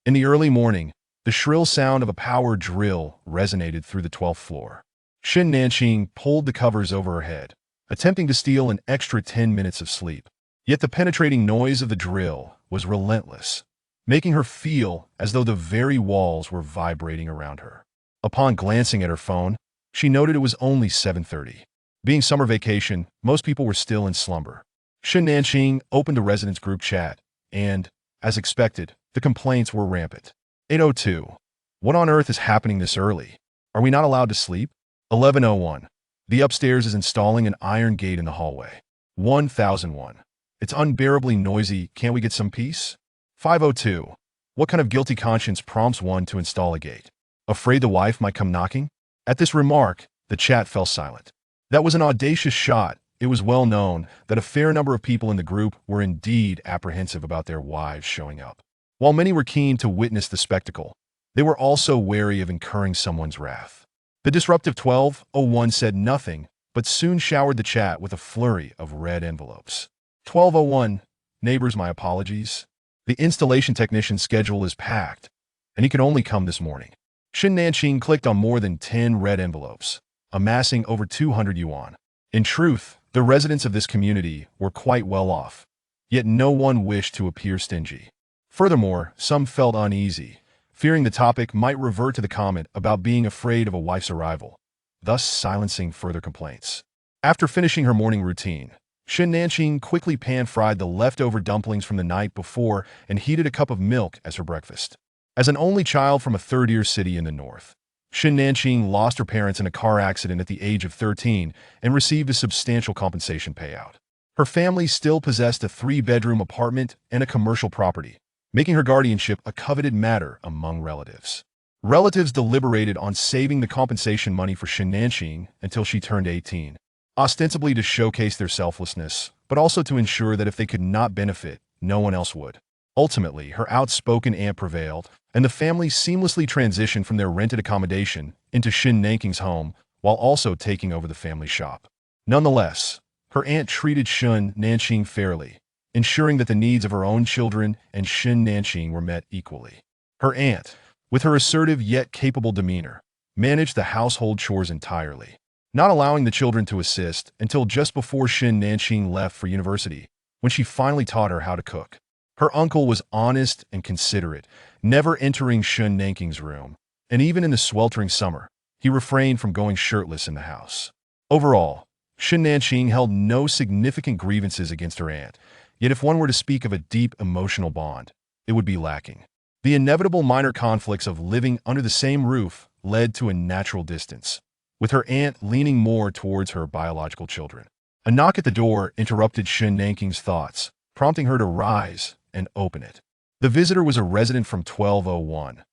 In the early morning, the shrill sound of a power drill resonated through the 12th floor. Shin Nanqing pulled the covers over her head, attempting to steal an extra 10 minutes of sleep. Yet the penetrating noise of the drill was relentless, making her feel as though the very walls were vibrating around her. Upon glancing at her phone, she noted it was only 7:30. Being summer vacation, most people were still in slumber. Shin Nanqing opened the residence group chat, and, as expected, the complaints were rampant. 8:02. What on earth is happening this early? Are we not allowed to sleep? 11:01. The upstairs is installing an iron gate in the hallway. 1001. It's unbearably noisy, can't we get some peace? 5:02. What kind of guilty conscience prompts one to install a gate? Afraid the wife might come knocking? At this remark, the chat fell silent. That was an audacious shot. It was well known that a fair number of people in the group were indeed apprehensive about their wives showing up. While many were keen to witness the spectacle, they were also wary of incurring someone's wrath. The disruptive 12:01 said nothing, but soon showered the chat with a flurry of red envelopes. 12:01, neighbors, my apologies. The installation technician's schedule is packed, and he can only come this morning. Shin Nanqing clicked on more than 10 red envelopes, amassing over 200 yuan. In truth, the residents of this community were quite well off, yet no one wished to appear stingy. Furthermore, some felt uneasy, fearing the topic might revert to the comment about being afraid of a wife's arrival, thus silencing further complaints. After finishing her morning routine, Shin Nanqing quickly pan-fried the leftover dumplings from the night before and heated a cup of milk as her breakfast. As an only child from a third-tier city in the north, Shin Nanqing lost her parents in a car accident at the age of 13 and received a substantial compensation payout. Her family still possessed a 3-bedroom apartment and a commercial property, making her guardianship a coveted matter among relatives. Relatives deliberated on saving the compensation money for Shin Nanqing until she turned 18, ostensibly to showcase their selflessness, but also to ensure that if they could not benefit, no one else would. Ultimately, her outspoken aunt prevailed, and the family seamlessly transitioned from their rented accommodation into Shin Nanqing's home while also taking over the family shop. Nonetheless, her aunt treated Shin Nanqing fairly, ensuring that the needs of her own children and Shin Nanqing were met equally. Her aunt, with her assertive yet capable demeanor, managed the household chores entirely, not allowing the children to assist until just before Shin Nanqing left for university, when she finally taught her how to cook. Her uncle was honest and considerate, never entering Shin Nanqing's room, and even in the sweltering summer, he refrained from going shirtless in the house. Overall, Shin Nanqing held no significant grievances against her aunt, yet if one were to speak of a deep emotional bond, it would be lacking. The inevitable minor conflicts of living under the same roof led to a natural distance, with her aunt leaning more towards her biological children. A knock at the door interrupted Shin Nanqing's thoughts, prompting her to rise and open it. The visitor was a resident from 1201,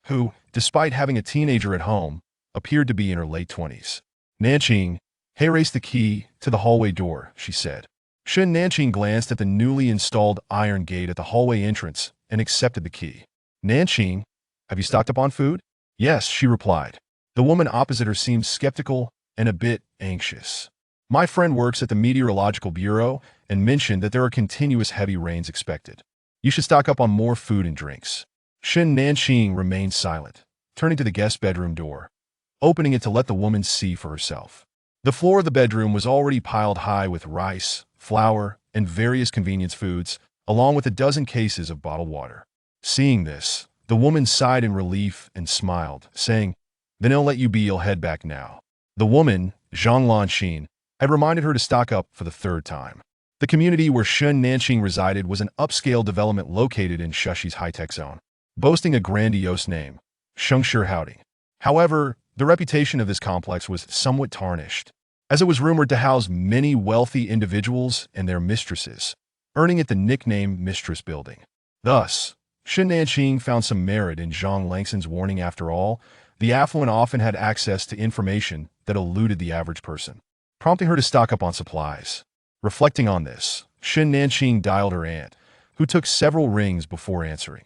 who, despite having a teenager at home, appeared to be in her late 20s. Nanqing, hey, race the key to the hallway door, she said. Shin Nanqing glanced at the newly installed iron gate at the hallway entrance and accepted the key. Nanqing, have you stocked up on food? Yes, she replied. The woman opposite her seemed skeptical and a bit anxious. My friend works at the Meteorological Bureau and mentioned that there are continuous heavy rains expected. You should stock up on more food and drinks. Shin Nanqing remained silent, turning to the guest bedroom door, opening it to let the woman see for herself. The floor of the bedroom was already piled high with rice, flour, and various convenience foods, along with a dozen cases of bottled water. Seeing this, the woman sighed in relief and smiled, saying, "Then I'll let you be, I'll head back now." The woman, Zhang Lanxin, had reminded her to stock up for the third time. The community where Shin Nanqing resided was an upscale development located in Shushi's high-tech zone, boasting a grandiose name, Shengshi Housing. However, the reputation of this complex was somewhat tarnished, as it was rumored to house many wealthy individuals and their mistresses, earning it the nickname Mistress Building. Thus, Shin Nanqing found some merit in Zhang Langxin's warning. After all, the affluent often had access to information that eluded the average person, prompting her to stock up on supplies. Reflecting on this, Shin Nanqing dialed her aunt, who took several rings before answering.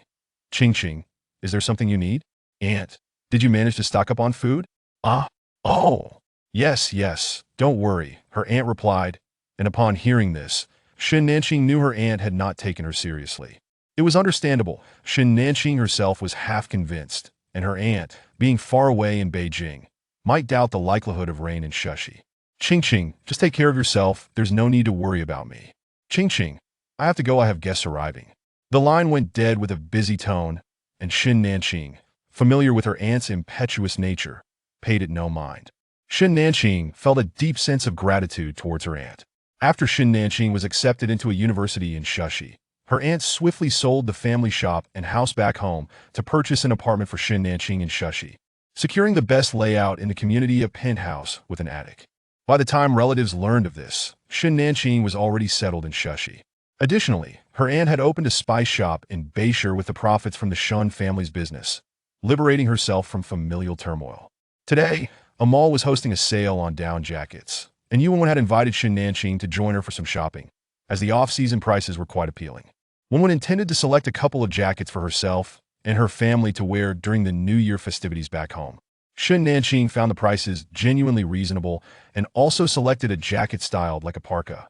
Ching, is there something you need? Aunt, did you manage to stock up on food? Oh. Yes, don't worry, her aunt replied, and upon hearing this, Shin Nanqing knew her aunt had not taken her seriously. It was understandable. Shen Nanqing herself was half convinced, and her aunt, being far away in Beijing, might doubt the likelihood of rain in Shushi. Qingqing, just take care of yourself. There's no need to worry about me. Qingqing, I have to go. I have guests arriving. The line went dead with a busy tone, and Shen Nanqing, familiar with her aunt's impetuous nature, paid it no mind. Shen Nanqing felt a deep sense of gratitude towards her aunt. After Shen Nanqing was accepted into a university in Shushi, her aunt swiftly sold the family shop and house back home to purchase an apartment for Shen Nanqing in Shushi, securing the best layout in the community, a penthouse with an attic. By the time relatives learned of this, Shen Nanqing was already settled in Shushi. Additionally, her aunt had opened a spice shop in Beishur with the profits from the Shun family's business, liberating herself from familial turmoil. Today, Amal was hosting a sale on down jackets, and Yuan had invited Shen Nanqing to join her for some shopping, as the off-season prices were quite appealing. Yuan intended to select a couple of jackets for herself and her family to wear during the New Year festivities back home. Shen Nanqing found the prices genuinely reasonable and also selected a jacket styled like a parka.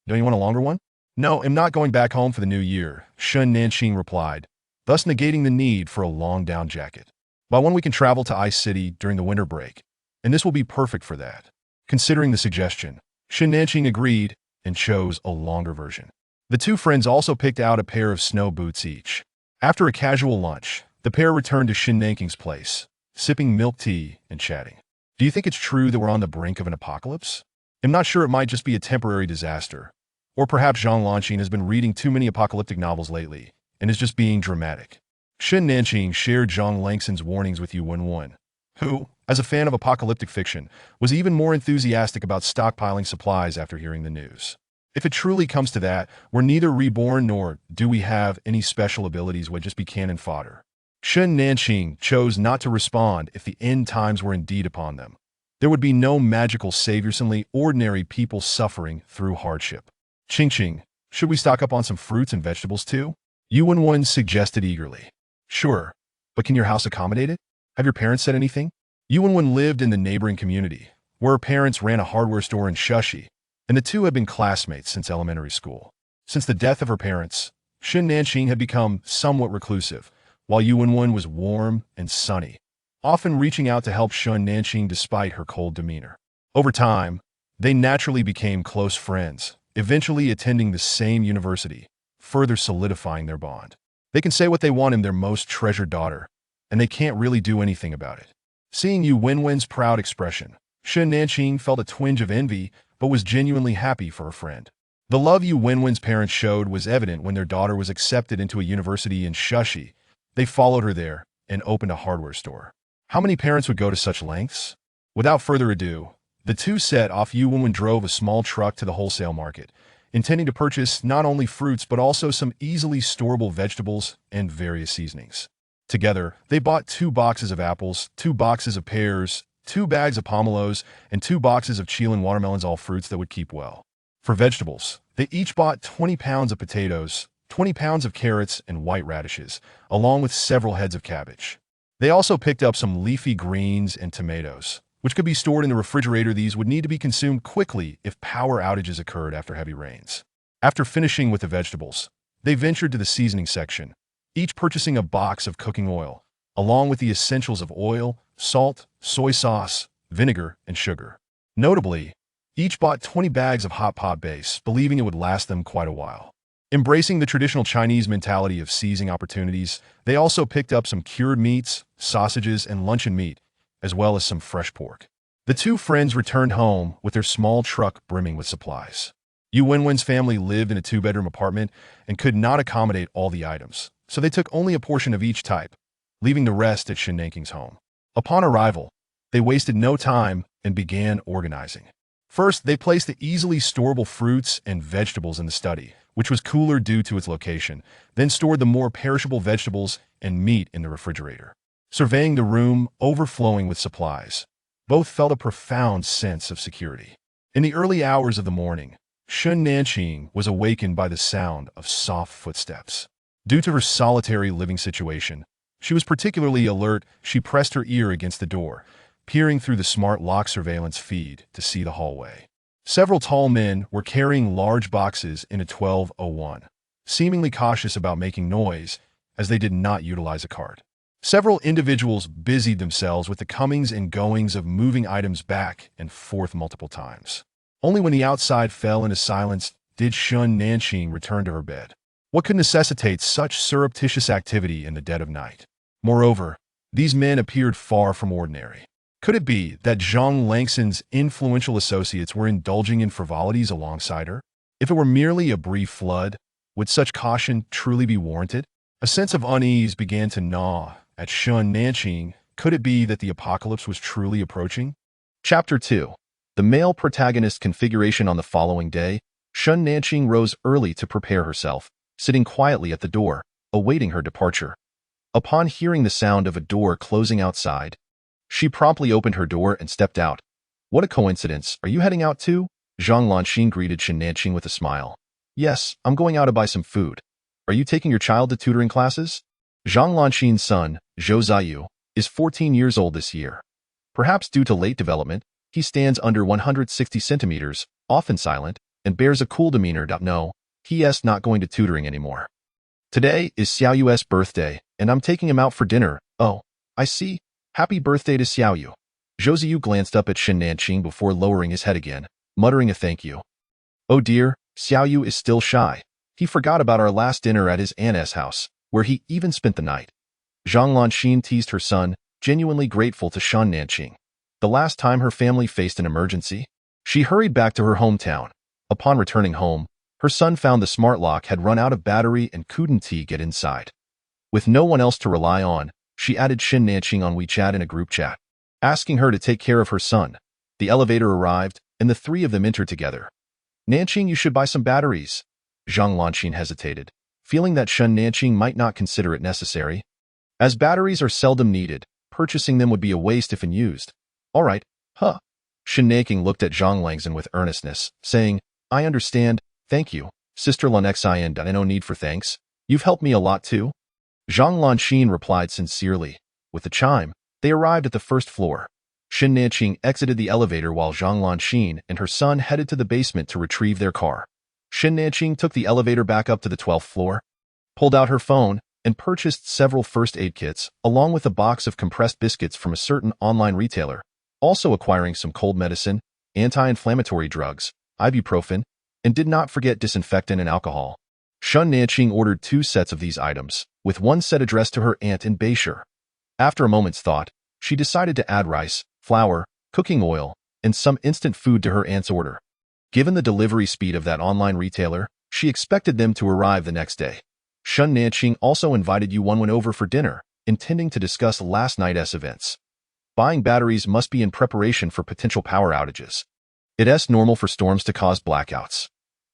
Don't you want a longer one? No, I'm not going back home for the New Year, Shen Nanqing replied, thus negating the need for a long down jacket. By one we can travel to Ice City during the winter break, and this will be perfect for that. Considering the suggestion, Shen Nanqing agreed and chose a longer version. The two friends also picked out a pair of snow boots each. After a casual lunch, the pair returned to Shen Nanqing's place, sipping milk tea and chatting. Do you think it's true that we're on the brink of an apocalypse? I'm not sure, it might just be a temporary disaster. Or perhaps Zhang Lanqing has been reading too many apocalyptic novels lately and is just being dramatic. Shen Nanqing shared Zhang Langxin's warnings with Yu Wenwen, who, as a fan of apocalyptic fiction, was even more enthusiastic about stockpiling supplies after hearing the news. If it truly comes to that, we're neither reborn nor do we have any special abilities, would just be cannon fodder. Shen Nanqing chose not to respond if the end times were indeed upon them. There would be no magical saviors, only ordinary people suffering through hardship. Qingqing, should we stock up on some fruits and vegetables too? Yu Wenwen suggested eagerly. Sure, but can your house accommodate it? Have your parents said anything? Yu Wenwen lived in the neighboring community, where her parents ran a hardware store in Shushi, and the two had been classmates since elementary school. Since the death of her parents, Shen Nanqing had become somewhat reclusive, while Yu Wenwen was warm and sunny, often reaching out to help Shen Nanqing despite her cold demeanor. Over time, they naturally became close friends, eventually attending the same university, further solidifying their bond. They can say what they want in their most treasured daughter, and they can't really do anything about it. Seeing Yu Wenwen's proud expression, Shen Nanqing felt a twinge of envy, but was genuinely happy for her friend. The love Yu Wenwen's parents showed was evident when their daughter was accepted into a university in Shushi. They followed her there and opened a hardware store. How many parents would go to such lengths? Without further ado, the two set off. Yu Wenwen drove a small truck to the wholesale market, intending to purchase not only fruits but also some easily storable vegetables and various seasonings. Together, they bought 2 boxes of apples, 2 boxes of pears, 2 bags of pomelos, and 2 boxes of Chilean watermelons, all fruits that would keep well. For vegetables, they each bought 20 pounds of potatoes, 20 pounds of carrots and white radishes, along with several heads of cabbage. They also picked up some leafy greens and tomatoes, which could be stored in the refrigerator. These would need to be consumed quickly if power outages occurred after heavy rains. After finishing with the vegetables, they ventured to the seasoning section, each purchasing a box of cooking oil, along with the essentials of oil, salt, soy sauce, vinegar, and sugar. Notably, each bought 20 bags of hot pot base, believing it would last them quite a while. Embracing the traditional Chinese mentality of seizing opportunities, they also picked up some cured meats, sausages, and luncheon meat, as well as some fresh pork. The two friends returned home with their small truck brimming with supplies. Yu Wenwen's family lived in a 2-bedroom apartment and could not accommodate all the items, so they took only a portion of each type, leaving the rest at Shen Nanqing's home. Upon arrival, they wasted no time and began organizing. First, they placed the easily storable fruits and vegetables in the study, which was cooler due to its location, then stored the more perishable vegetables and meat in the refrigerator. Surveying the room overflowing with supplies, both felt a profound sense of security. In the early hours of the morning, Shen Nanqing was awakened by the sound of soft footsteps. Due to her solitary living situation, she was particularly alert. She pressed her ear against the door, peering through the smart lock surveillance feed to see the hallway. Several tall men were carrying large boxes in a 1201 seemingly cautious about making noise, as they did not utilize a cart. Several individuals busied themselves with the comings and goings of moving items back and forth multiple times. Only when the outside fell into silence did Shun Nanqing return to her bed. What could necessitate such surreptitious activity in the dead of night? Moreover, these men appeared far from ordinary. Could it be that Zhang Langshan's influential associates were indulging in frivolities alongside her? If it were merely a brief flood, would such caution truly be warranted? A sense of unease began to gnaw at Shun Nanqing. Could it be that the apocalypse was truly approaching? Chapter 2. The male protagonist configuration. On the following day, Shun Nanqing rose early to prepare herself, sitting quietly at the door, awaiting her departure. Upon hearing the sound of a door closing outside, she promptly opened her door and stepped out. What a coincidence. Are you heading out too? Zhang Lanxin greeted Shun Nanqing with a smile. Yes, I'm going out to buy some food. Are you taking your child to tutoring classes? Zhang Lanxin's son, Zhou Ziyu, is 14 years old this year. Perhaps due to late development, he stands under 160 centimeters, often silent, and bears a cool demeanor. No, he is not going to tutoring anymore. Today is Xiaoyu's birthday, and I'm taking him out for dinner. Oh, I see. Happy birthday to Xiaoyu. Zhou Ziyu glanced up at Shun Nanqing before lowering his head again, muttering a thank you. Oh dear, Xiaoyu is still shy. He forgot about our last dinner at his aunt's house, where he even spent the night. Zhang Lanxin teased her son, genuinely grateful to Shun Nanqing. The last time her family faced an emergency, she hurried back to her hometown. Upon returning home, her son found the smart lock had run out of battery and couldn't get inside. With no one else to rely on, she added Shun Nanqing on WeChat in a group chat, asking her to take care of her son. The elevator arrived, and the three of them entered together. Nanqing, you should buy some batteries. Zhang Lanxin hesitated, feeling that Shun Nanqing might not consider it necessary. As batteries are seldom needed, purchasing them would be a waste if unused. All right, huh? Shun Nanqing looked at Zhang Langzhen with earnestness, saying, I understand, thank you, Sister Lanxian. No need for thanks. You've helped me a lot too. Zhang Lanxin replied sincerely. With a chime, they arrived at the first floor. Shun Nanqing exited the elevator while Zhang Lanxin and her son headed to the basement to retrieve their car. Shun Nanqing took the elevator back up to the 12th floor, pulled out her phone, and purchased several first aid kits, along with a box of compressed biscuits from a certain online retailer, also acquiring some cold medicine, anti-inflammatory drugs, ibuprofen, and did not forget disinfectant and alcohol. Shun Nanqing ordered 2 sets of these items, with one set addressed to her aunt in Beishur. After a moment's thought, she decided to add rice, flour, cooking oil, and some instant food to her aunt's order. Given the delivery speed of that online retailer, she expected them to arrive the next day. Shun Nanqing also invited Yuan over for dinner, intending to discuss last night's events. Buying batteries must be in preparation for potential power outages. It's normal for storms to cause blackouts.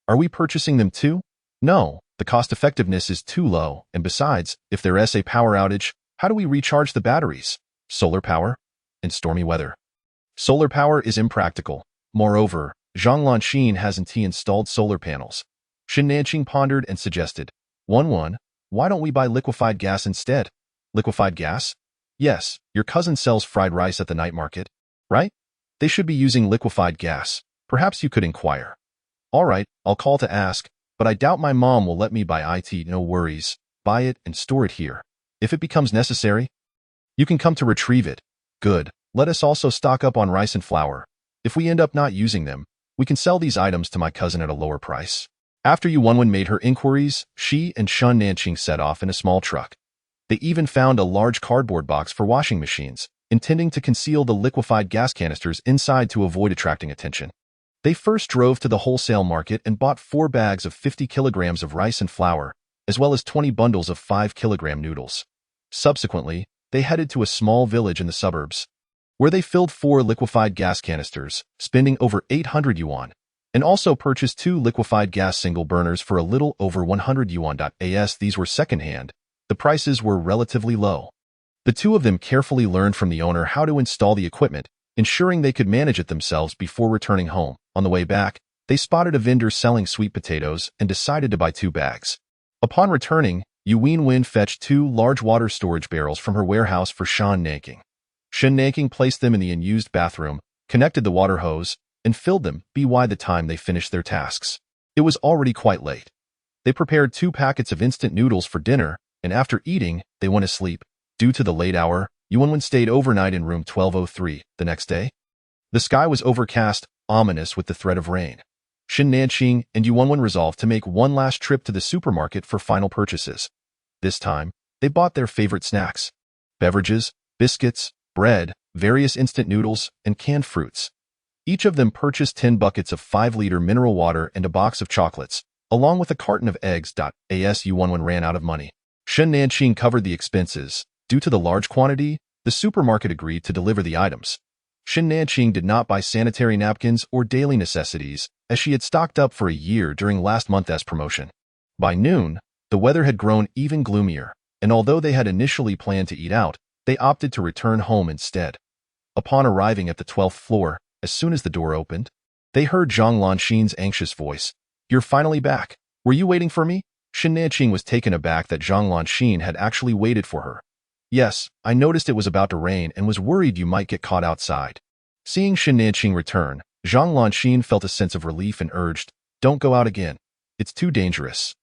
Are we purchasing them too? No, the cost-effectiveness is too low, and besides, if there is a power outage, how do we recharge the batteries? Solar power? In stormy weather. Solar power is impractical. Moreover, Zhang Lanxin hasn't installed solar panels. Shun Nanqing pondered and suggested, Why don't we buy liquefied gas instead? Liquefied gas? Yes, your cousin sells fried rice at the night market, right? They should be using liquefied gas. Perhaps you could inquire. All right, I'll call to ask, but I doubt my mom will let me buy it. No worries. Buy it and store it here. If it becomes necessary, you can come to retrieve it. Good. Let us also stock up on rice and flour. If we end up not using them, we can sell these items to my cousin at a lower price. After Yuan made her inquiries, she and Shun Nanqing set off in a small truck. They even found a large cardboard box for washing machines, intending to conceal the liquefied gas canisters inside to avoid attracting attention. They first drove to the wholesale market and bought 4 bags of 50 kilograms of rice and flour, as well as 20 bundles of 5-kilogram noodles. Subsequently, they headed to a small village in the suburbs, where they filled 4 liquefied gas canisters, spending over 800 yuan, and also purchased 2 liquefied gas single burners for a little over 100 yuan. As these were secondhand, the prices were relatively low. The two of them carefully learned from the owner how to install the equipment, ensuring they could manage it themselves before returning home. On the way back, they spotted a vendor selling sweet potatoes and decided to buy 2 bags. Upon returning, Yuan fetched 2 large water storage barrels from her warehouse for Shun Nanqing. Shun Nanqing placed them in the unused bathroom, connected the water hose, and filled them by the time they finished their tasks. It was already quite late. They prepared 2 packets of instant noodles for dinner, and after eating, they went to sleep. Due to the late hour, Yuanwen stayed overnight in room 1203. The next day, the sky was overcast, ominous with the threat of rain. Shin Nanqing and Yuanwen resolved to make one last trip to the supermarket for final purchases. This time, they bought their favorite snacks: beverages, biscuits, bread, various instant noodles, and canned fruits. Each of them purchased 10 buckets of 5-liter mineral water and a box of chocolates, along with a carton of eggs. As Yuanwen ran out of money, Shin Nanqing covered the expenses. Due to the large quantity, the supermarket agreed to deliver the items. Shin Nanqing did not buy sanitary napkins or daily necessities, as she had stocked up for a year during last month's promotion. By noon, the weather had grown even gloomier, and although they had initially planned to eat out, they opted to return home instead. Upon arriving at the 12th floor, as soon as the door opened, they heard Zhang Lanxin's anxious voice. "You're finally back. Were you waiting for me?" Shin Nanqing was taken aback that Zhang Lanxin had actually waited for her. "Yes, I noticed it was about to rain and was worried you might get caught outside." Seeing Shin Nanqing return, Zhang Lanxin felt a sense of relief and urged, "Don't go out again. It's too dangerous."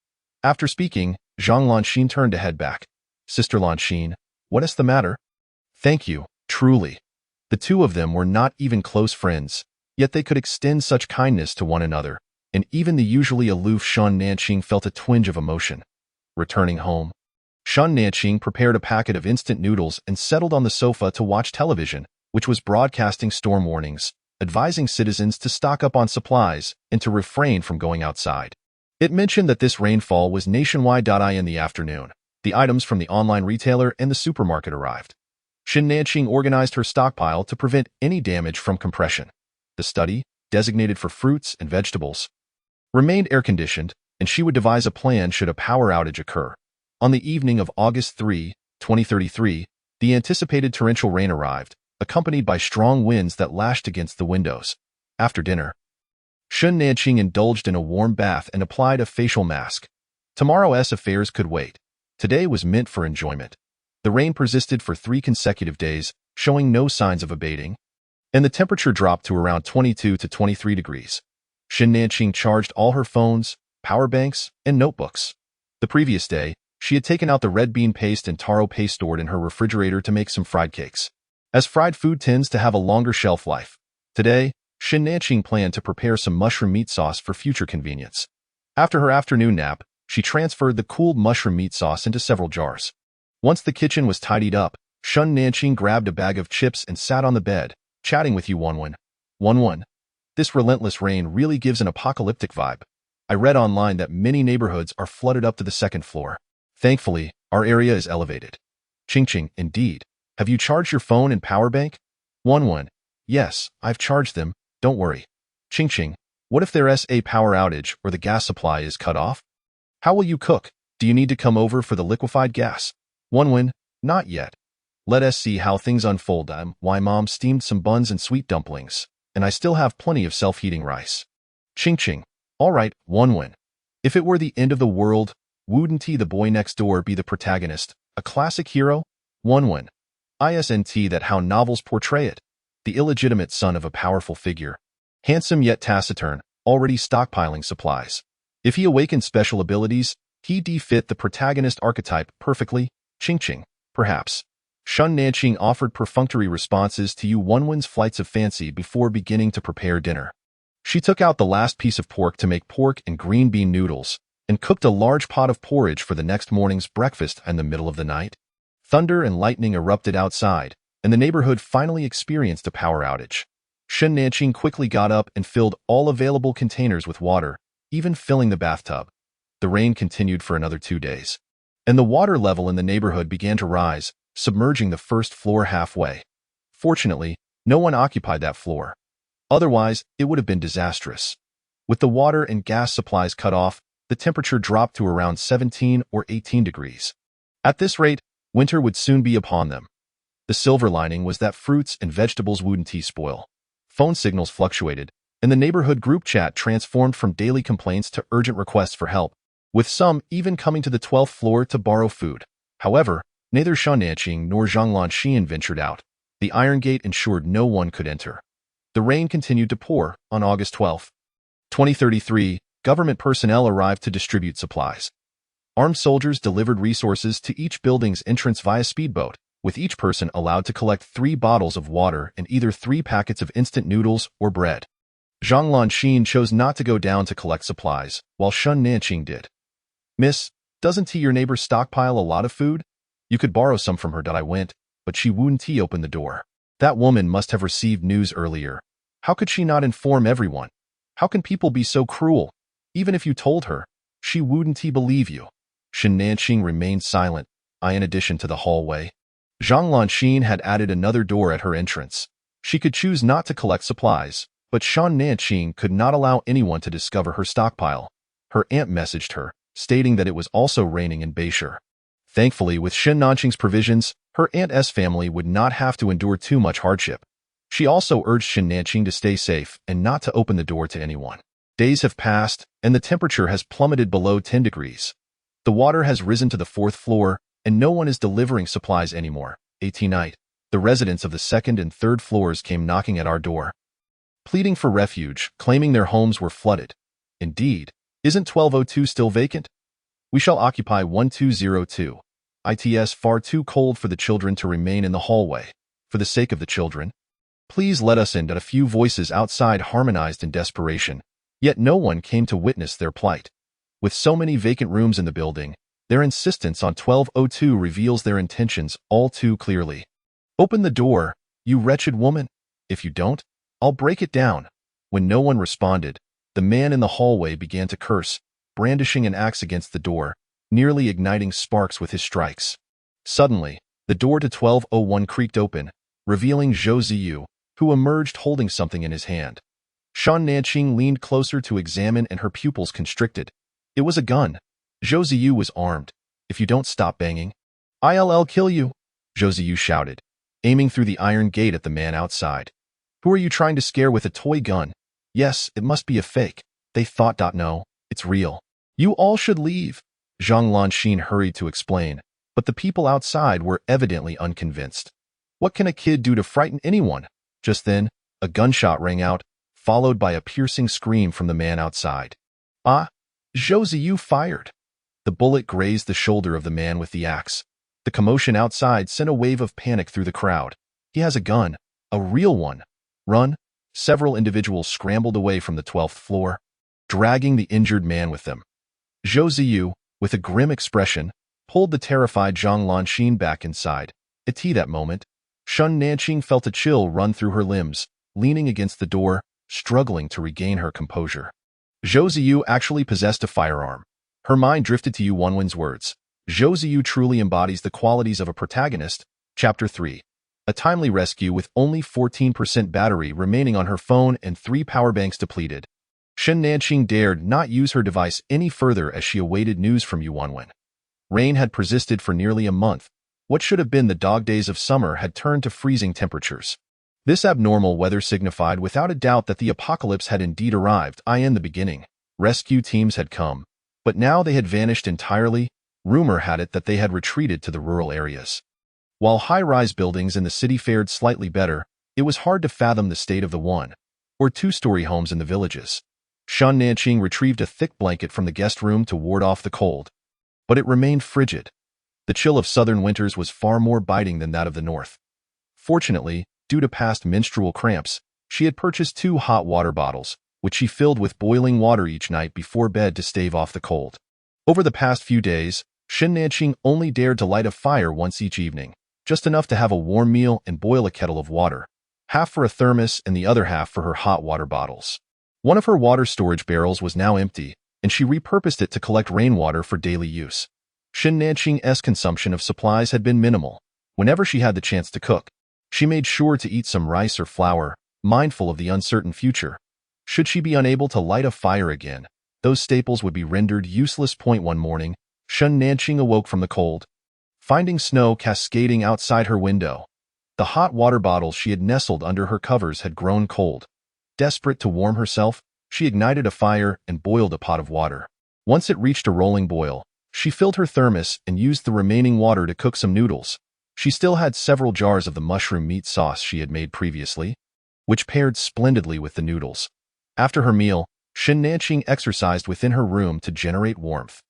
After speaking, Zhang Lanxin turned to head back. "Sister Lanxin, what is the matter?" "Thank you, truly." The two of them were not even close friends, yet they could extend such kindness to one another, and even the usually aloof Shin Nanqing felt a twinge of emotion. Returning home, Shin Nanqing prepared a packet of instant noodles and settled on the sofa to watch television, which was broadcasting storm warnings, advising citizens to stock up on supplies and to refrain from going outside. It mentioned that this rainfall was nationwide. In the afternoon, the items from the online retailer and the supermarket arrived. Shin Nanqing organized her stockpile to prevent any damage from compression. The study, designated for fruits and vegetables, remained air-conditioned, and she would devise a plan should a power outage occur. On the evening of August 3, 2033, the anticipated torrential rain arrived, accompanied by strong winds that lashed against the windows. After dinner, Shin Nanqing indulged in a warm bath and applied a facial mask. Tomorrow's affairs could wait. Today was meant for enjoyment. The rain persisted for 3 consecutive days, showing no signs of abating, and the temperature dropped to around 22 to 23 degrees. Shin Nanqing charged all her phones, power banks, and notebooks. The previous day, she had taken out the red bean paste and taro paste stored in her refrigerator to make some fried cakes, as fried food tends to have a longer shelf life. Today, Shin Nanqing planned to prepare some mushroom meat sauce for future convenience. After her afternoon nap, she transferred the cooled mushroom meat sauce into several jars. Once the kitchen was tidied up, Shin Nanqing grabbed a bag of chips and sat on the bed, chatting with Yuanwen. "Yuanwen, this relentless rain really gives an apocalyptic vibe. I read online that many neighborhoods are flooded up to the 2nd floor. Thankfully, our area is elevated." "Ching, indeed. Have you charged your phone and power bank?" "Yuanwen, yes, I've charged them, don't worry." "Ching, what if there's a power outage or the gas supply is cut off? How will you cook? Do you need to come over for the liquefied gas?" "Yuanwen, not yet. Let us see how things unfold. Why Mom steamed some buns and sweet dumplings, and I still have plenty of self-heating rice." Ching, all right, Yuanwen. If it were the end of the world, wouldn't the boy next door be the protagonist, a classic hero? Yuanwen. Isn't that how novels portray it? The illegitimate son of a powerful figure. Handsome yet taciturn, already stockpiling supplies. If he awakened special abilities, he'd fit the protagonist archetype perfectly. Ching, perhaps. Shin Nanqing offered perfunctory responses to Yuanwen's flights of fancy before beginning to prepare dinner. She took out the last piece of pork to make pork and green bean noodles, and cooked a large pot of porridge for the next morning's breakfast. In the middle of the night, thunder and lightning erupted outside, and the neighborhood finally experienced a power outage. Shin Nanqing quickly got up and filled all available containers with water, even filling the bathtub. The rain continued for another 2 days, and the water level in the neighborhood began to rise, submerging the 1st floor halfway. Fortunately, no one occupied that floor. Otherwise, it would have been disastrous. With the water and gas supplies cut off, the temperature dropped to around 17 or 18 degrees. At this rate, winter would soon be upon them. The silver lining was that fruits and vegetables wouldn't spoil. Phone signals fluctuated, and the neighborhood group chat transformed from daily complaints to urgent requests for help, with some even coming to the 12th floor to borrow food. However, neither Shin Nanqing nor Zhang Lanxin ventured out. The iron gate ensured no one could enter. The rain continued to pour. On August 12, 2033, Government personnel arrived to distribute supplies. Armed soldiers delivered resources to each building's entrance via speedboat, with each person allowed to collect 3 bottles of water and either 3 packets of instant noodles or bread. Zhang Lanxin chose not to go down to collect supplies, while Shun Nanqing did. "Miss, doesn't your neighbor stockpile a lot of food? You could borrow some from her." I went, but she wouldn't open the door. That woman must have received news earlier. How could she not inform everyone? How can people be so cruel? Even if you told her, she wouldn't believe you. Shen Nanqing remained silent, in addition to the hallway. Zhang Lanxin had added another door at her entrance. She could choose not to collect supplies, but Shen Nanqing could not allow anyone to discover her stockpile. Her aunt messaged her, stating that it was also raining in Beishur. Thankfully, with Shen Nanqing's provisions, her aunt's family would not have to endure too much hardship. She also urged Shen Nanqing to stay safe and not to open the door to anyone. Days have passed, and the temperature has plummeted below 10 degrees. The water has risen to the 4th floor, and no one is delivering supplies anymore. 18 night, the residents of the 2nd and 3rd floors came knocking at our door, pleading for refuge, claiming their homes were flooded. Indeed, isn't 1202 still vacant? We shall occupy 1202. It's far too cold for the children to remain in the hallway. For the sake of the children, please let us in. A few voices outside harmonized in desperation, yet no one came to witness their plight. With so many vacant rooms in the building, their insistence on 1202 reveals their intentions all too clearly. "Open the door, you wretched woman. If you don't, I'll break it down." When no one responded, the man in the hallway began to curse, brandishing an axe against the door, nearly igniting sparks with his strikes. Suddenly, the door to 1201 creaked open, revealing Zhou Ziyu, who emerged holding something in his hand. Shen Nanqing leaned closer to examine, and her pupils constricted. It was a gun. Zhou Ziyu was armed. "If you don't stop banging, I'll kill you," Zhou Ziyu shouted, aiming through the iron gate at the man outside. "Who are you trying to scare with a toy gun? Yes, it must be a fake," they thought. "No, it's real. You all should leave," Zhang Lanxin hurried to explain, but the people outside were evidently unconvinced. What can a kid do to frighten anyone? Just then, a gunshot rang out, followed by a piercing scream from the man outside. "Ah!" Zhou Ziyu fired. The bullet grazed the shoulder of the man with the axe. The commotion outside sent a wave of panic through the crowd. "He has a gun, a real one. Run!" Several individuals scrambled away from the 12th floor, dragging the injured man with them. Zhou Ziyu, with a grim expression, pulled the terrified Zhang Lanxin back inside. At that moment, Shen Nanqing felt a chill run through her limbs, leaning against the door, struggling to regain her composure. Zhou Ziyu actually possessed a firearm. Her mind drifted to Yu Wanwen's words. Zhou Ziyu truly embodies the qualities of a protagonist. Chapter 3. A timely rescue with only 14% battery remaining on her phone and 3 power banks depleted. Shen Nanqing dared not use her device any further as she awaited news from Yu Wanwen. Rain had persisted for nearly a month. What should have been the dog days of summer had turned to freezing temperatures. This abnormal weather signified without a doubt that the apocalypse had indeed arrived. In the beginning, rescue teams had come, but now they had vanished entirely. Rumor had it that they had retreated to the rural areas. While high-rise buildings in the city fared slightly better, it was hard to fathom the state of the 1- or 2-story homes in the villages. Shen Nanqing retrieved a thick blanket from the guest room to ward off the cold, but it remained frigid. The chill of southern winters was far more biting than that of the north. Fortunately, due to past menstrual cramps, she had purchased 2 hot water bottles, which she filled with boiling water each night before bed to stave off the cold. Over the past few days, Shen Nanqing only dared to light a fire once each evening, just enough to have a warm meal and boil a kettle of water, half for a thermos and the other half for her hot water bottles. One of her water storage barrels was now empty, and she repurposed it to collect rainwater for daily use. Shen Nanqing's consumption of supplies had been minimal. Whenever she had the chance to cook, she made sure to eat some rice or flour, mindful of the uncertain future. Should she be unable to light a fire again, those staples would be rendered useless. One morning, Shen Nanqing awoke from the cold, finding snow cascading outside her window. The hot water bottles she had nestled under her covers had grown cold. Desperate to warm herself, she ignited a fire and boiled a pot of water. Once it reached a rolling boil, she filled her thermos and used the remaining water to cook some noodles. She still had several jars of the mushroom meat sauce she had made previously, which paired splendidly with the noodles. After her meal, Shen Nanqing exercised within her room to generate warmth.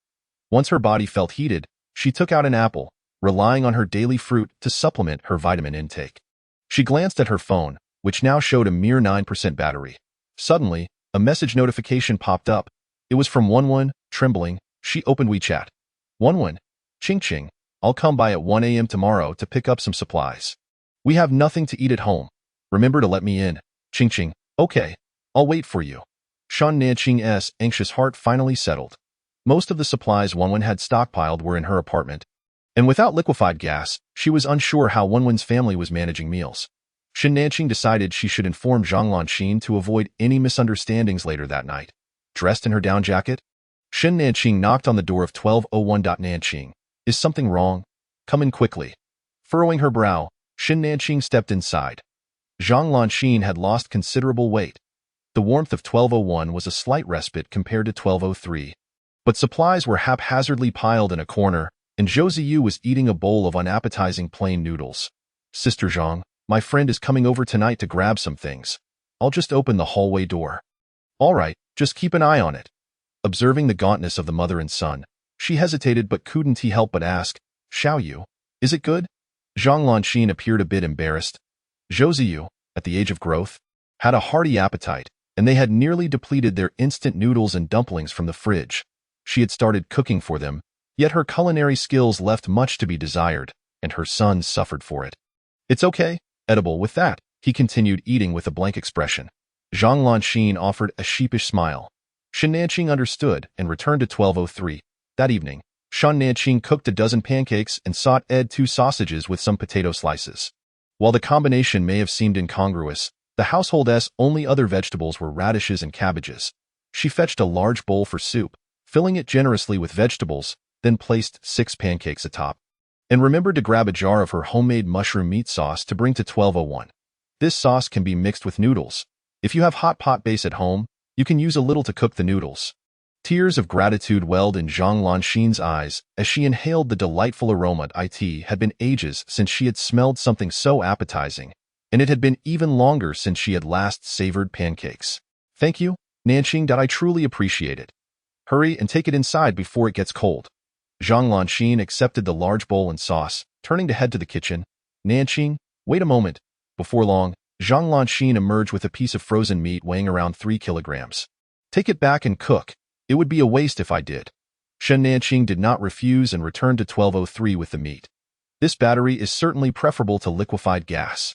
Once her body felt heated, she took out an apple, relying on her daily fruit to supplement her vitamin intake. She glanced at her phone, which now showed a mere 9% battery. Suddenly, a message notification popped up. It was from Wenwen. Trembling, she opened WeChat. Wenwen, Ching Ching, I'll come by at 1 a.m. tomorrow to pick up some supplies. We have nothing to eat at home. Remember to let me in. Ching Ching, okay, I'll wait for you. Shen Nanqing's anxious heart finally settled. Most of the supplies Wenwen had stockpiled were in her apartment, and without liquefied gas, she was unsure how Wenwen's family was managing meals. Shen Nanqing decided she should inform Zhang Lanxin to avoid any misunderstandings later that night. Dressed in her down jacket, Shen Nanqing knocked on the door of 1201. Nanqing, is something wrong? Come in quickly. Furrowing her brow, Shen Nanqing stepped inside. Zhang Lanxin had lost considerable weight. The warmth of 1201 was a slight respite compared to 1203. But supplies were haphazardly piled in a corner, and Zhou Ziyu was eating a bowl of unappetizing plain noodles. Sister Zhang, my friend is coming over tonight to grab some things. I'll just open the hallway door. All right, just keep an eye on it. Observing the gauntness of the mother and son, she hesitated but couldn't help but ask, Xiaoyu, is it good? Zhang Lanxin appeared a bit embarrassed. Zhou Ziyu, at the age of growth, had a hearty appetite, and they had nearly depleted their instant noodles and dumplings from the fridge. She had started cooking for them, yet her culinary skills left much to be desired, and her son suffered for it. It's okay, edible with that, he continued eating with a blank expression. Zhang Lanxin offered a sheepish smile. Shen Nanqing understood and returned to 1203. That evening, Shen Nanqing cooked a dozen pancakes and sought Ed 2 sausages with some potato slices. While the combination may have seemed incongruous, the household's only other vegetables were radishes and cabbages. She fetched a large bowl for soup, filling it generously with vegetables, then placed 6 pancakes atop. And remembered to grab a jar of her homemade mushroom meat sauce to bring to 1201. This sauce can be mixed with noodles. If you have hot pot base at home, you can use a little to cook the noodles. Tears of gratitude welled in Zhang Lanxin's eyes as she inhaled the delightful aroma. It had been ages since she had smelled something so appetizing, and it had been even longer since she had last savored pancakes. Thank you, Nanqing, I truly appreciate it. Hurry and take it inside before it gets cold. Zhang Lanxin accepted the large bowl and sauce, turning to head to the kitchen. Nanqing, wait a moment. Before long, Zhang Lanxin emerged with a piece of frozen meat weighing around 3 kilograms. Take it back and cook. It would be a waste if I did. Shen Nanqing did not refuse and returned to 1203 with the meat. This battery is certainly preferable to liquefied gas.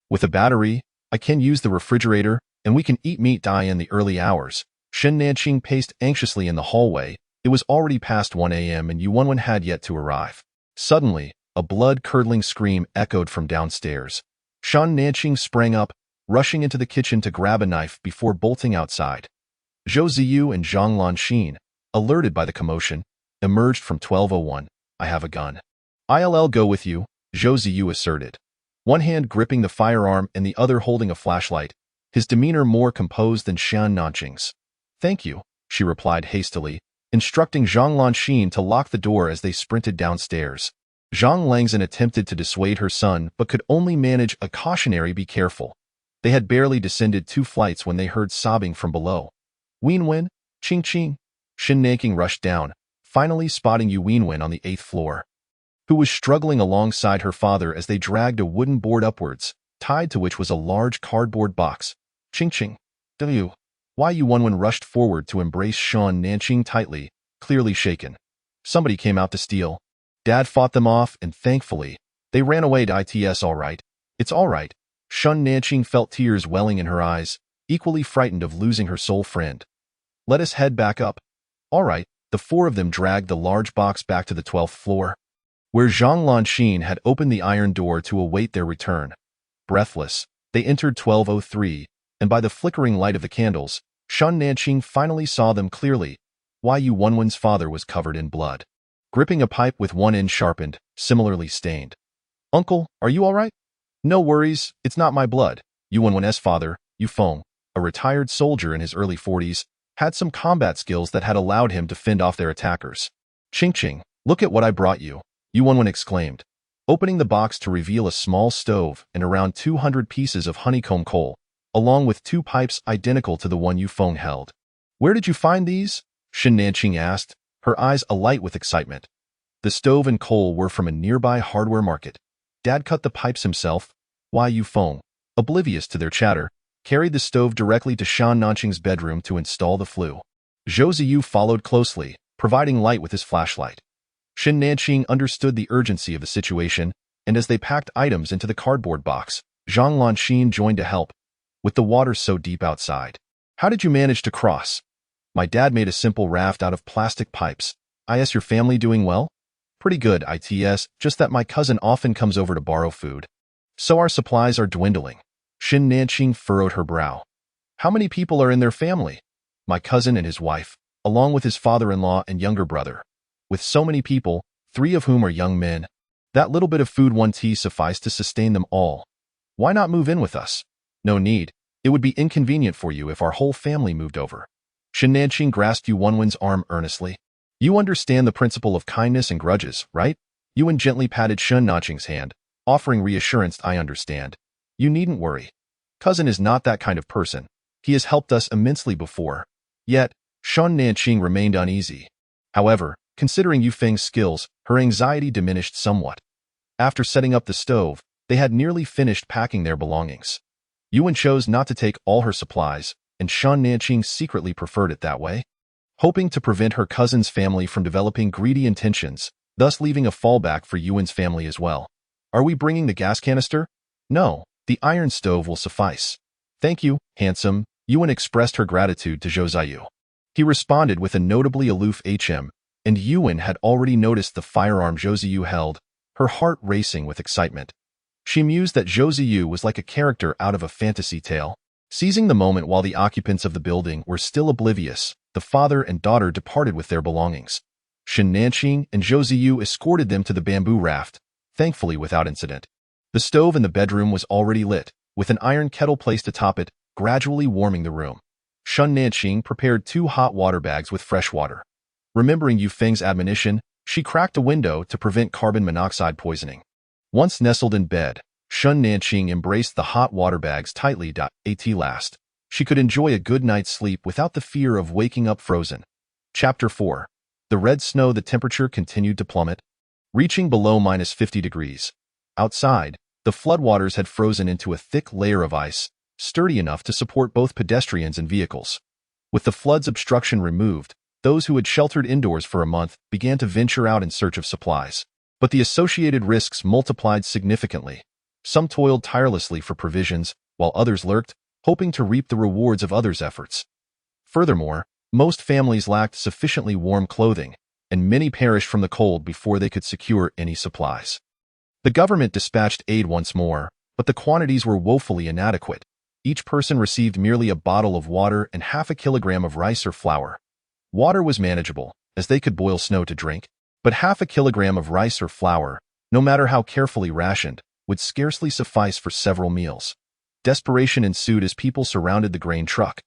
With a battery, I can use the refrigerator, and we can eat meat in the early hours. Shen Nanqing paced anxiously in the hallway. It was already past 1 a.m. and Wenwen had yet to arrive. Suddenly, a blood-curdling scream echoed from downstairs. Shen Nanqing sprang up, rushing into the kitchen to grab a knife before bolting outside. Zhou Ziyu and Zhang Lanxin, alerted by the commotion, emerged from 1201. I have a gun. I'll go with you, Zhou Ziyu asserted. One hand gripping the firearm and the other holding a flashlight, his demeanor more composed than Shen Nanqing's. Thank you, she replied hastily, instructing Zhang Lanxin to lock the door as they sprinted downstairs. Zhang Langzhen attempted to dissuade her son but could only manage a cautionary be careful. They had barely descended 2 flights when they heard sobbing from below. Wenwen, Ching Ching. Shen Nanqing rushed down, finally spotting Wenwen on the 8th floor, who was struggling alongside her father as they dragged a wooden board upwards, tied to which was a large cardboard box. Ching Ching. W. Why Wenwen rushed forward to embrace Shen Nanqing tightly, clearly shaken. Somebody came out to steal. Dad fought them off, and thankfully, they ran away. It's all right. It's all right. Shen Nanqing felt tears welling in her eyes, equally frightened of losing her soul friend. Let us head back up. All right. The 4 of them dragged the large box back to the 12th floor, where Zhang Lanxin had opened the iron door to await their return. Breathless, they entered 1203, and by the flickering light of the candles, Shen Nanqing finally saw them clearly. Wenwen's father was covered in blood, gripping a pipe with one end sharpened, similarly stained. Uncle, are you all right? No worries, it's not my blood. Wenwen's father, Feng, a retired soldier in his early 40s, had some combat skills that had allowed him to fend off their attackers. Ching Ching, look at what I brought you, Wenwen exclaimed, opening the box to reveal a small stove and around 200 pieces of honeycomb coal, along with 2 pipes identical to the one Feng held. Where did you find these? Shen Nanqing asked, her eyes alight with excitement. The stove and coal were from a nearby hardware market. Dad cut the pipes himself. Yu Feng, oblivious to their chatter, carried the stove directly to Shan Nanqing's bedroom to install the flue. Zhou Ziyu followed closely, providing light with his flashlight. Shen Nanqing understood the urgency of the situation, and as they packed items into the cardboard box, Zhang Lanxin joined to help. With the water so deep outside, how did you manage to cross? My dad made a simple raft out of plastic pipes. Is your family doing well? Pretty good, its, just that my cousin often comes over to borrow food. So our supplies are dwindling. Shen Nanqing furrowed her brow. How many people are in their family? My cousin and his wife, along with his father-in-law and younger brother. With so many people, 3 of whom are young men, that little bit of food one tea sufficed to sustain them all. Why not move in with us? No need. It would be inconvenient for you if our whole family moved over. Shen Nanqing grasped Yu Wenwen's arm earnestly. You understand the principle of kindness and grudges, right? Yuan gently patted Shen Nanqing's hand, offering reassurance. I understand. You needn't worry. Cousin is not that kind of person. He has helped us immensely before. Yet, Shen Nanqing remained uneasy. However, considering Yu Feng's skills, her anxiety diminished somewhat. After setting up the stove, they had nearly finished packing their belongings. Yuan chose not to take all her supplies, and Shen Nanqing secretly preferred it that way, hoping to prevent her cousin's family from developing greedy intentions, thus leaving a fallback for Yuan's family as well. Are we bringing the gas canister? No, the iron stove will suffice. Thank you, handsome. Yuan expressed her gratitude to Zhou Ziyu. He responded with a notably aloof and Yuan had already noticed the firearm Zhou Ziyu held, her heart racing with excitement. She mused that Zhou Ziyu was like a character out of a fantasy tale. Seizing the moment while the occupants of the building were still oblivious, the father and daughter departed with their belongings. Shen Nanqing and Zhou Ziyu escorted them to the bamboo raft, thankfully without incident. The stove in the bedroom was already lit, with an iron kettle placed atop it, gradually warming the room. Shen Nanqing prepared 2 hot water bags with fresh water. Remembering Yu Feng's admonition, she cracked a window to prevent carbon monoxide poisoning. Once nestled in bed, Shen Nanqing embraced the hot water bags tightly. At last, she could enjoy a good night's sleep without the fear of waking up frozen. Chapter 4. The red snow. The temperature continued to plummet, reaching below -50 degrees. Outside, the floodwaters had frozen into a thick layer of ice, sturdy enough to support both pedestrians and vehicles. With the flood's obstruction removed, those who had sheltered indoors for a month began to venture out in search of supplies. But the associated risks multiplied significantly. Some toiled tirelessly for provisions, while others lurked, hoping to reap the rewards of others' efforts. Furthermore, most families lacked sufficiently warm clothing, and many perished from the cold before they could secure any supplies. The government dispatched aid once more, but the quantities were woefully inadequate. Each person received merely a bottle of water and half a kilogram of rice or flour. Water was manageable, as they could boil snow to drink, but half a kilogram of rice or flour, no matter how carefully rationed, would scarcely suffice for several meals. Desperation ensued as people surrounded the grain truck.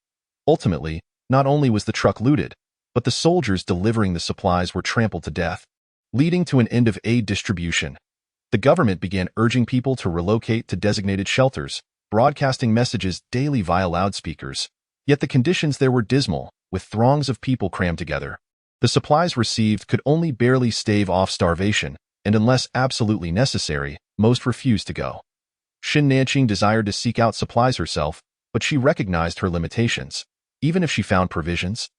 Ultimately, not only was the truck looted, but the soldiers delivering the supplies were trampled to death, leading to an end of aid distribution. The government began urging people to relocate to designated shelters, broadcasting messages daily via loudspeakers. Yet the conditions there were dismal, with throngs of people crammed together. The supplies received could only barely stave off starvation, and unless absolutely necessary, most refused to go. Shen Nanqing desired to seek out supplies herself, but she recognized her limitations. Even if she found provisions,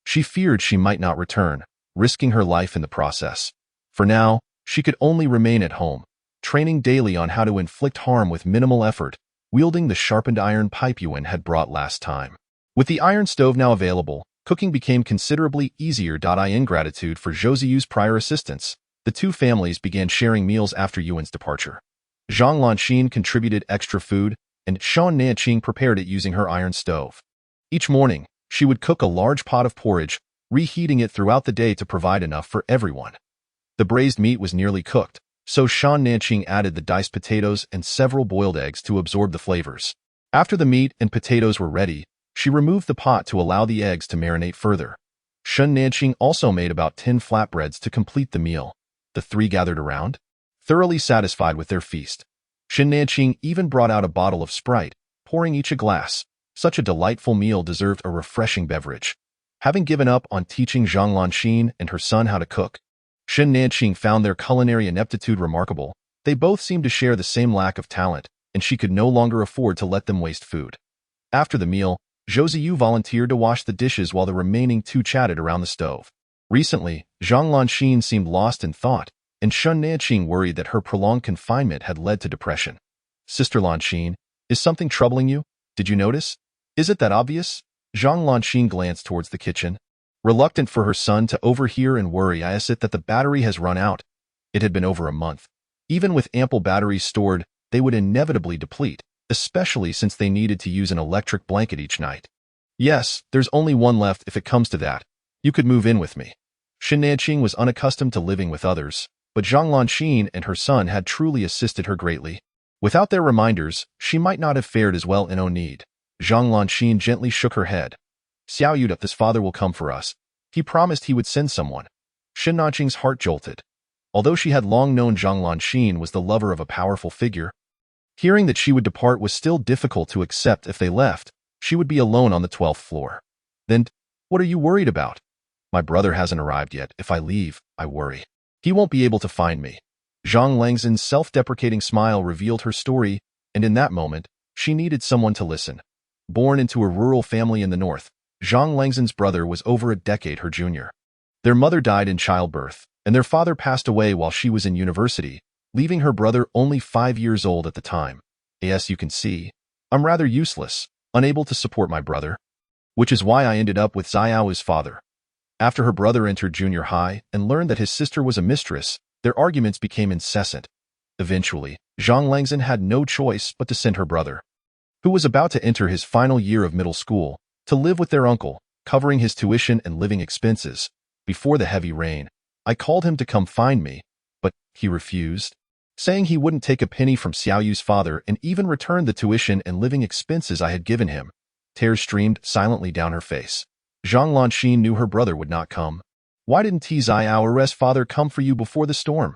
she feared she might not return, risking her life in the process. For now, she could only remain at home, training daily on how to inflict harm with minimal effort, wielding the sharpened iron pipe Yuan had brought last time. With the iron stove now available, cooking became considerably easier. In gratitude for Zhou Ziyu's prior assistance, the 2 families began sharing meals after Yuan's departure. Zhang Lanxin contributed extra food, and Shen Nanqing prepared it using her iron stove. Each morning, she would cook a large pot of porridge, reheating it throughout the day to provide enough for everyone. The braised meat was nearly cooked, so Shen Nanqing added the diced potatoes and several boiled eggs to absorb the flavors. After the meat and potatoes were ready, she removed the pot to allow the eggs to marinate further. Shen Nanqing also made about 10 flatbreads to complete the meal. The 3 gathered around, thoroughly satisfied with their feast. Shen Nanqing even brought out a bottle of Sprite, pouring each a glass. Such a delightful meal deserved a refreshing beverage. Having given up on teaching Zhang Lanxin and her son how to cook, Shen Nanqing found their culinary ineptitude remarkable. They both seemed to share the same lack of talent, and she could no longer afford to let them waste food. After the meal, Zhou Ziyu volunteered to wash the dishes while the remaining two chatted around the stove. Recently, Zhang Lanxin seemed lost in thought, and Shen Nanqing worried that her prolonged confinement had led to depression. Sister Lanxin, is something troubling you? Did you notice? Is it that obvious? Zhang Lanxin glanced towards the kitchen. Reluctant for her son to overhear and worry, I assert that the battery has run out. It had been over a month. Even with ample batteries stored, they would inevitably deplete, especially since they needed to use an electric blanket each night. Yes, there's only one left if it comes to that. You could move in with me. Shen Nanqing was unaccustomed to living with others, but Zhang Lanxin and her son had truly assisted her greatly. Without their reminders, she might not have fared as well in need. Zhang Lanxin gently shook her head. Xiao Yuda, this father will come for us. He promised he would send someone. Shen Nanqing's heart jolted. Although she had long known Zhang Lanxin was the lover of a powerful figure, hearing that she would depart was still difficult to accept. If they left, she would be alone on the 12th floor. Then, what are you worried about? My brother hasn't arrived yet. If I leave, I worry. He won't be able to find me. Zhang Langzhen's self-deprecating smile revealed her story, and in that moment, she needed someone to listen. Born into a rural family in the north, Zhang Langzhen's brother was over a decade her junior. Their mother died in childbirth, and their father passed away while she was in university, leaving her brother only 5 years old at the time. As you can see, I'm rather useless, unable to support my brother. Which is why I ended up with Xiao's father. After her brother entered junior high and learned that his sister was a mistress, their arguments became incessant. Eventually, Zhang Langzhen had no choice but to send her brother, who was about to enter his final year of middle school, to live with their uncle, covering his tuition and living expenses. Before the heavy rain, I called him to come find me, but he refused, saying he wouldn't take a penny from Xiaoyu's father and even returned the tuition and living expenses I had given him. Tears streamed silently down her face. Zhang Lanxin knew her brother would not come. Why didn't Xiao's father come for you before the storm?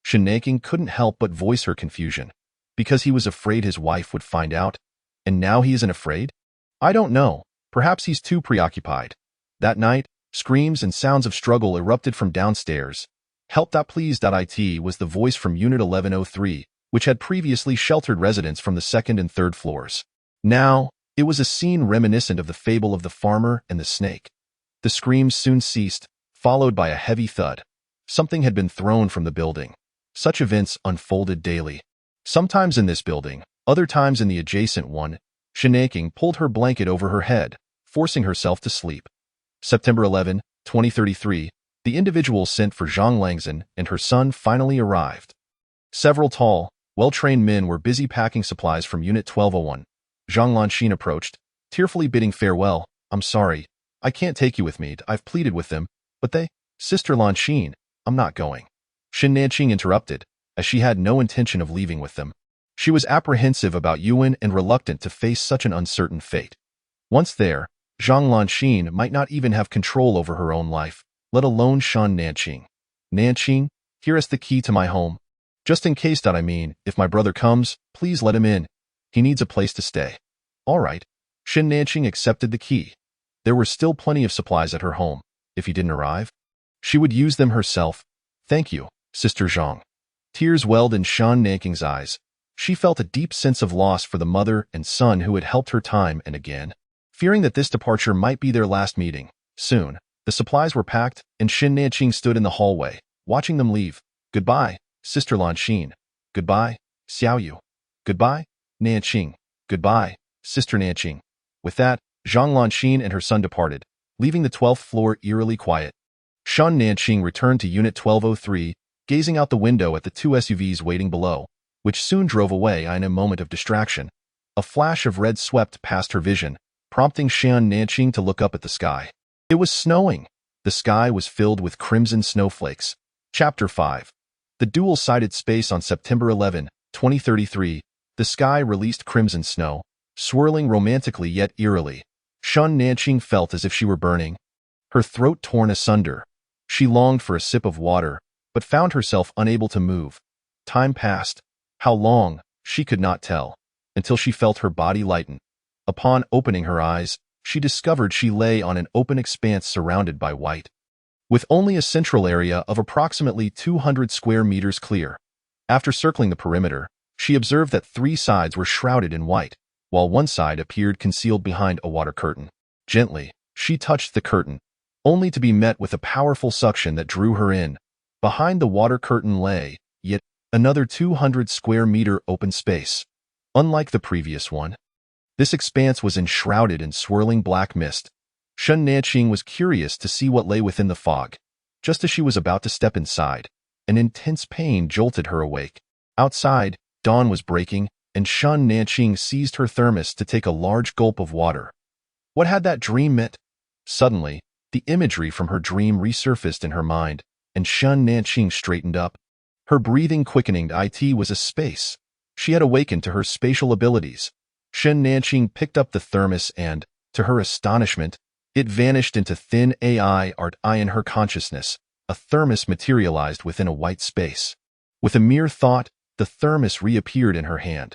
Shen Nanqing couldn't help but voice her confusion. Because he was afraid his wife would find out. And now he isn't afraid? I don't know. Perhaps he's too preoccupied. That night, screams and sounds of struggle erupted from downstairs. Help.please.it was the voice from Unit 1103, which had previously sheltered residents from the second and third floors. Now, it was a scene reminiscent of the fable of the farmer and the snake. The screams soon ceased, followed by a heavy thud. Something had been thrown from the building. Such events unfolded daily. Sometimes in this building, other times in the adjacent one. Shen Nanqing pulled her blanket over her head, forcing herself to sleep. September 11, 2033, the individual sent for Zhang Langzhen and her son finally arrived. Several tall, well-trained men were busy packing supplies from Unit 1201. Zhang Lanxin approached, tearfully bidding farewell. I'm sorry. I can't take you with me. I've pleaded with them, but they... Sister Lanxin, I'm not going. Shen Nanqing interrupted, as she had no intention of leaving with them. She was apprehensive about Yuan and reluctant to face such an uncertain fate. Once there, Zhang Lanxin might not even have control over her own life, let alone Shen Nanqing. Nanqing, here is the key to my home. Just in case that I mean, if my brother comes, please let him in. He needs a place to stay. All right. Shen Nanqing accepted the key. There were still plenty of supplies at her home. If he didn't arrive, she would use them herself. Thank you, Sister Zhang. Tears welled in Shen Nanqing's eyes. She felt a deep sense of loss for the mother and son who had helped her time and again. Fearing that this departure might be their last meeting, soon, the supplies were packed, and Shen Nanqing stood in the hallway, watching them leave. Goodbye, Sister Lanxin. Goodbye, Xiaoyu. Goodbye, Nanqing. Goodbye, Sister Nanqing. With that, Zhang Lanxin and her son departed, leaving the 12th floor eerily quiet. Shen Nanqing returned to Unit 1203, gazing out the window at the two SUVs waiting below, which soon drove away in a moment of distraction. A flash of red swept past her vision, prompting Shen Nanqing to look up at the sky. It was snowing. The sky was filled with crimson snowflakes. Chapter 5. The dual-sided space on September 11, 2033. The sky released crimson snow, swirling romantically yet eerily. Shen Nanqing felt as if she were burning, her throat torn asunder. She longed for a sip of water, but found herself unable to move. Time passed. How long, she could not tell, until she felt her body lighten. Upon opening her eyes, she discovered she lay on an open expanse surrounded by white, with only a central area of approximately 200 square meters clear. After circling the perimeter, she observed that 3 sides were shrouded in white, while one side appeared concealed behind a water curtain. Gently, she touched the curtain, only to be met with a powerful suction that drew her in. Behind the water curtain lay, yet another 200 square meter open space. Unlike the previous one, this expanse was enshrouded in swirling black mist. Shen Nanqing was curious to see what lay within the fog. Just as she was about to step inside, an intense pain jolted her awake. Outside, dawn was breaking, and Shen Nanqing seized her thermos to take a large gulp of water. What had that dream meant? Suddenly, the imagery from her dream resurfaced in her mind, and Shen Nanqing straightened up. Her breathing quickening. It was a space. She had awakened to her spatial abilities. Shen Nanqing picked up the thermos and, to her astonishment, it vanished into thin AI art in her consciousness. A thermos materialized within a white space. With a mere thought, the thermos reappeared in her hand.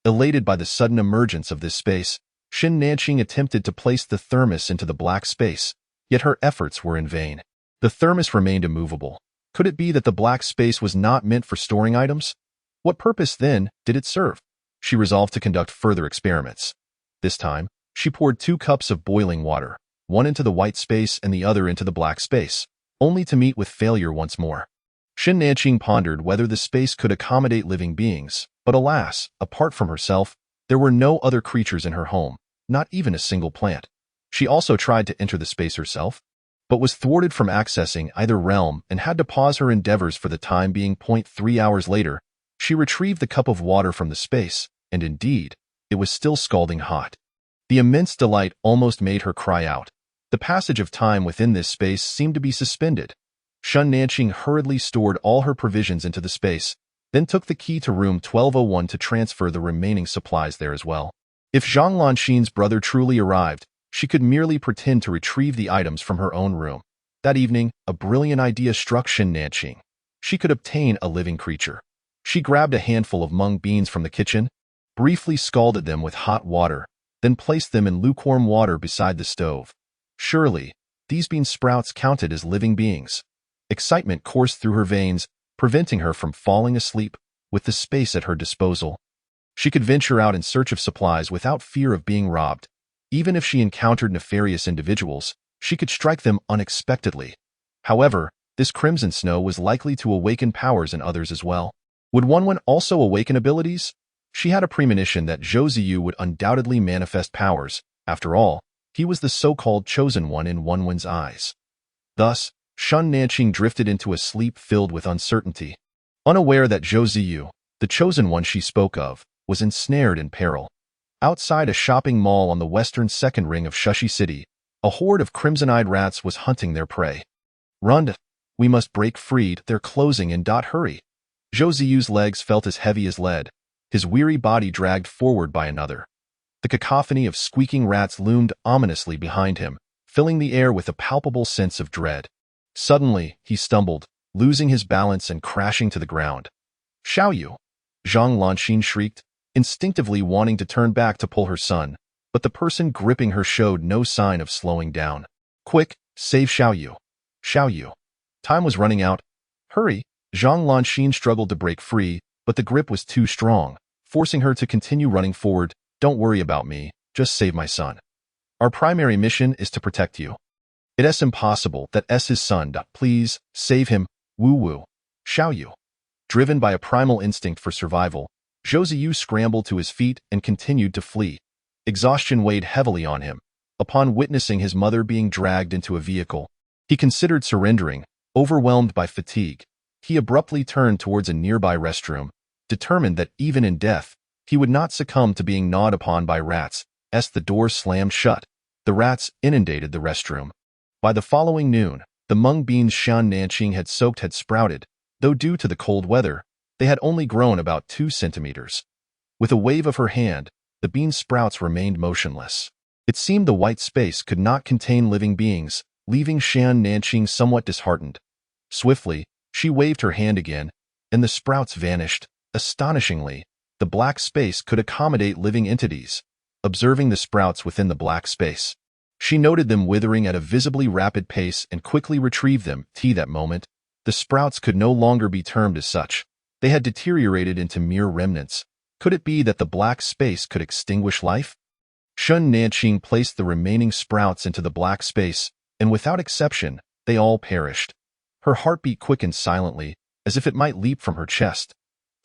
Elated by the sudden emergence of this space, Shen Nanqing attempted to place the thermos into the black space, yet her efforts were in vain. The thermos remained immovable. Could it be that the black space was not meant for storing items? What purpose, then, did it serve? She resolved to conduct further experiments. This time, she poured 2 cups of boiling water, one into the white space and the other into the black space, only to meet with failure once more. Shen Nanqing pondered whether the space could accommodate living beings, but alas, apart from herself, there were no other creatures in her home, not even a single plant. She also tried to enter the space herself, but was thwarted from accessing either realm and had to pause her endeavors for the time being. 3 hours later, she retrieved the cup of water from the space, and indeed, it was still scalding hot. The immense delight almost made her cry out. The passage of time within this space seemed to be suspended. Shen Nanqing hurriedly stored all her provisions into the space, then took the key to room 1201 to transfer the remaining supplies there as well. If Zhang Lanxin's brother truly arrived, she could merely pretend to retrieve the items from her own room. That evening, a brilliant idea struck Shen Nanqing. She could obtain a living creature. She grabbed a handful of mung beans from the kitchen, briefly scalded them with hot water, then placed them in lukewarm water beside the stove. Surely, these bean sprouts counted as living beings. Excitement coursed through her veins, preventing her from falling asleep. With the space at her disposal, she could venture out in search of supplies without fear of being robbed. Even if she encountered nefarious individuals, she could strike them unexpectedly. However, this crimson snow was likely to awaken powers in others as well. Would Wenwen also awaken abilities? She had a premonition that Zhou Ziyu would undoubtedly manifest powers. After all, he was the so-called chosen one in Wenwen's eyes. Thus, Shen Nanqing drifted into a sleep filled with uncertainty, unaware that Zhou Ziyu, the chosen one she spoke of, was ensnared in peril. Outside a shopping mall on the western second ring of Shushi City, a horde of crimson-eyed rats was hunting their prey. Run! We must break free, they're closing in. Hurry! Zhou Ziyu's legs felt as heavy as lead, his weary body dragged forward by another. The cacophony of squeaking rats loomed ominously behind him, filling the air with a palpable sense of dread. Suddenly, he stumbled, losing his balance and crashing to the ground. Xiaoyu! Zhang Lanxin shrieked, instinctively wanting to turn back to pull her son, but the person gripping her showed no sign of slowing down. Quick, save Xiaoyu! Xiaoyu! Time was running out. Hurry! Zhang Lanxin struggled to break free, but the grip was too strong, forcing her to continue running forward. Don't worry about me, just save my son. Our primary mission is to protect you. It is impossible that his son. Please, save him, Wu Wu. Xiaoyu. Driven by a primal instinct for survival, Zhou Ziyu scrambled to his feet and continued to flee. Exhaustion weighed heavily on him. Upon witnessing his mother being dragged into a vehicle, he considered surrendering. Overwhelmed by fatigue, he abruptly turned towards a nearby restroom, determined that even in death, he would not succumb to being gnawed upon by rats. As the door slammed shut, the rats inundated the restroom. By the following noon, the mung beans Shen Nanqing had soaked had sprouted, though due to the cold weather, they had only grown about 2 centimeters. With a wave of her hand, the bean sprouts remained motionless. It seemed the white space could not contain living beings, leaving Shen Nanqing somewhat disheartened. Swiftly, she waved her hand again, and the sprouts vanished. Astonishingly, the black space could accommodate living entities. Observing the sprouts within the black space, She noted them withering at a visibly rapid pace and quickly retrieved them. That moment, the sprouts could no longer be termed as such. They had deteriorated into mere remnants. Could it be that the black space could extinguish life? Shun Nanqing placed the remaining sprouts into the black space, and without exception, they all perished. Her heartbeat quickened silently, as if it might leap from her chest.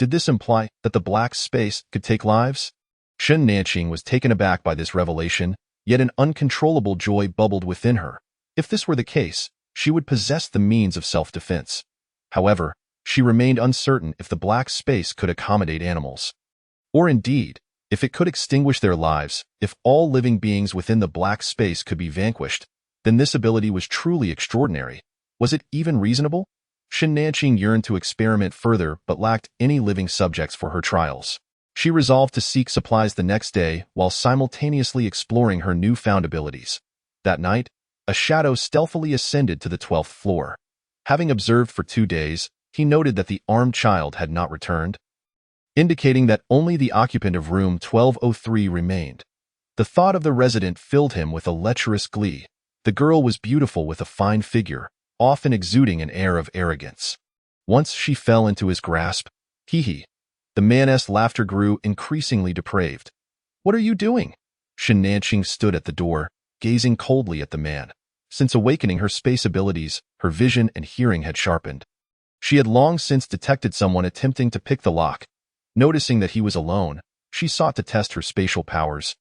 Did this imply that the black space could take lives? Shun Nanqing was taken aback by this revelation, yet an uncontrollable joy bubbled within her. If this were the case, she would possess the means of self-defense. However, she remained uncertain if the black space could accommodate animals. Or indeed, if it could extinguish their lives. If all living beings within the black space could be vanquished, then this ability was truly extraordinary. Was it even reasonable? Shun Nanqing yearned to experiment further but lacked any living subjects for her trials. She resolved to seek supplies the next day while simultaneously exploring her newfound abilities. That night, a shadow stealthily ascended to the 12th floor. Having observed for 2 days, he noted that the armed child had not returned, indicating that only the occupant of room 1203 remained. The thought of the resident filled him with a lecherous glee. The girl was beautiful with a fine figure, often exuding an air of arrogance. Once she fell into his grasp, hee. The man's laughter grew increasingly depraved. "What are you doing?" Shun Nanqing stood at the door, gazing coldly at the man. Since awakening her space abilities, her vision and hearing had sharpened. She had long since detected someone attempting to pick the lock. Noticing that he was alone, she sought to test her spatial powers.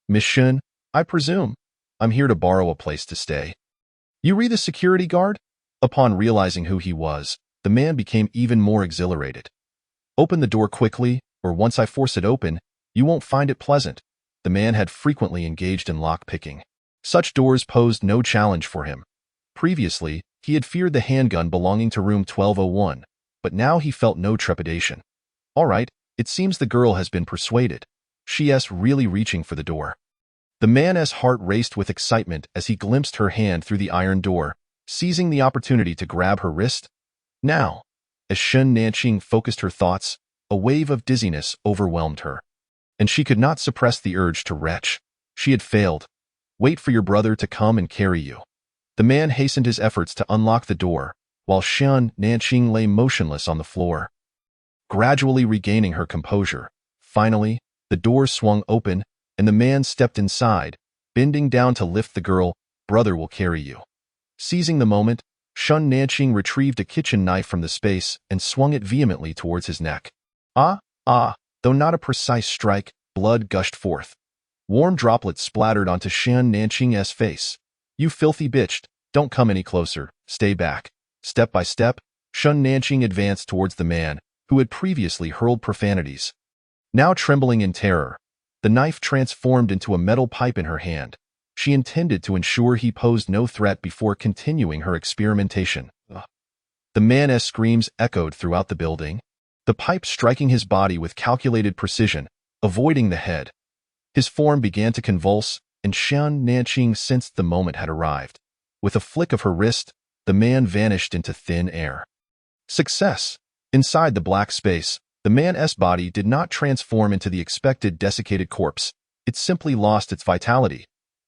"Miss Shun, I presume. I'm here to borrow a place to stay." "You re the security guard?" Upon realizing who he was, the man became even more exhilarated. "Open the door quickly, or once I force it open, you won't find it pleasant." The man had frequently engaged in lock-picking. Such doors posed no challenge for him. Previously, he had feared the handgun belonging to room 1201, but now he felt no trepidation. "All right, it seems the girl has been persuaded." She's really reaching for the door. The man's heart raced with excitement as he glimpsed her hand through the iron door, seizing the opportunity to grab her wrist. Now, as Shun Nanqing focused her thoughts, a wave of dizziness overwhelmed her, and she could not suppress the urge to retch. She had failed. "Wait for your brother to come and carry you." The man hastened his efforts to unlock the door, while Shun Nanqing lay motionless on the floor, gradually regaining her composure. Finally, the door swung open, and the man stepped inside, bending down to lift the girl. "Brother will carry you." Seizing the moment, Shun Nanqing retrieved a kitchen knife from the space and swung it vehemently towards his neck. Though not a precise strike, blood gushed forth. Warm droplets splattered onto Shun Nanqing's face. "You filthy bitch, don't come any closer, stay back." Step by step, Shun Nanqing advanced towards the man, who had previously hurled profanities. Now trembling in terror, the knife transformed into a metal pipe in her hand. She intended to ensure he posed no threat before continuing her experimentation. The man's screams echoed throughout the building, the pipe striking his body with calculated precision, avoiding the head. His form began to convulse, and Shun Nanqing sensed the moment had arrived. With a flick of her wrist, the man vanished into thin air. Success! Inside the black space, the man's body did not transform into the expected desiccated corpse. It simply lost its vitality.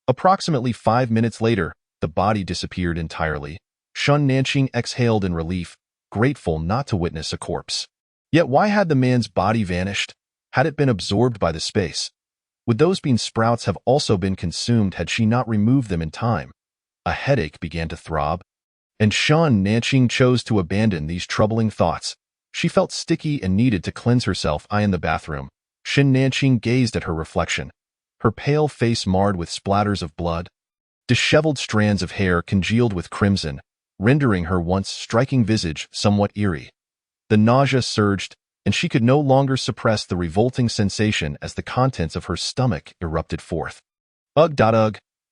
Approximately 5 minutes later, the body disappeared entirely. Shun Nanqing exhaled in relief, grateful not to witness a corpse. Yet why had the man's body vanished? Had it been absorbed by the space? Would those bean sprouts have also been consumed had she not removed them in time? A headache began to throb, and Shun Nanqing chose to abandon these troubling thoughts. She felt sticky and needed to cleanse herself. In the bathroom, Shun Nanqing gazed at her reflection, her pale face marred with splatters of blood. Disheveled strands of hair congealed with crimson, rendering her once striking visage somewhat eerie. The nausea surged, and she could no longer suppress the revolting sensation as the contents of her stomach erupted forth. Ugh.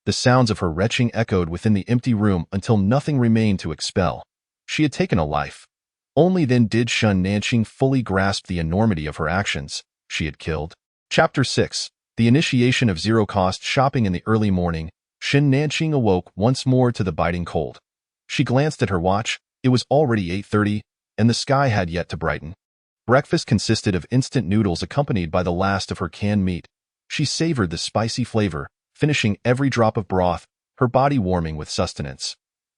The sounds of her retching echoed within the empty room until nothing remained to expel. She had taken a life. Only then did Shun Nanqing fully grasp the enormity of her actions. She had killed. Chapter 6. The initiation of zero-cost shopping. In the early morning, Shun Nanqing awoke once more to the biting cold. She glanced at her watch. It was already 8:30, and the sky had yet to brighten. Breakfast consisted of instant noodles accompanied by the last of her canned meat. She savored the spicy flavor, finishing every drop of broth, her body warming with sustenance.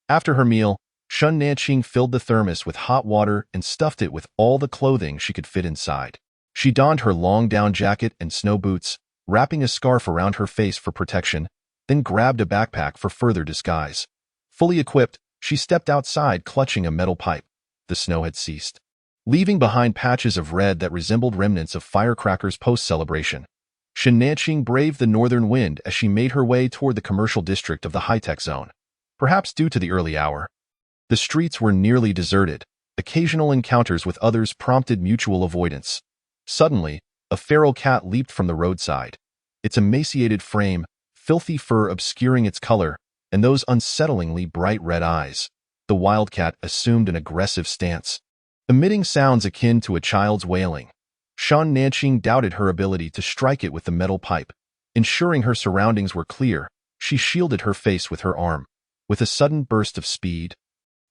After her meal, Shun Nanqing filled the thermos with hot water and stuffed it with all the clothing she could fit inside. She donned her long down jacket and snow boots, wrapping a scarf around her face for protection, then grabbed a backpack for further disguise. Fully equipped, she stepped outside clutching a metal pipe. The snow had ceased, leaving behind patches of red that resembled remnants of firecrackers post-celebration. Shun Nanqing braved the northern wind as she made her way toward the commercial district of the high-tech zone. Perhaps due to the early hour, the streets were nearly deserted. Occasional encounters with others prompted mutual avoidance. Suddenly, a feral cat leaped from the roadside. Its emaciated frame, filthy fur obscuring its color, and those unsettlingly bright red eyes. The wildcat assumed an aggressive stance, emitting sounds akin to a child's wailing. Shun Nanqing doubted her ability to strike it with the metal pipe. Ensuring her surroundings were clear, she shielded her face with her arm. With a sudden burst of speed,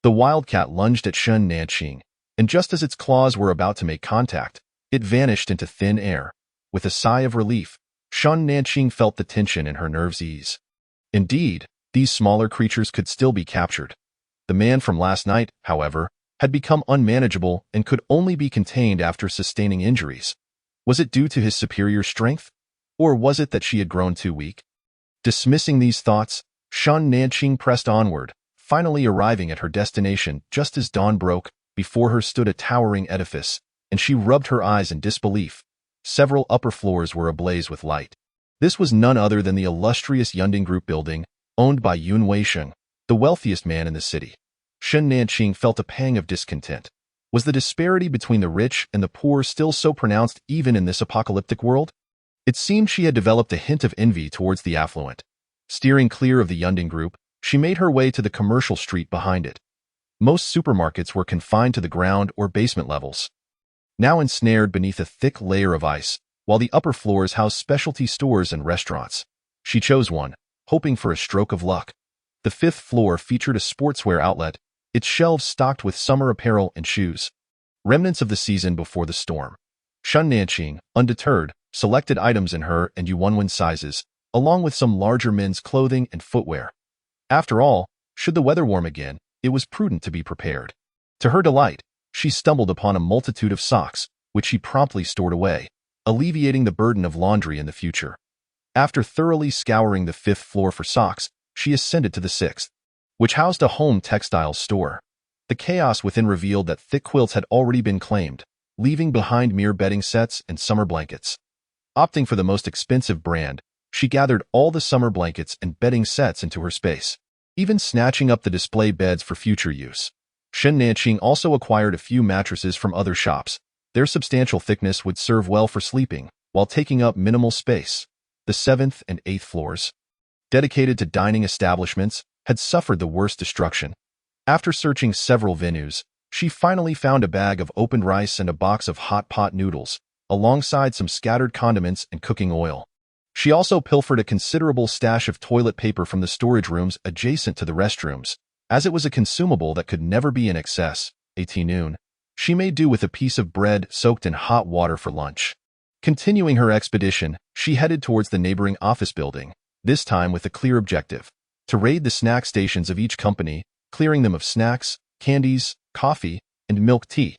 the wildcat lunged at Shun Nanqing, and just as its claws were about to make contact, it vanished into thin air. With a sigh of relief, Shun Nanqing felt the tension in her nerves ease. Indeed, these smaller creatures could still be captured. The man from last night, however, had become unmanageable and could only be contained after sustaining injuries. Was it due to his superior strength? Or was it that she had grown too weak? Dismissing these thoughts, Shun Nanqing pressed onward, finally arriving at her destination just as dawn broke. Before her stood a towering edifice, and she rubbed her eyes in disbelief. Several upper floors were ablaze with light. This was none other than the illustrious Yunding Group building, owned by Yun Weisheng, the wealthiest man in the city. Shun Nanqing felt a pang of discontent. Was the disparity between the rich and the poor still so pronounced even in this apocalyptic world? It seemed she had developed a hint of envy towards the affluent. Steering clear of the Yunding Group, she made her way to the commercial street behind it. Most supermarkets were confined to the ground or basement levels, now ensnared beneath a thick layer of ice, while the upper floors housed specialty stores and restaurants. She chose one, hoping for a stroke of luck. The fifth floor featured a sportswear outlet, its shelves stocked with summer apparel and shoes, remnants of the season before the storm. Shun Nanqing, undeterred, selected items in her and Yuanwen sizes, along with some larger men's clothing and footwear. After all, should the weather warm again, it was prudent to be prepared. To her delight, she stumbled upon a multitude of socks, which she promptly stored away, alleviating the burden of laundry in the future. After thoroughly scouring the fifth floor for socks, she ascended to the sixth, which housed a home textiles store. The chaos within revealed that thick quilts had already been claimed, leaving behind mere bedding sets and summer blankets. Opting for the most expensive brand, she gathered all the summer blankets and bedding sets into her space, even snatching up the display beds for future use. Shun Nanqing also acquired a few mattresses from other shops. Their substantial thickness would serve well for sleeping, while taking up minimal space. The seventh and eighth floors, dedicated to dining establishments, had suffered the worst destruction. After searching several venues, she finally found a bag of opened rice and a box of hot pot noodles, alongside some scattered condiments and cooking oil. She also pilfered a considerable stash of toilet paper from the storage rooms adjacent to the restrooms. As it was a consumable that could never be in excess, noon, she made do with a piece of bread soaked in hot water for lunch. Continuing her expedition, she headed towards the neighboring office building, this time with a clear objective: to raid the snack stations of each company, clearing them of snacks, candies, coffee, and milk tea.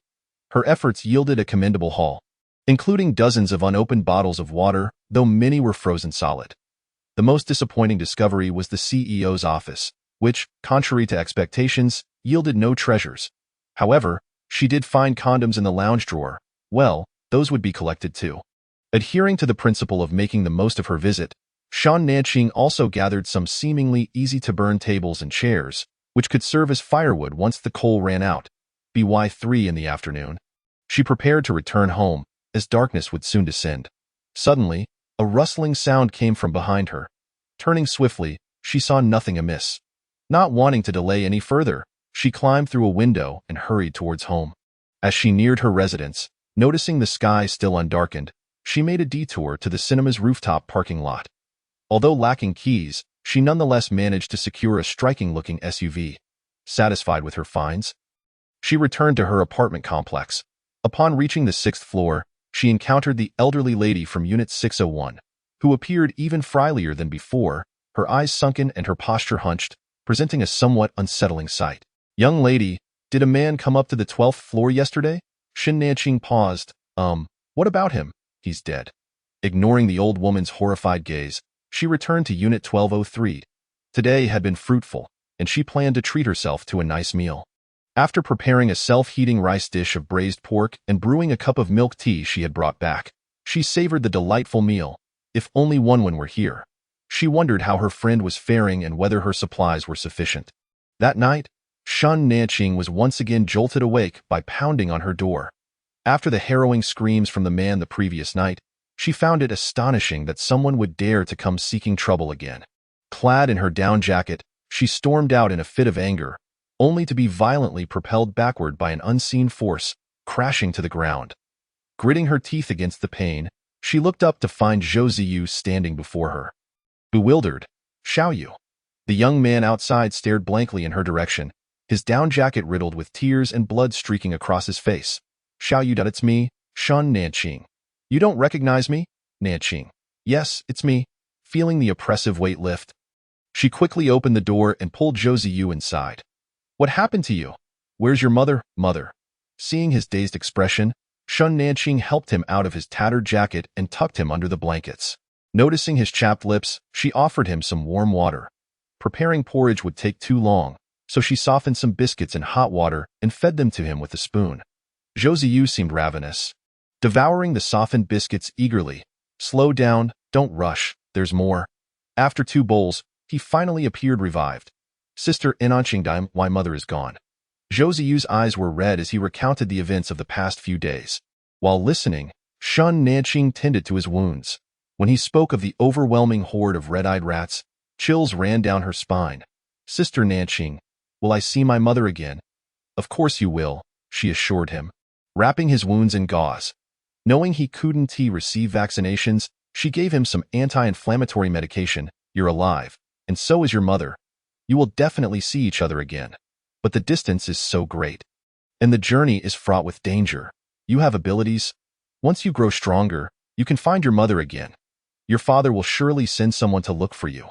Her efforts yielded a commendable haul, including dozens of unopened bottles of water, though many were frozen solid. The most disappointing discovery was the CEO's office, which, contrary to expectations, yielded no treasures. However, she did find condoms in the lounge drawer. Well, those would be collected too. Adhering to the principle of making the most of her visit, Shun Nanqing also gathered some seemingly easy-to-burn tables and chairs, which could serve as firewood once the coal ran out. By 3 in the afternoon, she prepared to return home, as darkness would soon descend. Suddenly, a rustling sound came from behind her. Turning swiftly, she saw nothing amiss. Not wanting to delay any further, she climbed through a window and hurried towards home. As she neared her residence, noticing the sky still undarkened, she made a detour to the cinema's rooftop parking lot. Although lacking keys, she nonetheless managed to secure a striking-looking SUV. Satisfied with her finds, she returned to her apartment complex. Upon reaching the 6th floor, she encountered the elderly lady from Unit 601. who appeared even frilier than before, her eyes sunken and her posture hunched, presenting a somewhat unsettling sight. "Young lady, did a man come up to the 12th floor yesterday?" Shin Nanqing paused. What about him? He's dead." Ignoring the old woman's horrified gaze, she returned to Unit 1203. Today had been fruitful, and she planned to treat herself to a nice meal. After preparing a self-heating rice dish of braised pork and brewing a cup of milk tea she had brought back, she savored the delightful meal. If only Wenwen were here. She wondered how her friend was faring and whether her supplies were sufficient. That night, Shun Nanqing was once again jolted awake by pounding on her door. After the harrowing screams from the man the previous night, she found it astonishing that someone would dare to come seeking trouble again. Clad in her down jacket, she stormed out in a fit of anger, only to be violently propelled backward by an unseen force, crashing to the ground. Gritting her teeth against the pain, she looked up to find Zhou Ziyu standing before her. Bewildered, "Xiaoyu." The young man outside stared blankly in her direction, his down jacket riddled with tears and blood streaking across his face. "Xiaoyu, it's me, Shun Nanqing. You don't recognize me?" "Nanqing. Yes, it's me." Feeling the oppressive weight lift, she quickly opened the door and pulled Zhou Ziyu inside. "What happened to you? Where's your mother?" "Mother." Seeing his dazed expression, Shun Nanqing helped him out of his tattered jacket and tucked him under the blankets. Noticing his chapped lips, she offered him some warm water. Preparing porridge would take too long, so she softened some biscuits in hot water and fed them to him with a spoon. Zhou Ziyu seemed ravenous, devouring the softened biscuits eagerly. "Slow down, don't rush, there's more." After 2 bowls, he finally appeared revived. "Sister Nanqing, why mother is gone." Zhou Ziyu's eyes were red as he recounted the events of the past few days. While listening, Shun Nanqing tended to his wounds. When he spoke of the overwhelming horde of red-eyed rats, chills ran down her spine. "Sister Nanqing, will I see my mother again?" "Of course you will," she assured him, wrapping his wounds in gauze. Knowing he couldn't receive vaccinations, she gave him some anti-inflammatory medication. "You're alive, and so is your mother. You will definitely see each other again. But the distance is so great, and the journey is fraught with danger. You have abilities. Once you grow stronger, you can find your mother again. Your father will surely send someone to look for you."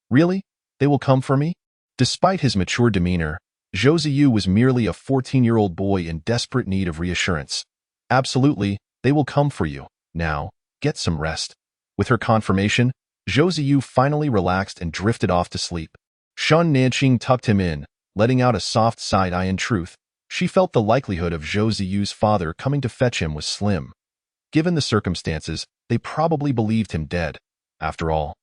"Really? They will come for me?" Despite his mature demeanor, Zhou Ziyu was merely a 14-year-old boy in desperate need of reassurance. "Absolutely, they will come for you. Now, get some rest." With her confirmation, Zhou Ziyu finally relaxed and drifted off to sleep. Shun Nanqing tucked him in, letting out a soft sigh. In truth, she felt the likelihood of Zhou Ziyu's father coming to fetch him was slim. Given the circumstances, they probably believed him dead. After all,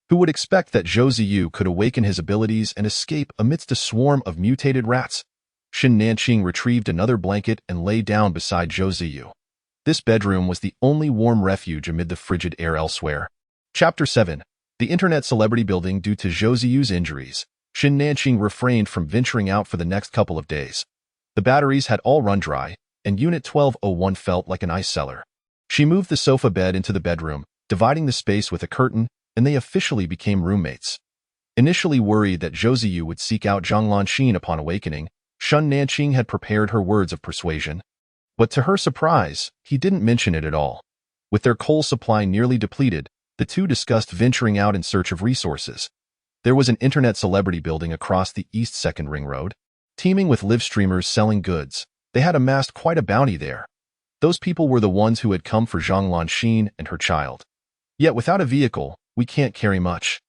who would expect that Zhou Ziyu could awaken his abilities and escape amidst a swarm of mutated rats? Shin Nanqing retrieved another blanket and lay down beside Zhou Ziyu. This bedroom was the only warm refuge amid the frigid air elsewhere. Chapter 7. The Internet Celebrity Building. Due to Zhou Ziyu's injuries, Shin Nanqing refrained from venturing out for the next couple of days. The batteries had all run dry, and Unit 1201 felt like an ice cellar. She moved the sofa bed into the bedroom, dividing the space with a curtain, and they officially became roommates. Initially worried that Zhou Ziyu would seek out Zhang Lanxin upon awakening, Shun Nanqing had prepared her words of persuasion. But to her surprise, he didn't mention it at all. With their coal supply nearly depleted, the two discussed venturing out in search of resources. There was an internet celebrity building across the East 2nd Ring Road, teeming with live streamers selling goods. They had amassed quite a bounty there. Those people were the ones who had come for Zhang Lanxin and her child. Yet without a vehicle, we can't carry much.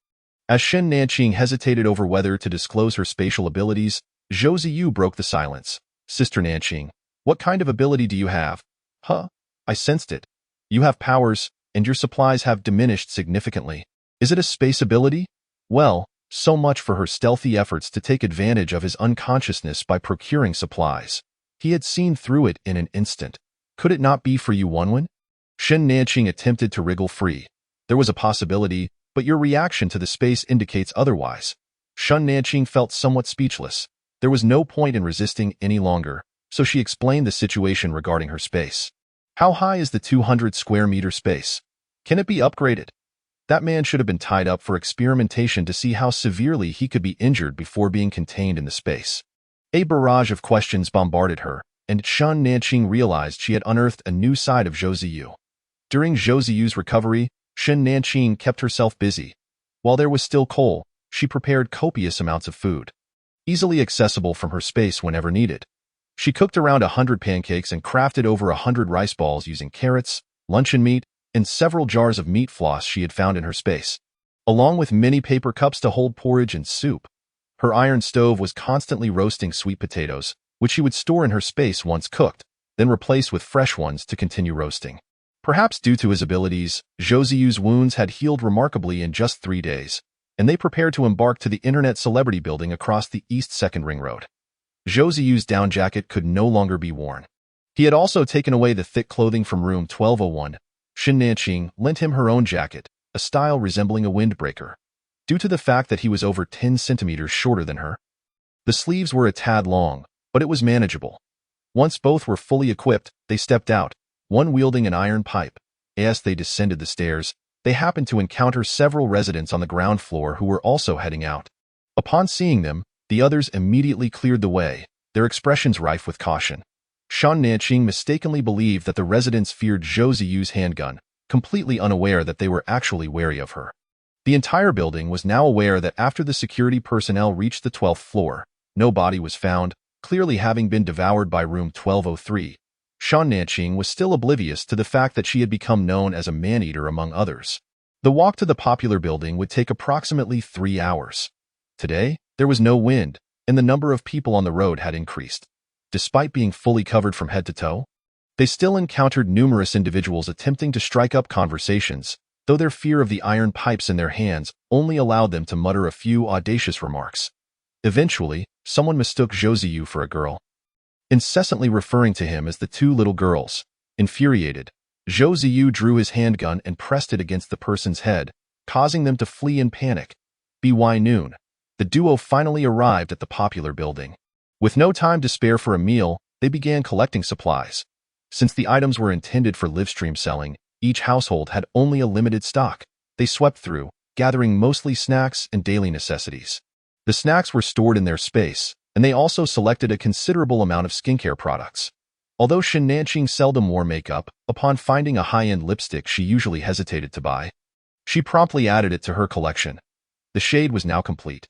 As Shin Nanqing hesitated over whether to disclose her spatial abilities, Zhou Ziyu broke the silence. "Sister Nanqing, what kind of ability do you have?" "Huh? I sensed it. You have powers, and your supplies have diminished significantly. Is it a space ability?" Well, so much for her stealthy efforts to take advantage of his unconsciousness by procuring supplies. He had seen through it in an instant. "Could it not be for you, Wenwen?" Shin Nanqing attempted to wriggle free. "There was a possibility, but your reaction to the space indicates otherwise." Shun Nanqing felt somewhat speechless. There was no point in resisting any longer, so she explained the situation regarding her space. "How high is the 200-square-meter space? Can it be upgraded?" That man should have been tied up for experimentation to see how severely he could be injured before being contained in the space. A barrage of questions bombarded her, and Shun Nanqing realized she had unearthed a new side of Zhou Ziyu. During Zhou Ziyu's recovery, Shen Nanqing kept herself busy. While there was still coal, she prepared copious amounts of food, easily accessible from her space whenever needed. She cooked around 100 pancakes and crafted over 100 rice balls using carrots, luncheon meat, and several jars of meat floss she had found in her space, along with many paper cups to hold porridge and soup. Her iron stove was constantly roasting sweet potatoes, which she would store in her space once cooked, then replace with fresh ones to continue roasting. Perhaps due to his abilities, Zhou Ziyu's wounds had healed remarkably in just 3 days, and they prepared to embark to the internet celebrity building across the East 2nd Ring Road. Zhou Ziyu's down jacket could no longer be worn. He had also taken away the thick clothing from room 1201. Shen Nanqing lent him her own jacket, a style resembling a windbreaker. Due to the fact that he was over 10 centimeters shorter than her, the sleeves were a tad long, but it was manageable. Once both were fully equipped, they stepped out, one wielding an iron pipe. As they descended the stairs, they happened to encounter several residents on the ground floor who were also heading out. Upon seeing them, the others immediately cleared the way, their expressions rife with caution. Shen Nanqing mistakenly believed that the residents feared Zhou Ziyu's handgun, completely unaware that they were actually wary of her. The entire building was now aware that after the security personnel reached the 12th floor, no body was found, clearly having been devoured by room 1203. Shen Nanqing was still oblivious to the fact that she had become known as a man-eater among others. The walk to the popular building would take approximately 3 hours. Today, there was no wind, and the number of people on the road had increased. Despite being fully covered from head to toe, they still encountered numerous individuals attempting to strike up conversations, though their fear of the iron pipes in their hands only allowed them to mutter a few audacious remarks. Eventually, someone mistook Zhou Ziyu for a girl, incessantly referring to him as the 2 little girls. Infuriated, Zhou Ziyu drew his handgun and pressed it against the person's head, causing them to flee in panic. By noon, the duo finally arrived at the popular building. With no time to spare for a meal, they began collecting supplies. Since the items were intended for livestream selling, each household had only a limited stock. They swept through, gathering mostly snacks and daily necessities. The snacks were stored in their space, and they also selected a considerable amount of skincare products. Although Shen Nanqing seldom wore makeup, upon finding a high-end lipstick she usually hesitated to buy, she promptly added it to her collection. The shade was now complete.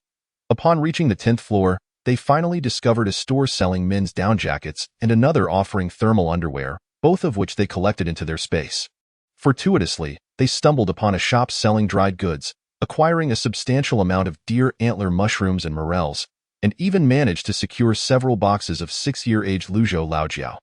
Upon reaching the 10th floor, they finally discovered a store selling men's down jackets and another offering thermal underwear, both of which they collected into their space. Fortuitously, they stumbled upon a shop selling dried goods, acquiring a substantial amount of deer antler mushrooms and morels, and even managed to secure several boxes of 6-year-aged Luzhou Laojiao.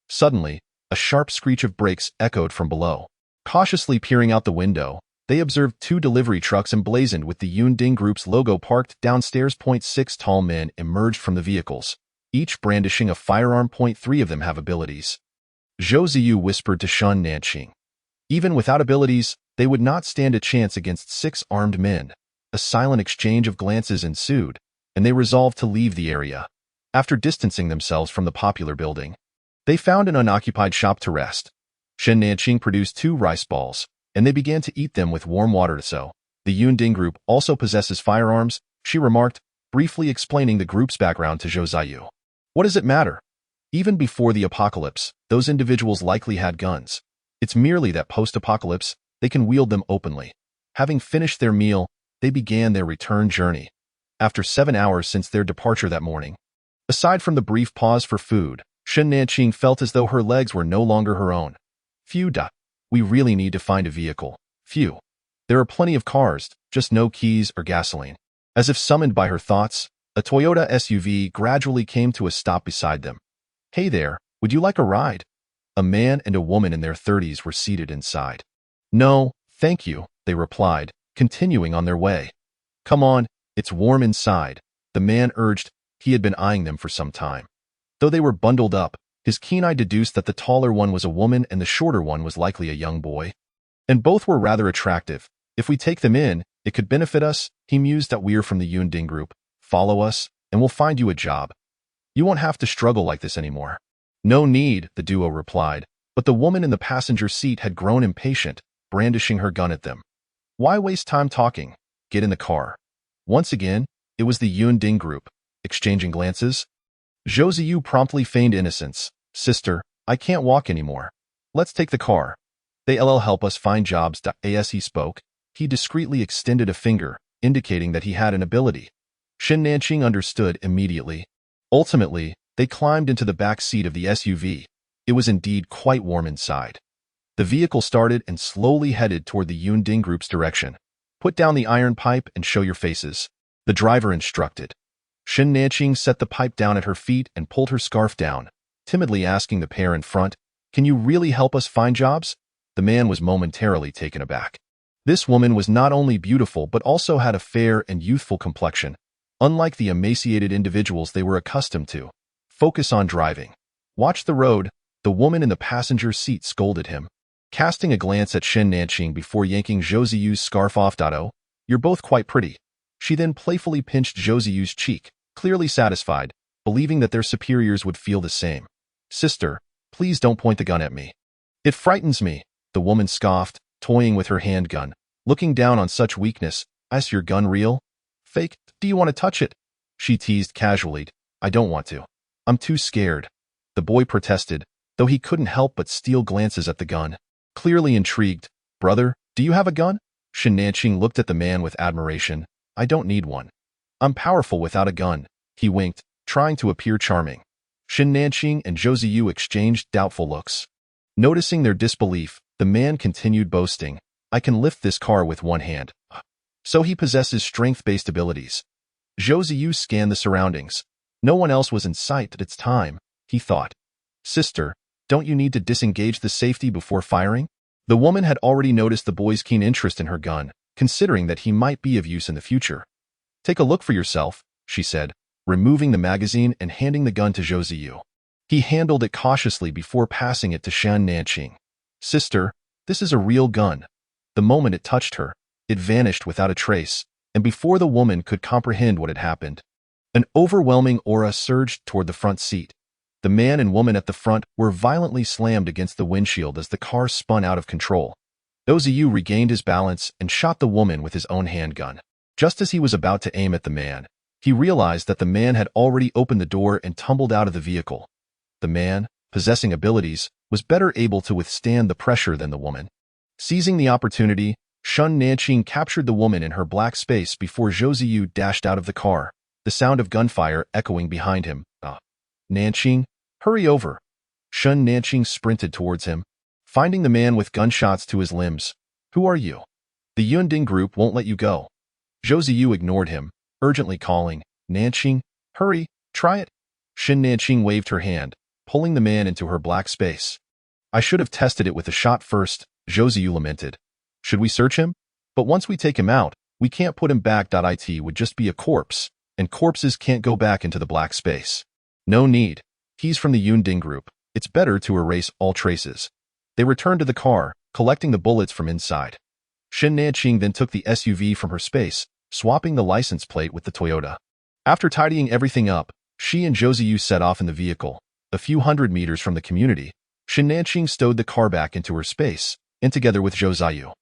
Suddenly, a sharp screech of brakes echoed from below. Cautiously peering out the window, they observed 2 delivery trucks emblazoned with the Yunding Group's logo parked downstairs. 6 tall men emerged from the vehicles, each brandishing a firearm. 3 of them have abilities. Zhou Ziyu whispered to Shen Nanqing. Even without abilities, they would not stand a chance against 6 armed men. A silent exchange of glances ensued, and they resolved to leave the area. After distancing themselves from the popular building, they found an unoccupied shop to rest. Shen Nanqing produced 2 rice balls, and they began to eat them with warm water. So, the Yunding Group also possesses firearms, she remarked, briefly explaining the group's background to Zhou Ziyu. What does it matter? Even before the apocalypse, those individuals likely had guns. It's merely that post-apocalypse, they can wield them openly. Having finished their meal, they began their return journey. After 7 hours since their departure that morning, aside from the brief pause for food, Shen Nanqing felt as though her legs were no longer her own. Phew. We really need to find a vehicle. Phew. There are plenty of cars, just no keys or gasoline. As if summoned by her thoughts, a Toyota SUV gradually came to a stop beside them. Hey there, would you like a ride? A man and a woman in their 30s were seated inside. No, thank you, they replied, continuing on their way. Come on, it's warm inside, the man urged. He had been eyeing them for some time. Though they were bundled up, his keen eye deduced that the taller one was a woman and the shorter one was likely a young boy. And both were rather attractive. If we take them in, it could benefit us, he mused. That we're from the Yunding Group. Follow us, and we'll find you a job. You won't have to struggle like this anymore. No need, the duo replied, but the woman in the passenger seat had grown impatient, brandishing her gun at them. Why waste time talking? Get in the car. Once again, it was the Yunding Group. Exchanging glances, Zhou Ziyu promptly feigned innocence. Sister, I can't walk anymore. Let's take the car. They'll help us find jobs. As he spoke, he discreetly extended a finger, indicating that he had an ability. Shen Nanqing understood immediately. Ultimately, they climbed into the back seat of the SUV. It was indeed quite warm inside. The vehicle started and slowly headed toward the Yunding Group's direction. Put down the iron pipe and show your faces, the driver instructed. Shen Nanqing set the pipe down at her feet and pulled her scarf down, timidly asking the pair in front, "Can you really help us find jobs?" The man was momentarily taken aback. This woman was not only beautiful but also had a fair and youthful complexion, unlike the emaciated individuals they were accustomed to. "Focus on driving. Watch the road," the woman in the passenger seat scolded him. Casting a glance at Shen Nanqing before yanking Zhou Ziyu's scarf off, "Oh, you're both quite pretty." She then playfully pinched Zhou Ziyu's cheek, clearly satisfied, believing that their superiors would feel the same. "Sister, please don't point the gun at me. It frightens me," the woman scoffed, toying with her handgun, looking down on such weakness. "Is your gun real? Fake? Do you want to touch it?" She teased casually. "I don't want to. I'm too scared." The boy protested, though he couldn't help but steal glances at the gun. Clearly intrigued, "Brother, do you have a gun?" Shen Nanqing looked at the man with admiration. "I don't need one. I'm powerful without a gun," he winked, trying to appear charming. Shen Nanqing and Zhou Ziyu exchanged doubtful looks. Noticing their disbelief, the man continued boasting, "I can lift this car with one hand." So he possesses strength-based abilities. Zhou Ziyu scanned the surroundings. No one else was in sight at its time, he thought. "Sister, don't you need to disengage the safety before firing?" The woman had already noticed the boy's keen interest in her gun, considering that he might be of use in the future. "Take a look for yourself," she said, removing the magazine and handing the gun to Zhou Ziyu. He handled it cautiously before passing it to Shen Nanqing. "Sister, this is a real gun." The moment it touched her, it vanished without a trace, and before the woman could comprehend what had happened, an overwhelming aura surged toward the front seat. The man and woman at the front were violently slammed against the windshield as the car spun out of control. Zhou Ziyu regained his balance and shot the woman with his own handgun. Just as he was about to aim at the man, he realized that the man had already opened the door and tumbled out of the vehicle. The man, possessing abilities, was better able to withstand the pressure than the woman. Seizing the opportunity, Shen Nanqing captured the woman in her black space before Zhou Ziyu dashed out of the car, the sound of gunfire echoing behind him. "Nanqing, hurry over." Shen Nanqing sprinted towards him, finding the man with gunshots to his limbs. "Who are you? The Yunding Group won't let you go." Zhou Ziyu ignored him, urgently calling, "Nanqing, hurry, try it." Shen Nanqing waved her hand, pulling the man into her black space. "I should have tested it with a shot first," Zhou Ziyu lamented. "Should we search him? But once we take him out, we can't put him back. It would just be a corpse, and corpses can't go back into the black space." "No need. He's from the Yunding Group. It's better to erase all traces." They returned to the car, collecting the bullets from inside. Shen Nanqing then took the SUV from her space, swapping the license plate with the Toyota. After tidying everything up, she and Zhou Ziyu set off in the vehicle. A few hundred meters from the community, Shen Nanqing stowed the car back into her space, and together with Zhou Ziyu,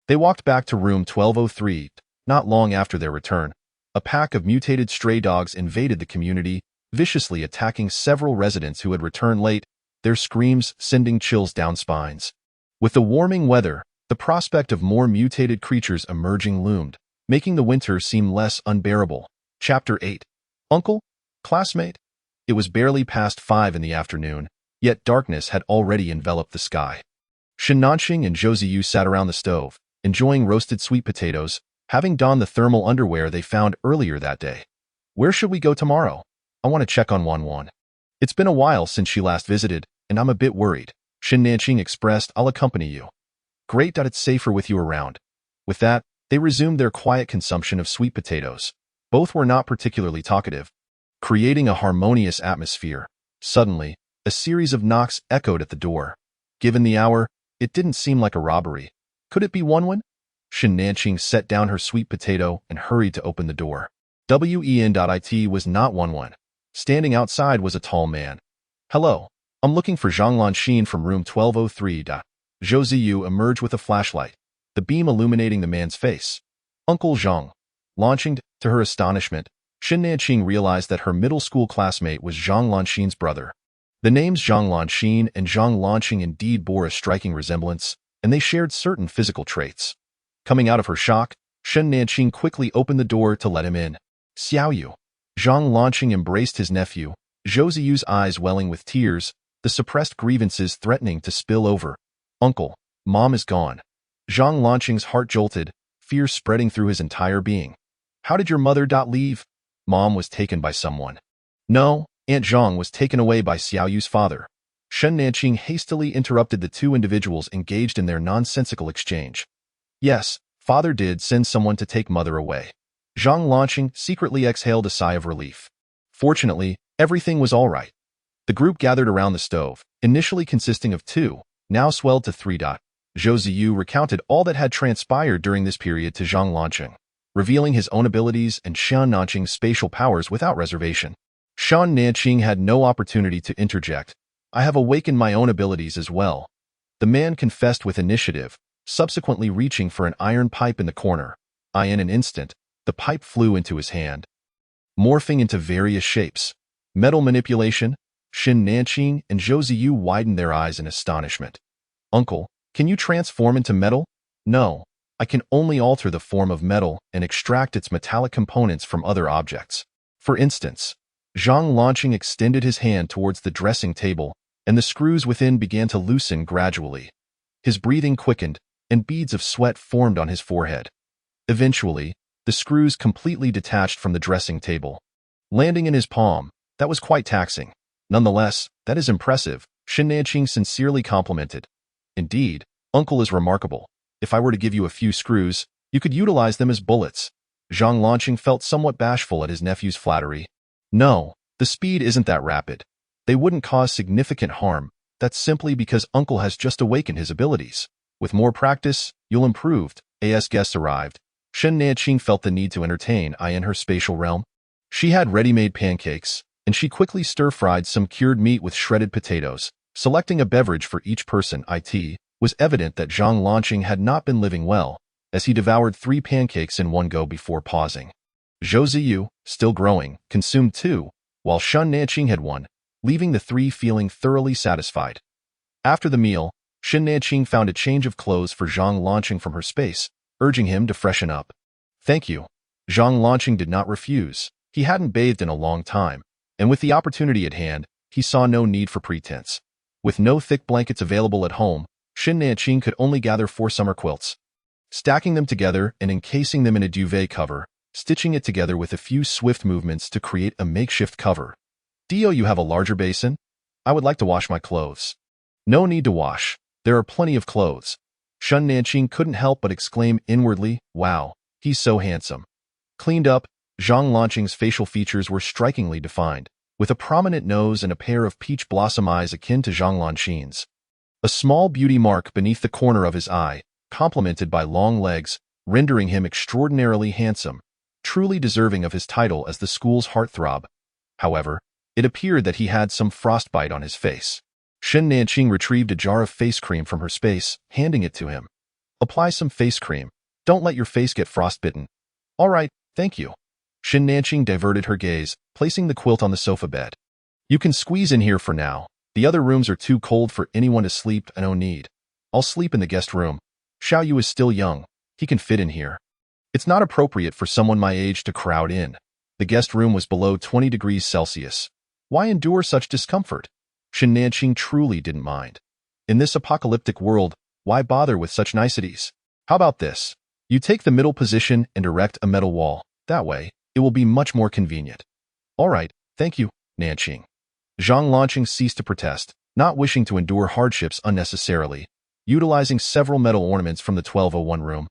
they walked back to room 1203. Not long after their return, a pack of mutated stray dogs invaded the community, viciously attacking several residents who had returned late, their screams sending chills down spines. With the warming weather, the prospect of more mutated creatures emerging loomed, making the winter seem less unbearable. Chapter 8. Uncle? Classmate? It was barely past 5 in the afternoon, yet darkness had already enveloped the sky. Shen Nanqing and Zhou Ziyu sat around the stove, enjoying roasted sweet potatoes, having donned the thermal underwear they found earlier that day. "Where should we go tomorrow? I want to check on Wanwan. It's been a while since she last visited, and I'm a bit worried." Shen Nanqing expressed, "I'll accompany you." "Great, it's safer with you around." With that, they resumed their quiet consumption of sweet potatoes. Both were not particularly talkative, creating a harmonious atmosphere. Suddenly, a series of knocks echoed at the door. Given the hour, it didn't seem like a robbery. Could it be Wanwan? Shen Nanqing set down her sweet potato and hurried to open the door. It was not Wanwan. Standing outside was a tall man. "Hello, I'm looking for Zhang Lanxin from room 1203. Zhou Ziyu emerged with a flashlight, the beam illuminating the man's face. "Uncle Zhang." Launching, to her astonishment, Shen Nanqing realized that her middle school classmate was Zhang Lanxin's brother. The names Zhang Lanxin and Zhang Lanxing indeed bore a striking resemblance. and they shared certain physical traits. Coming out of her shock, Shen Nanqing quickly opened the door to let him in. Xiaoyu. Zhang Lanqing embraced his nephew, Zhou Ziyu's eyes welling with tears, the suppressed grievances threatening to spill over. Uncle, Mom is gone. Zhang Lanqing's heart jolted, fear spreading through his entire being. How did your mother leave? Mom was taken by someone. No, Aunt Zhang was taken away by Xiaoyu's father. Shen Nanqing hastily interrupted the two individuals engaged in their nonsensical exchange. Yes, father did send someone to take mother away. Zhang Lanqing secretly exhaled a sigh of relief. Fortunately, everything was all right. The group gathered around the stove, initially consisting of two, now swelled to three. Zhou Ziyu recounted all that had transpired during this period to Zhang Lanqing, revealing his own abilities and Shen Nanqing's spatial powers without reservation. Shen Nanqing had no opportunity to interject. I have awakened my own abilities as well. The man confessed with initiative, subsequently reaching for an iron pipe in the corner. In an instant, the pipe flew into his hand, morphing into various shapes. Metal manipulation. Shen Nanqing and Zhou Ziyu widened their eyes in astonishment. Uncle, can you transform into metal? No, I can only alter the form of metal and extract its metallic components from other objects. For instance, Zhang Lanqing extended his hand towards the dressing table, and the screws within began to loosen gradually. His breathing quickened, and beads of sweat formed on his forehead. Eventually, the screws completely detached from the dressing table, landing in his palm. That was quite taxing. Nonetheless, that is impressive, Shen Nanqing sincerely complimented. Indeed, Uncle is remarkable. If I were to give you a few screws, you could utilize them as bullets. Zhang Lanqing felt somewhat bashful at his nephew's flattery. No, the speed isn't that rapid. They wouldn't cause significant harm. That's simply because Uncle has just awakened his abilities. With more practice, you'll improve. As guests arrived, Shen Nanqing felt the need to entertain in her spatial realm. She had ready-made pancakes, and she quickly stir-fried some cured meat with shredded potatoes. Selecting a beverage for each person, it was evident that Zhang Lanqing had not been living well, as he devoured 3 pancakes in one go before pausing. Zhou Ziyu, still growing, consumed 2, while Shen Nanqing had 1, leaving the 3 feeling thoroughly satisfied. After the meal, Shen Nanqing found a change of clothes for Zhang Lanqing from her space, urging him to freshen up. Thank you. Zhang Lanqing did not refuse. He hadn't bathed in a long time, and with the opportunity at hand, he saw no need for pretense. With no thick blankets available at home, Shen Nanqing could only gather 4 summer quilts. Stacking them together and encasing them in a duvet cover, stitching it together with a few swift movements to create a makeshift cover. Dio, you have a larger basin? I would like to wash my clothes. No need to wash. There are plenty of clothes. Shen Nanqing couldn't help but exclaim inwardly, wow, he's so handsome. Cleaned up, Zhang Lanqing's facial features were strikingly defined, with a prominent nose and a pair of peach blossom eyes akin to Zhang Lanqing's. A small beauty mark beneath the corner of his eye, complemented by long legs, rendering him extraordinarily handsome, truly deserving of his title as the school's heartthrob. However, it appeared that he had some frostbite on his face. Shen Nanqing retrieved a jar of face cream from her space, handing it to him. Apply some face cream. Don't let your face get frostbitten. All right, thank you. Shen Nanqing diverted her gaze, placing the quilt on the sofa bed. You can squeeze in here for now. The other rooms are too cold for anyone to sleep, and no need. I'll sleep in the guest room. Xiaoyu is still young. He can fit in here. It's not appropriate for someone my age to crowd in. The guest room was below 20 degrees Celsius. Why endure such discomfort? Shen Nanqing truly didn't mind. In this apocalyptic world, why bother with such niceties? How about this? You take the middle position and erect a metal wall. That way, it will be much more convenient. All right, thank you, Nanqing. Zhang Lanqing ceased to protest, not wishing to endure hardships unnecessarily, utilizing several metal ornaments from the 1201 room.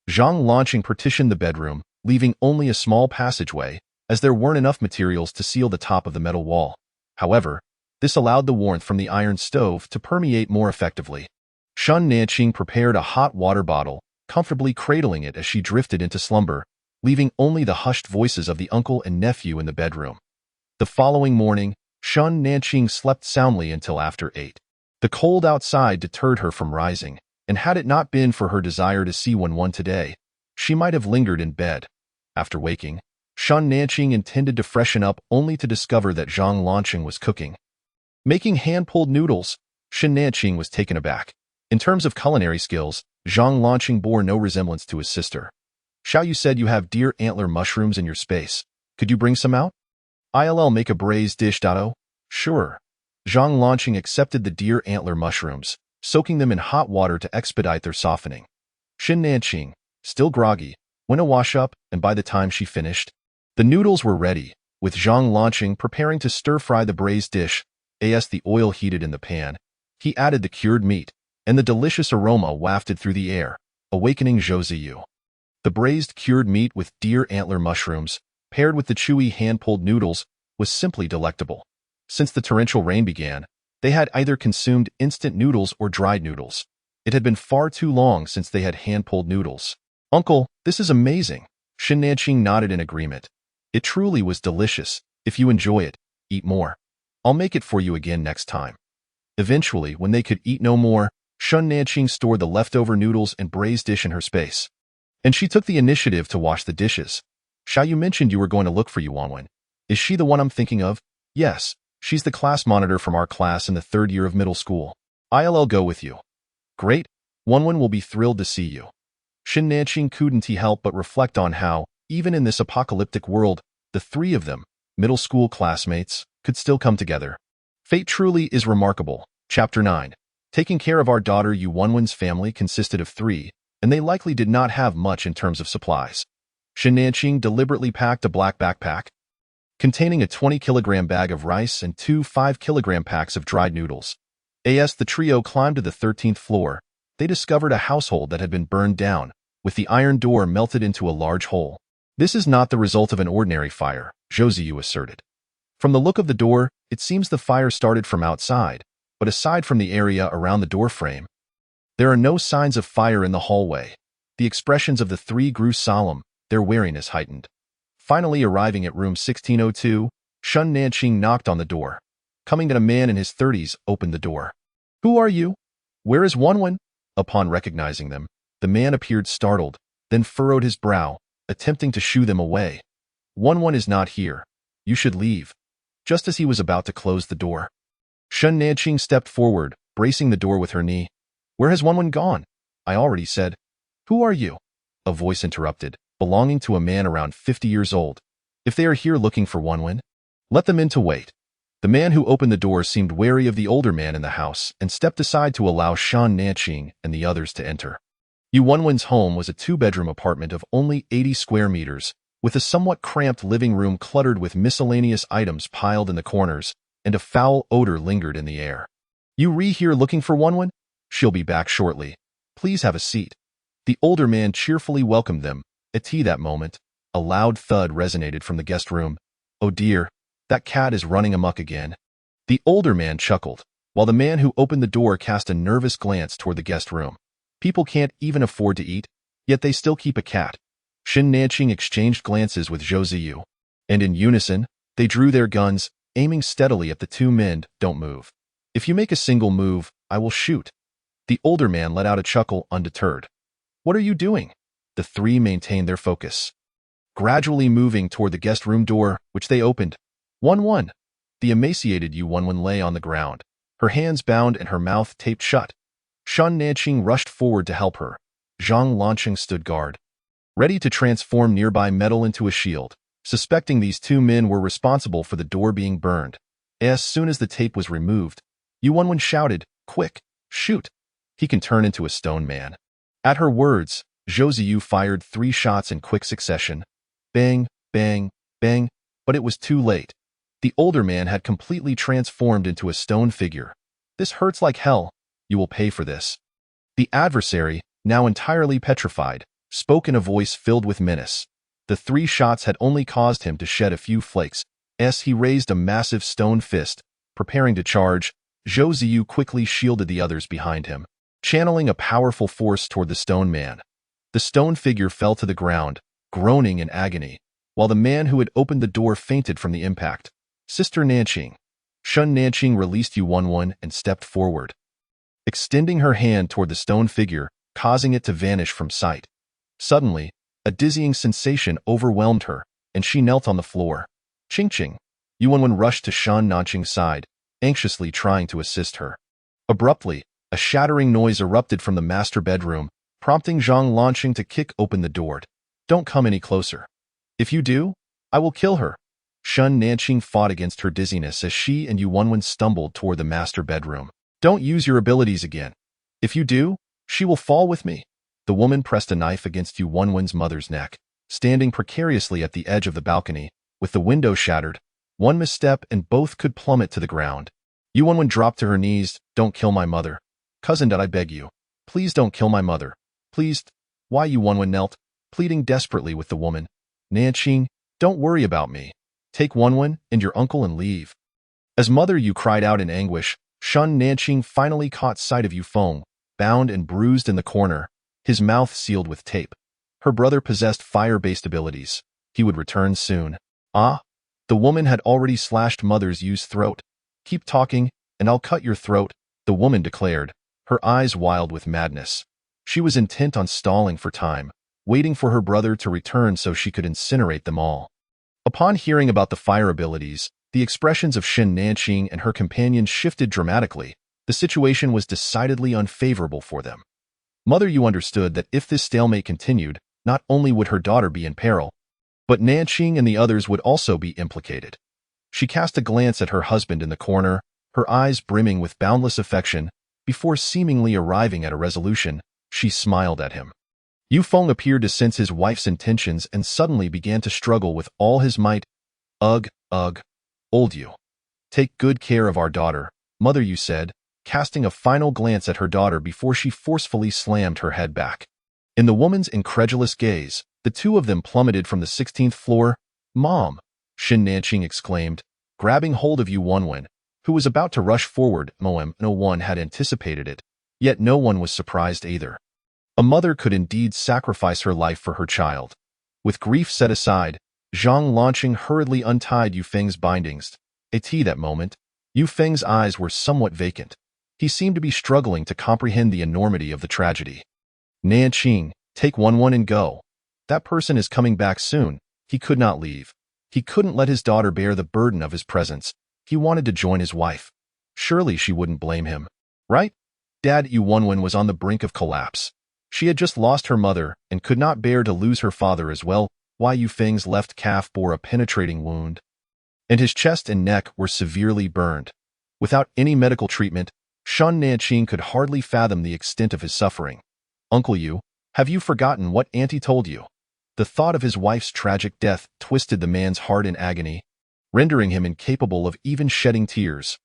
Zhang Lanqing partitioned the bedroom, leaving only a small passageway, as there weren't enough materials to seal the top of the metal wall. However, this allowed the warmth from the iron stove to permeate more effectively. Shen Nanqing prepared a hot water bottle, comfortably cradling it as she drifted into slumber, leaving only the hushed voices of the uncle and nephew in the bedroom. The following morning, Shen Nanqing slept soundly until after 8. The cold outside deterred her from rising, and had it not been for her desire to see one today, she might have lingered in bed. After waking, Shen Nanqing intended to freshen up only to discover that Zhang Lanqing was cooking. Making hand-pulled noodles, Shen Nanqing was taken aback. In terms of culinary skills, Zhang Lanqing bore no resemblance to his sister. Xiao Yu said you have deer antler mushrooms in your space. Could you bring some out? ILL make a braised dish. Sure. Zhang Lanqing accepted the deer antler mushrooms, soaking them in hot water to expedite their softening. Xin Nanqing, still groggy, went a wash up, and by the time she finished, the noodles were ready, with Zhang Lanqing preparing to stir-fry the braised dish. As the oil heated in the pan, he added the cured meat, and the delicious aroma wafted through the air, awakening Zhou Ziyu. The braised cured meat with deer antler mushrooms, paired with the chewy hand-pulled noodles, was simply delectable. Since the torrential rain began, they had either consumed instant noodles or dried noodles. It had been far too long since they had hand-pulled noodles. Uncle, this is amazing. Xin Nanqing nodded in agreement. It truly was delicious. If you enjoy it, eat more. I'll make it for you again next time. Eventually, when they could eat no more, Xin Nanqing stored the leftover noodles and braised dish in her space. And she took the initiative to wash the dishes. Xiao Yu mentioned you were going to look for Yuanwen. Is she the one I'm thinking of? Yes, she's the class monitor from our class in the 3rd year of middle school. I'll go with you. Great, Yuanwen will be thrilled to see you. Xin Nanqing couldn't help but reflect on how, even in this apocalyptic world, the three of them, middle school classmates, could still come together. Fate truly is remarkable. Chapter 9. Taking care of our daughter Yuanwen's family consisted of 3, and they likely did not have much in terms of supplies. Xin Nanqing deliberately packed a black backpack, containing a 20-kilogram bag of rice and 2 5-kilogram packs of dried noodles. As the trio climbed to the 13th floor, they discovered a household that had been burned down, with the iron door melted into a large hole. This is not the result of an ordinary fire, Zhou Ziyu asserted. From the look of the door, it seems the fire started from outside, but aside from the area around the door frame, there are no signs of fire in the hallway. The expressions of the 3 grew solemn, their wariness heightened. Finally arriving at room 1602, Xin Nanqing knocked on the door. Coming in, a man in his 30s opened the door. Who are you? Where is Yuanwen? Upon recognizing them, the man appeared startled, then furrowed his brow, attempting to shoo them away. Yuanwen is not here. You should leave. Just as he was about to close the door, Xin Nanqing stepped forward, bracing the door with her knee. Where has Yuanwen gone? I already said. Who are you? A voice interrupted, belonging to a man around 50 years old. If they are here looking for Yuanwen, let them in to wait. The man who opened the door seemed wary of the older man in the house and stepped aside to allow Xin Nanqing and the others to enter. Yuanwen's home was a 2-bedroom apartment of only 80 square meters, with a somewhat cramped living room cluttered with miscellaneous items piled in the corners, and a foul odor lingered in the air. You here looking for Yuanwen? She'll be back shortly. Please have a seat. The older man cheerfully welcomed them. At that moment, a loud thud resonated from the guest room. Oh dear, that cat is running amok again. The older man chuckled, while the man who opened the door cast a nervous glance toward the guest room. People can't even afford to eat, yet they still keep a cat. Xin Nanqing exchanged glances with Zhou Ziyu, and in unison, they drew their guns, aiming steadily at the 2 men. Don't move. If you make a single move, I will shoot. The older man let out a chuckle, undeterred. What are you doing? The 3 maintained their focus, gradually moving toward the guest room door, which they opened. Yuanwen. The emaciated Yuanwen lay on the ground, her hands bound and her mouth taped shut. Xin Nanqing rushed forward to help her. Zhang Lanqing stood guard, ready to transform nearby metal into a shield, suspecting these 2 men were responsible for the door being burned. As soon as the tape was removed, Yuanwen shouted, Quick, shoot! He can turn into a stone man. At her words, Zhou Ziyu fired 3 shots in quick succession. Bang, bang, bang, but it was too late. The older man had completely transformed into a stone figure. This hurts like hell. You will pay for this. The adversary, now entirely petrified, spoke in a voice filled with menace. The 3 shots had only caused him to shed a few flakes. As he raised a massive stone fist, preparing to charge, Zhou Ziyu quickly shielded the others behind him, channeling a powerful force toward the stone man. The stone figure fell to the ground, groaning in agony, while the man who had opened the door fainted from the impact. Sister Nanqing. Xin Nanqing released Yuanwen and stepped forward, extending her hand toward the stone figure, causing it to vanish from sight. Suddenly, a dizzying sensation overwhelmed her, and she knelt on the floor. Ching-ching. Yuanwen rushed to Xin Nanqing's side, anxiously trying to assist her. Abruptly, A shattering noise erupted from the master bedroom, prompting Zhang Lanqing to kick open the door. Don't come any closer. If you do, I will kill her. Shun Nanqing fought against her dizziness as she and Yu Wenwen stumbled toward the master bedroom. Don't use your abilities again. If you do, she will fall with me. The woman pressed a knife against Yu Wenwen's mother's neck, standing precariously at the edge of the balcony, with the window shattered. One misstep and both could plummet to the ground. Yu Wenwen dropped to her knees. Don't kill my mother. Cousin, I beg you. Please don't kill my mother. Please. Why? Yu Wenwen knelt, pleading desperately with the woman. Nanqing, don't worry about me. Take Wenwen and your uncle and leave. As Mother Yu cried out in anguish, Shun Nanqing finally caught sight of Yu Feng, bound and bruised in the corner, his mouth sealed with tape. Her brother possessed fire-based abilities. He would return soon. Ah? The woman had already slashed Mother Yu's throat. Keep talking, and I'll cut your throat, the woman declared, her eyes wild with madness. She was intent on stalling for time, waiting for her brother to return so she could incinerate them all. Upon hearing about the fire abilities, the expressions of Shin Nanqing and her companions shifted dramatically. The situation was decidedly unfavorable for them. Mother Yu understood that if this stalemate continued, not only would her daughter be in peril, but Nanqing and the others would also be implicated. She cast a glance at her husband in the corner, her eyes brimming with boundless affection. Before seemingly arriving at a resolution, she smiled at him. Yu Feng appeared to sense his wife's intentions and suddenly began to struggle with all his might. Ugh, old Yu. Take good care of our daughter, Mother Yu said, casting a final glance at her daughter before she forcefully slammed her head back. In the woman's incredulous gaze, the two of them plummeted from the 16th floor. Mom, Shin Nanqing exclaimed, grabbing hold of Yu Wenwen, who was about to rush forward. No one had anticipated it, yet no one was surprised either. A mother could indeed sacrifice her life for her child. With grief set aside, Zhang Lanqing hurriedly untied Yu Feng's bindings. At that moment, Yu Feng's eyes were somewhat vacant. He seemed to be struggling to comprehend the enormity of the tragedy. Nanqing, take Wenwen and go. That person is coming back soon. He could not leave. He couldn't let his daughter bear the burden of his presence. He wanted to join his wife. Surely she wouldn't blame him. Right? Dad, Yu Wenwen was on the brink of collapse. She had just lost her mother and could not bear to lose her father as well. Why? Yu Feng's left calf bore a penetrating wound, and his chest and neck were severely burned. Without any medical treatment, Shun Nanqing could hardly fathom the extent of his suffering. Uncle Yu, have you forgotten what Auntie told you? The thought of his wife's tragic death twisted the man's heart in agony, rendering him incapable of even shedding tears.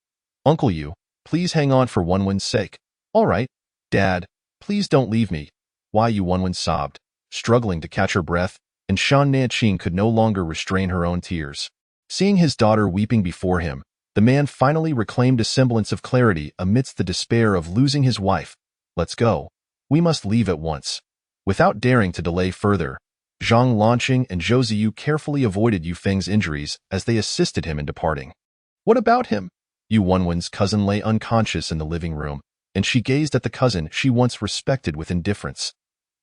Uncle Yu, please hang on for Wenwen's sake. All right, Dad, please don't leave me. Why? Yu Wenwen sobbed, struggling to catch her breath, and Shun Nanqing could no longer restrain her own tears. Seeing his daughter weeping before him, the man finally reclaimed a semblance of clarity amidst the despair of losing his wife. Let's go. We must leave at once. Without daring to delay further, Zhang Lanqing and Zhou Ziyu carefully avoided Yu Feng's injuries as they assisted him in departing. What about him? Yu Wenwen's cousin lay unconscious in the living room, and she gazed at the cousin she once respected with indifference.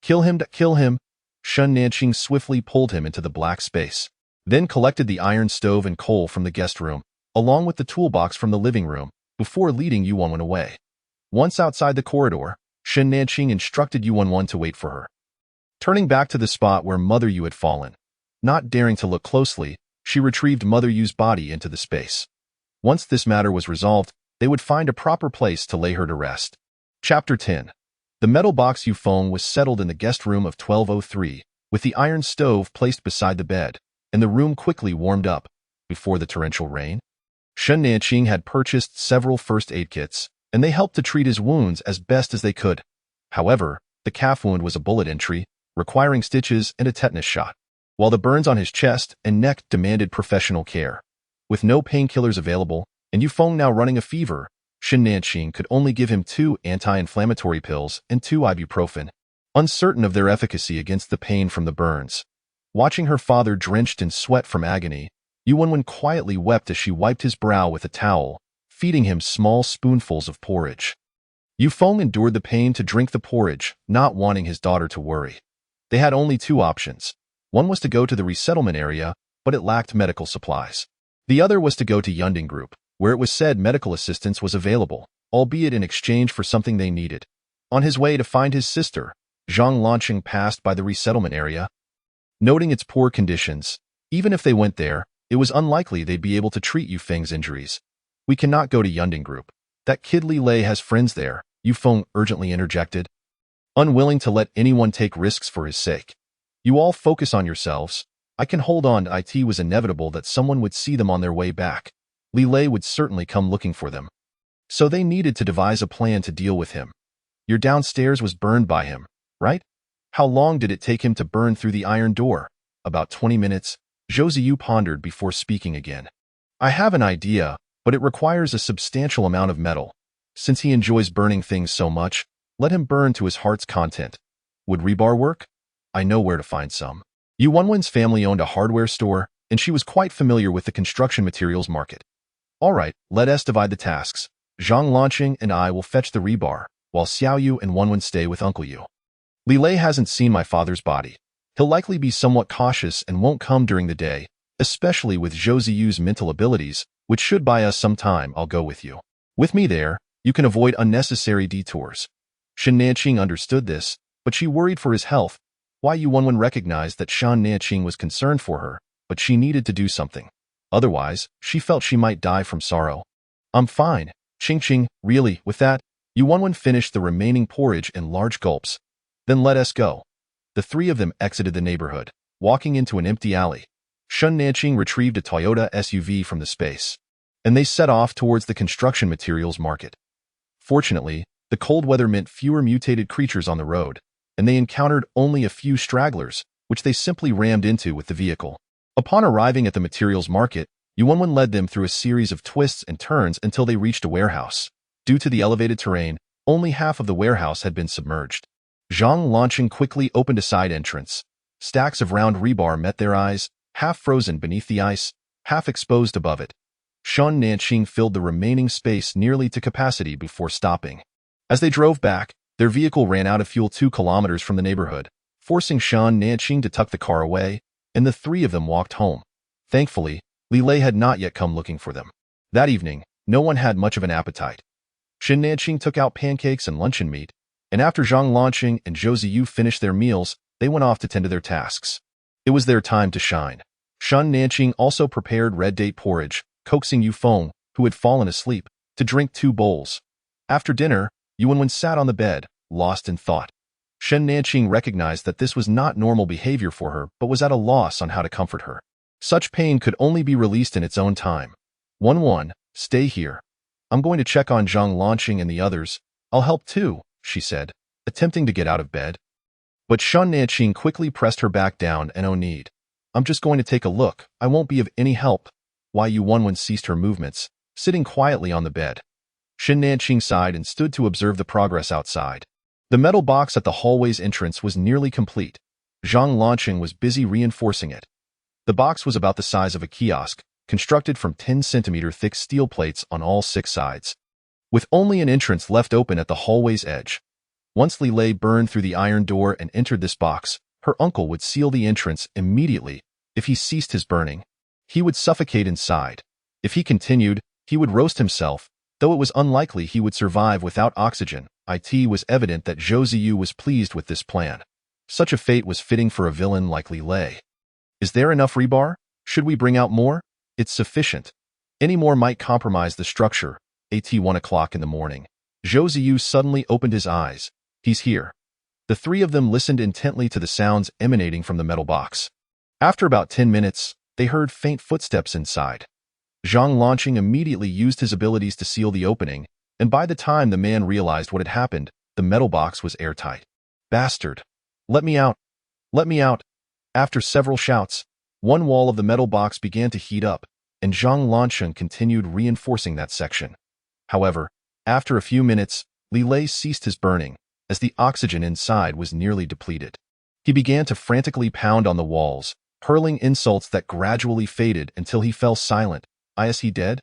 Kill him, kill him. Shun Nanqing swiftly pulled him into the black space, then collected the iron stove and coal from the guest room, along with the toolbox from the living room, before leading Yu Wenwen away. Once outside the corridor, Shin Nanqing instructed Yu Wenwen to wait for her. Turning back to the spot where Mother Yu had fallen, not daring to look closely, she retrieved Mother Yu's body into the space. Once this matter was resolved, they would find a proper place to lay her to rest. Chapter 10. The metal box Yu Feng was settled in the guest room of 1203, with the iron stove placed beside the bed, and the room quickly warmed up. Before the torrential rain, Shen Nanqing had purchased several first aid kits, and they helped to treat his wounds as best as they could. However, the calf wound was a bullet entry, requiring stitches and a tetanus shot, while the burns on his chest and neck demanded professional care. With no painkillers available, and Yu Feng now running a fever, Shin Nanqing could only give him 2 anti-inflammatory pills and 2 ibuprofen, uncertain of their efficacy against the pain from the burns. Watching her father drenched in sweat from agony, Yu Wenwen quietly wept as she wiped his brow with a towel, feeding him small spoonfuls of porridge. Yu Feng endured the pain to drink the porridge, not wanting his daughter to worry. They had only 2 options. One was to go to the resettlement area, but it lacked medical supplies. The other was to go to Yunding Group, where it was said medical assistance was available. albeit in exchange for something they needed. On his way to find his sister, Zhang Lanqing passed by the resettlement area. Noting its poor conditions, even if they went there, it was unlikely they'd be able to treat Yufeng's injuries. We cannot go to Yunding Group. That kid Li Lei has friends there, Yufeng urgently interjected. Unwilling to let anyone take risks for his sake. You all focus on yourselves. I can hold on. It was inevitable that someone would see them on their way back. Li Lei would certainly come looking for them. So they needed to devise a plan to deal with him. Your downstairs was burned by him, right? How long did it take him to burn through the iron door? About 20 minutes, Zhou Ziyu pondered before speaking again. I have an idea, but it requires a substantial amount of metal. Since he enjoys burning things so much, let him burn to his heart's content. Would rebar work? I know where to find some. Yu Wenwen's family owned a hardware store, and she was quite familiar with the construction materials market. All right, let us divide the tasks. Zhang Lanqing and I will fetch the rebar, while Xiao Yu and Wenwen stay with Uncle Yu. Li Lei hasn't seen my father's body. He'll likely be somewhat cautious and won't come during the day, especially with Zhou Ziyu's mental abilities, which should buy us some time. I'll go with you. With me there, you can avoid unnecessary detours. Shen Nanqing understood this, but she worried for his health. Yu Wenwen recognized that Shen Nanqing was concerned for her, but she needed to do something. Otherwise, she felt she might die from sorrow. I'm fine. Qing, really, with that, Yu Wenwen finished the remaining porridge in large gulps. Then let us go. The three of them exited the neighborhood, walking into an empty alley. Shen Nanqing retrieved a Toyota SUV from the space, and they set off towards the construction materials market. Fortunately, the cold weather meant fewer mutated creatures on the road, and they encountered only a few stragglers, which they simply rammed into with the vehicle. Upon arriving at the materials market, Yu Wenwen led them through a series of twists and turns until they reached a warehouse. Due to the elevated terrain, only half of the warehouse had been submerged. Zhang Lanqing quickly opened a side entrance. Stacks of round rebar met their eyes, half frozen beneath the ice, half exposed above it. Shen Nanqing filled the remaining space nearly to capacity before stopping. As they drove back, their vehicle ran out of fuel 2 kilometers from the neighborhood, forcing Shen Nanqing to tuck the car away, and the three of them walked home. Thankfully, Li Lei had not yet come looking for them. That evening, no one had much of an appetite. Shen Nanqing took out pancakes and luncheon meat, and after Zhang Lanqing and Zhou Ziyu finished their meals, they went off to tend to their tasks. It was their time to shine. Shen Nanqing also prepared red date porridge, coaxing Yufeng, who had fallen asleep, to drink 2 bowls. After dinner, Yu Wenwen sat on the bed, lost in thought. Shen Nanqing recognized that this was not normal behavior for her, but was at a loss on how to comfort her. Such pain could only be released in its own time. Wenwen, stay here. I'm going to check on Zhang Lanqing and the others. I'll help too, she said, attempting to get out of bed. But Shen Nanqing quickly pressed her back down and no need. I'm just going to take a look. I won't be of any help. Yu Wenwen ceased her movements, sitting quietly on the bed. Shen Nanqing sighed and stood to observe the progress outside. The metal box at the hallway's entrance was nearly complete. Zhang Lanqing was busy reinforcing it. The box was about the size of a kiosk, constructed from 10-centimeter thick steel plates on all 6 sides, with only an entrance left open at the hallway's edge. Once Li Lei burned through the iron door and entered this box, her uncle would seal the entrance immediately. If he ceased his burning, he would suffocate inside. If he continued, he would roast himself, though it was unlikely he would survive without oxygen. It was evident that Zhou Ziyu was pleased with this plan. Such a fate was fitting for a villain like Li Lei. Is there enough rebar? Should we bring out more? It's sufficient. Any more might compromise the structure. At 1 o'clock in the morning, Zhou Ziyu suddenly opened his eyes. He's here. The three of them listened intently to the sounds emanating from the metal box. After about 10 minutes, they heard faint footsteps inside. Zhang Lanqing immediately used his abilities to seal the opening, and by the time the man realized what had happened, the metal box was airtight. Bastard! Let me out! Let me out! After several shouts, one wall of the metal box began to heat up, and Zhang Lanqing continued reinforcing that section. However, after a few minutes, Li Lei ceased his burning, as the oxygen inside was nearly depleted. He began to frantically pound on the walls, hurling insults that gradually faded until he fell silent. Is he dead?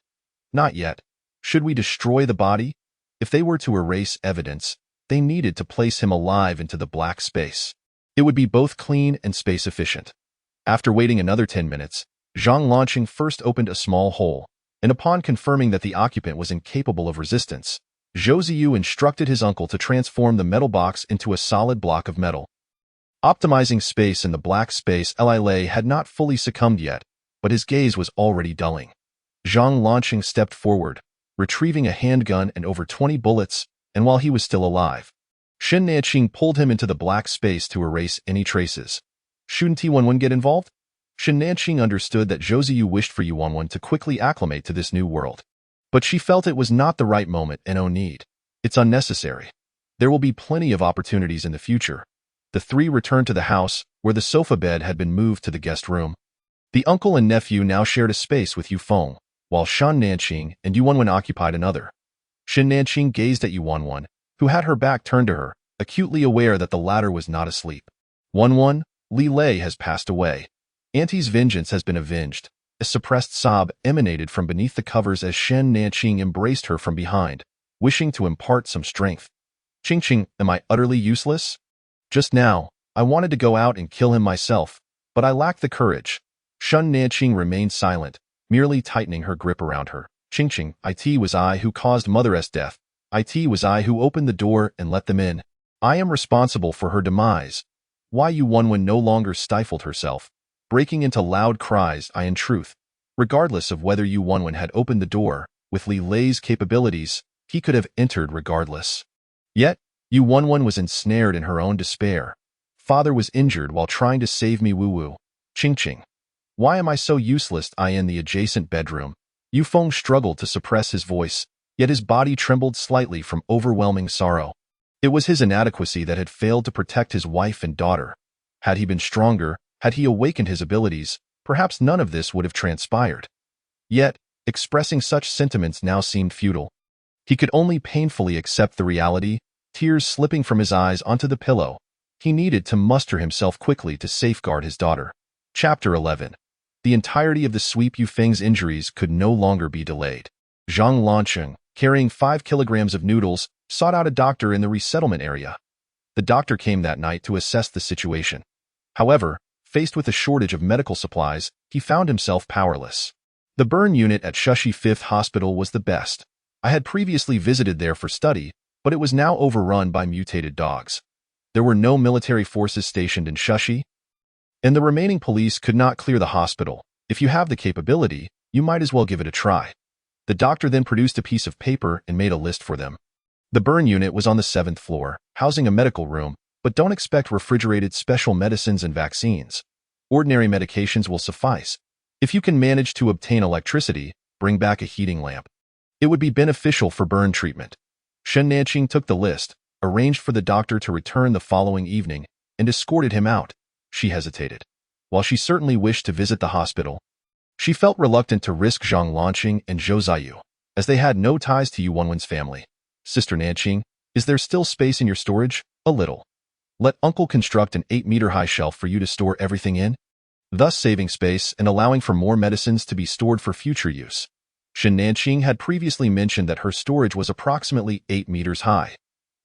Not yet. Should we destroy the body? If they were to erase evidence, they needed to place him alive into the black space. It would be both clean and space efficient. After waiting another 10 minutes, Zhang Lanqing first opened a small hole, and upon confirming that the occupant was incapable of resistance, Zhou Ziyu instructed his uncle to transform the metal box into a solid block of metal. Optimizing space in the black space, Li Lei had not fully succumbed yet, but his gaze was already dulling. Zhang Lanqing stepped forward, retrieving a handgun and over 20 bullets, and while he was still alive, Shen Nanqing pulled him into the black space to erase any traces. Shouldn't T11 get involved? Shen Nanqing understood that Zhou Ziyu wished for Yu11 to quickly acclimate to this new world. But she felt it was not the right moment and no need. It's unnecessary. There will be plenty of opportunities in the future. The three returned to the house, where the sofa bed had been moved to the guest room. The uncle and nephew now shared a space with Yu Feng, while Shen Nanqing and Yu11 occupied another. Shen Nanqing gazed at Yu11, who had her back turned to her, acutely aware that the latter was not asleep. 11, Li Lei has passed away. Auntie's vengeance has been avenged. A suppressed sob emanated from beneath the covers as Shen Nanqing embraced her from behind, wishing to impart some strength. Qingqing, am I utterly useless? Just now, I wanted to go out and kill him myself, but I lacked the courage. Shen Nanqing remained silent, merely tightening her grip around her. Qingqing, it was I who caused Mother's death. It was I who opened the door and let them in. I am responsible for her demise. Why Yu11 no longer stifled herself, breaking into loud cries. In truth, regardless of whether Yu11 had opened the door, with Li Lei's capabilities, he could have entered regardless. Yet, Yu11 was ensnared in her own despair. Father was injured while trying to save me. Wu. Qingqing. Why am I so useless? In the adjacent bedroom, Yu Feng struggled to suppress his voice, yet his body trembled slightly from overwhelming sorrow. It was his inadequacy that had failed to protect his wife and daughter. Had he been stronger, had he awakened his abilities, perhaps none of this would have transpired. Yet, expressing such sentiments now seemed futile. He could only painfully accept the reality, tears slipping from his eyes onto the pillow. He needed to muster himself quickly to safeguard his daughter. Chapter 11. The entirety of the sweep Yu Feng's injuries could no longer be delayed. Zhang Lanqing, carrying 5 kilograms of noodles, sought out a doctor in the resettlement area. The doctor came that night to assess the situation. However, faced with a shortage of medical supplies, he found himself powerless. The burn unit at Shushi 5th Hospital was the best. I had previously visited there for study, but it was now overrun by mutated dogs. There were no military forces stationed in Shushi, and the remaining police could not clear the hospital. If you have the capability, you might as well give it a try. The doctor then produced a piece of paper and made a list for them. The burn unit was on the 7th floor, housing a medical room, but don't expect refrigerated special medicines and vaccines. Ordinary medications will suffice. If you can manage to obtain electricity, bring back a heating lamp. It would be beneficial for burn treatment. Shen Nanqing took the list, arranged for the doctor to return the following evening, and escorted him out. She hesitated. While she certainly wished to visit the hospital, she felt reluctant to risk Zhang Lanqing and Zhou Ziyu, as they had no ties to Yu11's family. Sister Nanqing, is there still space in your storage? A little. Let Uncle construct an 8-meter-high shelf for you to store everything in, thus saving space and allowing for more medicines to be stored for future use. Shen Nanqing had previously mentioned that her storage was approximately 8 meters high.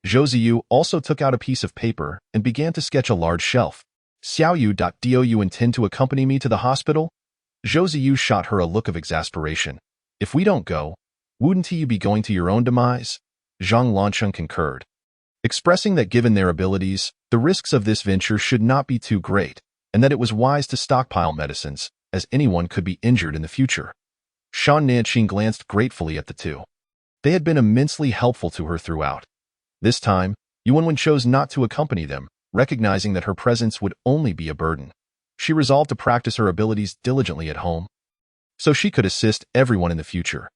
Zhou Ziyu also took out a piece of paper and began to sketch a large shelf. Xiaoyu. Do you intend to accompany me to the hospital? Zhou Ziyu shot her a look of exasperation. If we don't go, wouldn't you be going to your own demise? Zhang Lanqing concurred, expressing that given their abilities, the risks of this venture should not be too great, and that it was wise to stockpile medicines, as anyone could be injured in the future. Shen Nanqing glanced gratefully at the two. They had been immensely helpful to her throughout. This time, Yu11 chose not to accompany them, recognizing that her presence would only be a burden. She resolved to practice her abilities diligently at home, so she could assist everyone in the future.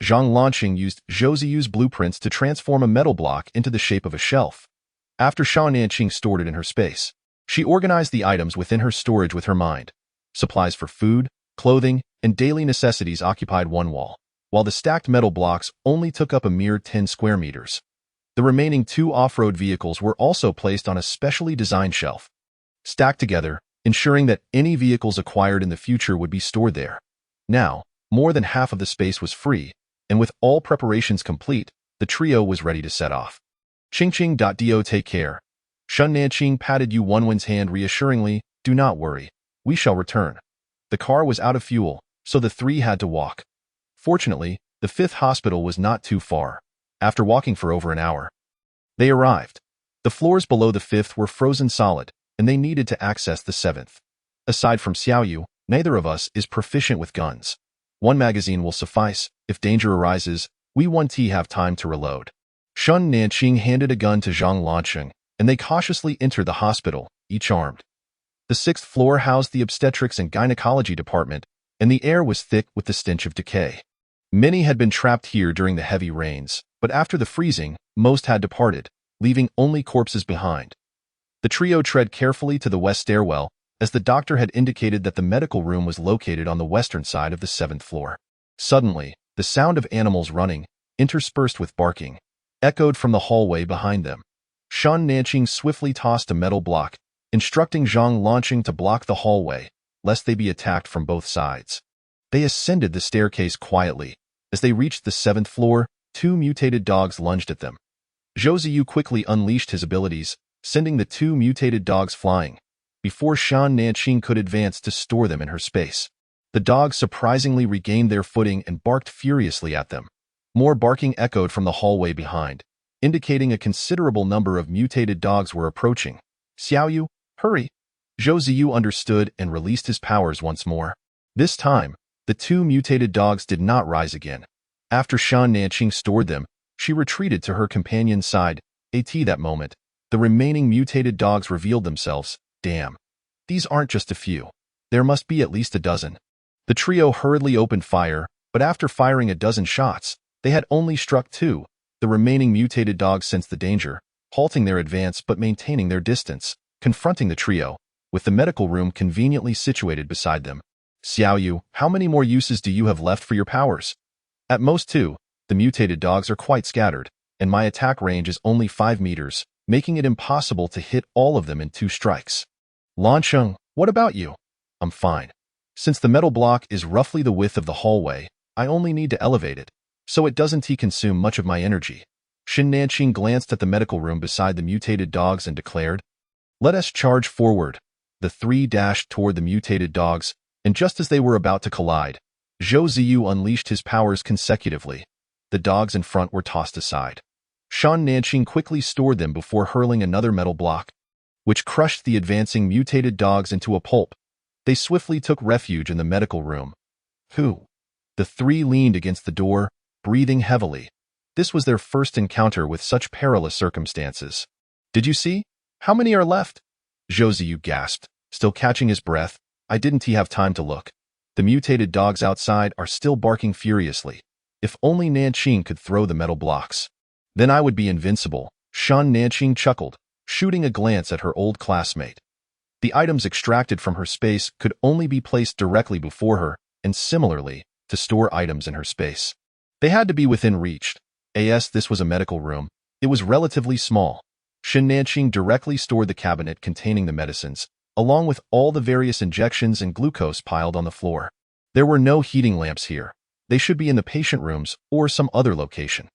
Zhang Lanqing used Zhou Ziyu's blueprints to transform a metal block into the shape of a shelf. After Shen Nanqing stored it in her space, she organized the items within her storage with her mind. Supplies for food, clothing, and daily necessities occupied one wall, while the stacked metal blocks only took up a mere 10 square meters. The remaining 2 off-road vehicles were also placed on a specially designed shelf, stacked together, ensuring that any vehicles acquired in the future would be stored there. Now, more than half of the space was free, and with all preparations complete, the trio was ready to set off. Qingqing. Do take care. Shen Nanqing patted Yu11's hand reassuringly. Do not worry. We shall return. The car was out of fuel, so the three had to walk. Fortunately, the 5th hospital was not too far. after walking for over an hour. They arrived. The floors below the 5th were frozen solid, and they needed to access the 7th. Aside from Xiaoyu, neither of us is proficient with guns. One magazine will suffice. If danger arises, we won't have time to reload. Shun Nanqing handed a gun to Zhang Lancheng, and they cautiously entered the hospital, each armed. The 6th floor housed the obstetrics and gynecology department, and the air was thick with the stench of decay. Many had been trapped here during the heavy rains, but after the freezing, most had departed, leaving only corpses behind. The trio tread carefully to the west stairwell, as the doctor had indicated that the medical room was located on the western side of the 7th floor. Suddenly, the sound of animals running, interspersed with barking, echoed from the hallway behind them. Shun Nanqing swiftly tossed a metal block, instructing Zhang Lancheng to block the hallway, lest they be attacked from both sides. They ascended the staircase quietly. As they reached the 7th floor, 2 mutated dogs lunged at them. Zhou Ziyu quickly unleashed his abilities, sending the 2 mutated dogs flying, before Shun Nanqing could advance to store them in her space. The dogs surprisingly regained their footing and barked furiously at them. More barking echoed from the hallway behind, indicating a considerable number of mutated dogs were approaching. Xiaoyu, hurry! Zhou Ziyu understood and released his powers once more. This time, the 2 mutated dogs did not rise again. After Shun Nanqing stored them, she retreated to her companion's side. At that moment, the remaining mutated dogs revealed themselves. Damn. These aren't just a few. There must be at least a dozen. The trio hurriedly opened fire, but after firing a dozen shots, they had only struck 2. The remaining mutated dogs sensed the danger, halting their advance but maintaining their distance, confronting the trio, with the medical room conveniently situated beside them. Xiaoyu, how many more uses do you have left for your powers? At most 2. The mutated dogs are quite scattered, and my attack range is only 5 meters, making it impossible to hit all of them in 2 strikes. Lancheng, what about you? I'm fine. Since the metal block is roughly the width of the hallway, I only need to elevate it, so it doesn't consume much of my energy. Shin Nanqing glanced at the medical room beside the mutated dogs and declared, "Let us charge forward." The 3 dashed toward the mutated dogs, and just as they were about to collide, Zhou Ziyu unleashed his powers consecutively. The dogs in front were tossed aside. Shun Nanqing quickly stored them before hurling another metal block, which crushed the advancing mutated dogs into a pulp. They swiftly took refuge in the medical room. Who? The 3 leaned against the door, breathing heavily. This was their first encounter with such perilous circumstances. Did you see? How many are left? Zhou Ziyu gasped, still catching his breath. I didn't have time to look. The mutated dogs outside are still barking furiously. If only Nanqing could throw the metal blocks. Then I would be invincible. Shun Nanqing chuckled, shooting a glance at her old classmate. The items extracted from her space could only be placed directly before her, and similarly, to store items in her space. They had to be within reach. This was a medical room. It was relatively small. Shin Nanqing directly stored the cabinet containing the medicines, along with all the various injections and glucose piled on the floor. There were no heating lamps here. They should be in the patient rooms or some other location.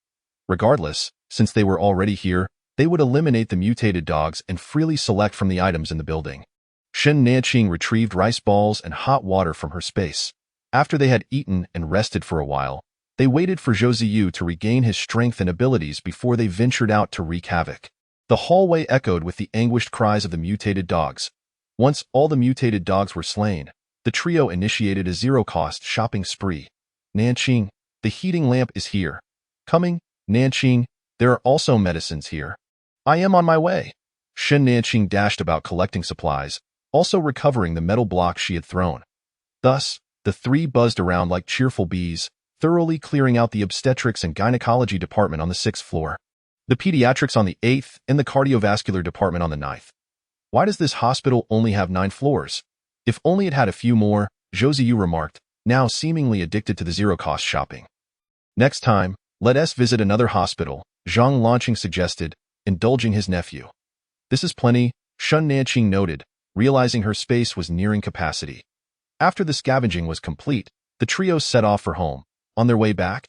Regardless, since they were already here, they would eliminate the mutated dogs and freely select from the items in the building. Shin Nanqing retrieved rice balls and hot water from her space. After they had eaten and rested for a while, they waited for Zhou Ziyu to regain his strength and abilities before they ventured out to wreak havoc. The hallway echoed with the anguished cries of the mutated dogs. Once all the mutated dogs were slain, the trio initiated a zero-cost shopping spree. Nanqing, the heating lamp is here. Coming, Nanqing, there are also medicines here. I am on my way. Shin Nanqing dashed about collecting supplies, also recovering the metal block she had thrown. Thus, the 3 buzzed around like cheerful bees, thoroughly clearing out the obstetrics and gynecology department on the 6th floor, the pediatrics on the 8th, and the cardiovascular department on the 9th. Why does this hospital only have 9 floors? If only it had a few more, Zhou Ziyu remarked, now seemingly addicted to the zero-cost shopping. Next time, let us visit another hospital, Zhang Lancheng suggested, indulging his nephew. This is plenty, Shun Nanqing noted, realizing her space was nearing capacity. After the scavenging was complete, the trio set off for home. On their way back,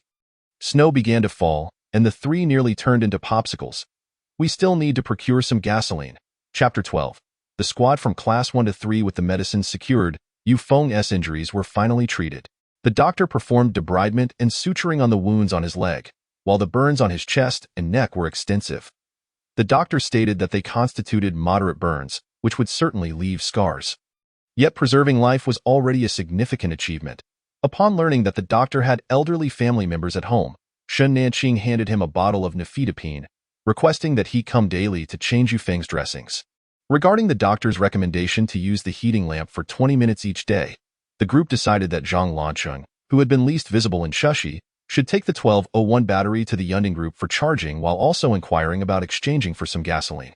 snow began to fall, and the 3 nearly turned into popsicles. We still need to procure some gasoline. Chapter 12. The squad from Class 1 to 3 with the medicines secured, Yu Feng's injuries were finally treated. The doctor performed debridement and suturing on the wounds on his leg. while the burns on his chest and neck were extensive. The doctor stated that they constituted moderate burns, which would certainly leave scars. Yet preserving life was already a significant achievement. Upon learning that the doctor had elderly family members at home, Shen Nanqing handed him a bottle of nifedipine, requesting that he come daily to change Yufeng's dressings. Regarding the doctor's recommendation to use the heating lamp for 20 minutes each day, the group decided that Zhang Lancheng, who had been least visible in Shushi, should take the 1201 battery to the Yunding group for charging while also inquiring about exchanging for some gasoline.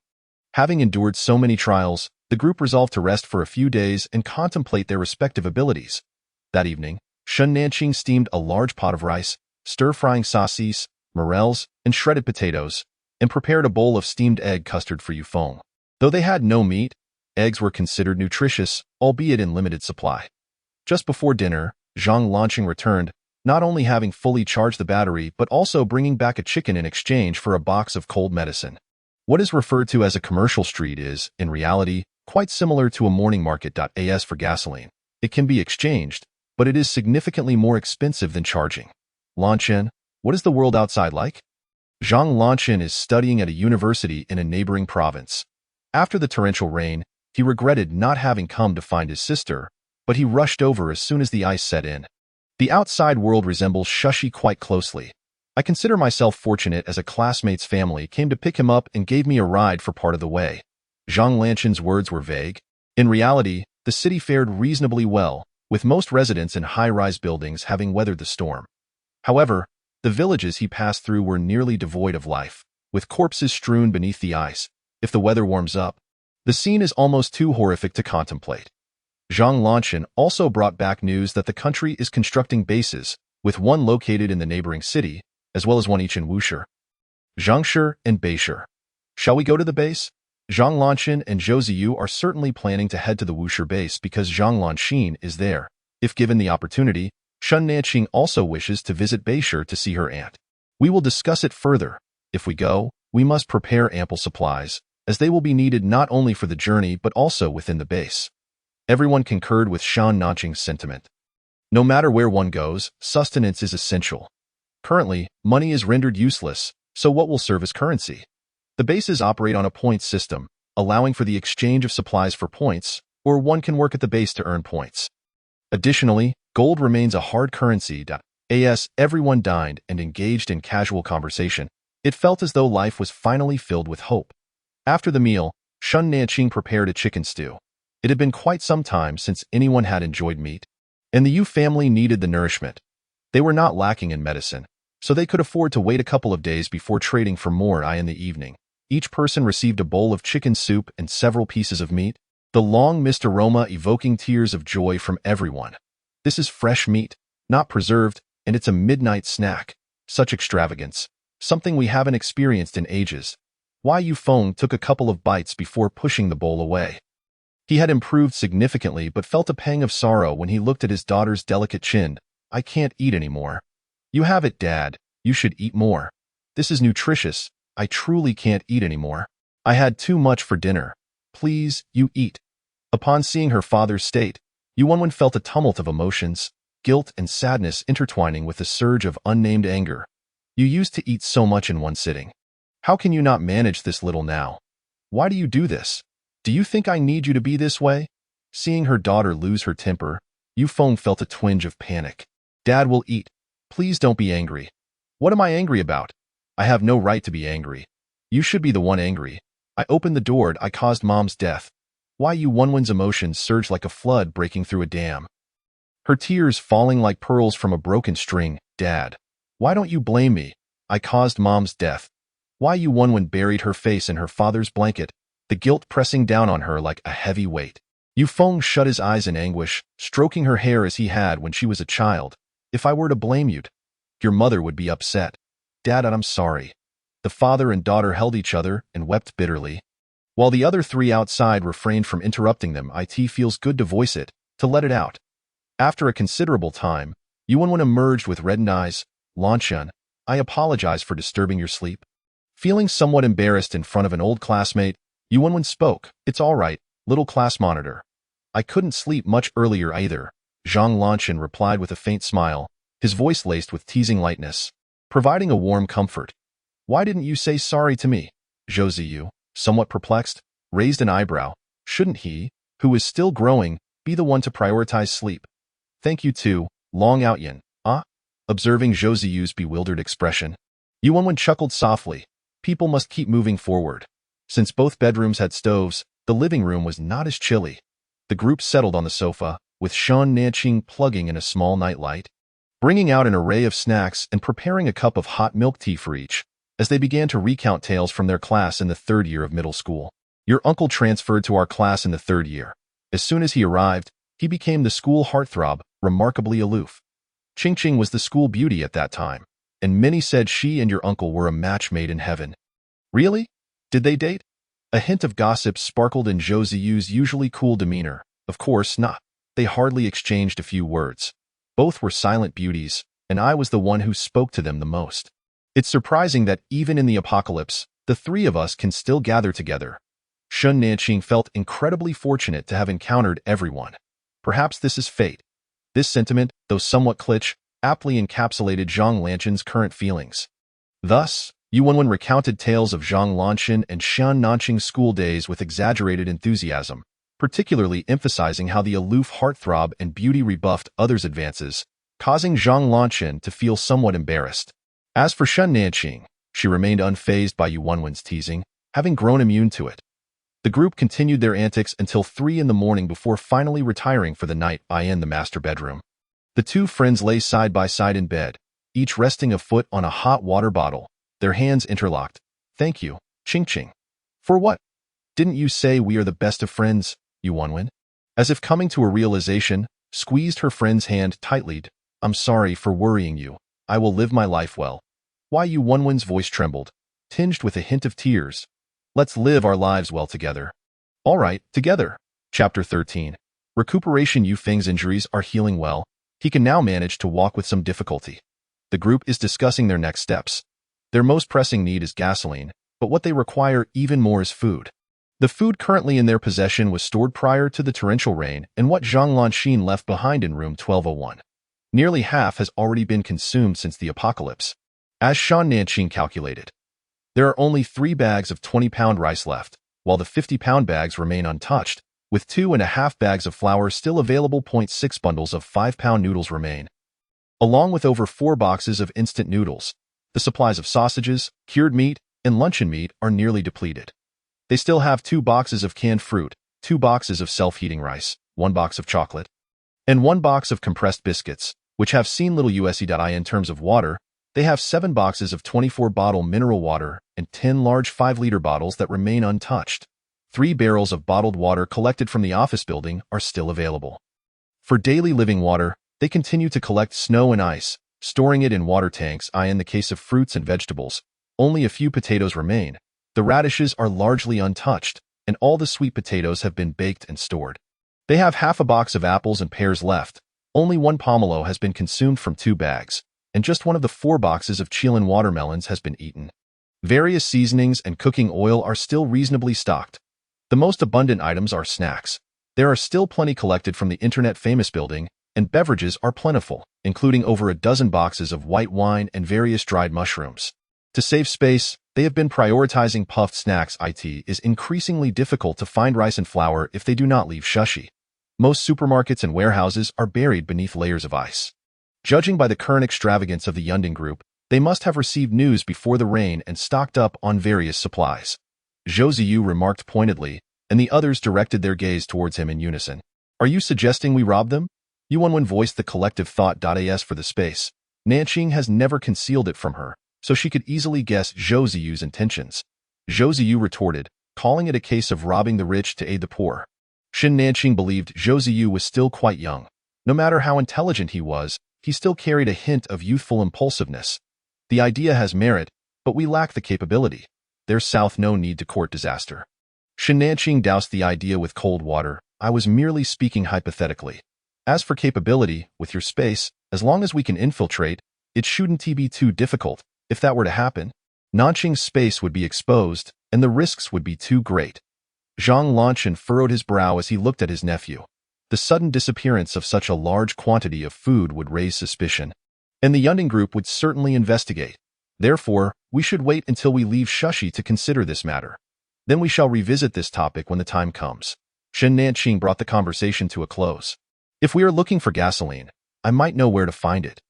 Having endured so many trials, the group resolved to rest for a few days and contemplate their respective abilities. That evening, Shen Nanqing steamed a large pot of rice, stir-frying saucisse, morels, and shredded potatoes, and prepared a bowl of steamed egg custard for Yufeng. Though they had no meat, eggs were considered nutritious, albeit in limited supply. Just before dinner, Zhang Lanqing returned, not only having fully charged the battery but also bringing back a chicken in exchange for a box of cold medicine. What is referred to as a commercial street is, in reality, quite similar to a morning market. For gasoline. It can be exchanged, but it is significantly more expensive than charging. Lanchen, what is the world outside like? Zhang Lanchen is studying at a university in a neighboring province. After the torrential rain, he regretted not having come to find his sister, but he rushed over as soon as the ice set in. The outside world resembles Shushi quite closely. I consider myself fortunate as a classmate's family came to pick him up and gave me a ride for part of the way. Zhang Lanchen's words were vague. In reality, the city fared reasonably well, with most residents in high-rise buildings having weathered the storm. However, the villages he passed through were nearly devoid of life, with corpses strewn beneath the ice. If the weather warms up, the scene is almost too horrific to contemplate. Zhang Lanchen also brought back news that the country is constructing bases, with one located in the neighboring city, as well as one each in Wushi, Zhangshi, and Beishi. Shall we go to the base? Zhang Lanchen and Zhou Ziyu are certainly planning to head to the Wushi base because Zhang Lanxin is there. If given the opportunity, Shen Nanqing also wishes to visit Beishi to see her aunt. We will discuss it further. If we go, we must prepare ample supplies, as they will be needed not only for the journey but also within the base. Everyone concurred with Shen Nanqing's sentiment. No matter where one goes, sustenance is essential. Currently, money is rendered useless, so what will serve as currency? The bases operate on a points system, allowing for the exchange of supplies for points, or one can work at the base to earn points. Additionally, gold remains a hard currency. As everyone dined and engaged in casual conversation, it felt as though life was finally filled with hope. After the meal, Shen Nanqing prepared a chicken stew. It had been quite some time since anyone had enjoyed meat, and the Yu family needed the nourishment. They were not lacking in medicine, so they could afford to wait a couple of days before trading for more in the evening. Each person received a bowl of chicken soup and several pieces of meat, the long mist aroma evoking tears of joy from everyone. This is fresh meat, not preserved, and it's a midnight snack. Such extravagance, something we haven't experienced in ages. Yufeng took a couple of bites before pushing the bowl away. He had improved significantly but felt a pang of sorrow when he looked at his daughter's delicate chin. I can't eat anymore. You have it, Dad. You should eat more. This is nutritious. I truly can't eat anymore. I had too much for dinner. Please, you eat. Upon seeing her father's state, Yuanwen felt a tumult of emotions, guilt and sadness intertwining with a surge of unnamed anger. You used to eat so much in one sitting. How can you not manage this little now? Why do you do this? Do you think I need you to be this way? Seeing her daughter lose her temper, Yufeng felt a twinge of panic. Dad will eat. Please don't be angry. What am I angry about? I have no right to be angry. You should be the one angry. I opened the door. I caused Mom's death. Yuanwen's emotions surged like a flood breaking through a dam. Her tears falling like pearls from a broken string. Dad, why don't you blame me? I caused Mom's death. Yuanwen buried her face in her father's blanket, the guilt pressing down on her like a heavy weight. Yufeng shut his eyes in anguish, stroking her hair as he had when she was a child. If I were to blame you, your mother would be upset. Dad, I'm sorry. The father and daughter held each other and wept bitterly. While the other three outside refrained from interrupting them, it feels good to voice it, to let it out. After a considerable time, Yuanwen emerged with reddened eyes. Lanchen, I apologize for disturbing your sleep. Feeling somewhat embarrassed in front of an old classmate, Yuanwen spoke. It's all right, little class monitor. I couldn't sleep much earlier either. Zhang Lanchen replied with a faint smile, his voice laced with teasing lightness. providing a warm comfort. Why didn't you say sorry to me? Zhou Ziyu, somewhat perplexed, raised an eyebrow. Shouldn't he, who is still growing, be the one to prioritize sleep? Thank you too, Long Outyin. Ah? Observing Zhou Ziyu's bewildered expression, Yuanwen chuckled softly. People must keep moving forward. Since both bedrooms had stoves, the living room was not as chilly. The group settled on the sofa, with Shan Nanqing plugging in a small nightlight, bringing out an array of snacks and preparing a cup of hot milk tea for each, as they began to recount tales from their class in the 3rd year of middle school. Your uncle transferred to our class in the 3rd year. As soon as he arrived, he became the school heartthrob, remarkably aloof. Qingqing was the school beauty at that time, and many said she and your uncle were a match made in heaven. Really? Did they date? A hint of gossip sparkled in Zhou Ziyu's usually cool demeanor. Of course not. They hardly exchanged a few words. Both were silent beauties, and I was the one who spoke to them the most. It's surprising that even in the apocalypse, the three of us can still gather together. Shun Nanqing felt incredibly fortunate to have encountered everyone. Perhaps this is fate. This sentiment, though somewhat cliché, aptly encapsulated Zhang Lanqin's current feelings. Thus, Yuanwen recounted tales of Zhang Lanqin and Shan Nanqing's school days with exaggerated enthusiasm, particularly emphasizing how the aloof heartthrob and beauty rebuffed others' advances, causing Zhang Lanqin to feel somewhat embarrassed. As for Shun Nanqing, she remained unfazed by Yuanwen's teasing, having grown immune to it. The group continued their antics until 3 in the morning before finally retiring for the night in the master bedroom. The two friends lay side by side in bed, each resting a foot on a hot water bottle, their hands interlocked. Thank you, Qingqing. For what? Didn't you say we are the best of friends, Yuanwen? As if coming to a realization, squeezed her friend's hand tightly. I'm sorry for worrying you. I will live my life well. Why? Yuanwen's voice trembled, tinged with a hint of tears. Let's live our lives well together. All right, together. Chapter 13. Recuperation. Yu Feng's injuries are healing well. He can now manage to walk with some difficulty. The group is discussing their next steps. Their most pressing need is gasoline, but what they require even more is food. The food currently in their possession was stored prior to the torrential rain and what Zhang Lanqin left behind in room 1201. Nearly half has already been consumed since the apocalypse. As Shan Nanqing calculated, there are only 3 bags of 20-pound rice left, while the 50-pound bags remain untouched, with 2.5 bags of flour still available. 0.6 bundles of 5-pound noodles remain, along with over 4 boxes of instant noodles. The supplies of sausages, cured meat, and luncheon meat are nearly depleted. They still have 2 boxes of canned fruit, 2 boxes of self-heating rice, 1 box of chocolate, and 1 box of compressed biscuits, which have seen little use. In terms of water, they have 7 boxes of 24-bottle mineral water and 10 large 5-liter bottles that remain untouched. 3 barrels of bottled water collected from the office building are still available. For daily living water, they continue to collect snow and ice, storing it in water tanks. In the case of fruits and vegetables, only a few potatoes remain. The radishes are largely untouched, and all the sweet potatoes have been baked and stored. They have half a box of apples and pears left. Only 1 pomelo has been consumed from 2 bags, and just 1 of the 4 boxes of Chilean watermelons has been eaten. Various seasonings and cooking oil are still reasonably stocked. The most abundant items are snacks. There are still plenty collected from the internet-famous building, and beverages are plentiful, including over a dozen boxes of white wine and various dried mushrooms. To save space, they have been prioritizing puffed snacks. It is increasingly difficult to find rice and flour if they do not leave Shushi. Most supermarkets and warehouses are buried beneath layers of ice. Judging by the current extravagance of the Yunding group, they must have received news before the rain and stocked up on various supplies. Zhou Ziyu remarked pointedly, and the others directed their gaze towards him in unison. Are you suggesting we rob them? Yuanwen voiced the collective thought. As for the space, Nanqing has never concealed it from her, so she could easily guess Zhou Ziyu's intentions. Zhou Ziyu retorted, calling it a case of robbing the rich to aid the poor. Shin Nanqing believed Zhou Ziyu was still quite young. No matter how intelligent he was, he still carried a hint of youthful impulsiveness. The idea has merit, but we lack the capability. There's no need to court disaster. Shin Nanqing doused the idea with cold water. I was merely speaking hypothetically. As for capability, with your space, as long as we can infiltrate, it shouldn't be too difficult. If that were to happen, Nanqing's space would be exposed, and the risks would be too great. Zhang Lanqin furrowed his brow as he looked at his nephew. The sudden disappearance of such a large quantity of food would raise suspicion, and the Yunding group would certainly investigate. Therefore, we should wait until we leave Shushi to consider this matter. Then we shall revisit this topic when the time comes. Shen Nanqing brought the conversation to a close. If we are looking for gasoline, I might know where to find it.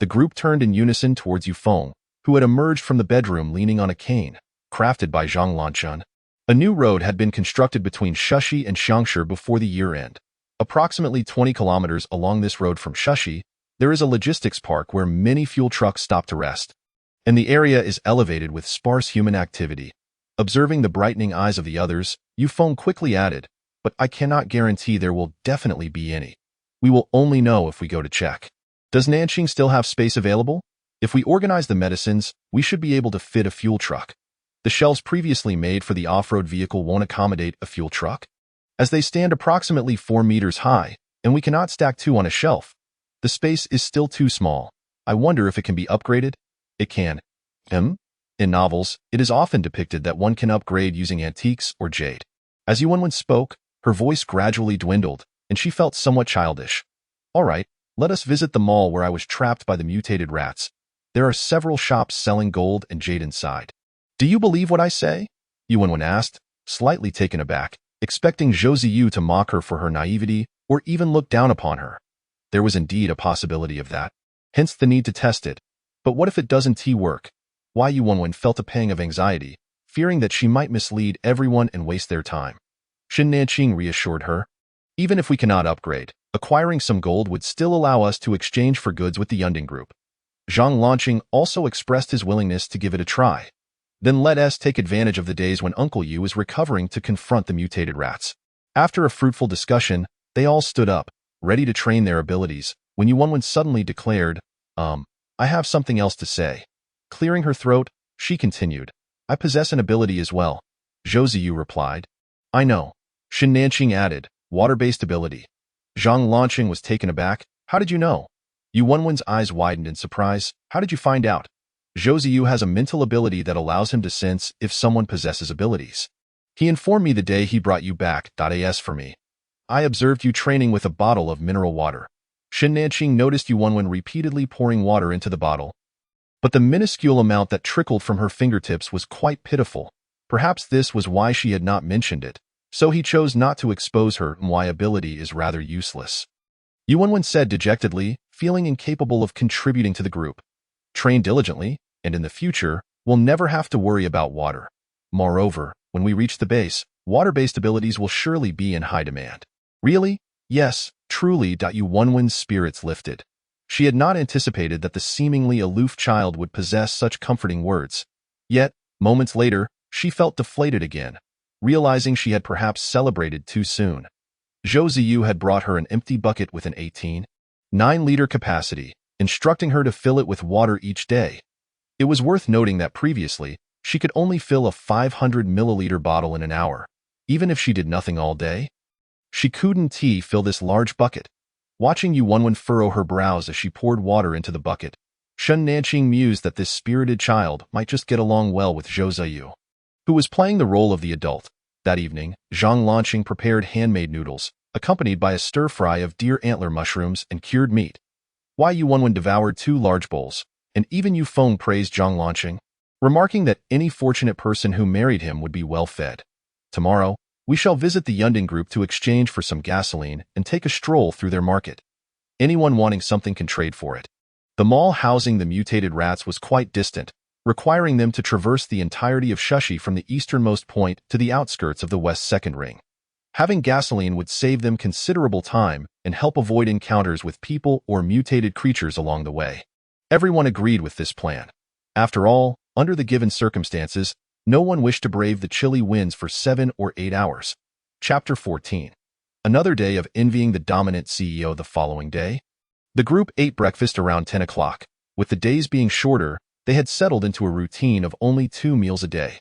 The group turned in unison towards Yufeng, who had emerged from the bedroom leaning on a cane, crafted by Zhang Lanchun. A new road had been constructed between Shushi and Xiangshu before the year end. Approximately 20 kilometers along this road from Shushi, there is a logistics park where many fuel trucks stop to rest. And the area is elevated with sparse human activity. Observing the brightening eyes of the others, Yufeng quickly added, "But I cannot guarantee there will definitely be any. We will only know if we go to check." Does Nanqing still have space available? If we organize the medicines, we should be able to fit a fuel truck. The shelves previously made for the off-road vehicle won't accommodate a fuel truck, as they stand approximately 4 meters high, and we cannot stack 2 on a shelf. The space is still too small. I wonder if it can be upgraded? It can. In novels, it is often depicted that one can upgrade using antiques or jade. As Yuanwen spoke, her voice gradually dwindled, and she felt somewhat childish. All right, let us visit the mall where I was trapped by the mutated rats. There are several shops selling gold and jade inside. Do you believe what I say? Yuanwen asked, slightly taken aback, expecting Zhou Ziyu to mock her for her naivety or even look down upon her. There was indeed a possibility of that, hence the need to test it. But what if it doesn't work? Why Yuanwen felt a pang of anxiety, fearing that she might mislead everyone and waste their time. Shen Nanqing reassured her. Even if we cannot upgrade, acquiring some gold would still allow us to exchange for goods with the Yunding Group. Zhang Lanqing also expressed his willingness to give it a try. Then let us take advantage of the days when Uncle Yu is recovering to confront the mutated rats. After a fruitful discussion, they all stood up, ready to train their abilities, when Yuanwen suddenly declared, I have something else to say. Clearing her throat, she continued, I possess an ability as well. Zhou Ziyu replied. I know. Shen Nanqing added, water-based ability. Zhang Lanqing was taken aback. How did you know? Yuanwen's eyes widened in surprise. How did you find out? Zhou Ziyu has a mental ability that allows him to sense if someone possesses abilities. He informed me the day he brought you back. As for me, I observed you training with a bottle of mineral water. Shen Nanqing noticed Yuanwen repeatedly pouring water into the bottle, but the minuscule amount that trickled from her fingertips was quite pitiful. Perhaps this was why she had not mentioned it, so he chose not to expose her and why ability is rather useless. Yuanwen said dejectedly, feeling incapable of contributing to the group. Train diligently, and in the future, we'll never have to worry about water. Moreover, when we reach the base, water-based abilities will surely be in high demand. Really? Yes, truly. Yuanwen's spirits lifted. She had not anticipated that the seemingly aloof child would possess such comforting words. Yet, moments later, she felt deflated again, realizing she had perhaps celebrated too soon. Zhou Ziyu had brought her an empty bucket with an 18.9-liter capacity, instructing her to fill it with water each day. It was worth noting that previously, she could only fill a 500-milliliter bottle in an hour, even if she did nothing all day. She couldn't fill this large bucket. Watching Yuanwen furrow her brows as she poured water into the bucket, Shen Nanqing mused that this spirited child might just get along well with Zhou Ziyu, who was playing the role of the adult. That evening, Zhang Lanqing prepared handmade noodles, accompanied by a stir-fry of deer antler mushrooms and cured meat. Why Yuanwen devoured 2 large bowls, and even Yufeng praised Zhang Lanqing, remarking that any fortunate person who married him would be well fed. Tomorrow, we shall visit the Yunding Group to exchange for some gasoline and take a stroll through their market. Anyone wanting something can trade for it. The mall housing the mutated rats was quite distant, requiring them to traverse the entirety of Shushi from the easternmost point to the outskirts of the West Second Ring. Having gasoline would save them considerable time and help avoid encounters with people or mutated creatures along the way. Everyone agreed with this plan. After all, under the given circumstances, no one wished to brave the chilly winds for 7 or 8 hours. Chapter 14. Another day of envying the dominant CEO. The following day, the group ate breakfast around 10 o'clock. With the days being shorter, they had settled into a routine of only 2 meals a day.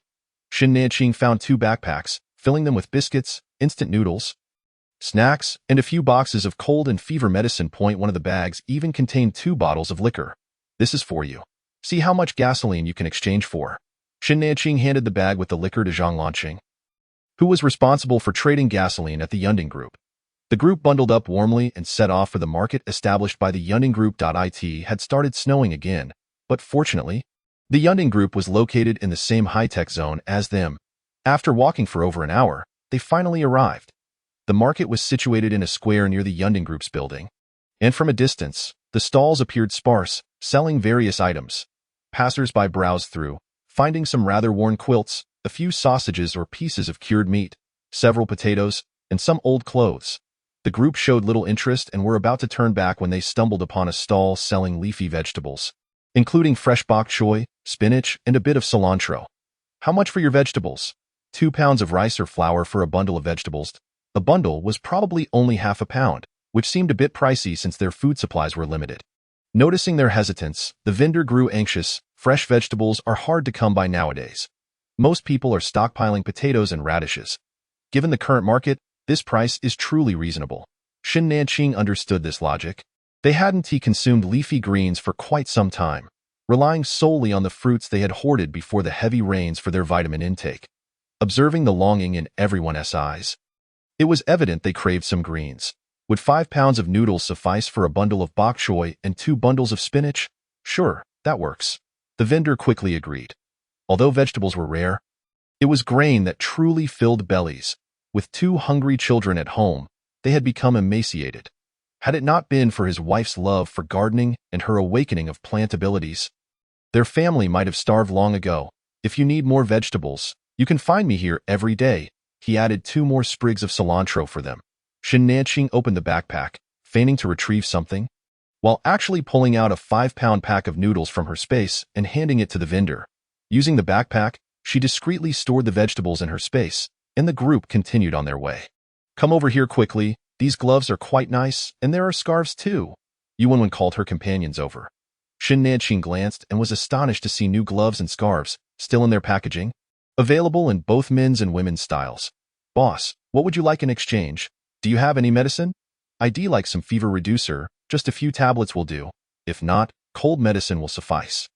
Shen Nanqing found 2 backpacks, filling them with biscuits, instant noodles, snacks, and a few boxes of cold and fever medicine. One of the bags even contained 2 bottles of liquor. This is for you. See how much gasoline you can exchange for. Shen Nanqing handed the bag with the liquor to Zhang Lanqing, who was responsible for trading gasoline at the Yunding Group. The group bundled up warmly and set off for the market established by the Yunding Group. It had started snowing again, but fortunately, The Yunding group was located in the same high-tech zone as them. After walking for over an hour, they finally arrived. The market was situated in a square near the Yunding group's building, and from a distance, the stalls appeared sparse, selling various items. Passers-by browsed through, finding some rather worn quilts, a few sausages or pieces of cured meat, several potatoes, and some old clothes. The group showed little interest and were about to turn back when they stumbled upon a stall selling leafy vegetables, including fresh bok choy, spinach, and a bit of cilantro. How much for your vegetables? 2 pounds of rice or flour for a bundle of vegetables. A bundle was probably only half a pound, which seemed a bit pricey since their food supplies were limited. Noticing their hesitance, the vendor grew anxious. Fresh vegetables are hard to come by nowadays. Most people are stockpiling potatoes and radishes. Given the current market, this price is truly reasonable. Shin Nanqing understood this logic. They hadn't consumed leafy greens for quite some time, relying solely on the fruits they had hoarded before the heavy rains for their vitamin intake. Observing the longing in everyone's eyes, it was evident they craved some greens. Would 5 pounds of noodles suffice for a bundle of bok choy and 2 bundles of spinach? Sure, that works. The vendor quickly agreed. Although vegetables were rare, it was grain that truly filled bellies. With 2 hungry children at home, they had become emaciated. Had it not been for his wife's love for gardening and her awakening of plant abilities, their family might have starved long ago. If you need more vegetables, you can find me here every day. He added 2 more sprigs of cilantro for them. Shin Nanqing opened the backpack, feigning to retrieve something, while actually pulling out a 5-pound pack of noodles from her space and handing it to the vendor. Using the backpack, she discreetly stored the vegetables in her space, and the group continued on their way. Come over here quickly. These gloves are quite nice, and there are scarves too. Yuan called her companions over. Shin Nanqing glanced and was astonished to see new gloves and scarves, still in their packaging, available in both men's and women's styles. Boss, what would you like in exchange? Do you have any medicine? I'd like some fever reducer, just a few tablets will do. If not, cold medicine will suffice.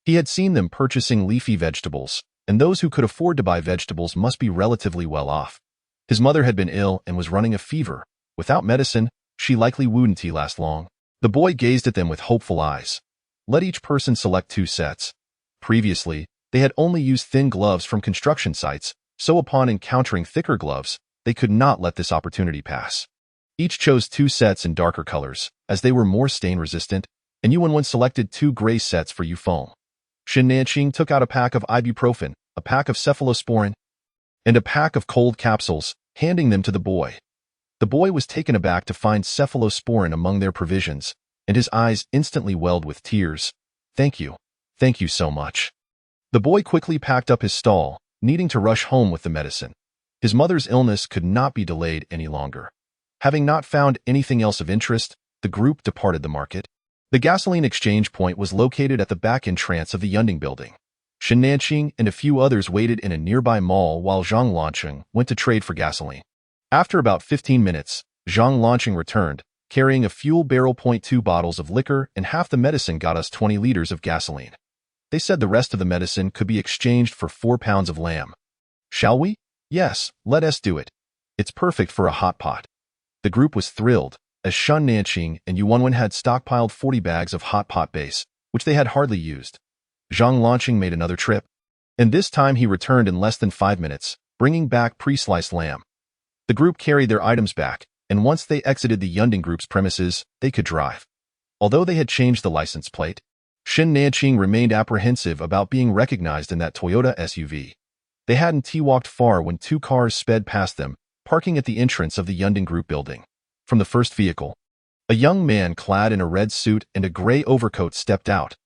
He had seen them purchasing leafy vegetables, and those who could afford to buy vegetables must be relatively well off. His mother had been ill and was running a fever. Without medicine, she likely wouldn't last long. The boy gazed at them with hopeful eyes. Let each person select 2 sets. Previously, they had only used thin gloves from construction sites, so upon encountering thicker gloves, they could not let this opportunity pass. Each chose 2 sets in darker colors, as they were more stain-resistant, and Yuan selected 2 gray sets for Yufeng. Shin Nanqing took out a pack of ibuprofen, a pack of cephalosporin, and a pack of cold capsules, handing them to the boy. The boy was taken aback to find cephalosporin among their provisions, and his eyes instantly welled with tears. Thank you. Thank you so much. The boy quickly packed up his stall, needing to rush home with the medicine. His mother's illness could not be delayed any longer. Having not found anything else of interest, the group departed the market. The gasoline exchange point was located at the back entrance of the Yunding building. Shin Nanqing and a few others waited in a nearby mall while Zhang Lanqing went to trade for gasoline. After about 15 minutes, Zhang Lanqing returned, carrying a fuel barrel. 2 bottles of liquor and half the medicine got us 20 liters of gasoline. They said the rest of the medicine could be exchanged for 4 pounds of lamb. Shall we? Yes, let us do it. It's perfect for a hot pot. The group was thrilled, as Shin Nanqing and Yuan had stockpiled 40 bags of hot pot base, which they had hardly used. Zhang Lanqing made another trip, and this time he returned in less than 5 minutes, bringing back pre-sliced lamb. The group carried their items back, and once they exited the Yunding group's premises, they could drive. Although they had changed the license plate, Shin Nanqing remained apprehensive about being recognized in that Toyota SUV. They hadn't walked far when 2 cars sped past them, parking at the entrance of the Yunding group building. From the first vehicle, a young man clad in a red suit and a gray overcoat stepped out.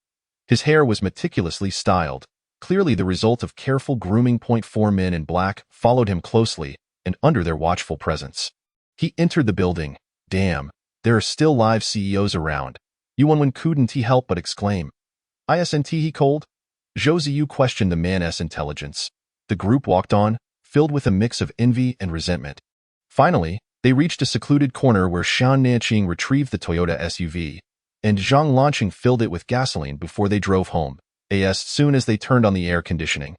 His hair was meticulously styled, clearly the result of careful grooming. 4 men in black followed him closely and under their watchful presence. He entered the building. Damn, there are still live CEOs around. Yuan couldn't help but exclaim. Isn't he cold? Zhou Ziyu questioned the man's intelligence. The group walked on, filled with a mix of envy and resentment. Finally, they reached a secluded corner where Shin Nanqing retrieved the Toyota SUV, and Zhang Lanqing filled it with gasoline before they drove home, as soon as they turned on the air conditioning.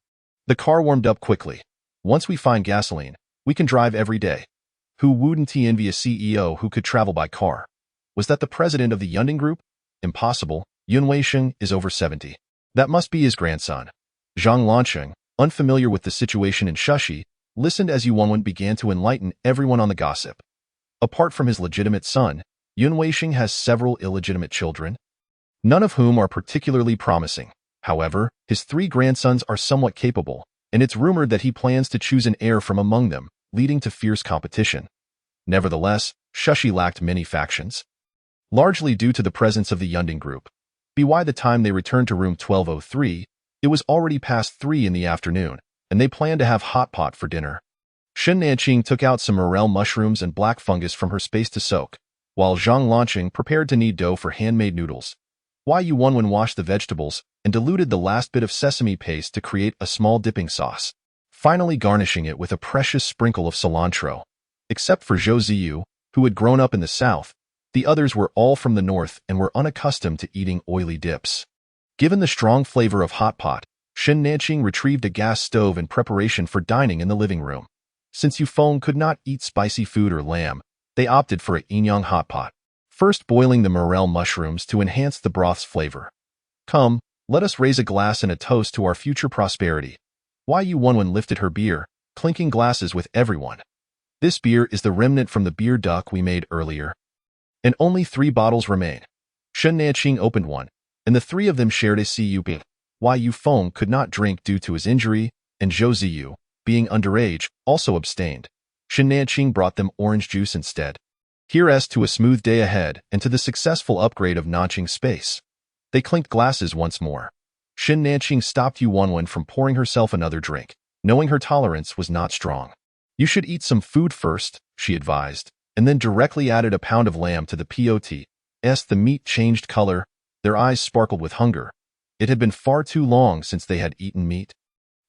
The car warmed up quickly. Once we find gasoline, we can drive every day. Who wouldn't envy a CEO who could travel by car? Was that the president of the Yunding Group? Impossible. Yun Weisheng is over 70. That must be his grandson. Zhang Lancheng, unfamiliar with the situation in Shushi, listened as Yu Wenwen began to enlighten everyone on the gossip. Apart from his legitimate son, Yun Weixing has several illegitimate children, none of whom are particularly promising. However, his 3 grandsons are somewhat capable, and it's rumored that he plans to choose an heir from among them, leading to fierce competition. Nevertheless, Shushi lacked many factions, largely due to the presence of the Yunding group. By the time they returned to room 1203, it was already past 3 in the afternoon, and they planned to have hot pot for dinner. Shen Nanqing took out some morel mushrooms and black fungus from her space to soak, while Zhang Lanqing prepared to knead dough for handmade noodles. Yu Wenwen washed the vegetables and diluted the last bit of sesame paste to create a small dipping sauce, finally garnishing it with a precious sprinkle of cilantro. Except for Zhou Ziyu, who had grown up in the south, the others were all from the north and were unaccustomed to eating oily dips. Given the strong flavor of hot pot, Shen Nanqing retrieved a gas stove in preparation for dining in the living room. Since Yufeng could not eat spicy food or lamb, they opted for a Yinyang hot pot, first boiling the morel mushrooms to enhance the broth's flavor. Come, let us raise a glass and a toast to our future prosperity. Yu Wenwen lifted her beer, clinking glasses with everyone. This beer is the remnant from the beer duck we made earlier, and only 3 bottles remain. Shen Nanqing opened one, and the 3 of them shared a cup. Yufeng could not drink due to his injury, and Zhou Ziyu, being underage, also abstained. Shen Nanqing brought them orange juice instead. Here's to a smooth day ahead and to the successful upgrade of Nanqing's space. They clinked glasses once more. Shen Nanqing stopped Yu Wenwen from pouring herself another drink, knowing her tolerance was not strong. You should eat some food first, she advised, and then directly added a pound of lamb to the pot. The meat changed color, their eyes sparkled with hunger. It had been far too long since they had eaten meat.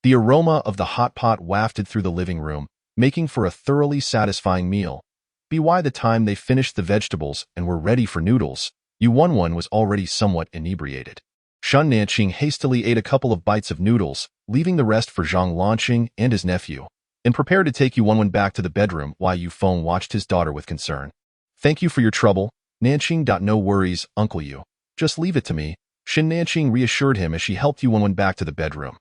The aroma of the hot pot wafted through the living room, making for a thoroughly satisfying meal. By the time they finished the vegetables and were ready for noodles, Yu Wenwen was already somewhat inebriated. Shen Nanqing hastily ate a couple of bites of noodles, leaving the rest for Zhang Lanqing and his nephew, and prepared to take Yu Wenwen back to the bedroom while Yufeng watched his daughter with concern. Thank you for your trouble, Nanqing. No worries, Uncle Yu. Just leave it to me, Shen Nanqing reassured him as she helped Yu Wenwen back to the bedroom.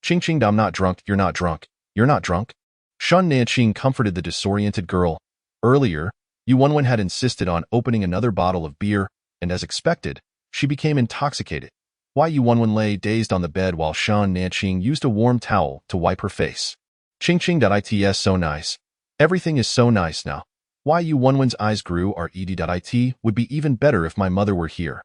Qing, I'm not drunk, you're not drunk, you're not drunk. Shen Nanqing comforted the disoriented girl. Earlier, Yu Wenwen had insisted on opening another bottle of beer, and as expected, she became intoxicated. Yu Wenwen lay dazed on the bed while Shen Nanqing used a warm towel to wipe her face. Qing. It's so nice. Everything is so nice now. Yu Wenwen's eyes grew. It would be even better if my mother were here.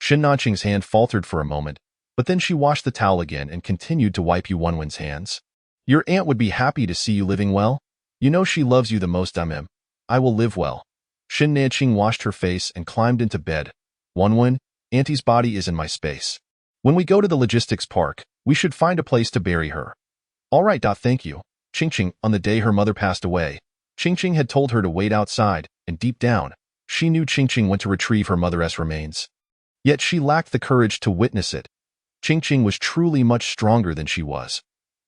Shen Nanqing's hand faltered for a moment, but then she washed the towel again and continued to wipe Yu Wenwen's hands. Your aunt would be happy to see you living well. You know she loves you the most. I will live well. Shen Nanqing washed her face and climbed into bed. Wenwen, Auntie's body is in my space. When we go to the logistics park, we should find a place to bury her. All right. Thank you. Qing. On the day her mother passed away, Qing had told her to wait outside, and deep down, she knew Qing went to retrieve her mother's remains. Yet she lacked the courage to witness it. Qing was truly much stronger than she was.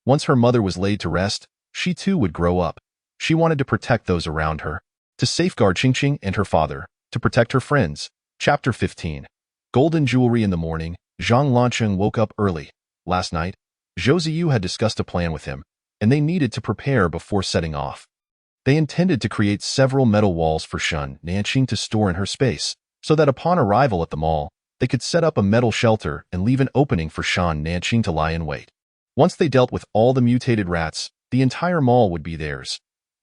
Once her mother was laid to rest, she too would grow up. She wanted to protect those around her, to safeguard Qing and her father, to protect her friends. Chapter 15. Golden Jewelry. In the morning, Zhang Lancheng woke up early. Last night, Zhou Ziyu had discussed a plan with him, and they needed to prepare before setting off. They intended to create several metal walls for Shen Nanqing to store in her space, so that upon arrival at the mall, they could set up a metal shelter and leave an opening for Shen Nanqing to lie in wait. Once they dealt with all the mutated rats, the entire mall would be theirs.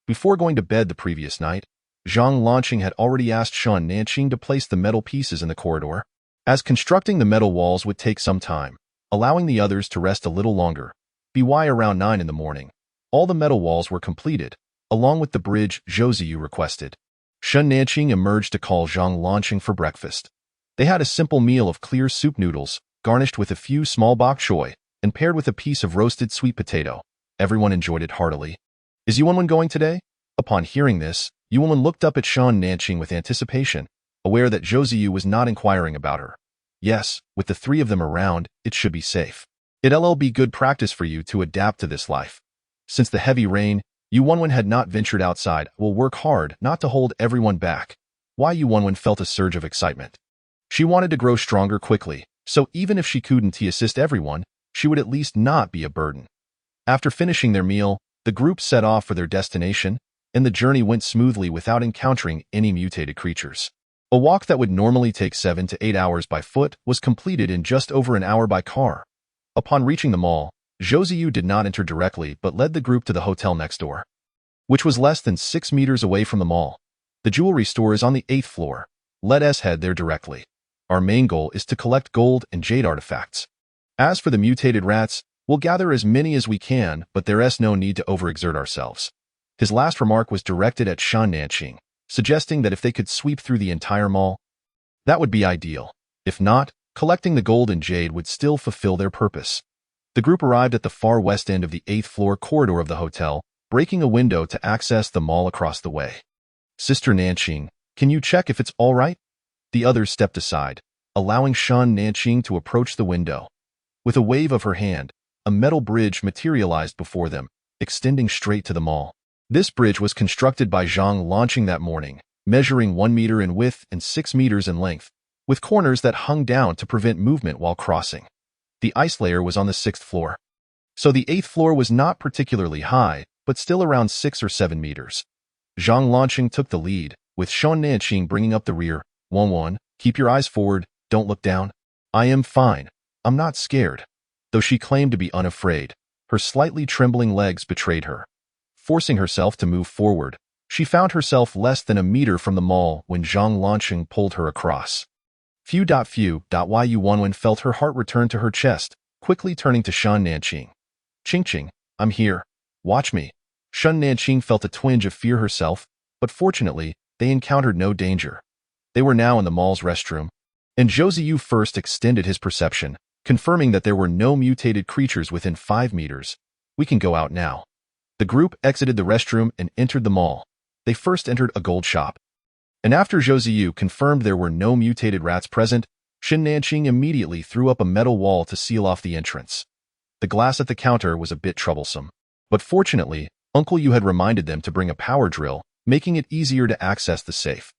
Before going to bed the previous night, Zhang Lanqing had already asked Shen Nanqing to place the metal pieces in the corridor, as constructing the metal walls would take some time, allowing the others to rest a little longer. By around 9 in the morning, all the metal walls were completed, along with the bridge Zhou Ziyu requested. Shen Nanqing emerged to call Zhang Lanqing for breakfast. They had a simple meal of clear soup noodles, garnished with a few small bok choy, and paired with a piece of roasted sweet potato. Everyone enjoyed it heartily. Is Yu Wenwen going today? Upon hearing this, Yu Wenwen looked up at Shen Nanqing with anticipation, aware that Zhou Ziyu was not inquiring about her. Yes, with the 3 of them around, it should be safe. It'll be good practice for you to adapt to this life. Since the heavy rain, Yu Wenwen had not ventured outside. Will work hard not to hold everyone back. Yu Wenwen felt a surge of excitement. She wanted to grow stronger quickly, So even if she couldn't assist everyone, she would at least not be a burden. After finishing their meal, the group set off for their destination, and the journey went smoothly without encountering any mutated creatures. A walk that would normally take 7 to 8 hours by foot was completed in just over an hour by car. Upon reaching the mall, Josiu did not enter directly but led the group to the hotel next door, which was less than 6 meters away from the mall. The jewelry store is on the 8th floor. Let us head there directly. Our main goal is to collect gold and jade artifacts. As for the mutated rats, we'll gather as many as we can, but there's no need to overexert ourselves. His last remark was directed at Shan Nanqing, suggesting that if they could sweep through the entire mall, that would be ideal. If not, collecting the gold and jade would still fulfill their purpose. The group arrived at the far west end of the 8th floor corridor of the hotel, breaking a window to access the mall across the way. Sister Nanqing, can you check if it's all right? The others stepped aside, allowing Shan Nanqing to approach the window. With a wave of her hand, a metal bridge materialized before them, extending straight to the mall. This bridge was constructed by Zhang launching that morning, measuring 1 meter in width and 6 meters in length, with corners that hung down to prevent movement while crossing. The ice layer was on the 6th floor. So the 8th floor was not particularly high, but still around 6 or 7 meters. Zhang Lanqing took the lead, with Shan Nanqing bringing up the rear. 1-1, keep your eyes forward, don't look down. I am fine. I'm not scared. Though she claimed to be unafraid, her slightly trembling legs betrayed her. Forcing herself to move forward, she found herself less than a meter from the mall when Zhang Lanqing pulled her across. Yu Wanwen felt her heart return to her chest, quickly turning to Shan Nanqing. Qingqing, I'm here. Watch me. Shan Nanqing felt a twinge of fear herself, but fortunately, they encountered no danger. They were now in the mall's restroom, and Josiu first extended his perception, confirming that there were no mutated creatures within 5 meters. We can go out now. The group exited the restroom and entered the mall. They first entered a gold shop. And after Josiu confirmed there were no mutated rats present, Shan Nanqing immediately threw up a metal wall to seal off the entrance. The glass at the counter was a bit troublesome, but fortunately, Uncle Yu had reminded them to bring a power drill, making it easier to access the safe.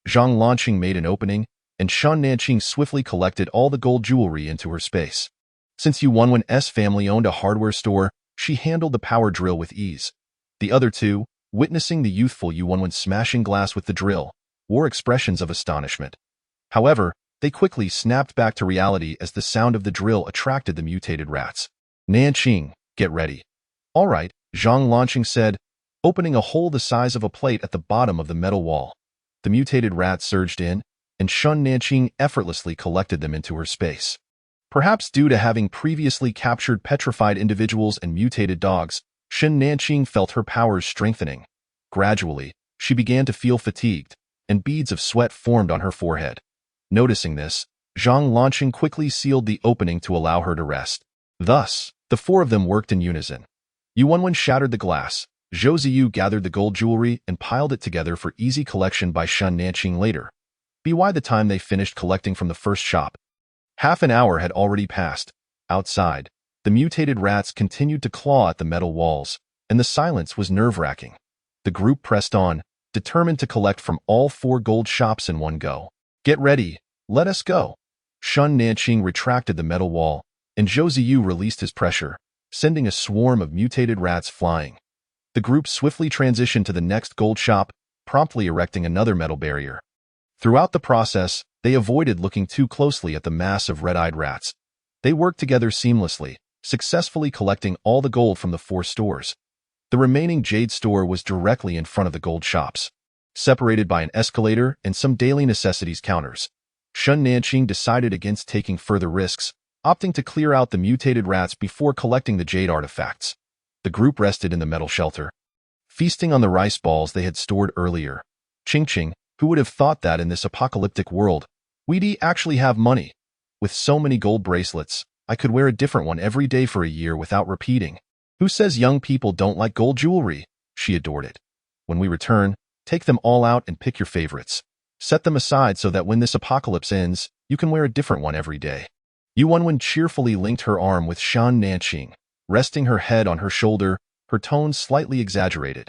Zhang Lanqing made an opening, and Shan Nanqing swiftly collected all the gold jewelry into her space. Since Yu Wanwen's family owned a hardware store, she handled the power drill with ease. The other two, witnessing the youthful Yu Wanwen smashing glass with the drill, wore expressions of astonishment. However, they quickly snapped back to reality as the sound of the drill attracted the mutated rats. Nanqing, get ready. All right, Zhang Lanqing said, opening a hole the size of a plate at the bottom of the metal wall. The mutated rats surged in, and Shan Nanqing effortlessly collected them into her space. Perhaps due to having previously captured petrified individuals and mutated dogs, Shan Nanqing felt her powers strengthening. Gradually, she began to feel fatigued, and beads of sweat formed on her forehead. Noticing this, Zhang Lanqing quickly sealed the opening to allow her to rest. Thus, the four of them worked in unison. Yu Wanwen shattered the glass, Josiu gathered the gold jewelry and piled it together for easy collection by Shan Nanqing later. By the time they finished collecting from the first shop, half an hour had already passed. Outside, the mutated rats continued to claw at the metal walls, and the silence was nerve-wracking. The group pressed on, determined to collect from all 4 gold shops in one go. Get ready, let us go. Shan Nanqing retracted the metal wall, and Josiu released his pressure, sending a swarm of mutated rats flying. The group swiftly transitioned to the next gold shop, promptly erecting another metal barrier. Throughout the process, they avoided looking too closely at the mass of red-eyed rats. They worked together seamlessly, successfully collecting all the gold from the 4 stores. The remaining jade store was directly in front of the gold shops, separated by an escalator and some daily necessities counters. Shan Nanqing decided against taking further risks, opting to clear out the mutated rats before collecting the jade artifacts. The group rested in the metal shelter, feasting on the rice balls they had stored earlier. Qingqing, who would have thought that in this apocalyptic world, we'd actually have money? With so many gold bracelets, I could wear a different one every day for a year without repeating. Who says young people don't like gold jewelry? She adored it. When we return, take them all out and pick your favorites. Set them aside so that when this apocalypse ends, you can wear a different one every day. Yu Wanwen cheerfully linked her arm with Shan Nanqing, resting her head on her shoulder, her tone slightly exaggerated.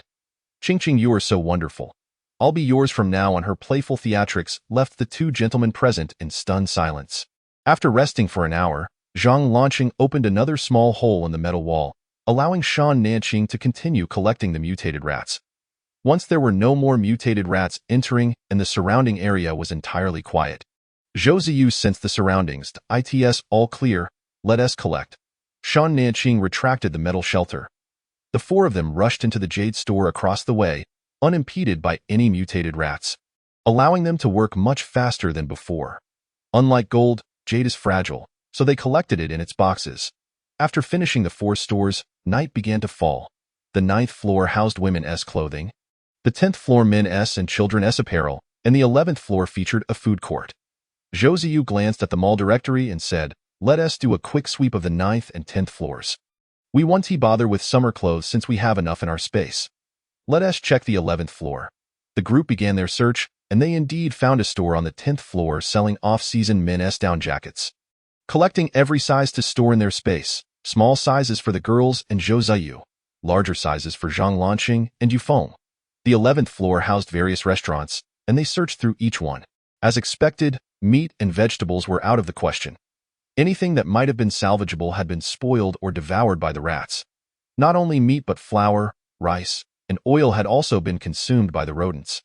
Qingqing, you are so wonderful. I'll be yours from now on. Her playful theatrics left the 2 gentlemen present in stunned silence. After resting for an hour, Zhang Lanqing opened another small hole in the metal wall, allowing Shan Nanqing to continue collecting the mutated rats. Once there were no more mutated rats entering and the surrounding area was entirely quiet, Zhou Ziyu sensed the surroundings. "It's all clear, let us collect." Shan Nanqing retracted the metal shelter. The four of them rushed into the jade store across the way, unimpeded by any mutated rats, allowing them to work much faster than before. Unlike gold, jade is fragile, so they collected it in its boxes. After finishing the four stores, night began to fall. The 9th floor housed women's clothing, the 10th floor men's and children's apparel, and the 11th floor featured a food court. Zhou Ziyu glanced at the mall directory and said, "Let us do a quick sweep of the 9th and 10th floors. We won't bother with summer clothes since we have enough in our space. Let us check the 11th floor." The group began their search, and they indeed found a store on the 10th floor selling off-season men's down jackets. Collecting every size to store in their space, small sizes for the girls and Zhou Ziyu, larger sizes for Zhang Lanqing and Yufeng. The 11th floor housed various restaurants, and they searched through each one. As expected, meat and vegetables were out of the question. Anything that might have been salvageable had been spoiled or devoured by the rats. Not only meat but flour, rice, and oil had also been consumed by the rodents,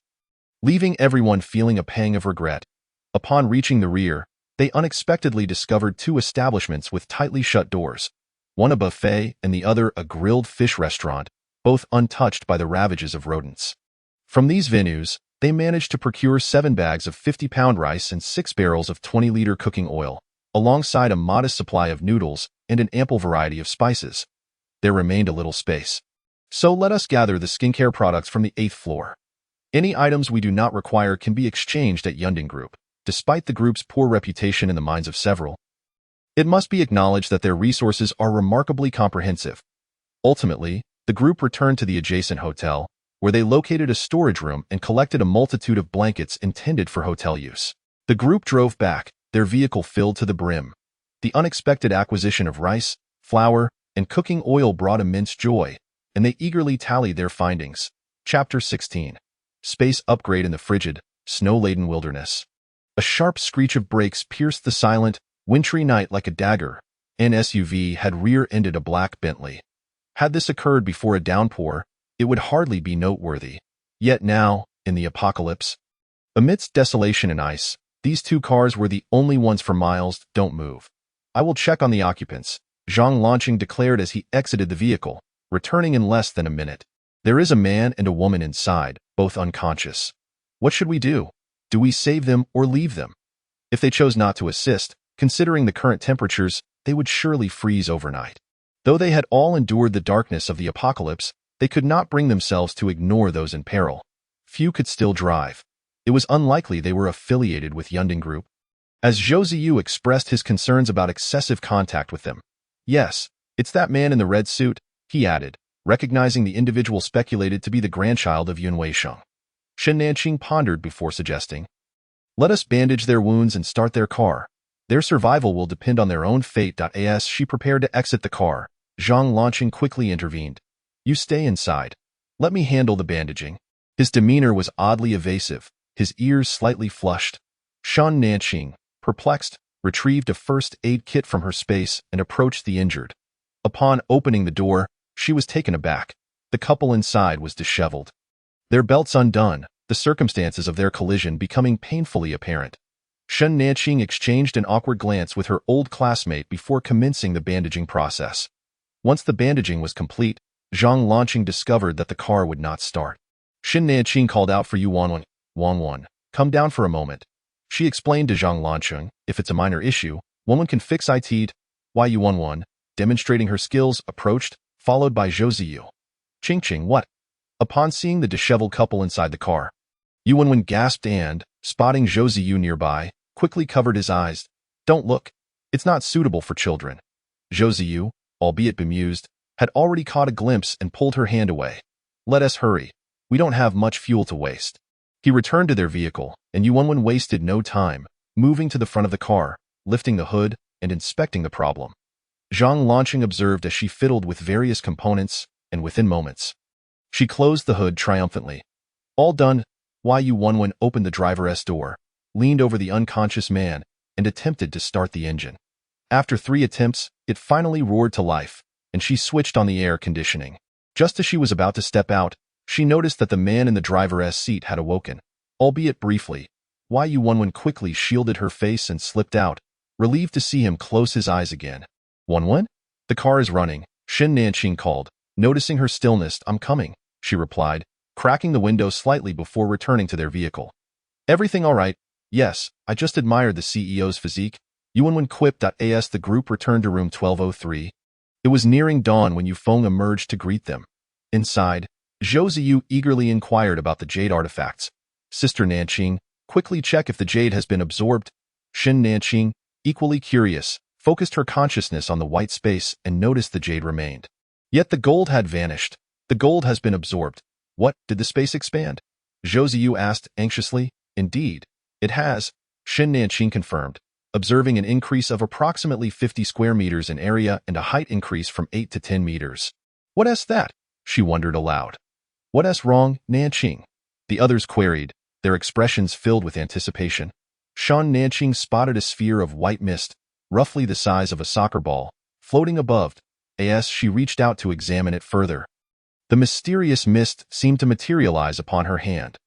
leaving everyone feeling a pang of regret. Upon reaching the rear, they unexpectedly discovered two establishments with tightly shut doors, one a buffet and the other a grilled fish restaurant, both untouched by the ravages of rodents. From these venues, they managed to procure 7 bags of 50-pound rice and 6 barrels of 20-liter cooking oil, alongside a modest supply of noodles and an ample variety of spices. There remained a little space. So let us gather the skincare products from the 8th floor. Any items we do not require can be exchanged at Yunding Group, despite the group's poor reputation in the minds of several. It must be acknowledged that their resources are remarkably comprehensive. Ultimately, the group returned to the adjacent hotel, where they located a storage room and collected a multitude of blankets intended for hotel use. The group drove back, their vehicle filled to the brim. The unexpected acquisition of rice, flour, and cooking oil brought immense joy, and they eagerly tallied their findings. Chapter 16. Space upgrade in the frigid, snow-laden wilderness. A sharp screech of brakes pierced the silent, wintry night like a dagger. An SUV had rear-ended a black Bentley. Had this occurred before a downpour, it would hardly be noteworthy. Yet now, in the apocalypse, amidst desolation and ice, these two cars were the only ones for miles. "Don't move. I will check on the occupants," Zhang Lanqing declared as he exited the vehicle, returning in less than a minute. "There is a man and a woman inside, both unconscious. What should we do? Do we save them or leave them?" If they chose not to assist, considering the current temperatures, they would surely freeze overnight. Though they had all endured the darkness of the apocalypse, they could not bring themselves to ignore those in peril. Few could still drive. It was unlikely they were affiliated with Yunding Group. As Zhou Ziyu expressed his concerns about excessive contact with them. "Yes, it's that man in the red suit," he added, recognizing the individual speculated to be the grandchild of Yun Weisheng. Shen Nanqing pondered before suggesting, "Let us bandage their wounds and start their car. Their survival will depend on their own fate." As she prepared to exit the car, Zhang Lanqing quickly intervened. "You stay inside. Let me handle the bandaging." His demeanor was oddly evasive, his ears slightly flushed. Shan Nanqing, perplexed, retrieved a first aid kit from her space and approached the injured. Upon opening the door, she was taken aback. The couple inside was disheveled, their belts undone, the circumstances of their collision becoming painfully apparent. Shen Nanqing exchanged an awkward glance with her old classmate before commencing the bandaging process. Once the bandaging was complete, Zhang Lanqing discovered that the car would not start. Shen Nanqing called out for Yu Wanwen. "Wanwen, come down for a moment." She explained to Zhang Lanqing, "If it's a minor issue, woman can fix it." Why Yu Wanwen, demonstrating her skills, approached, followed by Zhou Ziyu. "Ching, what?" Upon seeing the disheveled couple inside the car, Yu Wanwen gasped and, spotting Zhou Ziyu nearby, quickly covered his eyes. "Don't look. It's not suitable for children." Zhou Ziyu, albeit bemused, had already caught a glimpse and pulled her hand away. "Let us hurry. We don't have much fuel to waste." He returned to their vehicle, and Yu Wanwen wasted no time, moving to the front of the car, lifting the hood, and inspecting the problem. Zhang Lanqing observed as she fiddled with various components, and within moments, she closed the hood triumphantly. "All done." Yu Wanwen opened the driver's door, leaned over the unconscious man, and attempted to start the engine. After 3 attempts, it finally roared to life, and she switched on the air conditioning. Just as she was about to step out, she noticed that the man in the driver's seat had awoken, albeit briefly. Yu Wenwen quickly shielded her face and slipped out, relieved to see him close his eyes again. Wenwen? The car is running, Shen Nanqing called. Noticing her stillness, I'm coming, she replied, cracking the window slightly before returning to their vehicle. Everything all right? Yes, I just admired the CEO's physique. Yu Wenwen quipped. As the group returned to room 1203. It was nearing dawn when Yufeng emerged to greet them. Inside, Zhou Ziyu eagerly inquired about the jade artifacts. Sister Nanqing, quickly check if the jade has been absorbed. Shen Nanqing, equally curious, focused her consciousness on the white space and noticed the jade remained. Yet the gold had vanished. The gold has been absorbed. What, did the space expand? Zhou Ziyu asked anxiously. Indeed, it has, Shen Nanqing confirmed, observing an increase of approximately 50 square meters in area and a height increase from 8 to 10 meters. What's that? She wondered aloud. What's wrong, Nanqing? The others queried, their expressions filled with anticipation. Shen Nanqing spotted a sphere of white mist, roughly the size of a soccer ball, floating above. As she reached out to examine it further, the mysterious mist seemed to materialize upon her hand.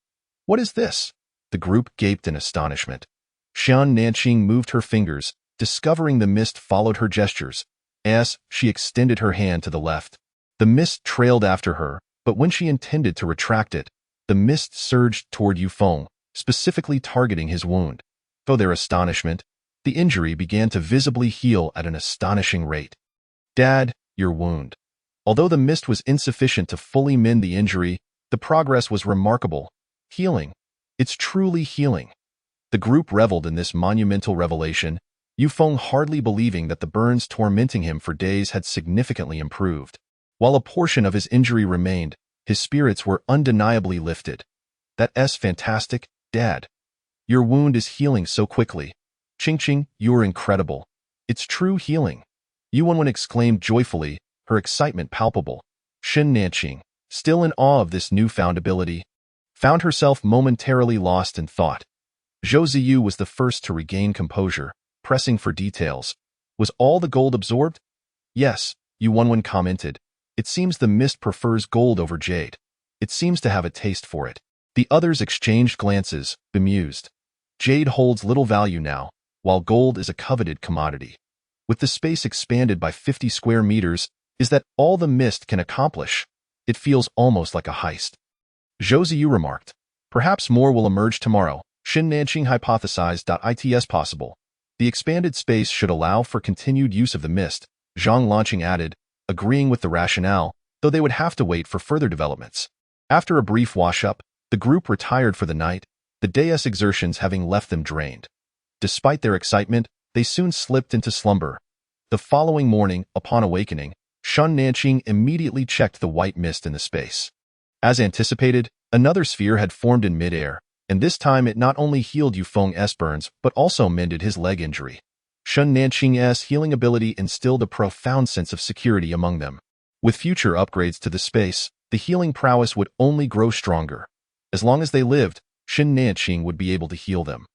What is this? The group gaped in astonishment. Shen Nanqing moved her fingers, discovering the mist followed her gestures. As she extended her hand to the left, the mist trailed after her, but when she intended to retract it, the mist surged toward Yufeng, specifically targeting his wound. To their astonishment, the injury began to visibly heal at an astonishing rate. Dad, your wound. Although the mist was insufficient to fully mend the injury, the progress was remarkable. Healing. It's truly healing. The group reveled in this monumental revelation, Yufeng hardly believing that the burns tormenting him for days had significantly improved. While a portion of his injury remained, his spirits were undeniably lifted. That's fantastic, Dad. Your wound is healing so quickly. Qingqing, you're incredible. It's true healing. Yu Wenwen exclaimed joyfully, her excitement palpable. Shen Nanqing, still in awe of this newfound ability, found herself momentarily lost in thought. Zhou Ziyu was the first to regain composure, pressing for details. Was all the gold absorbed? Yes, Yu Wenwen commented. It seems the mist prefers gold over jade. It seems to have a taste for it. The others exchanged glances, bemused. Jade holds little value now, while gold is a coveted commodity. With the space expanded by 50 square meters, is that all the mist can accomplish? It feels almost like a heist. Zhou Ziyu remarked. Perhaps more will emerge tomorrow, Shen Nanqing hypothesized. It's possible. The expanded space should allow for continued use of the mist, Zhang Lanqing added, agreeing with the rationale, though they would have to wait for further developments. After a brief wash-up, the group retired for the night, the day's exertions having left them drained. Despite their excitement, they soon slipped into slumber. The following morning, upon awakening, Shen Nanqing immediately checked the white mist in the space. As anticipated, another sphere had formed in midair, and this time it not only healed Yufeng's burns but also mended his leg injury. Shen Nanqing's healing ability instilled a profound sense of security among them. With future upgrades to the space, the healing prowess would only grow stronger. As long as they lived, Shen Nanqing would be able to heal them.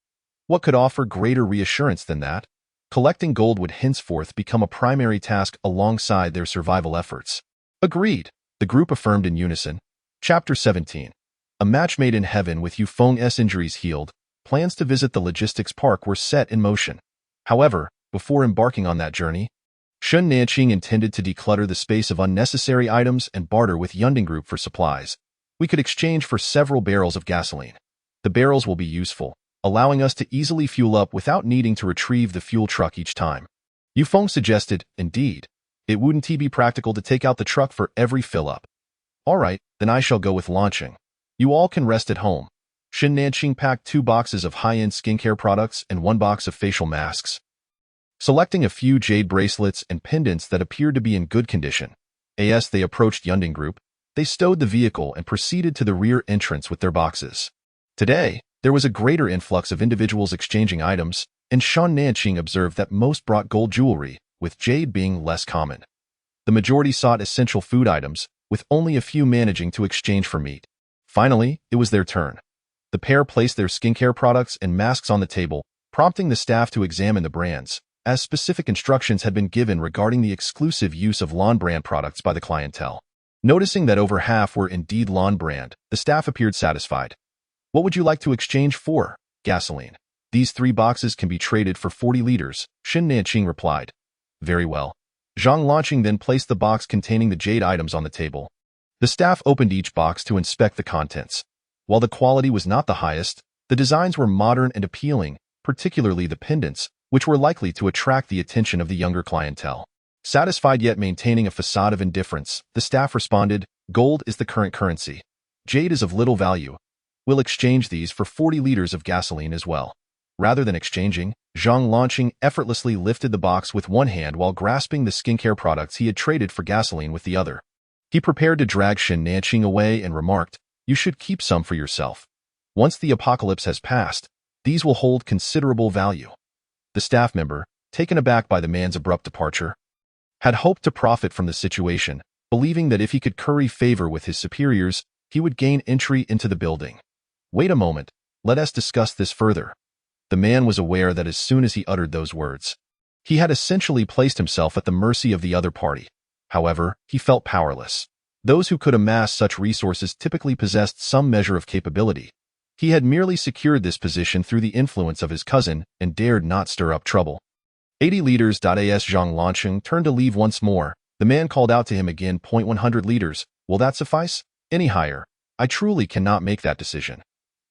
What could offer greater reassurance than that? Collecting gold would henceforth become a primary task alongside their survival efforts. Agreed, the group affirmed in unison. Chapter 17. A match made in heaven. With Yufeng's injuries healed, plans to visit the logistics park were set in motion. However, before embarking on that journey, Shen Nanqing intended to declutter the space of unnecessary items and barter with Yunding Group for supplies. We could exchange for several barrels of gasoline. The barrels will be useful, allowing us to easily fuel up without needing to retrieve the fuel truck each time. Yufeng suggested, indeed. It wouldn't be practical to take out the truck for every fill-up. All right, then I shall go with launching. You all can rest at home. Shen Nanqing packed 2 boxes of high-end skincare products and 1 box of facial masks. Selecting a few jade bracelets and pendants that appeared to be in good condition, as they approached Yunding Group, they stowed the vehicle and proceeded to the rear entrance with their boxes. Today, there was a greater influx of individuals exchanging items, and Shen Nanqing observed that most brought gold jewelry, with jade being less common. The majority sought essential food items, with only a few managing to exchange for meat. Finally, it was their turn. The pair placed their skincare products and masks on the table, prompting the staff to examine the brands, as specific instructions had been given regarding the exclusive use of Lan brand products by the clientele. Noticing that over half were indeed Lan brand, the staff appeared satisfied. What would you like to exchange for? Gasoline. These 3 boxes can be traded for 40 liters, Shin Nanqing replied. Very well. Zhang Lanqing then placed the box containing the jade items on the table. The staff opened each box to inspect the contents. While the quality was not the highest, the designs were modern and appealing, particularly the pendants, which were likely to attract the attention of the younger clientele. Satisfied yet maintaining a facade of indifference, the staff responded, "Gold is the current currency. Jade is of little value. We'll exchange these for 40 liters of gasoline as well." Rather than exchanging, Zhang Lanqing effortlessly lifted the box with one hand while grasping the skincare products he had traded for gasoline with the other. He prepared to drag Shin Nanqing away and remarked, "You should keep some for yourself. Once the apocalypse has passed, these will hold considerable value." The staff member, taken aback by the man's abrupt departure, had hoped to profit from the situation, believing that if he could curry favor with his superiors, he would gain entry into the building. Wait a moment, let us discuss this further. The man was aware that as soon as he uttered those words, he had essentially placed himself at the mercy of the other party. However, he felt powerless. Those who could amass such resources typically possessed some measure of capability. He had merely secured this position through the influence of his cousin and dared not stir up trouble. 80 liters. As Zhang Lanqing turned to leave once more, the man called out to him again, 100 liters. Will that suffice? Any higher? I truly cannot make that decision.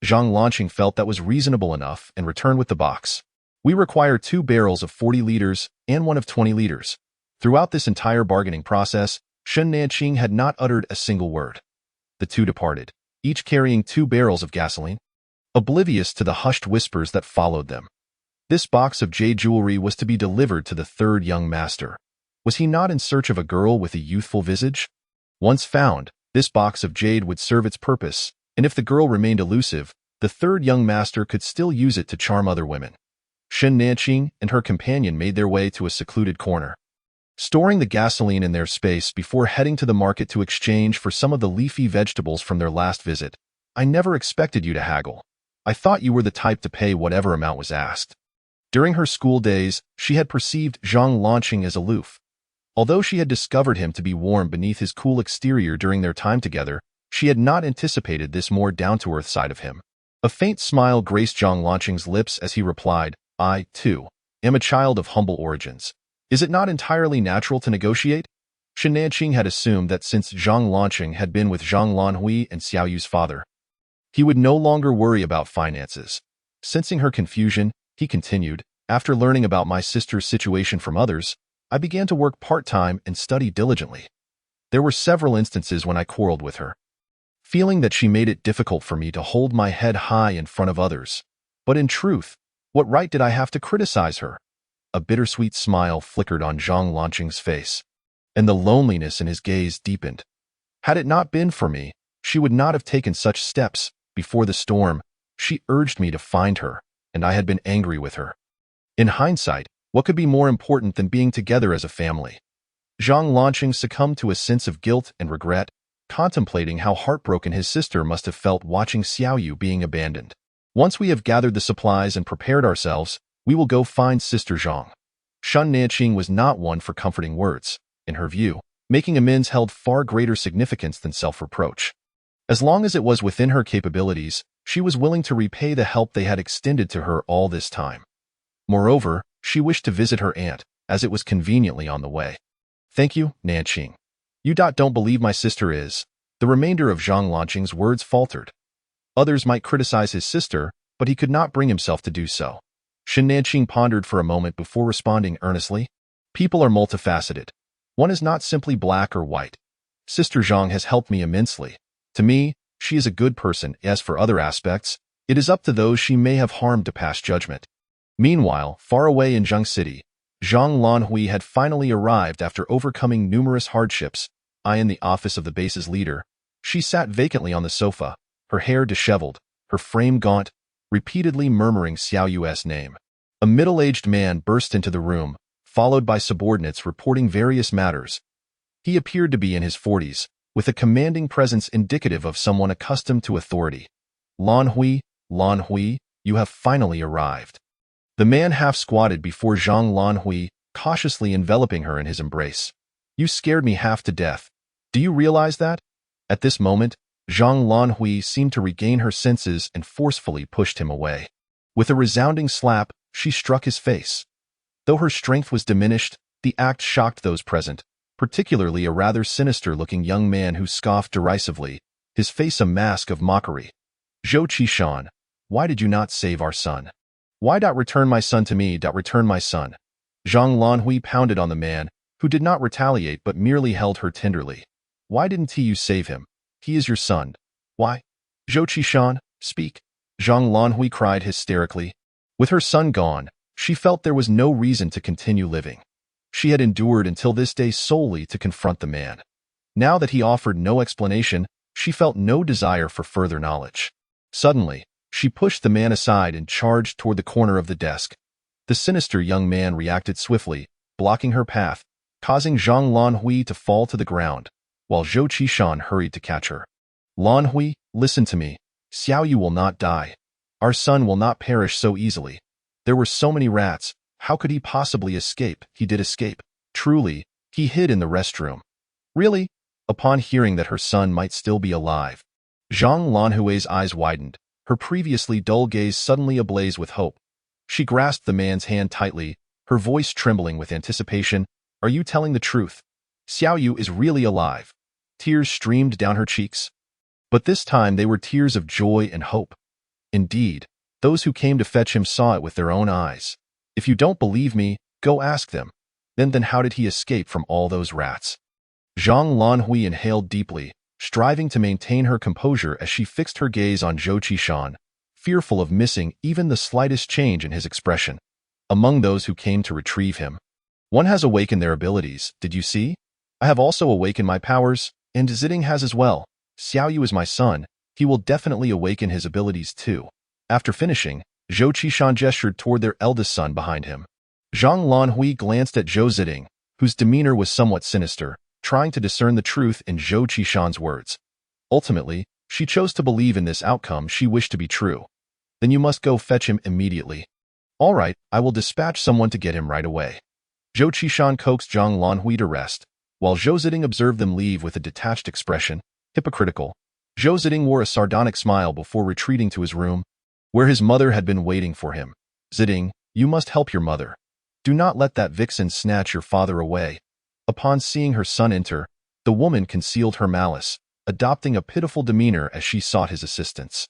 Zhang Lanqing felt that was reasonable enough and returned with the box. We require 2 barrels of 40 liters and one of 20 liters. Throughout this entire bargaining process, Shin Nanqing had not uttered a single word. The two departed, each carrying 2 barrels of gasoline, oblivious to the hushed whispers that followed them. This box of jade jewelry was to be delivered to the third young master. Was he not in search of a girl with a youthful visage? Once found, this box of jade would serve its purpose, and if the girl remained elusive, the third young master could still use it to charm other women. Shin Nanqing and her companion made their way to a secluded corner, storing the gasoline in their space before heading to the market to exchange for some of the leafy vegetables from their last visit. I never expected you to haggle. I thought you were the type to pay whatever amount was asked. During her school days, she had perceived Zhang Lanqing as aloof. Although she had discovered him to be warm beneath his cool exterior during their time together, she had not anticipated this more down-to-earth side of him. A faint smile graced Zhang Lanqing's lips as he replied, I, too, am a child of humble origins. Is it not entirely natural to negotiate? Shin Nanqing had assumed that since Zhang Lanqing had been with Zhang Lanhui and Xiao Yu's father, he would no longer worry about finances. Sensing her confusion, he continued, after learning about my sister's situation from others, I began to work part-time and study diligently. There were several instances when I quarreled with her, feeling that she made it difficult for me to hold my head high in front of others. But in truth, what right did I have to criticize her? A bittersweet smile flickered on Zhang Lanqing's face, and the loneliness in his gaze deepened. Had it not been for me, she would not have taken such steps. Before the storm, she urged me to find her, and I had been angry with her. In hindsight, what could be more important than being together as a family? Zhang Lanqing succumbed to a sense of guilt and regret, contemplating how heartbroken his sister must have felt watching Xiao Yu being abandoned. Once we have gathered the supplies and prepared ourselves, we will go find Sister Zhang. Shin Nanqing was not one for comforting words. In her view, making amends held far greater significance than self-reproach. As long as it was within her capabilities, she was willing to repay the help they had extended to her all this time. Moreover, she wished to visit her aunt, as it was conveniently on the way. Thank you, Nanqing. You don't believe my sister is. The remainder of Zhang Lanqing's words faltered. Others might criticize his sister, but he could not bring himself to do so. Shin Nanqing pondered for a moment before responding earnestly. People are multifaceted. One is not simply black or white. Sister Zhang has helped me immensely. To me, she is a good person. As for other aspects, it is up to those she may have harmed to pass judgment. Meanwhile, far away in Zheng City, Zhang Lanhui had finally arrived after overcoming numerous hardships. In the office of the base's leader, she sat vacantly on the sofa, her hair disheveled, her frame gaunt, repeatedly murmuring Xiao Yu's name. A middle-aged man burst into the room, followed by subordinates reporting various matters. He appeared to be in his 40s, with a commanding presence indicative of someone accustomed to authority. Lanhui, you have finally arrived. The man half squatted before Zhang Lanhui, cautiously enveloping her in his embrace. You scared me half to death. Do you realize that? At this moment, Zhang Lanhui seemed to regain her senses and forcefully pushed him away. With a resounding slap, she struck his face. Though her strength was diminished, the act shocked those present, particularly a rather sinister-looking young man who scoffed derisively, his face a mask of mockery. Zhou Qishan, why did you not save our son? Why return my son to me? Return my son. Zhang Lanhui pounded on the man, who did not retaliate but merely held her tenderly. Why didn't you save him? He is your son. Why? Zhou Qishan, speak. Zhang Lanhui cried hysterically. With her son gone, she felt there was no reason to continue living. She had endured until this day solely to confront the man. Now that he offered no explanation, she felt no desire for further knowledge. Suddenly, she pushed the man aside and charged toward the corner of the desk. The sinister young man reacted swiftly, blocking her path, causing Zhang Lanhui to fall to the ground, while Zhou Qishan hurried to catch her. Lanhui, listen to me. Xiao Yu will not die. Our son will not perish so easily. There were so many rats. How could he possibly escape? He did escape. Truly, he hid in the restroom. Really? Upon hearing that her son might still be alive, Zhang Lanhui's eyes widened, her previously dull gaze suddenly ablaze with hope. She grasped the man's hand tightly, her voice trembling with anticipation. Are you telling the truth? Xiao Yu is really alive. Tears streamed down her cheeks. But this time they were tears of joy and hope. Indeed, those who came to fetch him saw it with their own eyes. If you don't believe me, go ask them. Then how did he escape from all those rats? Zhang Lanhui inhaled deeply, striving to maintain her composure as she fixed her gaze on Zhou Qishan, fearful of missing even the slightest change in his expression. Among those who came to retrieve him, one has awakened their abilities, did you see? I have also awakened my powers, and Ziding has as well. Xiao Yu is my son, he will definitely awaken his abilities too. After finishing, Zhou Qishan gestured toward their eldest son behind him. Zhang Lanhui glanced at Zhou Ziding, whose demeanor was somewhat sinister, trying to discern the truth in Zhou Qishan's words. Ultimately, she chose to believe in this outcome she wished to be true. Then you must go fetch him immediately. All right, I will dispatch someone to get him right away. Zhou Qishan coaxed Zhang Lanhui to rest, while Zhou Ziding observed them leave with a detached expression, hypocritical. Zhou Ziding wore a sardonic smile before retreating to his room, where his mother had been waiting for him. Ziding, you must help your mother. Do not let that vixen snatch your father away. Upon seeing her son enter, the woman concealed her malice, adopting a pitiful demeanor as she sought his assistance.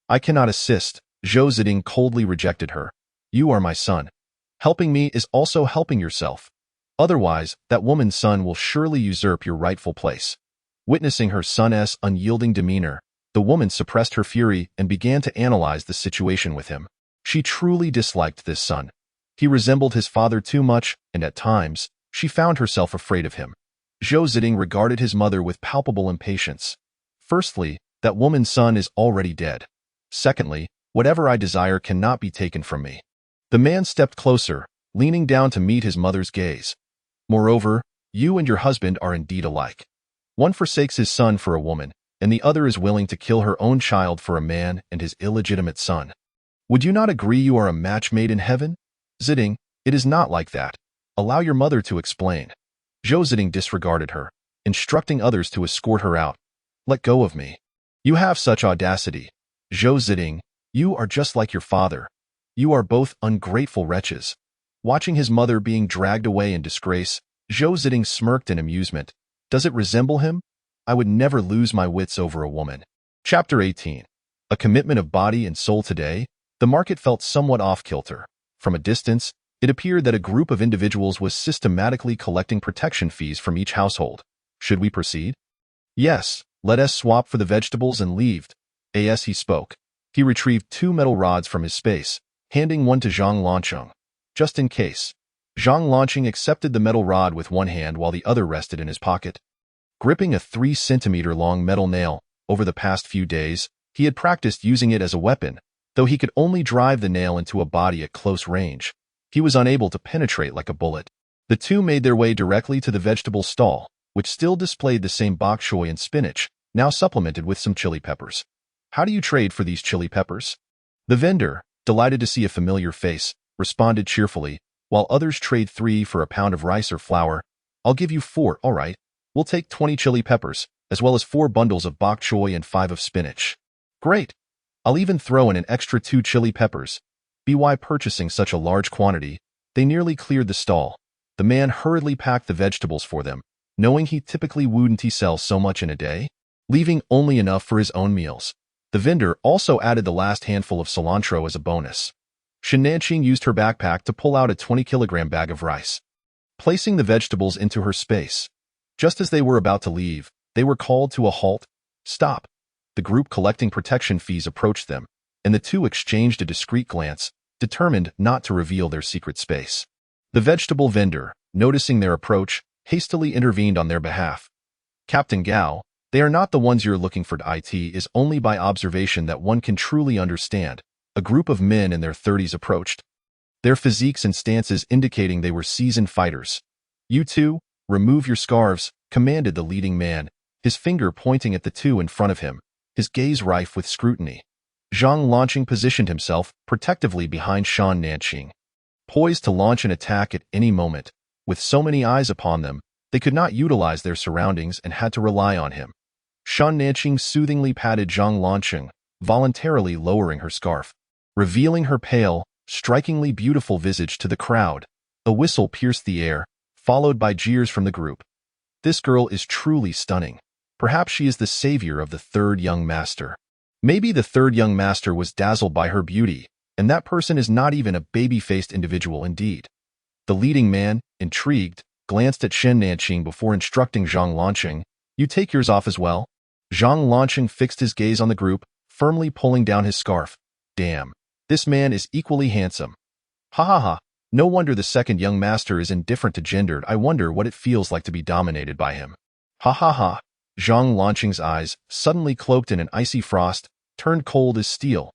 I cannot assist, Zhou Ziding coldly rejected her. You are my son. Helping me is also helping yourself. Otherwise, that woman's son will surely usurp your rightful place. Witnessing her son's unyielding demeanor, the woman suppressed her fury and began to analyze the situation with him. She truly disliked this son. He resembled his father too much, and at times, she found herself afraid of him. Zhou Ziding regarded his mother with palpable impatience. Firstly, that woman's son is already dead. Secondly, whatever I desire cannot be taken from me. The man stepped closer, leaning down to meet his mother's gaze. Moreover, you and your husband are indeed alike. One forsakes his son for a woman, and the other is willing to kill her own child for a man and his illegitimate son. Would you not agree you are a match made in heaven? Ziding, it is not like that. Allow your mother to explain. Zhou Ziding disregarded her, instructing others to escort her out. Let go of me. You have such audacity. Zhou Ziding, you are just like your father. You are both ungrateful wretches. Watching his mother being dragged away in disgrace, Zhou Ziding smirked in amusement. Does it resemble him? I would never lose my wits over a woman. Chapter 18. A commitment of body and soul. Today, the market felt somewhat off-kilter. From a distance, it appeared that a group of individuals was systematically collecting protection fees from each household. Should we proceed? Yes, let us swap for the vegetables and leave. As he spoke, he retrieved 2 metal rods from his space, handing one to Zhang Lancheng. Just in case. Zhang Lancheng accepted the metal rod with one hand while the other rested in his pocket. Gripping a 3-centimeter-long metal nail, over the past few days, he had practiced using it as a weapon, though he could only drive the nail into a body at close range. He was unable to penetrate like a bullet. The two made their way directly to the vegetable stall, which still displayed the same bok choy and spinach, now supplemented with some chili peppers. How do you trade for these chili peppers? The vendor, delighted to see a familiar face, responded cheerfully, while others trade 3 for a pound of rice or flour. I'll give you 4, all right. We'll take 20 chili peppers, as well as 4 bundles of bok choy and 5 of spinach. Great. I'll even throw in an extra 2 chili peppers. By purchasing such a large quantity, they nearly cleared the stall. The man hurriedly packed the vegetables for them, knowing he typically wouldn't sell so much in a day, leaving only enough for his own meals. The vendor also added the last handful of cilantro as a bonus. Shen Nanqing used her backpack to pull out a 20-kilogram bag of rice, placing the vegetables into her space. Just as they were about to leave, they were called to a halt. Stop. The group collecting protection fees approached them, and the two exchanged a discreet glance, determined not to reveal their secret space. The vegetable vendor, noticing their approach, hastily intervened on their behalf. Captain Gao, they are not the ones you're looking for. It is only by observation that one can truly understand. A group of men in their 30s approached, their physiques and stances indicating they were seasoned fighters. You two, remove your scarves, commanded the leading man, his finger pointing at the two in front of him, his gaze rife with scrutiny. Zhang Lanqing positioned himself protectively behind Shen Nanqing, poised to launch an attack at any moment. With so many eyes upon them, they could not utilize their surroundings and had to rely on him. Shen Nanqing soothingly patted Zhang Lanqing, voluntarily lowering her scarf, revealing her pale, strikingly beautiful visage to the crowd. A whistle pierced the air, followed by jeers from the group. This girl is truly stunning. Perhaps she is the savior of the third young master. Maybe the third young master was dazzled by her beauty, and that person is not even a baby-faced individual indeed. The leading man, intrigued, glanced at Shen Nanqing before instructing Zhang Lanqing, "You take yours off as well?" Zhang Lanqing fixed his gaze on the group, firmly pulling down his scarf. Damn, this man is equally handsome. Ha ha ha, no wonder the second young master is indifferent to gender. I wonder what it feels like to be dominated by him. Ha ha ha. Zhang Lanqing's eyes, suddenly cloaked in an icy frost, turned cold as steel.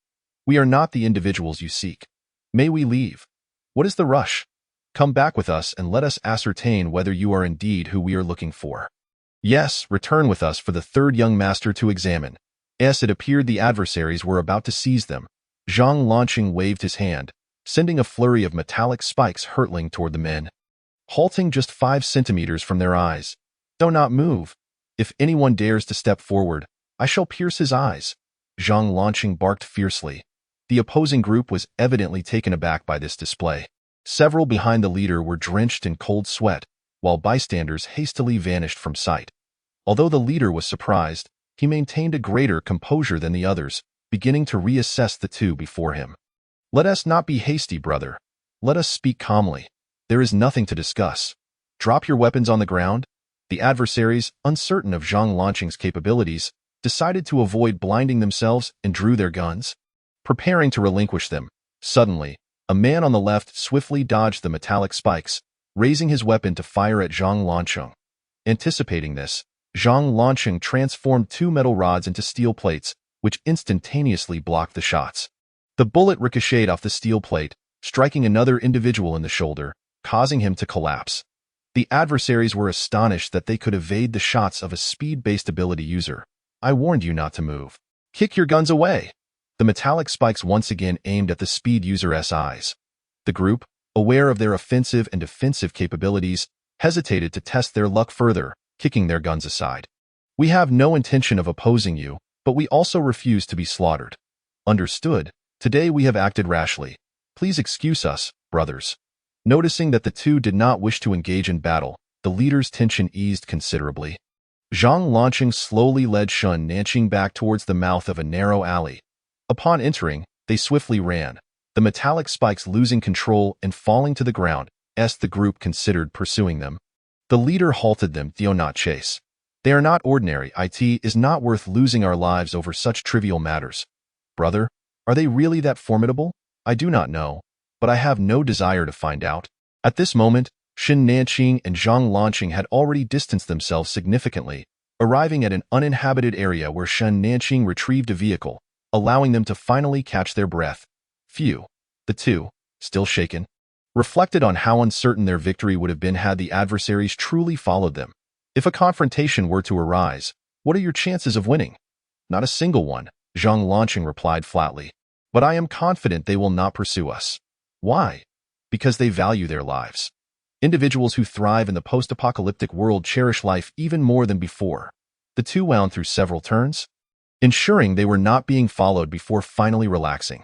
We are not the individuals you seek. May we leave? What is the rush? Come back with us and let us ascertain whether you are indeed who we are looking for. Yes, return with us for the third young master to examine. As it appeared the adversaries were about to seize them, Zhang Lanqing waved his hand, sending a flurry of metallic spikes hurtling toward the men, halting just 5 centimeters from their eyes. Do not move. If anyone dares to step forward, I shall pierce his eyes. Zhang Lanqing barked fiercely. The opposing group was evidently taken aback by this display. Several behind the leader were drenched in cold sweat, while bystanders hastily vanished from sight. Although the leader was surprised, he maintained a greater composure than the others, beginning to reassess the two before him. Let us not be hasty, brother. Let us speak calmly. There is nothing to discuss. Drop your weapons on the ground. The adversaries, uncertain of Zhang Lanqing's capabilities, decided to avoid blinding themselves and drew their guns, preparing to relinquish them. Suddenly, a man on the left swiftly dodged the metallic spikes, raising his weapon to fire at Zhang Lanqing. Anticipating this, Zhang Lanqing transformed 2 metal rods into steel plates, which instantaneously blocked the shots. The bullet ricocheted off the steel plate, striking another individual in the shoulder, causing him to collapse. The adversaries were astonished that they could evade the shots of a speed-based ability user. I warned you not to move. Kick your guns away. The metallic spikes once again aimed at the speed user's eyes. The group, aware of their offensive and defensive capabilities, hesitated to test their luck further, kicking their guns aside. We have no intention of opposing you, but we also refuse to be slaughtered. Understood. Today we have acted rashly. Please excuse us, brothers. Noticing that the two did not wish to engage in battle, the leader's tension eased considerably. Zhang Lanqing slowly led Shen Nanqing back towards the mouth of a narrow alley. Upon entering, they swiftly ran, the metallic spikes losing control and falling to the ground as the group considered pursuing them. The leader halted them. Do not chase. They are not ordinary. It is not worth losing our lives over such trivial matters. Brother, are they really that formidable? I do not know, but I have no desire to find out. At this moment, Shen Nanqing and Zhang Lanqing had already distanced themselves significantly, arriving at an uninhabited area where Shen Nanqing retrieved a vehicle, allowing them to finally catch their breath. Phew. The two, still shaken, reflected on how uncertain their victory would have been had the adversaries truly followed them. If a confrontation were to arise, what are your chances of winning? Not a single one, Zhang Lanqing replied flatly. But I am confident they will not pursue us. Why? because they value their lives. Individuals who thrive in the post-apocalyptic world cherish life even more than before. The two wound through several turns, ensuring they were not being followed before finally relaxing.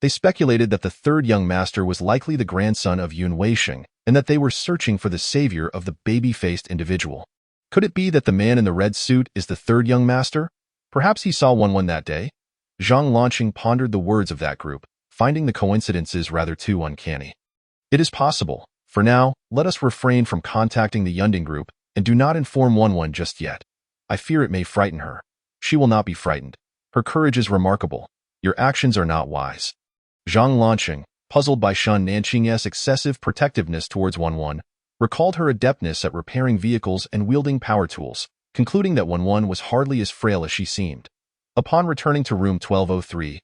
They speculated that the third young master was likely the grandson of Yun Weisheng, and that they were searching for the savior of the baby-faced individual. Could it be that the man in the red suit is the third young master? Perhaps he saw Wen that day? Zhang Lanqing pondered the words of that group, finding the coincidences rather too uncanny. It is possible. For now, let us refrain from contacting the Yunding group, and do not inform Wen just yet. I fear it may frighten her. She will not be frightened. Her courage is remarkable. Your actions are not wise. Zhang Lanqing, puzzled by Shun Nanqing's excessive protectiveness towards Wen, recalled her adeptness at repairing vehicles and wielding power tools, concluding that Wen was hardly as frail as she seemed. Upon returning to room 1203,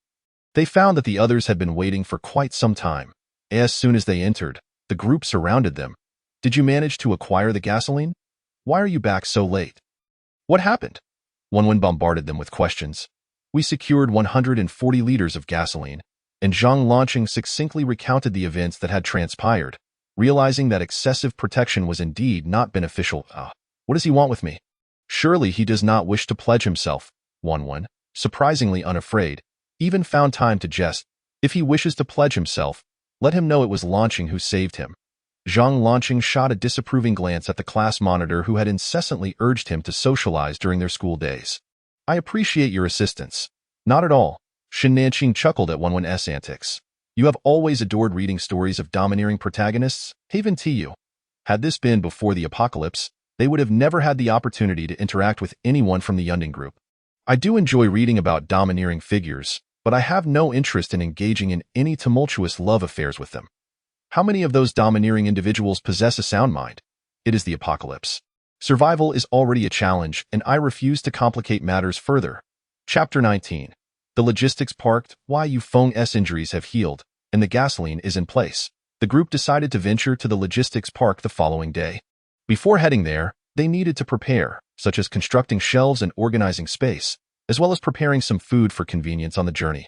they found that the others had been waiting for quite some time. As soon as they entered, the group surrounded them. Did you manage to acquire the gasoline? Why are you back so late? What happened? Wen bombarded them with questions. We secured 140 liters of gasoline, and Zhang Lanqing succinctly recounted the events that had transpired, realizing that excessive protection was indeed not beneficial. What does he want with me? Surely he does not wish to pledge himself. Wen, surprisingly unafraid, even found time to jest. If he wishes to pledge himself, let him know it was Lanqing who saved him. Zhang Lanqing shot a disapproving glance at the class monitor who had incessantly urged him to socialize during their school days. I appreciate your assistance. Not at all. Shen Nanqing chuckled at Wen's antics. You have always adored reading stories of domineering protagonists. Haven to you. Had this been before the apocalypse, they would have never had the opportunity to interact with anyone from the Yunding group. I do enjoy reading about domineering figures, but I have no interest in engaging in any tumultuous love affairs with them. How many of those domineering individuals possess a sound mind? It is the apocalypse. Survival is already a challenge, and I refuse to complicate matters further. Chapter 19. The logistics parked, Why Yu Feng's injuries have healed, and the gasoline is in place. The group decided to venture to the logistics park the following day. Before heading there, they needed to prepare, such as constructing shelves and organizing space, as well as preparing some food for convenience on the journey.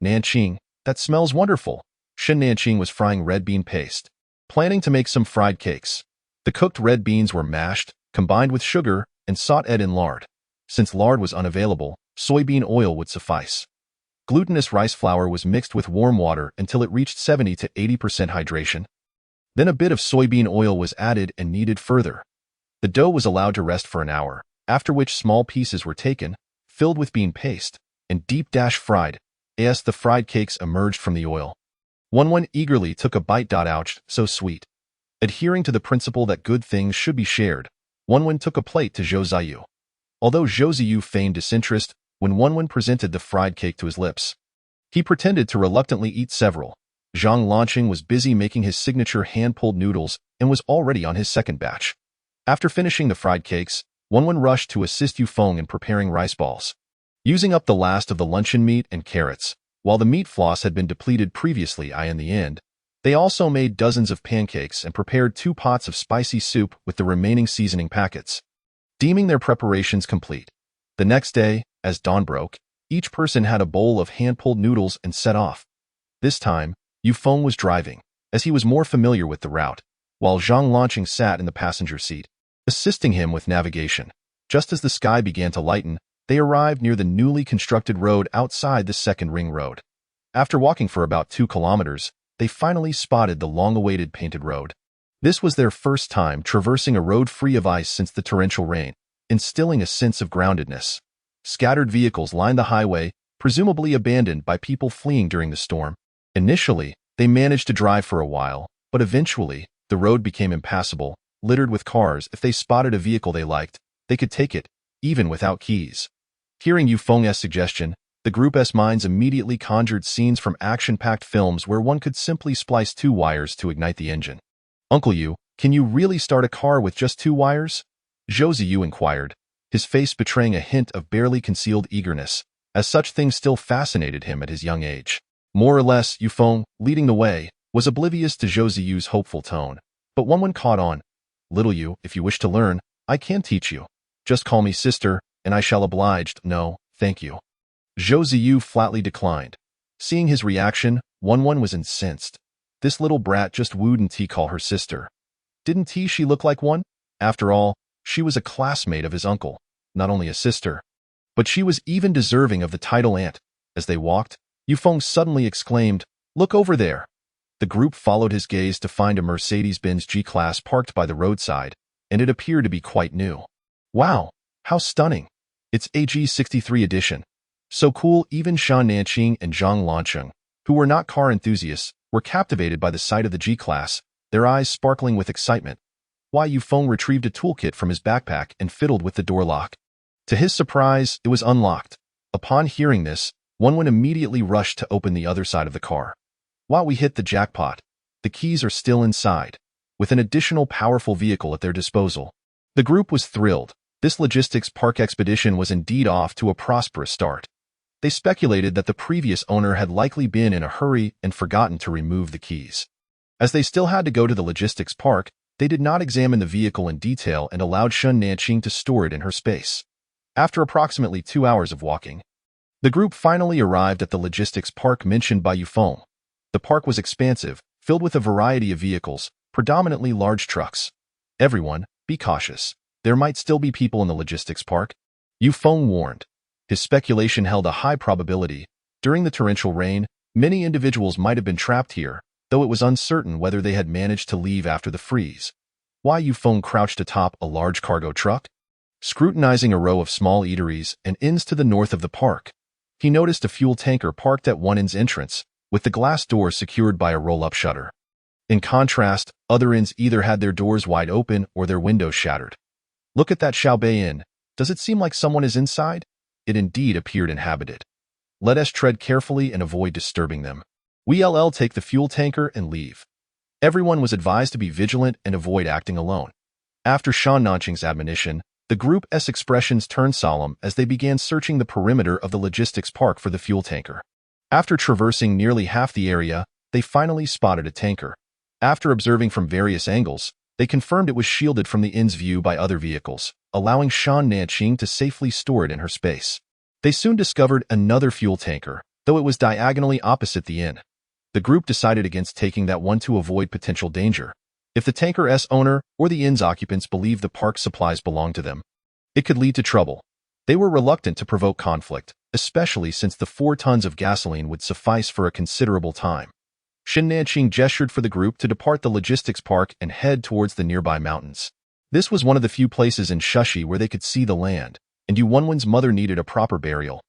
Nanqing, that smells wonderful. Shen Nanqing was frying red bean paste, planning to make some fried cakes. The cooked red beans were mashed, combined with sugar, and sautéed in lard. Since lard was unavailable, soybean oil would suffice. Glutinous rice flour was mixed with warm water until it reached 70 to 80% hydration. Then a bit of soybean oil was added and kneaded further. The dough was allowed to rest for an hour, after which small pieces were taken, filled with bean paste, and deep-fried. As the fried cakes emerged from the oil, Wen eagerly took a bite. Ouch, so sweet. Adhering to the principle that good things should be shared, Wen took a plate to Zhou Ziyu. Although Zhou Ziyu feigned disinterest when Wen presented the fried cake to his lips, he pretended to reluctantly eat several. Zhang Lanqing was busy making his signature hand-pulled noodles and was already on his second batch. After finishing the fried cakes, Wen rushed to assist Yu Feng in preparing rice balls. Using up the last of the luncheon meat and carrots, while the meat floss had been depleted previously, in the end, they also made dozens of pancakes and prepared 2 pots of spicy soup with the remaining seasoning packets. Deeming their preparations complete, the next day, as dawn broke, each person had a bowl of hand-pulled noodles and set off. This time, Yu Feng was driving, as he was more familiar with the route, while Zhang Lanqing sat in the passenger seat, assisting him with navigation. Just as the sky began to lighten, they arrived near the newly constructed road outside the second ring road. After walking for about 2 kilometers, they finally spotted the long-awaited painted road. This was their first time traversing a road free of ice since the torrential rain, instilling a sense of groundedness. Scattered vehicles lined the highway, presumably abandoned by people fleeing during the storm. Initially, they managed to drive for a while, but eventually, the road became impassable, littered with cars. If they spotted a vehicle they liked, they could take it, even without keys. Hearing Yu Feng's suggestion, the group's minds immediately conjured scenes from action-packed films where one could simply splice 2 wires to ignite the engine. Uncle Yu, can you really start a car with just 2 wires? Zhou Ziyu inquired, his face betraying a hint of barely concealed eagerness, as such things still fascinated him at his young age. More or less, Yu Feng, leading the way, was oblivious to Zhou Ziyu's hopeful tone, but Wen caught on. Little Yu, if you wish to learn, I can teach you. Just call me sister, and I shall oblige. No, thank you. Zhou Ziyu flatly declined. Seeing his reaction, Wen was incensed. This little brat just wouldn't he call her sister. Didn't she look like one? After all, she was a classmate of his uncle, not only a sister. But she was even deserving of the title aunt. As they walked, Yufeng suddenly exclaimed, "Look over there." The group followed his gaze to find a Mercedes-Benz G-Class parked by the roadside, and it appeared to be quite new. Wow, how stunning. It's a G63 edition. So cool even Shan Nanqing and Zhang Lancheng, who were not car enthusiasts, were captivated by the sight of the G-Class, their eyes sparkling with excitement. Why Yufeng retrieved a toolkit from his backpack and fiddled with the door lock. To his surprise, it was unlocked. Upon hearing this, Wenwen immediately rushed to open the other side of the car. Wow, we hit the jackpot. The keys are still inside, with an additional powerful vehicle at their disposal. The group was thrilled. This logistics park expedition was indeed off to a prosperous start. They speculated that the previous owner had likely been in a hurry and forgotten to remove the keys. As they still had to go to the logistics park, they did not examine the vehicle in detail and allowed Shen Nanqing to store it in her space. After approximately 2 hours of walking, the group finally arrived at the logistics park mentioned by Yufeng. The park was expansive, filled with a variety of vehicles, predominantly large trucks. Everyone, be cautious. There might still be people in the logistics park. Yufeng warned. His speculation held a high probability. During the torrential rain, many individuals might have been trapped here, though it was uncertain whether they had managed to leave after the freeze. Why Yufeng crouched atop a large cargo truck? Scrutinizing a row of small eateries and inns to the north of the park, he noticed a fuel tanker parked at one inn's entrance, with the glass door secured by a roll-up shutter. In contrast, other inns either had their doors wide open or their windows shattered. Look at that Xiaobei Inn. Does it seem like someone is inside? It indeed appeared inhabited. Let us tread carefully and avoid disturbing them. We'll take the fuel tanker and leave. Everyone was advised to be vigilant and avoid acting alone. After Shan Nanqing's admonition, the group's expressions turned solemn as they began searching the perimeter of the logistics park for the fuel tanker. After traversing nearly half the area, they finally spotted a tanker. After observing from various angles, they confirmed it was shielded from the inn's view by other vehicles, allowing Shan Nanqing to safely store it in her space. They soon discovered another fuel tanker, though it was diagonally opposite the inn. The group decided against taking that one to avoid potential danger. If the tanker's owner or the inn's occupants believed the park supplies belonged to them, it could lead to trouble. They were reluctant to provoke conflict, especially since the 4 tons of gasoline would suffice for a considerable time. Shen Nanqing gestured for the group to depart the logistics park and head towards the nearby mountains. This was one of the few places in Shushi where they could see the land, and Wenwen's mother needed a proper burial.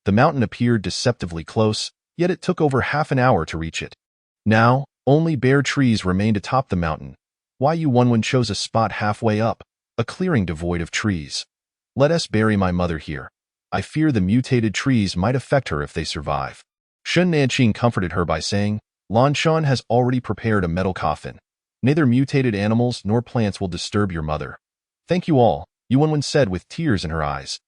The mountain appeared deceptively close, yet it took over half an hour to reach it. Now, only bare trees remained atop the mountain. Why Wenwen chose a spot halfway up, a clearing devoid of trees. Let us bury my mother here. I fear the mutated trees might affect her if they survive. Shen Nanqing comforted her by saying, Lanshan has already prepared a metal coffin. Neither mutated animals nor plants will disturb your mother. Thank you all, Wenwen said with tears in her eyes.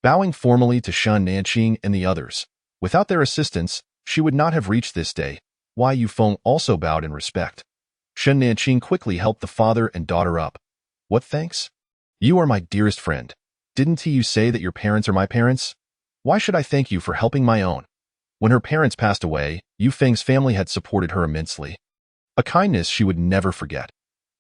Bowing formally to Shen Nanqing and the others. Without their assistance, she would not have reached this day. Why Yufeng also bowed in respect. Shen Nanqing quickly helped the father and daughter up. What thanks? You are my dearest friend. Didn't you say that your parents are my parents? Why should I thank you for helping my own? When her parents passed away, Yufeng's family had supported her immensely. A kindness she would never forget.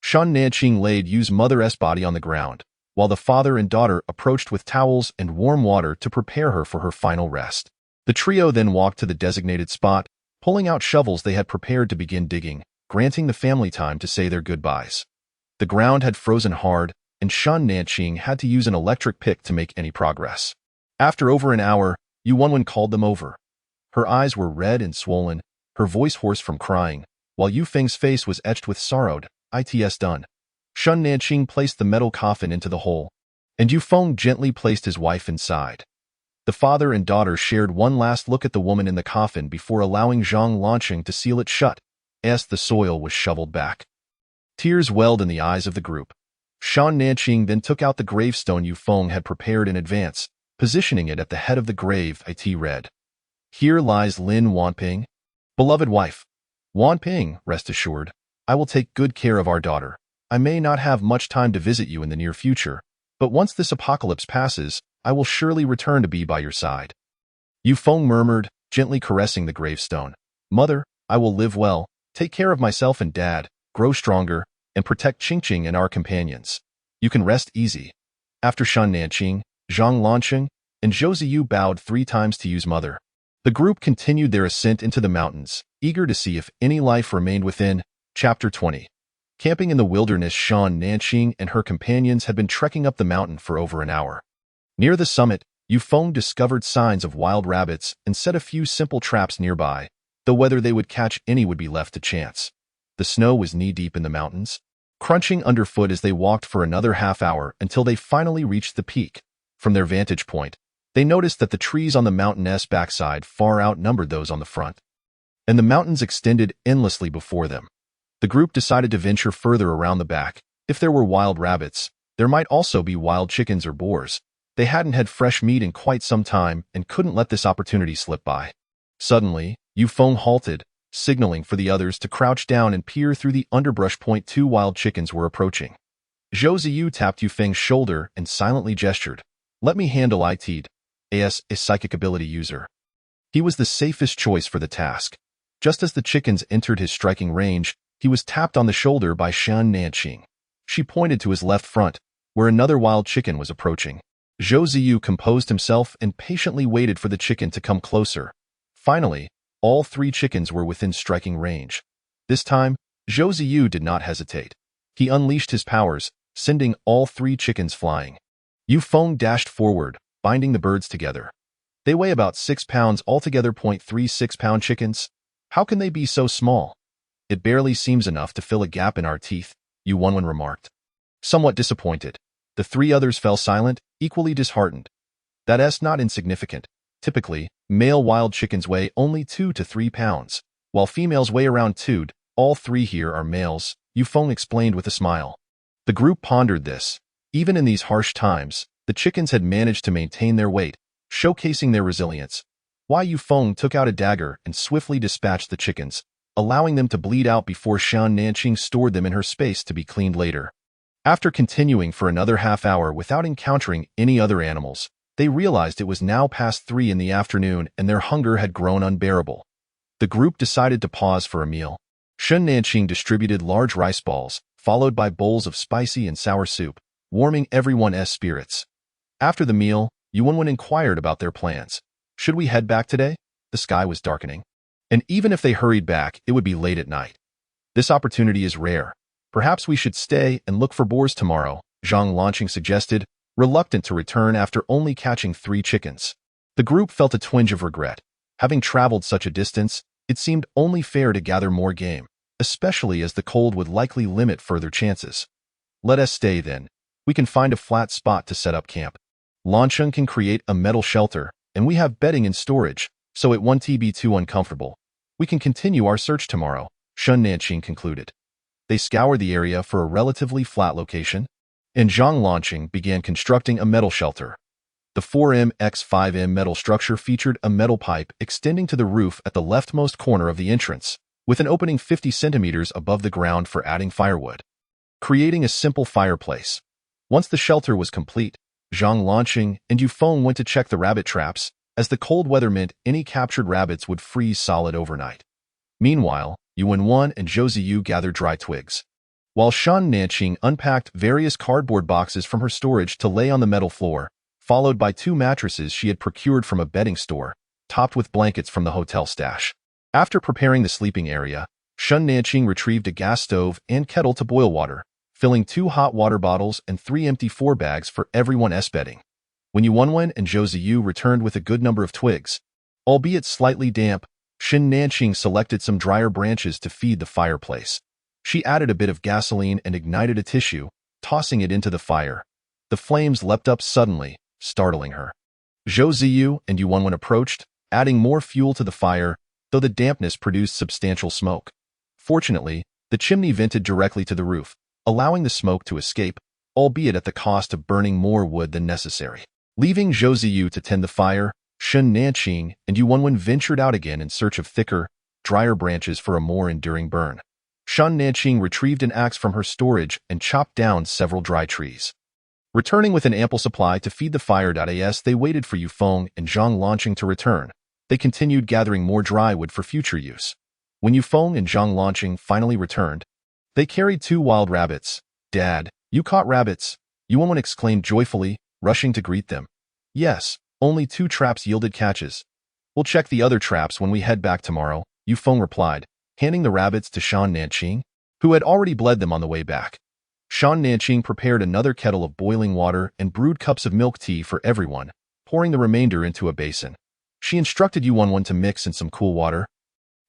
Shen Nanqing laid Yu's mother's body on the ground, while the father and daughter approached with towels and warm water to prepare her for her final rest. The trio then walked to the designated spot, pulling out shovels they had prepared to begin digging, granting the family time to say their goodbyes. The ground had frozen hard, and Shen Nanqing had to use an electric pick to make any progress. After over an hour, Wenwen called them over. Her eyes were red and swollen, her voice hoarse from crying, while Yufeng's face was etched with sorrow. It's done. Shen Nanqing placed the metal coffin into the hole, and Yufeng gently placed his wife inside. The father and daughter shared one last look at the woman in the coffin before allowing Zhang Lancheng to seal it shut, as the soil was shoveled back. Tears welled in the eyes of the group. Shen Nanqing then took out the gravestone Yufeng had prepared in advance, positioning it at the head of the grave. It read, Here lies Lin Wanping. Beloved wife. Wanping, rest assured, I will take good care of our daughter. I may not have much time to visit you in the near future, but once this apocalypse passes, I will surely return to be by your side. Yufeng murmured, gently caressing the gravestone. Mother, I will live well. Take care of myself and Dad, grow stronger, and protect Qingqing and our companions. You can rest easy. After Shan Nanqing, Zhang Lanqing, and Zhou Ziyu bowed 3 times to Yu's mother. The group continued their ascent into the mountains, eager to see if any life remained within. Chapter 20. Camping in the wilderness, Shan Nanqing and her companions had been trekking up the mountain for over an hour. Near the summit, Yufeng discovered signs of wild rabbits and set a few simple traps nearby, though whether they would catch any would be left to chance. The snow was knee-deep in the mountains, crunching underfoot as they walked for another half-hour until they finally reached the peak. From their vantage point, they noticed that the trees on the mountain's backside far outnumbered those on the front, and the mountains extended endlessly before them. The group decided to venture further around the back. If there were wild rabbits, there might also be wild chickens or boars. They hadn't had fresh meat in quite some time and couldn't let this opportunity slip by. Suddenly, Yufeng halted, signaling for the others to crouch down and peer through the underbrush. 2 wild chickens were approaching. Zhou Ziyu tapped Yufeng's shoulder and silently gestured. Let me handle it. As a psychic ability user. He was the safest choice for the task. Just as the chickens entered his striking range, he was tapped on the shoulder by Shan Nanqing. She pointed to his left front, where another wild chicken was approaching. Zhou Ziyu composed himself and patiently waited for the chicken to come closer. Finally, all 3 chickens were within striking range. This time, Zhou Ziyu did not hesitate. He unleashed his powers, sending all 3 chickens flying. Yufeng dashed forward, binding the birds together. They weigh about 6 pounds altogether. 36-pound chickens? How can they be so small? It barely seems enough to fill a gap in our teeth, Yu Wenwen remarked. Somewhat disappointed, the 3 others fell silent, equally disheartened. That's not insignificant. Typically, male wild chickens weigh only 2 to 3 pounds, while females weigh around 2. All 3 here are males, Yufeng explained with a smile. The group pondered this. Even in these harsh times, the chickens had managed to maintain their weight, showcasing their resilience. Yufeng took out a dagger and swiftly dispatched the chickens, allowing them to bleed out before Shan Nanqing stored them in her space to be cleaned later. After continuing for another half-hour without encountering any other animals, they realized it was now past 3 in the afternoon and their hunger had grown unbearable. The group decided to pause for a meal. Shan Nanqing distributed large rice balls, followed by bowls of spicy and sour soup, warming everyone's spirits. After the meal, Yu Wenwen inquired about their plans. Should we head back today? The sky was darkening. And even if they hurried back, it would be late at night. This opportunity is rare. Perhaps we should stay and look for boars tomorrow, Zhang Lanqing suggested, reluctant to return after only catching 3 chickens. The group felt a twinge of regret. Having traveled such a distance, it seemed only fair to gather more game, especially as the cold would likely limit further chances. Let us stay then. We can find a flat spot to set up camp. Lanqing can create a metal shelter, and we have bedding and storage, so it won't be too uncomfortable. We can continue our search tomorrow, Shan Nanqing concluded. They scoured the area for a relatively flat location, and Zhang Lanqing began constructing a metal shelter. The 4m x 5m metal structure featured a metal pipe extending to the roof at the leftmost corner of the entrance, with an opening 50 centimeters above the ground for adding firewood, creating a simple fireplace. Once the shelter was complete, Zhang Lanqing and Yufeng went to check the rabbit traps, as the cold weather meant any captured rabbits would freeze solid overnight. Meanwhile, Yu Wenwen and Zhou Ziyu gathered dry twigs, while Shan Nanqing unpacked various cardboard boxes from her storage to lay on the metal floor, followed by 2 mattresses she had procured from a bedding store, topped with blankets from the hotel stash. After preparing the sleeping area, Shan Nanqing retrieved a gas stove and kettle to boil water, filling 2 hot water bottles and 3 empty 4 bags for everyone's bedding. When Yu Wenwen and Zhou Ziyu returned with a good number of twigs, albeit slightly damp, Shan Nanqing selected some drier branches to feed the fireplace. She added a bit of gasoline and ignited a tissue, tossing it into the fire. The flames leapt up suddenly, startling her. Zhou Ziyu and Yu Wenwen approached, adding more fuel to the fire, though the dampness produced substantial smoke. Fortunately, the chimney vented directly to the roof, allowing the smoke to escape, albeit at the cost of burning more wood than necessary. Leaving Zhou Ziyu to tend the fire, Shan Nanqing and Yu Wenwen ventured out again in search of thicker, drier branches for a more enduring burn. Shan Nanqing retrieved an axe from her storage and chopped down several dry trees. Returning with an ample supply to feed the fire. As they waited for Yufeng and Zhang Lanqing to return, they continued gathering more dry wood for future use. When Yufeng and Zhang Lanqing finally returned, they carried 2 wild rabbits. "Dad, you caught rabbits," Yuan exclaimed joyfully, rushing to greet them. "Yes, only 2 traps yielded catches. We'll check the other traps when we head back tomorrow," Yufeng replied, handing the rabbits to Shan Nanqing, who had already bled them on the way back. Shan Nanqing prepared another kettle of boiling water and brewed cups of milk tea for everyone, pouring the remainder into a basin. She instructed Yuan to mix in some cool water,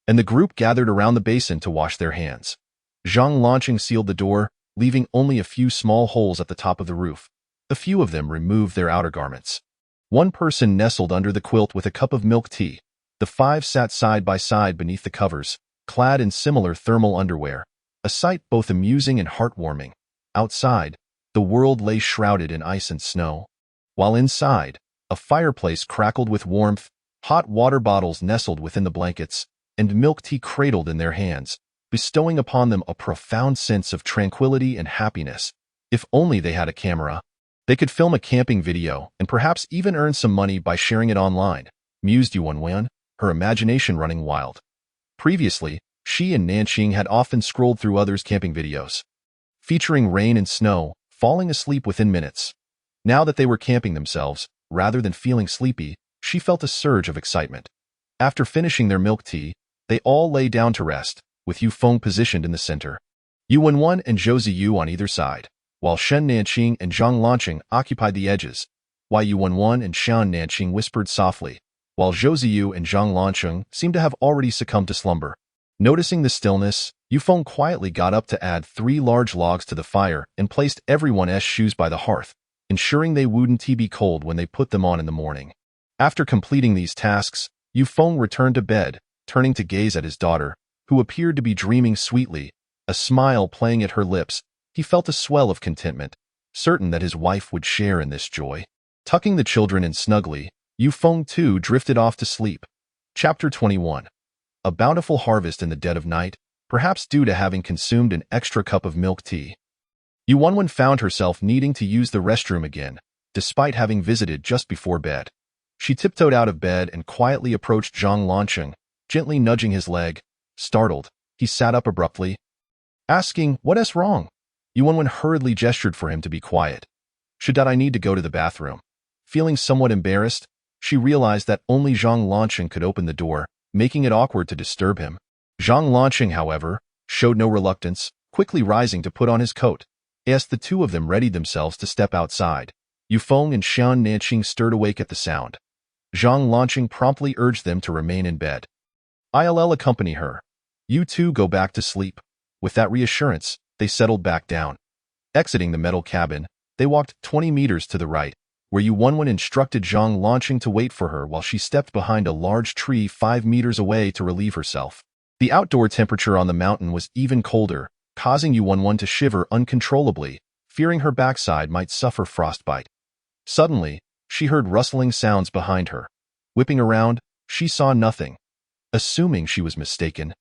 and the group gathered around the basin to wash their hands. Zhang Lanqing sealed the door, leaving only a few small holes at the top of the roof. A few of them removed their outer garments. One person nestled under the quilt with a cup of milk tea. The 5 sat side by side beneath the covers, clad in similar thermal underwear, a sight both amusing and heartwarming. Outside, the world lay shrouded in ice and snow, while inside, a fireplace crackled with warmth, hot water bottles nestled within the blankets, and milk tea cradled in their hands, bestowing upon them a profound sense of tranquility and happiness. If only they had a camera, they could film a camping video and perhaps even earn some money by sharing it online, mused Yuan Wen, her imagination running wild. Previously, she and Nanqing had often scrolled through others' camping videos, featuring rain and snow, falling asleep within minutes. Now that they were camping themselves, rather than feeling sleepy, she felt a surge of excitement. After finishing their milk tea, they all lay down to rest, with Yufeng positioned in the center, Yuan Wen and Zhou Ziyu on either side, while Shen Nanqing and Zhang Lanqing occupied the edges, while Yuan Wen and Shan Nanqing whispered softly, while Zhou Ziyu and Zhang Lanqing seemed to have already succumbed to slumber. Noticing the stillness, Yufeng quietly got up to add 3 large logs to the fire and placed everyone's shoes by the hearth, ensuring they wouldn't be cold when they put them on in the morning. After completing these tasks, Yufeng returned to bed, turning to gaze at his daughter, who appeared to be dreaming sweetly, a smile playing at her lips. He felt a swell of contentment, certain that his wife would share in this joy. Tucking the children in snugly, Yufeng too drifted off to sleep. Chapter 21. A bountiful harvest in the dead of night, perhaps due to having consumed an extra cup of milk tea. Yuan found herself needing to use the restroom again, despite having visited just before bed. She tiptoed out of bed and quietly approached Zhang Lanqing, gently nudging his leg. Startled, he sat up abruptly, asking, "What's wrong?" Yuan hurriedly gestured for him to be quiet. "Should I need to go to the bathroom?" Feeling somewhat embarrassed, she realized that only Zhang Lanqing could open the door, making it awkward to disturb him. Zhang Lanqing, however, showed no reluctance, quickly rising to put on his coat. As the 2 of them readied themselves to step outside, Yufeng and Shan Nanqing stirred awake at the sound. Zhang Lanqing promptly urged them to remain in bed. "I'll accompany her. You 2 go back to sleep." With that reassurance, they settled back down. Exiting the metal cabin, they walked 20 meters to the right, where Yuan instructed Zhang Lanqing to wait for her while she stepped behind a large tree 5 meters away to relieve herself. The outdoor temperature on the mountain was even colder, causing Yuan to shiver uncontrollably, fearing her backside might suffer frostbite. Suddenly, she heard rustling sounds behind her. Whipping around, she saw nothing. Assuming she was mistaken,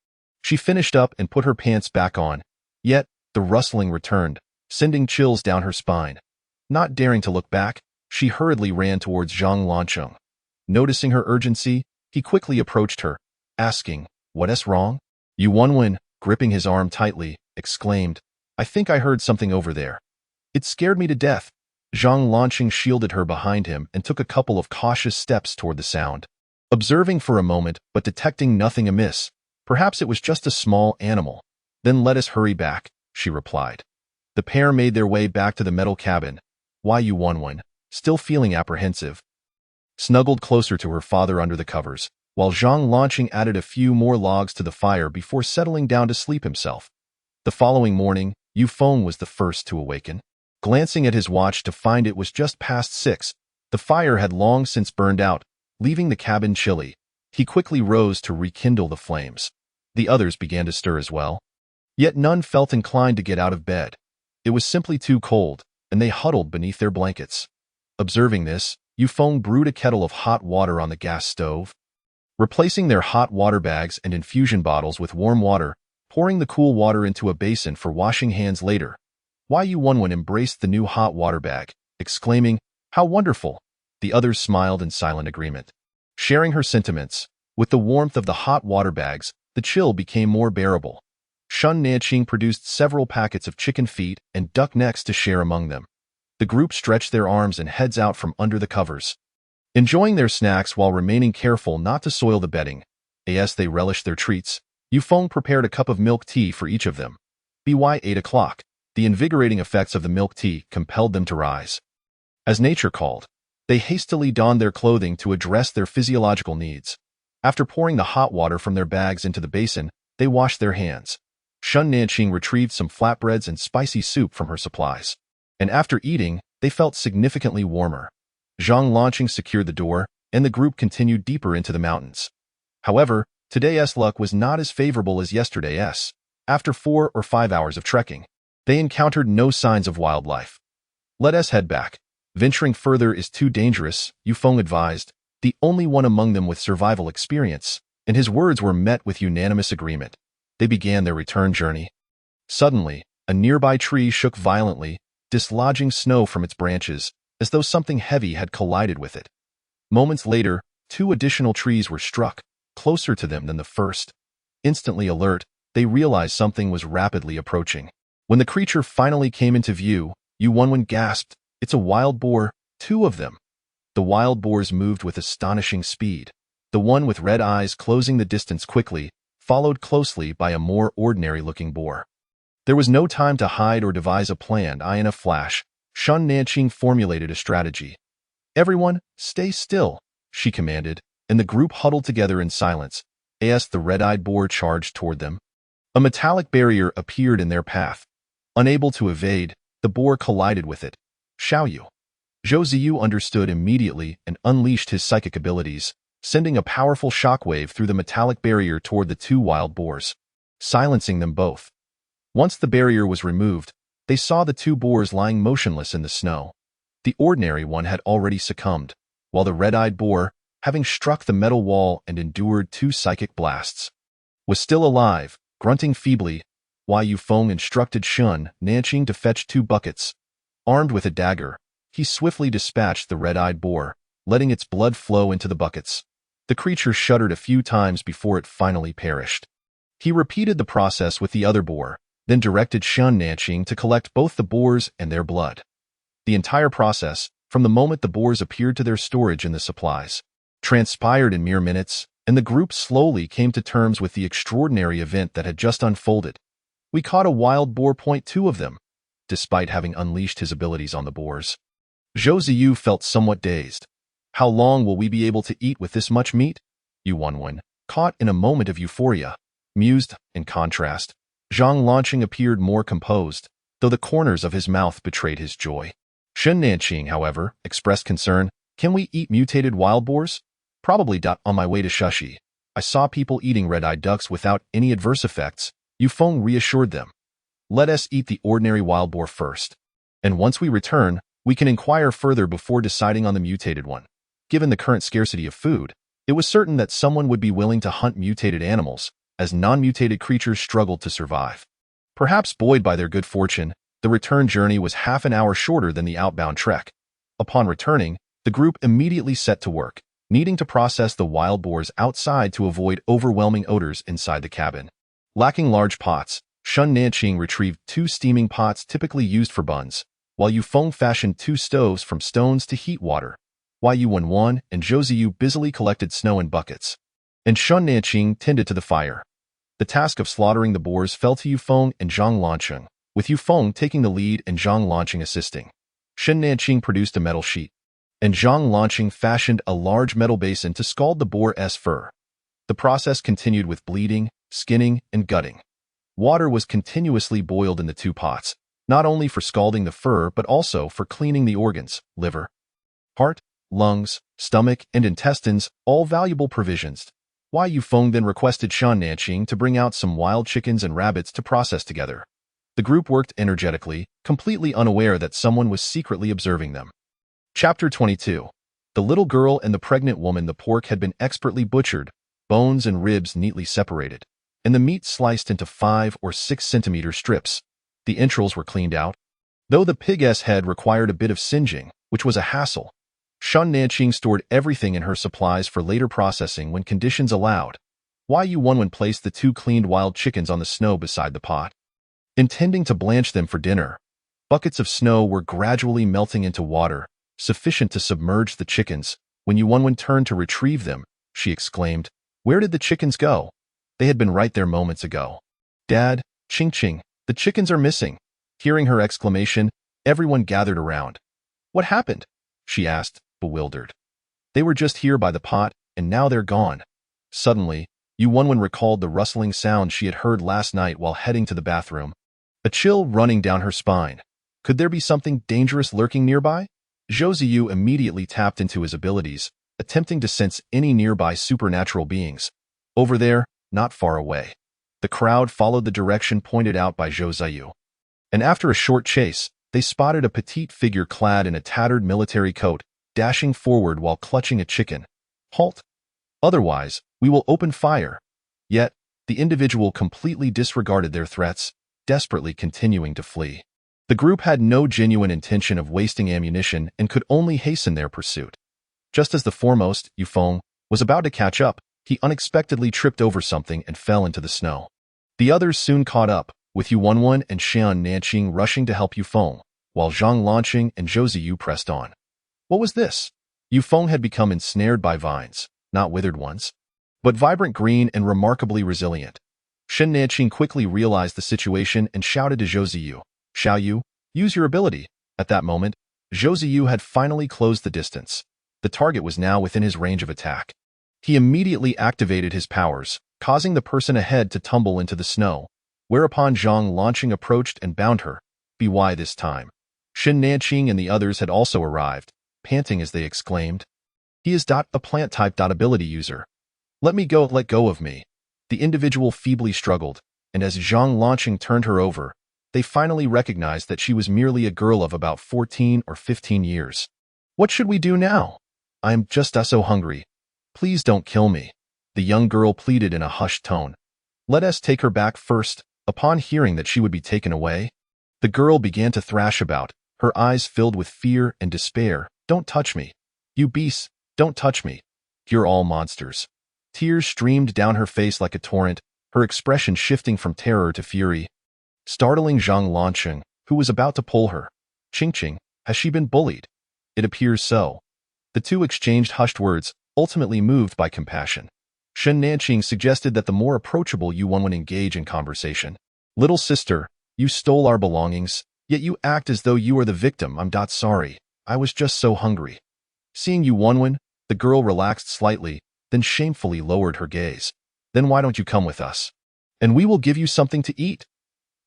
she finished up and put her pants back on, yet the rustling returned, sending chills down her spine. Not daring to look back, she hurriedly ran towards Zhang Lanqing. Noticing her urgency, he quickly approached her, asking, "What's wrong?" Yuan, gripping his arm tightly, exclaimed, "I think I heard something over there. It scared me to death." Zhang Lanqing shielded her behind him and took a couple of cautious steps toward the sound. Observing for a moment but detecting nothing amiss, "Perhaps it was just a small animal. Then let us hurry back," she replied. The pair made their way back to the metal cabin, while Yuan, still feeling apprehensive, snuggled closer to her father under the covers, while Zhang Lanqing added a few more logs to the fire before settling down to sleep himself. The following morning, Yufeng was the first to awaken. Glancing at his watch to find it was just past 6, the fire had long since burned out, leaving the cabin chilly. He quickly rose to rekindle the flames. The others began to stir as well. Yet none felt inclined to get out of bed. It was simply too cold, and they huddled beneath their blankets. Observing this, Yufeng brewed a kettle of hot water on the gas stove. Replacing their hot water bags and infusion bottles with warm water, pouring the cool water into a basin for washing hands later. Yuan embraced the new hot water bag, exclaiming, "How wonderful!" The others smiled in silent agreement. Sharing her sentiments, with the warmth of the hot water bags, the chill became more bearable. Shun Nanqing produced several packets of chicken feet and duck necks to share among them. The group stretched their arms and heads out from under the covers, enjoying their snacks while remaining careful not to soil the bedding. As they relished their treats, Yufeng prepared a cup of milk tea for each of them. By 8 o'clock, the invigorating effects of the milk tea compelled them to rise. As nature called, they hastily donned their clothing to address their physiological needs. After pouring the hot water from their bags into the basin, they washed their hands. Shun Nanqing retrieved some flatbreads and spicy soup from her supplies. And after eating, they felt significantly warmer. Zhang Lanqing secured the door, and the group continued deeper into the mountains. However, today's luck was not as favorable as yesterday's. After 4 or 5 hours of trekking, they encountered no signs of wildlife. Let us head back. Venturing further is too dangerous, Yufeng advised, the only one among them with survival experience, and his words were met with unanimous agreement. They began their return journey. Suddenly, a nearby tree shook violently, dislodging snow from its branches, as though something heavy had collided with it. Moments later, 2 additional trees were struck, closer to them than the first. Instantly alert, they realized something was rapidly approaching. When the creature finally came into view, Yu Wenwen gasped, "It's a wild boar, 2 of them." The wild boars moved with astonishing speed. The one with red eyes closing the distance quickly, followed closely by a more ordinary-looking boar. There was no time to hide or devise a plan. In a flash, Shun Nanqing formulated a strategy. "Everyone, stay still," she commanded, and the group huddled together in silence, as the red-eyed boar charged toward them. A metallic barrier appeared in their path. Unable to evade, the boar collided with it. Xiaoyu. Zhou Ziyu understood immediately and unleashed his psychic abilities, sending a powerful shockwave through the metallic barrier toward the 2 wild boars, silencing them both. Once the barrier was removed, they saw the 2 boars lying motionless in the snow. The ordinary one had already succumbed, while the red-eyed boar, having struck the metal wall and endured 2 psychic blasts, was still alive, grunting feebly. Yufeng instructed Shun Nanqing to fetch 2 buckets. Armed with a dagger, he swiftly dispatched the red-eyed boar, letting its blood flow into the buckets. The creature shuddered a few times before it finally perished. He repeated the process with the other boar, then directed Shun Nanqing to collect both the boars and their blood. The entire process, from the moment the boars appeared to their storage in the supplies, transpired in mere minutes, and the group slowly came to terms with the extraordinary event that had just unfolded. "We caught a wild boar, 2 of them," despite having unleashed his abilities on the boars. Zhou Ziyu felt somewhat dazed. "How long will we be able to eat with this much meat?" Yu Wenwen, caught in a moment of euphoria, mused. In contrast, Zhang Lanqing appeared more composed, though the corners of his mouth betrayed his joy. Shun Nanqing, however, expressed concern. "Can we eat mutated wild boars?" "Probably. On my way to Shushi, I saw people eating red-eyed ducks without any adverse effects," Yufeng reassured them. "Let us eat the ordinary wild boar first, and once we return, we can inquire further before deciding on the mutated one." Given the current scarcity of food, it was certain that someone would be willing to hunt mutated animals, as non-mutated creatures struggled to survive. Perhaps buoyed by their good fortune, the return journey was half an hour shorter than the outbound trek. Upon returning, the group immediately set to work, needing to process the wild boars outside to avoid overwhelming odors inside the cabin. Lacking large pots, Shun Nanqing retrieved 2 steaming pots typically used for buns, while Yufeng fashioned 2 stoves from stones to heat water. Yu Wenwen and Zhou Ziyu busily collected snow in buckets, and Shun Nanqing tended to the fire. The task of slaughtering the boars fell to Yufeng and Zhang Lanqing, with Yufeng taking the lead and Zhang Lanqing assisting. Shun Nanqing produced a metal sheet, and Zhang Lanqing fashioned a large metal basin to scald the boar's fur. The process continued with bleeding, skinning, and gutting. Water was continuously boiled in the 2 pots, not only for scalding the fur but also for cleaning the organs, liver, heart, lungs, stomach, and intestines, all valuable provisions. Yufeng then requested Shun Nanqing to bring out some wild chickens and rabbits to process together. The group worked energetically, completely unaware that someone was secretly observing them. Chapter 22. The little girl and the pregnant woman. The pork had been expertly butchered, bones and ribs neatly separated, and the meat sliced into 5 or 6 centimeter strips. The entrails were cleaned out, though the pig's head required a bit of singeing, which was a hassle. Shun Nanqing stored everything in her supplies for later processing when conditions allowed. Why Yu placed the two cleaned wild chickens on the snow beside the pot, intending to blanch them for dinner. Buckets of snow were gradually melting into water, sufficient to submerge the chickens. When Yu turned to retrieve them, she exclaimed, "Where did the chickens go? They had been right there moments ago." "Dad, Ching, the chickens are missing." Hearing her exclamation, everyone gathered around. "What happened?" she asked, bewildered. "They were just here by the pot, and now they're gone." Suddenly, Yu recalled the rustling sound she had heard last night while heading to the bathroom. A chill running down her spine. Could there be something dangerous lurking nearby? Zhou Ziyu immediately tapped into his abilities, attempting to sense any nearby supernatural beings. Over there, not far away. The crowd followed the direction pointed out by Zhou Ziyu. And after a short chase, they spotted a petite figure clad in a tattered military coat, dashing forward while clutching a chicken. "Halt! Otherwise, we will open fire." Yet, the individual completely disregarded their threats, desperately continuing to flee. The group had no genuine intention of wasting ammunition and could only hasten their pursuit. Just as the foremost, Yufeng, was about to catch up, he unexpectedly tripped over something and fell into the snow. The others soon caught up, with Yuan and Xian Nanqing rushing to help Yufeng, while Zhang Lanqing and Zhou Ziyu pressed on. What was this? Yufeng had become ensnared by vines, not withered ones, but vibrant green and remarkably resilient. Shen Nanqing quickly realized the situation and shouted to Zhou Ziyu, "Xiao Yu, use your ability." At that moment, Zhou Ziyu had finally closed the distance. The target was now within his range of attack. He immediately activated his powers, causing the person ahead to tumble into the snow, whereupon Zhang Lanqing approached and bound her. "By this time." Shen Nanqing and the others had also arrived, panting as they exclaimed, "He is a plant-type ability user. Let go of me." The individual feebly struggled, and as Zhang Lanqing turned her over, they finally recognized that she was merely a girl of about 14 or 15 years. "What should we do now? I am just so hungry. Please don't kill me," the young girl pleaded in a hushed tone. "Let us take her back first." Upon hearing that she would be taken away, the girl began to thrash about, her eyes filled with fear and despair. "Don't touch me. You beasts, don't touch me. You're all monsters." Tears streamed down her face like a torrent, her expression shifting from terror to fury, startling Zhang Lanqing, who was about to pull her. "Ching, has she been bullied?" "It appears so." The two exchanged hushed words, ultimately moved by compassion. Shen Nanqing suggested that the more approachable Yuan engage in conversation. "Little sister, you stole our belongings, yet you act as though you are the victim. I'm sorry. I was just so hungry." Seeing Yuan, the girl relaxed slightly, then shamefully lowered her gaze. "Then why don't you come with us? And we will give you something to eat."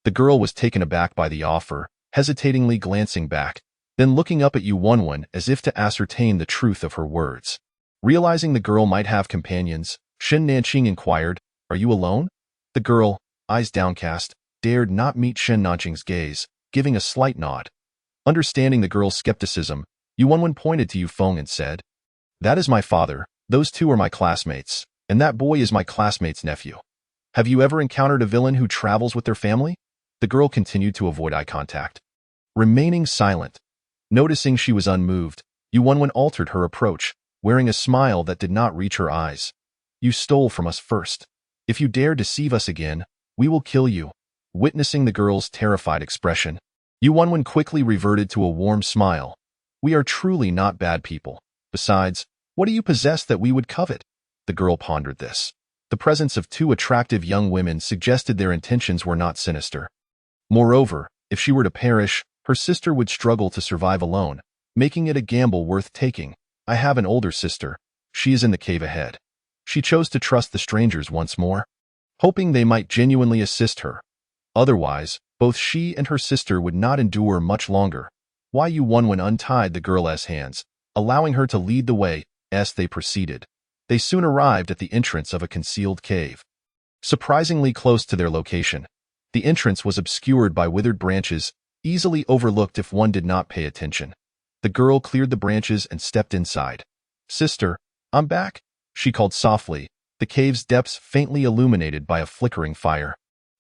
The girl was taken aback by the offer, hesitatingly glancing back, then looking up at Yuan as if to ascertain the truth of her words. Realizing the girl might have companions, Shen Nanqing inquired, "Are you alone?" The girl, eyes downcast, dared not meet Shen Nanqing's gaze, giving a slight nod. Understanding the girl's skepticism, Yuan pointed to Yufeng and said, "That is my father, those two are my classmates, and that boy is my classmate's nephew. Have you ever encountered a villain who travels with their family?" The girl continued to avoid eye contact, remaining silent. Noticing she was unmoved, Yuan altered her approach, wearing a smile that did not reach her eyes. "You stole from us first. If you dare deceive us again, we will kill you." Witnessing the girl's terrified expression, Yuan quickly reverted to a warm smile. "We are truly not bad people. Besides, what do you possess that we would covet?" The girl pondered this. The presence of two attractive young women suggested their intentions were not sinister. Moreover, if she were to perish, her sister would struggle to survive alone, making it a gamble worth taking. "I have an older sister. She is in the cave ahead." She chose to trust the strangers once more, hoping they might genuinely assist her. Otherwise, both she and her sister would not endure much longer. Yuan untied the girl's hands, allowing her to lead the way as they proceeded. They soon arrived at the entrance of a concealed cave. Surprisingly close to their location, the entrance was obscured by withered branches, easily overlooked if one did not pay attention. The girl cleared the branches and stepped inside. "Sister, I'm back," she called softly, the cave's depths faintly illuminated by a flickering fire.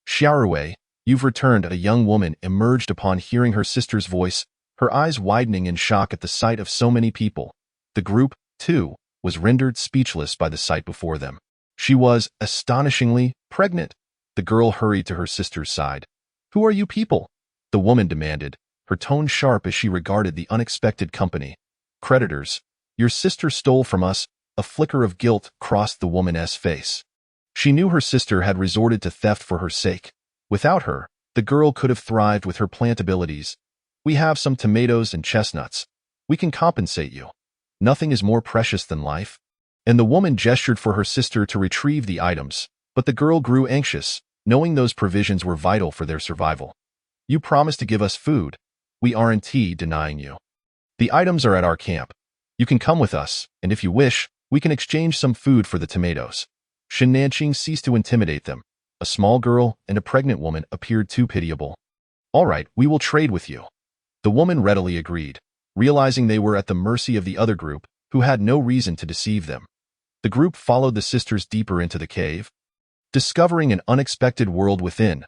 "Xiaorui, you've returned." A young woman emerged upon hearing her sister's voice, her eyes widening in shock at the sight of so many people. The group, too, was rendered speechless by the sight before them. She was, astonishingly, pregnant. The girl hurried to her sister's side. "Who are you people?" the woman demanded, her tone sharp as she regarded the unexpected company. "Creditors. Your sister stole from us." A flicker of guilt crossed the woman's face. She knew her sister had resorted to theft for her sake. Without her, the girl could have thrived with her plant abilities. "We have some tomatoes and chestnuts. We can compensate you. Nothing is more precious than life." And the woman gestured for her sister to retrieve the items, but the girl grew anxious, knowing those provisions were vital for their survival. "You promised to give us food. We aren't denying you. The items are at our camp. You can come with us, and if you wish, we can exchange some food for the tomatoes." Shen Nanqing ceased to intimidate them. A small girl and a pregnant woman appeared too pitiable. "All right, we will trade with you." The woman readily agreed, realizing they were at the mercy of the other group, who had no reason to deceive them. The group followed the sisters deeper into the cave, discovering an unexpected world within.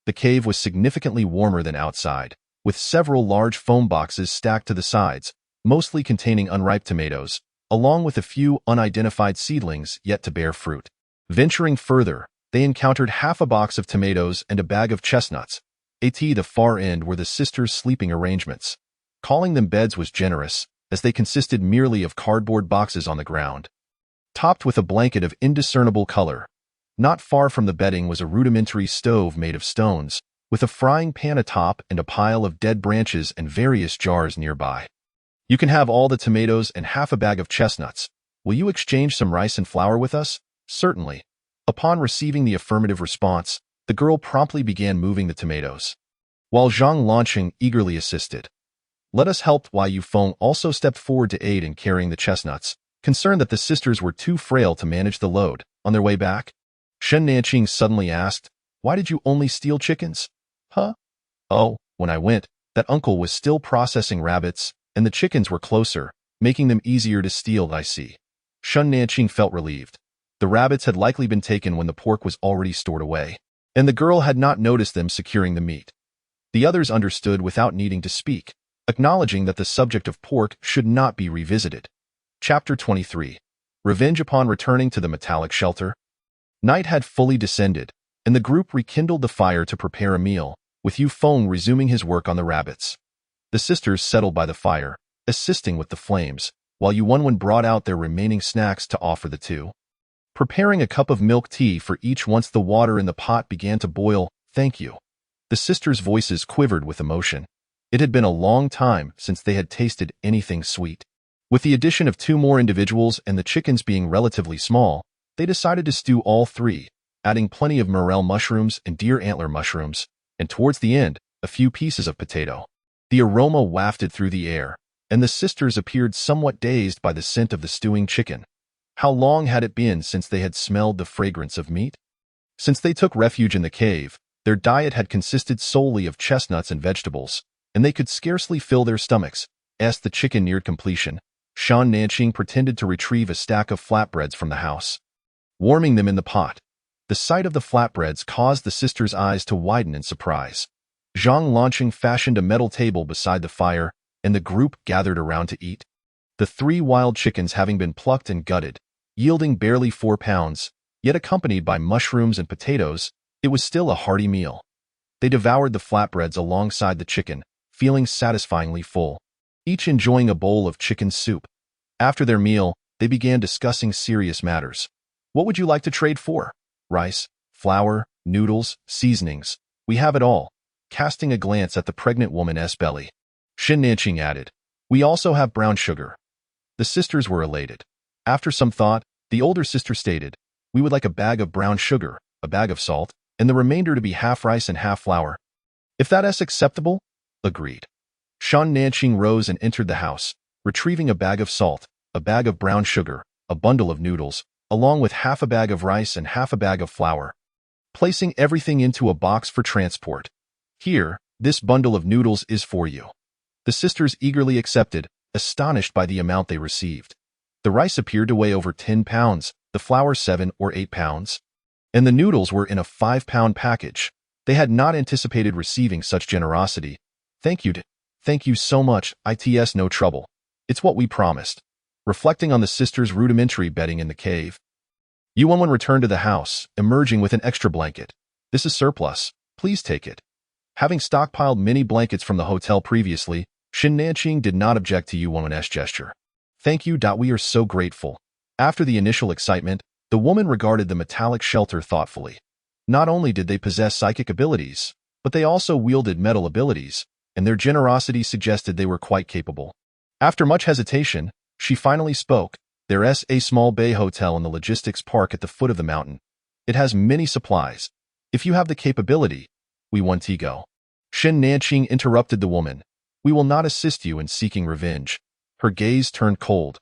The cave was significantly warmer than outside, with several large foam boxes stacked to the sides, mostly containing unripe tomatoes, along with a few unidentified seedlings yet to bear fruit. Venturing further, they encountered half a box of tomatoes and a bag of chestnuts. At the far end were the sisters' sleeping arrangements. Calling them beds was generous, as they consisted merely of cardboard boxes on the ground, topped with a blanket of indiscernible color. Not far from the bedding was a rudimentary stove made of stones, with a frying pan atop and a pile of dead branches and various jars nearby. "You can have all the tomatoes and half a bag of chestnuts. Will you exchange some rice and flour with us?" "Certainly." Upon receiving the affirmative response, the girl promptly began moving the tomatoes, while Zhang Lanqing eagerly assisted. "Let us help." Yu Feng also stepped forward to aid in carrying the chestnuts, concerned that the sisters were too frail to manage the load. On their way back, Shen Nanqing suddenly asked, "Why did you only steal chickens?" "Huh? Oh, when I went, that uncle was still processing rabbits, and the chickens were closer, making them easier to steal." "I see." Shen Nanqing felt relieved. The rabbits had likely been taken when the pork was already stored away, and the girl had not noticed them securing the meat. The others understood without needing to speak, acknowledging that the subject of pork should not be revisited. Chapter 23. Revenge. Upon returning to the metallic shelter, night had fully descended, and the group rekindled the fire to prepare a meal, with Yu Feng resuming his work on the rabbits. The sisters settled by the fire, assisting with the flames, while Yuanwen brought out their remaining snacks to offer the two, preparing a cup of milk tea for each once the water in the pot began to boil. "Thank you." The sisters' voices quivered with emotion. It had been a long time since they had tasted anything sweet. With the addition of 2 more individuals and the chickens being relatively small, they decided to stew all 3, adding plenty of morel mushrooms and deer antler mushrooms, and towards the end, a few pieces of potato. The aroma wafted through the air, and the sisters appeared somewhat dazed by the scent of the stewing chicken. How long had it been since they had smelled the fragrance of meat? Since they took refuge in the cave, their diet had consisted solely of chestnuts and vegetables, and they could scarcely fill their stomachs. As the chicken neared completion, Shen Nanqing pretended to retrieve a stack of flatbreads from the house, warming them in the pot. The sight of the flatbreads caused the sisters' eyes to widen in surprise. Zhang Lanqing fashioned a metal table beside the fire, and the group gathered around to eat. The 3 wild chickens having been plucked and gutted, yielding barely 4 pounds, yet accompanied by mushrooms and potatoes, it was still a hearty meal. They devoured the flatbreads alongside the chicken, feeling satisfyingly full, each enjoying a bowl of chicken soup. After their meal, they began discussing serious matters. "What would you like to trade for?" "Rice, flour, noodles, seasonings. We have it all." Casting a glance at the pregnant woman's belly, Shen Nanqing added, "We also have brown sugar." The sisters were elated. After some thought, the older sister stated, "We would like a bag of brown sugar, a bag of salt, and the remainder to be half rice and half flour." "If that is acceptable." Agreed. Shen Nanqing rose and entered the house, retrieving a bag of salt, a bag of brown sugar, a bundle of noodles, along with half a bag of rice and half a bag of flour, placing everything into a box for transport. "Here, this bundle of noodles is for you." The sisters eagerly accepted, astonished by the amount they received. The rice appeared to weigh over 10 pounds, the flour 7 or 8 pounds, and the noodles were in a 5-pound package. They had not anticipated receiving such generosity. Thank you so much. It's no trouble. It's what we promised." Reflecting on the sisters' rudimentary bedding in the cave, Yuanwen returned to the house, emerging with an extra blanket. This is surplus. Please take it. Having stockpiled many blankets from the hotel previously, Shin Nanqing did not object to Yuanwen's gesture. Thank you. We are so grateful. After the initial excitement, the woman regarded the metallic shelter thoughtfully. Not only did they possess psychic abilities, but they also wielded metal abilities, and their generosity suggested they were quite capable. After much hesitation, she finally spoke. There's a small bay hotel in the logistics park at the foot of the mountain. It has many supplies. If you have the capability, we want to go. Shin Nanqing interrupted the woman. We will not assist you in seeking revenge. Her gaze turned cold.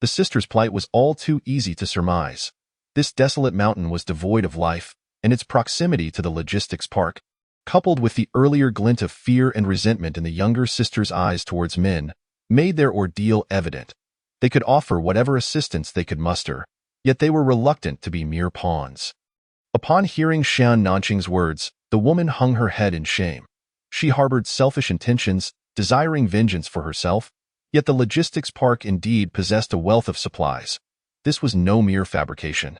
The sister's plight was all too easy to surmise. This desolate mountain was devoid of life, and its proximity to the logistics park, coupled with the earlier glint of fear and resentment in the younger sister's eyes towards men, made their ordeal evident. They could offer whatever assistance they could muster, yet they were reluctant to be mere pawns. Upon hearing Shan Nanqing's words, the woman hung her head in shame. She harbored selfish intentions, desiring vengeance for herself, yet the logistics park indeed possessed a wealth of supplies. This was no mere fabrication.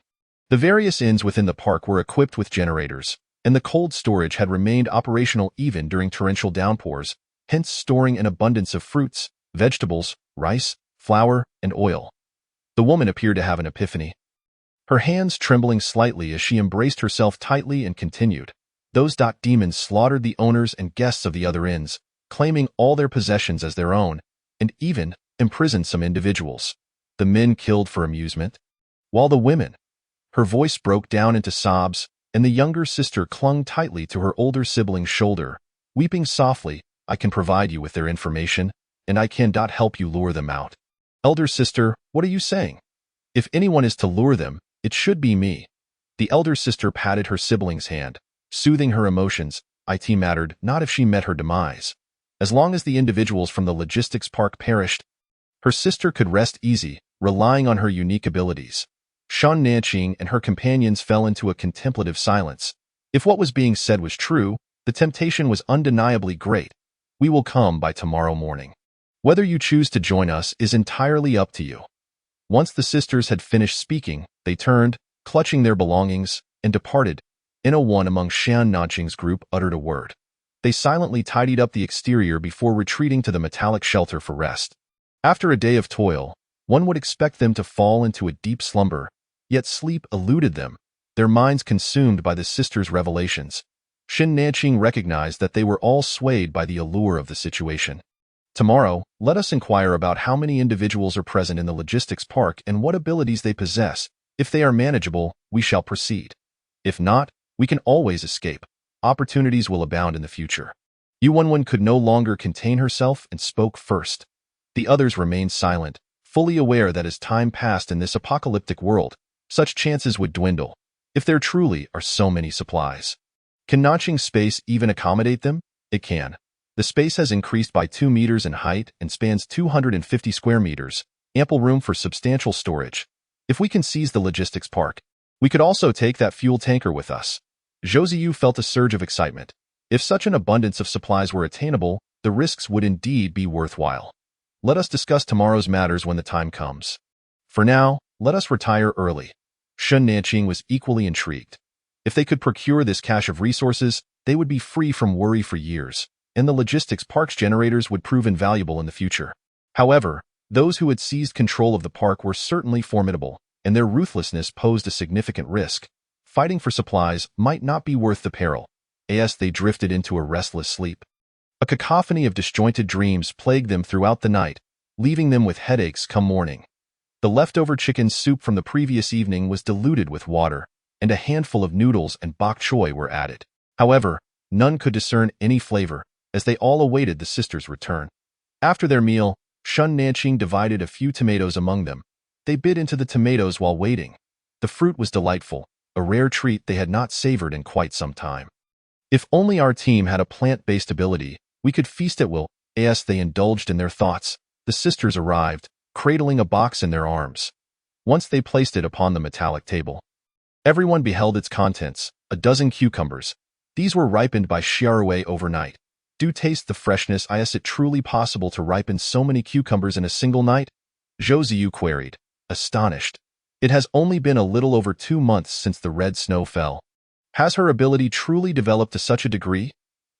The various inns within the park were equipped with generators, and the cold storage had remained operational even during torrential downpours, hence storing an abundance of fruits, vegetables, rice, flour, and oil. The woman appeared to have an epiphany. Her hands trembling slightly as she embraced herself tightly and continued. Those demons slaughtered the owners and guests of the other inns, claiming all their possessions as their own, and even imprisoned some individuals. The men killed for amusement, while the women. Her voice broke down into sobs, and the younger sister clung tightly to her older sibling's shoulder, weeping softly. I can provide you with their information, and I cannot help you lure them out. Elder sister, what are you saying? If anyone is to lure them, it should be me. The elder sister patted her sibling's hand, soothing her emotions. It mattered not if she met her demise. As long as the individuals from the logistics park perished, her sister could rest easy, relying on her unique abilities. Shan Nanqing and her companions fell into a contemplative silence. If what was being said was true, the temptation was undeniably great. We will come by tomorrow morning. Whether you choose to join us is entirely up to you. Once the sisters had finished speaking, they turned, clutching their belongings, and departed. No one among Shan Nanqing's group uttered a word. They silently tidied up the exterior before retreating to the metallic shelter for rest. After a day of toil, one would expect them to fall into a deep slumber, yet sleep eluded them, their minds consumed by the sisters' revelations. Shin Nanqing recognized that they were all swayed by the allure of the situation. Tomorrow, let us inquire about how many individuals are present in the logistics park and what abilities they possess. If they are manageable, we shall proceed. If not, we can always escape. Opportunities will abound in the future. Yuanwen could no longer contain herself and spoke first. The others remained silent, fully aware that as time passed in this apocalyptic world, such chances would dwindle, if there truly are so many supplies. Can Nanqing's space even accommodate them? It can. The space has increased by 2 meters in height and spans 250 square meters, ample room for substantial storage. If we can seize the logistics park, we could also take that fuel tanker with us. Zhou Ziyu felt a surge of excitement. If such an abundance of supplies were attainable, the risks would indeed be worthwhile. Let us discuss tomorrow's matters when the time comes. For now, let us retire early. Shin Nanqing was equally intrigued. If they could procure this cache of resources, they would be free from worry for years, and the logistics park's generators would prove invaluable in the future. However, those who had seized control of the park were certainly formidable, and their ruthlessness posed a significant risk. Fighting for supplies might not be worth the peril. As they drifted into a restless sleep, a cacophony of disjointed dreams plagued them throughout the night, leaving them with headaches come morning. The leftover chicken soup from the previous evening was diluted with water, and a handful of noodles and bok choy were added. However, none could discern any flavor, as they all awaited the sisters' return. After their meal, Shin Nanqing divided a few tomatoes among them. They bit into the tomatoes while waiting. The fruit was delightful, a rare treat they had not savored in quite some time. If only our team had a plant-based ability, we could feast at will. As they indulged in their thoughts, the sisters arrived, cradling a box in their arms. Once they placed it upon the metallic table, everyone beheld its contents, a dozen cucumbers. These were ripened by Xiaorui overnight. Do taste the freshness. Is it truly possible to ripen so many cucumbers in a single night? Zhou Ziyu queried, astonished. It has only been a little over 2 months since the red snow fell. Has her ability truly developed to such a degree?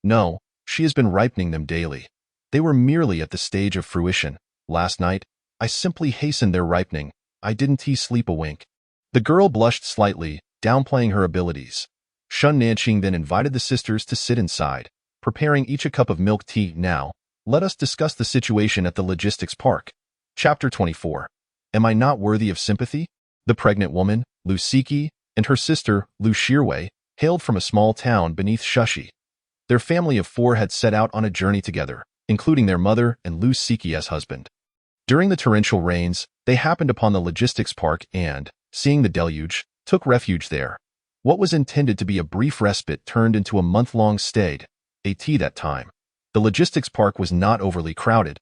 No, she has been ripening them daily. They were merely at the stage of fruition. Last night, I simply hastened their ripening. I didn't sleep a wink. The girl blushed slightly, downplaying her abilities. Shun Nanqing then invited the sisters to sit inside, preparing each a cup of milk tea. Now, let us discuss the situation at the logistics park. Chapter 24. Am I not worthy of sympathy? The pregnant woman, Lu Siki, and her sister, Lu Shirwei, hailed from a small town beneath Shushi. Their family of 4 had set out on a journey together, including their mother and Lu Siki as husband. During the torrential rains, they happened upon the logistics park and, seeing the deluge, took refuge there. What was intended to be a brief respite turned into a month-long stay. That time, the logistics park was not overly crowded.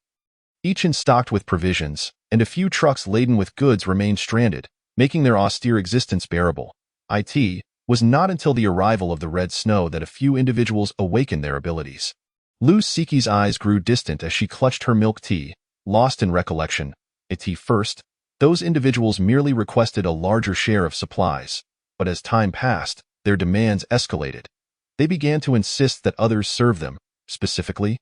Each stocked with provisions, and a few trucks laden with goods remained stranded, making their austere existence bearable. It was not until the arrival of the red snow that a few individuals awakened their abilities. Lu Siki's eyes grew distant as she clutched her milk tea, lost in recollection. First, those individuals merely requested a larger share of supplies, but as time passed, their demands escalated. They began to insist that others serve them, specifically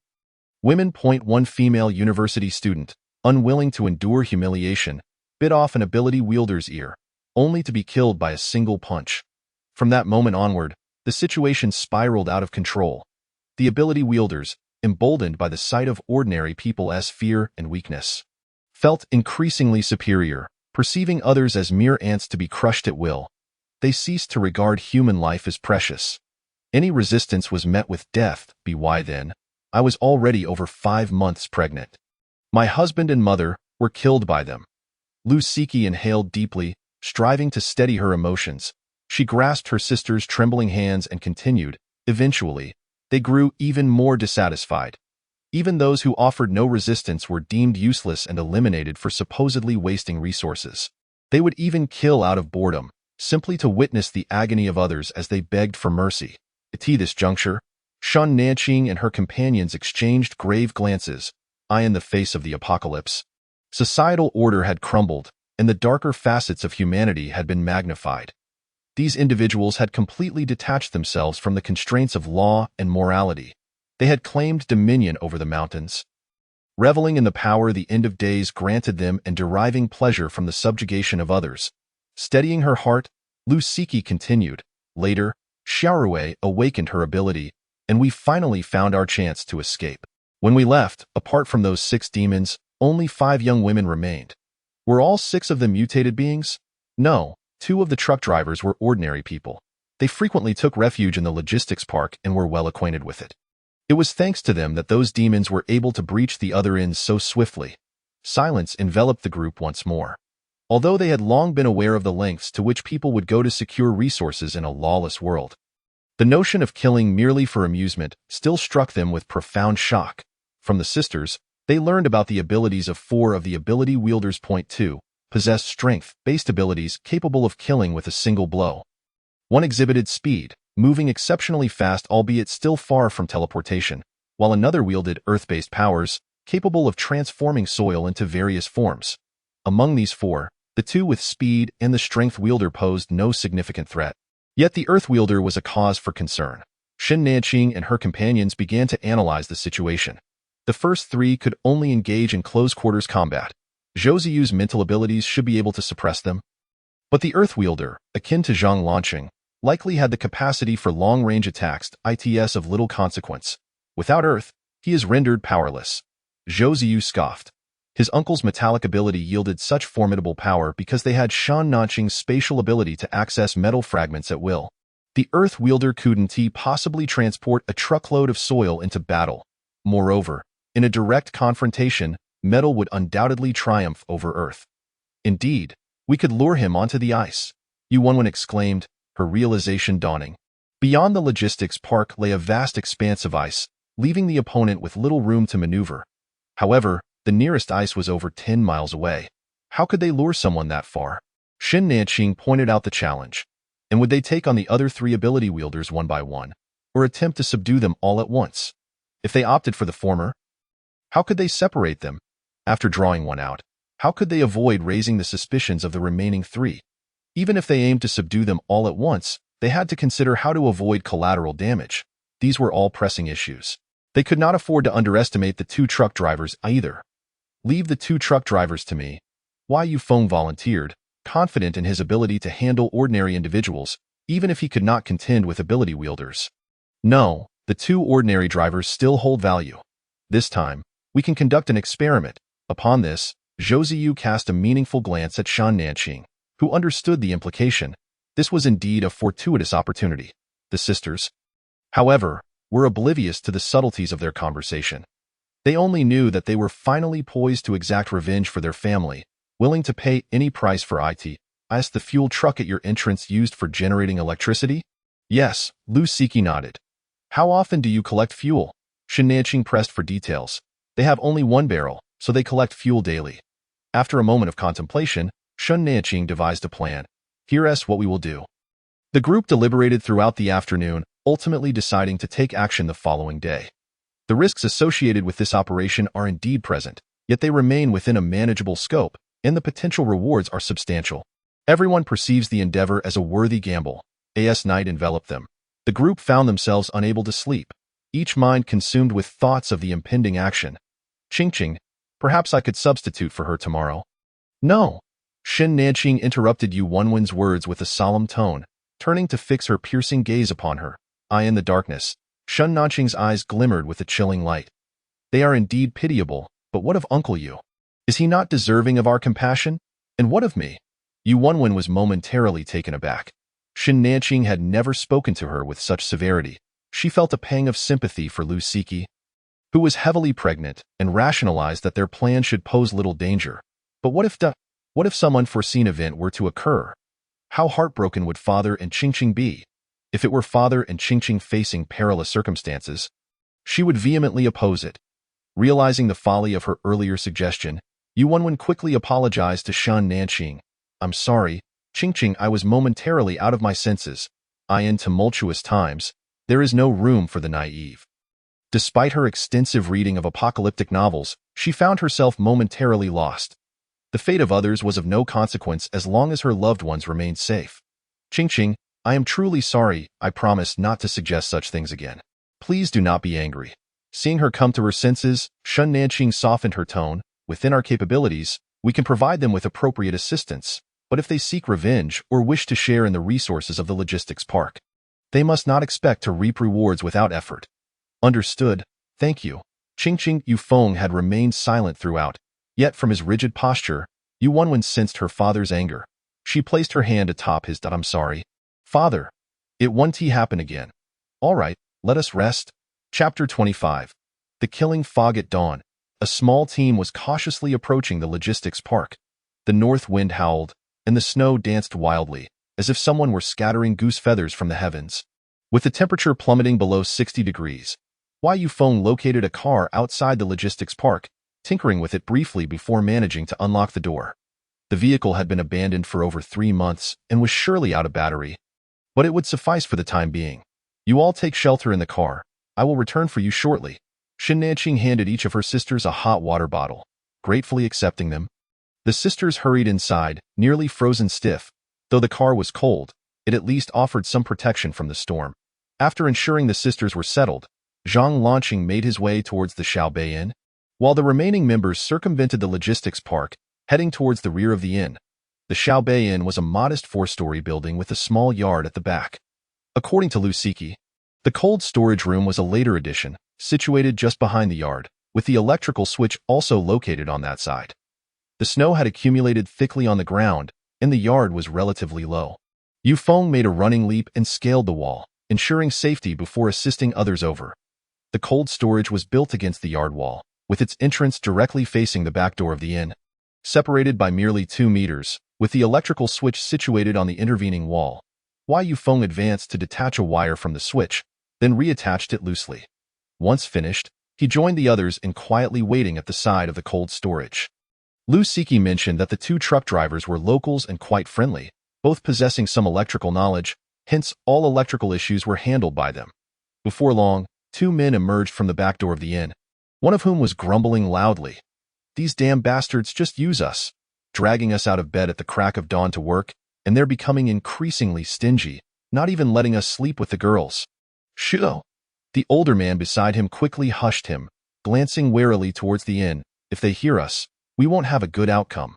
women. One female university student, unwilling to endure humiliation, bit off an ability wielder's ear, only to be killed by a single punch. From that moment onward, the situation spiraled out of control. The ability wielders, emboldened by the sight of ordinary people's fear and weakness, felt increasingly superior, perceiving others as mere ants to be crushed at will. They ceased to regard human life as precious. Any resistance was met with death. Why then? I was already over 5 months pregnant. My husband and mother were killed by them. Lu Siki inhaled deeply, striving to steady her emotions. She grasped her sister's trembling hands and continued. Eventually, they grew even more dissatisfied. Even those who offered no resistance were deemed useless and eliminated for supposedly wasting resources. They would even kill out of boredom, simply to witness the agony of others as they begged for mercy. At this juncture, Shun Nanqing and her companions exchanged grave glances, eye in the face of the apocalypse. Societal order had crumbled, and the darker facets of humanity had been magnified. These individuals had completely detached themselves from the constraints of law and morality. They had claimed dominion over the mountains, reveling in the power the end of days granted them and deriving pleasure from the subjugation of others. Steadying her heart, Lu Siki continued. Later, Xiaorui awakened her ability, and we finally found our chance to escape. When we left, apart from those 6 demons, only 5 young women remained. Were all 6 of them mutated beings? No, 2 of the truck drivers were ordinary people. They frequently took refuge in the logistics park and were well acquainted with it. It was thanks to them that those demons were able to breach the other ends so swiftly. Silence enveloped the group once more. Although they had long been aware of the lengths to which people would go to secure resources in a lawless world, the notion of killing merely for amusement still struck them with profound shock. From the sisters, they learned about the abilities of 4 of the ability wielders. 2 possessed strength-based abilities capable of killing with a single blow. One exhibited speed, moving exceptionally fast albeit still far from teleportation, while another wielded earth-based powers, capable of transforming soil into various forms. Among these 4, the 2 with speed and the strength wielder posed no significant threat. Yet the earth wielder was a cause for concern. Shin Nanqing and her companions began to analyze the situation. The first 3 could only engage in close-quarters combat. Zhou Ziyu's mental abilities should be able to suppress them. But the earth wielder, akin to Zhang Lanqing, likely had the capacity for long-range attacks, its of little consequence. Without earth, he is rendered powerless. Zhou Ziyu scoffed. His uncle's metallic ability yielded such formidable power because they had Shan Nanqing's spatial ability to access metal fragments at will. The earth wielder couldn't possibly transport a truckload of soil into battle. Moreover, in a direct confrontation, metal would undoubtedly triumph over earth. Indeed, we could lure him onto the ice, Yu Wenwen exclaimed, her realization dawning. Beyond the logistics park lay a vast expanse of ice, leaving the opponent with little room to maneuver. However, the nearest ice was over 10 miles away. How could they lure someone that far? Shin Nanqing pointed out the challenge. And would they take on the other 3 ability wielders one by one, or attempt to subdue them all at once? If they opted for the former, how could they separate them? After drawing one out, How could they avoid raising the suspicions of the remaining three? Even if they aimed to subdue them all at once, they had to consider how to avoid collateral damage. These were all pressing issues. They could not afford to underestimate the two truck drivers either. Leave the two truck drivers to me. Why Yufeng volunteered, confident in his ability to handle ordinary individuals, even if he could not contend with ability wielders. No, the two ordinary drivers still hold value. This time, we can conduct an experiment. Upon this, Zhou Ziyu cast a meaningful glance at Shan Nanqing, who understood the implication. This was indeed a fortuitous opportunity. The sisters, however, were oblivious to the subtleties of their conversation. They only knew that they were finally poised to exact revenge for their family, willing to pay any price for it. Is the fuel truck at your entrance used for generating electricity? Yes, Lu Siki nodded. How often do you collect fuel? Shan Nanqing pressed for details. They have only one barrel, so they collect fuel daily. After a moment of contemplation, Shan Nanqing devised a plan. Here's what we will do. The group deliberated throughout the afternoon, ultimately deciding to take action the following day. The risks associated with this operation are indeed present, yet they remain within a manageable scope, and the potential rewards are substantial. Everyone perceives the endeavor as a worthy gamble. As night enveloped them, the group found themselves unable to sleep, each mind consumed with thoughts of the impending action. Qingqing, perhaps I could substitute for her tomorrow. No. Shan Nanqing interrupted Yu Wenwen's words with a solemn tone, turning to fix her piercing gaze upon her. In the darkness, Shan Nanqing's eyes glimmered with a chilling light. They are indeed pitiable, but what of Uncle Yu? Is he not deserving of our compassion? And what of me? Yu Wenwen was momentarily taken aback. Shan Nanqing had never spoken to her with such severity. She felt a pang of sympathy for Lu Siki, who was heavily pregnant, and rationalized that their plan should pose little danger. But what if some unforeseen event were to occur? How heartbroken would Father and Qingqing be? If it were Father and Qingqing facing perilous circumstances, she would vehemently oppose it. Realizing the folly of her earlier suggestion, Yu Wenwen quickly apologized to Shan Nanqing. I'm sorry, Qingqing, I was momentarily out of my senses. In tumultuous times, there is no room for the naive. Despite her extensive reading of apocalyptic novels, she found herself momentarily lost. The fate of others was of no consequence as long as her loved ones remained safe. Qingqing, I am truly sorry. I promise not to suggest such things again. Please do not be angry. Seeing her come to her senses, Shan Nanqing softened her tone. Within our capabilities, we can provide them with appropriate assistance, but if they seek revenge or wish to share in the resources of the logistics park, they must not expect to reap rewards without effort. Understood. Thank you. Qingqing. Yufeng had remained silent throughout, yet from his rigid posture, Yu Wenwen sensed her father's anger. She placed her hand atop his. I'm sorry. Father. It won't happen again. All right, let us rest. Chapter 25. The Killing Fog at Dawn. A small team was cautiously approaching the logistics park. The north wind howled, and the snow danced wildly, as if someone were scattering goose feathers from the heavens. With the temperature plummeting below 60 degrees, Yufeng located a car outside the logistics park, tinkering with it briefly before managing to unlock the door. The vehicle had been abandoned for over 3 months and was surely out of battery, but it would suffice for the time being. You all take shelter in the car. I will return for you shortly. Shan Nanqing handed each of her sisters a hot water bottle, gratefully accepting them. The sisters hurried inside, nearly frozen stiff. Though the car was cold, it at least offered some protection from the storm. After ensuring the sisters were settled, Zhang Lanqing made his way towards the Xiaobei Inn, while the remaining members circumvented the logistics park, heading towards the rear of the inn. The Xiaobei Inn was a modest 4-story building with a small yard at the back. According to Lu Siki, the cold storage room was a later addition, situated just behind the yard, with the electrical switch also located on that side. The snow had accumulated thickly on the ground, and the yard was relatively low. Yufeng made a running leap and scaled the wall, ensuring safety before assisting others over. The cold storage was built against the yard wall, with its entrance directly facing the back door of the inn. Separated by merely 2 meters, with the electrical switch situated on the intervening wall, Yufeng advanced to detach a wire from the switch, then reattached it loosely. Once finished, he joined the others in quietly waiting at the side of the cold storage. Lu Siki mentioned that the 2 truck drivers were locals and quite friendly, both possessing some electrical knowledge, hence all electrical issues were handled by them. Before long, 2 men emerged from the back door of the inn, one of whom was grumbling loudly. These damn bastards just use us, dragging us out of bed at the crack of dawn to work, and they're becoming increasingly stingy, not even letting us sleep with the girls. Shoo! The older man beside him quickly hushed him, glancing warily towards the inn. If they hear us, we won't have a good outcome.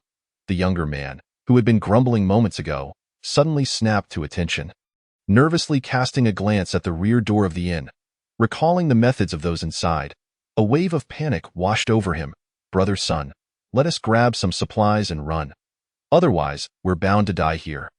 The younger man, who had been grumbling moments ago, suddenly snapped to attention, nervously casting a glance at the rear door of the inn. Recalling the methods of those inside, a wave of panic washed over him. Brother, son, let us grab some supplies and run. Otherwise, we're bound to die here.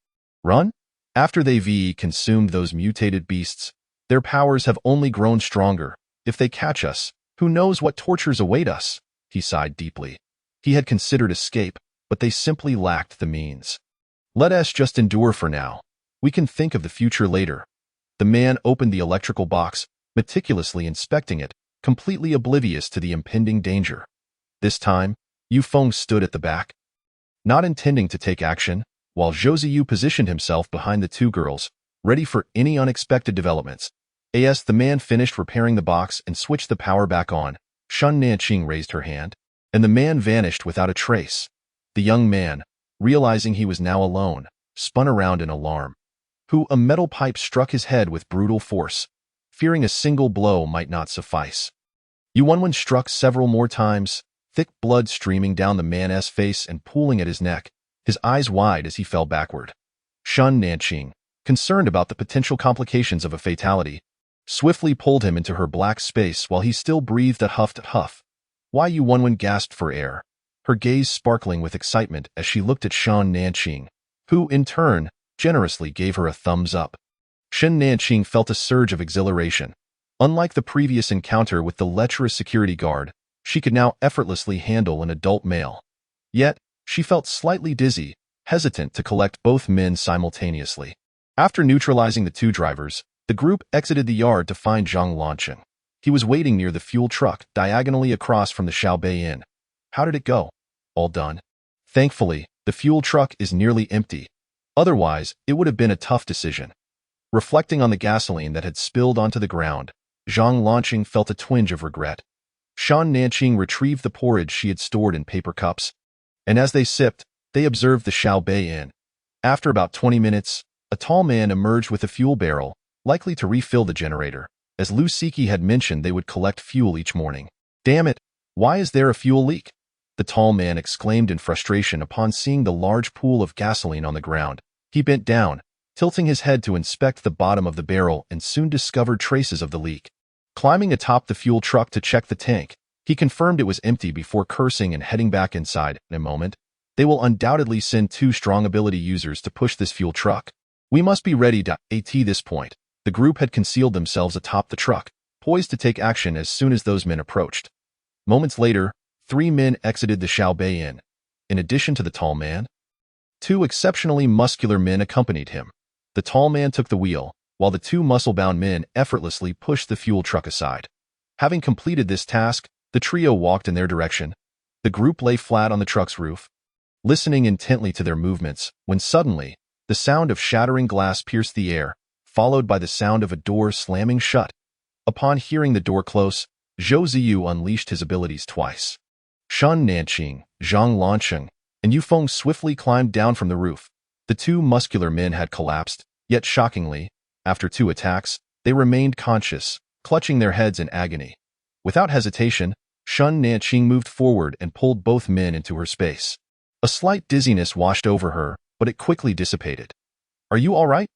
Run? After they've consumed those mutated beasts, their powers have only grown stronger. If they catch us, who knows what tortures await us? He sighed deeply. He had considered escape, but they simply lacked the means. Let us just endure for now. We can think of the future later. The man opened the electrical box, meticulously inspecting it, completely oblivious to the impending danger. This time, Yu Feng stood at the back, not intending to take action, while Zhou Ziyu positioned himself behind the two girls, ready for any unexpected developments. As the man finished repairing the box and switched the power back on, Shun Nanqing raised her hand, and the man vanished without a trace. The young man, realizing he was now alone, spun around in alarm. A metal pipe struck his head with brutal force, fearing a single blow might not suffice. Yu Wenwen struck several more times, thick blood streaming down the man's face and pooling at his neck, his eyes wide as he fell backward. Shun Nanqing, concerned about the potential complications of a fatality, swiftly pulled him into her black space while he still breathed a huff. Why Yu Wenwen gasped for air, her gaze sparkling with excitement as she looked at Shun Nanqing, who, in turn, generously gave her a thumbs up. Shun Nanqing felt a surge of exhilaration. Unlike the previous encounter with the lecherous security guard, she could now effortlessly handle an adult male. Yet, she felt slightly dizzy, hesitant to collect both men simultaneously. After neutralizing the two drivers, the group exited the yard to find Zhang Lancheng. He was waiting near the fuel truck diagonally across from the Xiaobei Inn. How did it go? All done. Thankfully, the fuel truck is nearly empty. Otherwise, it would have been a tough decision. Reflecting on the gasoline that had spilled onto the ground, Zhang Lancheng felt a twinge of regret. Shun Nanqing retrieved the porridge she had stored in paper cups, and as they sipped, they observed the Xiaobei Inn. After about 20 minutes, a tall man emerged with a fuel barrel, likely to refill the generator. As Lu Siki had mentioned, they would collect fuel each morning. Damn it, why is there a fuel leak? The tall man exclaimed in frustration upon seeing the large pool of gasoline on the ground. He bent down, tilting his head to inspect the bottom of the barrel, and soon discovered traces of the leak. Climbing atop the fuel truck to check the tank, he confirmed it was empty before cursing and heading back inside. In a moment, they will undoubtedly send 2 strong ability users to push this fuel truck. We must be ready at this point. The group had concealed themselves atop the truck, poised to take action as soon as those men approached. Moments later, 3 men exited the Xiaobei Inn. In addition to the tall man, 2 exceptionally muscular men accompanied him. The tall man took the wheel, while the 2 muscle-bound men effortlessly pushed the fuel truck aside. Having completed this task, the trio walked in their direction. The group lay flat on the truck's roof, listening intently to their movements, when suddenly, the sound of shattering glass pierced the air, followed by the sound of a door slamming shut. Upon hearing the door close, Zhou Ziyu unleashed his abilities twice. Shun Nanqing, Zhang Lancheng, and Yu Feng swiftly climbed down from the roof. The 2 muscular men had collapsed, yet shockingly, after 2 attacks, they remained conscious, clutching their heads in agony. Without hesitation, Shun Nanqing moved forward and pulled both men into her space. A slight dizziness washed over her, but it quickly dissipated. Are you all right?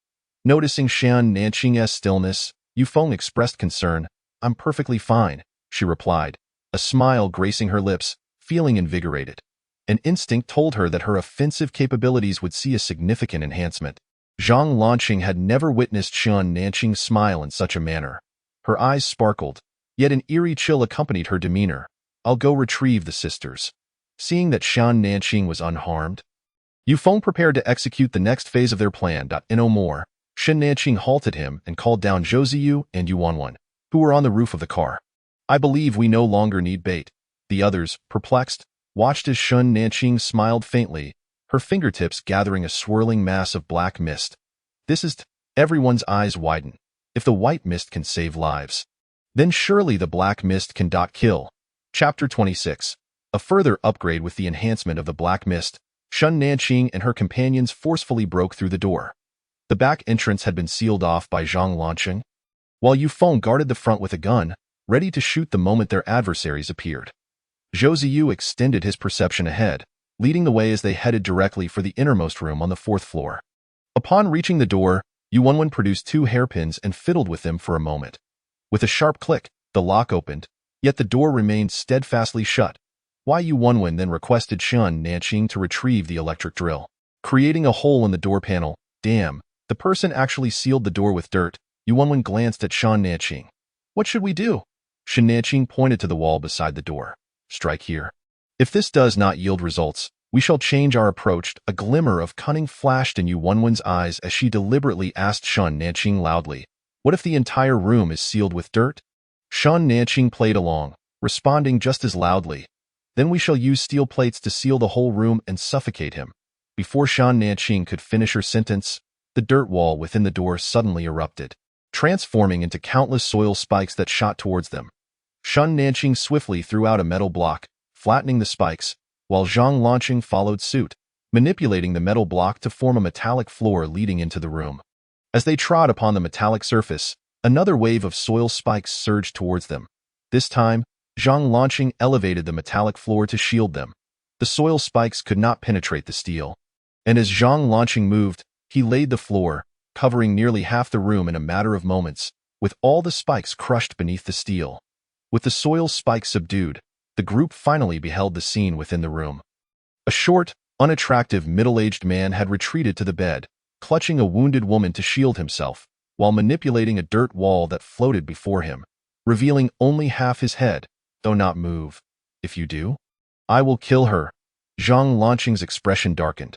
Noticing Shun Nanqing's stillness, Yu Feng expressed concern. I'm perfectly fine, she replied, a smile gracing her lips, feeling invigorated. An instinct told her that her offensive capabilities would see a significant enhancement. Zhang Lancheng had never witnessed Shun Nanqing smile in such a manner. Her eyes sparkled, yet an eerie chill accompanied her demeanor. I'll go retrieve the sisters. Seeing that Shun Nanqing was unharmed, Yu Feng prepared to execute the next phase of their plan. No more. Shun Nanqing halted him and called down Zhou Ziyu and Yu Wenwen, who were on the roof of the car. I believe we no longer need bait. The others, perplexed, watched as Shun Nanqing smiled faintly, her fingertips gathering a swirling mass of black mist. This is everyone's eyes widen. If the white mist can save lives, then surely the black mist can. Kill. Chapter 26. A further upgrade with the enhancement of the black mist, Shun Nanqing and her companions forcefully broke through the door. The back entrance had been sealed off by Zhang Lanqing, while Yu Feng guarded the front with a gun, ready to shoot the moment their adversaries appeared. Zhou Ziyu extended his perception ahead, leading the way as they headed directly for the innermost room on the 4th floor. Upon reaching the door, Yu Wenwen produced 2 hairpins and fiddled with them for a moment. With a sharp click, the lock opened, yet the door remained steadfastly shut. Yu Wenwen then requested Shun Nanqing to retrieve the electric drill, creating a hole in the door panel. Damn, the person actually sealed the door with dirt. Yu Wenwen glanced at Shun Nanqing. What should we do? Shun Nanqing pointed to the wall beside the door. Strike here. If this does not yield results, we shall change our approach. A glimmer of cunning flashed in Yu Wenwen's eyes as she deliberately asked Shun Nanqing loudly, what if the entire room is sealed with dirt? Shun Nanqing played along, responding just as loudly. Then we shall use steel plates to seal the whole room and suffocate him. Before Shun Nanqing could finish her sentence, the dirt wall within the door suddenly erupted, transforming into countless soil spikes that shot towards them. Shun Nanqing swiftly threw out a metal block, flattening the spikes, while Zhang Lanqing followed suit, manipulating the metal block to form a metallic floor leading into the room. As they trod upon the metallic surface, another wave of soil spikes surged towards them. This time, Zhang Lanqing elevated the metallic floor to shield them. The soil spikes could not penetrate the steel, and as Zhang Lanqing moved, he laid the floor, covering nearly half the room in a matter of moments, with all the spikes crushed beneath the steel. With the soil spikes subdued, the group finally beheld the scene within the room. A short, unattractive middle-aged man had retreated to the bed, clutching a wounded woman to shield himself, while manipulating a dirt wall that floated before him, revealing only half his head. Do not move. If you do, I will kill her. Zhang Lanqing's expression darkened.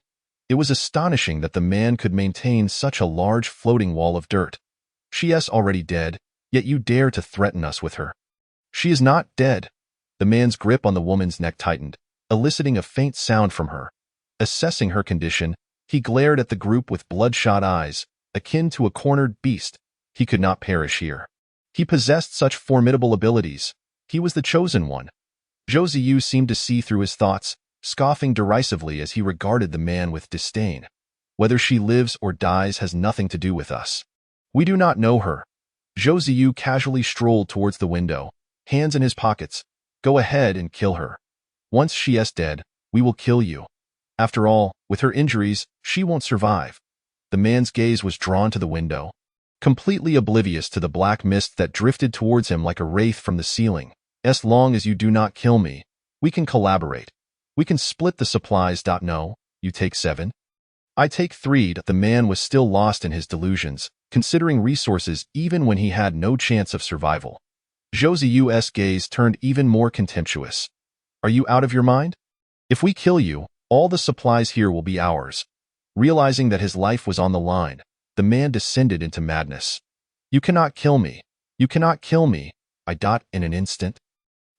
It was astonishing that the man could maintain such a large floating wall of dirt. She is already dead, yet you dare to threaten us with her. She is not dead. The man's grip on the woman's neck tightened, eliciting a faint sound from her. Assessing her condition, he glared at the group with bloodshot eyes, akin to a cornered beast. He could not perish here. He possessed such formidable abilities. He was the chosen one. Zhou Ziyu seemed to see through his thoughts, scoffing derisively as he regarded the man with disdain. Whether she lives or dies has nothing to do with us. We do not know her. Zhou Ziyu casually strolled towards the window, hands in his pockets. Go ahead and kill her. Once she is dead, we will kill you. After all, with her injuries, she won't survive. The man's gaze was drawn to the window, completely oblivious to the black mist that drifted towards him like a wraith from the ceiling. As long as you do not kill me, we can collaborate. We can split the supplies. No, you take 7. I take 3. The man was still lost in his delusions, considering resources even when he had no chance of survival. Zhou Ziyu's gaze turned even more contemptuous. Are you out of your mind? If we kill you, all the supplies here will be ours. Realizing that his life was on the line, the man descended into madness. You cannot kill me. You cannot kill me. In an instant.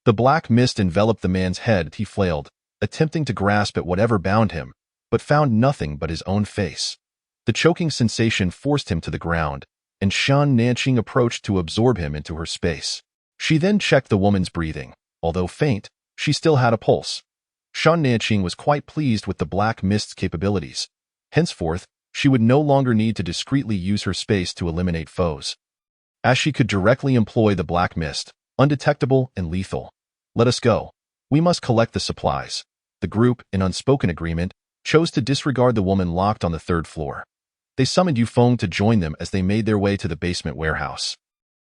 The black mist enveloped the man's head. He flailed, attempting to grasp at whatever bound him, but found nothing but his own face. The choking sensation forced him to the ground, and Shun Nanqing approached to absorb him into her space. She then checked the woman's breathing. Although faint, she still had a pulse. Shun Nanqing was quite pleased with the black mist's capabilities. Henceforth, she would no longer need to discreetly use her space to eliminate foes, as she could directly employ the black mist, undetectable and lethal. Let us go. We must collect the supplies. The group, in unspoken agreement, chose to disregard the woman locked on the 3rd floor. They summoned Yu Feng to join them as they made their way to the basement warehouse,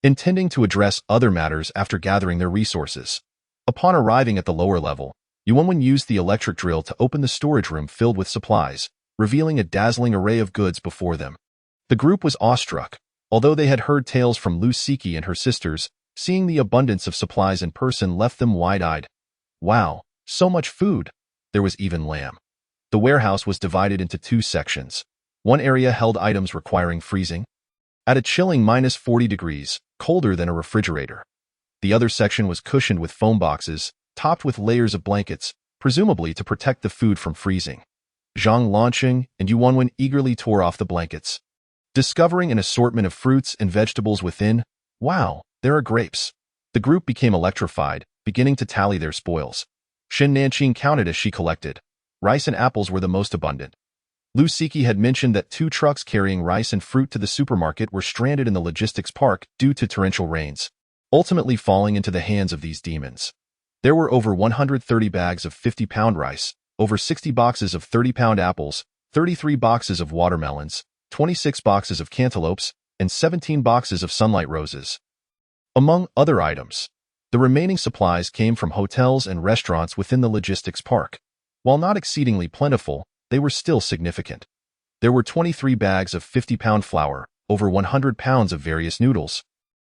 intending to address other matters after gathering their resources. Upon arriving at the lower level, Yu Wenwen used the electric drill to open the storage room filled with supplies, revealing a dazzling array of goods before them. The group was awestruck. Although they had heard tales from Lu Siki and her sisters, seeing the abundance of supplies in person left them wide-eyed. Wow, so much food! There was even lamb. The warehouse was divided into 2 sections. One area held items requiring freezing, at a chilling -40 degrees, colder than a refrigerator. The other section was cushioned with foam boxes, topped with layers of blankets, presumably to protect the food from freezing. Zhang Lanqing and Yu Wenwen eagerly tore off the blankets, discovering an assortment of fruits and vegetables within. Wow, there are grapes. The group became electrified, beginning to tally their spoils. Shen Nanqing counted as she collected. Rice and apples were the most abundant. Lu Siki had mentioned that 2 trucks carrying rice and fruit to the supermarket were stranded in the logistics park due to torrential rains, ultimately falling into the hands of these demons. There were over 130 bags of 50-pound rice, over 60 boxes of 30-pound apples, 33 boxes of watermelons, 26 boxes of cantaloupes, and 17 boxes of sunlight roses. Among other items, the remaining supplies came from hotels and restaurants within the logistics park. While not exceedingly plentiful, they were still significant. There were 23 bags of 50-pound flour, over 100 pounds of various noodles,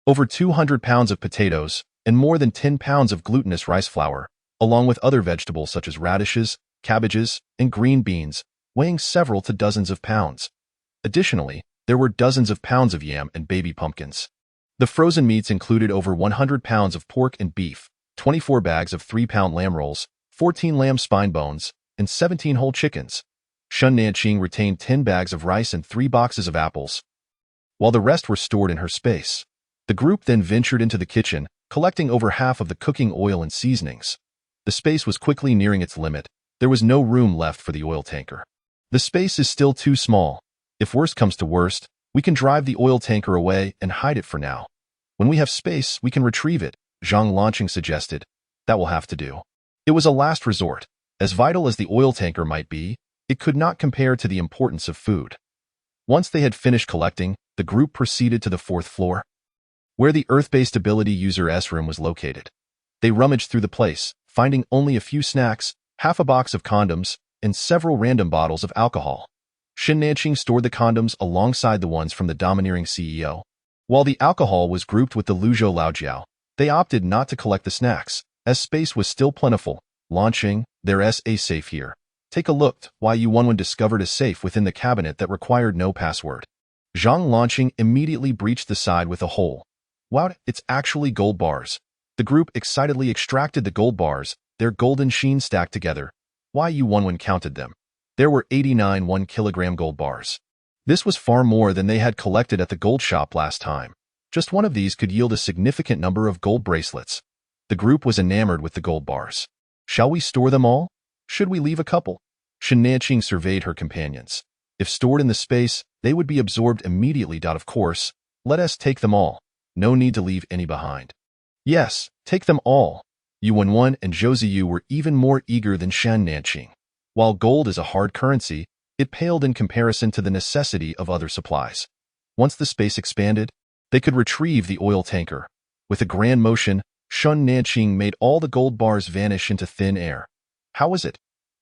over 200 pounds of potatoes, and more than 10 pounds of glutinous rice flour, along with other vegetables such as radishes, cabbages, and green beans, weighing several to dozens of pounds. Additionally, there were dozens of pounds of yam and baby pumpkins. The frozen meats included over 100 pounds of pork and beef, 24 bags of 3-pound lamb rolls, 14 lamb spine bones, and 17 whole chickens. Shen Nanqing retained 10 bags of rice and 3 boxes of apples, while the rest were stored in her space. The group then ventured into the kitchen, collecting over half of the cooking oil and seasonings. The space was quickly nearing its limit. There was no room left for the oil tanker. The space is still too small. If worst comes to worst, we can drive the oil tanker away and hide it for now. When we have space, we can retrieve it, Zhang Lanqing suggested. That will have to do. It was a last resort. As vital as the oil tanker might be, it could not compare to the importance of food. Once they had finished collecting, the group proceeded to the 4th floor, where the Earth-based ability user's room was located. They rummaged through the place, finding only a few snacks, half a box of condoms, and several random bottles of alcohol. Shen Nanqing stored the condoms alongside the ones from the domineering CEO. While the alcohol was grouped with the Luzhou Laojiao, they opted not to collect the snacks, as space was still plentiful. Launching, there's a safe here. Take a look. Yu11 discovered a safe within the cabinet that required no password. Zhang Lanqing immediately breached the side with a hole. Wow, it's actually gold bars. The group excitedly extracted the gold bars, their golden sheen stacked together. Yu11 counted them. There were 89 1-kilogram gold bars. This was far more than they had collected at the gold shop last time. Just one of these could yield a significant number of gold bracelets. The group was enamored with the gold bars. Shall we store them all? Should we leave a couple? Shen Nanqing surveyed her companions. If stored in the space, they would be absorbed immediately. Of course, let us take them all. No need to leave any behind. Yes, take them all. Yuanwen and Zhou Ziyu were even more eager than Shen Nanqing. While gold is a hard currency, it paled in comparison to the necessity of other supplies. Once the space expanded, they could retrieve the oil tanker. With a grand motion, Shen Nanqing made all the gold bars vanish into thin air. How was it?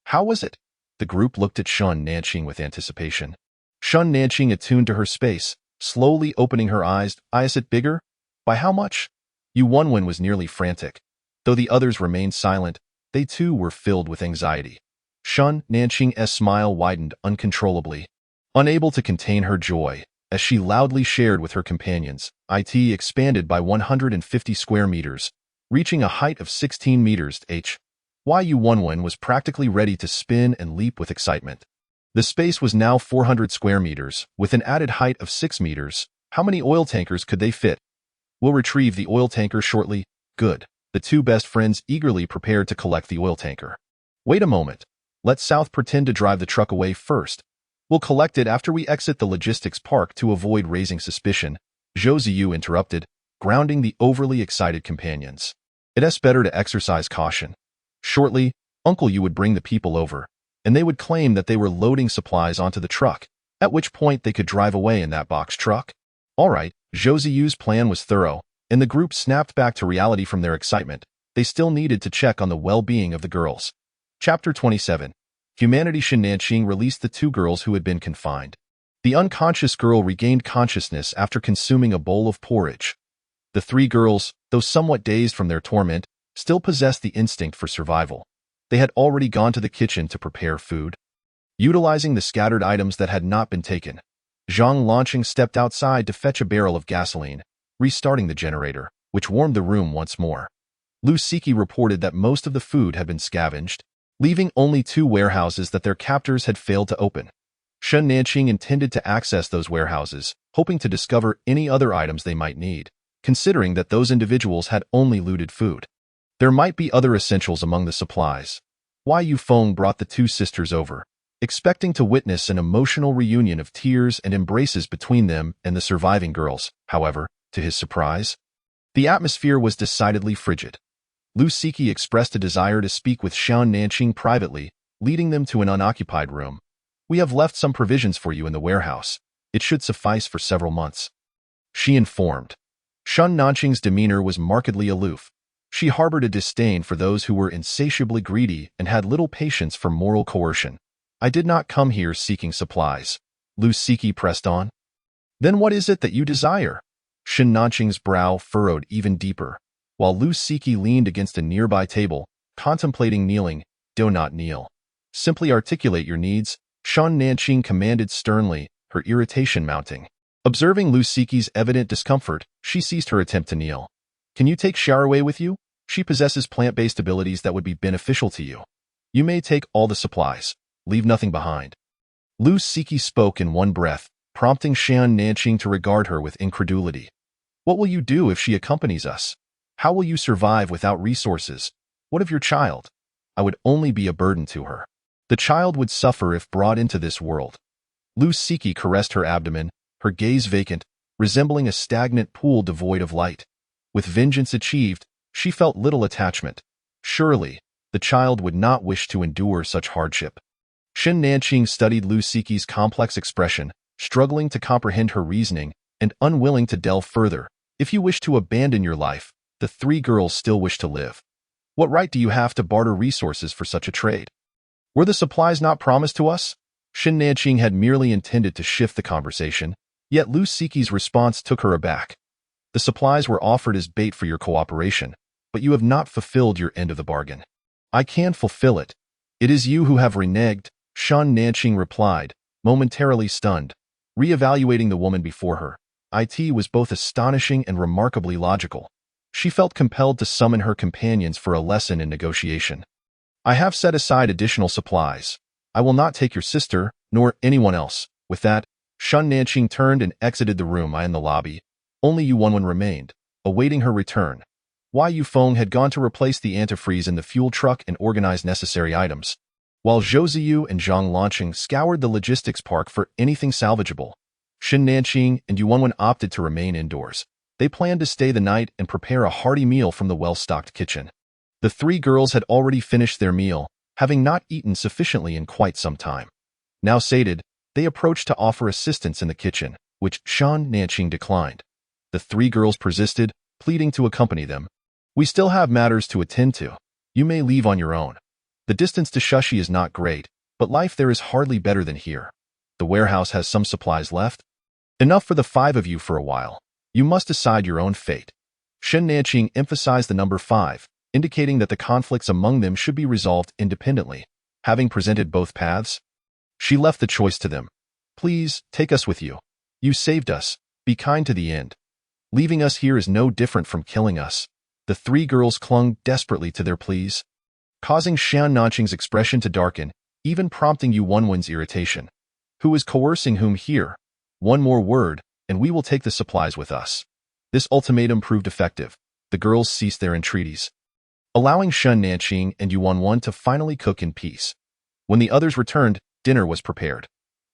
How was it? The group looked at Shen Nanqing with anticipation. Shen Nanqing attuned to her space, slowly opening her eyes. Is it bigger? By how much? Yuanwen was nearly frantic. Though the others remained silent, they too were filled with anxiety. Shen Nanqing's smile widened uncontrollably. Unable to contain her joy, as she loudly shared with her companions, it expanded by 150 square meters, reaching a height of 16 meters. Yuanwen was practically ready to spin and leap with excitement. The space was now 400 square meters, with an added height of 6 meters. How many oil tankers could they fit? We'll retrieve the oil tanker shortly. Good. The two best friends eagerly prepared to collect the oil tanker. Wait a moment. Let South pretend to drive the truck away first. We'll collect it after we exit the logistics park to avoid raising suspicion. Zhou Ziyu interrupted, grounding the overly excited companions. It's better to exercise caution. Shortly, Uncle Yu would bring the people over, and they would claim that they were loading supplies onto the truck, at which point they could drive away in that box truck. All right, Zhou Ziyu's plan was thorough, and the group snapped back to reality from their excitement. They still needed to check on the well-being of the girls. Chapter 27. Humanity. Shen Nanqing released the 2 girls who had been confined. The unconscious girl regained consciousness after consuming a bowl of porridge. The 3 girls, though somewhat dazed from their torment, still possessed the instinct for survival. They had already gone to the kitchen to prepare food. Utilizing the scattered items that had not been taken, Zhang Lanqing stepped outside to fetch a barrel of gasoline, restarting the generator, which warmed the room once more. Lu Siki reported that most of the food had been scavenged, leaving only 2 warehouses that their captors had failed to open. Shen Nanqing intended to access those warehouses, hoping to discover any other items they might need, considering that those individuals had only looted food. There might be other essentials among the supplies. Wai Yufeng brought the two sisters over, expecting to witness an emotional reunion of tears and embraces between them and the surviving girls. However, to his surprise, the atmosphere was decidedly frigid. Lu Siki expressed a desire to speak with Shan Nanqing privately, leading them to an unoccupied room. We have left some provisions for you in the warehouse. It should suffice for several months, she informed. Shan Nanqing's demeanor was markedly aloof. She harbored a disdain for those who were insatiably greedy and had little patience for moral coercion. I did not come here seeking supplies, Lu Siki pressed on. Then what is it that you desire? Shan Nanqing's brow furrowed even deeper, while Lu Siki leaned against a nearby table, contemplating kneeling. Do not kneel. Simply articulate your needs, Shan Nanqing commanded sternly, her irritation mounting. Observing Lu Siki's evident discomfort, she ceased her attempt to kneel. Can you take Xiaowei with you? She possesses plant-based abilities that would be beneficial to you. You may take all the supplies. Leave nothing behind. Lu Siki spoke in one breath, prompting Shan Nanqing to regard her with incredulity. What will you do if she accompanies us? How will you survive without resources? What of your child? I would only be a burden to her. The child would suffer if brought into this world. Lu Siki caressed her abdomen, her gaze vacant, resembling a stagnant pool devoid of light. With vengeance achieved, she felt little attachment. Surely, the child would not wish to endure such hardship. Shan Nanqing studied Lu Siki's complex expression, struggling to comprehend her reasoning and unwilling to delve further. If you wish to abandon your life, the three girls still wish to live. What right do you have to barter resources for such a trade? Were the supplies not promised to us? Shan Nanqing had merely intended to shift the conversation, yet Lu Siki's response took her aback. The supplies were offered as bait for your cooperation, but you have not fulfilled your end of the bargain. I can fulfill it. It is you who have reneged, Shan Nanqing replied, momentarily stunned. Re-evaluating the woman before her, it was both astonishing and remarkably logical. She felt compelled to summon her companions for a lesson in negotiation. I have set aside additional supplies. I will not take your sister, nor anyone else. With that, Shan Nanqing turned and exited the room. In the lobby, only Yu Wenwen remained, awaiting her return. Wai Yufeng had gone to replace the antifreeze in the fuel truck and organize necessary items, while Zhou Ziyu and Zhang Lanqing scoured the logistics park for anything salvageable. Shan Nanqing and Yu Wenwen opted to remain indoors. They planned to stay the night and prepare a hearty meal from the well-stocked kitchen. The three girls had already finished their meal, having not eaten sufficiently in quite some time. Now sated, they approached to offer assistance in the kitchen, which Shan Nanqing declined. The three girls persisted, pleading to accompany them. We still have matters to attend to. You may leave on your own. The distance to Shushi is not great, but life there is hardly better than here. The warehouse has some supplies left. Enough for the five of you for a while. You must decide your own fate. Shan Nanqing emphasized the number 5, indicating that the conflicts among them should be resolved independently. Having presented both paths, she left the choice to them. Please, take us with you. You saved us. Be kind to the end. Leaving us here is no different from killing us. The three girls clung desperately to their pleas, causing Shan Nanqing's expression to darken, even prompting Yu Wenwen's irritation. Who is coercing whom here? One more word, and we will take the supplies with us. This ultimatum proved effective. The girls ceased their entreaties, allowing Shan Nanqing and Yu Wenwen to finally cook in peace. When the others returned, dinner was prepared.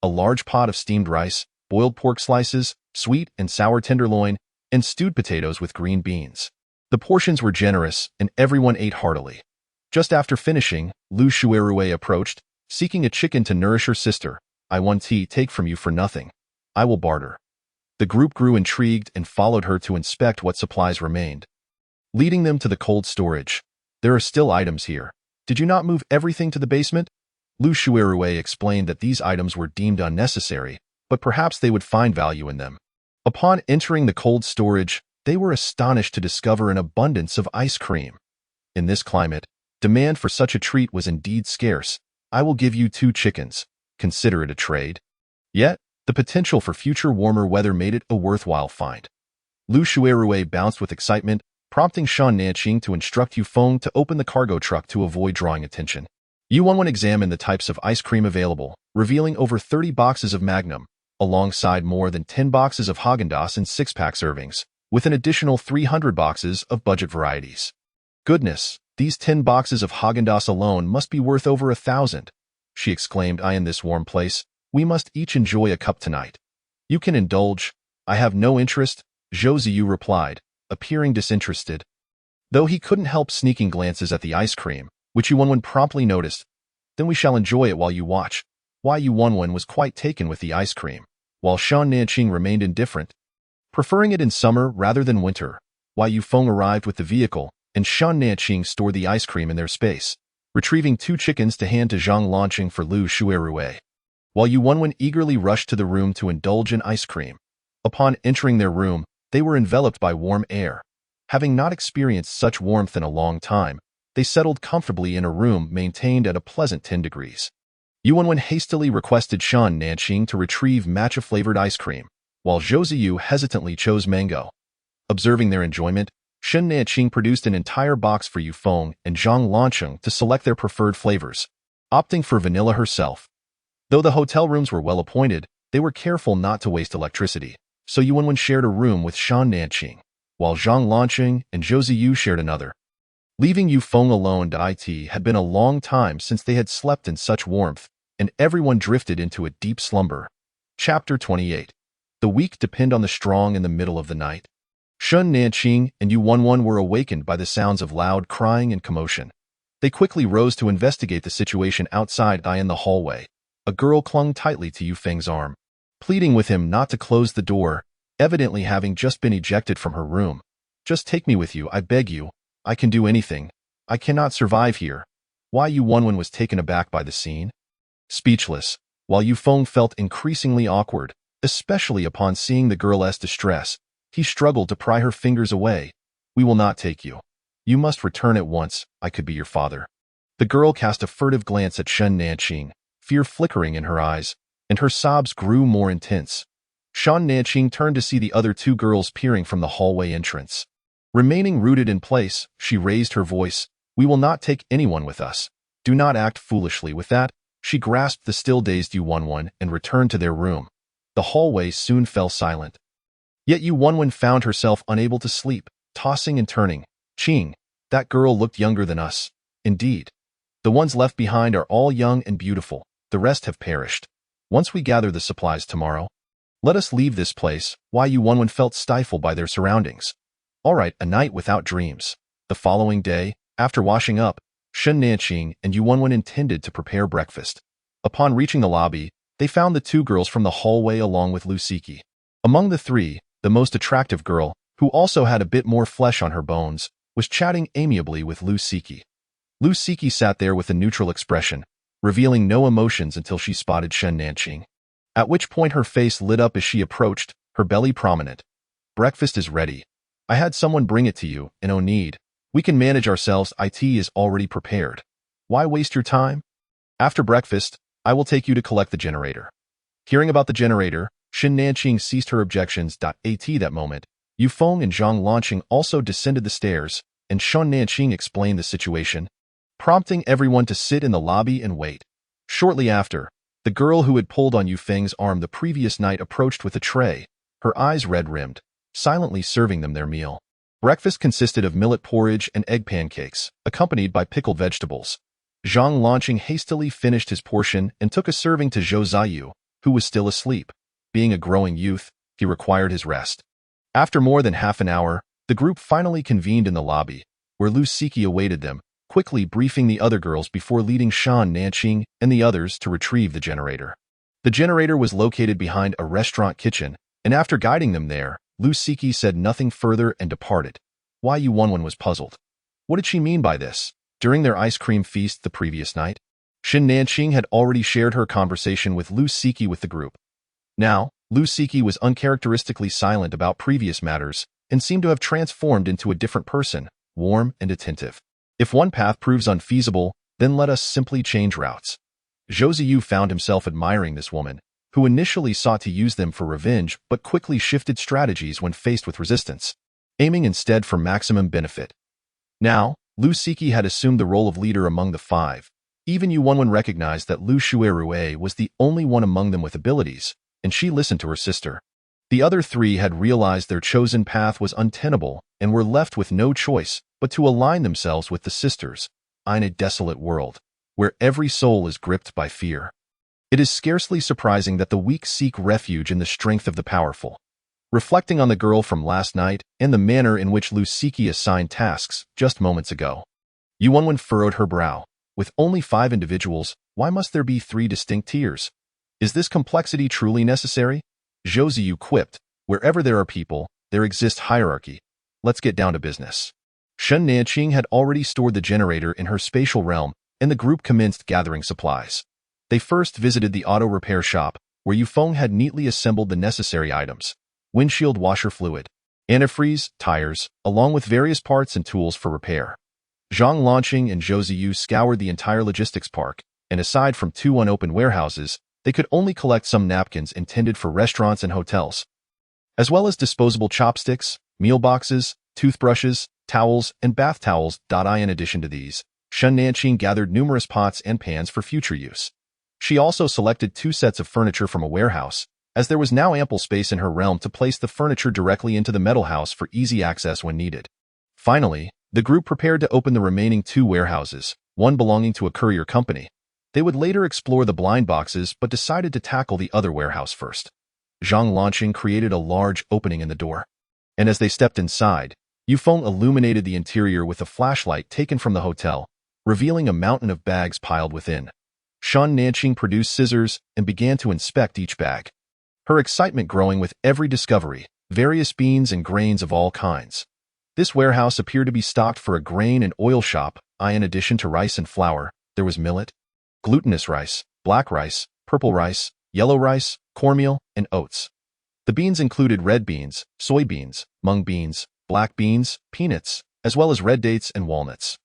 A large pot of steamed rice, boiled pork slices, sweet and sour tenderloin, and stewed potatoes with green beans. The portions were generous, and everyone ate heartily. Just after finishing, Lu Shuerue approached, seeking a chicken to nourish her sister. I want tea take from you for nothing. I will barter. The group grew intrigued and followed her to inspect what supplies remained, leading them to the cold storage. There are still items here. Did you not move everything to the basement? Lu Shuerue explained that these items were deemed unnecessary, but perhaps they would find value in them. Upon entering the cold storage, they were astonished to discover an abundance of ice cream. In this climate, demand for such a treat was indeed scarce. I will give you 2 chickens. Consider it a trade. Yet, the potential for future warmer weather made it a worthwhile find. Lu Shuerue bounced with excitement, prompting Shan Nanqing to instruct Yufeng to open the cargo truck to avoid drawing attention. Yu Wenwen examined the types of ice cream available, revealing over 30 boxes of Magnum, alongside more than 10 boxes of Häagen-Dazs and 6-pack servings, with an additional 300 boxes of budget varieties. Goodness, these 10 boxes of Haagen-Dazs alone must be worth over 1,000, she exclaimed. I in this warm place, we must each enjoy a cup tonight. You can indulge. I have no interest, Zhou Ziyu replied, appearing disinterested. Though he couldn't help sneaking glances at the ice cream, which Yu Wenwen promptly noticed. Then we shall enjoy it while you watch. Why Yu Wenwen was quite taken with the ice cream, while Shan Nanqing remained indifferent, preferring it in summer rather than winter. Why Yu Feng arrived with the vehicle, and Shan Nanqing stored the ice cream in their space, retrieving 2 chickens to hand to Zhang Lanqing for Lu Shuerue, while Yu Wenwen eagerly rushed to the room to indulge in ice cream. Upon entering their room, they were enveloped by warm air. Having not experienced such warmth in a long time, they settled comfortably in a room maintained at a pleasant 10 degrees. Yu Wenwen hastily requested Shan Nanqing to retrieve matcha-flavored ice cream, while Zhou Ziyu hesitantly chose mango. Observing their enjoyment, Shan Nanqing produced an entire box for Yu Feng and Zhang Lanqing to select their preferred flavors, opting for vanilla herself. Though the hotel rooms were well appointed, they were careful not to waste electricity, so Yu Wenwen shared a room with Shan Nanqing, while Zhang Lanqing and Zhou Ziyu shared another. Leaving Yu Feng alone, it had been a long time since they had slept in such warmth, and everyone drifted into a deep slumber. Chapter 28. The weak depend on the strong in the middle of the night. Shan Nanqing and Yu Wenwen were awakened by the sounds of loud crying and commotion. They quickly rose to investigate the situation outside. In the hallway, a girl clung tightly to Yu Feng's arm, pleading with him not to close the door, evidently having just been ejected from her room. Just take me with you, I beg you. I can do anything. I cannot survive here. Why Yu Wenwen was taken aback by the scene? Speechless, while Yu Feng felt increasingly awkward, especially upon seeing the girl's distress, he struggled to pry her fingers away. We will not take you. You must return at once. I could be your father. The girl cast a furtive glance at Shan Nanqing, fear flickering in her eyes, and her sobs grew more intense. Shan Nanqing turned to see the other 2 girls peering from the hallway entrance. Remaining rooted in place, she raised her voice. We will not take anyone with us. Do not act foolishly. With that, she grasped the still dazed Yu Wenwen and returned to their room. The hallway soon fell silent. Yet Yu Wenwen found herself unable to sleep, tossing and turning. Qing, that girl looked younger than us. Indeed. The ones left behind are all young and beautiful. The rest have perished. Once we gather the supplies tomorrow, let us leave this place. Why Yu Wenwen felt stifled by their surroundings. All right, a night without dreams. The following day, after washing up, Shan Nanqing and Yu Wenwen intended to prepare breakfast. Upon reaching the lobby, they found the 2 girls from the hallway along with Lu Siki. Among the 3, the most attractive girl, who also had a bit more flesh on her bones, was chatting amiably with Lu Siki. Lu Siki sat there with a neutral expression, revealing no emotions until she spotted Shan Nanqing, at which point her face lit up as she approached, her belly prominent. Breakfast is ready. I had someone bring it to you, and no need. We can manage ourselves. It is already prepared. Why waste your time? After breakfast, I will take you to collect the generator. Hearing about the generator, Shan Nanqing ceased her objections. At that moment, Yu Feng and Zhang Lanqing also descended the stairs, and Shan Nanqing explained the situation, prompting everyone to sit in the lobby and wait. Shortly after, the girl who had pulled on Yu Feng's arm the previous night approached with a tray, her eyes red-rimmed, silently serving them their meal. Breakfast consisted of millet porridge and egg pancakes, accompanied by pickled vegetables. Zhang Lanqing hastily finished his portion and took a serving to Zhou Ziyu, who was still asleep. Being a growing youth, he required his rest. After more than half an hour, the group finally convened in the lobby, where Lu Siki awaited them, quickly briefing the other girls before leading Shan Nanqing and the others to retrieve the generator. The generator was located behind a restaurant kitchen, and after guiding them there, Lu Siki said nothing further and departed. Why Yu Wenwen was puzzled. What did she mean by this? During their ice cream feast the previous night, Shan Nanqing had already shared her conversation with Lu Siki with the group. Now, Lu Siki was uncharacteristically silent about previous matters and seemed to have transformed into a different person, warm and attentive. If one path proves unfeasible, then let us simply change routes. Zhou Ziyu found himself admiring this woman, who initially sought to use them for revenge but quickly shifted strategies when faced with resistance, aiming instead for maximum benefit. Now, Lu Siki had assumed the role of leader among the 5. Even Yu Wenwen recognized that Lu Shuerue was the only one among them with abilities, and she listened to her sister. The other three had realized their chosen path was untenable and were left with no choice but to align themselves with the sisters in a desolate world, where every soul is gripped by fear. It is scarcely surprising that the weak seek refuge in the strength of the powerful. Reflecting on the girl from last night and the manner in which Lusiki assigned tasks just moments ago, Yuanwen furrowed her brow. With only 5 individuals, why must there be 3 distinct tiers? Is this complexity truly necessary? Zhou Ziyu quipped, wherever there are people, there exists hierarchy. Let's get down to business. Shen Nanqing had already stored the generator in her spatial realm, and the group commenced gathering supplies. They first visited the auto repair shop, where Yufeng had neatly assembled the necessary items: windshield washer fluid, antifreeze, tires, along with various parts and tools for repair. Zhang Lanqing and Zhou Ziyu scoured the entire logistics park, and aside from 2 unopened warehouses, they could only collect some napkins intended for restaurants and hotels, as well as disposable chopsticks, meal boxes, toothbrushes, towels, and bath towels. In addition to these, Shen Nanqing gathered numerous pots and pans for future use. She also selected 2 sets of furniture from a warehouse, as there was now ample space in her realm to place the furniture directly into the metal house for easy access when needed. Finally, the group prepared to open the remaining 2 warehouses, one belonging to a courier company. They would later explore the blind boxes but decided to tackle the other warehouse first. Zhang Lanqing created a large opening in the door, and as they stepped inside, Yufeng illuminated the interior with a flashlight taken from the hotel, revealing a mountain of bags piled within. Shen Nanqing produced scissors and began to inspect each bag, her excitement growing with every discovery: various beans and grains of all kinds. This warehouse appeared to be stocked for a grain and oil shop. In addition to rice and flour, there was millet, glutinous rice, black rice, purple rice, yellow rice, cornmeal, and oats. The beans included red beans, soybeans, mung beans, black beans, peanuts, as well as red dates and walnuts.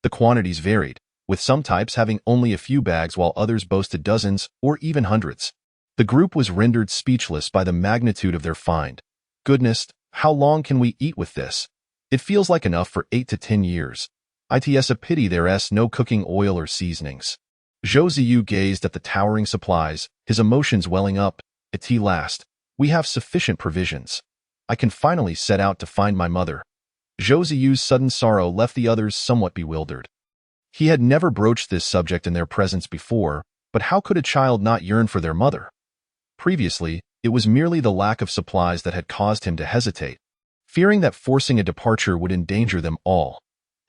The quantities varied, with some types having only a few bags while others boasted dozens or even hundreds. The group was rendered speechless by the magnitude of their find. Goodness, how long can we eat with this? It feels like enough for 8 to 10 years. It's a pity there's no cooking oil or seasonings. Zhou Ziyu gazed at the towering supplies, his emotions welling up. At last, we have sufficient provisions. I can finally set out to find my mother. Zhou Ziyu's sudden sorrow left the others somewhat bewildered. He had never broached this subject in their presence before, but how could a child not yearn for their mother? Previously, it was merely the lack of supplies that had caused him to hesitate, fearing that forcing a departure would endanger them all.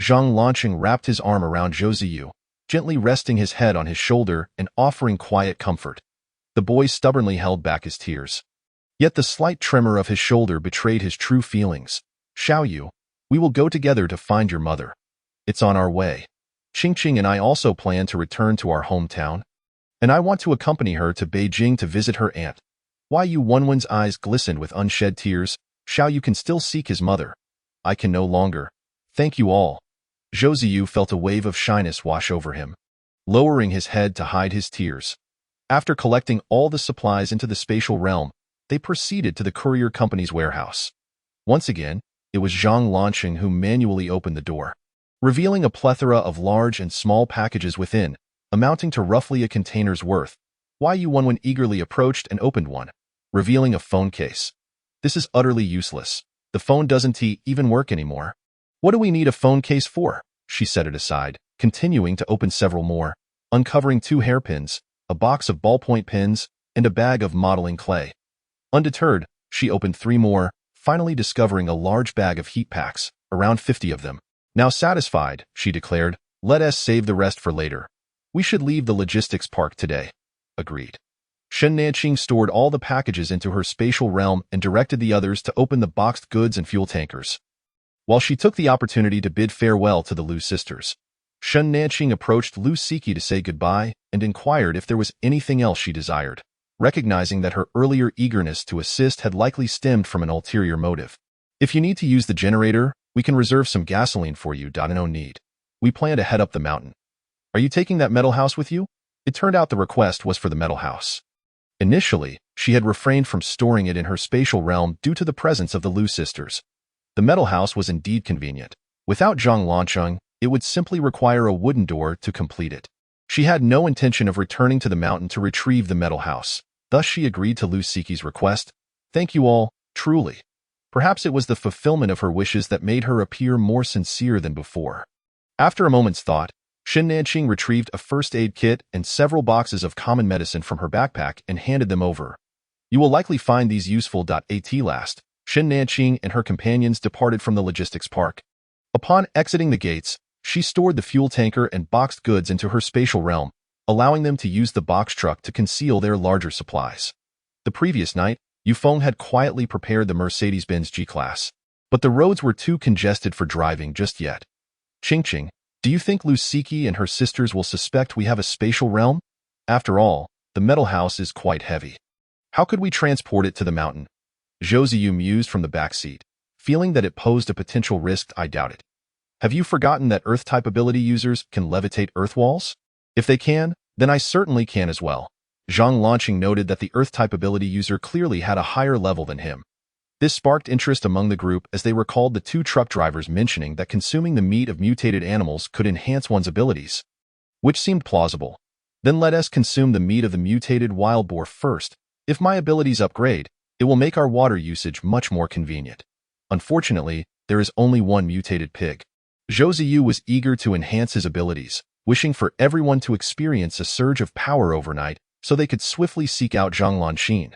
Zhang Lanqing wrapped his arm around Zhou Ziyu, gently resting his head on his shoulder and offering quiet comfort. The boy stubbornly held back his tears. Yet the slight tremor of his shoulder betrayed his true feelings. Xiaoyu, we will go together to find your mother. It's on our way. Qingqing and I also plan to return to our hometown, and I want to accompany her to Beijing to visit her aunt. Yuanwen's eyes glistened with unshed tears. Xiaoyu can still seek his mother. I can no longer. Thank you all. Zhou Ziyu felt a wave of shyness wash over him, lowering his head to hide his tears. After collecting all the supplies into the spatial realm, they proceeded to the courier company's warehouse. Once again, it was Zhang Lanqing who manually opened the door, revealing a plethora of large and small packages within, amounting to roughly a container's worth. Yuanwen eagerly approached and opened one, revealing a phone case. This is utterly useless. The phone doesn't even work anymore. What do we need a phone case for? She set it aside, continuing to open several more, uncovering 2 hairpins, a box of ballpoint pens, and a bag of modeling clay. Undeterred, she opened 3 more, finally discovering a large bag of heat packs, around 50 of them. Now satisfied, she declared, let us save the rest for later. We should leave the logistics park today. Agreed. Shen Nanqing stored all the packages into her spatial realm and directed the others to open the boxed goods and fuel tankers, while she took the opportunity to bid farewell to the Lu sisters. Shen Nanqing approached Lu Siki to say goodbye and inquired if there was anything else she desired, recognizing that her earlier eagerness to assist had likely stemmed from an ulterior motive. If you need to use the generator, we can reserve some gasoline for you. No need. We plan to head up the mountain. Are you taking that metal house with you? It turned out the request was for the metal house. Initially, she had refrained from storing it in her spatial realm due to the presence of the Lu sisters. The metal house was indeed convenient. Without Zhang Lanqing, it would simply require a wooden door to complete it. She had no intention of returning to the mountain to retrieve the metal house. Thus she agreed to Lu Siki's request. Thank you all, truly. Perhaps it was the fulfillment of her wishes that made her appear more sincere than before. After a moment's thought, Shen Nanqing retrieved a first aid kit and several boxes of common medicine from her backpack and handed them over. You will likely find these useful. At last, Shen Nanqing and her companions departed from the logistics park. Upon exiting the gates, she stored the fuel tanker and boxed goods into her spatial realm, allowing them to use the box truck to conceal their larger supplies. The previous night, Yufeng had quietly prepared the Mercedes-Benz G-Class, but the roads were too congested for driving just yet. Qingqing, do you think Lu Siki and her sisters will suspect we have a spatial realm? After all, the metal house is quite heavy. How could we transport it to the mountain? Zhou Ziyu mused from the back seat, feeling that it posed a potential risk. I doubt it. Have you forgotten that Earth-type ability users can levitate Earth walls? If they can, then I certainly can as well. Zhang Lanqing noted that the Earth-type ability user clearly had a higher level than him. This sparked interest among the group as they recalled the two truck drivers mentioning that consuming the meat of mutated animals could enhance one's abilities, which seemed plausible. Then let us consume the meat of the mutated wild boar first. If my abilities upgrade, it will make our water usage much more convenient. Unfortunately, there is only one mutated pig. Zhou Ziyu was eager to enhance his abilities, wishing for everyone to experience a surge of power overnight so they could swiftly seek out Zhang Lanqing.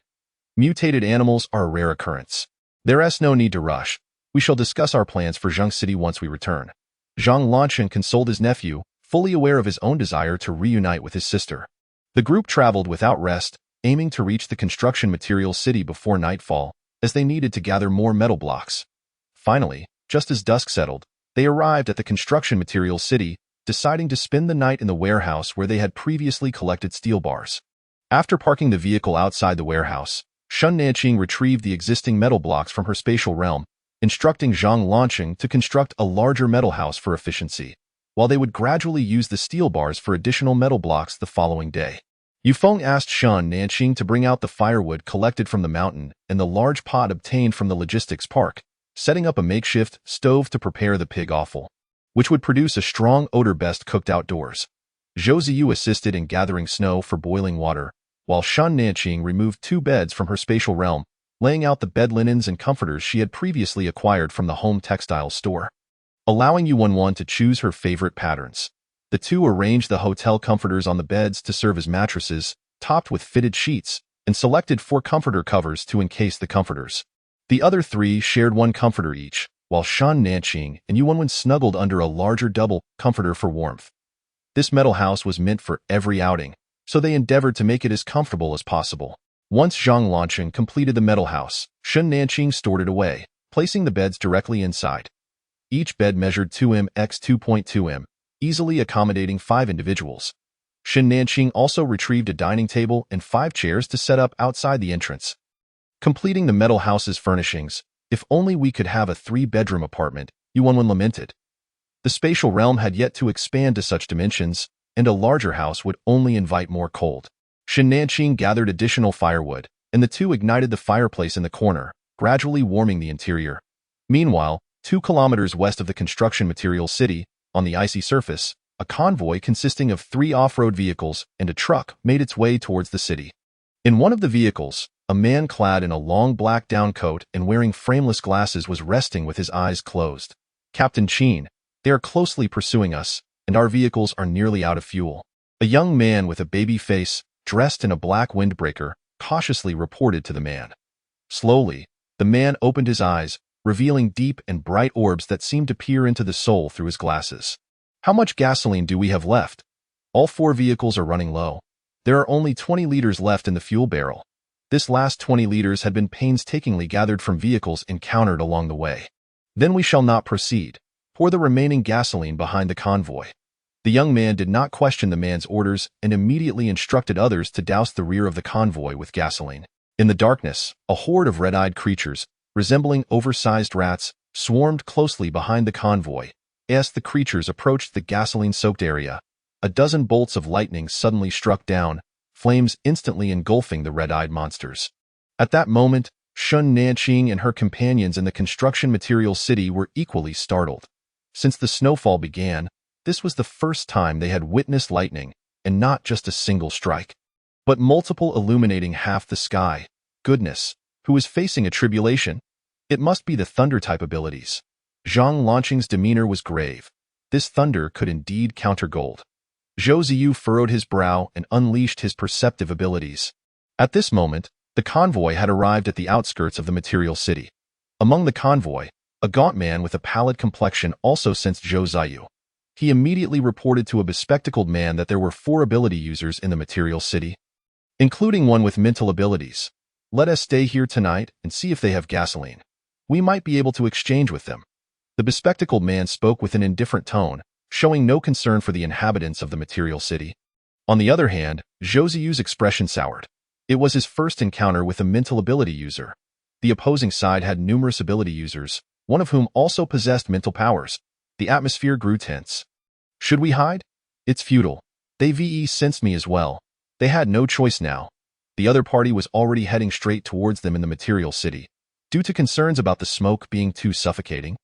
Mutated animals are a rare occurrence. There's no need to rush. We shall discuss our plans for Zheng City once we return. Zhang Lanqing consoled his nephew, fully aware of his own desire to reunite with his sister. The group traveled without rest, aiming to reach the construction materials city before nightfall, as they needed to gather more metal blocks. Finally, just as dusk settled, they arrived at the construction materials city, deciding to spend the night in the warehouse where they had previously collected steel bars. After parking the vehicle outside the warehouse, Shen Nanqing retrieved the existing metal blocks from her spatial realm, instructing Zhang Lanqing to construct a larger metal house for efficiency, while they would gradually use the steel bars for additional metal blocks the following day. Yufeng asked Shen Nanqing to bring out the firewood collected from the mountain and the large pot obtained from the logistics park, setting up a makeshift stove to prepare the pig offal, which would produce a strong odor best cooked outdoors. Zhou Ziyu assisted in gathering snow for boiling water, while Shen Nanqing removed 2 beds from her spatial realm, laying out the bed linens and comforters she had previously acquired from the home textiles store. Allowing Yuanwan to choose her favorite patterns, the two arranged the hotel comforters on the beds to serve as mattresses, topped with fitted sheets, and selected 4 comforter covers to encase the comforters. The other 3 shared 1 comforter each, while Shen Nanqing and Yuanwan snuggled under a larger double comforter for warmth. This metal house was meant for every outing, so they endeavored to make it as comfortable as possible. Once Zhang Lanqing completed the metal house, Shen Nanqing stored it away, placing the beds directly inside. Each bed measured 2m x 2.2m, easily accommodating 5 individuals. Shen Nanqing also retrieved a dining table and 5 chairs to set up outside the entrance. Completing the metal house's furnishings, if only we could have a 3-bedroom apartment, Yuanwan lamented. The spatial realm had yet to expand to such dimensions, and a larger house would only invite more cold. Shen Nanqing gathered additional firewood, and the two ignited the fireplace in the corner, gradually warming the interior. Meanwhile, 2 kilometers west of the construction materials city, on the icy surface, a convoy consisting of 3 off-road vehicles and a truck made its way towards the city. In one of the vehicles, a man clad in a long black down coat and wearing frameless glasses was resting with his eyes closed. Captain Qin, they are closely pursuing us, and our vehicles are nearly out of fuel. A young man with a baby face, dressed in a black windbreaker, cautiously reported to the man. Slowly, the man opened his eyes, revealing deep and bright orbs that seemed to peer into the soul through his glasses. How much gasoline do we have left? All 4 vehicles are running low. There are only 20 liters left in the fuel barrel. This last 20 liters had been painstakingly gathered from vehicles encountered along the way. Then we shall not proceed. Pour the remaining gasoline behind the convoy. The young man did not question the man's orders and immediately instructed others to douse the rear of the convoy with gasoline. In the darkness, a horde of red-eyed creatures, resembling oversized rats, swarmed closely behind the convoy. As the creatures approached the gasoline-soaked area, a dozen bolts of lightning suddenly struck down, flames instantly engulfing the red-eyed monsters. At that moment, Shen Nanqing and her companions in the construction materials city were equally startled. Since the snowfall began, this was the first time they had witnessed lightning, and not just a single strike, but multiple illuminating half the sky. Goodness, who was facing a tribulation. It must be the thunder-type abilities. Zhang Lanqing's demeanor was grave. This thunder could indeed counter gold. Zhou Ziyu furrowed his brow and unleashed his perceptive abilities. At this moment, the convoy had arrived at the outskirts of the material city. Among the convoy, a gaunt man with a pallid complexion also sensed Zhou Ziyu. He immediately reported to a bespectacled man that there were 4 ability users in the material city, including one with mental abilities. Let us stay here tonight and see if they have gasoline. We might be able to exchange with them. The bespectacled man spoke with an indifferent tone, showing no concern for the inhabitants of the material city. On the other hand, Zhou Ziyu's expression soured. It was his first encounter with a mental ability user. The opposing side had numerous ability users, one of whom also possessed mental powers. The atmosphere grew tense. Should we hide? It's futile. They sensed me as well. They had no choice now. The other party was already heading straight towards them in the material city, due to concerns about the smoke being too suffocating.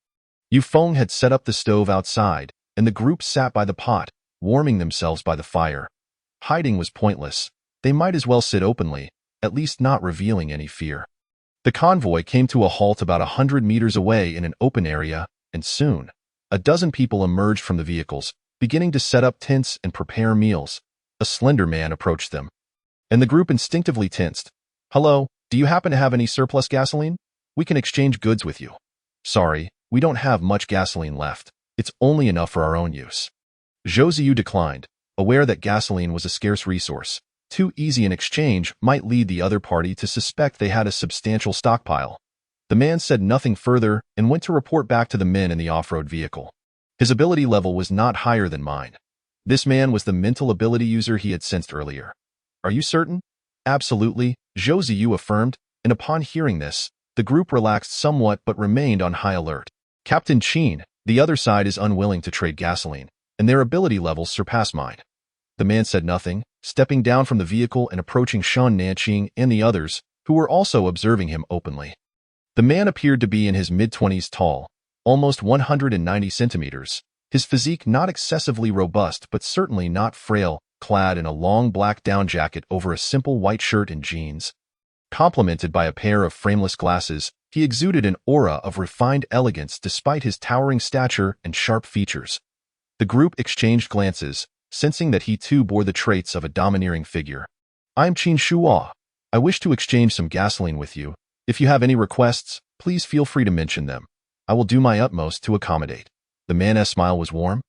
Yu Feng had set up the stove outside, and the group sat by the pot, warming themselves by the fire. Hiding was pointless. They might as well sit openly, at least not revealing any fear. The convoy came to a halt about 100 meters away in an open area, and soon, a dozen people emerged from the vehicles, beginning to set up tents and prepare meals. A slender man approached them, and the group instinctively tensed. "Hello, do you happen to have any surplus gasoline? We can exchange goods with you." "Sorry, we don't have much gasoline left. It's only enough for our own use." Zhou Ziyu declined, aware that gasoline was a scarce resource. Too easy an exchange might lead the other party to suspect they had a substantial stockpile. The man said nothing further and went to report back to the men in the off-road vehicle. His ability level was not higher than mine. This man was the mental ability user he had sensed earlier. "Are you certain?" "Absolutely," Zhou Ziyu affirmed, and upon hearing this, the group relaxed somewhat but remained on high alert. "Captain Qin, the other side is unwilling to trade gasoline, and their ability levels surpass mine." The man said nothing, stepping down from the vehicle and approaching Shan Nanqing and the others, who were also observing him openly. The man appeared to be in his mid-20s tall, almost 190 centimeters, his physique not excessively robust but certainly not frail, clad in a long black down jacket over a simple white shirt and jeans. Complemented by a pair of frameless glasses, he exuded an aura of refined elegance despite his towering stature and sharp features. The group exchanged glances, sensing that he too bore the traits of a domineering figure. "I'm Qin Shuo. I wish to exchange some gasoline with you. If you have any requests, please feel free to mention them. I will do my utmost to accommodate." The man's smile was warm,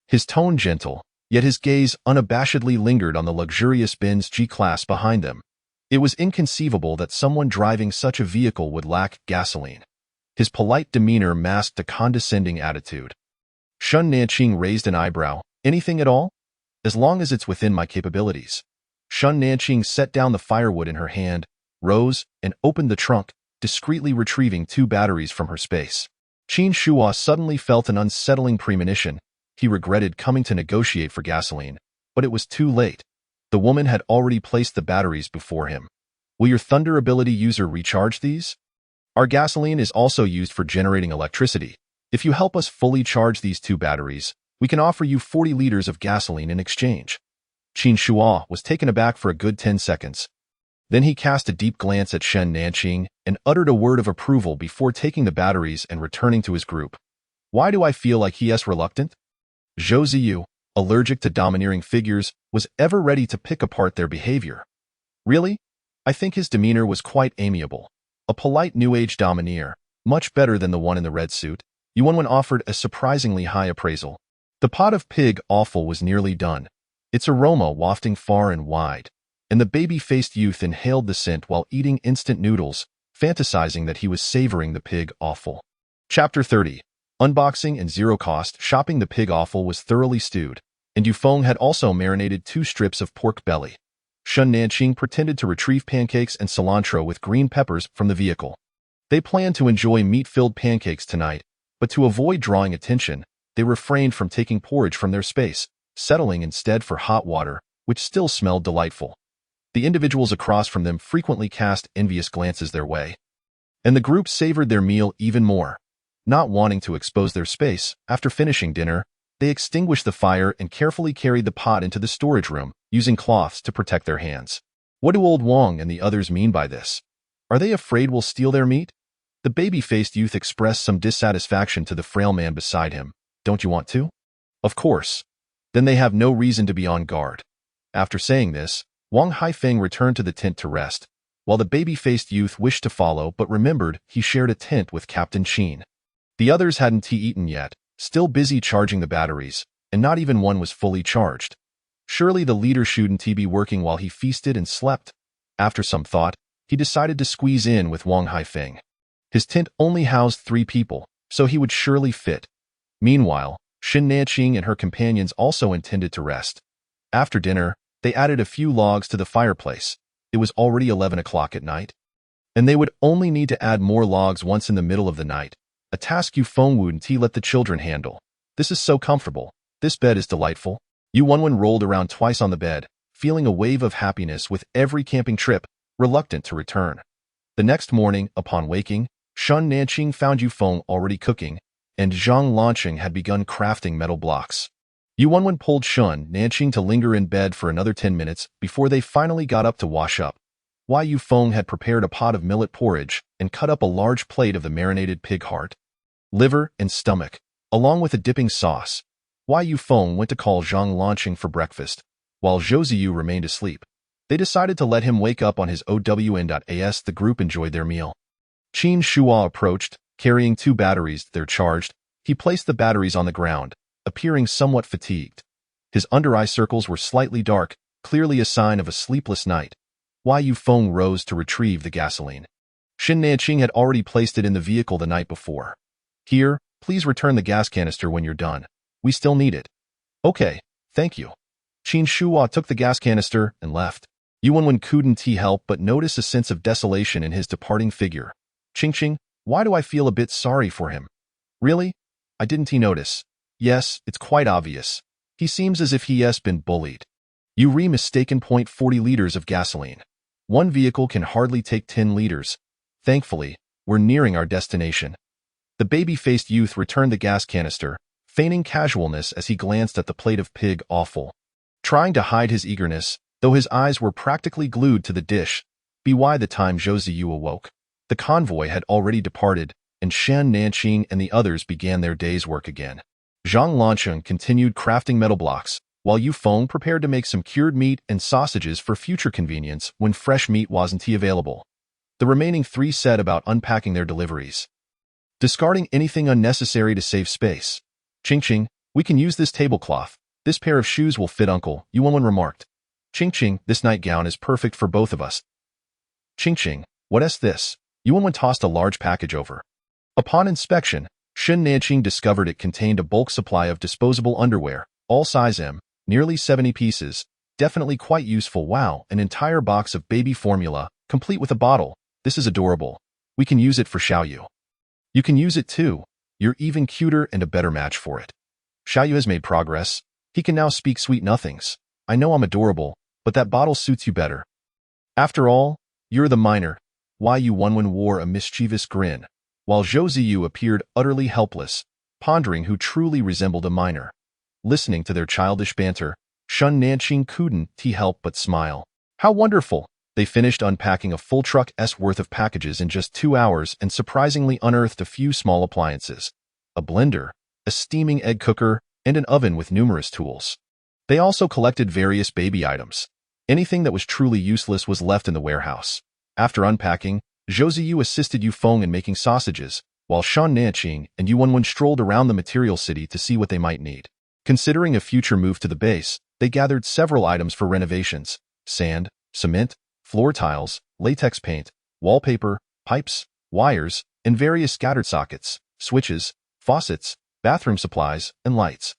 his tone gentle, yet his gaze unabashedly lingered on the luxurious Benz G-Class behind them. It was inconceivable that someone driving such a vehicle would lack gasoline. His polite demeanor masked a condescending attitude. Shan Nanqing raised an eyebrow. "Anything at all? As long as it's within my capabilities." Shan Nanqing set down the firewood in her hand, rose, and opened the trunk, discreetly retrieving 2 batteries from her space. Qin Shuo suddenly felt an unsettling premonition. He regretted coming to negotiate for gasoline, but it was too late. The woman had already placed the batteries before him. "Will your thunder ability user recharge these? Our gasoline is also used for generating electricity. If you help us fully charge these 2 batteries, we can offer you 40 liters of gasoline in exchange." Qin Shuo was taken aback for a good 10 seconds. Then he cast a deep glance at Shen Nanqing and uttered a word of approval before taking the batteries and returning to his group. "Why do I feel like he is reluctant?" Zhou Ziyu, allergic to domineering figures, was ever ready to pick apart their behavior. "Really? I think his demeanor was quite amiable. A polite New Age domineer, much better than the one in the red suit." Yuan offered a surprisingly high appraisal. The pot of pig offal was nearly done, its aroma wafting far and wide, and the baby-faced youth inhaled the scent while eating instant noodles, fantasizing that he was savoring the pig offal. Chapter 30. Unboxing and zero cost. Shopping. The pig offal was thoroughly stewed, and Yu Feng had also marinated 2 strips of pork belly. Shan Nanqing pretended to retrieve pancakes and cilantro with green peppers from the vehicle. They planned to enjoy meat-filled pancakes tonight, but to avoid drawing attention, they refrained from taking porridge from their space, settling instead for hot water, which still smelled delightful. The individuals across from them frequently cast envious glances their way, and the group savored their meal even more. Not wanting to expose their space, after finishing dinner, they extinguished the fire and carefully carried the pot into the storage room, using cloths to protect their hands. "What do Old Wang and the others mean by this? Are they afraid we'll steal their meat? The baby-faced youth expressed some dissatisfaction to the frail man beside him. Don't you want to? Of course. Then they have no reason to be on guard. After saying this, Wang Haifeng returned to the tent to rest, while the baby-faced youth wished to follow but remembered he shared a tent with Captain Qin. The others hadn't eaten yet, still busy charging the batteries, and not even one was fully charged. Surely the leader shouldn't be working while he feasted and slept. After some thought, he decided to squeeze in with Wang Haifeng. His tent only housed 3 people, so he would surely fit. Meanwhile, Xin Nanqing and her companions also intended to rest. After dinner, they added a few logs to the fireplace. It was already 11 o'clock at night. And they would only need to add more logs once in the middle of the night, a task Yu Feng wouldn't let the children handle. This is so comfortable. This bed is delightful. Yu Wenwen rolled around twice on the bed, feeling a wave of happiness with every camping trip, reluctant to return. The next morning, upon waking, Shun Nanqing found Yu Feng already cooking, and Zhang Lanqing had begun crafting metal blocks. Yu Wenwen pulled Shun Nanqing to linger in bed for another 10 minutes before they finally got up to wash up. Wai Yu Feng had prepared a pot of millet porridge and cut up a large plate of the marinated pig heart, liver, and stomach, along with a dipping sauce. Wai Yu Feng went to call Zhang Lanqing for breakfast, while Zhou Ziyu remained asleep. They decided to let him wake up on his OWN.as. The group enjoyed their meal. Qin Shuo approached, carrying 2 batteries. They're charged. He placed the batteries on the ground, appearing somewhat fatigued. His under-eye circles were slightly dark, clearly a sign of a sleepless night. Wai Yu Feng rose to retrieve the gasoline. Xin Nanqing had already placed it in the vehicle the night before. Here, please return the gas canister when you're done. We still need it. Okay, thank you. Qin Shuo took the gas canister and left. Yu Wenwen couldn't help but notice a sense of desolation in his departing figure. Qingqing, why do I feel a bit sorry for him? Really? I didn't notice. Yes, it's quite obvious. He seems as if he has been bullied. You mistaken. 40 liters of gasoline. One vehicle can hardly take 10 liters. Thankfully, we're nearing our destination. The baby-faced youth returned the gas canister, feigning casualness as he glanced at the plate of pig offal. Trying to hide his eagerness, though his eyes were practically glued to the dish, by the time Zhou Ziyu awoke, the convoy had already departed, and Shan Nanqing and the others began their day's work again. Zhang Lanqing continued crafting metal blocks, while Yu Feng prepared to make some cured meat and sausages for future convenience when fresh meat wasn't available. The remaining 3 set about unpacking their deliveries, discarding anything unnecessary to save space. Qingqing, we can use this tablecloth. This pair of shoes will fit Uncle, Yu Wenwen remarked. Qingqing, this nightgown is perfect for both of us. Qingqing, what is this? Yu Wenwen tossed a large package over. Upon inspection, Xin Nanqing discovered it contained a bulk supply of disposable underwear, all size M, nearly 70 pieces, definitely quite useful. Wow, an entire box of baby formula, complete with a bottle. This is adorable. We can use it for Xiaoyu. You can use it too. You're even cuter and a better match for it. Xiaoyu has made progress. He can now speak sweet nothings. I know I'm adorable, but that bottle suits you better. After all, you're the minor. Wai Yu Wenwen wore a mischievous grin, while Zhou Ziyu appeared utterly helpless, pondering who truly resembled a minor. Listening to their childish banter, Shun Nanqing couldn't help but smile. How wonderful! They finished unpacking a full truck's worth of packages in just 2 hours and surprisingly unearthed a few small appliances. A blender, a steaming egg cooker, and an oven with numerous tools. They also collected various baby items. Anything that was truly useless was left in the warehouse. After unpacking, Zhou Ziyu assisted Yu Feng in making sausages, while Shan Nanqing and Yu Wenwen strolled around the material city to see what they might need. Considering a future move to the base, they gathered several items for renovations: sand, cement, floor tiles, latex paint, wallpaper, pipes, wires, and various scattered sockets, switches, faucets, bathroom supplies, and lights.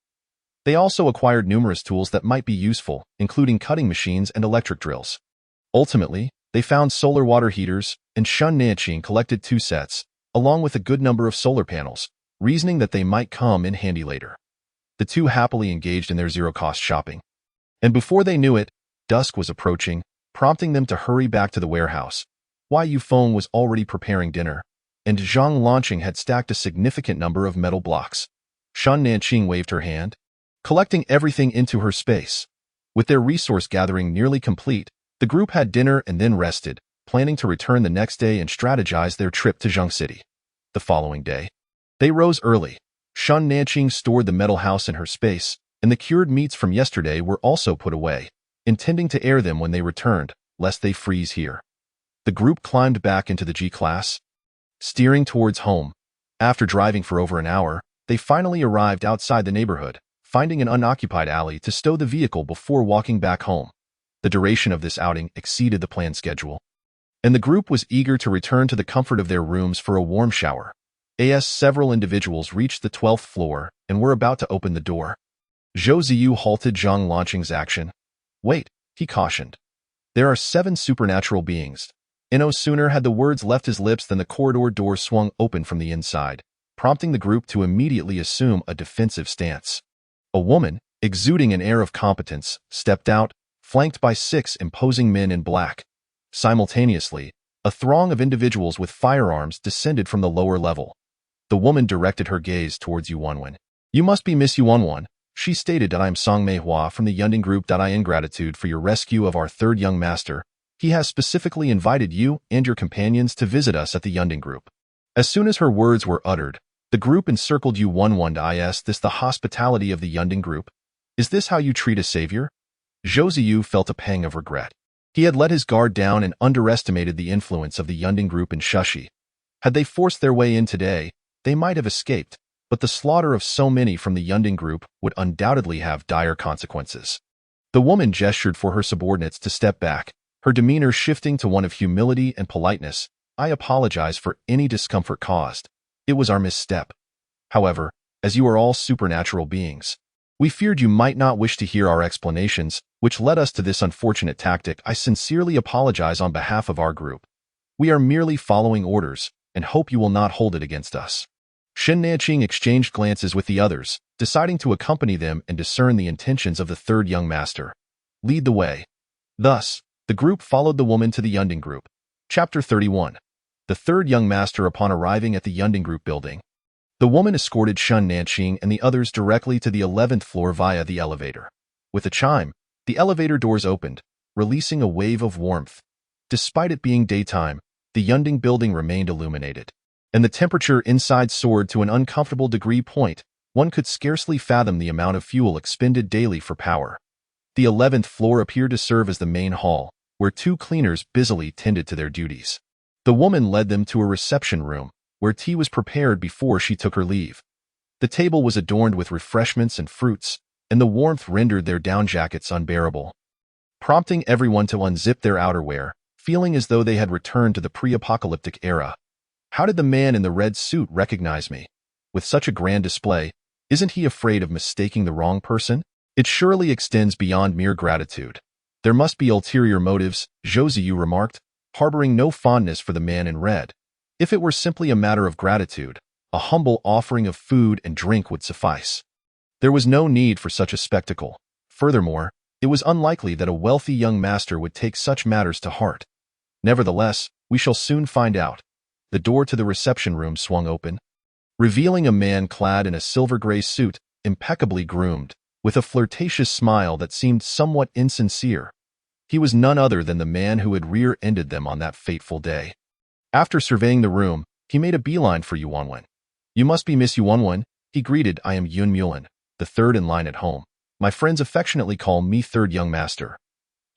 They also acquired numerous tools that might be useful, including cutting machines and electric drills. Ultimately, they found solar water heaters, and Shun Nanqing collected 2 sets, along with a good number of solar panels, reasoning that they might come in handy later. The 2 happily engaged in their zero-cost shopping. And before they knew it, dusk was approaching, prompting them to hurry back to the warehouse. Wai Yu Feng was already preparing dinner, and Zhang Lanqing had stacked a significant number of metal blocks. Shun Nanqing waved her hand, collecting everything into her space. With their resource gathering nearly complete, the group had dinner and then rested, planning to return the next day and strategize their trip to Zheng City. The following day, they rose early. Shun Nanqing stored the metal house in her space, and the cured meats from yesterday were also put away, intending to air them when they returned, lest they freeze here. The group climbed back into the G-class, steering towards home. After driving for over an hour, they finally arrived outside the neighborhood, finding an unoccupied alley to stow the vehicle before walking back home. The duration of this outing exceeded the planned schedule, and the group was eager to return to the comfort of their rooms for a warm shower. As several individuals reached the 12th floor and were about to open the door, Zhou Ziyu halted Zhang Lanqing's action. "Wait," he cautioned. "There are 7 supernatural beings." And no sooner had the words left his lips than the corridor door swung open from the inside, prompting the group to immediately assume a defensive stance. A woman, exuding an air of competence, stepped out, flanked by 6 imposing men in black. Simultaneously, a throng of individuals with firearms descended from the lower level. The woman directed her gaze towards Yuanwen. "You must be Miss Yuanwen," she stated. "That I am Song Meihua from the Yunding Group. That I, in gratitude for your rescue of our 3rd young master, he has specifically invited you and your companions to visit us at the Yunding Group." As soon as her words were uttered, the group encircled Yuanwen. "Is this the hospitality of the Yunding Group? Is this how you treat a savior?" Zhou Ziyu felt a pang of regret. He had let his guard down and underestimated the influence of the Yunding Group in Shushi. Had they forced their way in today, they might have escaped, but the slaughter of so many from the Yunding Group would undoubtedly have dire consequences. The woman gestured for her subordinates to step back, her demeanor shifting to one of humility and politeness. "I apologize for any discomfort caused. It was our misstep. However, as you are all supernatural beings, we feared you might not wish to hear our explanations, which led us to this unfortunate tactic. I sincerely apologize on behalf of our group. We are merely following orders, and hope you will not hold it against us." Shen Nanqing exchanged glances with the others, deciding to accompany them and discern the intentions of the 3rd young master. "Lead the way." Thus, the group followed the woman to the Yunding Group. Chapter 31. The 3rd young master. Upon arriving at the Yunding Group building, the woman escorted Shun Nanqing and the others directly to the 11th floor via the elevator. With a chime, the elevator doors opened, releasing a wave of warmth. Despite it being daytime, the Yunding building remained illuminated, and the temperature inside soared to an uncomfortable degree point. One could scarcely fathom the amount of fuel expended daily for power. The 11th floor appeared to serve as the main hall, where 2 cleaners busily tended to their duties. The woman led them to a reception room, where tea was prepared before she took her leave. The table was adorned with refreshments and fruits, and the warmth rendered their down jackets unbearable, prompting everyone to unzip their outerwear, feeling as though they had returned to the pre-apocalyptic era. How did the man in the red suit recognize me? With such a grand display, isn't he afraid of mistaking the wrong person? It surely extends beyond mere gratitude. There must be ulterior motives, Zhou Ziyu remarked, harboring no fondness for the man in red. If it were simply a matter of gratitude, a humble offering of food and drink would suffice. There was no need for such a spectacle. Furthermore, it was unlikely that a wealthy young master would take such matters to heart. Nevertheless, we shall soon find out. The door to the reception room swung open, revealing a man clad in a silver-gray suit, impeccably groomed, with a flirtatious smile that seemed somewhat insincere. He was none other than the man who had rear-ended them on that fateful day. After surveying the room, he made a beeline for Yuanwen. "You must be Miss Yuanwen," he greeted. "I am Yun Mulin, the 3rd in line at home. My friends affectionately call me 3rd young master."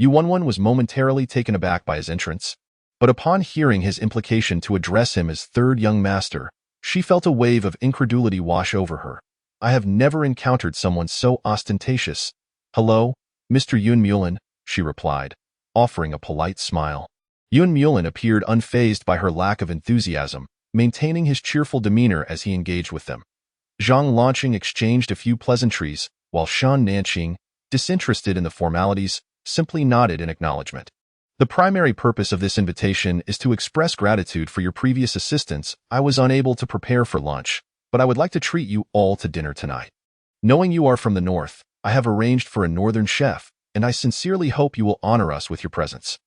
Yuanwen was momentarily taken aback by his entrance, but upon hearing his implication to address him as 3rd young master, she felt a wave of incredulity wash over her. "I have never encountered someone so ostentatious." "Hello, Mr. Yun Mulin," she replied, offering a polite smile. Yun Mulin appeared unfazed by her lack of enthusiasm, maintaining his cheerful demeanor as he engaged with them. Zhang Lanqing exchanged a few pleasantries, while Shan Nanqing, disinterested in the formalities, simply nodded in acknowledgement. "The primary purpose of this invitation is to express gratitude for your previous assistance. I was unable to prepare for lunch, but I would like to treat you all to dinner tonight. Knowing you are from the north, I have arranged for a northern chef, and I sincerely hope you will honor us with your presence."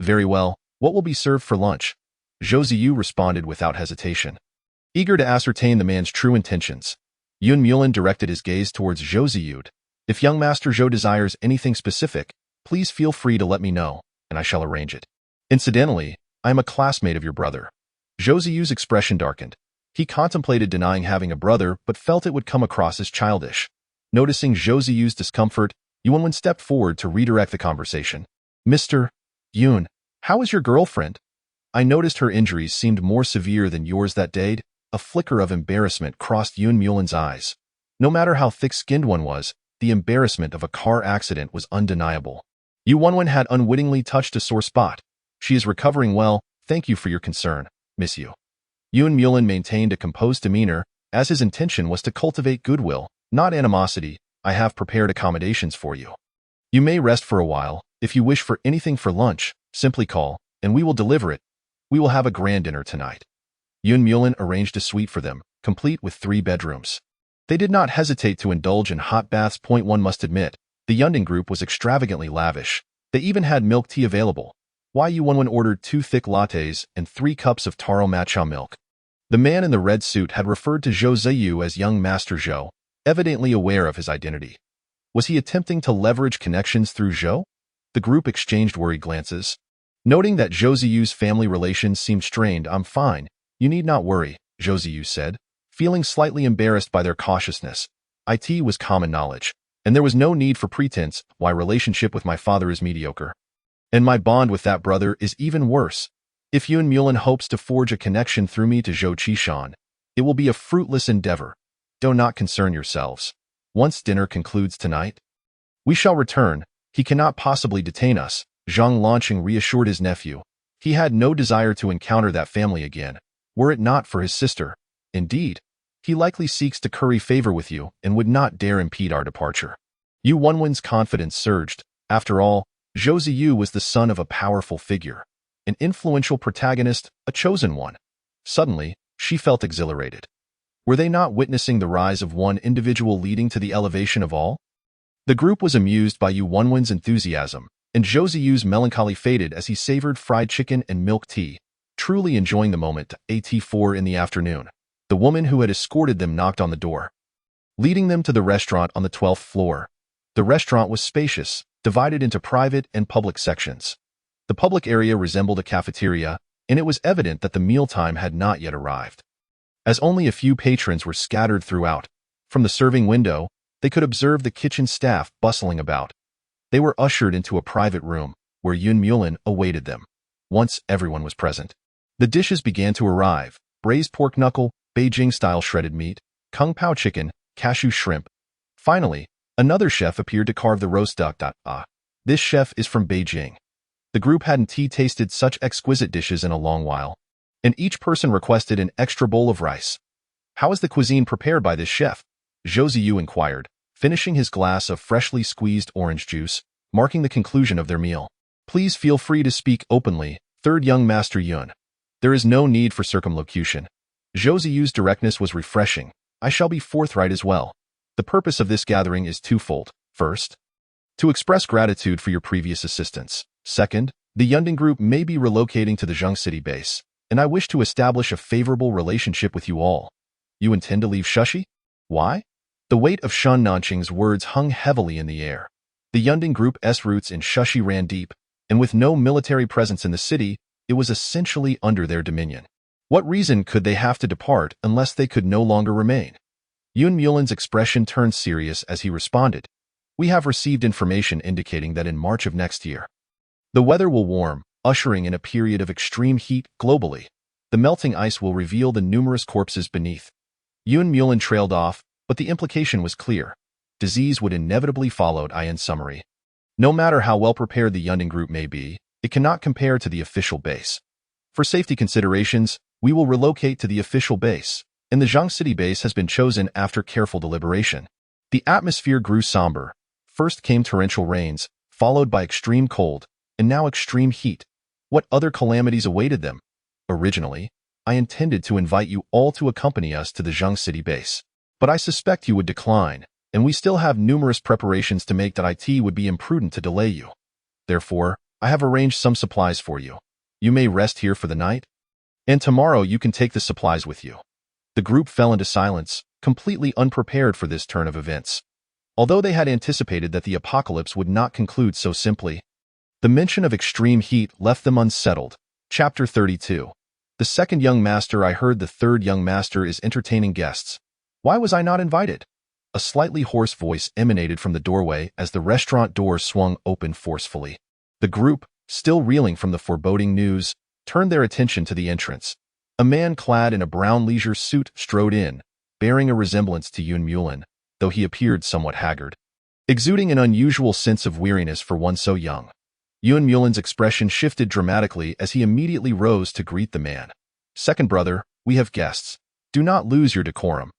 "Very well. What will be served for lunch?" Zhou Ziyu responded without hesitation. Eager to ascertain the man's true intentions, Yun Mulin directed his gaze towards Zhou Ziyu. "If young Master Zhou desires anything specific, please feel free to let me know, and I shall arrange it." Incidentally, I am a classmate of your brother. Zhou Ziyu's expression darkened. He contemplated denying having a brother, but felt it would come across as childish. Noticing Zhou Ziyu's discomfort, Yuanwen stepped forward to redirect the conversation. Mr. Yun, how is your girlfriend? I noticed her injuries seemed more severe than yours that day. A flicker of embarrassment crossed Yun Mulin's eyes. No matter how thick-skinned one was, the embarrassment of a car accident was undeniable. Yuanwen had unwittingly touched a sore spot. She is recovering well, thank you for your concern, Miss Yu. Yun Mulin maintained a composed demeanor, as his intention was to cultivate goodwill, not animosity. I have prepared accommodations for you. You may rest for a while. If you wish for anything for lunch, simply call, and we will deliver it. We will have a grand dinner tonight. Yun Mulin arranged a suite for them, complete with 3 bedrooms. They did not hesitate to indulge in hot baths. One must admit, the Yunding group was extravagantly lavish. They even had milk tea available. Yuanwen ordered 2 thick lattes and 3 cups of taro matcha milk. The man in the red suit had referred to Zhou Ziyu as young Master Zhou, evidently aware of his identity. Was he attempting to leverage connections through Zhou? The group exchanged worried glances. Noting that Zhou Ziyu's family relations seemed strained, I'm fine. You need not worry, Zhou Ziyu said, feeling slightly embarrassed by their cautiousness. It was common knowledge, and there was no need for pretense. My relationship with my father is mediocre. And my bond with that brother is even worse. If Yun Mulin hopes to forge a connection through me to Zhou Qishan, it will be a fruitless endeavor. Do not concern yourselves. Once dinner concludes tonight, we shall return. He cannot possibly detain us, Zhang Lanqing reassured his nephew. He had no desire to encounter that family again, were it not for his sister. Indeed, he likely seeks to curry favor with you and would not dare impede our departure. Yuanwen's confidence surged. After all, Zhou Ziyu was the son of a powerful figure, an influential protagonist, a chosen one. Suddenly, she felt exhilarated. Were they not witnessing the rise of one individual leading to the elevation of all? The group was amused by Yuanwen's enthusiasm, and Zhou Ziyu's melancholy faded as he savored fried chicken and milk tea, truly enjoying the moment. At 4 in the afternoon, the woman who had escorted them knocked on the door, leading them to the restaurant on the 12th floor. The restaurant was spacious, divided into private and public sections. The public area resembled a cafeteria, and it was evident that the mealtime had not yet arrived. As only a few patrons were scattered throughout, from the serving window, they could observe the kitchen staff bustling about. They were ushered into a private room, where Yun Mulin awaited them. Once everyone was present, the dishes began to arrive: braised pork knuckle, Beijing-style shredded meat, kung pao chicken, cashew shrimp. Finally, another chef appeared to carve the roast duck. This chef is from Beijing. The group hadn't tasted such exquisite dishes in a long while, and each person requested an extra bowl of rice. How is the cuisine prepared by this chef? Zhou Ziyu inquired, finishing his glass of freshly squeezed orange juice, marking the conclusion of their meal. Please feel free to speak openly, third young Master Yun. There is no need for circumlocution. Zhou Ziyu's directness was refreshing. I shall be forthright as well. The purpose of this gathering is twofold. First, to express gratitude for your previous assistance. Second, the Yunding group may be relocating to the Zhang City base, and I wish to establish a favorable relationship with you all. You intend to leave Shushi? Why? The weight of Shan Nanqing's words hung heavily in the air. The Yunding group's roots in Shushi ran deep, and with no military presence in the city, it was essentially under their dominion. What reason could they have to depart unless they could no longer remain? Yun Mulin's expression turned serious as he responded. We have received information indicating that in March of next year, the weather will warm, ushering in a period of extreme heat globally. The melting ice will reveal the numerous corpses beneath. Yun Mulin trailed off, but the implication was clear. Disease would inevitably follow. In summary, no matter how well prepared the Yunding group may be, it cannot compare to the official base. For safety considerations, we will relocate to the official base, and the Zhang City base has been chosen after careful deliberation. The atmosphere grew somber. First came torrential rains, followed by extreme cold, and now extreme heat. What other calamities awaited them? Originally, I intended to invite you all to accompany us to the Zhang City base, but I suspect you would decline, and we still have numerous preparations to make. It would be imprudent to delay you. Therefore, I have arranged some supplies for you. You may rest here for the night, and tomorrow you can take the supplies with you. The group fell into silence, completely unprepared for this turn of events. Although they had anticipated that the apocalypse would not conclude so simply, the mention of extreme heat left them unsettled. Chapter 32. The second young master. I heard the third young master is entertaining guests. Why was I not invited? A slightly hoarse voice emanated from the doorway as the restaurant door swung open forcefully. The group, still reeling from the foreboding news, turned their attention to the entrance. A man clad in a brown leisure suit strode in, bearing a resemblance to Yoon Mulin, though he appeared somewhat haggard, exuding an unusual sense of weariness for one so young. Yoon Mulin's expression shifted dramatically as he immediately rose to greet the man. Second brother, we have guests. Do not lose your decorum.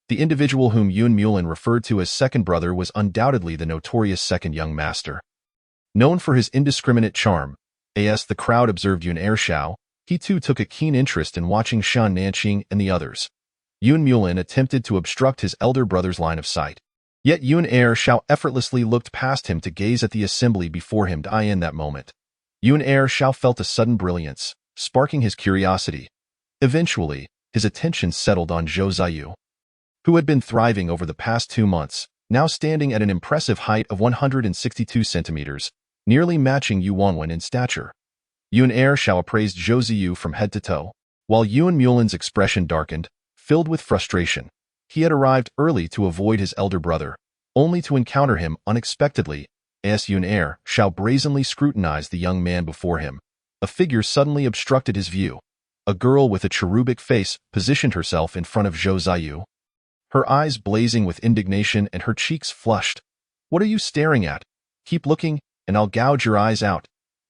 The individual whom Yoon Mulin referred to as second brother was undoubtedly the notorious second young master. Known for his indiscriminate charm, as the crowd observed Yoon Ershao, he too took a keen interest in watching Shan Nanqing and the others. Yoon Mulin attempted to obstruct his elder brother's line of sight. Yet Yoon Ershao effortlessly looked past him to gaze at the assembly before him. In that moment, Yoon Ershao felt a sudden brilliance, sparking his curiosity. Eventually, his attention settled on Zhou Ziyu, who had been thriving over the past 2 months, now standing at an impressive height of 162 centimeters, nearly matching Yu Wanwen in stature. Yoon Ershao appraised Zhou Ziyu from head to toe, while Yoon Mulin's expression darkened, filled with frustration. He had arrived early to avoid his elder brother, only to encounter him unexpectedly, as Yoon Ershao brazenly scrutinized the young man before him. A figure suddenly obstructed his view. A girl with a cherubic face positioned herself in front of Zhou Ziyu, her eyes blazing with indignation and her cheeks flushed. What are you staring at? Keep looking, and I'll gouge your eyes out.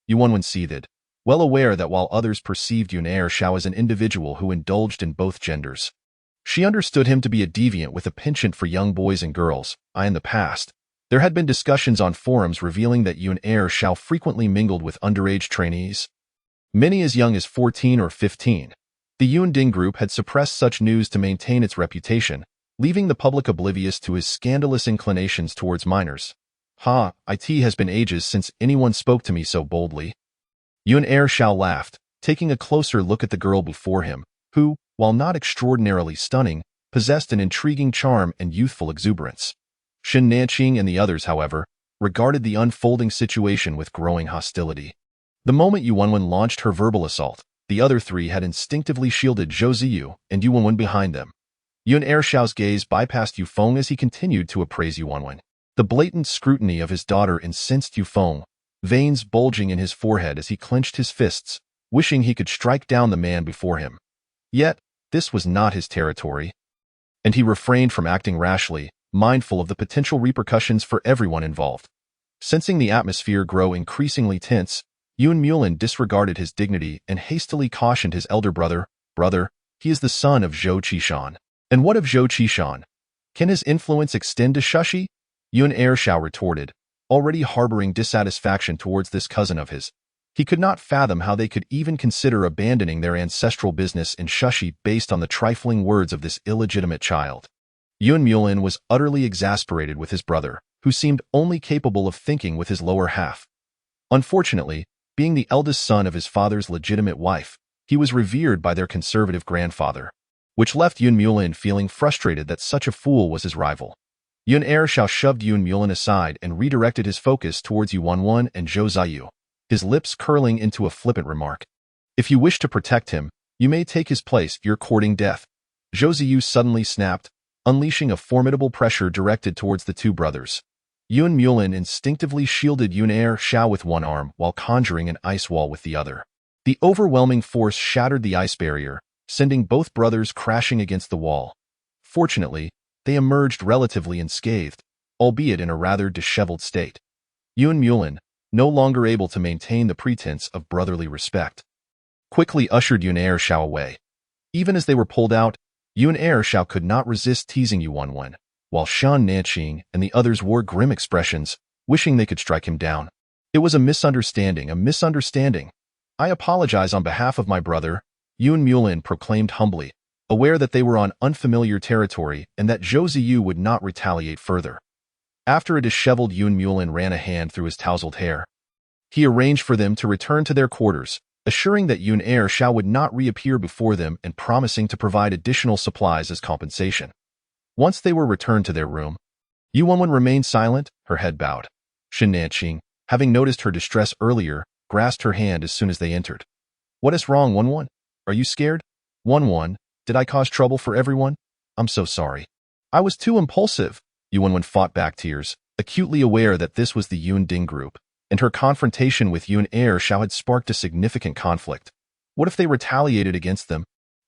Yu Wanwen seethed, well aware that while others perceived Yoon Ershao as an individual who indulged in both genders, she understood him to be a deviant with a penchant for young boys and girls. In the past, there had been discussions on forums revealing that Yoon Ershao frequently mingled with underage trainees, many as young as 14 or 15. The Yoon Ding group had suppressed such news to maintain its reputation, leaving the public oblivious to his scandalous inclinations towards minors. It has been ages since anyone spoke to me so boldly. Yoon Ershao laughed, taking a closer look at the girl before him, who, while not extraordinarily stunning, possessed an intriguing charm and youthful exuberance. Shan Nanqing and the others, however, regarded the unfolding situation with growing hostility. The moment Yu Wanwen launched her verbal assault, the other three had instinctively shielded Zhou Ziyu and Yu Wanwen behind them. Yoon Ershao's gaze bypassed Yu Feng as he continued to appraise Yu Wanwen. The blatant scrutiny of his daughter incensed Yu Feng, veins bulging in his forehead as he clenched his fists, wishing he could strike down the man before him. Yet, this was not his territory, and he refrained from acting rashly, mindful of the potential repercussions for everyone involved. Sensing the atmosphere grow increasingly tense, Yoon Mulin disregarded his dignity and hastily cautioned his elder brother, "Brother, he is the son of Zhou Qishan." "And what of Zhou Qishan? Can his influence extend to Shushi?" Yoon Ershao retorted, already harboring dissatisfaction towards this cousin of his. He could not fathom how they could even consider abandoning their ancestral business in Shushi based on the trifling words of this illegitimate child. Yoon Mulin was utterly exasperated with his brother, who seemed only capable of thinking with his lower half. Unfortunately, being the eldest son of his father's legitimate wife, he was revered by their conservative grandfather, which left Yoon Mulin feeling frustrated that such a fool was his rival. Yoon Ershao shoved Yoon Mulin aside and redirected his focus towards Yu Wanwen and Zhou Ziyu, his lips curling into a flippant remark. "If you wish to protect him, you may take his place. You're courting death." Zhou Ziyu suddenly snapped, unleashing a formidable pressure directed towards the two brothers. Yoon Mulin instinctively shielded Yoon Ershao with one arm while conjuring an ice wall with the other. The overwhelming force shattered the ice barrier, sending both brothers crashing against the wall. Fortunately, they emerged relatively unscathed, albeit in a rather disheveled state. Yoon Mulin, no longer able to maintain the pretense of brotherly respect, quickly ushered Yoon Ershao away. Even as they were pulled out, Yoon Ershao could not resist teasing Yu Wanwen, while Shan Nanqing and the others wore grim expressions, wishing they could strike him down. "It was a misunderstanding, a misunderstanding. I apologize on behalf of my brother," Yoon Mulin proclaimed humbly, aware that they were on unfamiliar territory and that Zhou Ziyu would not retaliate further. After a disheveled Yoon Mulin ran a hand through his tousled hair, he arranged for them to return to their quarters, assuring that Yoon Ershao would not reappear before them and promising to provide additional supplies as compensation. Once they were returned to their room, Yu Wanwen remained silent, her head bowed. Shan Nanqing, having noticed her distress earlier, grasped her hand as soon as they entered. What is wrong, 1-1? Are you scared? 1-1, did I cause trouble for everyone? I'm so sorry. I was too impulsive. Yuan fought back tears, acutely aware that this was the Yun Ding group, and her confrontation with Yun Air Xiao had sparked a significant conflict. What if they retaliated against them?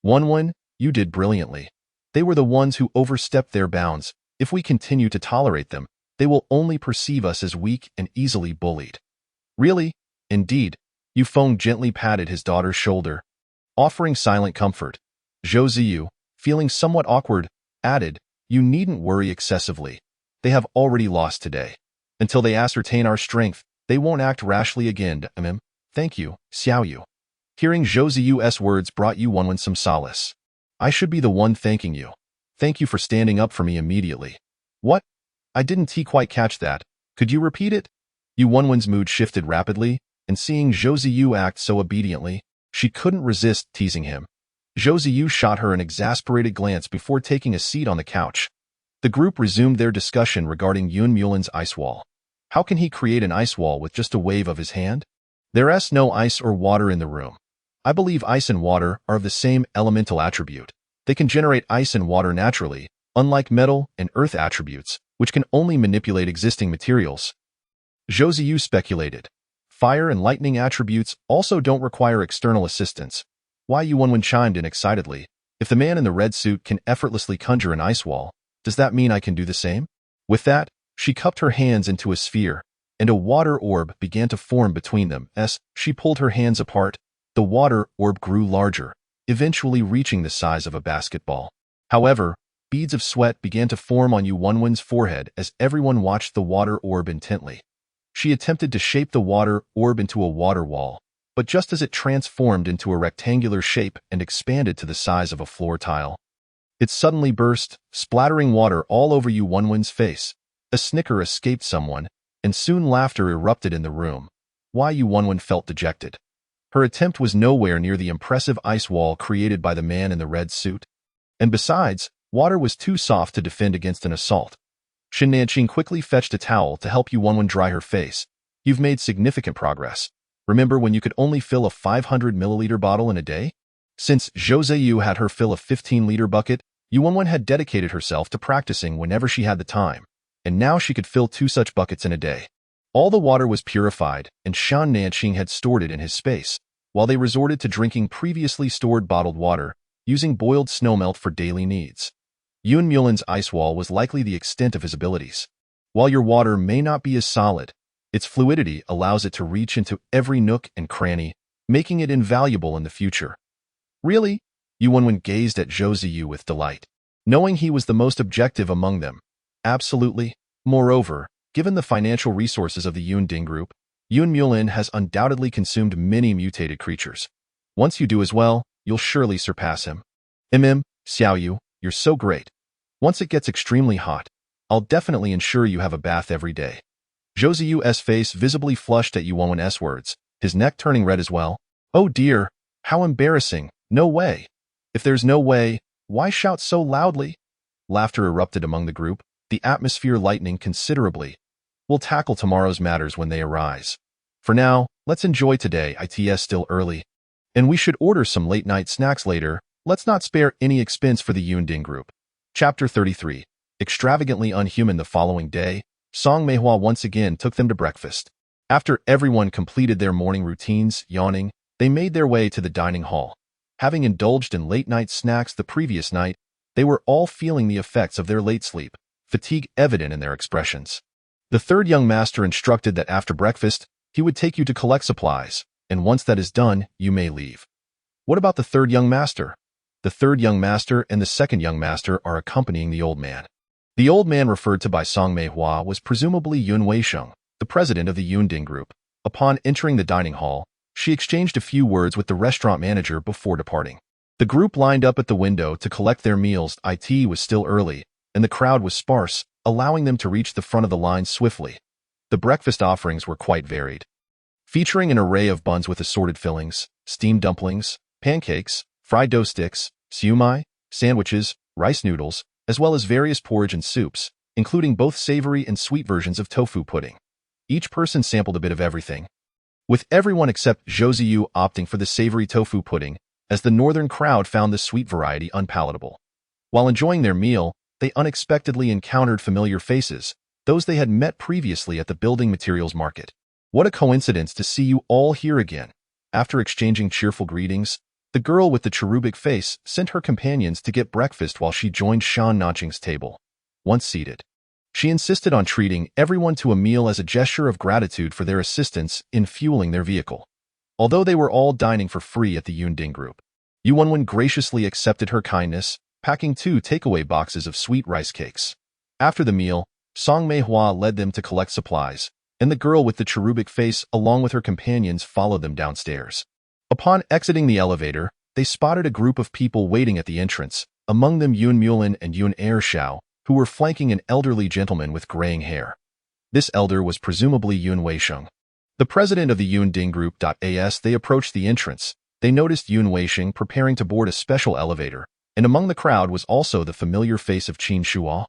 1-1, you did brilliantly. They were the ones who overstepped their bounds. If we continue to tolerate them, they will only perceive us as weak and easily bullied. Really? Indeed. Yu Feng gently patted his daughter's shoulder, offering silent comfort. Zhou Ziyu, feeling somewhat awkward, added, you needn't worry excessively. They have already lost today. Until they ascertain our strength, they won't act rashly again. Thank you, Xiao Yu. Hearing Zhou Ziyu's words brought Yu Wenwen some solace. I should be the one thanking you. Thank you for standing up for me immediately. What? I didn't quite catch that. Could you repeat it? Yu Wenwen's mood shifted rapidly, and seeing Zhou Ziyu act so obediently, she couldn't resist teasing him. Zhou Ziyu shot her an exasperated glance before taking a seat on the couch. The group resumed their discussion regarding Yun Mulin's ice wall. How can he create an ice wall with just a wave of his hand? There's no ice or water in the room. I believe ice and water are of the same elemental attribute. They can generate ice and water naturally, unlike metal and earth attributes, which can only manipulate existing materials. Zhou Ziyu speculated. Fire and lightning attributes also don't require external assistance. Yu Wenwen chimed in excitedly. If the man in the red suit can effortlessly conjure an ice wall, does that mean I can do the same? With that, she cupped her hands into a sphere, and a water orb began to form between them. As she pulled her hands apart, the water orb grew larger, eventually reaching the size of a basketball. However, beads of sweat began to form on Yu Wenwen's forehead as everyone watched the water orb intently. She attempted to shape the water orb into a water wall, but just as it transformed into a rectangular shape and expanded to the size of a floor tile, it suddenly burst, splattering water all over Yu Wenwen's face. A snicker escaped someone, and soon laughter erupted in the room. Yu Wenwen felt dejected. Her attempt was nowhere near the impressive ice wall created by the man in the red suit. And besides, water was too soft to defend against an assault. Shen Nanqing quickly fetched a towel to help Yu Wenwen dry her face. You've made significant progress. Remember when you could only fill a 500-milliliter bottle in a day? Since Zhou Ziyu had her fill a 15-liter bucket, Yu Wenwen had dedicated herself to practicing whenever she had the time, and now she could fill 2 such buckets in a day. All the water was purified, and Shan Nanqing had stored it in his space, while they resorted to drinking previously stored bottled water, using boiled snowmelt for daily needs. Yun Mulin's ice wall was likely the extent of his abilities. While your water may not be as solid, its fluidity allows it to reach into every nook and cranny, making it invaluable in the future. Really? Yu Wenwen gazed at Zhou Ziyu with delight, knowing he was the most objective among them. Absolutely. Moreover, given the financial resources of the Yun Ding group, Yun Mulin has undoubtedly consumed many mutated creatures. Once you do as well, you'll surely surpass him. Xiao Yu, you're so great. Once it gets extremely hot, I'll definitely ensure you have a bath every day. Zhou Ziyu's face visibly flushed at Yu Wenwen's words, his neck turning red as well. Oh dear, how embarrassing. No way. If there's no way, why shout so loudly? Laughter erupted among the group, the atmosphere lightening considerably. We'll tackle tomorrow's matters when they arise. For now, let's enjoy today. It's still early, and we should order some late-night snacks later. Let's not spare any expense for the Yun Ding group. Chapter 33. Extravagantly unhuman. The following day, Song Meihua once again took them to breakfast. After everyone completed their morning routines, yawning, they made their way to the dining hall. Having indulged in late-night snacks the previous night, they were all feeling the effects of their late sleep, fatigue evident in their expressions. The third young master instructed that after breakfast, he would take you to collect supplies, and once that is done, you may leave. What about the third young master? The third young master and the second young master are accompanying the old man. The old man referred to by Song Meihua was presumably Yun Weisheng, the president of the Yun Ding group. Upon entering the dining hall, she exchanged a few words with the restaurant manager before departing. The group lined up at the window to collect their meals. It was still early, and the crowd was sparse, allowing them to reach the front of the line swiftly. The breakfast offerings were quite varied, featuring an array of buns with assorted fillings, steamed dumplings, pancakes, fried dough sticks, siumai, sandwiches, rice noodles, as well as various porridge and soups, including both savory and sweet versions of tofu pudding. Each person sampled a bit of everything. with everyone except Zhou opting for the savory tofu pudding, as the northern crowd found the sweet variety unpalatable. While enjoying their meal, they unexpectedly encountered familiar faces, those they had met previously at the building materials market. What a coincidence to see you all here again. After exchanging cheerful greetings, the girl with the cherubic face sent her companions to get breakfast while she joined Shan Nanqing's table. Once seated, she insisted on treating everyone to a meal as a gesture of gratitude for their assistance in fueling their vehicle. Although they were all dining for free at the Yunding Group, Yu Wenwen graciously accepted her kindness, packing 2 takeaway boxes of sweet rice cakes. After the meal, Song Meihua led them to collect supplies, and the girl with the cherubic face along with her companions followed them downstairs. Upon exiting the elevator, they spotted a group of people waiting at the entrance, among them Yun Mulin and Yun Ershao, who were flanking an elderly gentleman with graying hair. This elder was presumably Yun Weisheng, the president of the Yunding Group. As they approached the entrance, they noticed Yun Weisheng preparing to board a special elevator, and among the crowd was also the familiar face of Qin Shuo,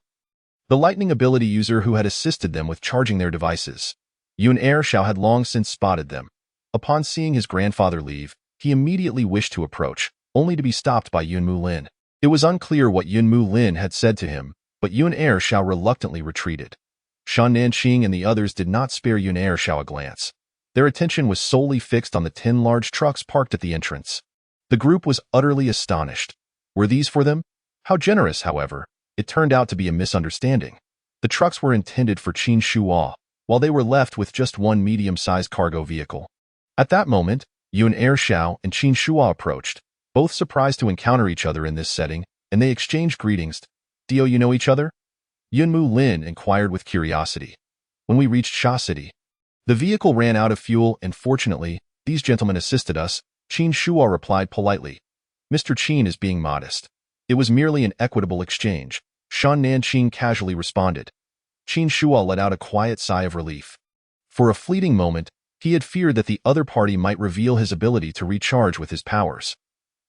the lightning ability user who had assisted them with charging their devices. Yun Ershao had long since spotted them. Upon seeing his grandfather leave, he immediately wished to approach, only to be stopped by Yun Mulin. It was unclear what Yun Mulin had said to him, but Yun Ershao reluctantly retreated. Shan Nanqing and the others did not spare Yun Ershao a glance. Their attention was solely fixed on the 10 large trucks parked at the entrance. The group was utterly astonished. Were these for them? How generous, however. It turned out to be a misunderstanding. The trucks were intended for Qin Shuo, while they were left with just one medium-sized cargo vehicle. At that moment, Yun Ershao and Qin Shuo approached, both surprised to encounter each other in this setting, and they exchanged greetings. "Do you know each other?" Yun Mulin inquired with curiosity. "When we reached Sha City, the vehicle ran out of fuel and fortunately, these gentlemen assisted us," Qin Shuo replied politely. "Mr. Qin is being modest. It was merely an equitable exchange," Shan Nanqing casually responded. Qin Shuo let out a quiet sigh of relief. For a fleeting moment, he had feared that the other party might reveal his ability to recharge with his powers.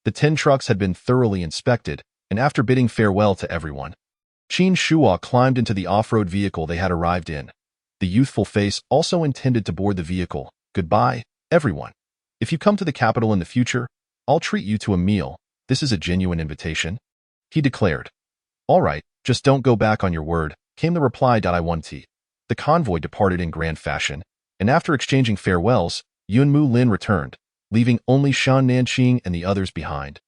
The 10 trucks had been thoroughly inspected, and after bidding farewell to everyone, Qin Shuo climbed into the off-road vehicle they had arrived in. The youthful face also intended to board the vehicle. "Goodbye, everyone. If you come to the capital in the future, I'll treat you to a meal. This is a genuine invitation," he declared. "All right, just don't go back on your word," came the reply. "I want tea." The convoy departed in grand fashion, and after exchanging farewells, Yun Mulin returned, leaving only Shan Nanqing and the others behind.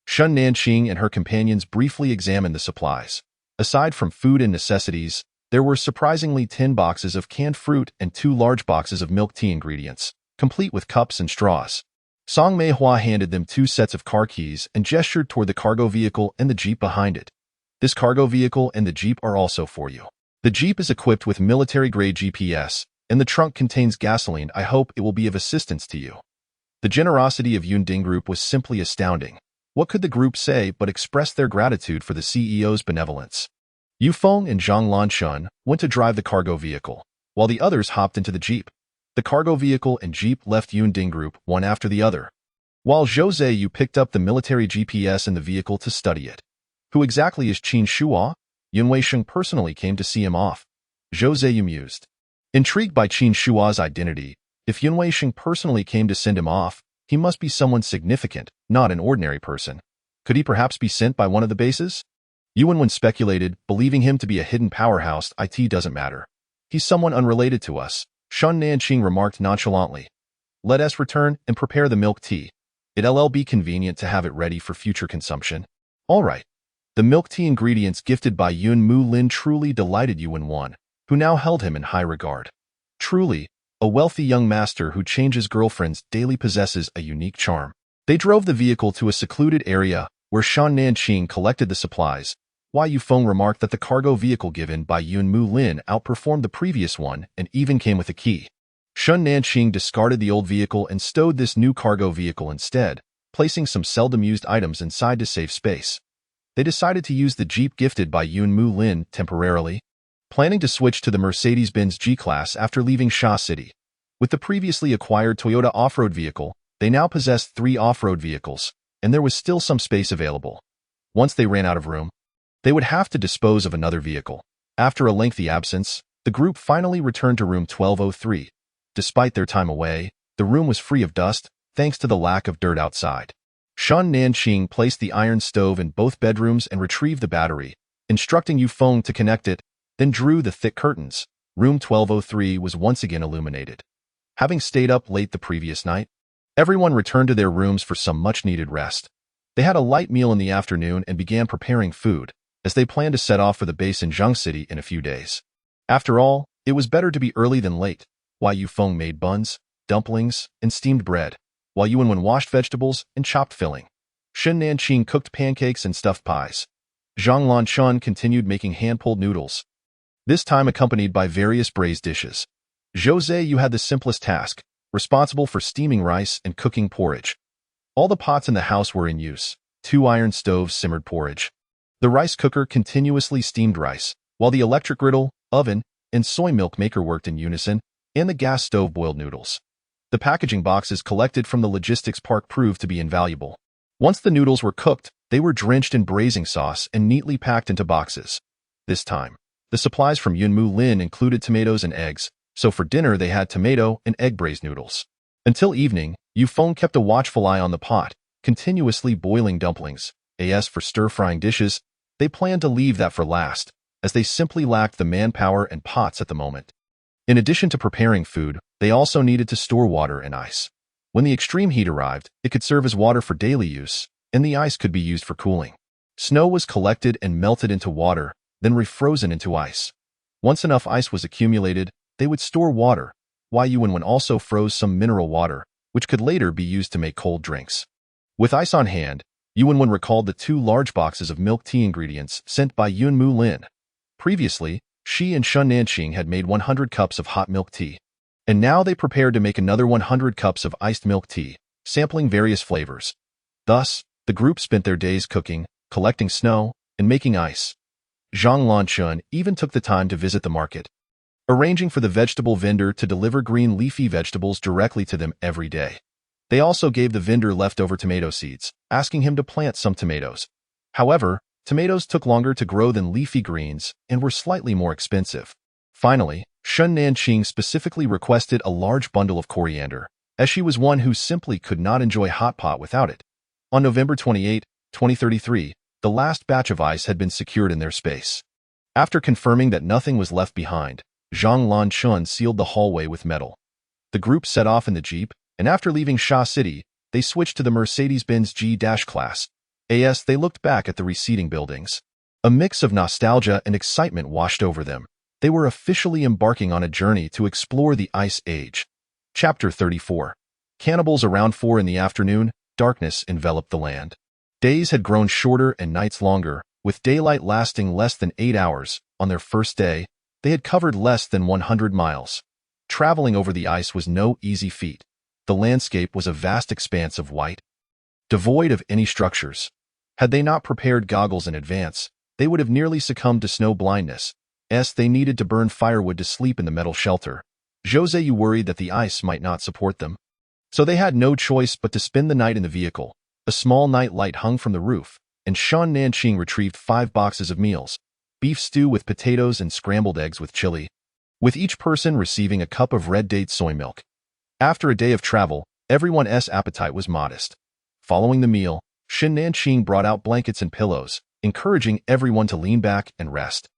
Shan Nanqing and her companions briefly examined the supplies. Aside from food and necessities, there were surprisingly 10 boxes of canned fruit and 2 large boxes of milk tea ingredients, complete with cups and straws. Song Meihua handed them 2 sets of car keys and gestured toward the cargo vehicle and the jeep behind it. "This cargo vehicle and the jeep are also for you. The jeep is equipped with military-grade GPS, and the trunk contains gasoline. I hope it will be of assistance to you." The generosity of Yunding Group was simply astounding. What could the group say but express their gratitude for the CEO's benevolence? Yu Feng and Zhang Lanshun went to drive the cargo vehicle, while the others hopped into the jeep. The cargo vehicle and jeep left Yunding Group one after the other, while Zhou Zheyu picked up the military GPS in the vehicle to study it. "Who exactly is Qin Shuo?" Yun Weisheng personally came to see him off. Zhou Zheyu mused. Intrigued by Qin Shuo's identity, if Yun Weisheng personally came to send him off, he must be someone significant, not an ordinary person. Could he perhaps be sent by one of the bases? Yu Wenwen speculated, believing him to be a hidden powerhouse. "It doesn't matter. He's someone unrelated to us," Shan Nanqing remarked nonchalantly. "Let us return and prepare the milk tea. It'll be convenient to have it ready for future consumption." All right. The milk tea ingredients gifted by Yun Mulin truly delighted Yu Wenwen, who now held him in high regard. Truly, a wealthy young master who changes girlfriends daily possesses a unique charm. They drove the vehicle to a secluded area where Shan Nanqing collected the supplies, while Yu Feng remarked that the cargo vehicle given by Yun Mulin outperformed the previous one and even came with a key. Shan Nanqing discarded the old vehicle and stowed this new cargo vehicle instead, placing some seldom-used items inside to save space. They decided to use the Jeep gifted by Yun Mulin temporarily, planning to switch to the Mercedes-Benz G-Class after leaving Sha City. With the previously acquired Toyota off-road vehicle, they now possessed 3 off-road vehicles, and there was still some space available. Once they ran out of room, they would have to dispose of another vehicle. After a lengthy absence, the group finally returned to room 1203. Despite their time away, The room was free of dust, thanks to the lack of dirt outside. Shun Nanqing placed the iron stove in both bedrooms and retrieved the battery, instructing Yufeng to connect it, then drew the thick curtains. Room 1203 was once again illuminated. Having stayed up late the previous night, everyone returned to their rooms for some much-needed rest. They had a light meal in the afternoon and began preparing food, as they planned to set off for the base in Zheng City in a few days. After all, it was better to be early than late. Wai Yufeng made buns, dumplings, and steamed bread, while Yuanwen washed vegetables and chopped filling. Shen Nanqing cooked pancakes and stuffed pies. Zhang Lanchun continued making hand-pulled noodles, this time accompanied by various braised dishes. Zhou Zheyu had the simplest task, responsible for steaming rice and cooking porridge. All the pots in the house were in use. 2 iron stoves simmered porridge. The rice cooker continuously steamed rice, while the electric griddle, oven, and soy milk maker worked in unison, and the gas stove boiled noodles. The packaging boxes collected from the logistics park proved to be invaluable. Once the noodles were cooked, they were drenched in braising sauce and neatly packed into boxes. This time, the supplies from Yunmu Lin included tomatoes and eggs, so for dinner they had tomato and egg braised noodles. Until evening, Yufeng kept a watchful eye on the pot, continuously boiling dumplings. As for stir-frying dishes, they planned to leave that for last, as they simply lacked the manpower and pots at the moment. In addition to preparing food, they also needed to store water and ice. When the extreme heat arrived, it could serve as water for daily use, and the ice could be used for cooling. Snow was collected and melted into water, then refrozen into ice. Once enough ice was accumulated, they would store water. Wai Yuanwen also froze some mineral water, which could later be used to make cold drinks. With ice on hand, Yuanwen recalled the 2 large boxes of milk tea ingredients sent by Yunmu Lin. Previously, she and Shun Nanqing had made 100 cups of hot milk tea, and now they prepared to make another 100 cups of iced milk tea, sampling various flavors. Thus, the group spent their days cooking, collecting snow, and making ice. Zhang Lanchun even took the time to visit the market, arranging for the vegetable vendor to deliver green leafy vegetables directly to them every day. They also gave the vendor leftover tomato seeds, asking him to plant some tomatoes. However, tomatoes took longer to grow than leafy greens and were slightly more expensive. Finally, Shun Nanqing specifically requested a large bundle of coriander, as she was one who simply could not enjoy hot pot without it. On November 28, 2033, the last batch of ice had been secured in their space. After confirming that nothing was left behind, Zhang Lanchun sealed the hallway with metal. The group set off in the jeep, and after leaving Sha City, they switched to the Mercedes-Benz G-class. As they looked back at the receding buildings, a mix of nostalgia and excitement washed over them. They were officially embarking on a journey to explore the Ice Age. Chapter 34. Cannibals. Around 4 in the afternoon, darkness enveloped the land. Days had grown shorter and nights longer, with daylight lasting less than 8 hours. On their first day, they had covered less than 100 miles. Traveling over the ice was no easy feat. The landscape was a vast expanse of white, devoid of any structures. Had they not prepared goggles in advance, they would have nearly succumbed to snow blindness. They needed to burn firewood to sleep in the metal shelter. Zhou Zheyu worried that the ice might not support them. So they had no choice but to spend the night in the vehicle. A small night light hung from the roof, and Shun Nanqing retrieved 5 boxes of meals: beef stew with potatoes and scrambled eggs with chili, with each person receiving a cup of red date soy milk. After a day of travel, everyone's appetite was modest. Following the meal, Shen Nanqing brought out blankets and pillows, encouraging everyone to lean back and rest.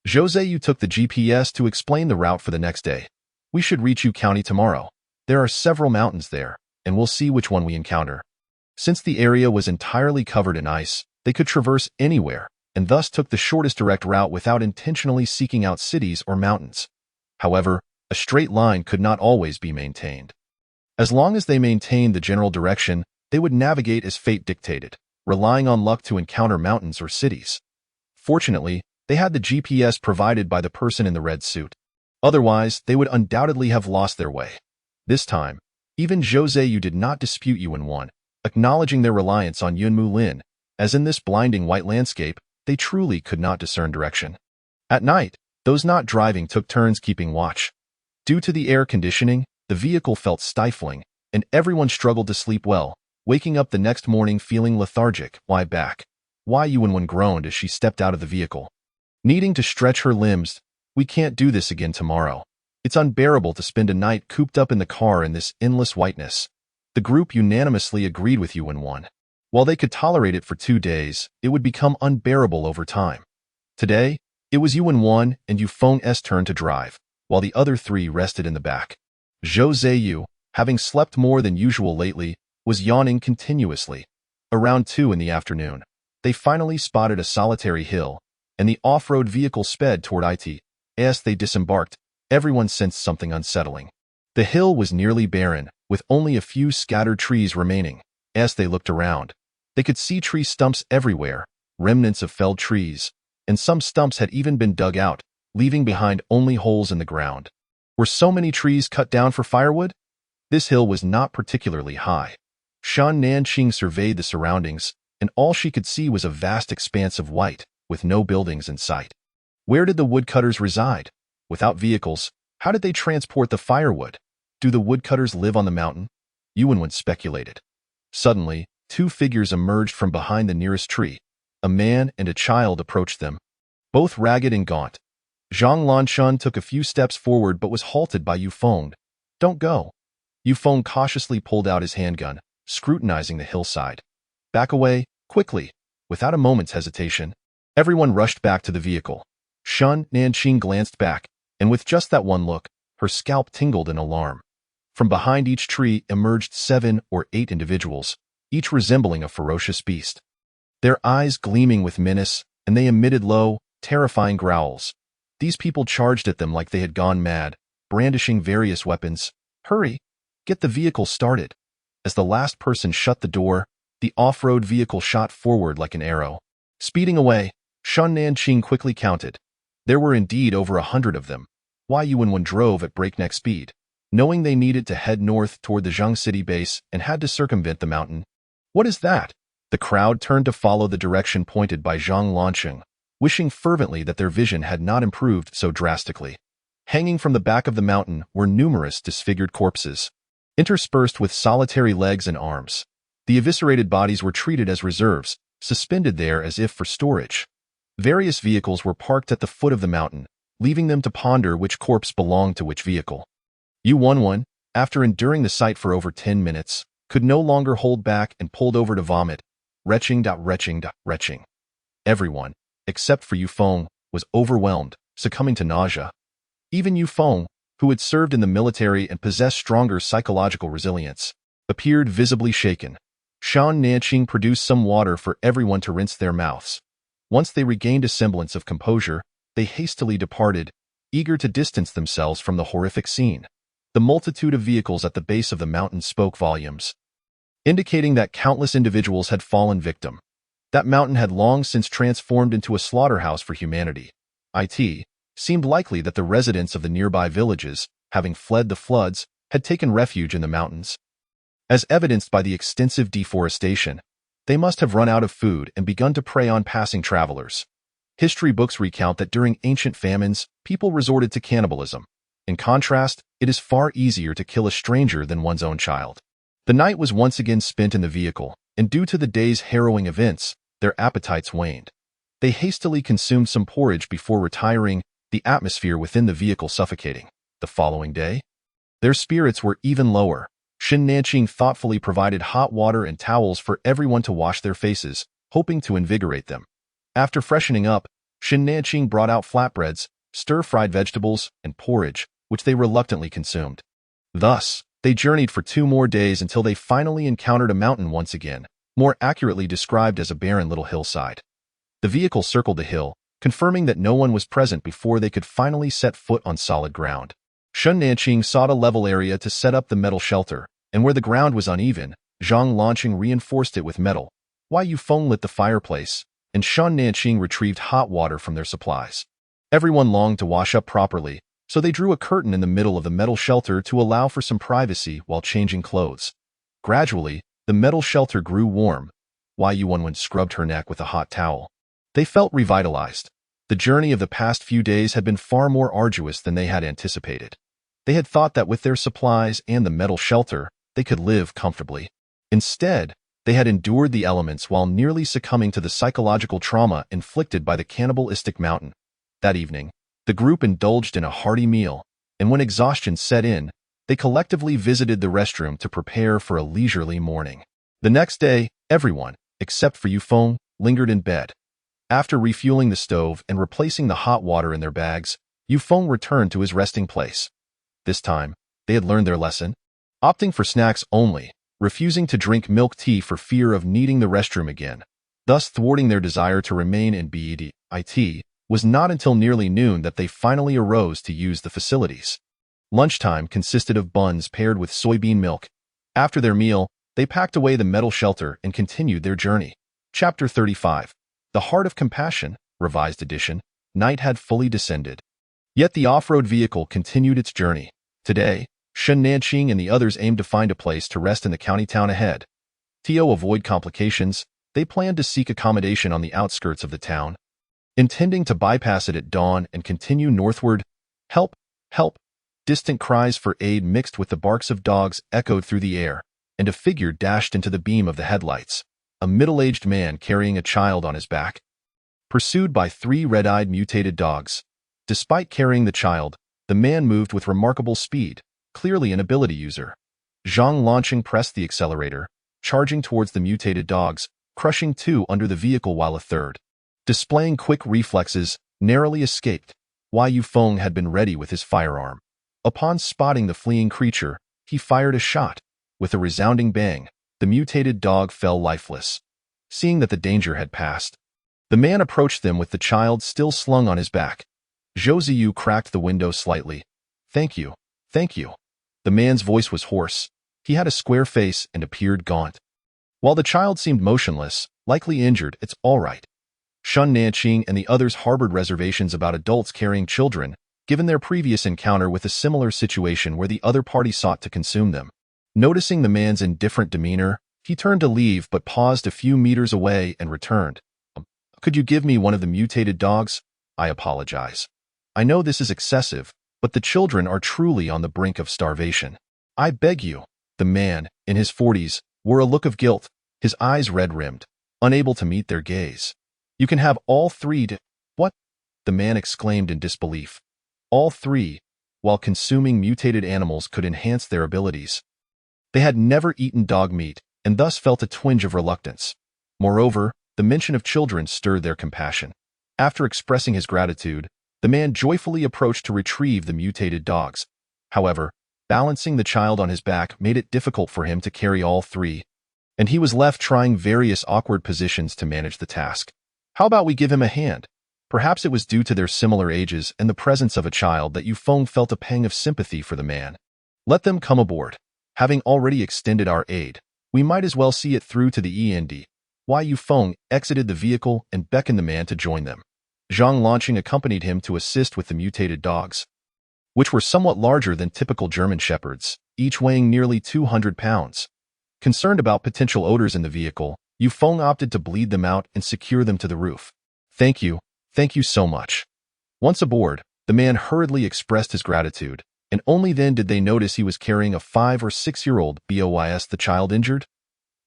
Zhou Zheyu took the GPS to explain the route for the next day. We should reach Yu County tomorrow. There are several mountains there, and we'll see which one we encounter. Since the area was entirely covered in ice, they could traverse anywhere, and thus took the shortest direct route without intentionally seeking out cities or mountains. However, a straight line could not always be maintained. As long as they maintained the general direction, they would navigate as fate dictated, relying on luck to encounter mountains or cities. Fortunately, they had the GPS provided by the person in the red suit. Otherwise, they would undoubtedly have lost their way. This time, even Zhou Zheyu did not dispute Yuan, acknowledging their reliance on Yunmu Lin, as in this blinding white landscape, they truly could not discern direction. At night, those not driving took turns keeping watch. Due to the air conditioning, the vehicle felt stifling, and everyone struggled to sleep well, waking up the next morning feeling lethargic. Why Yuan groaned as she stepped out of the vehicle. Needing to stretch her limbs. We can't do this again tomorrow. It's unbearable to spend a night cooped up in the car in this endless whiteness. The group unanimously agreed with Yuan-1. While they could tolerate it for 2 days, it would become unbearable over time. Today, it was Yuan-1 and Yufeng's turn to drive, while the other 3 rested in the back. Zhou Zheyu, having slept more than usual lately, was yawning continuously. Around 2 in the afternoon, they finally spotted a solitary hill, and the off-road vehicle sped toward it. As they disembarked, everyone sensed something unsettling. The hill was nearly barren, with only a few scattered trees remaining. As they looked around, they could see tree stumps everywhere, remnants of felled trees, and some stumps had even been dug out, leaving behind only holes in the ground. Were so many trees cut down for firewood? This hill was not particularly high. Shan Nanqing surveyed the surroundings, and all she could see was a vast expanse of white, with no buildings in sight. Where did the woodcutters reside? Without vehicles, how did they transport the firewood? Do the woodcutters live on the mountain? Yuan speculated. Suddenly, 2 figures emerged from behind the nearest tree. A man and a child approached them, both ragged and gaunt. Zhang Lanshun took a few steps forward but was halted by Yufeng. "Don't go." Yufeng cautiously pulled out his handgun, scrutinizing the hillside. "Back away, quickly." Without a moment's hesitation, everyone rushed back to the vehicle. Shan Nanqing glanced back, and with just that one look, her scalp tingled in alarm. From behind each tree emerged 7 or 8 individuals, each resembling a ferocious beast. Their eyes gleaming with menace, and they emitted low, terrifying growls. These people charged at them like they had gone mad, brandishing various weapons. "Hurry! Get the vehicle started." As the last person shut the door, the off-road vehicle shot forward like an arrow. Speeding away, Shan Nanqing quickly counted. There were indeed over 100 of them. Yuan drove at breakneck speed, knowing they needed to head north toward the Zhang City base and had to circumvent the mountain. "What is that?" The crowd turned to follow the direction pointed by Zhang Lansheng, wishing fervently that their vision had not improved so drastically. Hanging from the back of the mountain were numerous disfigured corpses, interspersed with solitary legs and arms. The eviscerated bodies were treated as reserves, suspended there as if for storage. Various vehicles were parked at the foot of the mountain, leaving them to ponder which corpse belonged to which vehicle. Yuan, after enduring the sight for over 10 minutes, could no longer hold back and pulled over to vomit. Retching. Everyone, except for Yufeng, was overwhelmed, succumbing to nausea. Even Yufeng, who had served in the military and possessed stronger psychological resilience, appeared visibly shaken. Shan Nanqing produced some water for everyone to rinse their mouths. Once they regained a semblance of composure, they hastily departed, eager to distance themselves from the horrific scene. The multitude of vehicles at the base of the mountain spoke volumes, indicating that countless individuals had fallen victim. That mountain had long since transformed into a slaughterhouse for humanity. It seemed likely that the residents of the nearby villages, having fled the floods, had taken refuge in the mountains. As evidenced by the extensive deforestation, they must have run out of food and begun to prey on passing travelers. History books recount that during ancient famines, people resorted to cannibalism. In contrast, it is far easier to kill a stranger than one's own child. The night was once again spent in the vehicle, and due to the day's harrowing events, their appetites waned. They hastily consumed some porridge before retiring, the atmosphere within the vehicle suffocating. The following day, their spirits were even lower. Shan Nanqing thoughtfully provided hot water and towels for everyone to wash their faces, hoping to invigorate them. After freshening up, Shan Nanqing brought out flatbreads, stir-fried vegetables, and porridge, which they reluctantly consumed. Thus, they journeyed for 2 more days until they finally encountered a mountain once again, more accurately described as a barren little hillside. The vehicle circled the hill, confirming that no one was present before they could finally set foot on solid ground. Shan Nanqing sought a level area to set up the metal shelter, and where the ground was uneven, Zhang Lansheng reinforced it with metal, while Yufeng lit the fireplace, and Shan Nanqing retrieved hot water from their supplies. Everyone longed to wash up properly, so they drew a curtain in the middle of the metal shelter to allow for some privacy while changing clothes. Gradually, the metal shelter grew warm, while Yuan scrubbed her neck with a hot towel. They felt revitalized. The journey of the past few days had been far more arduous than they had anticipated. They had thought that with their supplies and the metal shelter, they could live comfortably. Instead, they had endured the elements while nearly succumbing to the psychological trauma inflicted by the cannibalistic mountain. That evening, the group indulged in a hearty meal. and when exhaustion set in, they collectively visited the restroom to prepare for a leisurely morning. The next day, everyone, except for Yufeng, lingered in bed. After refueling the stove and replacing the hot water in their bags, Yufeng returned to his resting place. This time, they had learned their lesson, opting for snacks only, refusing to drink milk tea for fear of needing the restroom again, thus thwarting their desire to remain in bed. It was not until nearly noon that they finally arose to use the facilities. Lunchtime consisted of buns paired with soybean milk. After their meal, they packed away the metal shelter and continued their journey. Chapter 35. The Heart of Compassion, Revised Edition. Night had fully descended. Yet the off-road vehicle continued its journey. Today, Shen Nanqing and the others aimed to find a place to rest in the county town ahead. To avoid complications, they planned to seek accommodation on the outskirts of the town, intending to bypass it at dawn and continue northward. Help! Help! Distant cries for aid mixed with the barks of dogs echoed through the air, and a figure dashed into the beam of the headlights, a middle-aged man carrying a child on his back, pursued by 3 red-eyed mutated dogs. Despite carrying the child, the man moved with remarkable speed, clearly an ability user. Zhang Lanqing pressed the accelerator, charging towards the mutated dogs, crushing 2 under the vehicle while a third, displaying quick reflexes, narrowly escaped. Yufeng had been ready with his firearm. Upon spotting the fleeing creature, he fired a shot. With a resounding bang, the mutated dog fell lifeless. Seeing that the danger had passed, the man approached them with the child still slung on his back. Zhou Ziyu cracked the window slightly. Thank you. Thank you. The man's voice was hoarse. He had a square face and appeared gaunt. While the child seemed motionless, likely injured, it's all right. Shen Nanqing and the others harbored reservations about adults carrying children, given their previous encounter with a similar situation where the other party sought to consume them. Noticing the man's indifferent demeanor, he turned to leave but paused a few meters away and returned. Could you give me one of the mutated dogs? I apologize. I know this is excessive, but the children are truly on the brink of starvation. I beg you. The man, in his 40s, wore a look of guilt, his eyes red-rimmed, unable to meet their gaze. You can have all 3 What? The man exclaimed in disbelief. All 3, while consuming mutated animals could enhance their abilities. They had never eaten dog meat, and thus felt a twinge of reluctance. Moreover, the mention of children stirred their compassion. After expressing his gratitude, the man joyfully approached to retrieve the mutated dogs. However, balancing the child on his back made it difficult for him to carry all 3, and he was left trying various awkward positions to manage the task. How about we give him a hand? Perhaps it was due to their similar ages and the presence of a child that Yufeng felt a pang of sympathy for the man. Let them come aboard. Having already extended our aid, we might as well see it through to the end. Yufeng exited the vehicle and beckoned the man to join them. Zhang Lanqing accompanied him to assist with the mutated dogs, which were somewhat larger than typical German shepherds, each weighing nearly 200 pounds. Concerned about potential odors in the vehicle, Yufeng opted to bleed them out and secure them to the roof. Thank you so much. Once aboard, the man hurriedly expressed his gratitude, and only then did they notice he was carrying a 5 or 6-year-old boys. The child injured?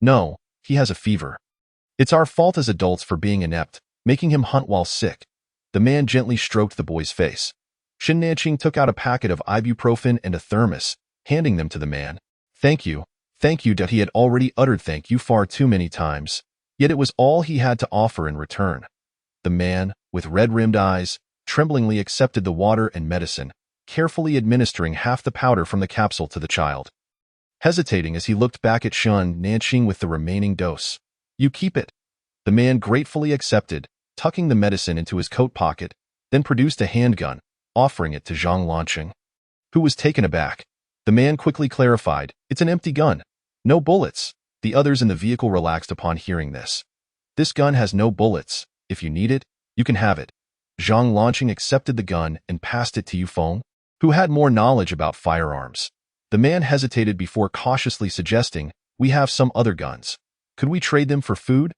No, he has a fever. It's our fault as adults for being inept, making him hunt while sick. The man gently stroked the boy's face. Shen Nanqing took out a packet of ibuprofen and a thermos, handing them to the man. Thank you. He had already uttered thank you far too many times, yet it was all he had to offer in return. The man, with red-rimmed eyes, tremblingly accepted the water and medicine, carefully administering half the powder from the capsule to the child. Hesitating as he looked back at Shen Nanqing with the remaining dose. You keep it. The man gratefully accepted, tucking the medicine into his coat pocket, then produced a handgun, offering it to Zhang Lanqing, who was taken aback. The man quickly clarified, it's an empty gun. No bullets. The others in the vehicle relaxed upon hearing this. This gun has no bullets. If you need it, you can have it. Zhang Lanqing accepted the gun and passed it to Yufeng, who had more knowledge about firearms. The man hesitated before cautiously suggesting, we have some other guns. Could we trade them for food?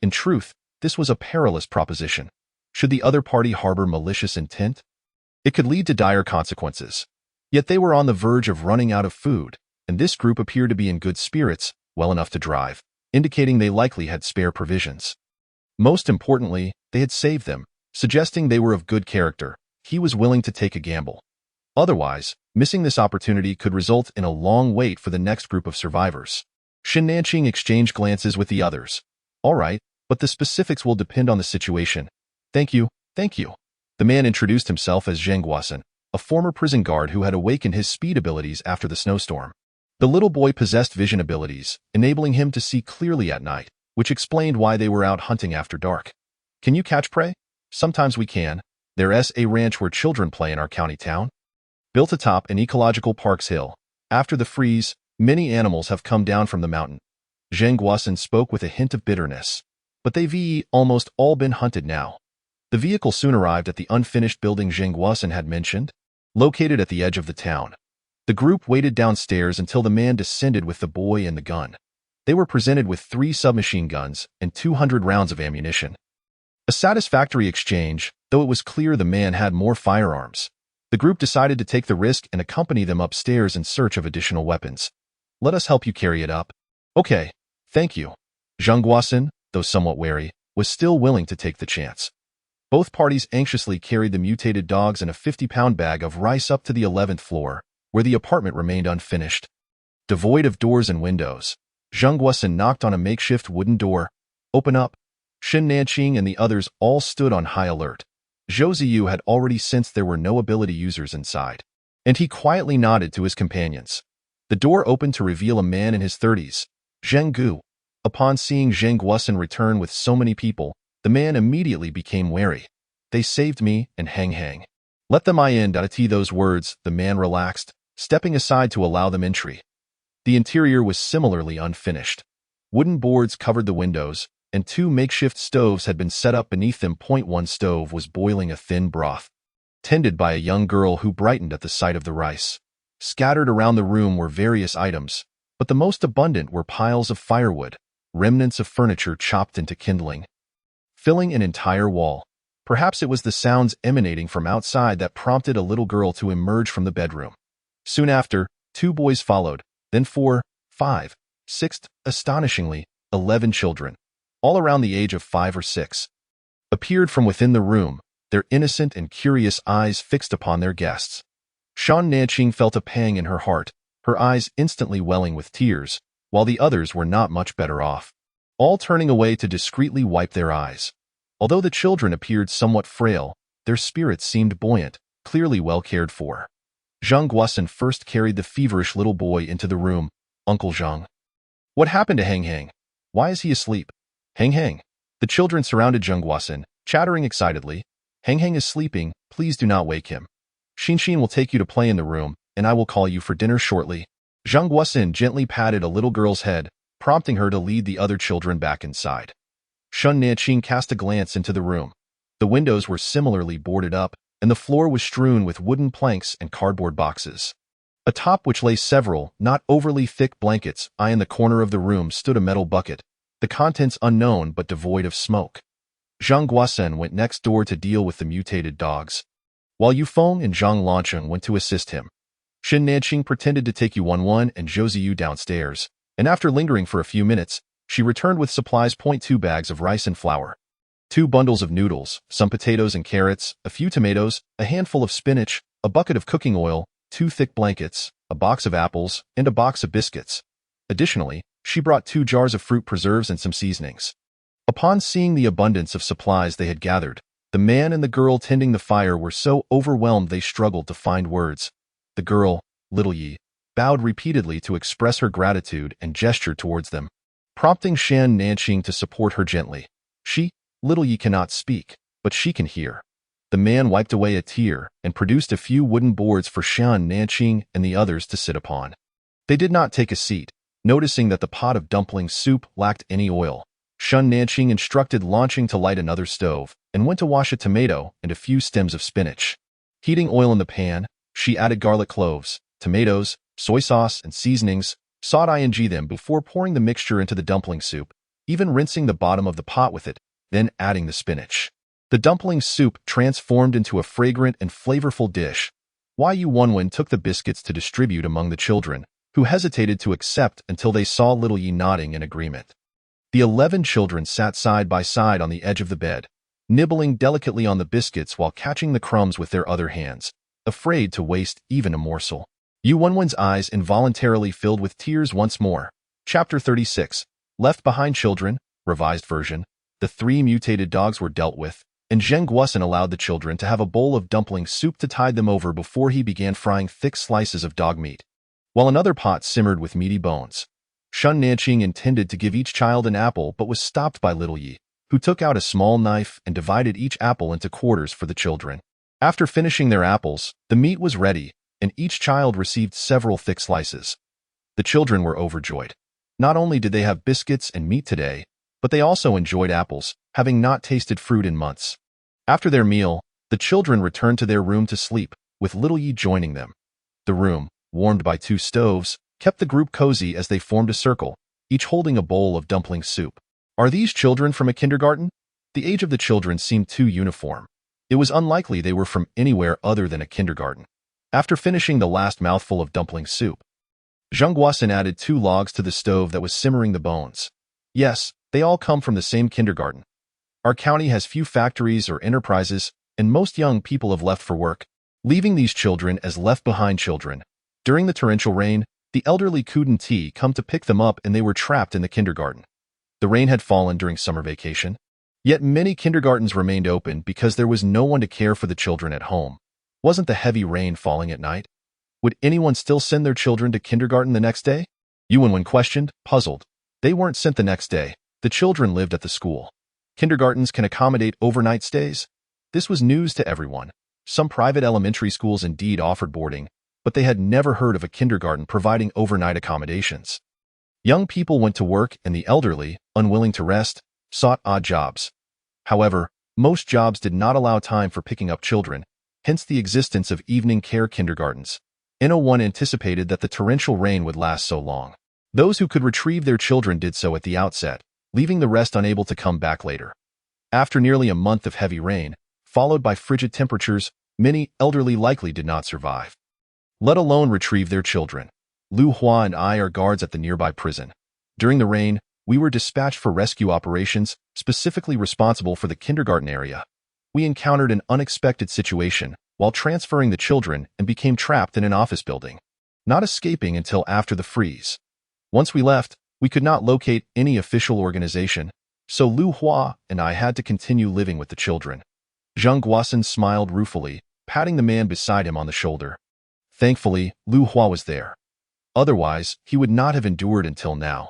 In truth, this was a perilous proposition. Should the other party harbor malicious intent? It could lead to dire consequences. Yet they were on the verge of running out of food, and this group appeared to be in good spirits, well enough to drive, indicating they likely had spare provisions. Most importantly, they had saved them, suggesting they were of good character. He was willing to take a gamble. Otherwise, Missing this opportunity could result in a long wait for the next group of survivors. Shen Nanqing exchanged glances with the others. All right, but the specifics will depend on the situation. Thank you, thank you. The man introduced himself as Zheng Guosen, a former prison guard who had awakened his speed abilities after the snowstorm. The little boy possessed vision abilities, enabling him to see clearly at night, which explained why they were out hunting after dark. Can you catch prey? Sometimes we can. There's a ranch where children play in our county town. Built atop an ecological park's hill, after the freeze, many animals have come down from the mountain. Zheng Guosen spoke with a hint of bitterness. But they've almost all been hunted now. The vehicle soon arrived at the unfinished building Zheng Guosen had mentioned, located at the edge of the town. The group waited downstairs until the man descended with the boy and the gun. They were presented with 3 submachine guns and 200 rounds of ammunition. A satisfactory exchange, though it was clear the man had more firearms. The group decided to take the risk and accompany them upstairs in search of additional weapons. Let us help you carry it up. Okay, thank you. Zheng Guosen, though somewhat wary, was still willing to take the chance. Both parties anxiously carried the mutated dogs and a 50-pound bag of rice up to the 11th floor, where the apartment remained unfinished. Devoid of doors and windows, Zheng Guosen knocked on a makeshift wooden door. Open up. Shen Nanqing and the others all stood on high alert. Zhou Ziyu had already sensed there were no ability users inside, and he quietly nodded to his companions. The door opened to reveal a man in his 30s, Zheng Gu. Upon seeing Zheng Guosen return with so many people, the man immediately became wary. They saved me and Hang. Let them in. At those words, the man relaxed, stepping aside to allow them entry. The interior was similarly unfinished. Wooden boards covered the windows, and 2 makeshift stoves had been set up beneath them. One stove was boiling a thin broth, tended by a young girl who brightened at the sight of the rice. Scattered around the room were various items, but the most abundant were piles of firewood, remnants of furniture chopped into kindling, filling an entire wall. Perhaps it was the sounds emanating from outside that prompted a little girl to emerge from the bedroom. Soon after, 2 boys followed, then 4, 5, 6, astonishingly, 11 children, all around the age of 5 or 6, appeared from within the room, their innocent and curious eyes fixed upon their guests. Shen Nanqing felt a pang in her heart, her eyes instantly welling with tears, while the others were not much better off, all turning away to discreetly wipe their eyes. Although the children appeared somewhat frail, their spirits seemed buoyant, clearly well cared for. Zheng Guosen first carried the feverish little boy into the room. Uncle Zheng. What happened to Hang? Why is he asleep? Hang. The children surrounded Zheng Guosen, chattering excitedly. Hang is sleeping, please do not wake him. Xin will take you to play in the room, and I will call you for dinner shortly. Zheng Guosen gently patted a little girl's head, prompting her to lead the other children back inside. Shen Nanqing cast a glance into the room. The windows were similarly boarded up, and the floor was strewn with wooden planks and cardboard boxes, atop which lay several, not overly thick blankets. In the corner of the room stood a metal bucket, the contents unknown but devoid of smoke. Zheng Guosen went next door to deal with the mutated dogs, while Yufeng and Zhang Lancheng went to assist him. Shen Nanqing pretended to take Yuan and Zhou Ziyu downstairs, and after lingering for a few minutes, she returned with supplies. 2 bags of rice and flour, 2 bundles of noodles, some potatoes and carrots, a few tomatoes, a handful of spinach, a bucket of cooking oil, 2 thick blankets, a box of apples, and a box of biscuits. Additionally, she brought 2 jars of fruit preserves and some seasonings. Upon seeing the abundance of supplies they had gathered, the man and the girl tending the fire were so overwhelmed they struggled to find words. The girl, Little Yi, bowed repeatedly to express her gratitude and gestured towards them, prompting Shen Nanqing to support her gently. Little Yi cannot speak, but she can hear. The man wiped away a tear and produced a few wooden boards for Shen Nanqing and the others to sit upon. They did not take a seat, noticing that the pot of dumpling soup lacked any oil. Shen Nanqing instructed Lancheng to light another stove and went to wash a tomato and a few stems of spinach. Heating oil in the pan, she added garlic cloves, tomatoes, soy sauce, and seasonings, sought them before pouring the mixture into the dumpling soup, even rinsing the bottom of the pot with it, then adding the spinach. The dumpling soup transformed into a fragrant and flavorful dish. Yu Wenwen took the biscuits to distribute among the children, who hesitated to accept until they saw Little Yi nodding in agreement. The 11 children sat side by side on the edge of the bed, nibbling delicately on the biscuits while catching the crumbs with their other hands. afraid to waste even a morsel. Yu Wenwen's eyes involuntarily filled with tears once more. Chapter 36. Left Behind Children, Revised Version. The 3 mutated dogs were dealt with, and Zheng Guosen allowed the children to have a bowl of dumpling soup to tide them over before he began frying thick slices of dog meat, while another pot simmered with meaty bones. Shun Nanqing intended to give each child an apple but was stopped by Little Yi, who took out a small knife and divided each apple into quarters for the children. After finishing their apples, the meat was ready, and each child received several thick slices. The children were overjoyed. Not only did they have biscuits and meat today, but they also enjoyed apples, having not tasted fruit in months. After their meal, the children returned to their room to sleep, with Little Yi joining them. The room, warmed by 2 stoves, kept the group cozy as they formed a circle, each holding a bowl of dumpling soup. Are these children from a kindergarten? The age of the children seemed too uniform. It was unlikely they were from anywhere other than a kindergarten. After finishing the last mouthful of dumpling soup, Zheng Guosen added 2 logs to the stove that was simmering the bones. Yes, they all come from the same kindergarten. Our county has few factories or enterprises, and most young people have left for work, leaving these children as left-behind children. During the torrential rain, the elderly couldn't come to pick them up and they were trapped in the kindergarten. The rain had fallen during summer vacation, yet many kindergartens remained open because there was no one to care for the children at home. Wasn't the heavy rain falling at night? Would anyone still send their children to kindergarten the next day? Yu Wenwen questioned, puzzled. They weren't sent the next day. The children lived at the school. Kindergartens can accommodate overnight stays. This was news to everyone. Some private elementary schools indeed offered boarding, but they had never heard of a kindergarten providing overnight accommodations. Young people went to work and the elderly, unwilling to rest, sought odd jobs. However, most jobs did not allow time for picking up children, hence the existence of evening care kindergartens. No one anticipated that the torrential rain would last so long. Those who could retrieve their children did so at the outset, leaving the rest unable to come back later. After nearly a month of heavy rain, followed by frigid temperatures, many elderly likely did not survive, let alone retrieve their children. Lu Hua and I are guards at the nearby prison. During the rain, we were dispatched for rescue operations, specifically responsible for the kindergarten area. We encountered an unexpected situation while transferring the children and became trapped in an office building, not escaping until after the freeze. Once we left, we could not locate any official organization, so Lu Hua and I had to continue living with the children. Zheng Guosen smiled ruefully, patting the man beside him on the shoulder. Thankfully, Lu Hua was there. Otherwise, he would not have endured until now.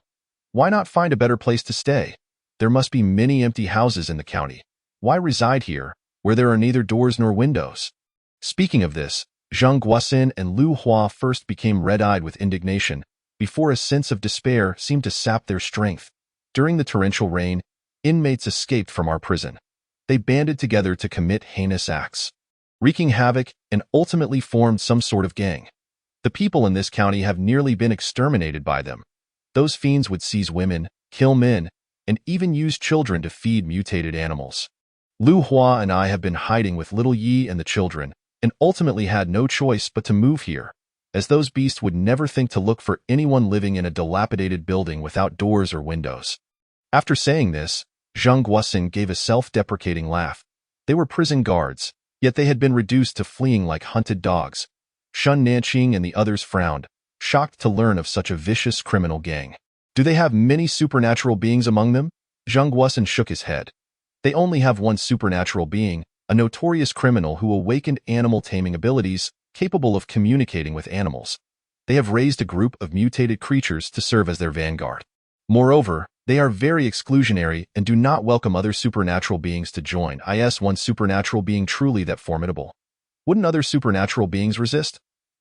Why not find a better place to stay? There must be many empty houses in the county. Why reside here, where there are neither doors nor windows? Speaking of this, Zheng Guosen and Lu Hua first became red-eyed with indignation, before a sense of despair seemed to sap their strength. During the torrential rain, inmates escaped from our prison. They banded together to commit heinous acts, wreaking havoc, and ultimately formed some sort of gang. The people in this county have nearly been exterminated by them. Those fiends would seize women, kill men, and even use children to feed mutated animals. Lu Hua and I have been hiding with Little Yi and the children, and ultimately had no choice but to move here, as those beasts would never think to look for anyone living in a dilapidated building without doors or windows. After saying this, Zheng Guosen gave a self-deprecating laugh. They were prison guards, yet they had been reduced to fleeing like hunted dogs. Shun Nanqing and the others frowned, shocked to learn of such a vicious criminal gang. Do they have many supernatural beings among them? Zheng Guosen shook his head. They only have one supernatural being, a notorious criminal who awakened animal taming abilities, capable of communicating with animals. They have raised a group of mutated creatures to serve as their vanguard. Moreover, they are very exclusionary and do not welcome other supernatural beings to join. Is one supernatural being truly that formidable? Wouldn't other supernatural beings resist?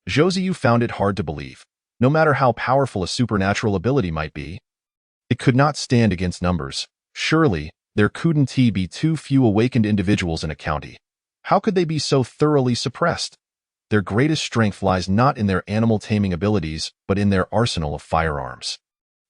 Zhou found it hard to believe. No matter how powerful a supernatural ability might be, it could not stand against numbers. Surely, there couldn't be too few awakened individuals in a county. How could they be so thoroughly suppressed? Their greatest strength lies not in their animal taming abilities, but in their arsenal of firearms.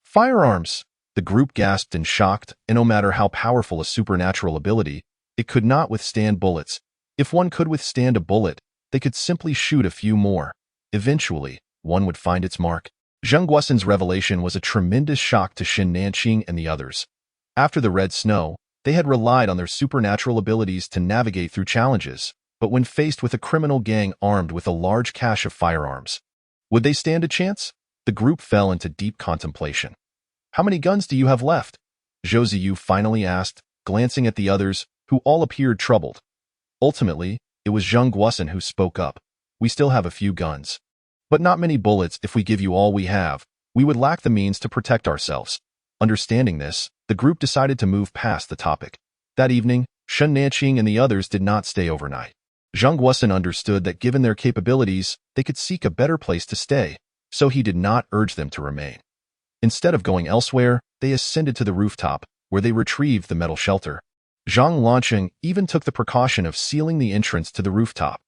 Firearms! The group gasped in shock, and no matter how powerful a supernatural ability, it could not withstand bullets. If one could withstand a bullet, they could simply shoot a few more. Eventually, one would find its mark. Zheng Guosen's revelation was a tremendous shock to Xin Nanqing and the others. After the red snow, they had relied on their supernatural abilities to navigate through challenges. but when faced with a criminal gang armed with a large cache of firearms, would they stand a chance? The group fell into deep contemplation. How many guns do you have left? Zhou Ziyu finally asked, glancing at the others, who all appeared troubled. Ultimately, it was Zheng Guosen who spoke up. We still have a few guns. But not many bullets. If we give you all we have, we would lack the means to protect ourselves. Understanding this, the group decided to move past the topic. That evening, Shen Nanqing and the others did not stay overnight. Zheng Guosen understood that given their capabilities, they could seek a better place to stay, so he did not urge them to remain. Instead of going elsewhere, they ascended to the rooftop, where they retrieved the metal shelter. Zhang Lanqing even took the precaution of sealing the entrance to the rooftop.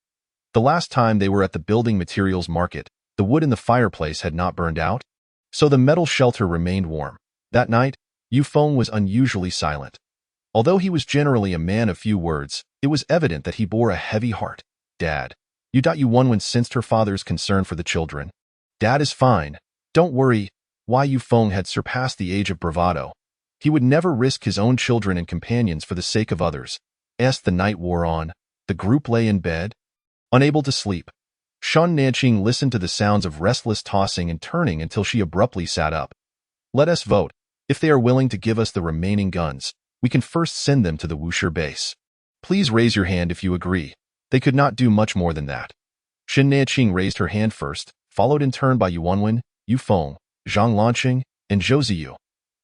The last time they were at the building materials market, the wood in the fireplace had not burned out, so the metal shelter remained warm. That night, Yu Feng was unusually silent. Although he was generally a man of few words, it was evident that he bore a heavy heart. Dad. Yu Wenwen sensed her father's concern for the children. Dad is fine. Don't worry. Why Yu Feng had surpassed the age of bravado. He would never risk his own children and companions for the sake of others. As the night wore on, the group lay in bed, unable to sleep. Shen Nanqing listened to the sounds of restless tossing and turning until she abruptly sat up. Let us vote. If they are willing to give us the remaining guns, we can first send them to the Wushi base. Please raise your hand if you agree. They could not do much more than that. Shen Nanqing raised her hand first, followed in turn by Yu Wenwen, Yu Feng, Zhang Lanqing, and Zhou Ziyu.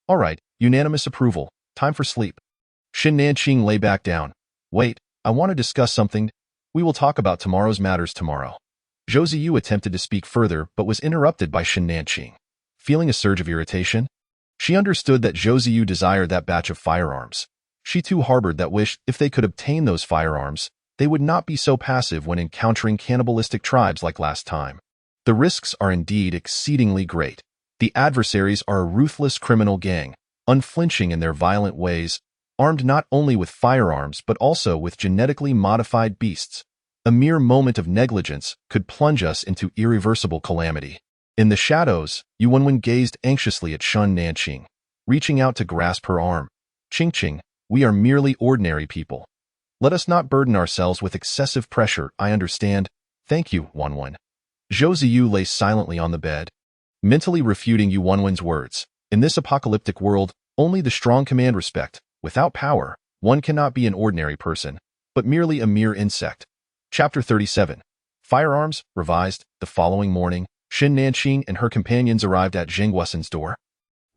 All right, unanimous approval. Time for sleep. Shen Nanqing lay back down. Wait, I want to discuss something. We will talk about tomorrow's matters tomorrow. Zhou Ziyu attempted to speak further but was interrupted by Shen Nanqing. Feeling a surge of irritation, she understood that Zhou Ziyu desired that batch of firearms. She too harbored that wish. If they could obtain those firearms, they would not be so passive when encountering cannibalistic tribes like last time. The risks are indeed exceedingly great. The adversaries are a ruthless criminal gang, unflinching in their violent ways, armed not only with firearms but also with genetically modified beasts. A mere moment of negligence could plunge us into irreversible calamity. In the shadows, Yu Wenwen gazed anxiously at Shen Nanqing, reaching out to grasp her arm. Qing, we are merely ordinary people. Let us not burden ourselves with excessive pressure. I understand. Thank you, Wenwen. Zhou Ziyu lay silently on the bed, mentally refuting Yu Wenwen's words. In this apocalyptic world, only the strong command respect. Without power, one cannot be an ordinary person, but merely a mere insect. Chapter 37. Firearms, revised. The following morning, Shen Nanqing and her companions arrived at Zheng Guosen's door,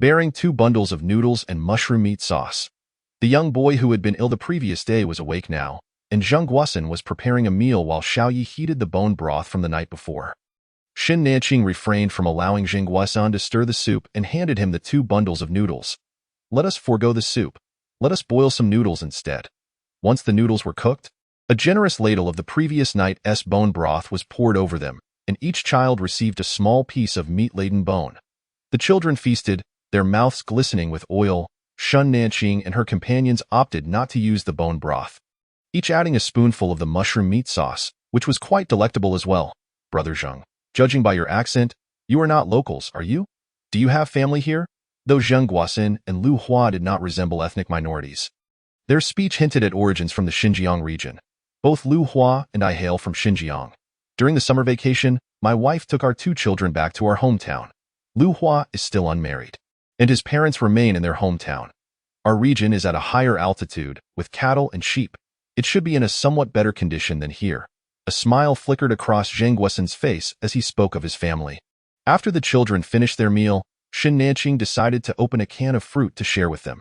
bearing 2 bundles of noodles and mushroom meat sauce. The young boy who had been ill the previous day was awake now, and Zheng Guosen was preparing a meal while Xiaoyi heated the bone broth from the night before. Shen Nanqing refrained from allowing Zheng Guosen to stir the soup and handed him the 2 bundles of noodles. Let us forego the soup. Let us boil some noodles instead. Once the noodles were cooked, a generous ladle of the previous night's bone broth was poured over them, and each child received a small piece of meat-laden bone. The children feasted, their mouths glistening with oil. Shen Nanqing and her companions opted not to use the bone broth, each adding a spoonful of the mushroom meat sauce, which was quite delectable as well. Brother Zheng, judging by your accent, you are not locals, are you? Do you have family here? Though Zheng Guosen and Lu Hua did not resemble ethnic minorities, their speech hinted at origins from the Xinjiang region. Both Lu Hua and I hail from Xinjiang. During the summer vacation, my wife took our 2 children back to our hometown. Lu Hua is still unmarried, and his parents remain in their hometown. Our region is at a higher altitude, with cattle and sheep. It should be in a somewhat better condition than here. A smile flickered across Zheng Guosen's face as he spoke of his family. After the children finished their meal, Shen Nanqing decided to open a can of fruit to share with them.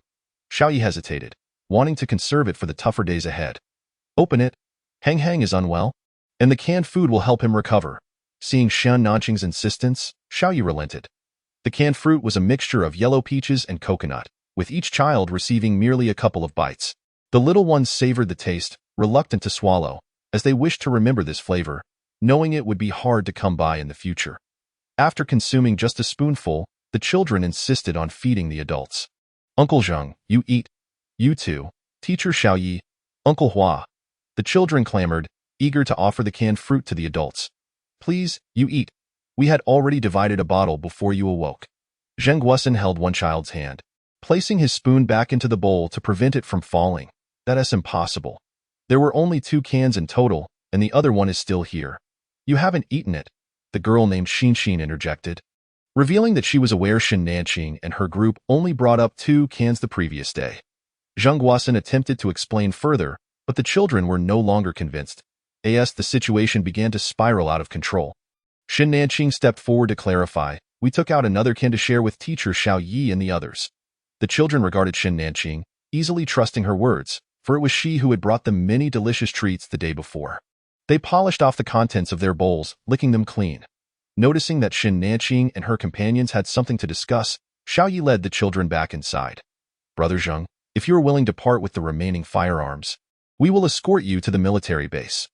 Xiaoyi hesitated, wanting to conserve it for the tougher days ahead. Open it. Hang is unwell, and the canned food will help him recover. Seeing Shen Nanqing's insistence, Xiaoyi relented. The canned fruit was a mixture of yellow peaches and coconut, with each child receiving merely a couple of bites. The little ones savored the taste, reluctant to swallow, as they wished to remember this flavor, knowing it would be hard to come by in the future. After consuming just a spoonful, the children insisted on feeding the adults. Uncle Zheng, you eat. You too. Teacher Xiaoyi. Uncle Hua. The children clamored, eager to offer the canned fruit to the adults. Please, you eat. We had already divided a bottle before you awoke. Zheng Guosen held one child's hand, placing his spoon back into the bowl to prevent it from falling. That is impossible. There were only 2 cans in total, and the other one is still here. You haven't eaten it, the girl named Xin interjected, revealing that she was aware Shen Nanqing and her group only brought up 2 cans the previous day. Zhang Guosen attempted to explain further, but the children were no longer convinced. The situation began to spiral out of control. Shen Nanqing stepped forward to clarify, "We took out another can to share with teacher Xiao Yi and the others." The children regarded Shen Nanqing, easily trusting her words, for it was she who had brought them many delicious treats the day before. They polished off the contents of their bowls, licking them clean. Noticing that Shen Nanqing and her companions had something to discuss, Xiao Yi led the children back inside. "Brother Zheng, if you are willing to part with the remaining firearms, we will escort you to the military base."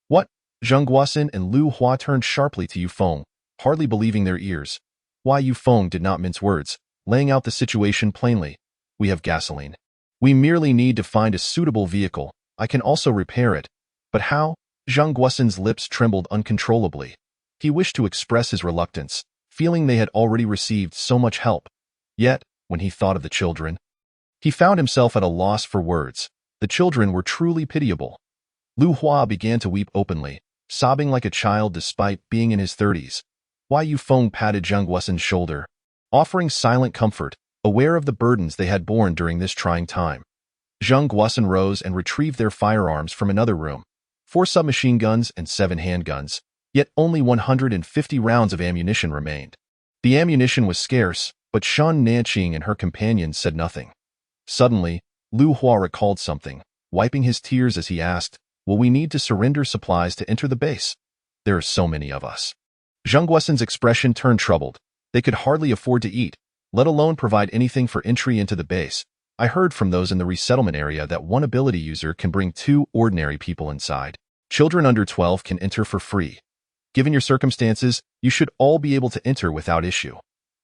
"What?" Zhang Guosen and Lu Hua turned sharply to Yu Feng, hardly believing their ears. Why, Yu Feng did not mince words, laying out the situation plainly. "We have gasoline. We merely need to find a suitable vehicle. I can also repair it." "But how?" Zhang Guosen's lips trembled uncontrollably. He wished to express his reluctance, feeling they had already received so much help. Yet, when he thought of the children, he found himself at a loss for words. The children were truly pitiable. Lu Hua began to weep openly, sobbing like a child despite being in his 30s. Why, Yu Feng patted Zhang Guosen's shoulder, offering silent comfort, aware of the burdens they had borne during this trying time. Zhang Guosen rose and retrieved their firearms from another room. 4 submachine guns and 7 handguns, yet only 150 rounds of ammunition remained. The ammunition was scarce, but Shen Nanqing and her companions said nothing. Suddenly, Lu Hua recalled something, wiping his tears as he asked, "Will we need to surrender supplies to enter the base? There are so many of us." Zhang Guosen's expression turned troubled. They could hardly afford to eat, let alone provide anything for entry into the base. "I heard from those in the resettlement area that one ability user can bring 2 ordinary people inside. Children under 12 can enter for free. Given your circumstances, you should all be able to enter without issue."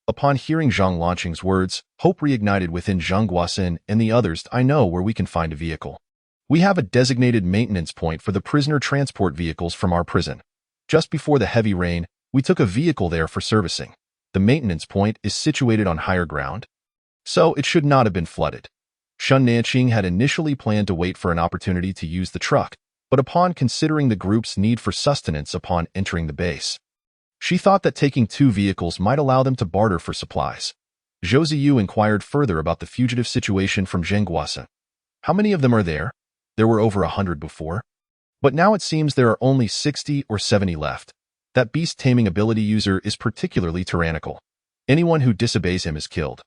Upon hearing Zhang Lanqing's words, hope reignited within Zhang Guosen and the others. "I know where we can find a vehicle. We have a designated maintenance point for the prisoner transport vehicles from our prison. Just before the heavy rain, we took a vehicle there for servicing. The maintenance point is situated on higher ground, so it should not have been flooded." Shen Nanqing had initially planned to wait for an opportunity to use the truck, but upon considering the group's need for sustenance upon entering the base, she thought that taking 2 vehicles might allow them to barter for supplies. Zhou Ziyu inquired further about the fugitive situation from Zhang Guosen. "How many of them are there?" "There were over 100 before, but now it seems there are only 60 or 70 left. That beast-taming ability user is particularly tyrannical. Anyone who disobeys him is killed."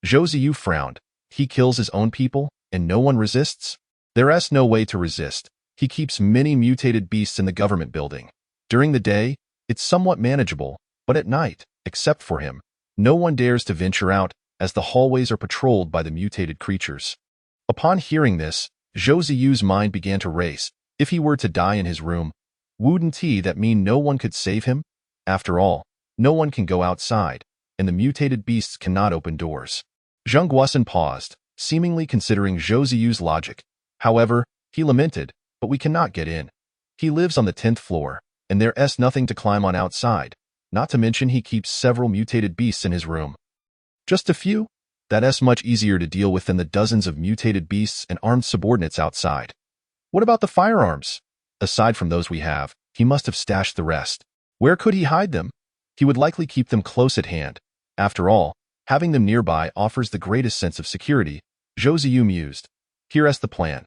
Zhou Ziyu frowned. "He kills his own people, and no one resists?" "There's no way to resist. He keeps many mutated beasts in the government building. During the day, it's somewhat manageable, but at night, except for him, no one dares to venture out, as the hallways are patrolled by the mutated creatures." Upon hearing this, Zhou Ziyu's mind began to race. If he were to die in his room, wouldn't that mean no one could save him? After all, no one can go outside, and the mutated beasts cannot open doors. Zhang Guosen paused, seemingly considering Zhou Ziyu's logic. However, he lamented, "But we cannot get in. He lives on the 10th floor, and there's nothing to climb on outside, not to mention he keeps several mutated beasts in his room." "Just a few? That's much easier to deal with than the dozens of mutated beasts and armed subordinates outside." "What about the firearms?" "Aside from those we have, he must have stashed the rest. Where could he hide them?" "He would likely keep them close at hand. After all, having them nearby offers the greatest sense of security." Zhou Ziyu mused. "Here's the plan.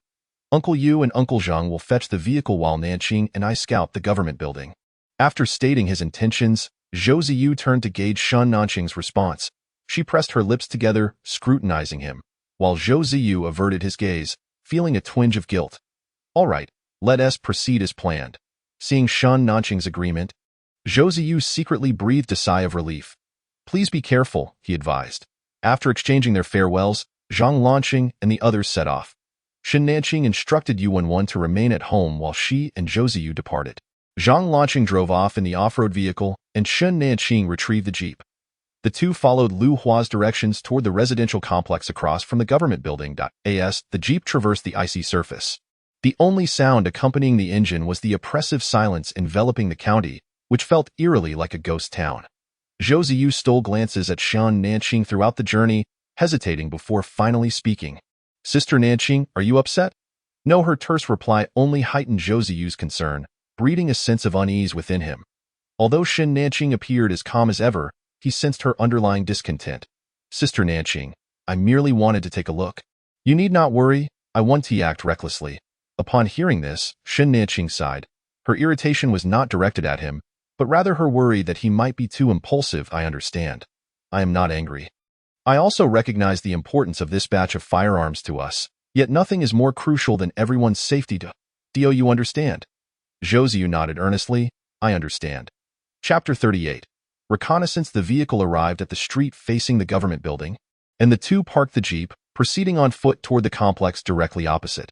Uncle Yu and Uncle Zhang will fetch the vehicle while Nanqing and I scout the government building." After stating his intentions, Zhou Ziyu turned to gauge Shen Nanqing's response. She pressed her lips together, scrutinizing him, while Zhou Ziyu averted his gaze, feeling a twinge of guilt. "All right, let us proceed as planned." Seeing Shen Nanqing's agreement, Zhou Ziyu secretly breathed a sigh of relief. "Please be careful," he advised. After exchanging their farewells, Zhang Lanqing and the others set off. Shen Nanqing instructed Yu Wenwen to remain at home while she and Zhou Ziyu departed. Zhang Lanqing drove off in the off-road vehicle, and Shen Nanqing retrieved the jeep. The two followed Lu Hua's directions toward the residential complex across from the government building. As the jeep traversed the icy surface, the only sound accompanying the engine was the oppressive silence enveloping the county, which felt eerily like a ghost town. Zhou Ziyu stole glances at Shen Nanqing throughout the journey, hesitating before finally speaking. "Sister Nanqing, are you upset?" No, her terse reply only heightened Zhou Ziyu's concern. breeding a sense of unease within him. Although Shen Nanqing appeared as calm as ever, he sensed her underlying discontent. "Sister Nanqing, I merely wanted to take a look. You need not worry, I won't act recklessly." Upon hearing this, Shen Nanqing sighed. Her irritation was not directed at him, but rather her worry that he might be too impulsive. "I understand. I am not angry. I also recognize the importance of this batch of firearms to us, yet nothing is more crucial than everyone's safety. Do you understand?" Zhou Ziyu nodded earnestly. "I understand." Chapter 38. Reconnaissance. The vehicle arrived at the street facing the government building, and the two parked the jeep, proceeding on foot toward the complex directly opposite.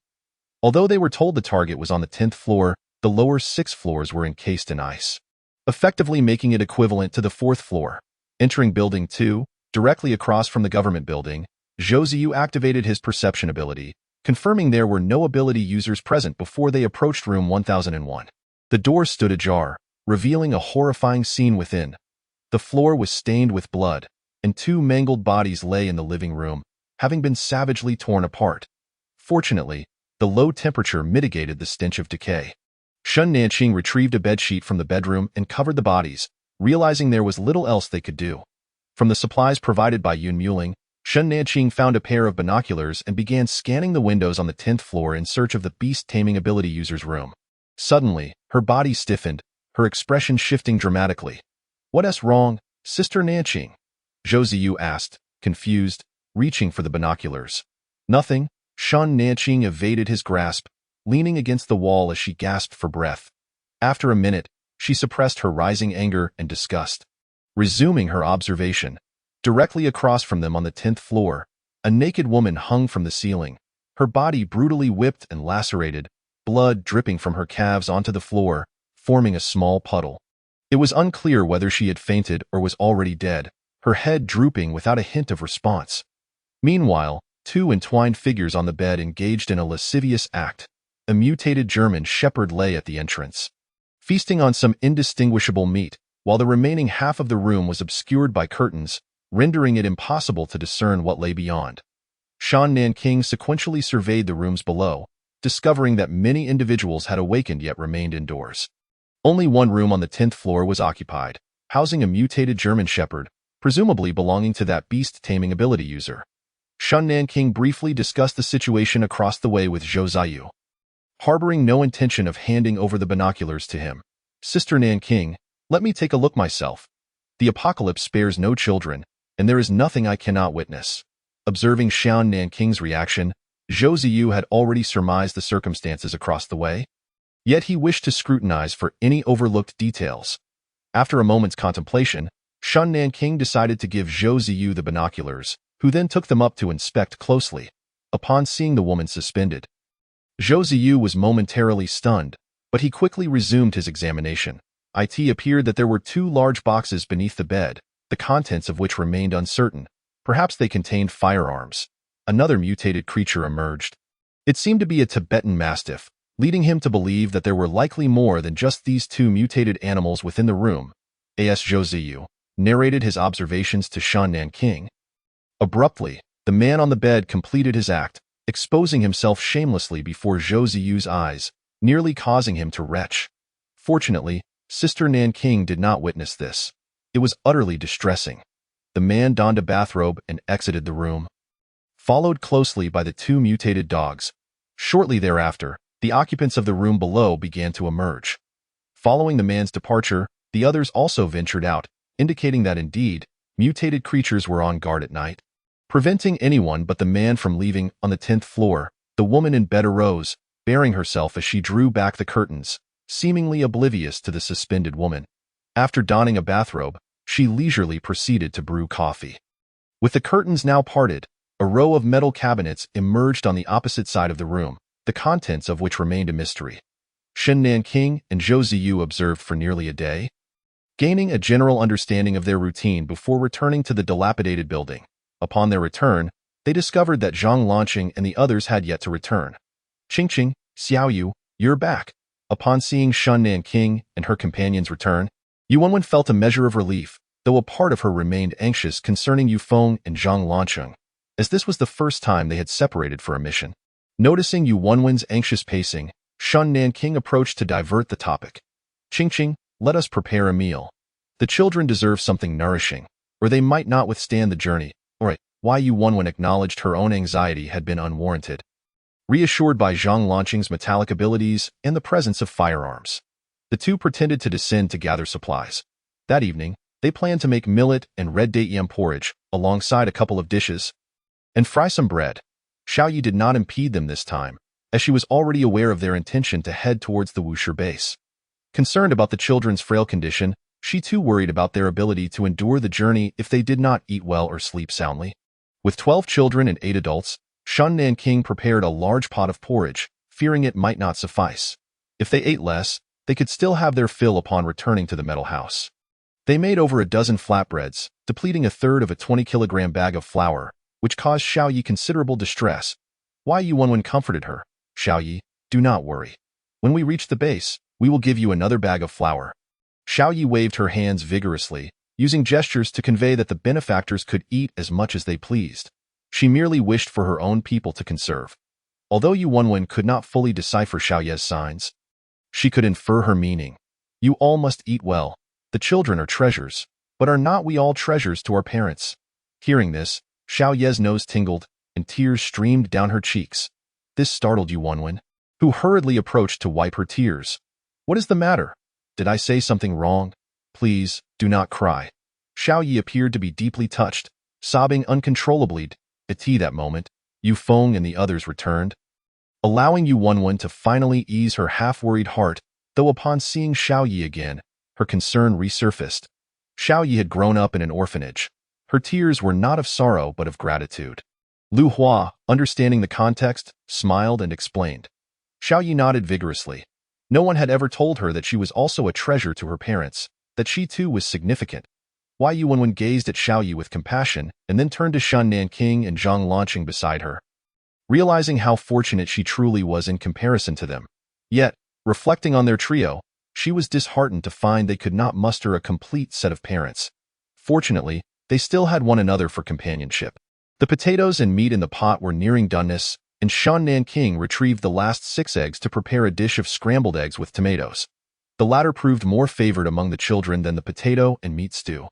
Although they were told the target was on the 10th floor, the lower 6 floors were encased in ice, effectively making it equivalent to the 4th floor. Entering Building 2, directly across from the government building, Zhou Ziyu activated his perception ability, confirming there were no ability users present before they approached room 1001. The door stood ajar, revealing a horrifying scene within. The floor was stained with blood, and 2 mangled bodies lay in the living room, having been savagely torn apart. Fortunately, the low temperature mitigated the stench of decay. Shen Nanqing retrieved a bedsheet from the bedroom and covered the bodies, realizing there was little else they could do. From the supplies provided by Yun Muling, Shen Nanqing found a pair of binoculars and began scanning the windows on the 10th floor in search of the beast-taming ability user's room. Suddenly, her body stiffened, her expression shifting dramatically. "What's wrong, Sister Nanqing?" Zhou Ziyu asked, confused, reaching for the binoculars. "Nothing." Shen Nanqing evaded his grasp, leaning against the wall as she gasped for breath. After a minute, she suppressed her rising anger and disgust. Resuming her observation, directly across from them on the 10th floor, a naked woman hung from the ceiling, her body brutally whipped and lacerated, blood dripping from her calves onto the floor, forming a small puddle. It was unclear whether she had fainted or was already dead, her head drooping without a hint of response. Meanwhile, 2 entwined figures on the bed engaged in a lascivious act. A mutated German shepherd lay at the entrance, feasting on some indistinguishable meat, while the remaining half of the room was obscured by curtains, rendering it impossible to discern what lay beyond. Shen Nanqing sequentially surveyed the rooms below, discovering that many individuals had awakened yet remained indoors. Only one room on the 10th floor was occupied, housing a mutated German shepherd, presumably belonging to that beast-taming ability user. Shen Nanqing briefly discussed the situation across the way with Zhou Ziyu, harboring no intention of handing over the binoculars to him. "Sister Nanqing, let me take a look myself. The apocalypse spares no children, and there is nothing I cannot witness." Observing Shen Nanqing's reaction, Zhou Ziyu had already surmised the circumstances across the way, yet he wished to scrutinize for any overlooked details. After a moment's contemplation, Shen Nanqing decided to give Zhou Ziyu the binoculars, who then took them up to inspect closely. Upon seeing the woman suspended, Zhou Ziyu was momentarily stunned, but he quickly resumed his examination. It appeared that there were 2 large boxes beneath the bed, the contents of which remained uncertain. Perhaps they contained firearms. Another mutated creature emerged. It seemed to be a Tibetan Mastiff, leading him to believe that there were likely more than just these 2 mutated animals within the room. As Zhou Ziyu narrated his observations to Shen Nanqing. Abruptly, the man on the bed completed his act, exposing himself shamelessly before Zhou Ziyu's eyes, nearly causing him to retch. Fortunately, Sister Nanqing did not witness this. It was utterly distressing. The man donned a bathrobe and exited the room, followed closely by the 2 mutated dogs. Shortly thereafter, the occupants of the room below began to emerge. Following the man's departure, the others also ventured out, indicating that indeed, mutated creatures were on guard at night. Preventing anyone but the man from leaving on the 10th floor, the woman in bed arose, bearing herself as she drew back the curtains, seemingly oblivious to the suspended woman. After donning a bathrobe, she leisurely proceeded to brew coffee. With the curtains now parted, a row of metal cabinets emerged on the opposite side of the room, the contents of which remained a mystery. Shen Nanqing and Zhou Ziyu observed for nearly a day, gaining a general understanding of their routine before returning to the dilapidated building. Upon their return, they discovered that Zhang Lanqing and the others had yet to return. "Qingqing, Xiaoyu, you're back." Upon seeing Shen Nanqing and her companions return, Yuanwen felt a measure of relief, though a part of her remained anxious concerning Yufeng and Zhang Lanqing, as this was the first time they had separated for a mission. Noticing Yuanwen's anxious pacing, Shun Nanking approached to divert the topic. Ching, let us prepare a meal. The children deserve something nourishing, or they might not withstand the journey. Alright, Yu Wenwen acknowledged her own anxiety had been unwarranted. Reassured by Zhang Lanqing's metallic abilities and the presence of firearms, the two pretended to descend to gather supplies. That evening, they planned to make millet and red date yam porridge, alongside a couple of dishes, and fry some bread. Xiaoyi did not impede them this time, as she was already aware of their intention to head towards the Wusher base. Concerned about the children's frail condition, she too worried about their ability to endure the journey if they did not eat well or sleep soundly. With 12 children and 8 adults, Shun Nanking prepared a large pot of porridge, fearing it might not suffice. If they ate less, they could still have their fill upon returning to the metal house. They made over a dozen flatbreads, depleting a third of a 20-kilogram bag of flour, which caused Xiaoyi considerable distress. Yu Wenwen comforted her. Xiaoyi, do not worry. When we reach the base, we will give you another bag of flour. Xiaoyi waved her hands vigorously, using gestures to convey that the benefactors could eat as much as they pleased. She merely wished for her own people to conserve. Although Yu Wenwen could not fully decipher Xiaoye's signs, she could infer her meaning. You all must eat well. The children are treasures, but are not we all treasures to our parents? Hearing this, Xiaoye's nose tingled, and tears streamed down her cheeks. This startled Yu Wenwen, who hurriedly approached to wipe her tears. What is the matter? Did I say something wrong? Please, do not cry. Xiaoyi appeared to be deeply touched, sobbing uncontrollably. At that moment, Yu Feng and the others returned, allowing Yu Wenwen to finally ease her half-worried heart, though upon seeing Xiaoyi again, her concern resurfaced. Xiaoyi had grown up in an orphanage. Her tears were not of sorrow but of gratitude. Lu Hua, understanding the context, smiled and explained. Xiaoyi nodded vigorously. No one had ever told her that she was also a treasure to her parents, that she too was significant. Yu Wenwen gazed at Xiaoyi with compassion and then turned to Shun Nanking and Zhang Lanqing beside her, realizing how fortunate she truly was in comparison to them. Yet, reflecting on their trio, she was disheartened to find they could not muster a complete set of parents. Fortunately, they still had one another for companionship. The potatoes and meat in the pot were nearing doneness, and Shun Nanking retrieved the last 6 eggs to prepare a dish of scrambled eggs with tomatoes. The latter proved more favored among the children than the potato and meat stew,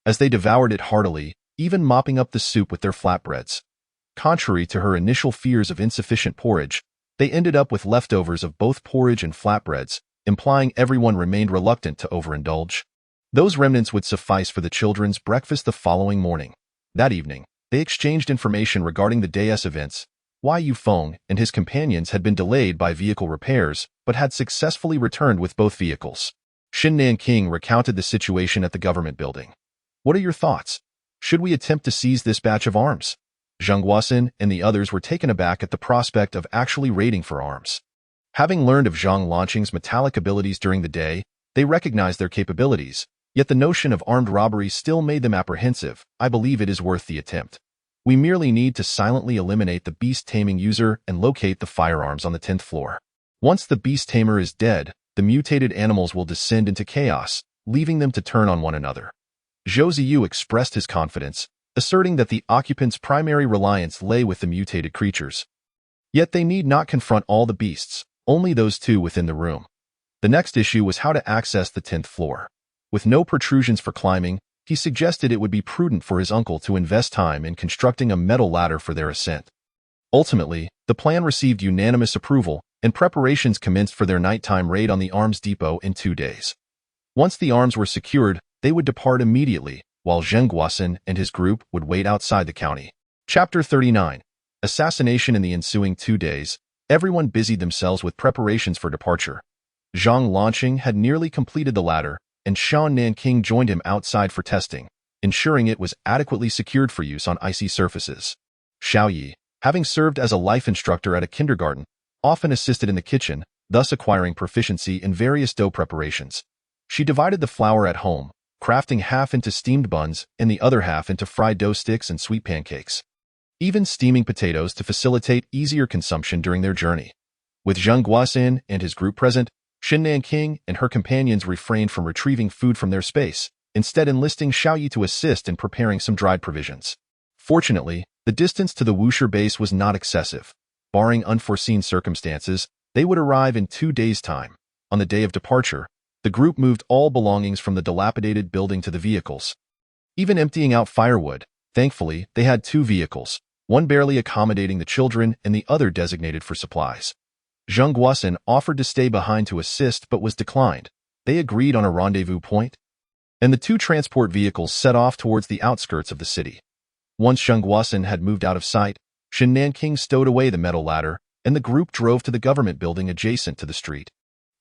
as they devoured it heartily, even mopping up the soup with their flatbreads. Contrary to her initial fears of insufficient porridge, they ended up with leftovers of both porridge and flatbreads, implying everyone remained reluctant to overindulge. Those remnants would suffice for the children's breakfast the following morning. That evening, they exchanged information regarding the day's events. Yu Feng and his companions had been delayed by vehicle repairs, but had successfully returned with both vehicles. Shin Nanking recounted the situation at the government building. What are your thoughts? Should we attempt to seize this batch of arms? Zhang Guosin and the others were taken aback at the prospect of actually raiding for arms. Having learned of Zhang Lanqing's metallic abilities during the day, they recognized their capabilities, yet the notion of armed robbery still made them apprehensive. I believe it is worth the attempt. We merely need to silently eliminate the beast-taming user and locate the firearms on the 10th floor. Once the beast-tamer is dead, the mutated animals will descend into chaos, leaving them to turn on one another. Zhou Ziyu expressed his confidence, asserting that the occupants' primary reliance lay with the mutated creatures. Yet they need not confront all the beasts, only those 2 within the room. The next issue was how to access the 10th floor. With no protrusions for climbing, he suggested it would be prudent for his uncle to invest time in constructing a metal ladder for their ascent. Ultimately, the plan received unanimous approval, and preparations commenced for their nighttime raid on the arms depot in 2 days. Once the arms were secured, they would depart immediately, while Zheng Guosin and his group would wait outside the county. Chapter 39. Assassination. In the ensuing 2 days, everyone busied themselves with preparations for departure. Zhang Lanqing had nearly completed the ladder, and Shun Nanking joined him outside for testing, ensuring it was adequately secured for use on icy surfaces. Xiaoyi, having served as a life instructor at a kindergarten, often assisted in the kitchen, thus acquiring proficiency in various dough preparations. She divided the flour at home, crafting half into steamed buns and the other half into fried dough sticks and sweet pancakes, even steaming potatoes to facilitate easier consumption during their journey. With Zheng Guosin and his group present, Shin Nanking and her companions refrained from retrieving food from their space, instead enlisting Xiaoyi to assist in preparing some dried provisions. Fortunately, the distance to the Wusher base was not excessive. Barring unforeseen circumstances, They would arrive in 2 days' time. On the day of departure, the group moved all belongings from the dilapidated building to the vehicles, even emptying out firewood. Thankfully, they had 2 vehicles, one barely accommodating the children and the other designated for supplies. Zhang Guosen offered to stay behind to assist but was declined. They agreed on a rendezvous point, and the 2 transport vehicles set off towards the outskirts of the city. Once Zhang Guosen had moved out of sight, Shen Nanking stowed away the metal ladder, and the group drove to the government building adjacent to the street.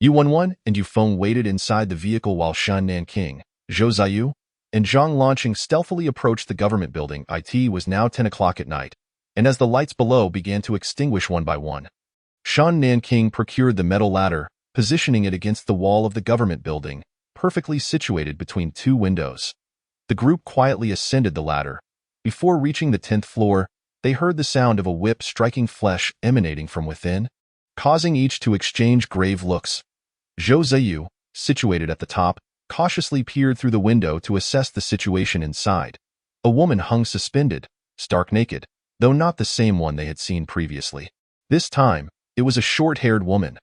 Yu11 and Yu Feng waited inside the vehicle while Shen Nanking, Zhou Ziyu, and Zhang Lanqing stealthily approached the government building. It was now 10 o'clock at night, and as the lights below began to extinguish one by one, Shen Nanking procured the metal ladder, positioning it against the wall of the government building, perfectly situated between 2 windows. The group quietly ascended the ladder. Before reaching the 10th floor, they heard the sound of a whip striking flesh emanating from within, causing each to exchange grave looks. Zhou Ziyu, situated at the top, cautiously peered through the window to assess the situation inside. A woman hung suspended, stark naked, though not the same one they had seen previously. This time, it was a short-haired woman.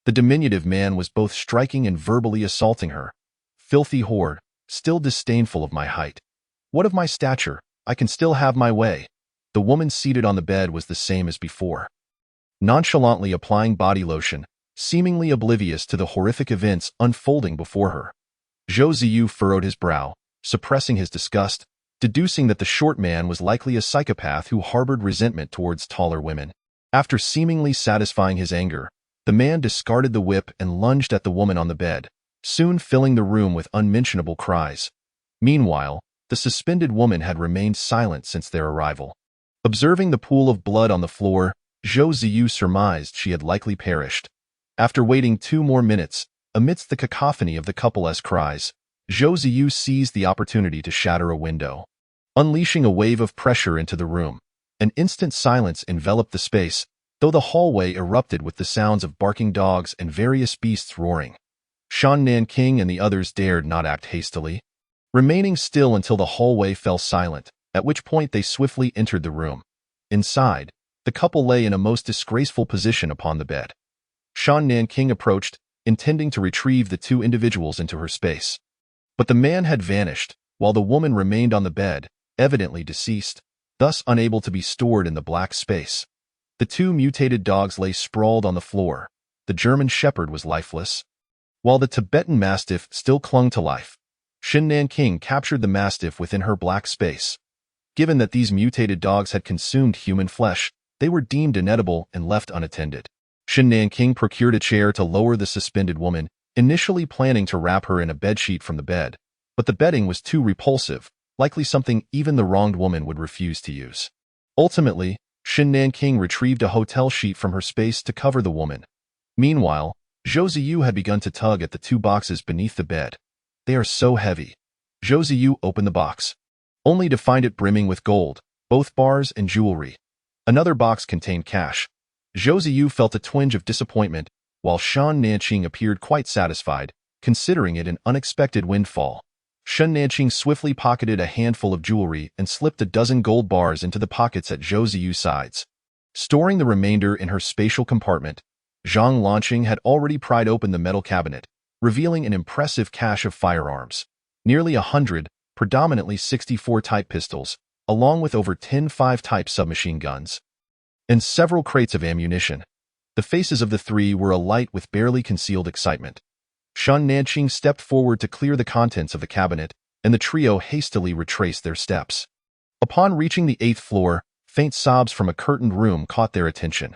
The diminutive man was both striking and verbally assaulting her. Filthy whore, still disdainful of my height. What of my stature? I can still have my way. The woman seated on the bed was the same as before, nonchalantly applying body lotion, seemingly oblivious to the horrific events unfolding before her. Zhou Ziyu furrowed his brow, suppressing his disgust, deducing that the short man was likely a psychopath who harbored resentment towards taller women. After seemingly satisfying his anger, the man discarded the whip and lunged at the woman on the bed, soon filling the room with unmentionable cries. Meanwhile, the suspended woman had remained silent since their arrival. Observing the pool of blood on the floor, Zhou Ziyu surmised she had likely perished. After waiting 2 more minutes, amidst the cacophony of the couple's cries, Zhou Ziyu seized the opportunity to shatter a window, unleashing a wave of pressure into the room. An instant silence enveloped the space, though the hallway erupted with the sounds of barking dogs and various beasts roaring. Shen Nanking and the others dared not act hastily, remaining still until the hallway fell silent, at which point they swiftly entered the room. Inside, the couple lay in a most disgraceful position upon the bed. Shen Nanking approached, intending to retrieve the 2 individuals into her space. But the man had vanished, while the woman remained on the bed, evidently deceased, thus unable to be stored in the black space. The 2 mutated dogs lay sprawled on the floor. The German Shepherd was lifeless, while the Tibetan Mastiff still clung to life. Shen Nanking captured the Mastiff within her black space. Given that these mutated dogs had consumed human flesh, they were deemed inedible and left unattended. Shen Nanking procured a chair to lower the suspended woman, initially planning to wrap her in a bedsheet from the bed, but the bedding was too repulsive, likely something even the wronged woman would refuse to use. Ultimately, Shen Nanking retrieved a hotel sheet from her space to cover the woman. Meanwhile, Zhou Ziyu had begun to tug at the 2 boxes beneath the bed. They are so heavy. Zhou Ziyu opened the box, only to find it brimming with gold, both bars and jewelry. Another box contained cash. Zhou Ziyu felt a twinge of disappointment, while Shen Nanqing appeared quite satisfied, considering it an unexpected windfall. Shen Nanqing swiftly pocketed a handful of jewelry and slipped a dozen gold bars into the pockets at Zhou Ziyu's sides. Storing the remainder in her spatial compartment, Zhang Lanqing had already pried open the metal cabinet, revealing an impressive cache of firearms. Nearly 100, predominantly 64-type pistols, along with over 10 5-type submachine guns, and several crates of ammunition. The faces of the 3 were alight with barely concealed excitement. Shen Nanqing stepped forward to clear the contents of the cabinet, and the trio hastily retraced their steps. Upon reaching the 8th floor, faint sobs from a curtained room caught their attention.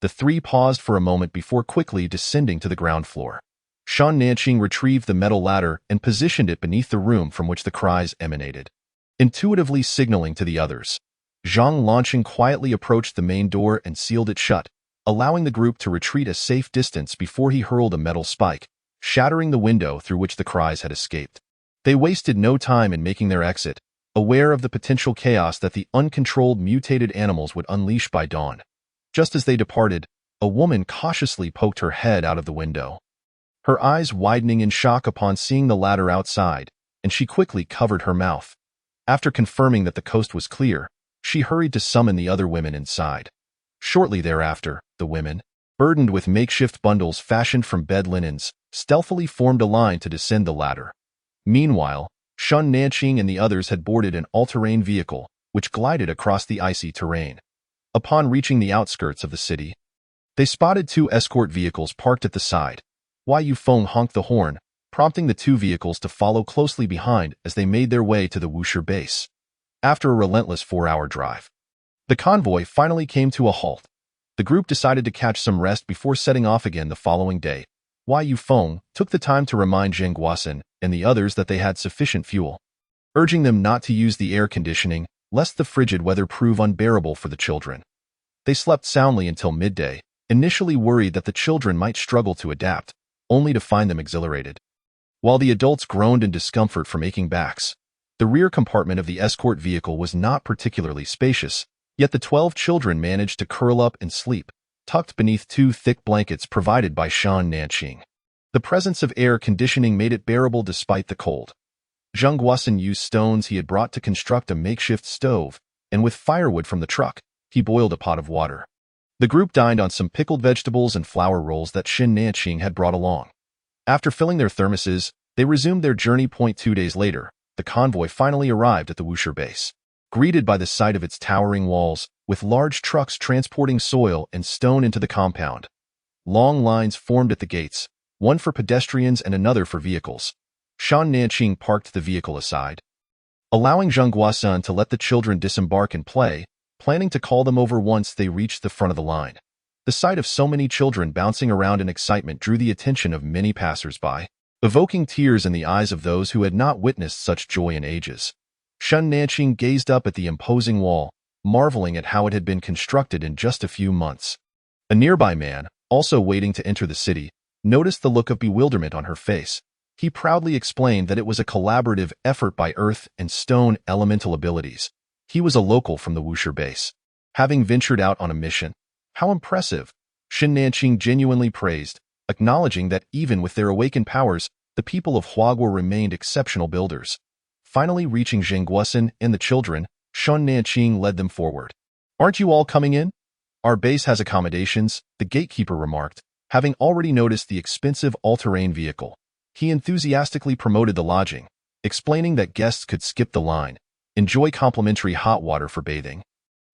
The 3 paused for a moment before quickly descending to the ground floor. Shen Nanqing retrieved the metal ladder and positioned it beneath the room from which the cries emanated, intuitively signaling to the others. Zhang Lanqing quietly approached the main door and sealed it shut, allowing the group to retreat a safe distance before he hurled a metal spike, shattering the window through which the cries had escaped. They wasted no time in making their exit, aware of the potential chaos that the uncontrolled mutated animals would unleash by dawn. Just as they departed, a woman cautiously poked her head out of the window, her eyes widening in shock upon seeing the ladder outside, and she quickly covered her mouth. After confirming that the coast was clear, she hurried to summon the other women inside. Shortly thereafter, the women, burdened with makeshift bundles fashioned from bed linens, stealthily formed a line to descend the ladder. Meanwhile, Shun Nanqing and the others had boarded an all-terrain vehicle, which glided across the icy terrain. Upon reaching the outskirts of the city, they spotted two escort vehicles parked at the side. Yu Feng honked the horn, prompting the two vehicles to follow closely behind as they made their way to the Wusher base. After a relentless 4-hour drive, the convoy finally came to a halt. The group decided to catch some rest before setting off again the following day. Yu Feng took the time to remind Zheng Guosen and the others that they had sufficient fuel, urging them not to use the air conditioning, lest the frigid weather prove unbearable for the children. They slept soundly until midday, initially worried that the children might struggle to adapt, only to find them exhilarated. While the adults groaned in discomfort from aching backs, the rear compartment of the escort vehicle was not particularly spacious, yet the 12 children managed to curl up and sleep, tucked beneath 2 thick blankets provided by Shun Nanqing. The presence of air conditioning made it bearable despite the cold. Zheng Guosen used stones he had brought to construct a makeshift stove, and with firewood from the truck, he boiled a pot of water. The group dined on some pickled vegetables and flour rolls that Shun Nanqing had brought along. After filling their thermoses, they resumed their journey. 2 days later, the convoy finally arrived at the Wusher base. Greeted by the sight of its towering walls, with large trucks transporting soil and stone into the compound. Long lines formed at the gates, one for pedestrians and another for vehicles. Shun Nanqing parked the vehicle aside, allowing Zheng Guosen to let the children disembark and play, planning to call them over once they reached the front of the line. The sight of so many children bouncing around in excitement drew the attention of many passers-by, evoking tears in the eyes of those who had not witnessed such joy in ages. Shun Nanqing gazed up at the imposing wall, marveling at how it had been constructed in just a few months. A nearby man, also waiting to enter the city, noticed the look of bewilderment on her face. He proudly explained that it was a collaborative effort by earth and stone elemental abilities. He was a local from the Wusher base, having ventured out on a mission. How impressive! Shun Nanqing genuinely praised, acknowledging that even with their awakened powers, the people of Huagua remained exceptional builders. Finally reaching Zheng Guosen and the children, Shun Nanqing led them forward. "Aren't you all coming in? Our base has accommodations," the gatekeeper remarked, having already noticed the expensive all-terrain vehicle. He enthusiastically promoted the lodging, explaining that guests could skip the line, enjoy complimentary hot water for bathing,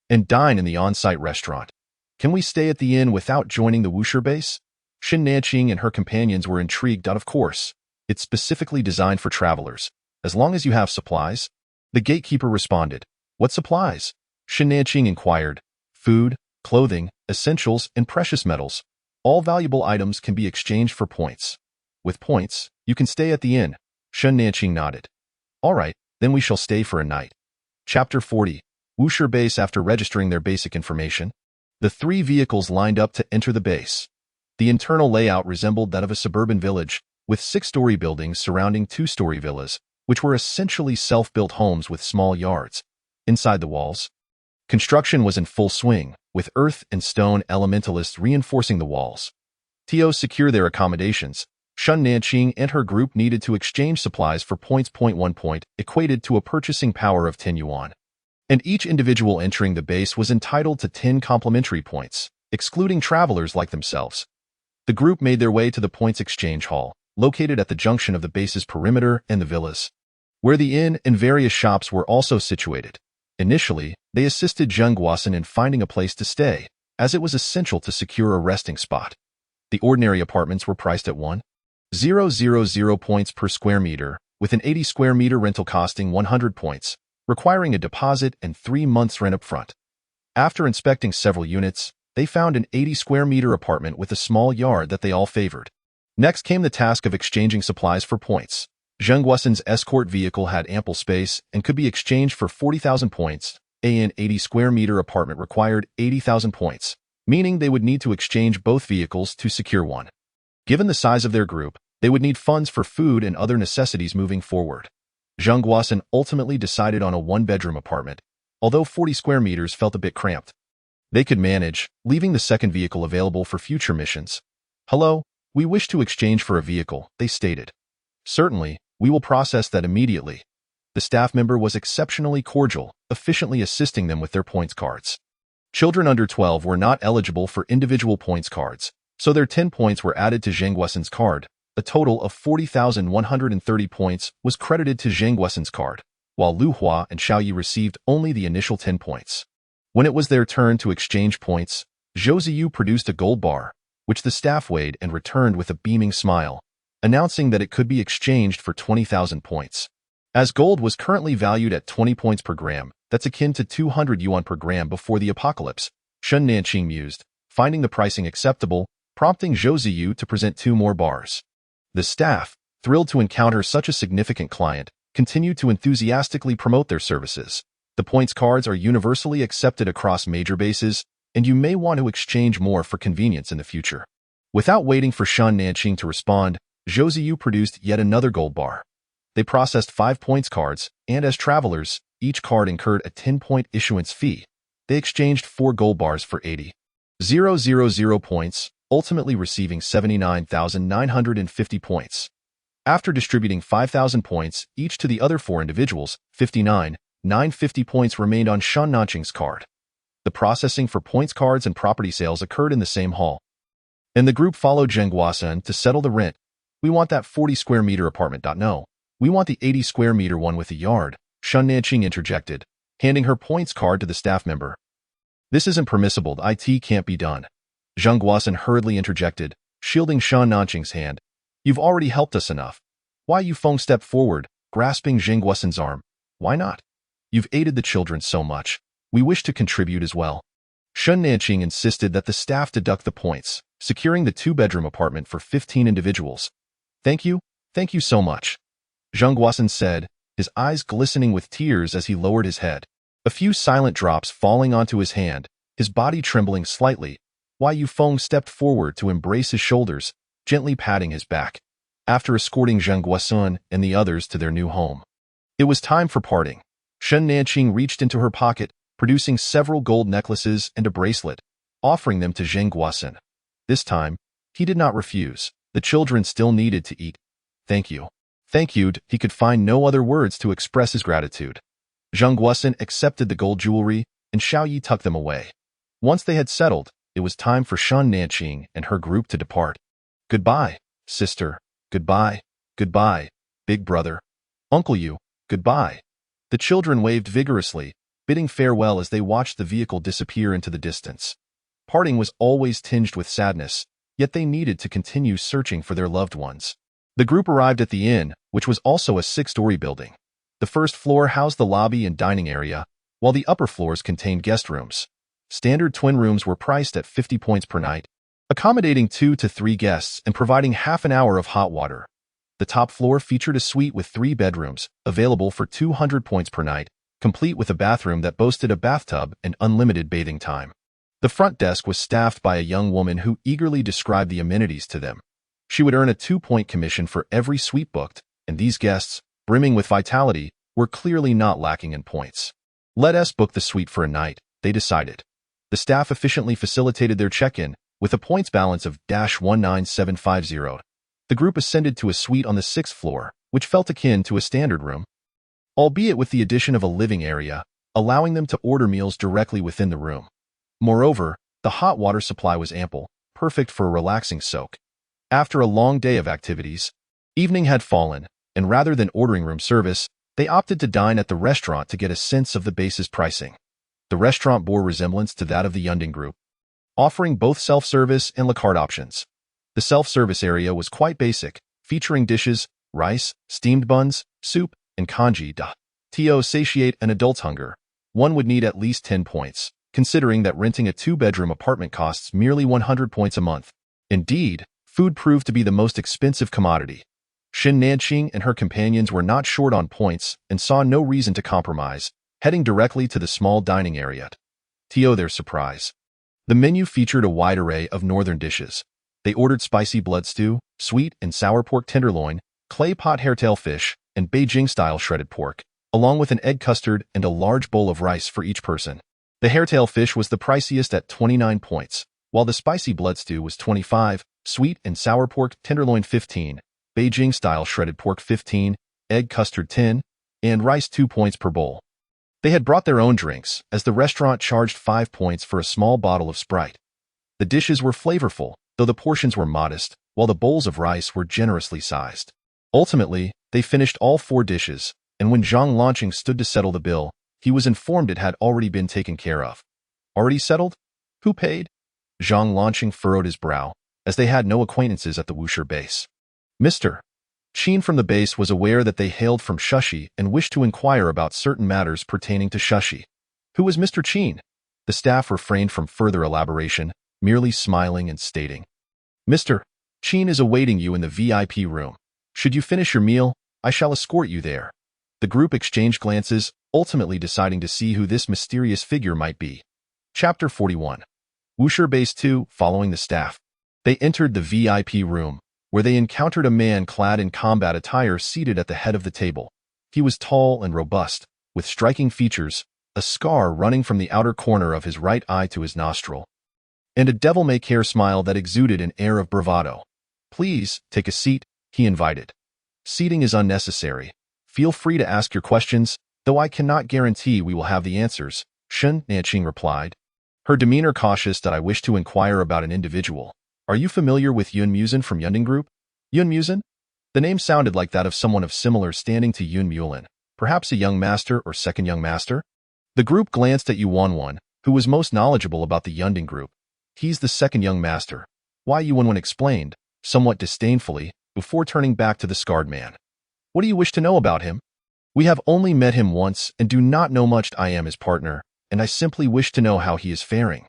and dine in the on-site restaurant. "Can we stay at the inn without joining the Wusher base?" Shun Nanqing and her companions were intrigued. Of course, it's specifically designed for travelers, as long as you have supplies. The gatekeeper responded. "What supplies?" Shun Nanqing inquired. "Food, clothing, essentials, and precious metals. All valuable items can be exchanged for points. With points, you can stay at the inn." Shun Nanqing nodded. "All right, then we shall stay for a night." Chapter 40. Wusher Base. After registering their basic information, the 3 vehicles lined up to enter the base. The internal layout resembled that of a suburban village, with 6-story buildings surrounding 2-story villas, which were essentially self-built homes with small yards. Inside the walls, construction was in full swing, with earth and stone elementalists reinforcing the walls. To secure their accommodations, Shun Nanqing and her group needed to exchange supplies for points. 1 point equated to a purchasing power of 10 yuan. And each individual entering the base was entitled to 10 complimentary points, excluding travelers like themselves. The group made their way to the points exchange hall, located at the junction of the base's perimeter and the villas, where the inn and various shops were also situated. Initially, they assisted Zheng Guosen in finding a place to stay, as it was essential to secure a resting spot. The ordinary apartments were priced at 1,000 points per square meter, with an 80 square meter rental costing 100 points, requiring a deposit and 3 months' rent up front. After inspecting several units, they found an 80 square meter apartment with a small yard that they all favored. Next came the task of exchanging supplies for points. Zheng Guosen's escort vehicle had ample space and could be exchanged for 40,000 points. An 80 square meter apartment required 80,000 points, meaning they would need to exchange both vehicles to secure one. Given the size of their group, they would need funds for food and other necessities moving forward. Zheng Guosen ultimately decided on a 1-bedroom apartment, although 40 square meters felt a bit cramped. They could manage, leaving the second vehicle available for future missions. "Hello, we wish to exchange for a vehicle," they stated. "Certainly, we will process that immediately." The staff member was exceptionally cordial, efficiently assisting them with their points cards. Children under 12 were not eligible for individual points cards, so their 10 points were added to Zheng Guosan's card. A total of 40,130 points was credited to Zheng Guosan's card, while Lu Hua and Xiao Yi received only the initial 10 points. When it was their turn to exchange points, Zhou Ziyu produced a gold bar, which the staff weighed and returned with a beaming smile, announcing that it could be exchanged for 20,000 points. As gold was currently valued at 20 points per gram, that's akin to 200 yuan per gram before the apocalypse, Shen Nanqing mused, finding the pricing acceptable, prompting Zhou Ziyu to present 2 more bars. The staff, thrilled to encounter such a significant client, continued to enthusiastically promote their services. The points cards are universally accepted across major bases, and you may want to exchange more for convenience in the future. Without waiting for Shen Nanqing to respond, Zhou Ziyu produced yet another gold bar. They processed 5 points cards, and as travelers, each card incurred a 10-point issuance fee. They exchanged 4 gold bars for 80,000 points, ultimately receiving 79,950 points. After distributing 5,000 points each to the other 4 individuals, 59,950 points remained on Shen Nanqing's card. The processing for points cards and property sales occurred in the same hall, and the group followed Zheng Guosan to settle the rent. We want that 40 square meter apartment. No. We want the 80 square meter one with a yard, Shen Nanqing interjected, handing her points card to the staff member. This isn't permissible. It can't be done. Zheng Guosan hurriedly interjected, shielding Shen Nanqing's hand. You've already helped us enough. Wai Yufeng stepped forward, grasping Zheng Guosan's arm. Why not? You've aided the children so much. We wish to contribute as well. Shen Nanqing insisted that the staff deduct the points, securing the 2-bedroom apartment for 15 individuals. Thank you so much, Zheng Guosan said, his eyes glistening with tears as he lowered his head. A few silent drops falling onto his hand, his body trembling slightly. Wai Yufeng stepped forward to embrace his shoulders, gently patting his back. After escorting Zheng Guosan and the others to their new home, it was time for parting. Shen Nanqing reached into her pocket, producing several gold necklaces and a bracelet, offering them to Zheng Guosan. This time, he did not refuse. The children still needed to eat. Thank you. He could find no other words to express his gratitude. Zheng Guosan accepted the gold jewelry, and Xiao Yi tucked them away. Once they had settled, it was time for Shen Nanqing and her group to depart. Goodbye, sister. Goodbye, big brother. Uncle Yu, goodbye. The children waved vigorously, bidding farewell as they watched the vehicle disappear into the distance. Parting was always tinged with sadness, yet they needed to continue searching for their loved ones. The group arrived at the inn, which was also a 6-story building. The first floor housed the lobby and dining area, while the upper floors contained guest rooms. Standard twin rooms were priced at 50 points per night, accommodating 2 to 3 guests and providing half an hour of hot water. The top floor featured a suite with 3 bedrooms, available for 200 points per night, complete with a bathroom that boasted a bathtub and unlimited bathing time. The front desk was staffed by a young woman who eagerly described the amenities to them. She would earn a 2-point commission for every suite booked, and these guests, brimming with vitality, were clearly not lacking in points. Let us book the suite for a night, they decided. The staff efficiently facilitated their check-in, with a points balance of -19750. The group ascended to a suite on the 6th floor, which felt akin to a standard room, albeit with the addition of a living area, allowing them to order meals directly within the room. Moreover, the hot water supply was ample, perfect for a relaxing soak. After a long day of activities, evening had fallen, and rather than ordering room service, they opted to dine at the restaurant to get a sense of the base's pricing. The restaurant bore resemblance to that of the Yunding Group, offering both self-service and la carte options. The self-service area was quite basic, featuring dishes, rice, steamed buns, soup, and congee da. To satiate an adult's hunger, one would need at least 10 points, considering that renting a 2-bedroom apartment costs merely 100 points a month. Indeed, food proved to be the most expensive commodity. Shen Nanqing and her companions were not short on points and saw no reason to compromise, heading directly to the small dining area. To their surprise, the menu featured a wide array of northern dishes. They ordered spicy blood stew, sweet and sour pork tenderloin, clay pot hairtail fish, and Beijing-style shredded pork, along with an egg custard and a large bowl of rice for each person. The hairtail fish was the priciest at 29 points, while the spicy blood stew was 25, sweet and sour pork tenderloin 15, Beijing-style shredded pork 15, egg custard 10, and rice 2 points per bowl. They had brought their own drinks, as the restaurant charged 5 points for a small bottle of Sprite. The dishes were flavorful, though the portions were modest, while the bowls of rice were generously sized. Ultimately, they finished all 4 dishes, and when Zhang Lanqing stood to settle the bill, he was informed it had already been taken care of. Already settled? Who paid? Zhang Lanqing furrowed his brow, as they had no acquaintances at the Wushi base. Mr. Qin from the base was aware that they hailed from Shushi and wished to inquire about certain matters pertaining to Shushi. Who was Mr. Qin? The staff refrained from further elaboration, merely smiling and stating, Mr. Qin is awaiting you in the VIP room. Should you finish your meal, I shall escort you there. The group exchanged glances, ultimately deciding to see who this mysterious figure might be. Chapter 41. Wushi Base 2, following the staff. They entered the VIP room, where they encountered a man clad in combat attire seated at the head of the table. He was tall and robust, with striking features, a scar running from the outer corner of his right eye to his nostril, and a devil-may-care smile that exuded an air of bravado. Please, take a seat, he invited. Seating is unnecessary. Feel free to ask your questions, though I cannot guarantee we will have the answers, Shen Nanqing replied, her demeanor cautious that I wish to inquire about an individual. Are you familiar with Yun Muzin from Yunding Group? Yun Muzin? The name sounded like that of someone of similar standing to Yun Mulin, perhaps a young master or second young master? The group glanced at Yuanwan, who was most knowledgeable about the Yunding Group. He's the second young master. Why, Yuanwan explained, somewhat disdainfully, before turning back to the scarred man. What do you wish to know about him? We have only met him once and do not know much. I am his partner, and I simply wish to know how he is faring.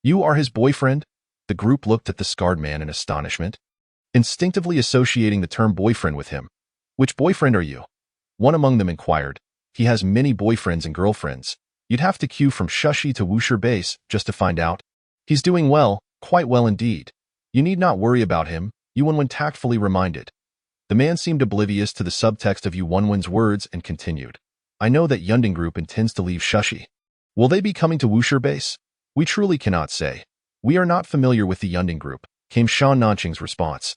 You are his boyfriend? The group looked at the scarred man in astonishment, instinctively associating the term boyfriend with him. Which boyfriend are you? One among them inquired. He has many boyfriends and girlfriends. You'd have to queue from Shushi to Wushi Base just to find out. He's doing well, quite well indeed. You need not worry about him, Yuanwen tactfully reminded. The man seemed oblivious to the subtext of Yuanwen's words and continued. I know that Yunding Group intends to leave Shushi. Will they be coming to Wushi Base? We truly cannot say. We are not familiar with the Yunding Group, came Shan Nanqing's response.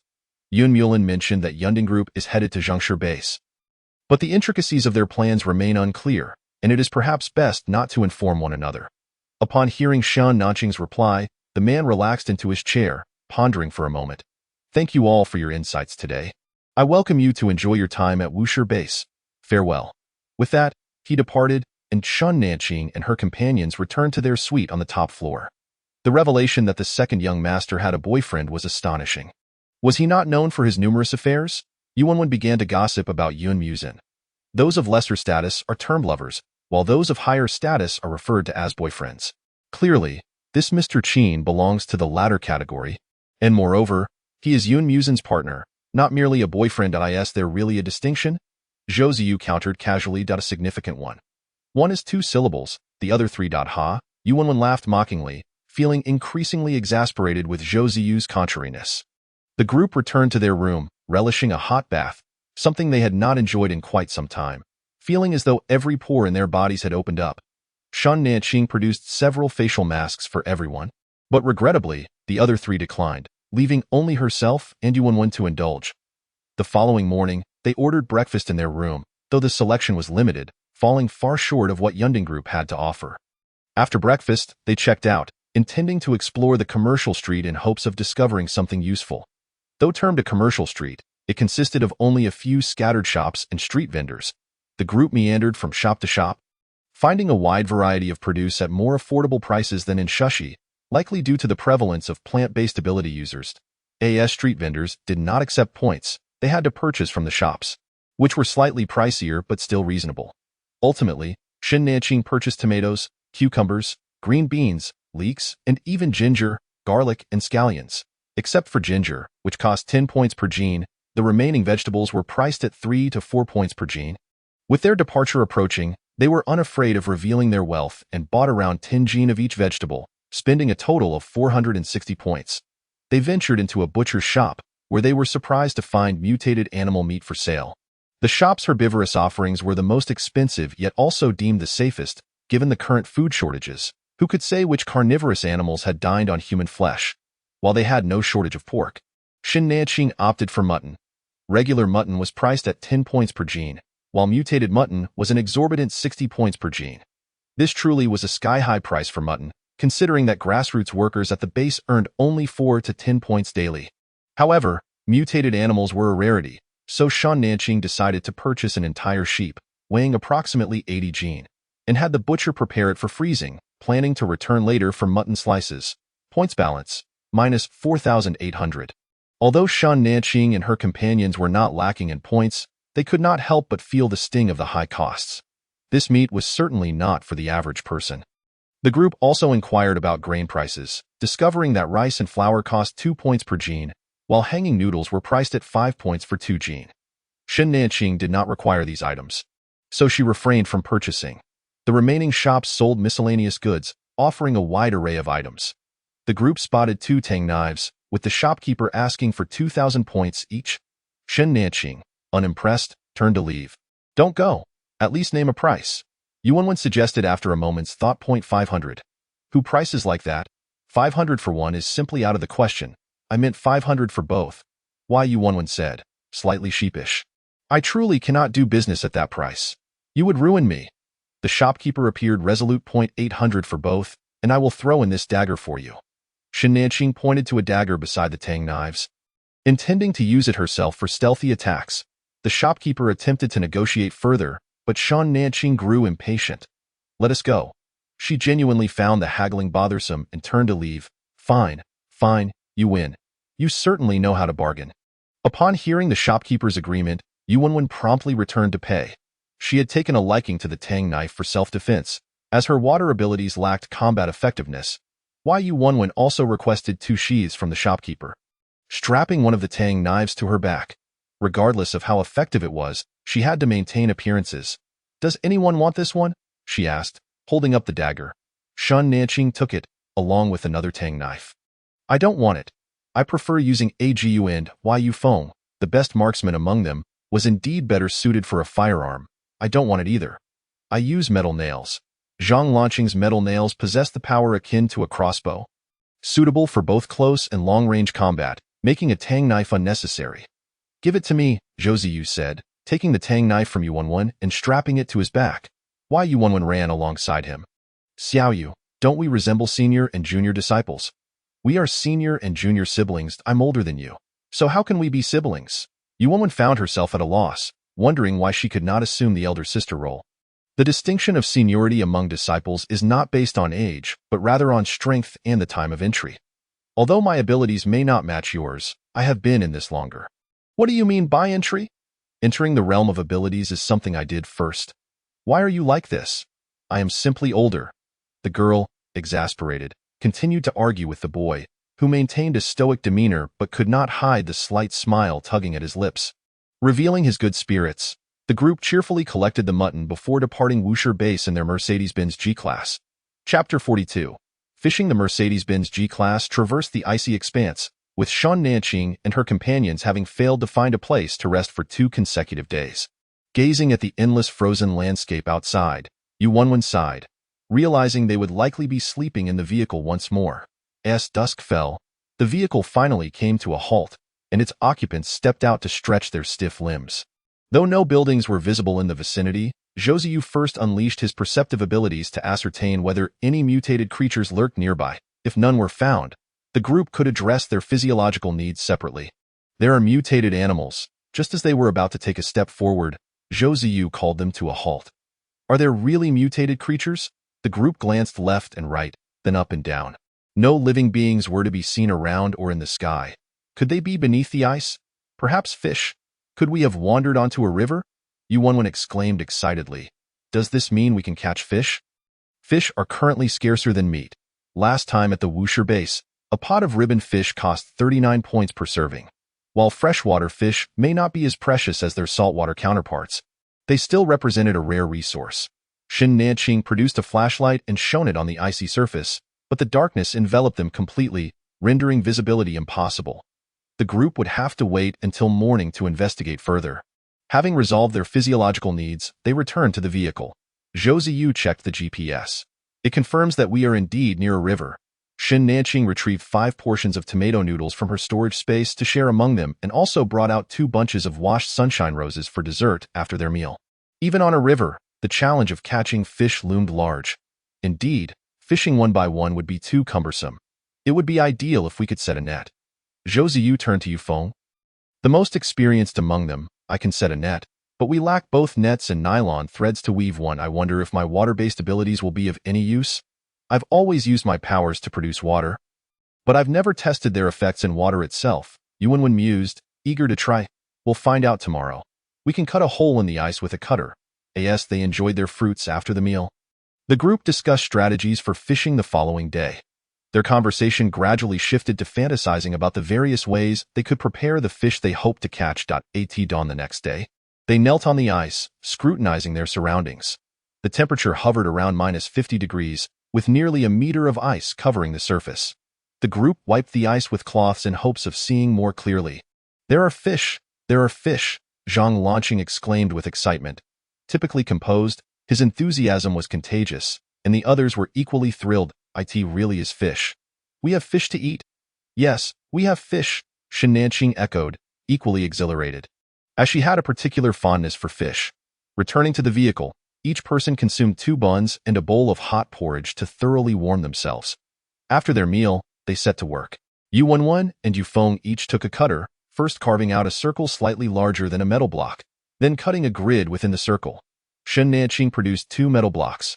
Yun Mulin mentioned that Yunding Group is headed to Zhangshi Base. But the intricacies of their plans remain unclear, and it is perhaps best not to inform one another. Upon hearing Shan Nanqing's reply, the man relaxed into his chair, pondering for a moment. Thank you all for your insights today. I welcome you to enjoy your time at Wushi Base. Farewell. With that, he departed, and Shan Nanqing and her companions returned to their suite on the top floor. The revelation that the second young master had a boyfriend was astonishing. Was he not known for his numerous affairs? Yuanwen began to gossip about Yun Muzin. Those of lesser status are termed lovers, while those of higher status are referred to as boyfriends. Clearly, this Mr. Qin belongs to the latter category, and moreover, he is Yun Muzin's partner, not merely a boyfriend. Is there really a distinction? Zhou Ziyu countered casually. A significant one. One is 2 syllables, the other 3. Ha? Yuanwen laughed mockingly, feeling increasingly exasperated with Zhou Ziyu's contrariness. The group returned to their room, relishing a hot bath, something they had not enjoyed in quite some time, feeling as though every pore in their bodies had opened up. Shan Nanqing produced several facial masks for everyone, but regrettably, the other 3 declined, leaving only herself and Yuanwen to indulge. The following morning, they ordered breakfast in their room, though the selection was limited, falling far short of what Yunding Group had to offer. After breakfast, they checked out, intending to explore the commercial street in hopes of discovering something useful. Though termed a commercial street, it consisted of only a few scattered shops and street vendors. The group meandered from shop to shop, finding a wide variety of produce at more affordable prices than in Shushi, likely due to the prevalence of plant-based ability users. AS street vendors did not accept points. They had to purchase from the shops, which were slightly pricier but still reasonable. Ultimately, Shen Nanqing purchased tomatoes, cucumbers, green beans, leeks, and even ginger, garlic, and scallions. Except for ginger, which cost 10 points per gene, the remaining vegetables were priced at 3 to 4 points per gene. With their departure approaching, they were unafraid of revealing their wealth and bought around 10 gene of each vegetable, spending a total of 460 points. They ventured into a butcher's shop, where they were surprised to find mutated animal meat for sale. The shop's herbivorous offerings were the most expensive yet also deemed the safest, given the current food shortages. Who could say which carnivorous animals had dined on human flesh? While they had no shortage of pork, Shen Nanqing opted for mutton. Regular mutton was priced at 10 points per gene, while mutated mutton was an exorbitant 60 points per gene. This truly was a sky-high price for mutton, considering that grassroots workers at the base earned only 4 to 10 points daily. However, mutated animals were a rarity, so Shan Nanqing decided to purchase an entire sheep, weighing approximately 80 jin, and had the butcher prepare it for freezing, planning to return later for mutton slices. Points balance, minus 4,800. Although Shan Nanqing and her companions were not lacking in points, they could not help but feel the sting of the high costs. This meat was certainly not for the average person. The group also inquired about grain prices, discovering that rice and flour cost 2 points per jin, while hanging noodles were priced at 5 points for 2 jin. Shan Nanqing did not require these items, so she refrained from purchasing. The remaining shops sold miscellaneous goods, offering a wide array of items. The group spotted 2 tang knives, with the shopkeeper asking for 2,000 points each. Shan Nanqing, unimpressed, turned to leave. Don't go. At least name a price. Yuanwen suggested after a moment's thought. 500. Who prices like that? 500 for one is simply out of the question. I meant 500 for both. Why, Yuanwen said, slightly sheepish. I truly cannot do business at that price. You would ruin me. The shopkeeper appeared resolute. 800 for both, and I will throw in this dagger for you. Shan Nanqing pointed to a dagger beside the tang knives. Intending to use it herself for stealthy attacks, the shopkeeper attempted to negotiate further, but Shan Nanqing grew impatient. Let us go. She genuinely found the haggling bothersome and turned to leave. Fine, fine, you win. You certainly know how to bargain. Upon hearing the shopkeeper's agreement, Yuanwen promptly returned to pay. She had taken a liking to the tang knife for self-defense, as her water abilities lacked combat effectiveness. Yuanwen also requested 2 sheaths from the shopkeeper, strapping one of the tang knives to her back. Regardless of how effective it was, she had to maintain appearances. Does anyone want this one? She asked, holding up the dagger. Shan Nanqing took it, along with another tang knife. I don't want it. I prefer using Agu and Yu Feng. The best marksman among them was indeed better suited for a firearm. I don't want it either. I use metal nails. Zhang Lanqing's metal nails possess the power akin to a crossbow, suitable for both close and long-range combat, making a tang knife unnecessary. Give it to me, Zhou Ziyu said, taking the tang knife from Yuanwen and strapping it to his back. Yuanwen ran alongside him. Xiaoyu, don't we resemble senior and junior disciples? We are senior and junior siblings. I'm older than you. So how can we be siblings? Yuanwen found herself at a loss, wondering why she could not assume the elder sister role. The distinction of seniority among disciples is not based on age, but rather on strength and the time of entry. Although my abilities may not match yours, I have been in this longer. What do you mean by entry? Entering the realm of abilities is something I did first. Why are you like this? I am simply older. The girl, exasperated, continued to argue with the boy, who maintained a stoic demeanor but could not hide the slight smile tugging at his lips. Revealing his good spirits, the group cheerfully collected the mutton before departing Wusher Base in their Mercedes-Benz G-Class. Chapter 42. Fishing. The Mercedes-Benz G-Class traversed the icy expanse, with Shan Nanqing and her companions having failed to find a place to rest for 2 consecutive days. Gazing at the endless frozen landscape outside, Yuanwen sighed, realizing they would likely be sleeping in the vehicle once more. As dusk fell, the vehicle finally came to a halt, and its occupants stepped out to stretch their stiff limbs. Though no buildings were visible in the vicinity, Zhou Ziyu first unleashed his perceptive abilities to ascertain whether any mutated creatures lurked nearby. If none were found, the group could address their physiological needs separately. There are mutated animals. Just as they were about to take a step forward, Zhou Ziyu called them to a halt. Are there really mutated creatures? The group glanced left and right, then up and down. No living beings were to be seen around or in the sky. Could they be beneath the ice? Perhaps fish? Could we have wandered onto a river? Yuanwen exclaimed excitedly. Does this mean we can catch fish? Fish are currently scarcer than meat. Last time at the Wusher Base, a pot of ribbon fish cost 39 points per serving. While freshwater fish may not be as precious as their saltwater counterparts, they still represented a rare resource. Shan Nanqing produced a flashlight and shone it on the icy surface, but the darkness enveloped them completely, rendering visibility impossible. The group would have to wait until morning to investigate further. Having resolved their physiological needs, they returned to the vehicle. Zhou Ziyu checked the GPS. It confirms that we are indeed near a river. Shan Nanqing retrieved 5 portions of tomato noodles from her storage space to share among them and also brought out 2 bunches of washed sunshine roses for dessert after their meal. Even on a river, the challenge of catching fish loomed large. Indeed, fishing one by one would be too cumbersome. It would be ideal if we could set a net. Zhou Ziyu turned to Yufeng. The most experienced among them, I can set a net, but we lack both nets and nylon threads to weave one. I wonder if my water-based abilities will be of any use? I've always used my powers to produce water, but I've never tested their effects in water itself. Yuanwen mused, eager to try. We'll find out tomorrow. We can cut a hole in the ice with a cutter. As they enjoyed their fruits after the meal. The group discussed strategies for fishing the following day. Their conversation gradually shifted to fantasizing about the various ways they could prepare the fish they hoped to catch. At dawn the next day, they knelt on the ice, scrutinizing their surroundings. The temperature hovered around -50 degrees, with nearly a meter of ice covering the surface. The group wiped the ice with cloths in hopes of seeing more clearly. There are fish! There are fish! Zhang Lanqing exclaimed with excitement. Typically composed, his enthusiasm was contagious, and the others were equally thrilled. It really is fish. We have fish to eat. Yes, we have fish, Shen Nanqing echoed, equally exhilarated. As she had a particular fondness for fish. Returning to the vehicle, each person consumed 2 buns and a bowl of hot porridge to thoroughly warm themselves. After their meal, they set to work. Yuanwen and Yufeng each took a cutter, first carving out a circle slightly larger than a metal block, then cutting a grid within the circle. Shen Nanqing produced 2 metal blocks,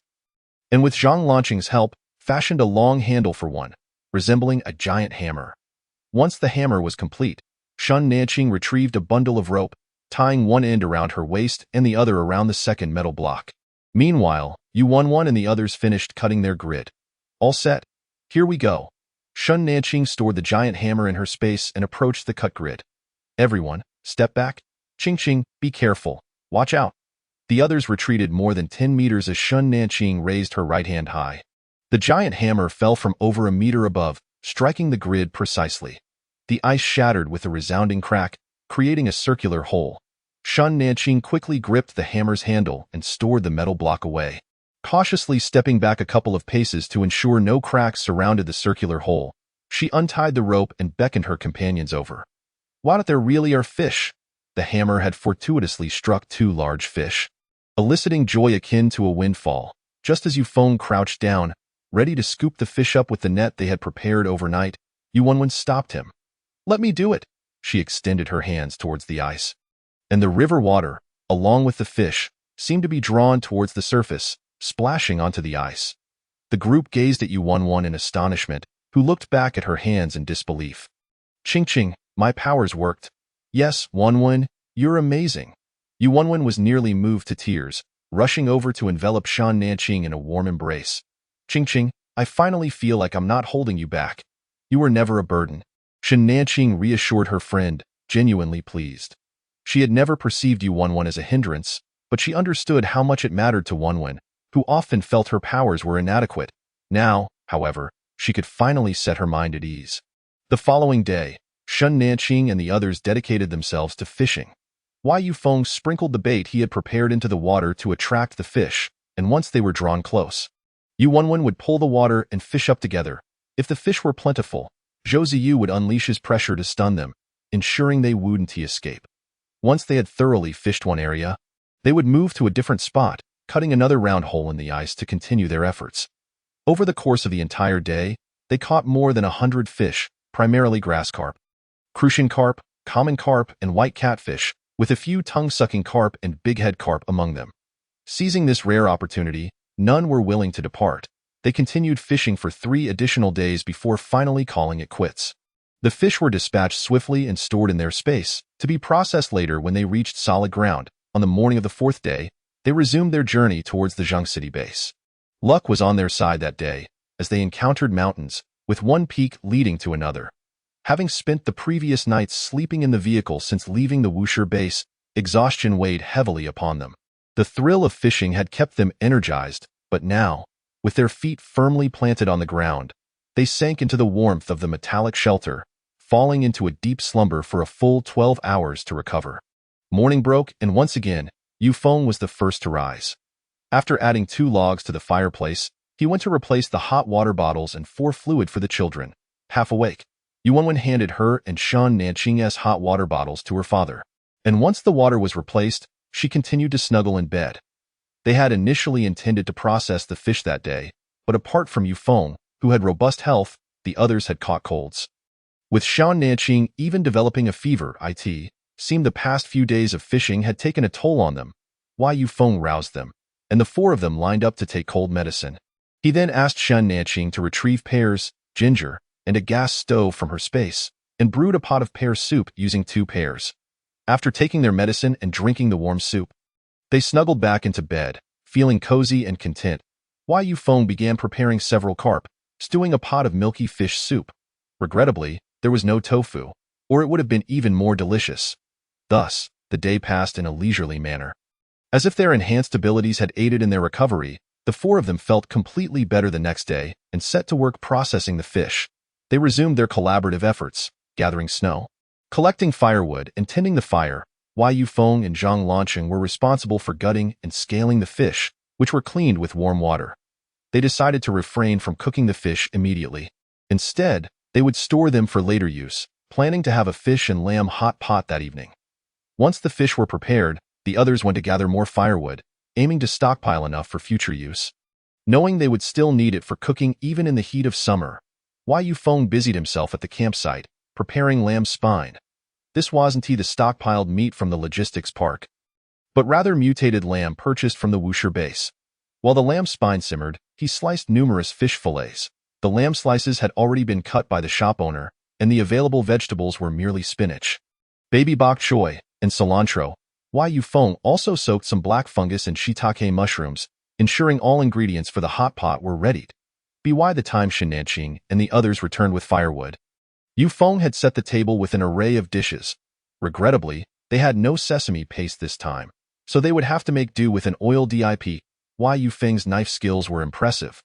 and with Zhang Lanqing's help, fashioned a long handle for one, resembling a giant hammer. Once the hammer was complete, Shen Nanqing retrieved a bundle of rope, tying one end around her waist and the other around the second metal block. Meanwhile, Yuanwen and the others finished cutting their grid. All set. Here we go. Shen Nanqing stored the giant hammer in her space and approached the cut grid. Everyone, step back. Qingqing, be careful. Watch out. The others retreated more than 10 meters as Shen Nanqing raised her right hand high. The giant hammer fell from over a meter above, striking the grid precisely. The ice shattered with a resounding crack, creating a circular hole. Shen Nanqing quickly gripped the hammer's handle and stored the metal block away. Cautiously stepping back a couple of paces to ensure no cracks surrounded the circular hole, she untied the rope and beckoned her companions over. What, there really are fish? The hammer had fortuitously struck 2 large fish, eliciting joy akin to a windfall. Just as Yufeng crouched down, ready to scoop the fish up with the net they had prepared overnight, Yuanwen stopped him. Let me do it. She extended her hands towards the ice. And the river water, along with the fish, seemed to be drawn towards the surface, splashing onto the ice. The group gazed at Yuanwen in astonishment, who looked back at her hands in disbelief. Qingqing, my powers worked. Yes, Yuanwen, you're amazing. Yuanwen was nearly moved to tears, rushing over to envelop Shen Nanqing in a warm embrace. Qingqing, I finally feel like I'm not holding you back. You were never a burden. Shen Nanqing reassured her friend, genuinely pleased. She had never perceived Yuanwen as a hindrance, but she understood how much it mattered to Yuanwen, who often felt her powers were inadequate. Now, however, she could finally set her mind at ease. The following day, Shen Nanqing and the others dedicated themselves to fishing. Yufeng sprinkled the bait he had prepared into the water to attract the fish, and once they were drawn close, Yuanwen would pull the water and fish up together. If the fish were plentiful, Zhou Ziyu would unleash his pressure to stun them, ensuring they wouldn't escape. Once they had thoroughly fished one area, they would move to a different spot, cutting another round hole in the ice to continue their efforts. Over the course of the entire day, they caught more than 100 fish, primarily grass carp, crucian carp, common carp, and white catfish, with a few tongue-sucking carp and bighead carp among them. Seizing this rare opportunity, none were willing to depart. They continued fishing for 3 additional days before finally calling it quits. The fish were dispatched swiftly and stored in their space, to be processed later when they reached solid ground. On the morning of the 4th day, they resumed their journey towards the Zhang City base. Luck was on their side that day, as they encountered mountains, with one peak leading to another. Having spent the previous nights sleeping in the vehicle since leaving the Wushi base, exhaustion weighed heavily upon them. The thrill of fishing had kept them energized, but now, with their feet firmly planted on the ground, they sank into the warmth of the metallic shelter, falling into a deep slumber for a full 12 hours to recover. Morning broke, and once again, Yufeng was the first to rise. After adding 2 logs to the fireplace, he went to replace the hot water bottles and 4 fluid for the children. Half awake, Yuanwen handed her and Shen Nanqing's hot water bottles to her father. And once the water was replaced, she continued to snuggle in bed. They had initially intended to process the fish that day, but apart from Yufeng, who had robust health, the others had caught colds. With Shan Nanqing even developing a fever, it seemed the past few days of fishing had taken a toll on them. Why Yufeng roused them, and the four of them lined up to take cold medicine. He then asked Shan Nanqing to retrieve pears, ginger, and a gas stove from her space, and brewed a pot of pear soup using 2 pears. After taking their medicine and drinking the warm soup, they snuggled back into bed, feeling cozy and content. Wai Yufeng began preparing several carp, stewing a pot of milky fish soup. Regrettably, there was no tofu, or it would have been even more delicious. Thus, the day passed in a leisurely manner. As if their enhanced abilities had aided in their recovery, the four of them felt completely better the next day and set to work processing the fish. They resumed their collaborative efforts, gathering snow, collecting firewood, and tending the fire. Wai Yufeng and Zhang Lanqing were responsible for gutting and scaling the fish, which were cleaned with warm water. They decided to refrain from cooking the fish immediately. Instead, they would store them for later use, planning to have a fish and lamb hot pot that evening. Once the fish were prepared, the others went to gather more firewood, aiming to stockpile enough for future use. Knowing they would still need it for cooking even in the heat of summer, Wai Yufeng busied himself at the campsite, preparing lamb spine. This wasn't the stockpiled meat from the logistics park, but rather mutated lamb purchased from the Wuxia base. While the lamb spine simmered, he sliced numerous fish fillets. The lamb slices had already been cut by the shop owner, and the available vegetables were merely spinach, baby bok choy, and cilantro. Wai Yufeng also soaked some black fungus and shiitake mushrooms, ensuring all ingredients for the hot pot were readied. By the time Shan Nanqing and the others returned with firewood, Yufeng had set the table with an array of dishes. Regrettably, they had no sesame paste this time, so they would have to make do with an oil dip. Wai Yufeng's knife skills were impressive.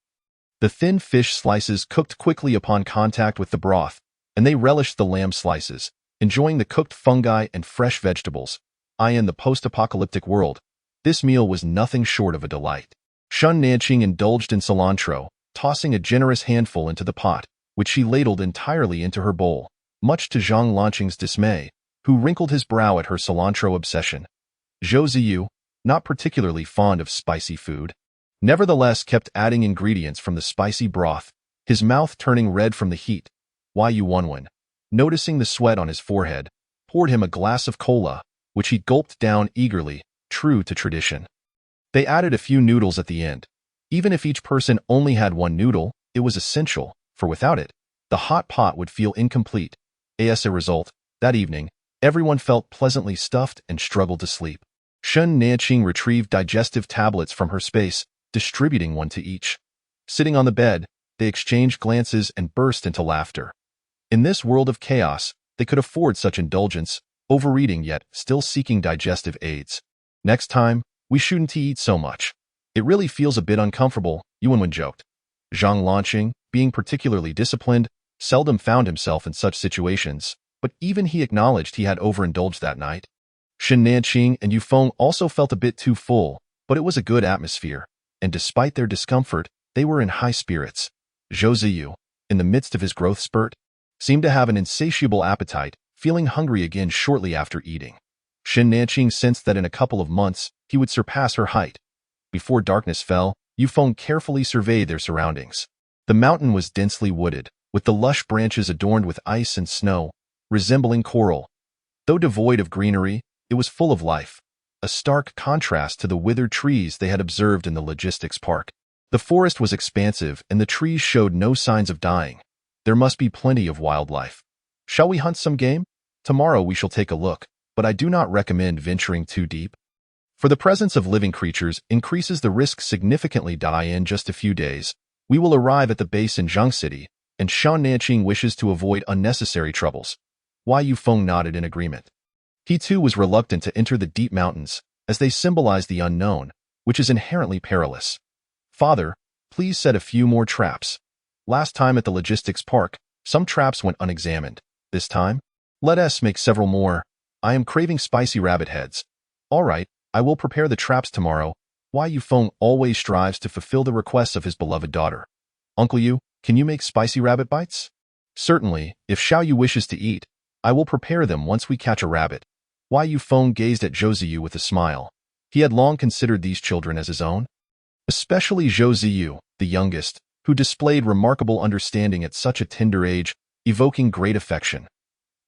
The thin fish slices cooked quickly upon contact with the broth, and they relished the lamb slices, enjoying the cooked fungi and fresh vegetables. In the post-apocalyptic world, this meal was nothing short of a delight. Shan Nanqing indulged in cilantro, tossing a generous handful into the pot, which she ladled entirely into her bowl, much to Zhang Lanqing's dismay, who wrinkled his brow at her cilantro obsession. Zhou Ziyu, not particularly fond of spicy food, nevertheless kept adding ingredients from the spicy broth, his mouth turning red from the heat. Wai Yuanwen, noticing the sweat on his forehead, poured him a glass of cola, which he gulped down eagerly, true to tradition. They added a few noodles at the end. Even if each person only had one noodle, it was essential, for without it, the hot pot would feel incomplete. As a result, that evening, everyone felt pleasantly stuffed and struggled to sleep. Shan Nanqing retrieved digestive tablets from her space, distributing one to each. Sitting on the bed, they exchanged glances and burst into laughter. In this world of chaos, they could afford such indulgence, overeating yet still seeking digestive aids. Next time, we shouldn't eat so much. It really feels a bit uncomfortable, Yuanwen joked. Zhang Lanqing, being particularly disciplined, seldom found himself in such situations, but even he acknowledged he had overindulged that night. Shan Nanqing and Yufeng also felt a bit too full, but it was a good atmosphere, and despite their discomfort, they were in high spirits. Zhou Ziyu, in the midst of his growth spurt, seemed to have an insatiable appetite, feeling hungry again shortly after eating. Shan Nanqing sensed that in a couple of months, he would surpass her height. Before darkness fell, Yufeng carefully surveyed their surroundings. The mountain was densely wooded, with the lush branches adorned with ice and snow, resembling coral. Though devoid of greenery, it was full of life, a stark contrast to the withered trees they had observed in the logistics park. The forest was expansive and the trees showed no signs of dying. There must be plenty of wildlife. Shall we hunt some game? Tomorrow we shall take a look, but I do not recommend venturing too deep. For the presence of living creatures increases the risk significantly. In just a few days, we will arrive at the base in Zhang City, and Shan Nanqing wishes to avoid unnecessary troubles. Wai Yufeng nodded in agreement. He too was reluctant to enter the deep mountains, as they symbolize the unknown, which is inherently perilous. Father, please set a few more traps. Last time at the logistics park, some traps went unexamined. This time, let us make several more. I am craving spicy rabbit heads. All right, I will prepare the traps tomorrow. Wai Yufeng always strives to fulfill the requests of his beloved daughter. Uncle Yu, can you make spicy rabbit bites? Certainly, if Xiao Yu wishes to eat, I will prepare them once we catch a rabbit. Wai Yufeng gazed at Zhou Ziyu with a smile. He had long considered these children as his own, especially Zhou Ziyu, the youngest, who displayed remarkable understanding at such a tender age, evoking great affection.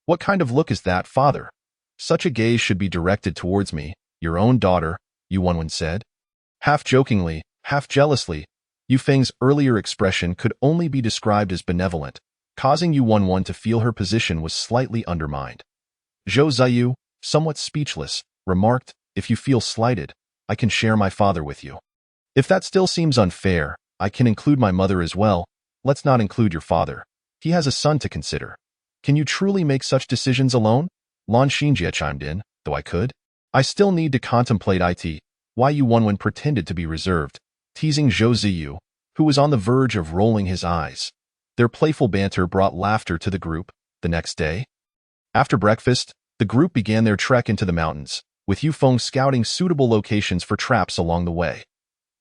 "What kind of look is that, father? Such a gaze should be directed towards me, your own daughter," Yu Wenwen said. Half jokingly, half jealously, Yu Feng's earlier expression could only be described as benevolent, causing Yu Wenwen to feel her position was slightly undermined. Zhou Ziyu, somewhat speechless, remarked, "If you feel slighted, I can share my father with you. If that still seems unfair, I can include my mother as well. Let's not include your father. He has a son to consider. Can you truly make such decisions alone?" Lan Xinjie chimed in, "Though I could. I still need to contemplate it." Why Yu Wenwen pretended to be reserved, teasing Zhou Ziyu, who was on the verge of rolling his eyes. Their playful banter brought laughter to the group. The next day, after breakfast, the group began their trek into the mountains, with Yu Feng scouting suitable locations for traps along the way.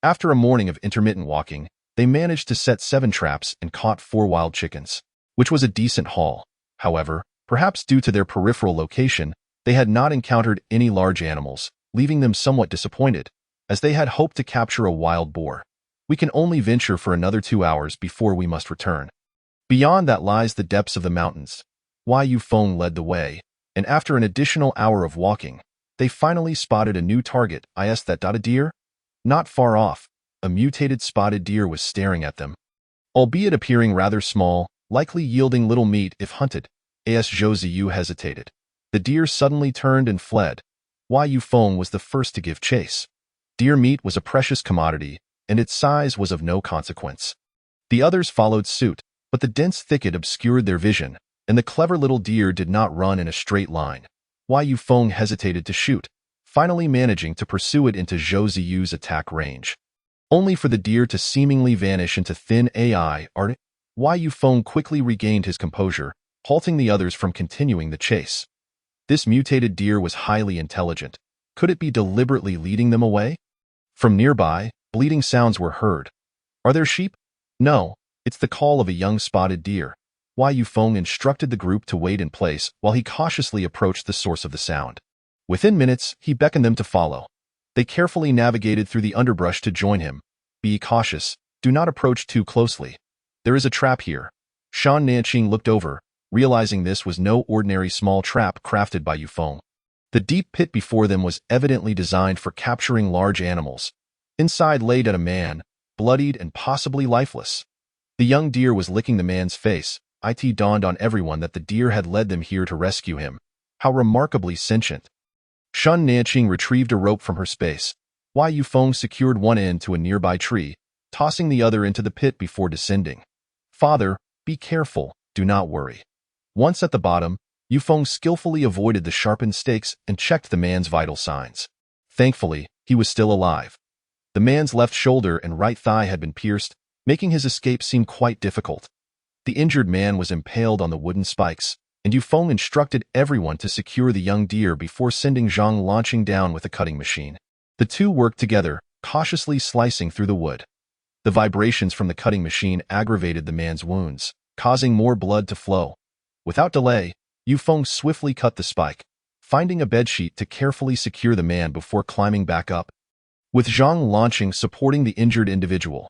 After a morning of intermittent walking, they managed to set 7 traps and caught 4 wild chickens, which was a decent haul. However, perhaps due to their peripheral location, they had not encountered any large animals, leaving them somewhat disappointed, as they had hoped to capture a wild boar. "We can only venture for another 2 hours before we must return. Beyond that lies the depths of the mountains." Yu Feng led the way, and after an additional hour of walking, they finally spotted a new target. Is that a deer? Not far off, a mutated spotted deer was staring at them. Albeit appearing rather small, likely yielding little meat if hunted, Zhou Ziyu hesitated. The deer suddenly turned and fled. Yu Feng was the first to give chase. Deer meat was a precious commodity, and its size was of no consequence. The others followed suit, but the dense thicket obscured their vision, and the clever little deer did not run in a straight line. Yu Feng hesitated to shoot, finally managing to pursue it into Zhou Ziyu's attack range. Only for the deer to seemingly vanish into thin air. Yu Feng quickly regained his composure, halting the others from continuing the chase. This mutated deer was highly intelligent. Could it be deliberately leading them away? From nearby, bleating sounds were heard. "Are there sheep?" "No, it's the call of a young spotted deer." Yu Feng instructed the group to wait in place while he cautiously approached the source of the sound. Within minutes, he beckoned them to follow. They carefully navigated through the underbrush to join him. "Be cautious. Do not approach too closely. There is a trap here." Shan Nanqing looked over, realizing this was no ordinary small trap crafted by Yu Feng. The deep pit before them was evidently designed for capturing large animals. Inside lay a man, bloodied and possibly lifeless. The young deer was licking the man's face. It dawned on everyone that the deer had led them here to rescue him. How remarkably sentient. Shan Nanqing retrieved a rope from her space. Yu Feng secured one end to a nearby tree, tossing the other into the pit before descending. "Father, be careful, do not worry." Once at the bottom, Yu Feng skillfully avoided the sharpened stakes and checked the man's vital signs. Thankfully, he was still alive. The man's left shoulder and right thigh had been pierced, making his escape seem quite difficult. The injured man was impaled on the wooden spikes, and Yu Feng instructed everyone to secure the young deer before sending Zhang launching down with a cutting machine. The two worked together, cautiously slicing through the wood. The vibrations from the cutting machine aggravated the man's wounds, causing more blood to flow. Without delay, Yu Feng swiftly cut the spike, finding a bedsheet to carefully secure the man before climbing back up. With Zhang launching supporting the injured individual.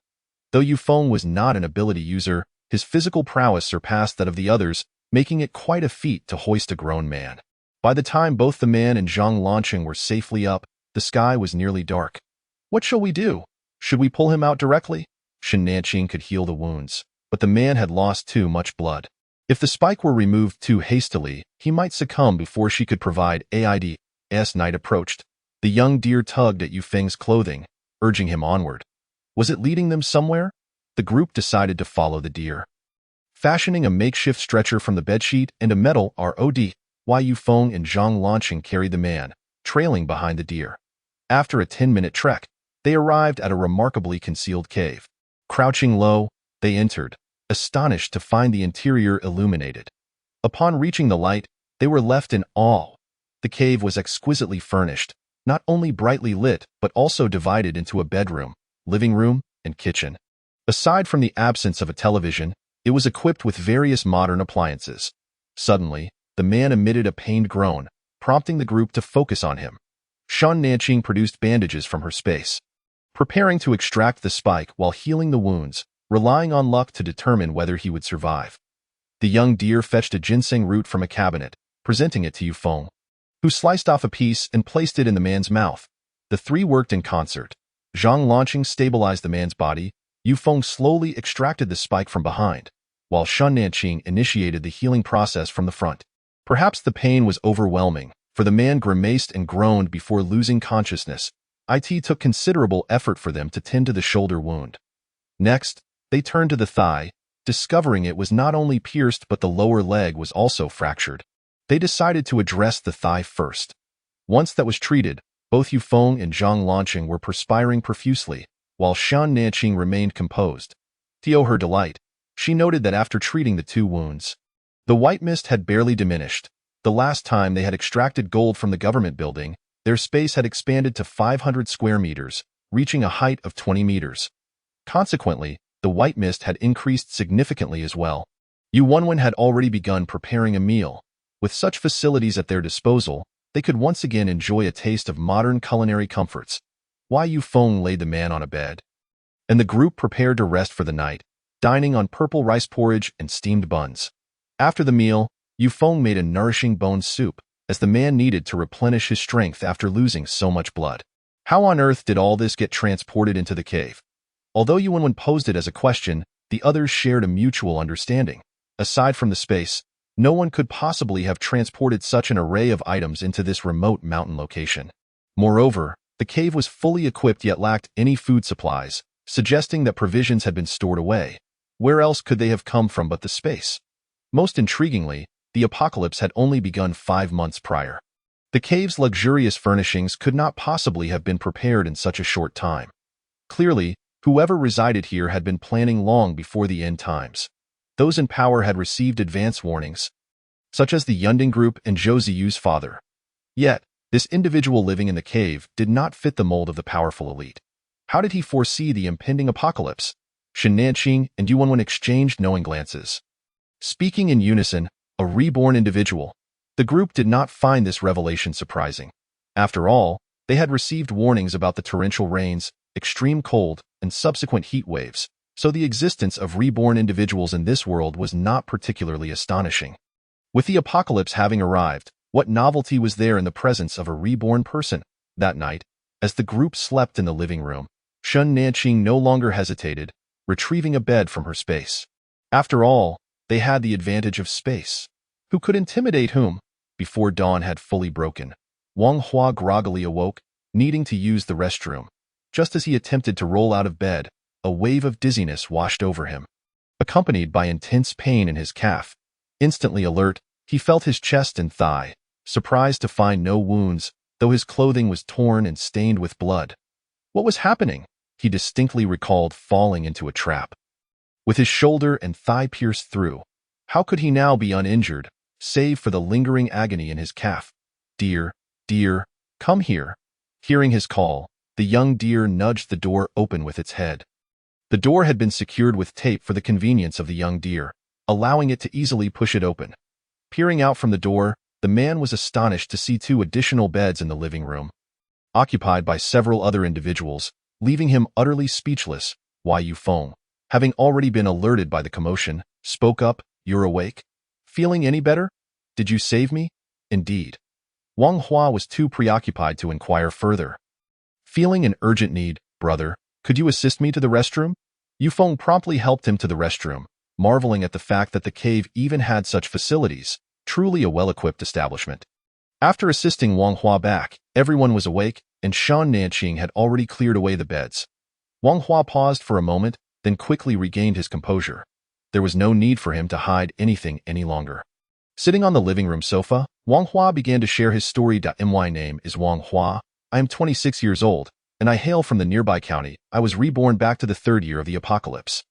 Though Yu Feng was not an ability user, his physical prowess surpassed that of the others, making it quite a feat to hoist a grown man. By the time both the man and Zhang launching were safely up, the sky was nearly dark. "What shall we do? Should we pull him out directly?" Shan Nanqing could heal the wounds, but the man had lost too much blood. If the spike were removed too hastily, he might succumb before she could provide aid. As night approached, the young deer tugged at Yu Feng's clothing, urging him onward. Was it leading them somewhere? The group decided to follow the deer. Fashioning a makeshift stretcher from the bedsheet and a metal rod, Yu Feng and Zhang launching carried the man, trailing behind the deer. After a 10-minute trek, they arrived at a remarkably concealed cave. Crouching low, they entered, astonished to find the interior illuminated. Upon reaching the light, they were left in awe. The cave was exquisitely furnished, not only brightly lit but also divided into a bedroom, living room, and kitchen. Aside from the absence of a television, it was equipped with various modern appliances. Suddenly, the man emitted a pained groan, prompting the group to focus on him. Shan Nanqing produced bandages from her space. Preparing to extract the spike while healing the wounds, relying on luck to determine whether he would survive. The young deer fetched a ginseng root from a cabinet, presenting it to Yufeng, who sliced off a piece and placed it in the man's mouth. The three worked in concert. Zhang Lanqing stabilized the man's body. Yufeng slowly extracted the spike from behind, while Shen Nanqing initiated the healing process from the front. Perhaps the pain was overwhelming, for the man grimaced and groaned before losing consciousness. It took considerable effort for them to tend to the shoulder wound. Next, they turned to the thigh, discovering it was not only pierced but the lower leg was also fractured. They decided to address the thigh first. Once that was treated, both Yufeng and Zhang Lanqing were perspiring profusely, while Shen Nanqing remained composed. To her delight, she noted that after treating the two wounds, the white mist had barely diminished. The last time they had extracted gold from the government building, their space had expanded to 500 square meters, reaching a height of 20 meters. Consequently, the white mist had increased significantly as well. Yu Wenwen had already begun preparing a meal. With such facilities at their disposal, they could once again enjoy a taste of modern culinary comforts. Yufeng laid the man on a bed, and the group prepared to rest for the night, dining on purple rice porridge and steamed buns. After the meal, Yufeng made a nourishing bone soup, as the man needed to replenish his strength after losing so much blood. How on earth did all this get transported into the cave? Although Yu Wenwen posed it as a question, the others shared a mutual understanding. Aside from the space, no one could possibly have transported such an array of items into this remote mountain location. Moreover, the cave was fully equipped yet lacked any food supplies, suggesting that provisions had been stored away. Where else could they have come from but the space? Most intriguingly, the apocalypse had only begun 5 months prior. The cave's luxurious furnishings could not possibly have been prepared in such a short time. Clearly, whoever resided here had been planning long before the end times. Those in power had received advance warnings, such as the Yunding Group and Zhou Ziyu's father. Yet, this individual living in the cave did not fit the mold of the powerful elite. How did he foresee the impending apocalypse? Shen Nanqing and Yu Wenwen exchanged knowing glances. Speaking in unison, a reborn individual, the group did not find this revelation surprising. After all, they had received warnings about the torrential rains, extreme cold, and subsequent heat waves, so the existence of reborn individuals in this world was not particularly astonishing. With the apocalypse having arrived, what novelty was there in the presence of a reborn person? That night, as the group slept in the living room, Shen Nanqing no longer hesitated, retrieving a bed from her space. After all, they had the advantage of space. Who could intimidate whom? Before dawn had fully broken, Wang Hua groggily awoke, needing to use the restroom. Just as he attempted to roll out of bed, a wave of dizziness washed over him, accompanied by intense pain in his calf. Instantly alert, he felt his chest and thigh, surprised to find no wounds, though his clothing was torn and stained with blood. What was happening? He distinctly recalled falling into a trap, with his shoulder and thigh pierced through. How could he now be uninjured, save for the lingering agony in his calf? Deer, deer, come here. Hearing his call, the young deer nudged the door open with its head. The door had been secured with tape for the convenience of the young deer, allowing it to easily push it open. Peering out from the door, the man was astonished to see 2 additional beds in the living room, occupied by several other individuals, leaving him utterly speechless. Yufeng, having already been alerted by the commotion, spoke up, "You're awake? Feeling any better? Did you save me?" Indeed. Wang Hua was too preoccupied to inquire further. Feeling an urgent need, brother, could you assist me to the restroom? Yufeng promptly helped him to the restroom, marveling at the fact that the cave even had such facilities, truly a well-equipped establishment. After assisting Wang Hua back, everyone was awake, and Shen Nanqing had already cleared away the beds. Wang Hua paused for a moment, then quickly regained his composure. There was no need for him to hide anything any longer. Sitting on the living room sofa, Wang Hua began to share his story. My name is Wang Hua. I am 26 years old, and I hail from the nearby county. I was reborn back to the 3rd year of the apocalypse.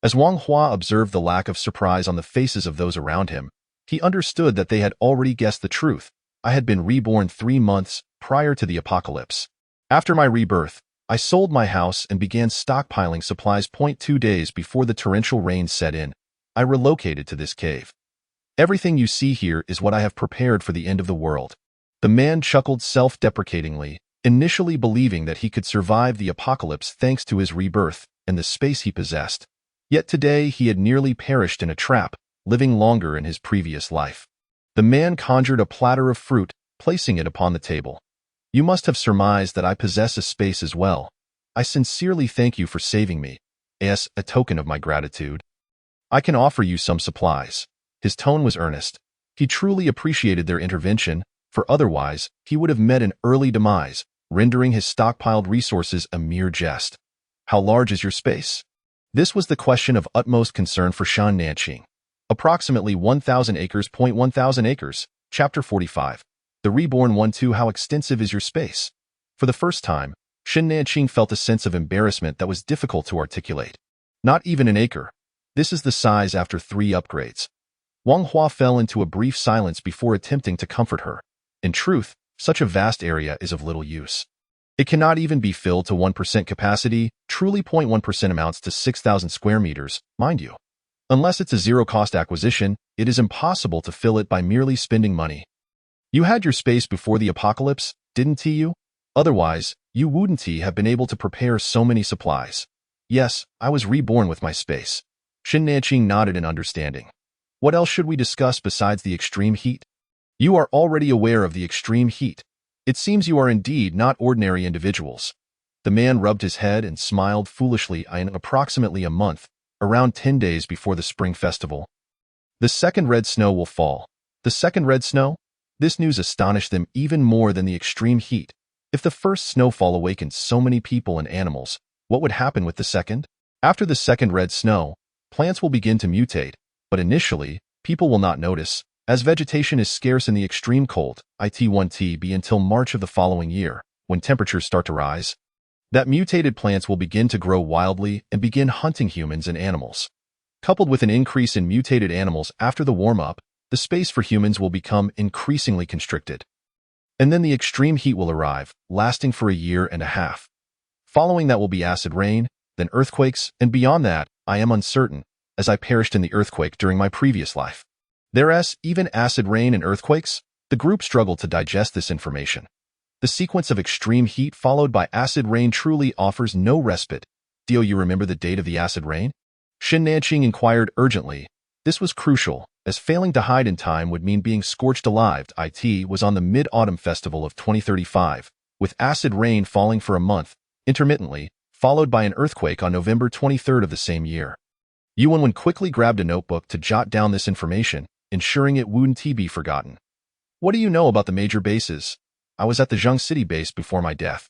As Wang Hua observed the lack of surprise on the faces of those around him, he understood that they had already guessed the truth. I had been reborn 3 months prior to the apocalypse. After my rebirth, I sold my house and began stockpiling supplies. 2 days before the torrential rains set in, I relocated to this cave. Everything you see here is what I have prepared for the end of the world. The man chuckled self-deprecatingly, initially believing that he could survive the apocalypse thanks to his rebirth and the space he possessed. Yet today he had nearly perished in a trap, living longer in his previous life. The man conjured a platter of fruit, placing it upon the table. You must have surmised that I possess a space as well. I sincerely thank you for saving me, as a token of my gratitude. I can offer you some supplies. His tone was earnest. He truly appreciated their intervention, for otherwise he would have met an early demise, rendering his stockpiled resources a mere jest. How large is your space? This was the question of utmost concern for Shan Nanqing. Approximately 1,000 acres. 1,000 acres. Chapter 45. The Reborn 1-2. How extensive is your space? For the first time, Shan Nanqing felt a sense of embarrassment that was difficult to articulate. Not even an acre. This is the size after 3 upgrades. Wang Hua fell into a brief silence before attempting to comfort her. In truth, such a vast area is of little use. It cannot even be filled to 1% capacity. Truly 0.1% amounts to 6,000 square meters, mind you. Unless it's a zero-cost acquisition, it is impossible to fill it by merely spending money. You had your space before the apocalypse, didn't you? Otherwise, you wouldn't have been able to prepare so many supplies. Yes, I was reborn with my space. Shan Nanqing nodded in understanding. What else should we discuss besides the extreme heat? You are already aware of the extreme heat. It seems you are indeed not ordinary individuals. The man rubbed his head and smiled foolishly. In approximately a month, around 10 days before the spring festival, the second red snow will fall. The second red snow? This news astonished them even more than the extreme heat. If the first snowfall awakened so many people and animals, what would happen with the second? After the second red snow, plants will begin to mutate, but initially, people will not notice, as vegetation is scarce in the extreme cold, it1TB until March of the following year, when temperatures start to rise. That mutated plants will begin to grow wildly and begin hunting humans and animals. Coupled with an increase in mutated animals after the warm-up, the space for humans will become increasingly constricted. And then the extreme heat will arrive, lasting for a year and a half. Following that will be acid rain, then earthquakes, and beyond that, I am uncertain, as I perished in the earthquake during my previous life. There's even acid rain and earthquakes? The group struggled to digest this information. The sequence of extreme heat followed by acid rain truly offers no respite. Do you remember the date of the acid rain? Shan Nanqing inquired urgently. This was crucial, as failing to hide in time would mean being scorched alive. It was on the Mid-Autumn Festival of 2035, with acid rain falling for a month, intermittently, followed by an earthquake on November 23rd of the same year. Yuan quickly grabbed a notebook to jot down this information, ensuring it wouldn't be forgotten. What do you know about the major bases? I was at the Zheng City base before my death.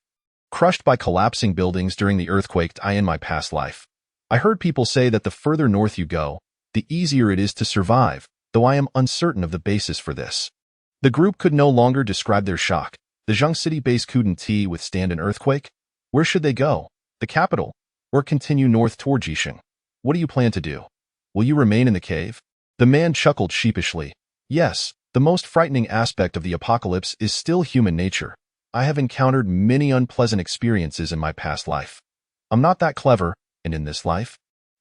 Crushed by collapsing buildings during the earthquake in my past life. I heard people say that the further north you go, the easier it is to survive, though I am uncertain of the basis for this. The group could no longer describe their shock. The Zheng City base couldn't withstand an earthquake? Where should they go? The capital? Or continue north toward Jisheng? What do you plan to do? Will you remain in the cave? The man chuckled sheepishly. Yes, the most frightening aspect of the apocalypse is still human nature. I have encountered many unpleasant experiences in my past life. I'm not that clever, and in this life,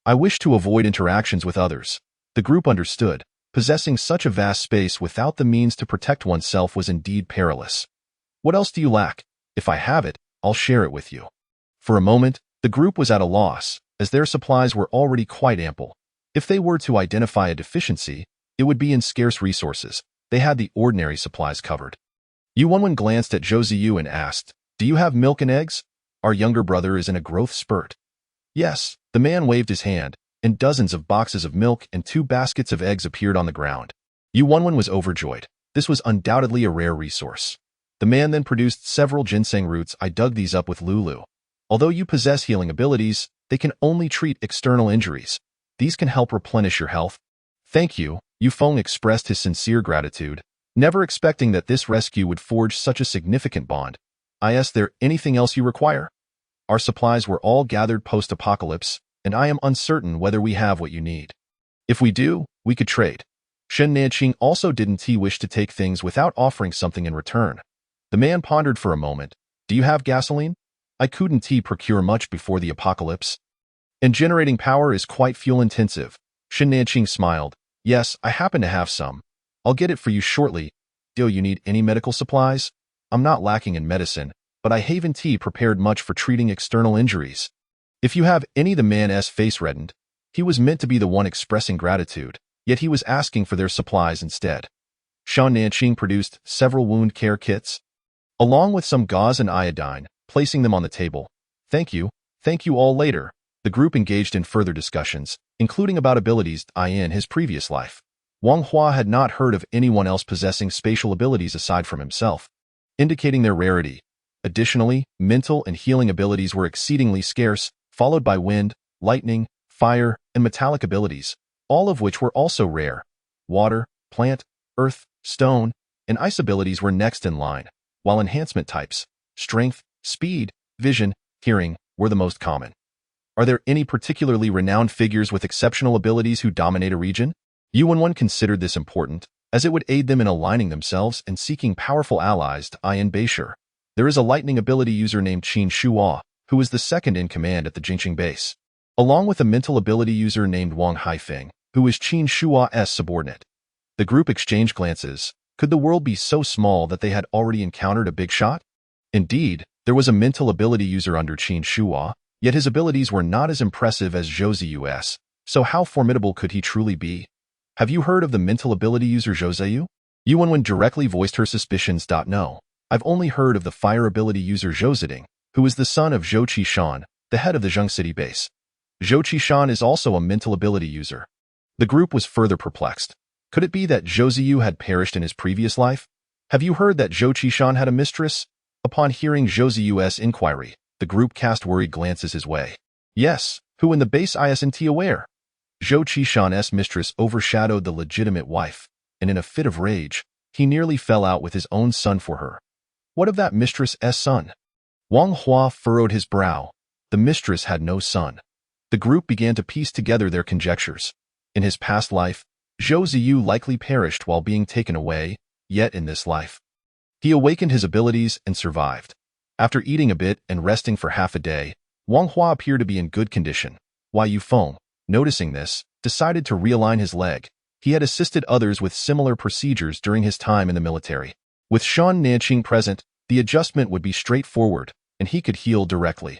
I wish to avoid interactions with others. The group understood. Possessing such a vast space without the means to protect oneself was indeed perilous. What else do you lack? If I have it, I'll share it with you. For a moment, the group was at a loss, as their supplies were already quite ample. If they were to identify a deficiency, it would be in scarce resources. They had the ordinary supplies covered. Yuan glanced at Zhou Ziyu and asked, "Do you have milk and eggs? Our younger brother is in a growth spurt." Yes, the man waved his hand, and dozens of boxes of milk and 2 baskets of eggs appeared on the ground. Yuan was overjoyed. This was undoubtedly a rare resource. The man then produced several ginseng roots. I dug these up with Lulu. Although you possess healing abilities, they can only treat external injuries. These can help replenish your health. Thank you, Yufeng expressed his sincere gratitude, never expecting that this rescue would forge such a significant bond. Is there anything else you require? Our supplies were all gathered post-apocalypse, and I am uncertain whether we have what you need. If we do, we could trade. Shan Nanqing also didn't wish to take things without offering something in return. The man pondered for a moment. Do you have gasoline? I couldn't procure much before the apocalypse. And generating power is quite fuel-intensive. Shan Nanqing smiled. Yes, I happen to have some. I'll get it for you shortly. Do you need any medical supplies? I'm not lacking in medicine, but I haven't prepared much for treating external injuries. If you have any, the man's face reddened. He was meant to be the one expressing gratitude, yet he was asking for their supplies instead. Shan Nanqing produced several wound care kits, along with some gauze and iodine, placing them on the table. Thank you all later. The group engaged in further discussions, including about abilities in his previous life. Wang Hua had not heard of anyone else possessing spatial abilities aside from himself, indicating their rarity. Additionally, mental and healing abilities were exceedingly scarce, followed by wind, lightning, fire, and metallic abilities, all of which were also rare. Water, plant, earth, stone, and ice abilities were next in line, while enhancement types, strength, speed, vision, hearing, were the most common. Are there any particularly renowned figures with exceptional abilities who dominate a region? Yuan considered this important, as it would aid them in aligning themselves and seeking powerful allies to In Beishur. There is a lightning ability user named Qin Shuo, who is the second in command at the Jingqing base, along with a mental ability user named Wang Haifeng, who is Qin Shuo's subordinate. The group exchanged glances. Could the world be so small that they had already encountered a big shot? Indeed, there was a mental ability user under Qin Shuo, yet his abilities were not as impressive as Zhou Ziyu's, so how formidable could he truly be? Have you heard of the mental ability user Zhou Ziyu? Yuan directly voiced her suspicions. No, I've only heard of the fire ability user Zhou Ziding, who is the son of Zhou Qishan, the head of the Zheng City base. Zhou Qishan is also a mental ability user. The group was further perplexed. Could it be that Zhou Ziyu had perished in his previous life? Have you heard that Zhou Qishan had a mistress? Upon hearing Zhou Ziyu's inquiry, the group cast worried glances his way. Yes, who in the base isn't aware? Zhou Qishan's mistress overshadowed the legitimate wife, and in a fit of rage, he nearly fell out with his own son for her. What of that mistress's son? Wang Hua furrowed his brow. The mistress had no son. The group began to piece together their conjectures. In his past life, Zhou Ziyu likely perished while being taken away, yet in this life, he awakened his abilities and survived. After eating a bit and resting for half a day, Wang Hua appeared to be in good condition. Wai Yufeng, noticing this, decided to realign his leg. He had assisted others with similar procedures during his time in the military. With Shan Nanqing present, the adjustment would be straightforward, and he could heal directly.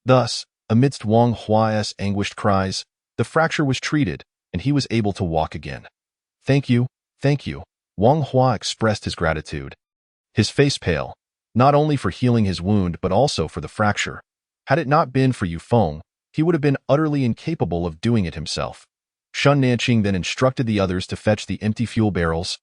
Thus, amidst Wang Hua's anguished cries, the fracture was treated, and he was able to walk again. Thank you. Wang Hua expressed his gratitude. His face pale, not only for healing his wound but also for the fracture. Had it not been for Yufeng, he would have been utterly incapable of doing it himself. Shan Nanqing then instructed the others to fetch the empty fuel barrels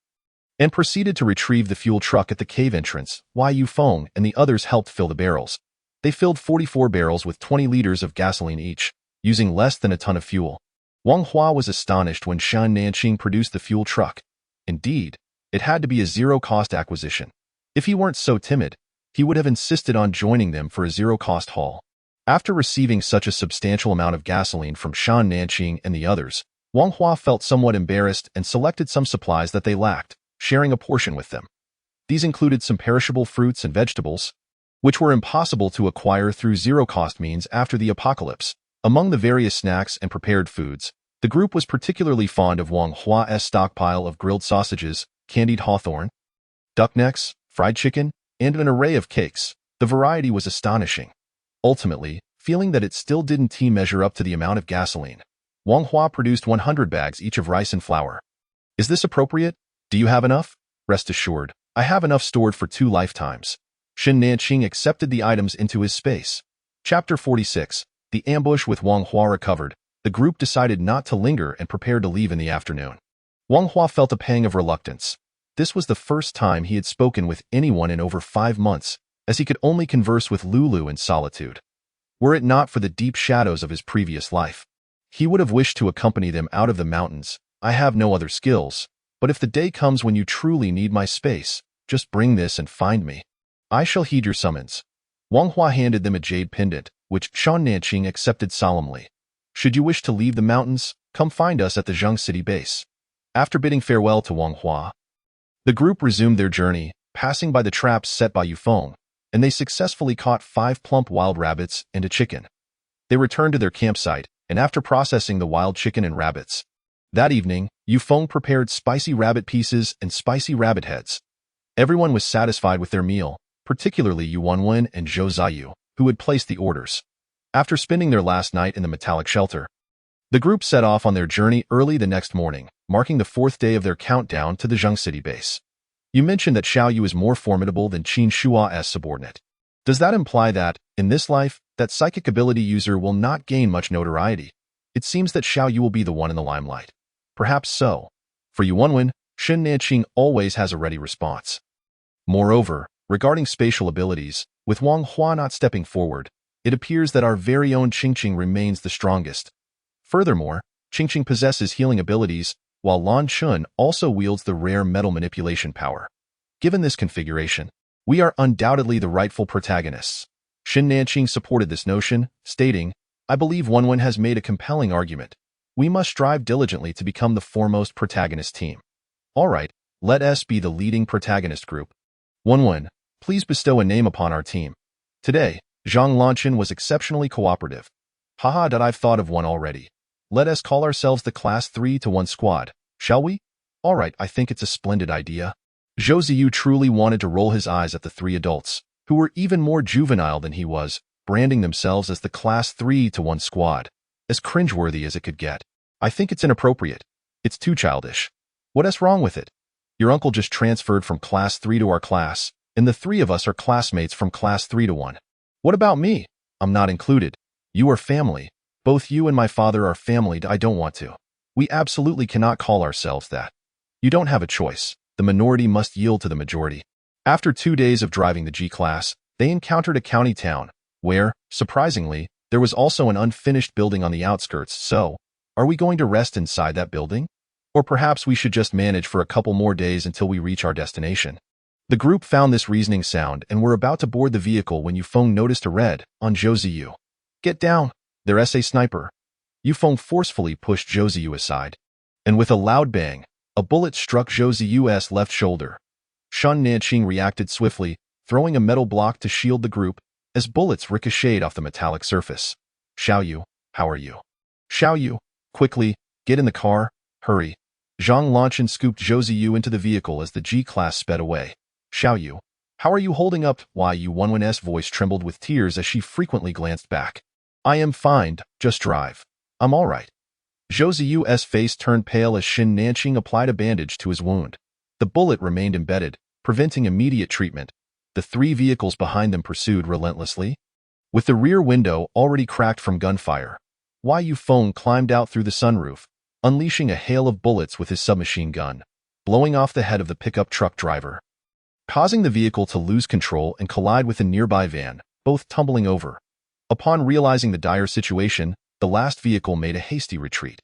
and proceeded to retrieve the fuel truck at the cave entrance. Wai Yufeng and the others helped fill the barrels. They filled 44 barrels with 20 liters of gasoline each, using less than a ton of fuel. Wang Hua was astonished when Shan Nanqing produced the fuel truck. Indeed, it had to be a zero-cost acquisition. If he weren't so timid, he would have insisted on joining them for a zero-cost haul. After receiving such a substantial amount of gasoline from Shan Nanqing and the others, Wang Hua felt somewhat embarrassed and selected some supplies that they lacked, sharing a portion with them. These included some perishable fruits and vegetables, which were impossible to acquire through zero-cost means after the apocalypse. Among the various snacks and prepared foods, the group was particularly fond of Wang Hua's stockpile of grilled sausages, candied hawthorn, duck necks, fried chicken, and an array of cakes. The variety was astonishing. Ultimately, feeling that it still didn't measure up to the amount of gasoline, Wang Hua produced 100 bags each of rice and flour. Is this appropriate? Do you have enough? Rest assured, I have enough stored for 2 lifetimes. Shan Nanqing accepted the items into his space. Chapter 46. The ambush with Wang Hua recovered. The group decided not to linger and prepared to leave in the afternoon. Wang Hua felt a pang of reluctance. This was the first time he had spoken with anyone in over 5 months, as he could only converse with Lulu in solitude. Were it not for the deep shadows of his previous life, he would have wished to accompany them out of the mountains. I have no other skills, but if the day comes when you truly need my space, just bring this and find me. I shall heed your summons. Wang Hua handed them a jade pendant, which Shan Nanqing accepted solemnly. Should you wish to leave the mountains, come find us at the Zheng City base. After bidding farewell to Wang Hua, the group resumed their journey, passing by the traps set by Yufeng, and they successfully caught 5 plump wild rabbits and a chicken. They returned to their campsite, and after processing the wild chicken and rabbits, that evening, Yufeng prepared spicy rabbit pieces and spicy rabbit heads. Everyone was satisfied with their meal, particularly Yuan and Zhou Ziyu, who had placed the orders. After spending their last night in the metallic shelter, The group set off on their journey early the next morning, marking the 4th day of their countdown to the Zheng City base. You mentioned that Xiao Yu is more formidable than Qin Shua's subordinate. Does that imply that, in this life, that psychic ability user will not gain much notoriety? It seems that Xiao Yu will be the one in the limelight. Perhaps so. For Yuanwen, Shen Nanqing always has a ready response. Moreover, regarding spatial abilities, with Wang Hua not stepping forward, it appears that our very own Qingqing remains the strongest. Furthermore, Qingqing possesses healing abilities, while Lan Chun also wields the rare metal manipulation power. Given this configuration, we are undoubtedly the rightful protagonists. Shen Nanqing supported this notion, stating, I believe Wenwen has made a compelling argument. We must strive diligently to become the foremost protagonist team. Alright, let us be the leading protagonist group. Wenwen, please bestow a name upon our team. Today, Zhang Lanchen was exceptionally cooperative. Haha, that I've thought of one already. Let us call ourselves the Class 3-1 squad, shall we? Alright, I think it's a splendid idea. Zhou Ziyu truly wanted to roll his eyes at the 3 adults, who were even more juvenile than he was, branding themselves as the Class 3-1 squad. As cringeworthy as it could get. I think it's inappropriate. It's too childish. What's wrong with it? Your uncle just transferred from Class 3 to our class, and the 3 of us are classmates from Class 3-1. What about me? I'm not included. You are family. Both you and my father are family. I don't want to. We absolutely cannot call ourselves that. You don't have a choice. The minority must yield to the majority. After 2 days of driving the G-Class, they encountered a county town, where, surprisingly, there was also an unfinished building on the outskirts. So, are we going to rest inside that building? Or perhaps we should just manage for a couple more days until we reach our destination. The group found this reasoning sound and were about to board the vehicle when Yufeng noticed a red on Zhou Ziyu. Get down! There's a sniper. Yufeng forcefully pushed Zhou Ziyu aside, and with a loud bang, a bullet struck Zhou Ziyu's left shoulder. Shen Nanqing reacted swiftly, throwing a metal block to shield the group, as bullets ricocheted off the metallic surface. Xiao Yu, how are you? Xiao Yu, quickly, get in the car, hurry. Zhang Lanchen scooped Zhou Ziyu into the vehicle as the G-Class sped away. Xiao Yu, how are you holding up? Yuanwen's voice trembled with tears as she frequently glanced back. I am fine, just drive. I'm alright. Zhou Ziyu's face turned pale as Shen Nanqing applied a bandage to his wound. The bullet remained embedded, preventing immediate treatment. The 3 vehicles behind them pursued relentlessly. With the rear window already cracked from gunfire, Yufeng climbed out through the sunroof, unleashing a hail of bullets with his submachine gun, blowing off the head of the pickup truck driver, causing the vehicle to lose control and collide with a nearby van, both tumbling over. Upon realizing the dire situation, the last vehicle made a hasty retreat.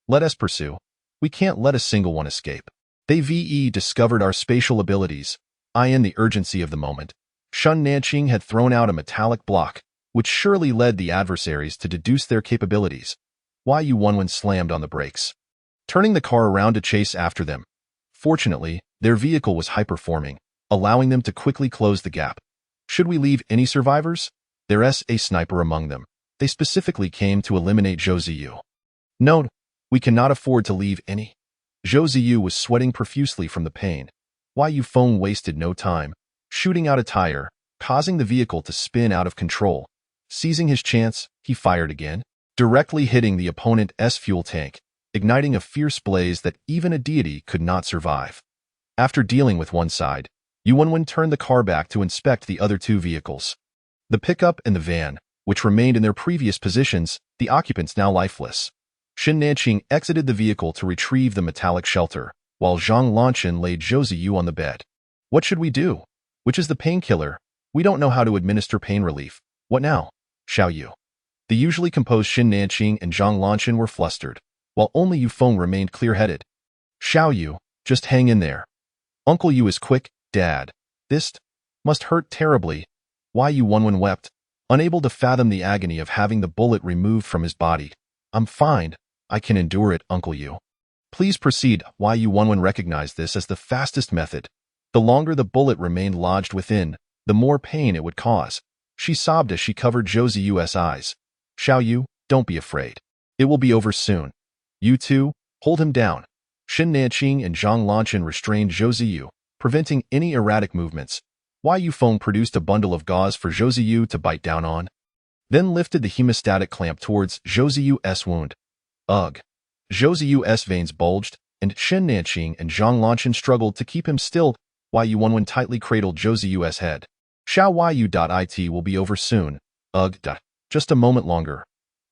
Let us pursue. We can't let a single one escape. They discovered our spatial abilities. In the urgency of the moment, Shen Nanqing had thrown out a metallic block, which surely led the adversaries to deduce their capabilities. Yuanwen slammed on the brakes, turning the car around to chase after them. Fortunately, their vehicle was high-performing, allowing them to quickly close the gap. Should we leave any survivors? There's a sniper among them. They specifically came to eliminate Zhou Ziyu. No, we cannot afford to leave any. Zhou Ziyu was sweating profusely from the pain. Yufeng wasted no time, shooting out a tire, causing the vehicle to spin out of control. Seizing his chance, he fired again, directly hitting the opponent's fuel tank, igniting a fierce blaze that even a deity could not survive. After dealing with one side, Yuanwen turned the car back to inspect the other 2 vehicles. The pickup and the van, which remained in their previous positions, the occupants now lifeless. Shen Nanqing exited the vehicle to retrieve the metallic shelter, while Zhang Lanchen laid Zhou Ziyu on the bed. What should we do? Which is the painkiller? We don't know how to administer pain relief. What now? Xiao Yu. The usually composed Shen Nanqing and Zhang Lanchen were flustered, while only Yufeng remained clear-headed. Xiao Yu, just hang in there. Uncle Yu is quick, Dad. This must hurt terribly. Yuanwen wept, unable to fathom the agony of having the bullet removed from his body. I'm fine. I can endure it, Uncle Yu. Please proceed. Yuanwen recognized this as the fastest method. The longer the bullet remained lodged within, the more pain it would cause. She sobbed as she covered Zhou Ziyu's eyes. Xiao Yu, don't be afraid. It will be over soon. You two, hold him down. Shen Nanqing and Zhang Lanchen restrained Zhou Ziyu, preventing any erratic movements. Yufeng produced a bundle of gauze for Zhou Ziyu to bite down on, then lifted the hemostatic clamp towards Zhou Ziyu's wound. Ugh. Zhou Ziyu's veins bulged, and Shen Nanqing and Zhang Lanchen struggled to keep him still while Yu Wenwen tightly cradled Zhou Ziyu's head. Xiao Yu.it will be over soon. Ugh. Just a moment longer.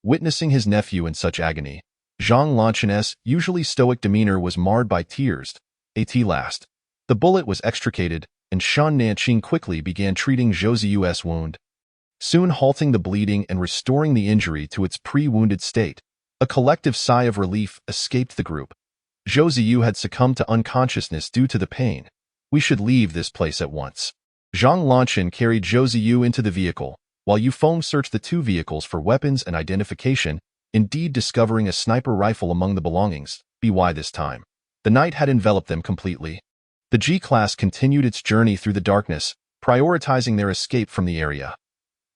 Witnessing his nephew in such agony, Zhang Lanchen's usually stoic demeanor was marred by tears. At last, the bullet was extricated, and Shen Nanqing quickly began treating Zhou Ziyu's wound, soon halting the bleeding and restoring the injury to its pre-wounded state. A collective sigh of relief escaped the group. Zhou Ziyu had succumbed to unconsciousness due to the pain. We should leave this place at once. Zhang Lanchen carried Zhou Ziyu into the vehicle, while Yu Feng searched the two vehicles for weapons and identification, indeed discovering a sniper rifle among the belongings. By this time, the night had enveloped them completely. The G-Class continued its journey through the darkness, prioritizing their escape from the area.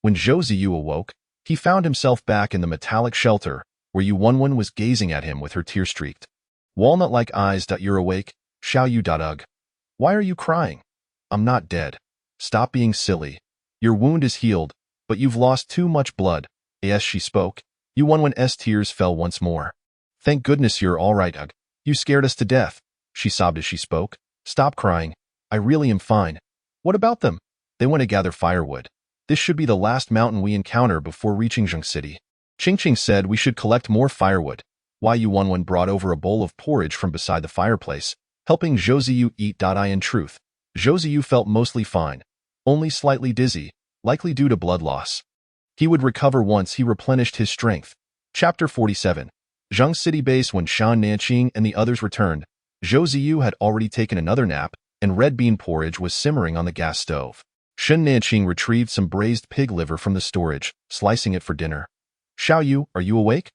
When Zhou Ziyu awoke, he found himself back in the metallic shelter, where Yu Wenwen was gazing at him with her tear-streaked, walnut-like eyes. You're awake, Xiao Yu. Ugh. Why are you crying? I'm not dead. Stop being silly. Your wound is healed, but you've lost too much blood. As she spoke, Yu Wenwen's tears fell once more. Thank goodness you're all right. Ugh. You scared us to death, she sobbed as she spoke. Stop crying. I really am fine. What about them? They went to gather firewood. This should be the last mountain we encounter before reaching Zheng City. Qingqing said we should collect more firewood. Yu Wenwen brought over a bowl of porridge from beside the fireplace, helping Zhou Ziyu eat. In truth, Zhou Ziyu felt mostly fine, only slightly dizzy, likely due to blood loss. He would recover once he replenished his strength. Chapter 47. Zheng City Base. When Shen Nanqing and the others returned, Zhou Ziyu had already taken another nap, and red bean porridge was simmering on the gas stove. Shen Nanqing retrieved some braised pig liver from the storage, slicing it for dinner. Xiao Yu, are you awake?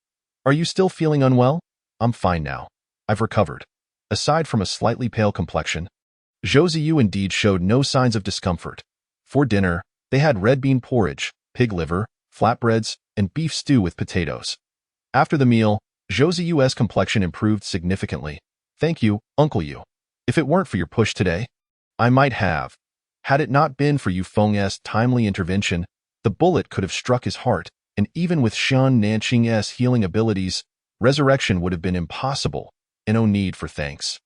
Are you still feeling unwell? I'm fine now. I've recovered. Aside from a slightly pale complexion, Zhou Ziyu indeed showed no signs of discomfort. For dinner, they had red bean porridge, pig liver, flatbreads, and beef stew with potatoes. After the meal, Zhou Ziyu's complexion improved significantly. Thank you, Uncle Yu. If it weren't for your push today, I might have. Had it not been for Yu Feng's timely intervention, the bullet could have struck his heart, and even with Shen Nanqing's healing abilities, resurrection would have been impossible, and no need for thanks.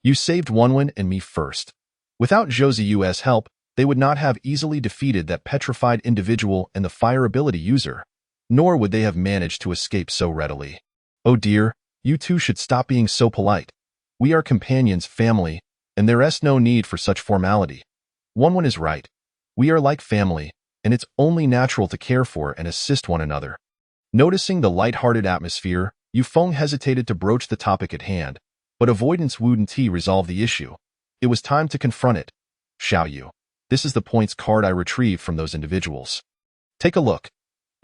You saved Wenwen and me first. Without Zhou Ziyu's help, they would not have easily defeated that petrified individual and the fire ability user, nor would they have managed to escape so readily. Oh dear, you two should stop being so polite. We are companions, family, and there's no need for such formality. Wenwen is right. We are like family, and it's only natural to care for and assist one another. Noticing the light-hearted atmosphere, Yu Feng hesitated to broach the topic at hand, but avoidance wouldn't resolve the issue. It was time to confront it. Xiao Yu, this is the points card I retrieved from those individuals. Take a look.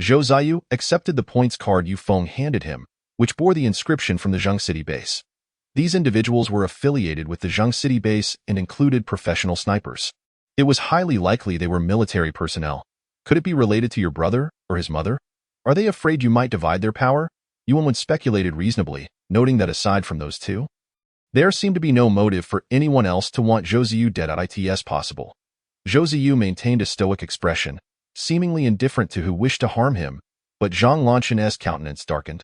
Zhou Ziyu accepted the points card Yu Feng handed him, which bore the inscription from the Zheng City base. These individuals were affiliated with the Zheng City base and included professional snipers. It was highly likely they were military personnel. Could it be related to your brother or his mother? Are they afraid you might divide their power? Yu Wenwen speculated reasonably, noting that aside from those two, there seemed to be no motive for anyone else to want Zhou Ziyu dead at its possible. Zhou Ziyu maintained a stoic expression, seemingly indifferent to who wished to harm him, but Zhang Lanchen's countenance darkened.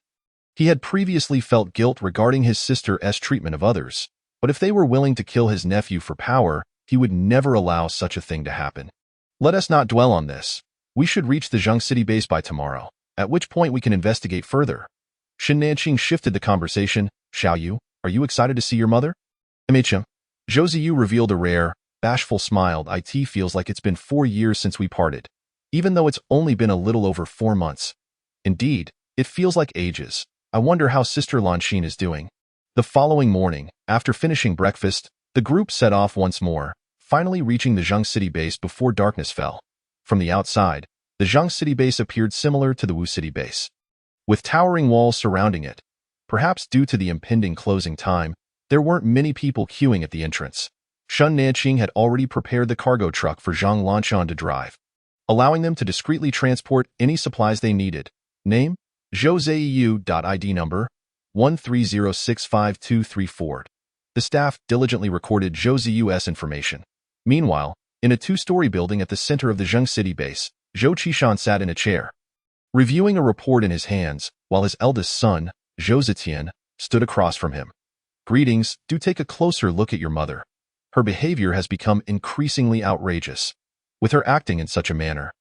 He had previously felt guilt regarding his sister's treatment of others, but if they were willing to kill his nephew for power, he would never allow such a thing to happen. Let us not dwell on this. We should reach the Zheng City base by tomorrow, at which point we can investigate further. Shen Nanqing shifted the conversation. Xiao Yu, are you excited to see your mother? Zhou Ziyu revealed a rare, bashful smile. It feels like it's been 4 years since we parted, even though it's only been a little over 4 months. Indeed, it feels like ages. I wonder how Sister Lanqin is doing. The following morning, after finishing breakfast, the group set off once more, finally reaching the Zheng City base before darkness fell. From the outside, the Zheng City base appeared similar to the Wu City base, with towering walls surrounding it. Perhaps due to the impending closing time, there weren't many people queuing at the entrance. Shen Nanqing had already prepared the cargo truck for Zhang Lanchen to drive, allowing them to discreetly transport any supplies they needed. Name: Zhou Ziyu. ID number: 1306523. The staff diligently recorded Zhou Ziyu's information. Meanwhile, in a 2-story building at the center of the Zheng City base, Zhou Qishan sat in a chair, reviewing a report in his hands, while his eldest son, Zhou Zetian, stood across from him. Greetings, do take a closer look at your mother. Her behavior has become increasingly outrageous, with her acting in such a manner.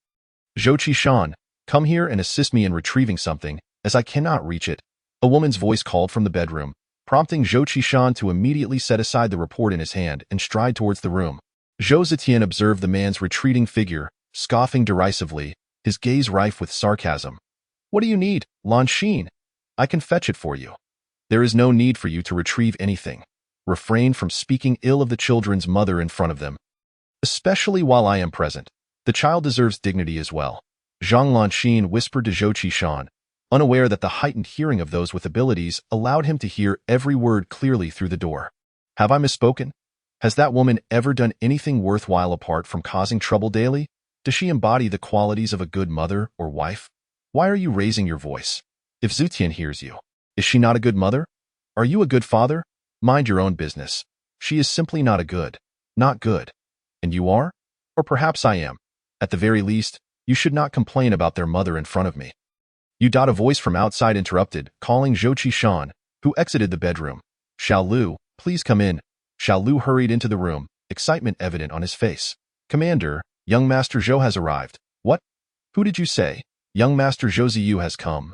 Zhou Qishan, come here and assist me in retrieving something, as I cannot reach it. A woman's voice called from the bedroom, prompting Zhou Qishan to immediately set aside the report in his hand and stride towards the room. Zhou Zetian observed the man's retreating figure, scoffing derisively, his gaze rife with sarcasm. What do you need, Lan Xin? I can fetch it for you. There is no need for you to retrieve anything. Refrain from speaking ill of the children's mother in front of them. Especially while I am present. The child deserves dignity as well. Zhang Lanxin whispered to Zhou Qishan, unaware that the heightened hearing of those with abilities allowed him to hear every word clearly through the door. Have I misspoken? Has that woman ever done anything worthwhile apart from causing trouble daily? Does she embody the qualities of a good mother or wife? Why are you raising your voice? If Zutian hears you, is she not a good mother? Are you a good father? Mind your own business. She is simply not good. And you are? Or perhaps I am. At the very least, you should not complain about their mother in front of me. A voice from outside interrupted, calling Zhou Qishan, who exited the bedroom. Xiao Lu, please come in. Xiao Lu hurried into the room, excitement evident on his face. Commander, young Master Zhou has arrived. What? Who did you say? Young Master Zhou Ziyu has come.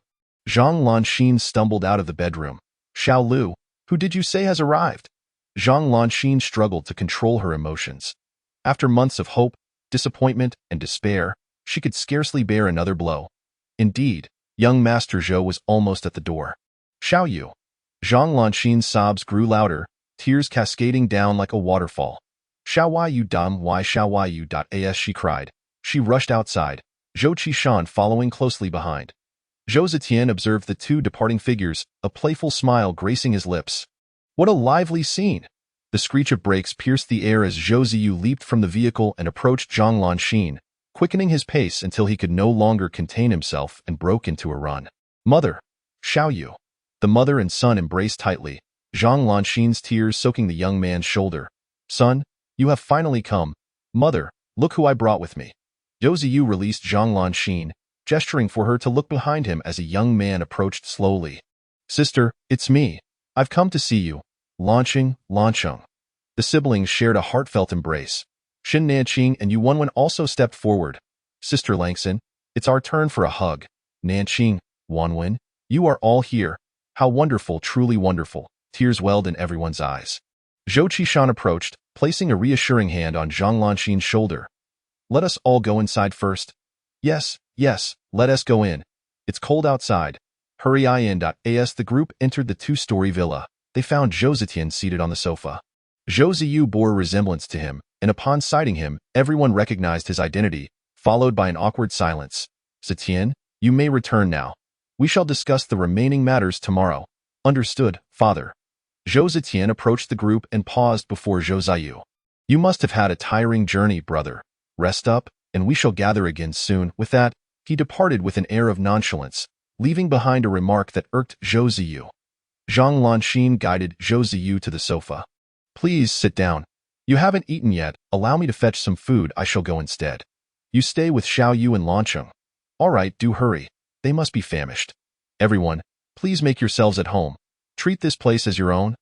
Zhang Lanxin stumbled out of the bedroom. Xiao Lu, who did you say has arrived? Zhang Lanxin struggled to control her emotions. After months of hope, disappointment, and despair, she could scarcely bear another blow. Indeed, young Master Zhou was almost at the door. Xiao Yu. Zhang Lanxin's sobs grew louder, tears cascading down like a waterfall. Xiao Yu dam why Xiao Yu as she cried. She rushed outside, Zhou Qishan following closely behind. Zhou Zetian observed the two departing figures, a playful smile gracing his lips. What a lively scene! The screech of brakes pierced the air as Zhou Ziyu leaped from the vehicle and approached Zhang Lanxin, quickening his pace until he could no longer contain himself and broke into a run. Mother! Xiao Yu! The mother and son embraced tightly, Zhang Lanxin's tears soaking the young man's shoulder. Son, you have finally come. Mother, look who I brought with me. Zhou Ziyu released Zhang Lanxin, gesturing for her to look behind him as a young man approached slowly. Sister, it's me. I've come to see you. Lancheng. The siblings shared a heartfelt embrace. Xin Nanqing and Yu Wenwen also stepped forward. Sister Langson, it's our turn for a hug. Nanqing, Wenwen, you are all here. How wonderful, truly wonderful. Tears welled in everyone's eyes. Zhou Qishan approached, placing a reassuring hand on Zhang Lanxin's shoulder. Let us all go inside first. Yes, let us go in. It's cold outside. Hurry in. As the group entered the two-story villa, they found Zhou Zetian seated on the sofa. Zhou Ziyu bore a resemblance to him, and upon sighting him, everyone recognized his identity, followed by an awkward silence. Zetian, you may return now. We shall discuss the remaining matters tomorrow. Understood, father. Zhou Zetian approached the group and paused before Zhou Ziyu. You must have had a tiring journey, brother. Rest up, and we shall gather again soon. With that, he departed with an air of nonchalance, leaving behind a remark that irked Zhou Ziyu. Zhang Lanxin guided Zhou Ziyu to the sofa. Please sit down. You haven't eaten yet. Allow me to fetch some food. I shall go instead. You stay with Xiao Yu and Lancheng. All right, do hurry. They must be famished. Everyone, please make yourselves at home. Treat this place as your own.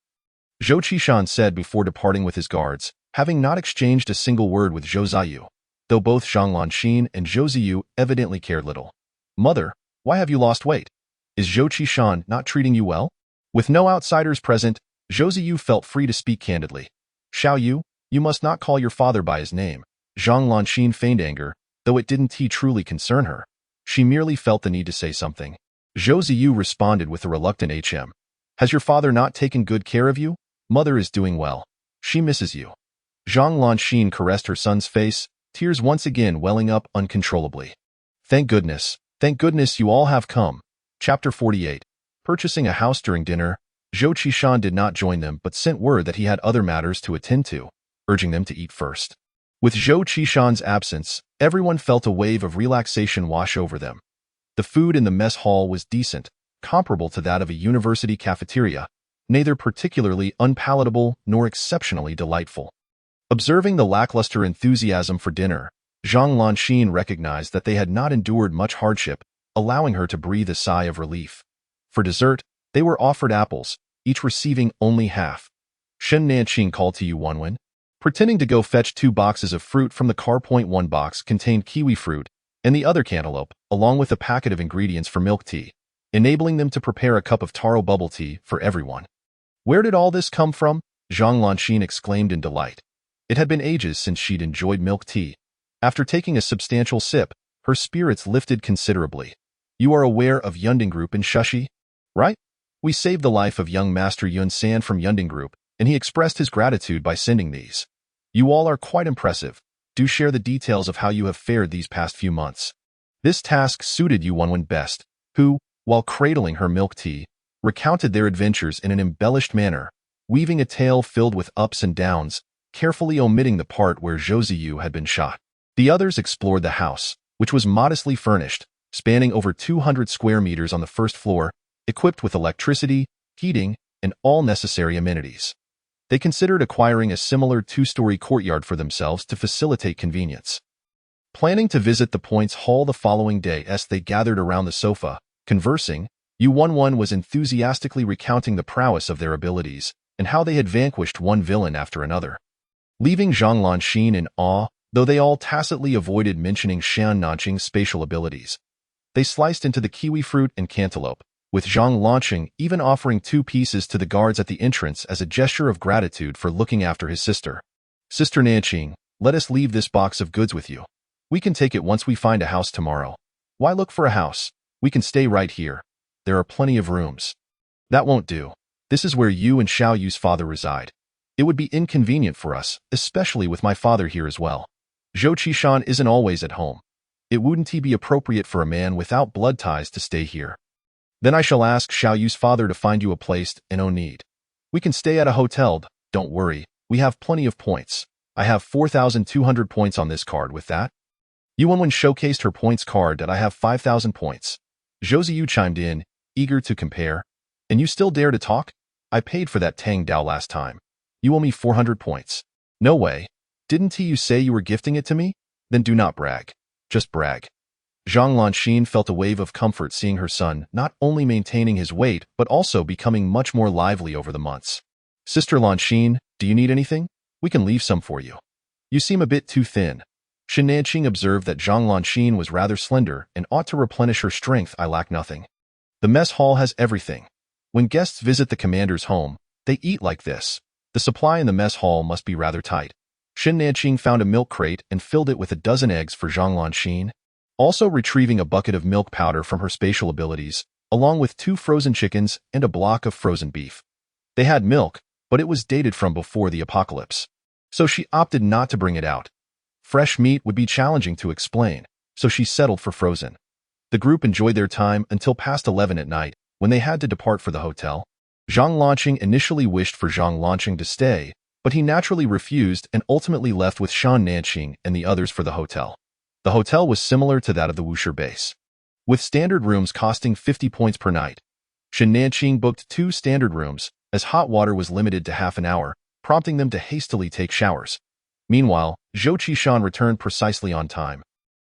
Zhou Qishan said before departing with his guards, having not exchanged a single word with Zhou Ziyu, though both Zhang Lanxin and Zhou Ziyu evidently cared little. Mother, why have you lost weight? Is Zhou Qishan not treating you well? With no outsiders present, Zhou Ziyu felt free to speak candidly. Xiao Yu, you must not call your father by his name. Zhang Lanxin feigned anger, though it didn't truly concern her. She merely felt the need to say something. Zhou Ziyu responded with a reluctant hm. Has your father not taken good care of you? Mother is doing well. She misses you. Zhang Lanxin caressed her son's face, tears once again welling up uncontrollably. Thank goodness you all have come. Chapter 48. Purchasing a house during dinner, Zhou Qishan did not join them but sent word that he had other matters to attend to, urging them to eat first. With Zhou Qishan's absence, everyone felt a wave of relaxation wash over them. The food in the mess hall was decent, comparable to that of a university cafeteria, neither particularly unpalatable nor exceptionally delightful. Observing the lackluster enthusiasm for dinner, Zhang Lanxin recognized that they had not endured much hardship, allowing her to breathe a sigh of relief. For dessert, They were offered apples, each receiving only half. Shen Nanqing called to Yu Wenwen, pretending to go fetch 2 boxes of fruit from the car. One box contained kiwi fruit, and the other cantaloupe, along with a packet of ingredients for milk tea, enabling them to prepare a cup of taro bubble tea for everyone. Where did all this come from? Zhang Lanxin exclaimed in delight. It had been ages since she'd enjoyed milk tea. After taking a substantial sip, her spirits lifted considerably. You are aware of Yunding Group in Shushi, right? We saved the life of young Master Yun San from Yunding Group, and he expressed his gratitude by sending these. You all are quite impressive. Do share the details of how you have fared these past few months. This task suited Yu Wenwen best, who, while cradling her milk tea, recounted their adventures in an embellished manner, weaving a tale filled with ups and downs, carefully omitting the part where Zhou Ziyu had been shot. The others explored the house, which was modestly furnished, spanning over 200 square meters on the first floor, equipped with electricity, heating, and all necessary amenities. They considered acquiring a similar 2-story courtyard for themselves to facilitate convenience. Planning to visit the Points Hall the following day as they gathered around the sofa, conversing, Yu Wenwen was enthusiastically recounting the prowess of their abilities and how they had vanquished one villain after another. Leaving Zhang Lanxin in awe, though they all tacitly avoided mentioning Shan Nanqing's spatial abilities. They sliced into the kiwi fruit and cantaloupe, with Zhang Lanqing even offering 2 pieces to the guards at the entrance as a gesture of gratitude for looking after his sister. Sister Nanqing, let us leave this box of goods with you. We can take it once we find a house tomorrow. Why look for a house? We can stay right here. There are plenty of rooms. That won't do. This is where you and Xiao Yu's father reside. It would be inconvenient for us, especially with my father here as well. Zhou Qishan isn't always at home. It wouldn't be appropriate for a man without blood ties to stay here. Then I shall ask Xiao Yu's father to find you a place and no need. We can stay at a hotel, don't worry, we have plenty of points. I have 4,200 points on this card with that. Yu Wenwen showcased her points card that I have 5,000 points. Zhou Ziyu chimed in, eager to compare. And you still dare to talk? I paid for that Tang Dao last time. You owe me 400 points. No way. Didn't you say you were gifting it to me? Then do not brag. Just brag. Zhang Lanxin felt a wave of comfort seeing her son not only maintaining his weight but also becoming much more lively over the months. Sister Lanxin, do you need anything? We can leave some for you. You seem a bit too thin. Shen Nanqing observed that Zhang Lanxin was rather slender and ought to replenish her strength. I lack nothing. The mess hall has everything. When guests visit the commander's home, they eat like this. The supply in the mess hall must be rather tight. Shen Nanqing found a milk crate and filled it with a dozen eggs for Zhang Lanxin, also retrieving a bucket of milk powder from her spatial abilities, along with 2 frozen chickens and a block of frozen beef. They had milk, but it was dated from before the apocalypse, so she opted not to bring it out. Fresh meat would be challenging to explain, so she settled for frozen. The group enjoyed their time until past 11 at night, when they had to depart for the hotel. Zhang Lanqing initially wished for Zhang Lanqing to stay, but he naturally refused and ultimately left with Shan Nanqing and the others for the hotel. The hotel was similar to that of the Wuxi base, with standard rooms costing 50 points per night. Shen Nanqing booked 2 standard rooms, as hot water was limited to half an hour, prompting them to hastily take showers. Meanwhile, Zhou Qishan returned precisely on time,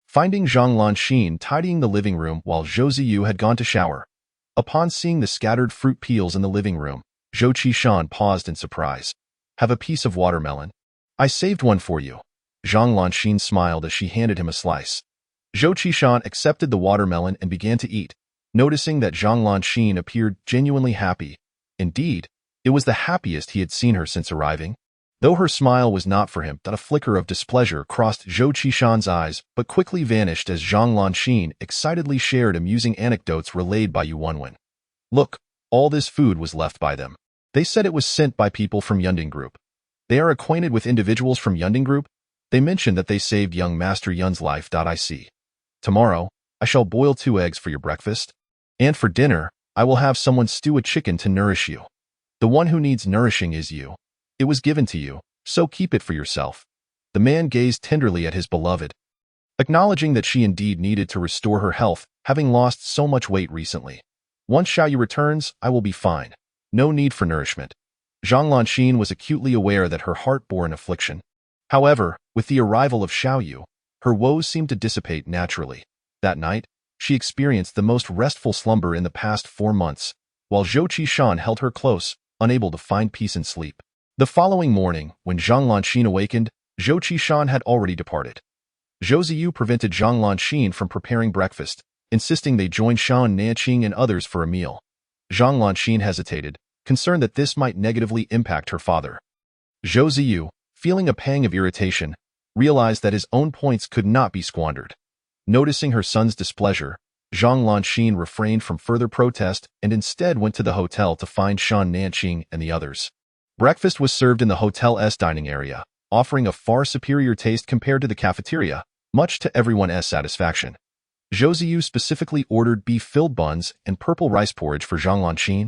finding Zhang Lanxin tidying the living room while Zhou Ziyu had gone to shower. Upon seeing the scattered fruit peels in the living room, Zhou Qishan paused in surprise. Have a piece of watermelon. I saved one for you. Zhang Lanxin smiled as she handed him a slice. Zhou Qishan accepted the watermelon and began to eat, noticing that Zhang Lanxin appeared genuinely happy. Indeed, it was the happiest he had seen her since arriving. Though her smile was not for him, that a flicker of displeasure crossed Zhou Qishan's eyes, but quickly vanished as Zhang Lanxin excitedly shared amusing anecdotes relayed by Yu Wenwen. Look, all this food was left by them. They said it was sent by people from Yunding Group. They are acquainted with individuals from Yunding Group. They mentioned that they saved young Master Yun's life. I see. Tomorrow, I shall boil 2 eggs for your breakfast. And for dinner, I will have someone stew a chicken to nourish you. The one who needs nourishing is you. It was given to you, so keep it for yourself. The man gazed tenderly at his beloved, acknowledging that she indeed needed to restore her health, having lost so much weight recently. Once Xiao Yu returns, I will be fine. No need for nourishment. Zhang Lanxin was acutely aware that her heart bore an affliction. However, with the arrival of Xiao Yu, her woes seemed to dissipate naturally. That night, she experienced the most restful slumber in the past 4 months. while Zhou Qishan held her close, unable to find peace and sleep. The following morning, when Zhang Lanxin awakened, Zhou Qishan had already departed. Zhou Ziyu prevented Zhang Lanxin from preparing breakfast, insisting they join Shan Nanqing and others for a meal. Zhang Lanxin hesitated, concerned that this might negatively impact her father. Zhou Ziyu, feeling a pang of irritation, realized that his own points could not be squandered. Noticing her son's displeasure, Zhang Lanxin refrained from further protest and instead went to the hotel to find Shan Nanqing and the others. Breakfast was served in the hotel's dining area, offering a far superior taste compared to the cafeteria, much to everyone's satisfaction. Zhou Ziyu specifically ordered beef-filled buns and purple rice porridge for Zhang Lanxin,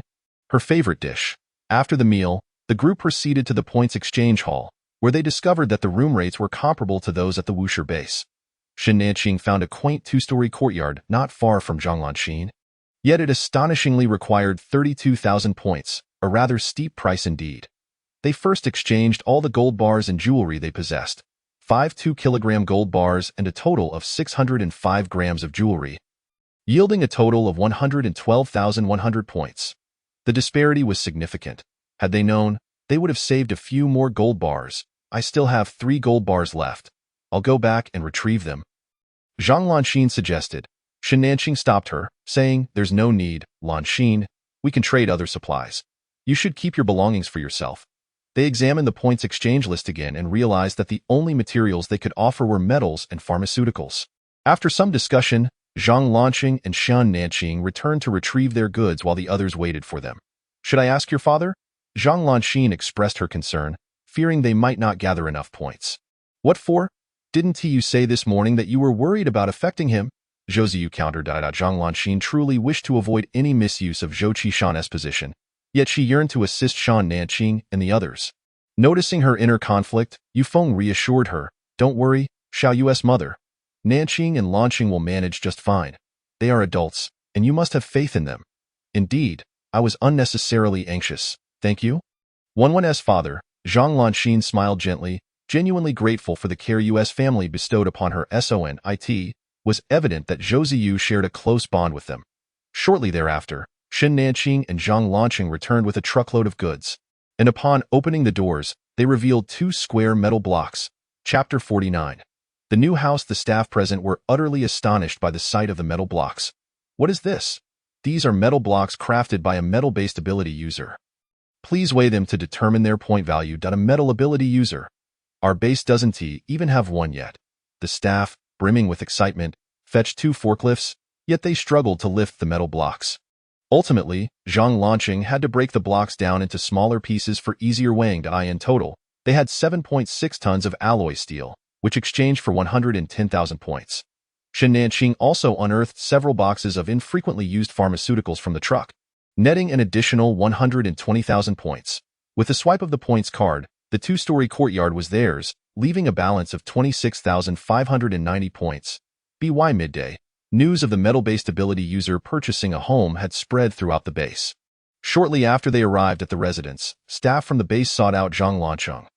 her favorite dish. After the meal, the group proceeded to the points exchange hall, where they discovered that the room rates were comparable to those at the Wuxi base. Shan Nanqing found a quaint two-story courtyard not far from Zhang Lanxin, yet it astonishingly required 32,000 points, a rather steep price indeed. They first exchanged all the gold bars and jewelry they possessed, 5 2-kilogram gold bars and a total of 605 grams of jewelry, yielding a total of 112,100 points. The disparity was significant. Had they known, they would have saved a few more gold bars. I still have 3 gold bars left. I'll go back and retrieve them. Zhang Lanxin suggested. Shan Nanqing stopped her, saying, "There's no need, Lanxin. We can trade other supplies. You should keep your belongings for yourself." They examined the points exchange list again and realized that the only materials they could offer were metals and pharmaceuticals. After some discussion, Zhang Lanxing and Shan Nanqing returned to retrieve their goods while the others waited for them. "Should I ask your father?" Zhang Lanxin expressed her concern, fearing they might not gather enough points. "What for? Didn't you say this morning that you were worried about affecting him?" Zhou Ziyu countered. Zhang Lanxin truly wished to avoid any misuse of Zhou Qishan's position, yet she yearned to assist Shan Nanqing and the others. Noticing her inner conflict, Yufeng reassured her, "Don't worry, Xiao Yu's mother. Nanqing and Lanxing will manage just fine. They are adults, and you must have faith in them." "Indeed, I was unnecessarily anxious. Thank you." Wenwen's father, Zhang Lanxin smiled gently, genuinely grateful for the care US family bestowed upon her son. It was evident that Zhou Ziyu shared a close bond with them. Shortly thereafter, Shan Nanqing and Zhang Lanxing returned with a truckload of goods, and upon opening the doors, they revealed 2 square metal blocks. Chapter 49. The new house. The staff present were utterly astonished by the sight of the metal blocks. "What is this?" "These are metal blocks crafted by a metal-based ability user. Please weigh them to determine their point value." A metal ability user. "Our base doesn't even have one yet." The staff, brimming with excitement, fetched 2 forklifts, yet they struggled to lift the metal blocks. Ultimately, Zhang Lanxing had to break the blocks down into smaller pieces for easier weighing. In total, they had 7.6 tons of alloy steel, which exchanged for 110,000 points. Shan Nanqing also unearthed several boxes of infrequently used pharmaceuticals from the truck, netting an additional 120,000 points. With a swipe of the points card, the 2-story courtyard was theirs, leaving a balance of 26,590 points. By midday, news of the metal-based ability user purchasing a home had spread throughout the base. Shortly after they arrived at the residence, staff from the base sought out Zhang Lanxing.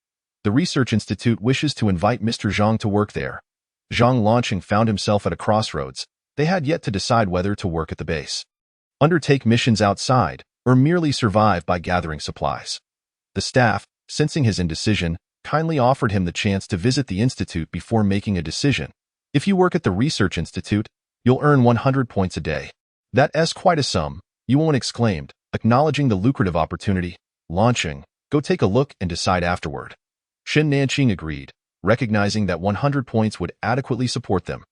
"The Research Institute wishes to invite Mr. Zhang to work there." Zhang Lanxing found himself at a crossroads. They had yet to decide whether to work at the base, undertake missions outside, or merely survive by gathering supplies. The staff, sensing his indecision, kindly offered him the chance to visit the institute before making a decision. "If you work at the Research Institute, you'll earn 100 points a day." "That's quite a sum," Yuan exclaimed, acknowledging the lucrative opportunity. "Lanxing, go take a look and decide afterward." Shan Nanqing agreed, recognizing that 100 points would adequately support them.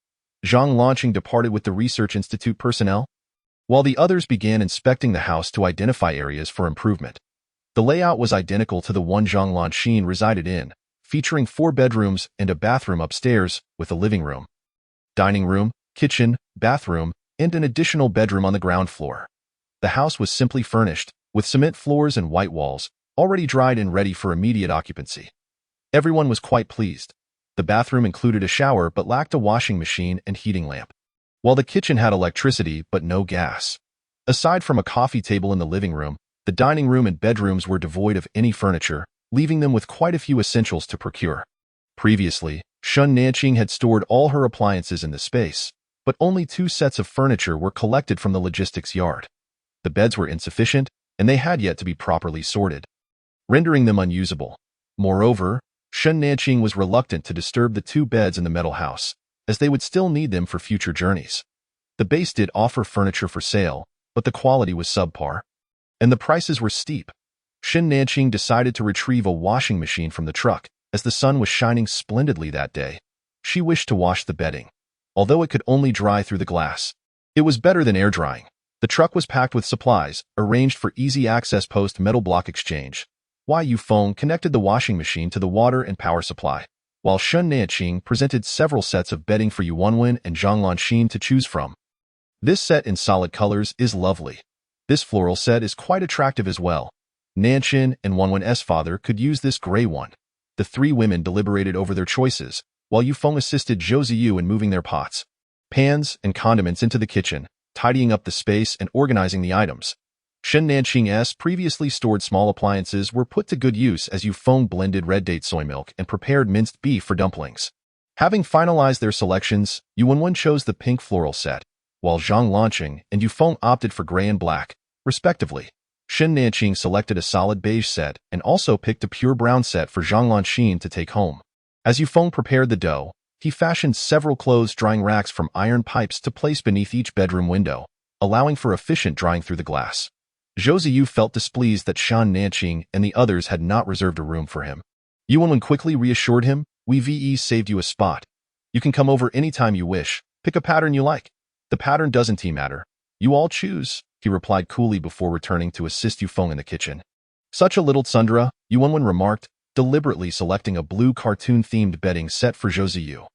Zhang Lanxing departed with the Research Institute personnel, while the others began inspecting the house to identify areas for improvement. The layout was identical to the one Zhang Lanxin resided in, featuring 4 bedrooms and a bathroom upstairs with a living room, dining room, kitchen, bathroom, and an additional bedroom on the ground floor. The house was simply furnished, with cement floors and white walls, already dried and ready for immediate occupancy. Everyone was quite pleased. The bathroom included a shower but lacked a washing machine and heating lamp, while the kitchen had electricity but no gas. Aside from a coffee table in the living room, the dining room and bedrooms were devoid of any furniture, leaving them with quite a few essentials to procure. Previously, Shan Nanqing had stored all her appliances in the space, but only 2 sets of furniture were collected from the logistics yard. The beds were insufficient, and they had yet to be properly sorted, rendering them unusable. Moreover, Shen Nanqing was reluctant to disturb the two beds in the metal house, as they would still need them for future journeys. The base did offer furniture for sale, but the quality was subpar, and the prices were steep. Shen Nanqing decided to retrieve a washing machine from the truck, as the sun was shining splendidly that day. She wished to wash the bedding, although it could only dry through the glass. It was better than air drying. The truck was packed with supplies, arranged for easy access post-metal block exchange. Yu Feng connected the washing machine to the water and power supply, while Shen Nanqing presented several sets of bedding for Yu Wenwen and Zhang Lanxin to choose from. This set in solid colors is lovely. This floral set is quite attractive as well. Nanqin and Wenwen's father could use this gray one. The three women deliberated over their choices, while Yu Feng assisted Zhou Ziyu in moving their pots, pans, and condiments into the kitchen, tidying up the space and organizing the items. Shen Nanqing's previously stored small appliances were put to good use as Yu Feng blended red date soy milk and prepared minced beef for dumplings. Having finalized their selections, Yu Wenwen chose the pink floral set, while Zhang Lanxing and Yu Feng opted for gray and black, respectively. Shen Nanqing selected a solid beige set and also picked a pure brown set for Zhang Lanxin to take home. As Yu Feng prepared the dough, he fashioned several clothes-drying racks from iron pipes to place beneath each bedroom window, allowing for efficient drying through the glass. Zhou Ziyu felt displeased that Shen Nanqing and the others had not reserved a room for him. Yu Wenwen quickly reassured him, "We saved you a spot. You can come over anytime you wish. Pick a pattern you like. The pattern doesn't matter. You all choose," he replied coolly before returning to assist Yu Feng in the kitchen. "Such a little tsundere," Yu Wenwen remarked, deliberately selecting a blue cartoon-themed bedding set for Zhou Ziyu.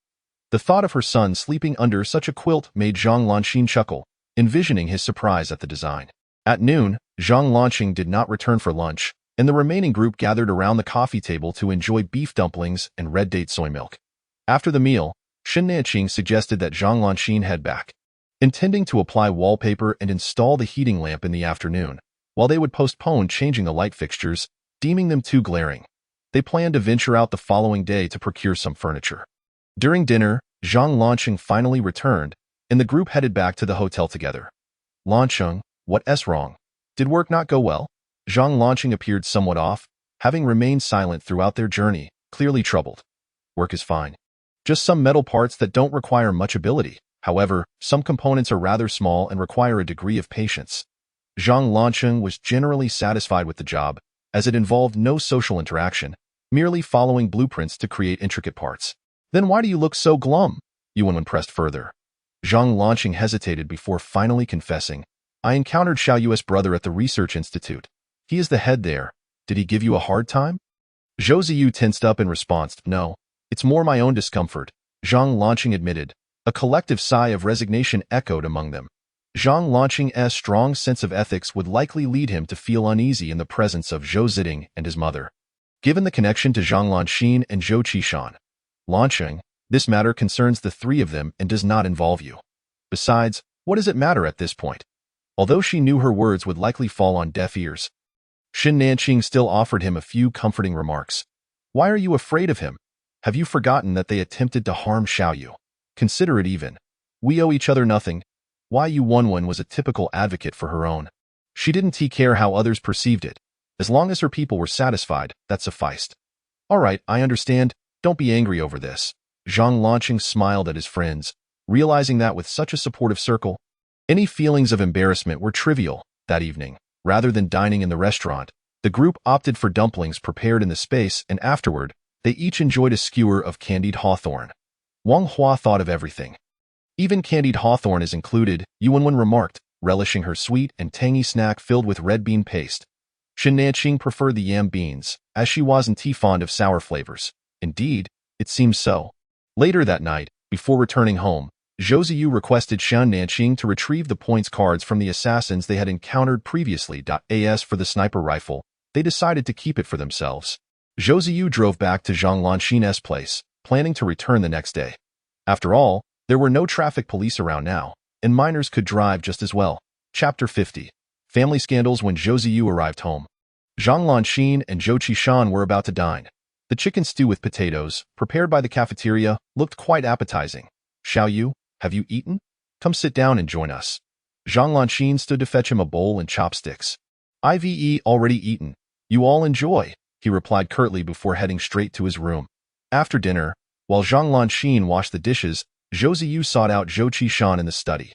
The thought of her son sleeping under such a quilt made Zhang Lanxin chuckle, envisioning his surprise at the design. At noon, Zhang Lanxing did not return for lunch, and the remaining group gathered around the coffee table to enjoy beef dumplings and red date soy milk. After the meal, Shen Nanqing suggested that Zhang Lanxin head back, intending to apply wallpaper and install the heating lamp in the afternoon, while they would postpone changing the light fixtures, deeming them too glaring. They planned to venture out the following day to procure some furniture. During dinner, Zhang Lanxing finally returned, and the group headed back to the hotel together. "Lanxing, what's wrong? Did work not go well?" Zhang Lanxing appeared somewhat off, having remained silent throughout their journey, clearly troubled. "Work is fine. Just some metal parts that don't require much ability. However, some components are rather small and require a degree of patience." Zhang Lanxing was generally satisfied with the job, as it involved no social interaction, merely following blueprints to create intricate parts. "Then why do you look so glum?" Yu Wenwen pressed further. Zhang Lanxing hesitated before finally confessing, "I encountered Xiao Yu's brother at the research institute. He is the head there. Did he give you a hard time?" Zhou Ziyu tensed up in response. "No, it's more my own discomfort," Zhang Lanxing admitted. A collective sigh of resignation echoed among them. Zhang Lanxing's strong sense of ethics would likely lead him to feel uneasy in the presence of Zhou Ziding and his mother. Given the connection to Zhang Lanxin and Zhou Qishan, "Lanxing, this matter concerns the three of them and does not involve you. Besides, what does it matter at this point?" Although she knew her words would likely fall on deaf ears, Shen Nanqing still offered him a few comforting remarks. "Why are you afraid of him? Have you forgotten that they attempted to harm Xiao Yu? Consider it even. We owe each other nothing." Yu Wenwen was a typical advocate for her own. She didn't care how others perceived it. As long as her people were satisfied, that sufficed. "All right, I understand. Don't be angry over this." Zhang Lanxing smiled at his friends, realizing that with such a supportive circle, any feelings of embarrassment were trivial. That evening, rather than dining in the restaurant, the group opted for dumplings prepared in the space, and afterward, they each enjoyed a skewer of candied hawthorn. Wang Hua thought of everything. "Even candied hawthorn is included," Yu Wenwen remarked, relishing her sweet and tangy snack filled with red bean paste. Shen Nanqing preferred the yam beans, as she wasn't fond of sour flavors. Indeed, it seems so. Later that night, before returning home, Zhou Ziyu requested Shen Nanqing to retrieve the points cards from the assassins they had encountered previously. As for the sniper rifle, they decided to keep it for themselves. Zhou Ziyu drove back to Zhang Lanxin's place, planning to return the next day. After all, there were no traffic police around now, and minors could drive just as well. Chapter 50. Family Scandals. When Zhou Ziyu arrived home, Zhang Lanxin and Zhou Qishan were about to dine. The chicken stew with potatoes, prepared by the cafeteria, looked quite appetizing. "Xiao Yu, have you eaten? Come sit down and join us." Zhang Lanqin stood to fetch him a bowl and chopsticks. "I've already eaten. You all enjoy," he replied curtly before heading straight to his room. After dinner, while Zhang Lanqin washed the dishes, Zhou Ziyu sought out Zhou Qishan in the study.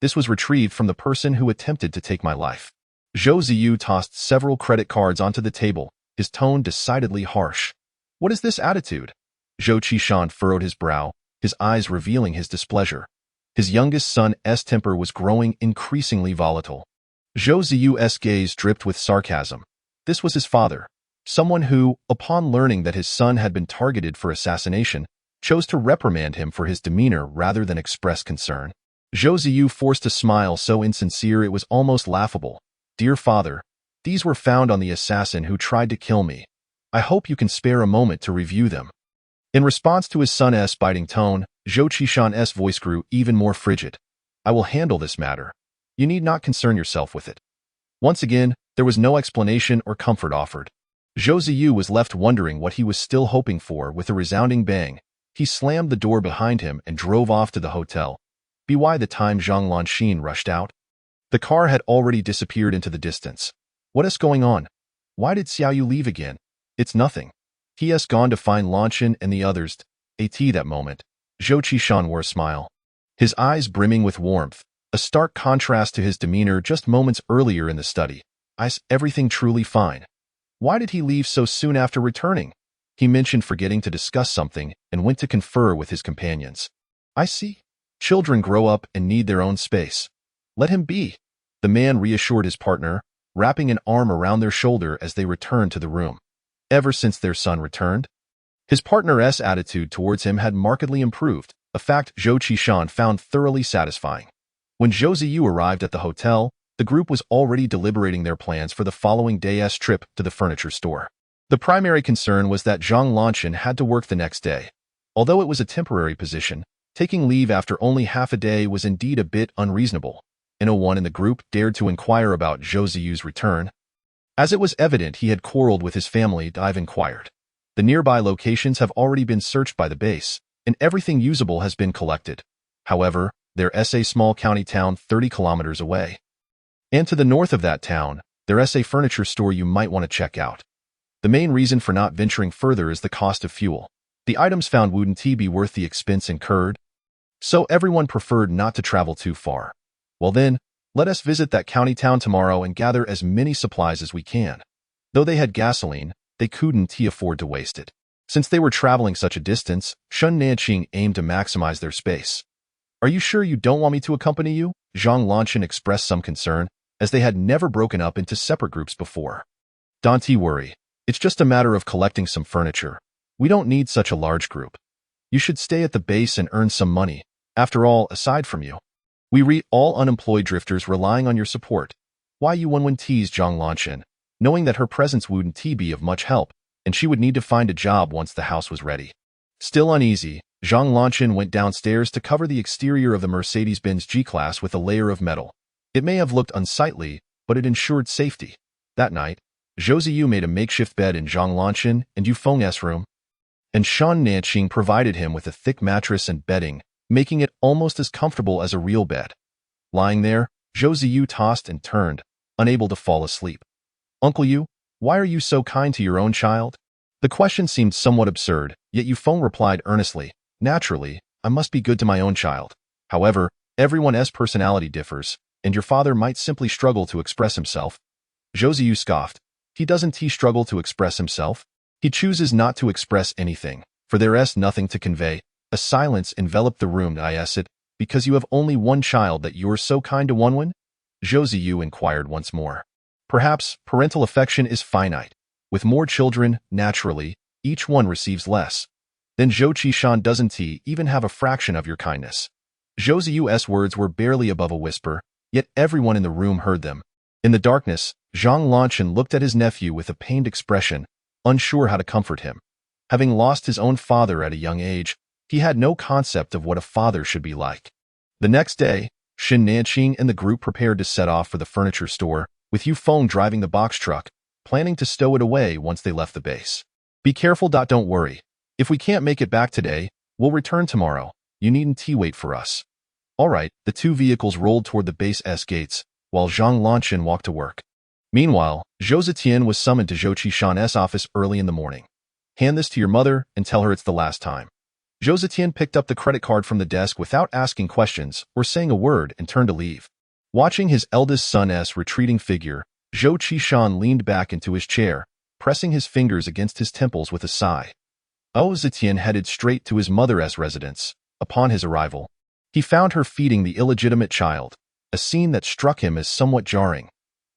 "This was retrieved from the person who attempted to take my life." Zhou Ziyu tossed several credit cards onto the table, his tone decidedly harsh. "What is this attitude?" Zhou Qishan furrowed his brow, his eyes revealing his displeasure. His youngest son's temper was growing increasingly volatile. Zhou Ziyu's gaze dripped with sarcasm. This was his father, someone who, upon learning that his son had been targeted for assassination, chose to reprimand him for his demeanor rather than express concern. Zhou Ziyu forced a smile so insincere it was almost laughable. "Dear father, these were found on the assassin who tried to kill me. I hope you can spare a moment to review them." In response to his son's biting tone, Zhou Qishan's voice grew even more frigid. "I will handle this matter. You need not concern yourself with it." Once again, there was no explanation or comfort offered. Zhou Ziyu was left wondering what he was still hoping for. With a resounding bang, he slammed the door behind him and drove off to the hotel. By the time Zhang Lanqin rushed out, the car had already disappeared into the distance. "What is going on? Why did Xiaoyu leave again?" "It's nothing. He has gone to find Lanqin and the others." At that moment, Zhou Qishan wore a smile, his eyes brimming with warmth, a stark contrast to his demeanor just moments earlier in the study. "Is everything truly fine? Why did he leave so soon after returning?" He mentioned forgetting to discuss something and went to confer with his companions. "I see. Children grow up and need their own space. Let him be," the man reassured his partner, wrapping an arm around their shoulder as they returned to the room. Ever since their son returned, his partner's attitude towards him had markedly improved, a fact Zhou Qishan found thoroughly satisfying. When Zhou Ziyu arrived at the hotel, the group was already deliberating their plans for the following day's trip to the furniture store. The primary concern was that Zhang Lanqin had to work the next day. Although it was a temporary position, taking leave after only half a day was indeed a bit unreasonable. No one in the group dared to inquire about Zhou Ziyu's return. As it was evident he had quarreled with his family, I've inquired. The nearby locations have already been searched by the base, and everything usable has been collected. However, there's a small county town 30 kilometers away. And to the north of that town, there's a furniture store you might want to check out. The main reason for not venturing further is the cost of fuel. The items found wouldn't be worth the expense incurred, so everyone preferred not to travel too far. Well then, let us visit that county town tomorrow and gather as many supplies as we can. Though they had gasoline, they couldn't afford to waste it. Since they were traveling such a distance, Shun Nanqing aimed to maximize their space. "Are you sure you don't want me to accompany you?" Zhang Lanqin expressed some concern, as they had never broken up into separate groups before. "Don't worry. It's just a matter of collecting some furniture. We don't need such a large group. You should stay at the base and earn some money. After all, aside from you, we read all unemployed drifters relying on your support." "Why you one teased Zhang Lanqin, knowing that her presence wouldn't be of much help, and she would need to find a job once the house was ready." Still uneasy, Zhang Lanqin went downstairs to cover the exterior of the Mercedes-Benz G-Class with a layer of metal. It may have looked unsightly, but it ensured safety. That night, Zhou Ziyu made a makeshift bed in Zhang Lanqin and Yufeng's room, and Shan Nanqing provided him with a thick mattress and bedding, making it almost as comfortable as a real bed. Lying there, Zhou Ziyu tossed and turned, unable to fall asleep. "Uncle Yu, why are you so kind to your own child?" The question seemed somewhat absurd, yet Yufeng replied earnestly, "Naturally, I must be good to my own child. However, everyone's personality differs, and your father might simply struggle to express himself." Zhou Ziyu scoffed. "He doesn't struggle to express himself. He chooses not to express anything, for there's nothing to convey." A silence enveloped the room. "Is it because you have only one child that you're so kind to one?" Zhou Ziyu inquired once more. "Perhaps parental affection is finite. With more children, naturally, each one receives less. Then Zhou Qishan doesn't even have a fraction of your kindness." Zhou Ziyu's words were barely above a whisper, yet everyone in the room heard them. In the darkness, Zhang Lanqin looked at his nephew with a pained expression, unsure how to comfort him. Having lost his own father at a young age, he had no concept of what a father should be like. The next day, Shin Nanqing and the group prepared to set off for the furniture store, with Yufeng driving the box truck, planning to stow it away once they left the base. "Be careful. Don't worry. If we can't make it back today, we'll return tomorrow. You needn't wait for us." All right, the two vehicles rolled toward the base S gates, while Zhang Lanchen walked to work. Meanwhile, Zhou Zetian was summoned to Zhou Qishan's office early in the morning. Hand this to your mother and tell her it's the last time. Zhou Zetian picked up the credit card from the desk without asking questions or saying a word and turned to leave. Watching his eldest son's retreating figure, Zhou Qishan leaned back into his chair, pressing his fingers against his temples with a sigh. Zetian headed straight to his mother's residence. Upon his arrival, he found her feeding the illegitimate child, a scene that struck him as somewhat jarring.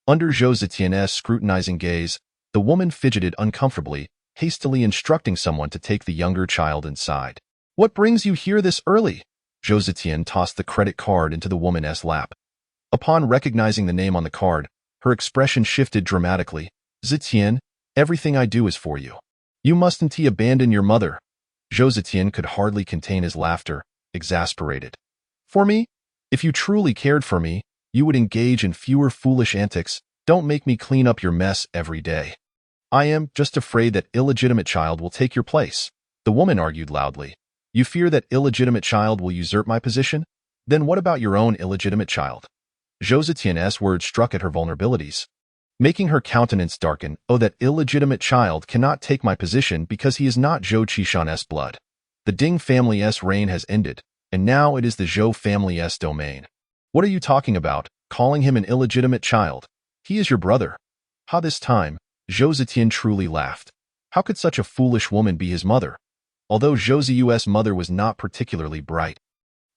Under Zhou Zetian's scrutinizing gaze, the woman fidgeted uncomfortably, hastily instructing someone to take the younger child inside. What brings you here this early? Zhou Zetian tossed the credit card into the woman's lap. Upon recognizing the name on the card, her expression shifted dramatically. Zetian, everything I do is for you. You mustn't abandon your mother. Zhou Zetian could hardly contain his laughter, exasperated. For me? If you truly cared for me, you would engage in fewer foolish antics. Don't make me clean up your mess every day. I am just afraid that illegitimate child will take your place. The woman argued loudly. You fear that illegitimate child will usurp my position? Then what about your own illegitimate child? Zhou Zetian's words struck at her vulnerabilities, making her countenance darken. Oh, that illegitimate child cannot take my position because he is not Zhou Qishan's blood. The Ding family's reign has ended, and now it is the Zhou family's domain. What are you talking about, calling him an illegitimate child? He is your brother. Ha, this time, Zhou Zetian truly laughed. How could such a foolish woman be his mother? Although Zhou Ziyu's mother was not particularly bright,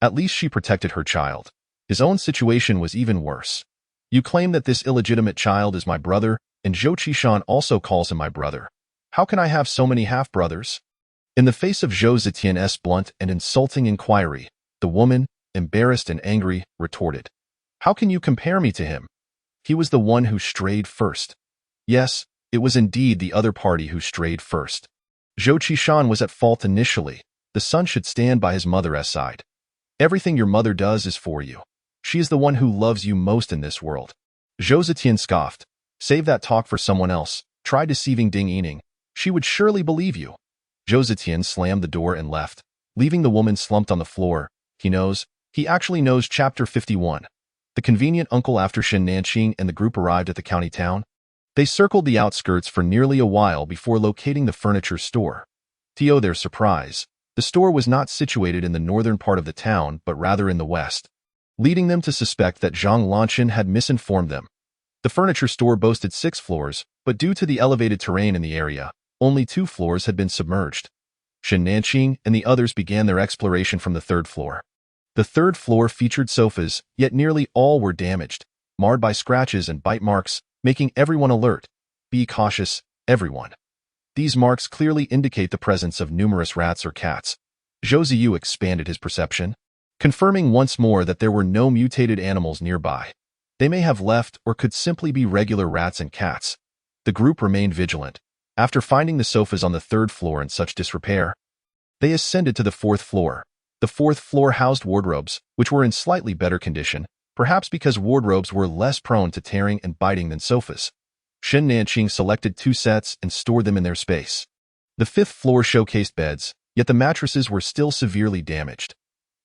at least she protected her child. His own situation was even worse. You claim that this illegitimate child is my brother, and Zhou Qishan also calls him my brother. How can I have so many half-brothers? In the face of Zhou Zetian's blunt and insulting inquiry, the woman, embarrassed and angry, retorted. How can you compare me to him? He was the one who strayed first. Yes, it was indeed the other party who strayed first. Zhou Qishan was at fault initially. The son should stand by his mother's side. Everything your mother does is for you. She is the one who loves you most in this world. Zhou Zetian scoffed. Save that talk for someone else. Try deceiving Ding Yining. She would surely believe you. Zhou Zetian slammed the door and left, leaving the woman slumped on the floor. He actually knows Chapter 51. The convenient uncle. After Shen Nanqing and the group arrived at the county town, they circled the outskirts for nearly a while before locating the furniture store. To their surprise, the store was not situated in the northern part of the town but rather in the west, leading them to suspect that Zhang Lanchen had misinformed them. The furniture store boasted 6 floors, but due to the elevated terrain in the area, only 2 floors had been submerged. Shen Nanqing and the others began their exploration from the 3rd floor. The 3rd floor featured sofas, yet nearly all were damaged, marred by scratches and bite marks, making everyone alert. Be cautious, everyone. These marks clearly indicate the presence of numerous rats or cats. Zhou Ziyu expanded his perception, confirming once more that there were no mutated animals nearby. They may have left or could simply be regular rats and cats. The group remained vigilant. After finding the sofas on the 3rd floor in such disrepair, they ascended to the 4th floor. The 4th floor housed wardrobes, which were in slightly better condition, perhaps because wardrobes were less prone to tearing and biting than sofas. Shen Nanqing selected 2 sets and stored them in their space. The 5th floor showcased beds, yet the mattresses were still severely damaged.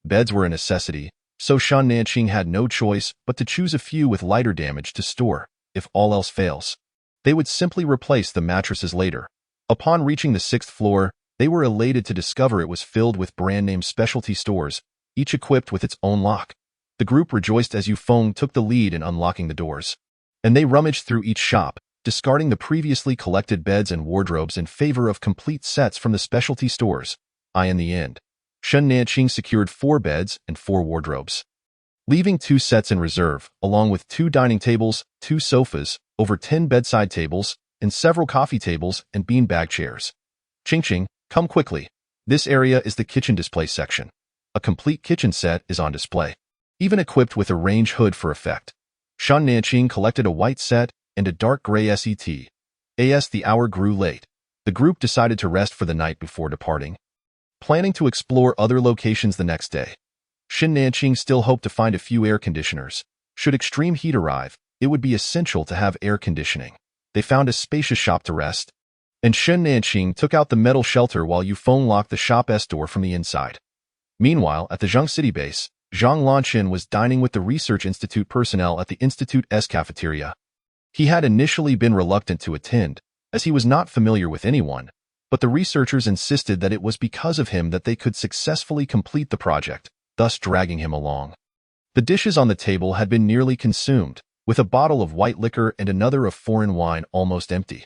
Beds were a necessity, so Shen Nanqing had no choice but to choose a few with lighter damage to store. If all else fails, they would simply replace the mattresses later. Upon reaching the 6th floor, they were elated to discover it was filled with brand-name specialty stores, each equipped with its own lock. The group rejoiced as Yufeng took the lead in unlocking the doors, and they rummaged through each shop, discarding the previously collected beds and wardrobes in favor of complete sets from the specialty stores. In the end, Shen Nanqing secured 4 beds and 4 wardrobes, leaving 2 sets in reserve, along with 2 dining tables, 2 sofas, over 10 bedside tables, and several coffee tables and beanbag chairs. Ching, come quickly. This area is the kitchen display section. A complete kitchen set is on display, even equipped with a range hood for effect. Shen Nanqing collected a white set and a dark gray set. As the hour grew late, the group decided to rest for the night before departing, planning to explore other locations the next day. Shen Nanqing still hoped to find a few air conditioners. Should extreme heat arrive, it would be essential to have air conditioning. They found a spacious shop to rest, and Shen Nanqing took out the metal shelter while Yufeng locked the shop's door from the inside. Meanwhile, at the Zheng City base, Zhang Lanqin was dining with the Research Institute personnel at the Institute's cafeteria. He had initially been reluctant to attend, as he was not familiar with anyone, but the researchers insisted that it was because of him that they could successfully complete the project, thus dragging him along. The dishes on the table had been nearly consumed, with a bottle of white liquor and another of foreign wine almost empty.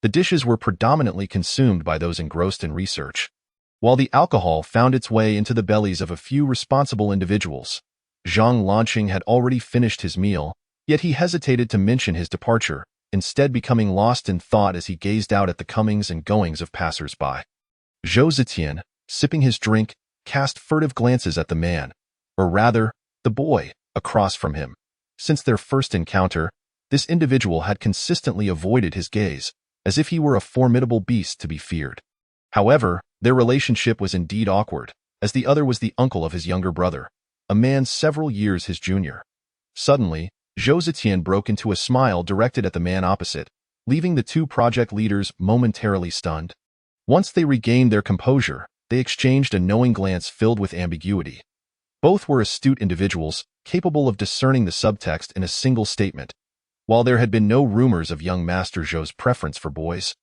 The dishes were predominantly consumed by those engrossed in research, while the alcohol found its way into the bellies of a few responsible individuals. Zhang Lanqing had already finished his meal, yet he hesitated to mention his departure, instead becoming lost in thought as he gazed out at the comings and goings of passers-by. Zhou Zetian, sipping his drink, cast furtive glances at the man, or rather, the boy, across from him. Since their first encounter, this individual had consistently avoided his gaze, as if he were a formidable beast to be feared. However, their relationship was indeed awkward, as the other was the uncle of his younger brother, a man several years his junior. Suddenly, Zhou Zetian broke into a smile directed at the man opposite, leaving the two project leaders momentarily stunned. Once they regained their composure, they exchanged a knowing glance filled with ambiguity. Both were astute individuals, capable of discerning the subtext in a single statement. While there had been no rumors of young Master Zhou's preference for boys,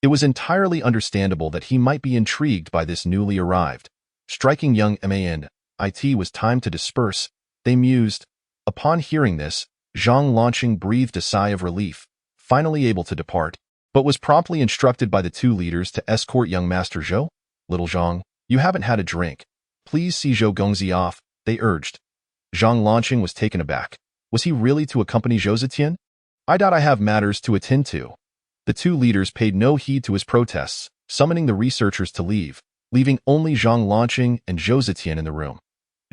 it was entirely understandable that he might be intrigued by this newly arrived, striking young man. It was time to disperse, they mused. Upon hearing this, Zhang Lanqing breathed a sigh of relief, finally able to depart, but was promptly instructed by the two leaders to escort young Master Zhou. Little Zhang, you haven't had a drink. Please see Zhou Gongzi off, they urged. Zhang Lanqing was taken aback. Was he really to accompany Zhou Zetian? I doubt I have matters to attend to. The two leaders paid no heed to his protests, summoning the researchers to leave, leaving only Zhang Lanqing and Zhou Zetian in the room.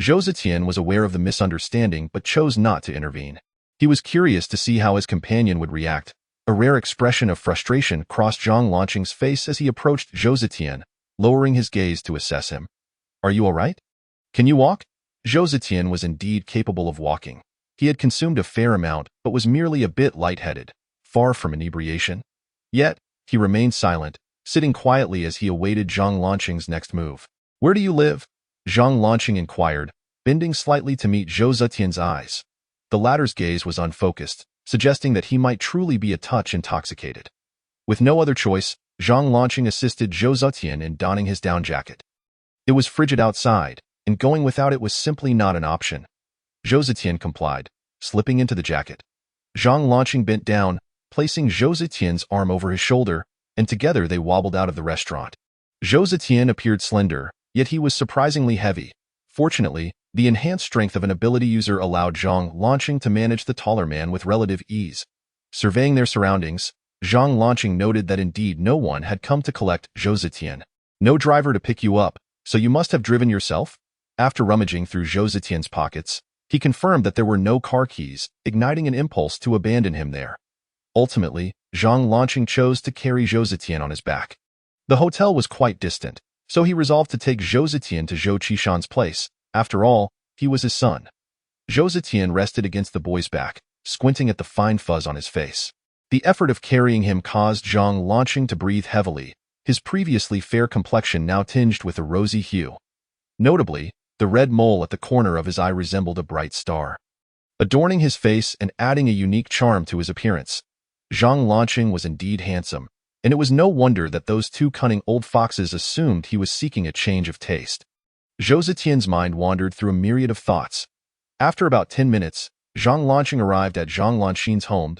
Zhou Zetian was aware of the misunderstanding but chose not to intervene. He was curious to see how his companion would react. A rare expression of frustration crossed Zhang Lanqing's face as he approached Zhou Zetian, lowering his gaze to assess him. Are you all right? Can you walk? Zhou Zetian was indeed capable of walking. He had consumed a fair amount, but was merely a bit lightheaded, far from inebriation. Yet, he remained silent, sitting quietly as he awaited Zhang Lanqing's next move. Where do you live? Zhang Lanqing inquired, bending slightly to meet Zhou Zetian's eyes. The latter's gaze was unfocused, suggesting that he might truly be a touch intoxicated. With no other choice, Zhang Lanqing assisted Zhou Zetian in donning his down jacket. It was frigid outside, and going without it was simply not an option. Zhou Zetian complied, slipping into the jacket. Zhang Lanqing bent down, placing Zhou Zetian's arm over his shoulder, and together they wobbled out of the restaurant. Zhou Zetian appeared slender, yet he was surprisingly heavy. Fortunately, the enhanced strength of an ability user allowed Zhang Lanqing to manage the taller man with relative ease. Surveying their surroundings, Zhang Lanqing noted that indeed no one had come to collect Zhou Zetian. No driver to pick you up, so you must have driven yourself? After rummaging through Zhou Zetian's pockets, he confirmed that there were no car keys, igniting an impulse to abandon him there. Ultimately, Zhang Lanqing chose to carry Zhou Zetian on his back. The hotel was quite distant, so he resolved to take Zhou Zetian to Zhou Qishan's place. After all, he was his son. Zhou Zetian rested against the boy's back, squinting at the fine fuzz on his face. The effort of carrying him caused Zhang Lanqing to breathe heavily, his previously fair complexion now tinged with a rosy hue. Notably, the red mole at the corner of his eye resembled a bright star, adorning his face and adding a unique charm to his appearance. Zhang Lanqing was indeed handsome, and it was no wonder that those two cunning old foxes assumed he was seeking a change of taste. Zhou Zetian's mind wandered through a myriad of thoughts. After about 10 minutes, Zhang Lanqing arrived at Zhang Lanqing's home.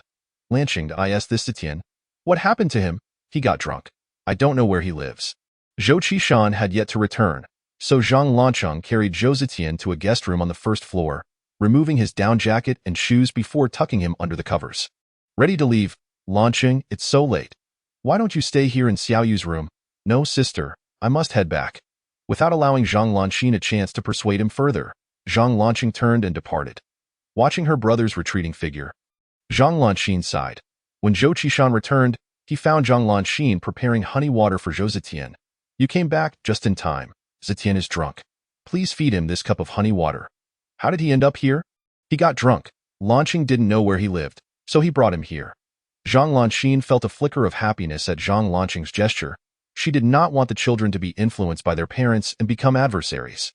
Lanqing, is this Zetian? What happened to him? He got drunk. I don't know where he lives. Zhou Qishan had yet to return, so Zhang Lanqing carried Zhou Zetian to a guest room on the first floor, removing his down jacket and shoes before tucking him under the covers. Ready to leave, Lanqing, it's so late. Why don't you stay here in Xiaoyu's room? No, sister, I must head back. Without allowing Zhang Lanqing a chance to persuade him further, Zhang Lanqing turned and departed. Watching her brother's retreating figure, Zhang Lanqing sighed. When Zhou Qishan returned, he found Zhang Lanqing preparing honey water for Zhou Zetian. You came back just in time. Zetian is drunk. Please feed him this cup of honey water. How did he end up here? He got drunk. Lanqing didn't know where he lived, so he brought him here. Zhang Lanqing felt a flicker of happiness at Zhang Lanqing's gesture. She did not want the children to be influenced by their parents and become adversaries.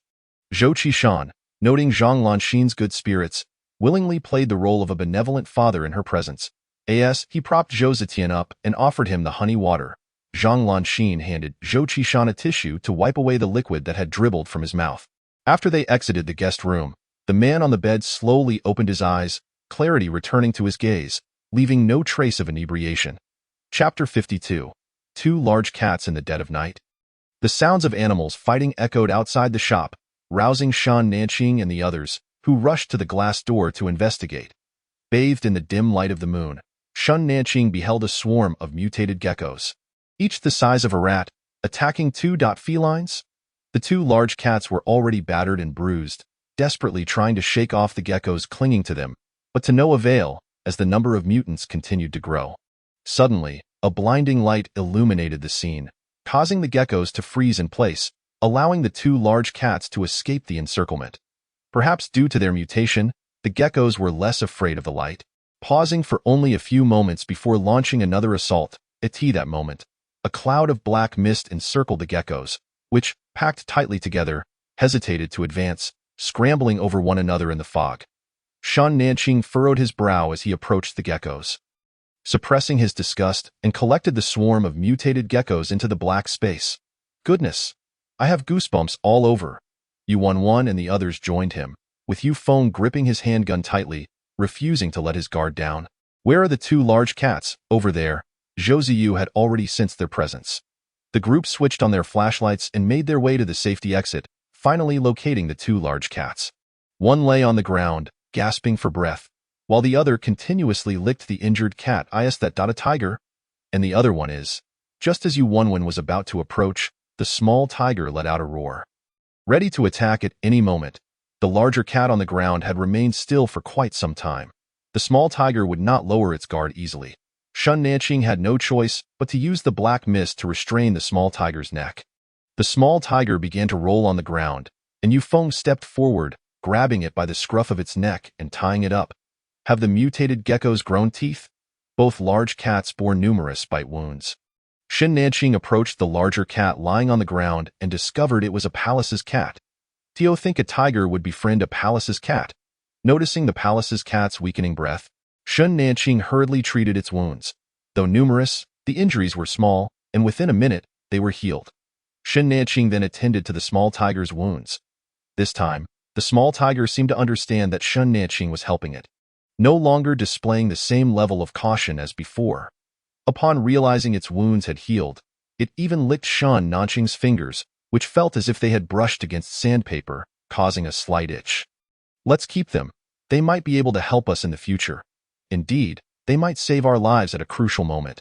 Zhou Qishan, Noting Zhang Lanxin's good spirits, willingly played the role of a benevolent father in her presence. He propped Zhou Zetian up and offered him the honey water. Zhang Lanxin handed Zhou Qishan a tissue to wipe away the liquid that had dribbled from his mouth. After they exited the guest room, the man on the bed slowly opened his eyes, clarity returning to his gaze, leaving no trace of inebriation. Chapter 52. Two large cats in the dead of night. The sounds of animals fighting echoed outside the shop, rousing Shan Nanqing and the others, who rushed to the glass door to investigate. Bathed in the dim light of the moon, Shan Nanqing beheld a swarm of mutated geckos, each the size of a rat, attacking two felines. The two large cats were already battered and bruised, desperately trying to shake off the geckos clinging to them, but to no avail, as the number of mutants continued to grow. Suddenly, a blinding light illuminated the scene, causing the geckos to freeze in place, allowing the two large cats to escape the encirclement. Perhaps due to their mutation, the geckos were less afraid of the light, pausing for only a few moments before launching another assault. At that moment, a cloud of black mist encircled the geckos, which, packed tightly together, hesitated to advance, scrambling over one another in the fog. Shan Nanqing furrowed his brow as he approached the geckos, suppressing his disgust, and collected the swarm of mutated geckos into the black space. Goodness! I have goosebumps all over. Yuan and the others joined him, with Yu Feng gripping his handgun tightly, refusing to let his guard down. Where are the two large cats? Over there. Zhou Ziyu had already sensed their presence. The group switched on their flashlights and made their way to the safety exit, finally locating the two large cats. One lay on the ground, gasping for breath, while the other continuously licked the injured cat. Is that a tiger? And the other one is. Just as Yuan was about to approach, the small tiger let out a roar. Ready to attack at any moment, the larger cat on the ground had remained still for quite some time. The small tiger would not lower its guard easily. Shan Nanqing had no choice but to use the black mist to restrain the small tiger's neck. The small tiger began to roll on the ground, and Yu Feng stepped forward, grabbing it by the scruff of its neck and tying it up. Have the mutated geckos grown teeth? Both large cats bore numerous bite wounds. Shan Nanqing approached the larger cat lying on the ground and discovered it was a Palace's cat. Do you think a tiger would befriend a Palace's cat? Noticing the Palace's cat's weakening breath, Shan Nanqing hurriedly treated its wounds. Though numerous, the injuries were small, and within a minute, they were healed. Shan Nanqing then attended to the small tiger's wounds. This time, the small tiger seemed to understand that Shan Nanqing was helping it, no longer displaying the same level of caution as before. Upon realizing its wounds had healed, it even licked Shan Nanqing's fingers, which felt as if they had brushed against sandpaper, causing a slight itch. Let's keep them. They might be able to help us in the future. Indeed, they might save our lives at a crucial moment.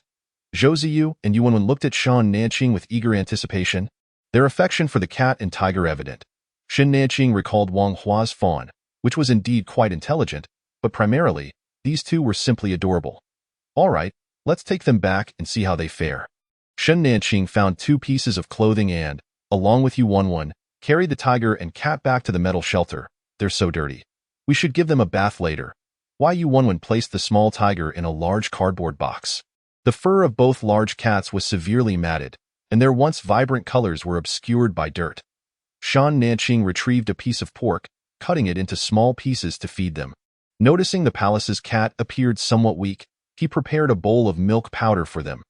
Zhou Ziyu and Yuan looked at Shan Nanqing with eager anticipation, their affection for the cat and tiger evident. Shan Nanqing recalled Wang Hua's fawn, which was indeed quite intelligent, but primarily, these two were simply adorable. All right, let's take them back and see how they fare. Shan Nanqing found 2 pieces of clothing and, along with Yuan, carried the tiger and cat back to the metal shelter. They're so dirty. We should give them a bath later. Yuan placed the small tiger in a large cardboard box. The fur of both large cats was severely matted, and their once vibrant colors were obscured by dirt. Shan Nanqing retrieved a piece of pork, cutting it into small pieces to feed them. Noticing the Palace's cat appeared somewhat weak, he prepared a bowl of milk powder for them.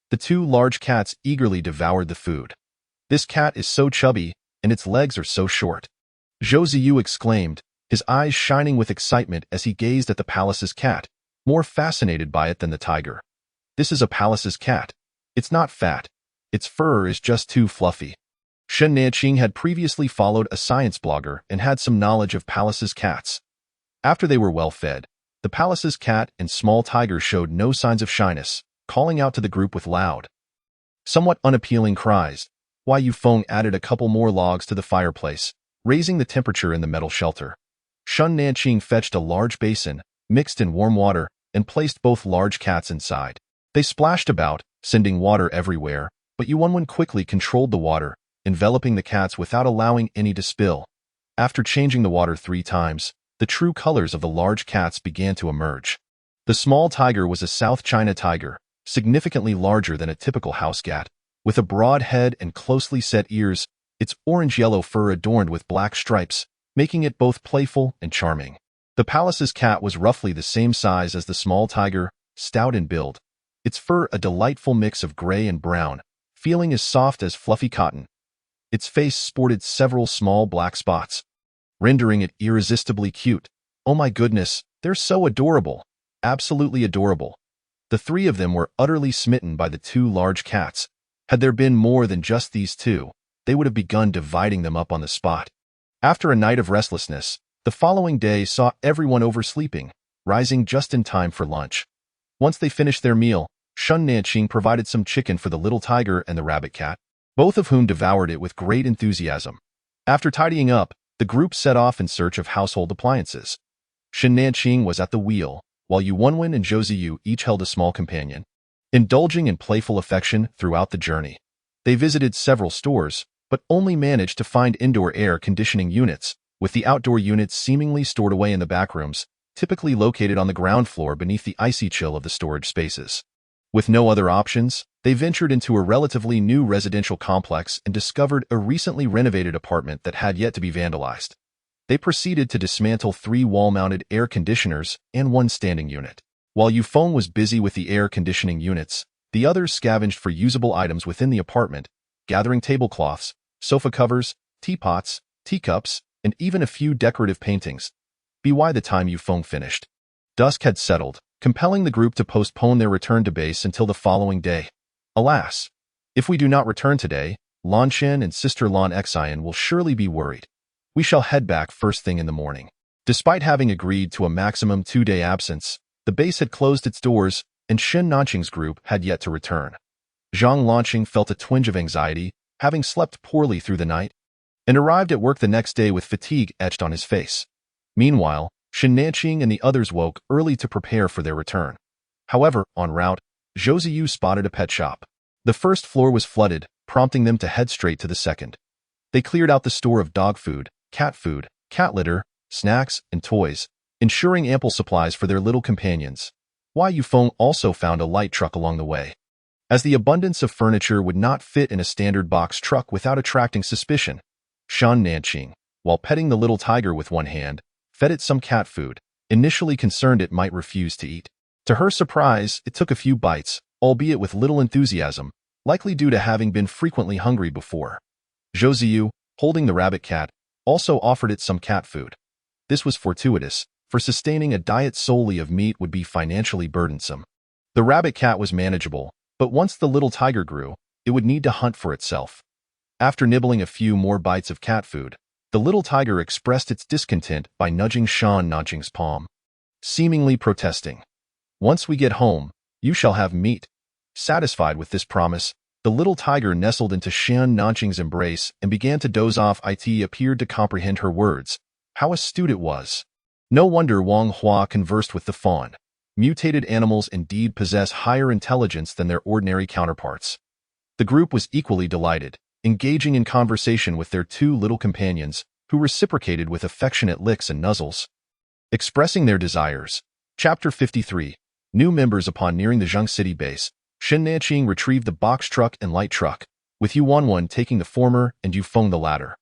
The 2 large cats eagerly devoured the food. This cat is so chubby, and its legs are so short. Zhou Ziyu exclaimed, his eyes shining with excitement as he gazed at the Palace's cat, more fascinated by it than the tiger. This is a Palace's cat. It's not fat. Its fur is just too fluffy. Shan Nanqing had previously followed a science blogger and had some knowledge of Palace's cats. After they were well fed, the Palace's cat and small tiger showed no signs of shyness, calling out to the group with loud, somewhat unappealing cries. Yu Feng added a couple more logs to the fireplace, raising the temperature in the metal shelter. Shan Nanqing fetched a large basin, mixed in warm water, and placed both large cats inside. They splashed about, sending water everywhere, but Yuan quickly controlled the water, enveloping the cats without allowing any to spill. After changing the water 3 times, the true colors of the large cats began to emerge. The small tiger was a South China tiger, significantly larger than a typical house cat, with a broad head and closely set ears, its orange-yellow fur adorned with black stripes, making it both playful and charming. The palace's cat was roughly the same size as the small tiger, stout in build, its fur a delightful mix of gray and brown, feeling as soft as fluffy cotton. Its face sported several small black spots, rendering it irresistibly cute. Oh my goodness, they're so adorable. Absolutely adorable. The three of them were utterly smitten by the two large cats. Had there been more than just these two, they would have begun dividing them up on the spot. After a night of restlessness, the following day saw everyone oversleeping, rising just in time for lunch. Once they finished their meal, Shun Nanqing provided some chicken for the little tiger and the rabbit cat, both of whom devoured it with great enthusiasm. After tidying up, the group set off in search of household appliances. Shun Nanqing was at the wheel, while Yu Wenwen and Zhou Ziyu each held a small companion, indulging in playful affection throughout the journey. They visited several stores, but only managed to find indoor air conditioning units, with the outdoor units seemingly stored away in the back rooms, typically located on the ground floor beneath the icy chill of the storage spaces. With no other options, they ventured into a relatively new residential complex and discovered a recently renovated apartment that had yet to be vandalized. They proceeded to dismantle 3 wall-mounted air conditioners and 1 standing unit. While Yufeng was busy with the air conditioning units, the others scavenged for usable items within the apartment, gathering tablecloths, sofa covers, teapots, teacups, and even a few decorative paintings. By the time Yufeng finished, dusk had settled, compelling the group to postpone their return to base until the following day. Alas, if we do not return today, Lan Shen and Sister Lan Xian will surely be worried. We shall head back first thing in the morning. Despite having agreed to a maximum 2-day absence, the base had closed its doors, and Shen Nanqing's group had yet to return. Zhang Lanqing felt a twinge of anxiety, having slept poorly through the night, and arrived at work the next day with fatigue etched on his face. Meanwhile, Shen Nanqing and the others woke early to prepare for their return. However, en route, Zhou Ziyu spotted a pet shop. The first floor was flooded, prompting them to head straight to the second. They cleared out the store of dog food, cat litter, snacks, and toys, ensuring ample supplies for their little companions. Wai Yufeng also found a light truck along the way, as the abundance of furniture would not fit in a standard box truck without attracting suspicion. Shan Nanqing, while petting the little tiger with one hand, fed it some cat food, initially concerned it might refuse to eat. To her surprise, it took a few bites, albeit with little enthusiasm, likely due to having been frequently hungry before. Zhou Ziyu, holding the rabbit cat, also offered it some cat food. This was fortuitous, for sustaining a diet solely of meat would be financially burdensome. The rabbit cat was manageable, but once the little tiger grew, it would need to hunt for itself. After nibbling a few more bites of cat food, the little tiger expressed its discontent by nudging Shan Nanqing's palm, seemingly protesting. "Once we get home, you shall have meat." Satisfied with this promise, the little tiger nestled into Shan Nanqing's embrace and began to doze off. It appeared to comprehend her words. How astute it was. No wonder Wang Hua conversed with the fawn. Mutated animals indeed possess higher intelligence than their ordinary counterparts. The group was equally delighted, engaging in conversation with their 2 little companions, who reciprocated with affectionate licks and nuzzles, expressing their desires. Chapter 53. New members. Upon nearing the Zheng City base, Shen Nanqing retrieved the box truck and light truck, with Yu Wenwen taking the former and Yufeng the latter.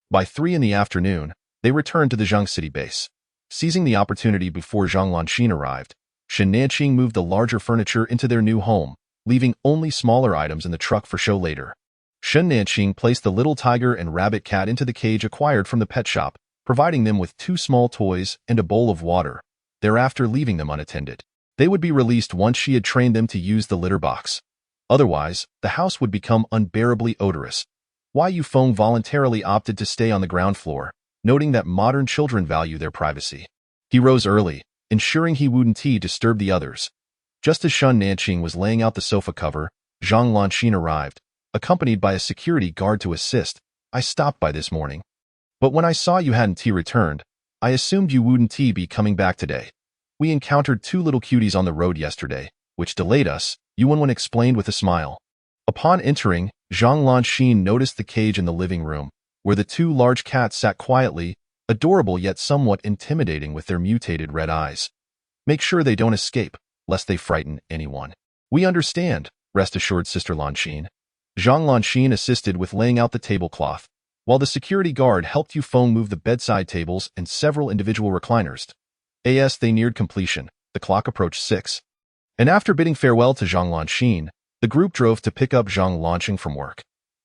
By 3 in the afternoon, they returned to the Zheng City base. Seizing the opportunity before Zhang Lanqing arrived, Shen Nanqing moved the larger furniture into their new home, leaving only smaller items in the truck for show later. Shen Nanqing placed the little tiger and rabbit cat into the cage acquired from the pet shop, providing them with 2 small toys and a bowl of water, thereafter leaving them unattended. They would be released once she had trained them to use the litter box. Otherwise, the house would become unbearably odorous. Wai Yufeng voluntarily opted to stay on the ground floor, noting that modern children value their privacy. He rose early, ensuring he wouldn't disturb the others. Just as Shen Nanqing was laying out the sofa cover, Zhang Lanqing arrived, accompanied by a security guard to assist. "I stopped by this morning, but when I saw you hadn't returned, I assumed you wouldn't be coming back today. We encountered 2 little cuties on the road yesterday, which delayed us," Yu Wenwen explained with a smile. Upon entering, Zhang Lanqing noticed the cage in the living room, where the 2 large cats sat quietly, adorable yet somewhat intimidating with their mutated red eyes. "Make sure they don't escape, lest they frighten anyone." "We understand," rest assured Sister Lanqing. Zhang Lanqing assisted with laying out the tablecloth, while the security guard helped Yufeng move the bedside tables and several individual recliners. As they neared completion, the clock approached 6. And after bidding farewell to Zhang Lanxin, the group drove to pick up Zhang Lanxing from work.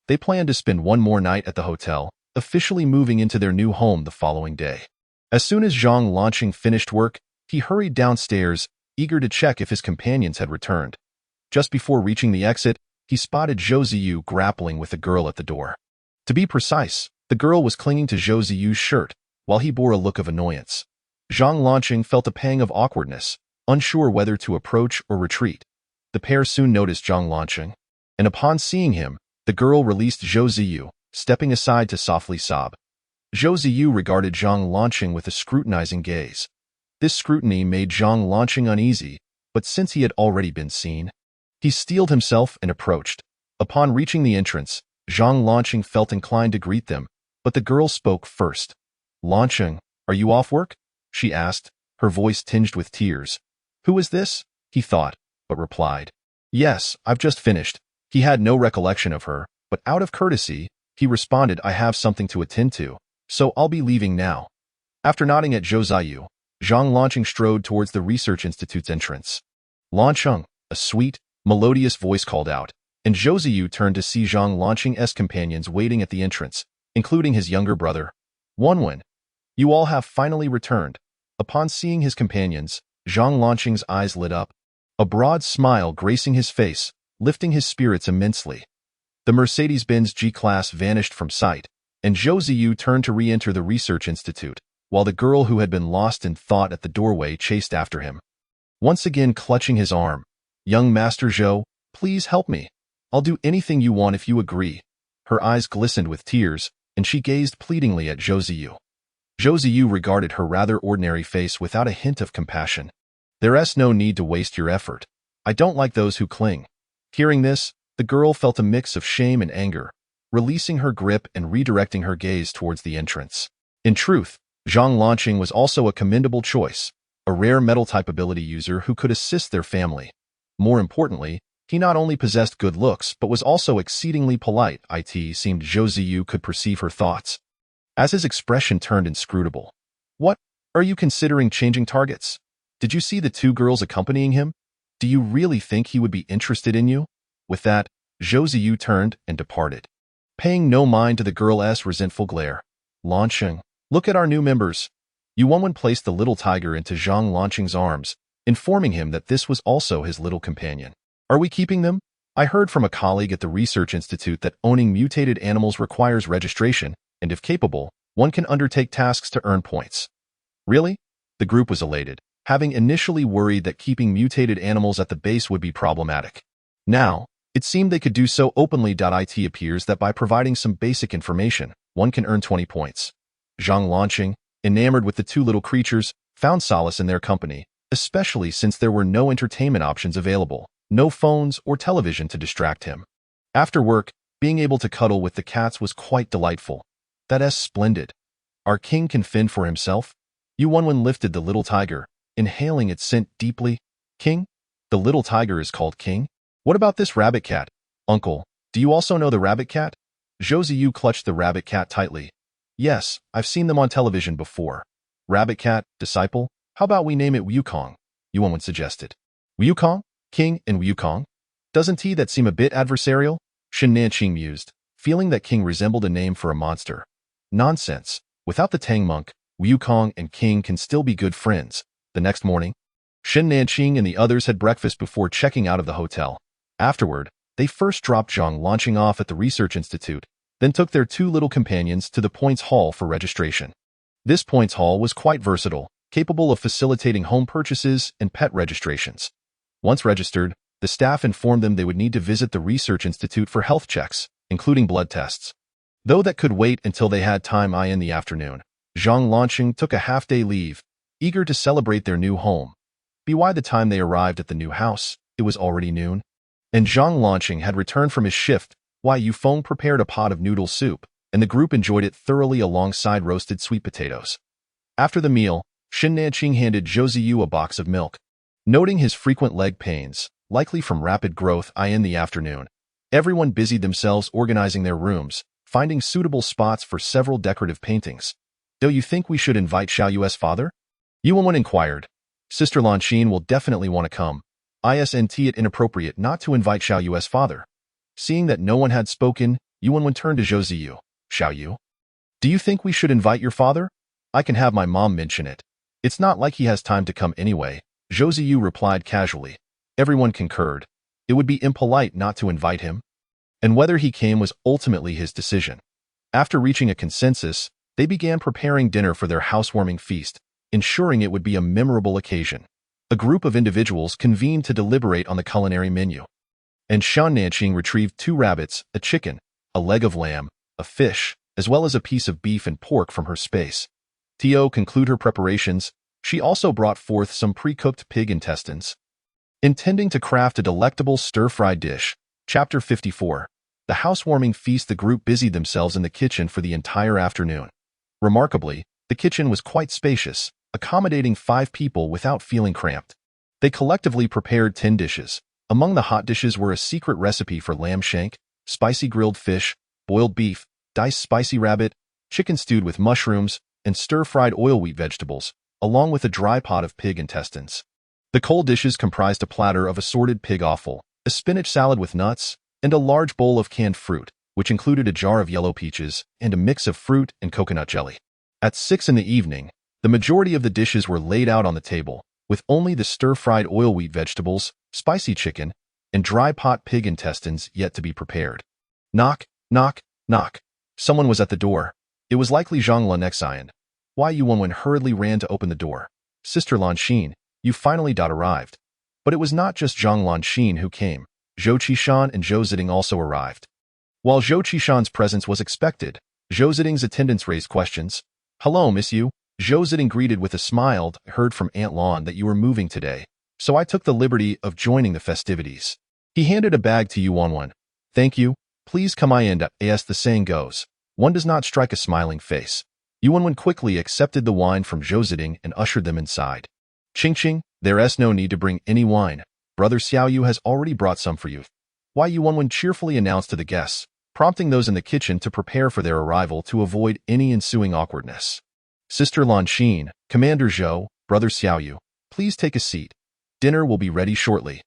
They planned to spend one more night at the hotel, officially moving into their new home the following day. As soon as Zhang Lanxing finished work, he hurried downstairs, eager to check if his companions had returned. Just before reaching the exit, he spotted Zhou Ziyu grappling with a girl at the door. To be precise, the girl was clinging to Zhou Ziyu's shirt, while he bore a look of annoyance. Zhang Lanxing felt a pang of awkwardness, unsure whether to approach or retreat. The pair soon noticed Zhang Lanxing, and upon seeing him, the girl released Zhou Ziyu, stepping aside to softly sob. Zhou Ziyu regarded Zhang Lanxing with a scrutinizing gaze. This scrutiny made Zhang Lanxing uneasy, but since he had already been seen, he steeled himself and approached. Upon reaching the entrance, Zhang Lanxing felt inclined to greet them, but the girl spoke first. "Lanxing, are you off work?" she asked, her voice tinged with tears. "Who is this?" he thought, but replied, "Yes, I've just finished." He had no recollection of her, but out of courtesy, he responded, "I have something to attend to, so I'll be leaving now." After nodding at Zhou Ziyu, Zhang Lanxing strode towards the research institute's entrance. "Lanxing," a sweet, melodious voice called out, and Zhou Ziyu turned to see Zhang Lanxing's companions waiting at the entrance, including his younger brother, Wenwen. "You all have finally returned." Upon seeing his companions, Zhang Lanxing's eyes lit up, a broad smile gracing his face, lifting his spirits immensely. The Mercedes-Benz G-Class vanished from sight, and Zhou Ziyu turned to re-enter the research institute, while the girl who had been lost in thought at the doorway chased after him. Once again clutching his arm, "Young Master Zhou, please help me. I'll do anything you want if you agree." Her eyes glistened with tears, and she gazed pleadingly at Zhou Ziyu. Zhou Ziyu regarded her rather ordinary face without a hint of compassion. "There's no need to waste your effort. I don't like those who cling." Hearing this, the girl felt a mix of shame and anger, releasing her grip and redirecting her gaze towards the entrance. In truth, Zhang Lanxing was also a commendable choice, a rare metal-type ability user who could assist their family. More importantly, he not only possessed good looks but was also exceedingly polite. It seemed Zhou Ziyu could perceive her thoughts. As his expression turned inscrutable, "What? Are you considering changing targets? Did you see the two girls accompanying him? Do you really think he would be interested in you?" With that, Zhou Ziyu turned and departed, paying no mind to the girl's resentful glare. "Lanxing, look at our new members." Yuanwen placed the little tiger into Zhang Lanxing's arms, informing him that this was also his little companion. "Are we keeping them? I heard from a colleague at the Research Institute that owning mutated animals requires registration, and if capable, one can undertake tasks to earn points." "Really?" The group was elated, having initially worried that keeping mutated animals at the base would be problematic. Now, it seemed they could do so openly. It appears that by providing some basic information, one can earn 20 points. Zhang Lanxing, enamored with the two little creatures, found solace in their company, especially since there were no entertainment options available, no phones or television to distract him. After work, being able to cuddle with the cats was quite delightful. "That's splendid. Our king can fend for himself." Yuanwen lifted the little tiger, inhaling its scent deeply. "King? The little tiger is called King? What about this rabbit cat? Uncle, do you also know the rabbit cat?" Zhou Ziyu clutched the rabbit cat tightly. "Yes, I've seen them on television before." "Rabbit cat, disciple? How about we name it Wukong?" Yuanwen suggested. "Wukong? King and Wukong? Doesn't that seem a bit adversarial?" Shen Nanqing mused, feeling that King resembled a name for a monster. "Nonsense. Without the Tang monk, Wukong and King can still be good friends." The next morning, Shen Nanqing and the others had breakfast before checking out of the hotel. Afterward, they first dropped Zhang Lanxing off at the Research Institute, then took their two little companions to the Points Hall for registration. This Points Hall was quite versatile, capable of facilitating home purchases and pet registrations. Once registered, the staff informed them they would need to visit the Research Institute for health checks, including blood tests. Though that could wait until they had time in the afternoon, Zhang Lanxing took a half-day leave, eager to celebrate their new home. By the time they arrived at the new house, it was already noon, and Zhang Lanxing had returned from his shift. Yufeng prepared a pot of noodle soup, and the group enjoyed it thoroughly alongside roasted sweet potatoes. After the meal, Shen Nanqing handed Zhou Ziyu a box of milk. Noting his frequent leg pains, likely from rapid growth in the afternoon, everyone busied themselves organizing their rooms, finding suitable spots for several decorative paintings. Do you think we should invite Xiao Yu's father? Yuan inquired. Sister Lanqin will definitely want to come. Isn't it inappropriate not to invite Xiao Yu's father? Seeing that no one had spoken, Yuan turned to Zhou Ziyu. Xiao Yu? Do you think we should invite your father? I can have my mom mention it. It's not like he has time to come anyway, Zhou Ziyu replied casually. Everyone concurred. It would be impolite not to invite him. And whether he came was ultimately his decision. After reaching a consensus, they began preparing dinner for their housewarming feast, ensuring it would be a memorable occasion. A group of individuals convened to deliberate on the culinary menu. And Shan Nanqing retrieved 2 rabbits, a chicken, a leg of lamb, a fish, as well as a piece of beef and pork from her space. Tio concluded her preparations. She also brought forth some pre-cooked pig intestines. Intending to craft a delectable stir-fried dish. Chapter 54. The housewarming feast. The group busied themselves in the kitchen for the entire afternoon. Remarkably, the kitchen was quite spacious, accommodating 5 people without feeling cramped. They collectively prepared 10 dishes. Among the hot dishes were a secret recipe for lamb shank, spicy grilled fish, boiled beef, diced spicy rabbit, chicken stewed with mushrooms, and stir-fried oil wheat vegetables, along with a dry pot of pig intestines. The cold dishes comprised a platter of assorted pig offal, a spinach salad with nuts, and a large bowl of canned fruit, which included a jar of yellow peaches and a mix of fruit and coconut jelly. At 6 in the evening, the majority of the dishes were laid out on the table, with only the stir-fried oil wheat vegetables, spicy chicken, and dry pot pig intestines yet to be prepared. Knock, knock, knock. Someone was at the door. It was likely Zhang Lanxian. Why Yuan hurriedly ran to open the door. Sister Lanqin, you finally arrived. But it was not just Zhang Lanqin who came. Zhou Qishan and Zhou Ziding also arrived. While Zhou Qishan's presence was expected, Zhou Ziding's attendants raised questions. Hello, Miss Yu. Zhou Ziding greeted with a smile. I heard from Aunt Lan that you were moving today, so I took the liberty of joining the festivities. He handed a bag to Yuan. Thank you. Please come in. As the saying goes, one does not strike a smiling face. Yuan quickly accepted the wine from Zhou Ziding and ushered them inside. Ching, there's no need to bring any wine. Brother Xiao Yu has already brought some for you. Why Yuan cheerfully announced to the guests, prompting those in the kitchen to prepare for their arrival to avoid any ensuing awkwardness. Sister Lanqin, Commander Zhou, Brother Xiao Yu, please take a seat. Dinner will be ready shortly.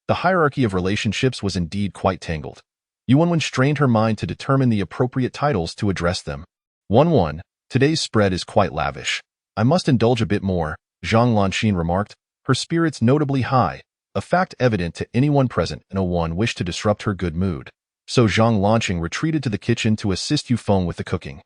The hierarchy of relationships was indeed quite tangled. Yuan strained her mind to determine the appropriate titles to address them. 1-1. Today's spread is quite lavish. I must indulge a bit more, Zhang Lanqin remarked, her spirits notably high, a fact evident to anyone present, and no one wished to disrupt her good mood. So Zhang Lanqin retreated to the kitchen to assist Yufeng with the cooking.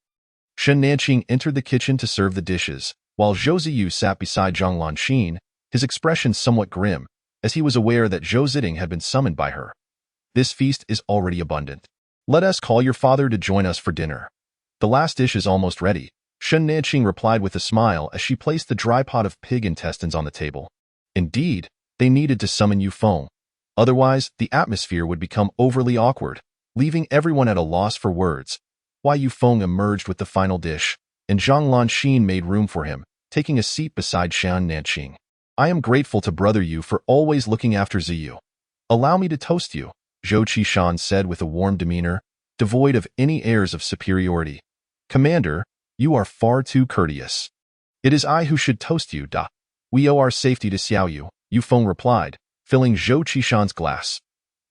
Shen Nanqing entered the kitchen to serve the dishes, while Zhou Ziyu sat beside Zhang Lanqin, his expression somewhat grim, as he was aware that Zhou Ziding had been summoned by her. This feast is already abundant. Let us call your father to join us for dinner. The last dish is almost ready, Shen Nanqing replied with a smile as she placed the dry pot of pig intestines on the table. Indeed, they needed to summon Yufeng. Otherwise, the atmosphere would become overly awkward, leaving everyone at a loss for words. Why Yufeng emerged with the final dish, and Zhang Lanqin made room for him, taking a seat beside Shen Nanqing. I am grateful to Brother Yu for always looking after Ziyu. Allow me to toast you, Zhou Qishan said with a warm demeanor, devoid of any airs of superiority. Commander, you are far too courteous. It is I who should toast you, da. We owe our safety to Xiao Yu, Yufeng replied, filling Zhou Qishan's glass.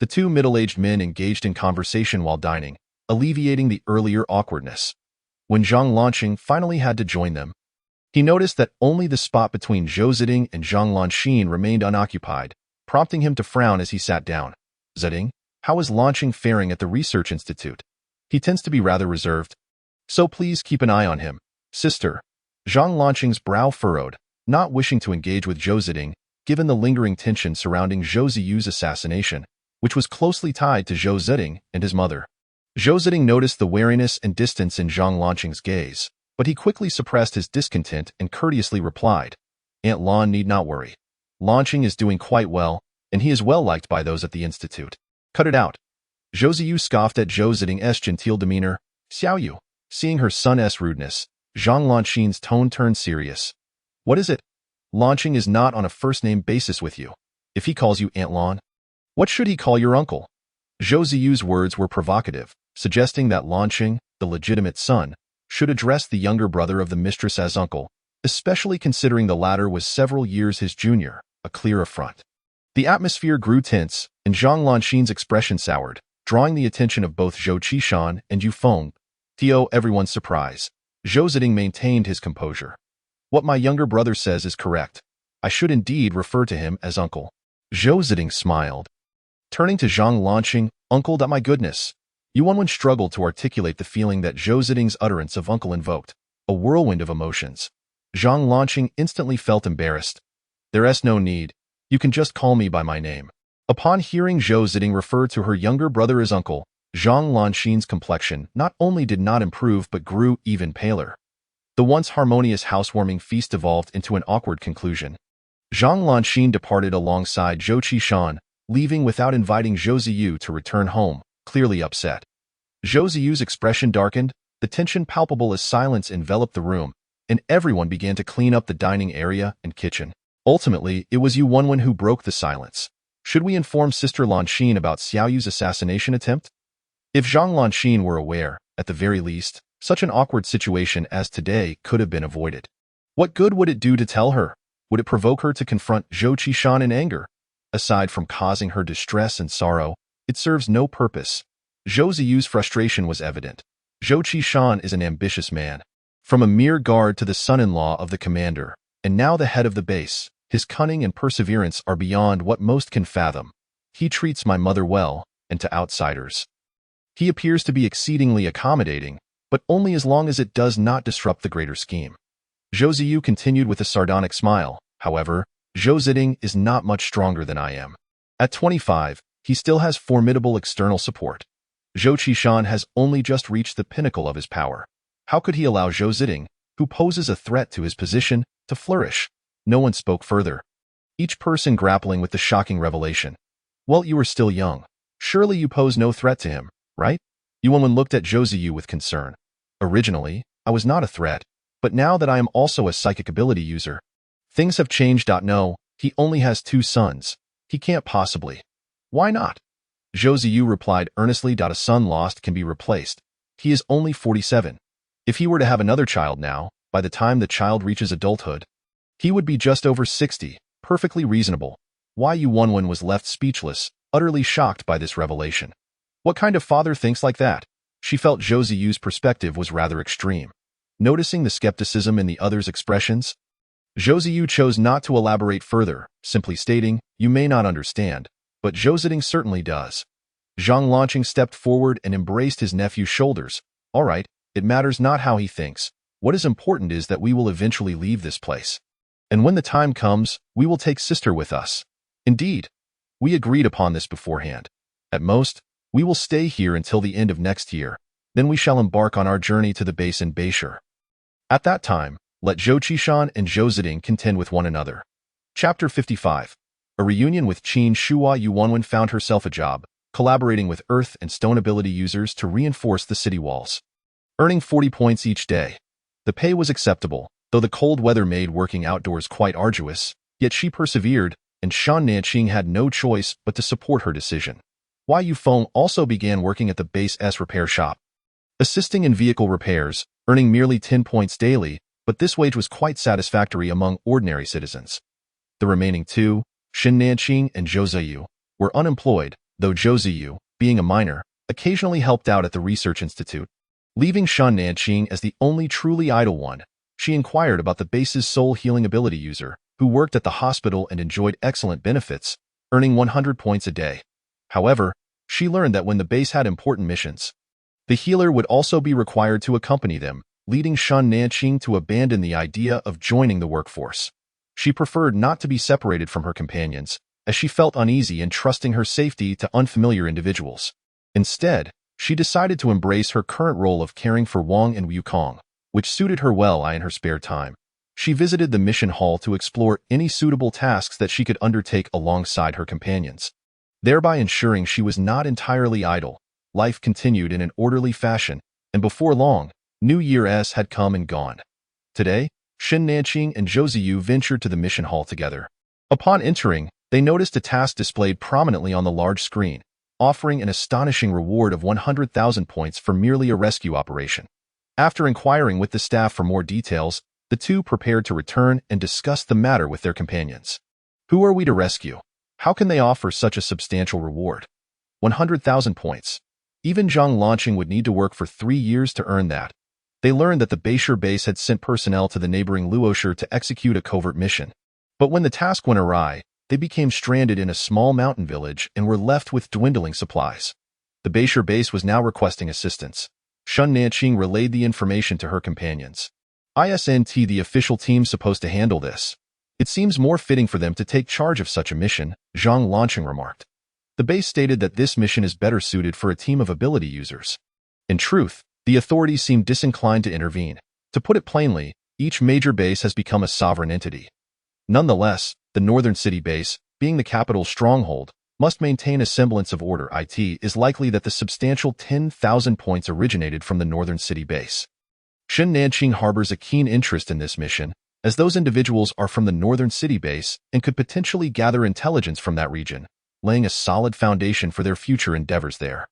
The 2 middle-aged men engaged in conversation while dining, alleviating the earlier awkwardness. When Zhang Lanqing finally had to join them, he noticed that only the spot between Zhou Ziding and Zhang Lanqin remained unoccupied, prompting him to frown as he sat down. Ziding, how is Lanqing faring at the Research Institute? He tends to be rather reserved. So please keep an eye on him. Sister. Zhang Lanqing's brow furrowed, not wishing to engage with Zhou Ziding, given the lingering tension surrounding Zhou Ziyu's assassination, which was closely tied to Zhou Ziding and his mother. Zhou Ziding noticed the wariness and distance in Zhang Lanqing's gaze, but he quickly suppressed his discontent and courteously replied, Aunt Lan need not worry. Lanqing is doing quite well, and he is well liked by those at the Institute. Cut it out. Zhou Ziyu scoffed at Zhou Ziding's genteel demeanor. Xiao Yu, seeing her son's rudeness, Zhang Lanqin's tone turned serious. What is it? Lanqing is not on a first-name basis with you. If he calls you Aunt Lan, what should he call your uncle? Zhou Ziyu's words were provocative, suggesting that Lanqing, the legitimate son, should address the younger brother of the mistress as uncle, especially considering the latter was several years his junior, a clear affront. The atmosphere grew tense, and Zhang Lanqing's expression soured, drawing the attention of both Zhou Qishan and Yu Feng. To everyone's surprise, Zhou Ziding maintained his composure. What my younger brother says is correct. I should indeed refer to him as uncle. Zhou Ziding smiled. Turning to Zhang Lanqing, uncle, my goodness. Yuanwen struggled to articulate the feeling that Zhou Ziding's utterance of uncle invoked, a whirlwind of emotions. Zhang Lanqing instantly felt embarrassed. There's no need. You can just call me by my name. Upon hearing Zhou Ziding refer to her younger brother as uncle, Zhang Lanqing's complexion not only did not improve but grew even paler. The once harmonious housewarming feast devolved into an awkward conclusion. Zhang Lanqing departed alongside Zhou Qishan, leaving without inviting Zhou Ziyu to return home, clearly upset. Zhou Ziyu's expression darkened, the tension palpable as silence enveloped the room, and everyone began to clean up the dining area and kitchen. Ultimately, it was Yu Wenwen who broke the silence. Should we inform Sister Lanqing about Xiaoyu's assassination attempt? If Zhang Lanqing were aware, at the very least, such an awkward situation as today could have been avoided. What good would it do to tell her? Would it provoke her to confront Zhou Qishan in anger? Aside from causing her distress and sorrow, it serves no purpose. Zhou Ziyu's frustration was evident. Zhou Qishan is an ambitious man. From a mere guard to the son-in-law of the commander, and now the head of the base, his cunning and perseverance are beyond what most can fathom. He treats my mother well, and to outsiders. He appears to be exceedingly accommodating, but only as long as it does not disrupt the greater scheme. Zhou Ziyu continued with a sardonic smile. However, Zhou Ziding is not much stronger than I am. At 25, he still has formidable external support. Zhou Qishan has only just reached the pinnacle of his power. How could he allow Zhou Ziding, who poses a threat to his position, to flourish? No one spoke further. Each person grappling with the shocking revelation. Well, you are still young. Surely you pose no threat to him, right? Yuanwen looked at Zhou Ziyu with concern. Originally, I was not a threat, but now that I am also a psychic ability user, things have changed. No, he only has 2 sons. He can't possibly. Why not? Zhou Ziyu replied earnestly. A son lost can be replaced. He is only 47. If he were to have another child now, by the time the child reaches adulthood, he would be just over 60, perfectly reasonable. Why Yu Wenwen was left speechless, utterly shocked by this revelation. What kind of father thinks like that? She felt Zhou Ziyu's perspective was rather extreme. Noticing the skepticism in the other's expressions, Zhou Ziyu chose not to elaborate further, simply stating, you may not understand, but Zhou Ziding certainly does. Zhang Lanqing stepped forward and embraced his nephew's shoulders. All right, it matters not how he thinks. What is important is that we will eventually leave this place. And when the time comes, we will take sister with us. Indeed, we agreed upon this beforehand. At most, we will stay here until the end of next year. Then we shall embark on our journey to the base in Beishur. At that time, let Zhou Qishan and Zhou Ziding contend with one another. Chapter 55. A reunion with Qin Shuhua. Yu Wenwen found herself a job, collaborating with earth and stone ability users to reinforce the city walls. Earning 40 points each day. The pay was acceptable, though the cold weather made working outdoors quite arduous, yet she persevered, and Shan Nanqing had no choice but to support her decision. Yu Feng also began working at the base's repair shop, assisting in vehicle repairs, earning merely 10 points daily, but this wage was quite satisfactory among ordinary citizens. The remaining 2, Shan Nanqing and Zhou Ziyu, were unemployed, though Zhou Ziyu, being a minor, occasionally helped out at the research institute. Leaving Shan Nanqing as the only truly idle one, she inquired about the base's soul healing ability user, who worked at the hospital and enjoyed excellent benefits, earning 100 points a day. However, she learned that when the base had important missions, the healer would also be required to accompany them, leading Shan Nanqing to abandon the idea of joining the workforce. She preferred not to be separated from her companions, as she felt uneasy in trusting her safety to unfamiliar individuals. Instead, she decided to embrace her current role of caring for Wang and Wukong, which suited her well in her spare time. She visited the mission hall to explore any suitable tasks that she could undertake alongside her companions, thereby ensuring she was not entirely idle. Life continued in an orderly fashion, and before long, New Year's had come and gone. Today, Shan Nanqing and Zhou Ziyu ventured to the mission hall together. Upon entering, they noticed a task displayed prominently on the large screen. offering an astonishing reward of 100,000 points for merely a rescue operation. After inquiring with the staff for more details, the two prepared to return and discuss the matter with their companions. Who are we to rescue? How can they offer such a substantial reward? 100,000 points. Even Zhang Lanqing would need to work for 3 years to earn that. They learned that the Beishir base had sent personnel to the neighboring Luoshire to execute a covert mission. But when the task went awry, they became stranded in a small mountain village and were left with dwindling supplies. The Beishir base was now requesting assistance. Shun Nanqing relayed the information to her companions. Isn't the official team supposed to handle this? It seems more fitting for them to take charge of such a mission, Zhang Lanqing remarked. The base stated that this mission is better suited for a team of ability users. In truth, the authorities seem disinclined to intervene. To put it plainly, each major base has become a sovereign entity. Nonetheless, the northern city base, being the capital's stronghold, must maintain a semblance of order. It is likely that the substantial 10,000 points originated from the northern city base. Shen Nanqing harbors a keen interest in this mission, as those individuals are from the northern city base and could potentially gather intelligence from that region, laying a solid foundation for their future endeavors there.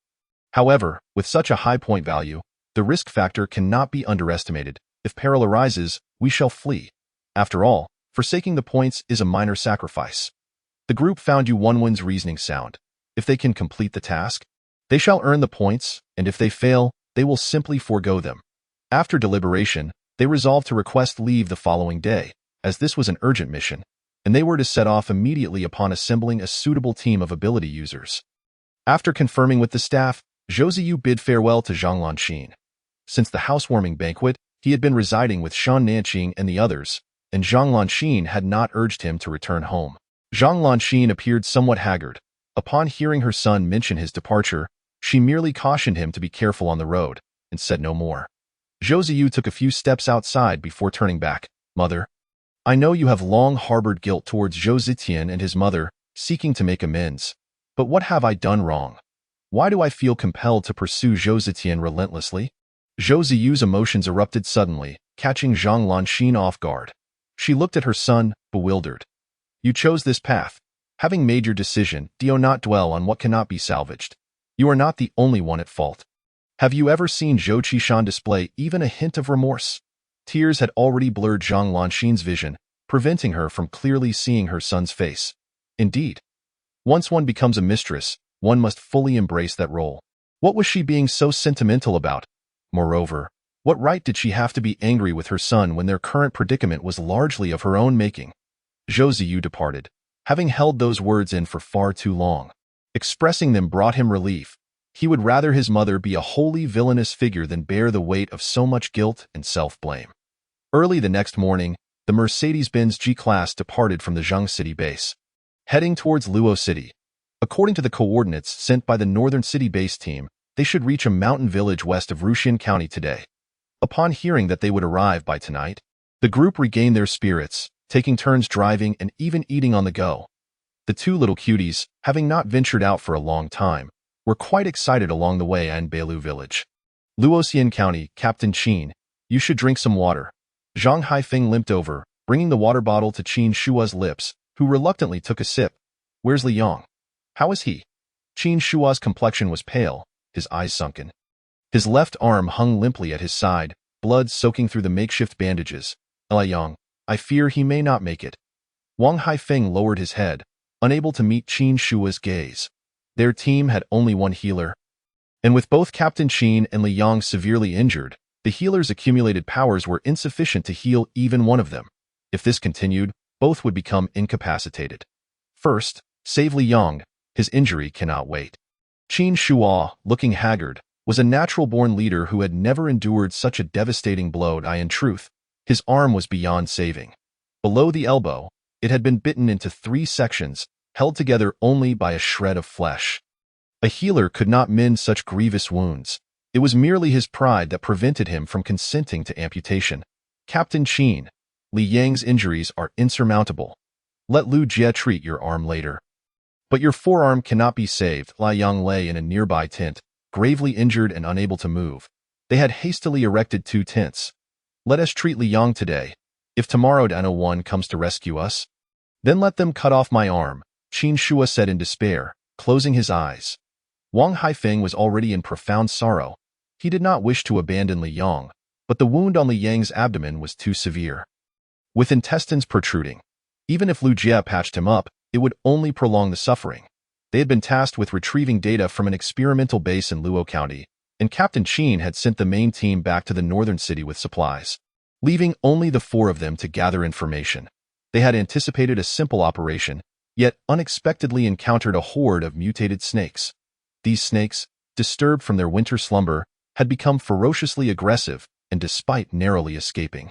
However, with such a high point value, the risk factor cannot be underestimated. If peril arises, we shall flee. After all, forsaking the points is a minor sacrifice. The group found Yu Wenwen's reasoning sound. If they can complete the task, they shall earn the points, and if they fail, they will simply forego them. After deliberation, they resolved to request leave the following day, as this was an urgent mission, and they were to set off immediately upon assembling a suitable team of ability users. After confirming with the staff, Zhou Ziyu bid farewell to Zhang Lanqing. Since the housewarming banquet, he had been residing with Shan Nanqing and the others, and Zhang Lanqing had not urged him to return home. Zhang Lanqing appeared somewhat haggard. Upon hearing her son mention his departure, she merely cautioned him to be careful on the road, and said no more. Zhou Ziyu took a few steps outside before turning back. Mother, I know you have long harbored guilt towards Zhou Zitian and his mother, seeking to make amends. But what have I done wrong? Why do I feel compelled to pursue Zhou Zitian relentlessly? Zhou Ziyu's emotions erupted suddenly, catching Zhang Lanqing off guard. She looked at her son, bewildered. You chose this path. Having made your decision, do not dwell on what cannot be salvaged. You are not the only one at fault. Have you ever seen Zhou Qishan display even a hint of remorse? Tears had already blurred Zhang Lanqing's vision, preventing her from clearly seeing her son's face. Indeed, once one becomes a mistress, one must fully embrace that role. What was she being so sentimental about? Moreover, what right did she have to be angry with her son when their current predicament was largely of her own making? Zhou Ziyu departed, having held those words in for far too long. Expressing them brought him relief. He would rather his mother be a wholly villainous figure than bear the weight of so much guilt and self-blame. Early the next morning, the Mercedes-Benz G-Class departed from the Zheng City base, heading towards Luo City. According to the coordinates sent by the Northern City base team, they should reach a mountain village west of Ruxian County today. Upon hearing that they would arrive by tonight, the group regained their spirits, taking turns driving and even eating on the go. The two little cuties, having not ventured out for a long time, were quite excited along the way in Beilu village. Luoxian County, Captain Qin, you should drink some water. Zhang Haifeng limped over, bringing the water bottle to Qin Shua's lips, who reluctantly took a sip. Where's Li Yong? How is he? Qin Shua's complexion was pale, his eyes sunken. His left arm hung limply at his side, blood soaking through the makeshift bandages. Li Yong, I fear he may not make it. Wang Haifeng lowered his head, unable to meet Qin Shua's gaze. Their team had only one healer, and with both Captain Qin and Li Yong severely injured, the healer's accumulated powers were insufficient to heal even one of them. If this continued, both would become incapacitated. First, save Li Yong. His injury cannot wait. Qin Shua, looking haggard, was a natural-born leader who had never endured such a devastating blow. In truth, his arm was beyond saving. Below the elbow, it had been bitten into 3 sections, held together only by a shred of flesh. A healer could not mend such grievous wounds. It was merely his pride that prevented him from consenting to amputation. Captain Qin, Li Yang's injuries are insurmountable. Let Lu Jie treat your arm later. But your forearm cannot be saved. Li Yang lay in a nearby tent, gravely injured and unable to move. They had hastily erected 2 tents. Let us treat Li Yang today. If tomorrow Dano 1 comes to rescue us, then let them cut off my arm, Qin Shua said in despair, closing his eyes. Wang Haifeng was already in profound sorrow. He did not wish to abandon Li Yang, but the wound on Li Yang's abdomen was too severe, with intestines protruding. Even if Lu Jie patched him up, it would only prolong the suffering. They had been tasked with retrieving data from an experimental base in Luo County, and Captain Qin had sent the main team back to the northern city with supplies, leaving only the four of them to gather information. They had anticipated a simple operation, yet unexpectedly encountered a horde of mutated snakes. These snakes, disturbed from their winter slumber, had become ferociously aggressive, and despite narrowly escaping,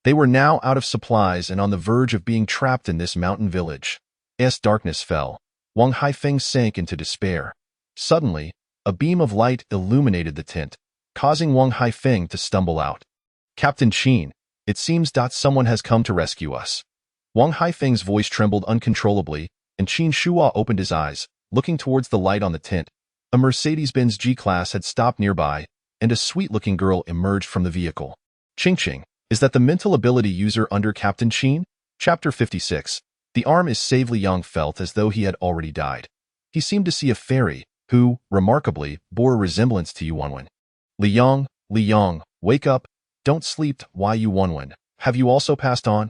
they were now out of supplies and on the verge of being trapped in this mountain village. As darkness fell, Wang Haifeng sank into despair. Suddenly, a beam of light illuminated the tent, causing Wang Haifeng to stumble out. Captain Qin, it seems that someone has come to rescue us. Wang Haifeng's voice trembled uncontrollably, and Qin Shuo opened his eyes, looking towards the light on the tent. A Mercedes-Benz G-Class had stopped nearby, and a sweet-looking girl emerged from the vehicle. Ching, is that the mental ability user under Captain Qin? Chapter 56. The arm is saved. Li Yang felt as though he had already died. He seemed to see a fairy, who, remarkably, bore a resemblance to Yu Wanwen. Li Yang, wake up, don't sleep. Why Yu Wanwen? Have you also passed on?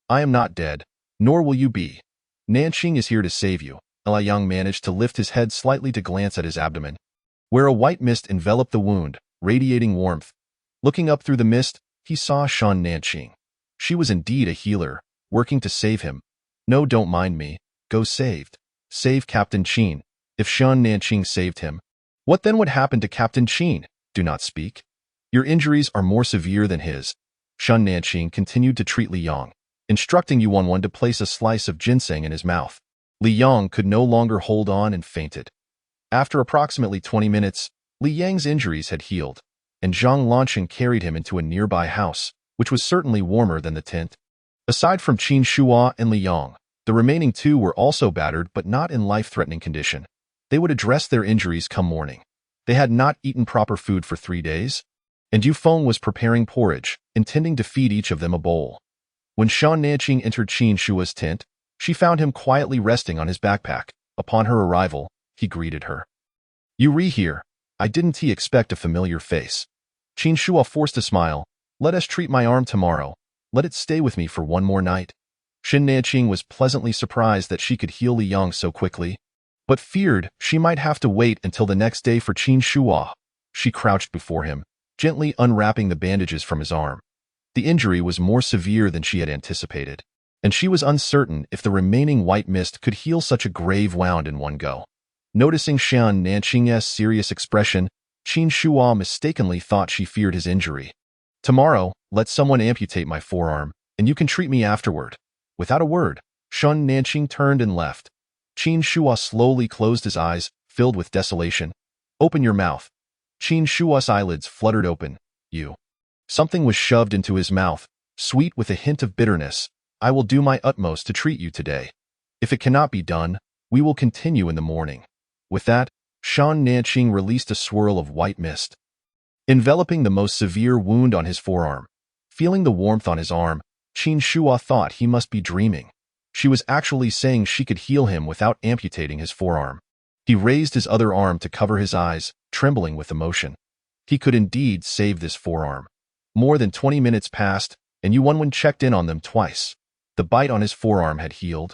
I am not dead, nor will you be. Nanqing is here to save you. Li Yang managed to lift his head slightly to glance at his abdomen, where a white mist enveloped the wound, radiating warmth. Looking up through the mist, he saw Shan Nanqing. She was indeed a healer, working to save him. No, don't mind me. Go saved. Save Captain Qin. If Shan Nanqing saved him, what then would happen to Captain Qin? Do not speak. Your injuries are more severe than his. Shan Nanqing continued to treat Li Yang, instructing Yu Wanwen to place a slice of ginseng in his mouth. Li Yang could no longer hold on and fainted. After approximately 20 minutes, Li Yang's injuries had healed, and Zhang Lanqing carried him into a nearby house, which was certainly warmer than the tent. Aside from Qin Shuo and Li Yang, the remaining two were also battered but not in life-threatening condition. They would address their injuries come morning. They had not eaten proper food for 3 days, and Yu Feng was preparing porridge, intending to feed each of them a bowl. When Shan Nanqing entered Qin Shuo's tent, she found him quietly resting on his backpack. Upon her arrival, he greeted her. You here. I didn't expect a familiar face. Qin Shuo forced a smile. Let us treat my arm tomorrow. Let it stay with me for one more night. Shan Nanqing was pleasantly surprised that she could heal Li Yang so quickly, but feared she might have to wait until the next day for Qin Shuo. She crouched before him, gently unwrapping the bandages from his arm. The injury was more severe than she had anticipated, and she was uncertain if the remaining white mist could heal such a grave wound in one go. Noticing Shan Nanqing's serious expression, Qin Shuo mistakenly thought she feared his injury. Tomorrow, let someone amputate my forearm, and you can treat me afterward. Without a word, Shan Nanqing turned and left. Qin Shuo slowly closed his eyes, filled with desolation. Open your mouth. Qin Shuo's eyelids fluttered open. You. Something was shoved into his mouth, sweet with a hint of bitterness. I will do my utmost to treat you today. If it cannot be done, we will continue in the morning. With that, Shan Nanqing released a swirl of white mist, enveloping the most severe wound on his forearm. Feeling the warmth on his arm, Qin Shuo thought he must be dreaming. She was actually saying she could heal him without amputating his forearm. He raised his other arm to cover his eyes, trembling with emotion. He could indeed save this forearm. More than 20 minutes passed, and Yu Wanwen checked in on them twice. The bite on his forearm had healed,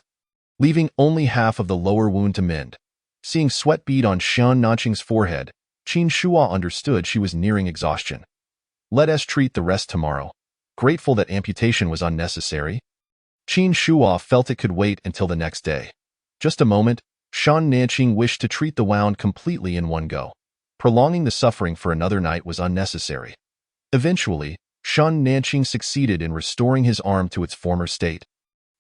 leaving only half of the lower wound to mend. Seeing sweat bead on Shan Nanqing's forehead, Qin Shuo understood she was nearing exhaustion. Let us treat the rest tomorrow. Grateful that amputation was unnecessary, Qin Shuo felt it could wait until the next day. Just a moment, Shan Nanqing wished to treat the wound completely in one go. Prolonging the suffering for another night was unnecessary. Eventually, Shan Nanqing succeeded in restoring his arm to its former state.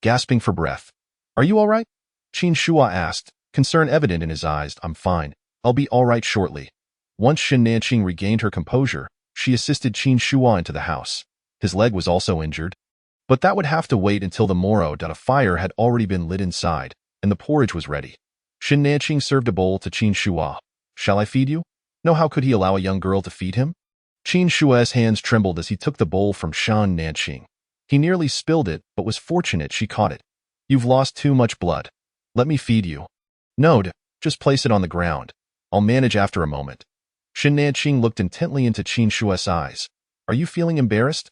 Gasping for breath. Are you all right? Qin Shuo asked, concern evident in his eyes. I'm fine. I'll be all right shortly. Once Shan Nanqing regained her composure, she assisted Qin Shuo into the house. His leg was also injured, but that would have to wait until the morrow. A fire had already been lit inside, and the porridge was ready. Shan Nanqing served a bowl to Qin Shuo. Shall I feed you? No, how could he allow a young girl to feed him? Qin Shuo's hands trembled as he took the bowl from Shan Nanqing. He nearly spilled it, but was fortunate she caught it. You've lost too much blood. Let me feed you. No, just place it on the ground. I'll manage after a moment. Shen Nanqing looked intently into Qin Shua's eyes. Are you feeling embarrassed?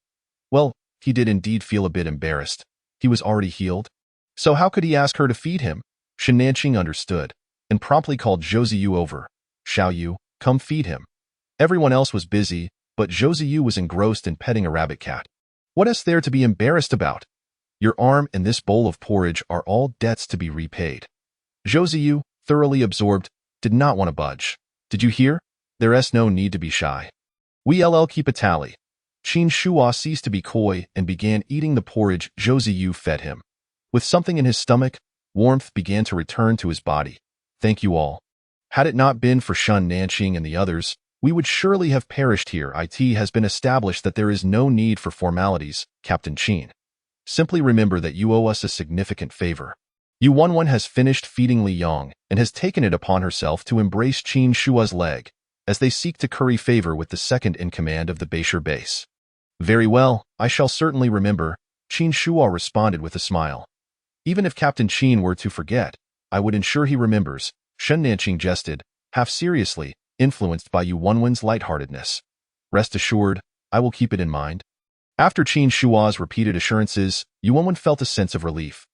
Well, he did indeed feel a bit embarrassed. He was already healed. So how could he ask her to feed him? Shen Nanqing understood, and promptly called Zhou Ziyu over. Xiao Yu, come feed him. Everyone else was busy, but Zhou Ziyu was engrossed in petting a rabbit cat. What is there to be embarrassed about? Your arm and this bowl of porridge are all debts to be repaid. Zhou Ziyu, thoroughly absorbed, did not want to budge. Did you hear? There's no need to be shy. We'll keep a tally. Qin Shua ceased to be coy and began eating the porridge Zhou Ziyu fed him. With something in his stomach, warmth began to return to his body. Thank you all. Had it not been for Shen Nanqing and the others, we would surely have perished here. It has been established that there is no need for formalities, Captain Qin. Simply remember that you owe us a significant favor. Yu Wenwen has finished feeding Li Yong and has taken it upon herself to embrace Qin Shua's leg, as they seek to curry favor with the second in command of the Beishir base. Very well, I shall certainly remember, Qin Shua responded with a smile. Even if Captain Qin were to forget, I would ensure he remembers, Shen Nanqing jested, half seriously, influenced by Yu Wenwen's lightheartedness. Rest assured, I will keep it in mind. After Qin Shua's repeated assurances, Yu Wenwen felt a sense of relief.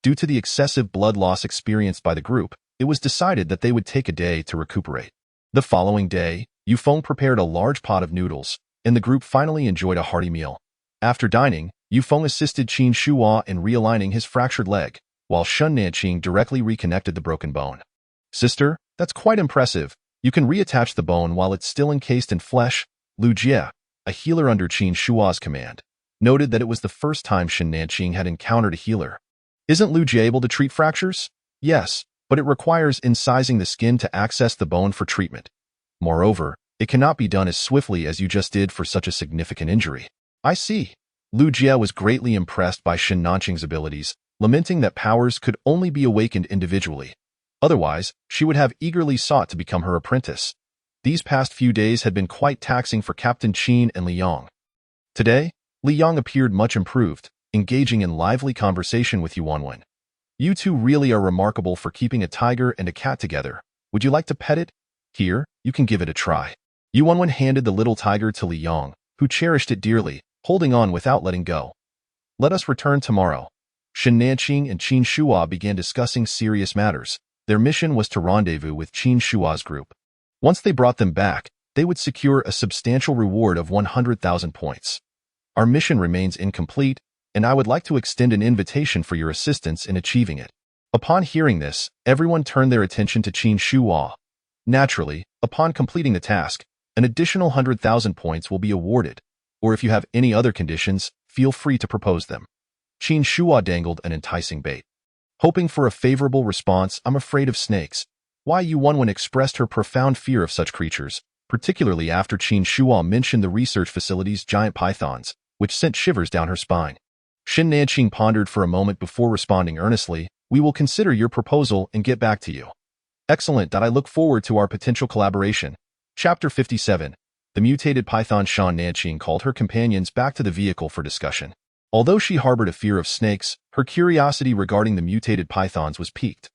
Due to the excessive blood loss experienced by the group, it was decided that they would take a day to recuperate. The following day, Yu Feng prepared a large pot of noodles, and the group finally enjoyed a hearty meal. After dining, Yu Feng assisted Qin Shua in realigning his fractured leg, while Shen Nanqing directly reconnected the broken bone. Sister, that's quite impressive. You can reattach the bone while it's still encased in flesh. Lu Jie, a healer under Qin Shua's command, noted that it was the first time Shen Nanqing had encountered a healer. Isn't Lu Jie able to treat fractures? Yes, but it requires incising the skin to access the bone for treatment. Moreover, it cannot be done as swiftly as you just did for such a significant injury. I see. Lu Jie was greatly impressed by Shen Nanqing's abilities, lamenting that powers could only be awakened individually. Otherwise, she would have eagerly sought to become her apprentice. These past few days had been quite taxing for Captain Qin and Li Yong. Today, Li Yong appeared much improved, engaging in lively conversation with Yu Wenwen. You two really are remarkable for keeping a tiger and a cat together. Would you like to pet it? Here, you can give it a try. Yu Wenwen handed the little tiger to Li Yong, who cherished it dearly, holding on without letting go. Let us return tomorrow. Shen Nanqing and Qin Shua began discussing serious matters. Their mission was to rendezvous with Qin Shua's group. Once they brought them back, they would secure a substantial reward of 100,000 points. Our mission remains incomplete, and I would like to extend an invitation for your assistance in achieving it. Upon hearing this, everyone turned their attention to Qin Shua. Naturally, upon completing the task, an additional 100,000 points will be awarded, or if you have any other conditions, feel free to propose them. Qin Shua dangled an enticing bait. Hoping for a favorable response, I'm afraid of snakes. Why Yu Wenwen expressed her profound fear of such creatures, particularly after Qin Shua mentioned the research facility's giant pythons, which sent shivers down her spine. Shen Nanqing pondered for a moment before responding earnestly, we will consider your proposal and get back to you. Excellent. I look forward to our potential collaboration. Chapter 57. The mutated python. Shen Nanqing called her companions back to the vehicle for discussion. Although she harbored a fear of snakes, her curiosity regarding the mutated pythons was piqued.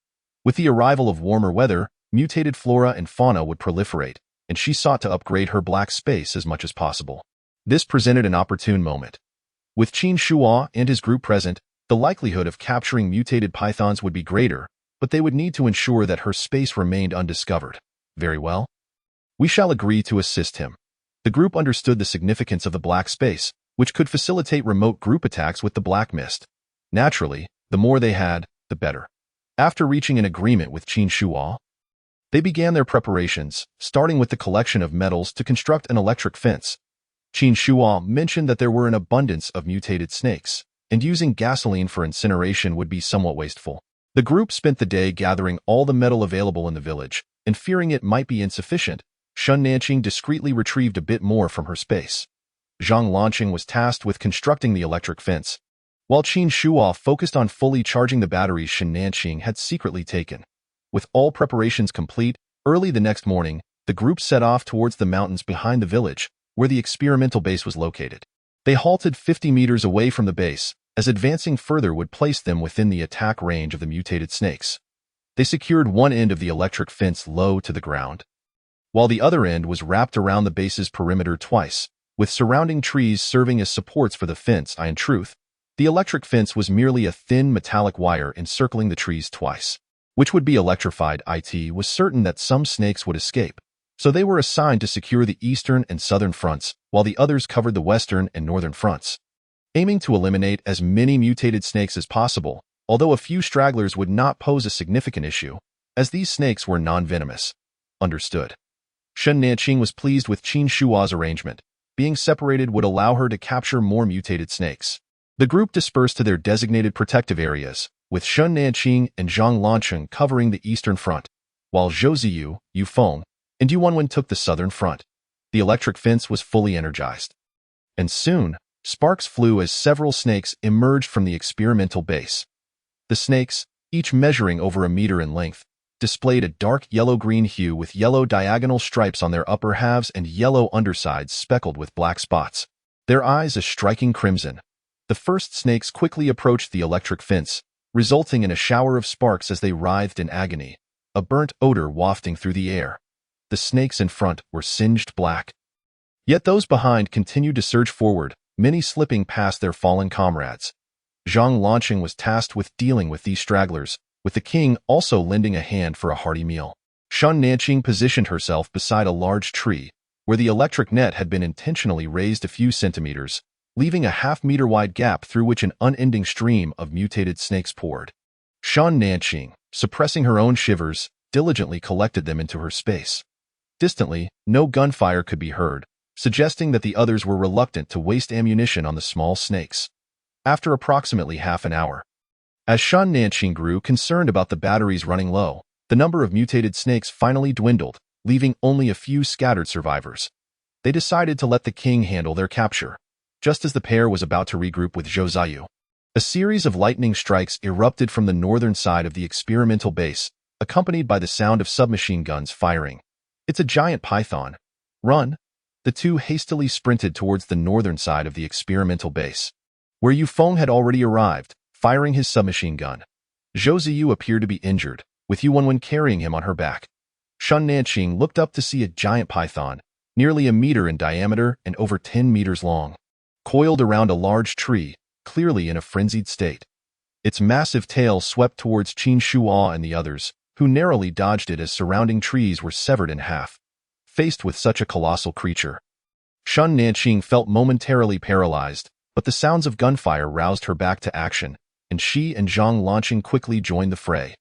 With the arrival of warmer weather, mutated flora and fauna would proliferate, and she sought to upgrade her black space as much as possible. This presented an opportune moment. With Qin Shua and his group present, the likelihood of capturing mutated pythons would be greater, but they would need to ensure that her space remained undiscovered. Very well. We shall agree to assist him. The group understood the significance of the black space, which could facilitate remote group attacks with the black mist. Naturally, the more they had, the better. After reaching an agreement with Qin Shua, they began their preparations, starting with the collection of metals to construct an electric fence. Qin Shua mentioned that there were an abundance of mutated snakes, and using gasoline for incineration would be somewhat wasteful. The group spent the day gathering all the metal available in the village, and fearing it might be insufficient, Shen Nanqing discreetly retrieved a bit more from her space. Zhang Lanqing was tasked with constructing the electric fence, while Qin Shua focused on fully charging the batteries Shen Nanqing had secretly taken. With all preparations complete, early the next morning, the group set off towards the mountains behind the village, where the experimental base was located. They halted 50 meters away from the base, as advancing further would place them within the attack range of the mutated snakes. They secured one end of the electric fence low to the ground, while the other end was wrapped around the base's perimeter twice, with surrounding trees serving as supports for the fence. In truth, the electric fence was merely a thin metallic wire encircling the trees twice, which would be electrified. It was certain that some snakes would escape, so they were assigned to secure the eastern and southern fronts, while the others covered the western and northern fronts, aiming to eliminate as many mutated snakes as possible, although a few stragglers would not pose a significant issue, as these snakes were non-venomous. Understood. Shen Nanqing was pleased with Qin Shua's arrangement. Being separated would allow her to capture more mutated snakes. The group dispersed to their designated protective areas, with Shen Nanqing and Zhang Lancheng covering the eastern front, while Zhou Ziyu, Yu Feng, and Yu Wenwen took the southern front. The electric fence was fully energized. And soon, sparks flew as several snakes emerged from the experimental base. The snakes, each measuring over a meter in length, displayed a dark yellow-green hue with yellow diagonal stripes on their upper halves and yellow undersides speckled with black spots, their eyes a striking crimson. The first snakes quickly approached the electric fence, resulting in a shower of sparks as they writhed in agony, a burnt odor wafting through the air. The snakes in front were singed black. Yet those behind continued to surge forward, many slipping past their fallen comrades. Zhang Lancheng was tasked with dealing with these stragglers, with the king also lending a hand for a hearty meal. Shen Nanqing positioned herself beside a large tree, where the electric net had been intentionally raised a few centimeters, leaving a half-meter-wide gap through which an unending stream of mutated snakes poured. Shen Nanqing, suppressing her own shivers, diligently collected them into her space. Distantly, no gunfire could be heard, suggesting that the others were reluctant to waste ammunition on the small snakes. After approximately half an hour, as Shen Nanqing grew concerned about the batteries running low, the number of mutated snakes finally dwindled, leaving only a few scattered survivors. They decided to let the king handle their capture. Just as the pair was about to regroup with Zhou Ziyu, a series of lightning strikes erupted from the northern side of the experimental base, accompanied by the sound of submachine guns firing. It's a giant python. Run! The two hastily sprinted towards the northern side of the experimental base, where Yu Feng had already arrived, firing his submachine gun. Zhou Ziyu appeared to be injured, with Yu Wenwen carrying him on her back. Shen Nanqing looked up to see a giant python, nearly a meter in diameter and over 10 meters long, coiled around a large tree, clearly in a frenzied state. Its massive tail swept towards Qin Shua and the others, who narrowly dodged it as surrounding trees were severed in half. Faced with such a colossal creature, Shen Nanqing felt momentarily paralyzed, but the sounds of gunfire roused her back to action, and she and Zhang Lancheng quickly joined the fray.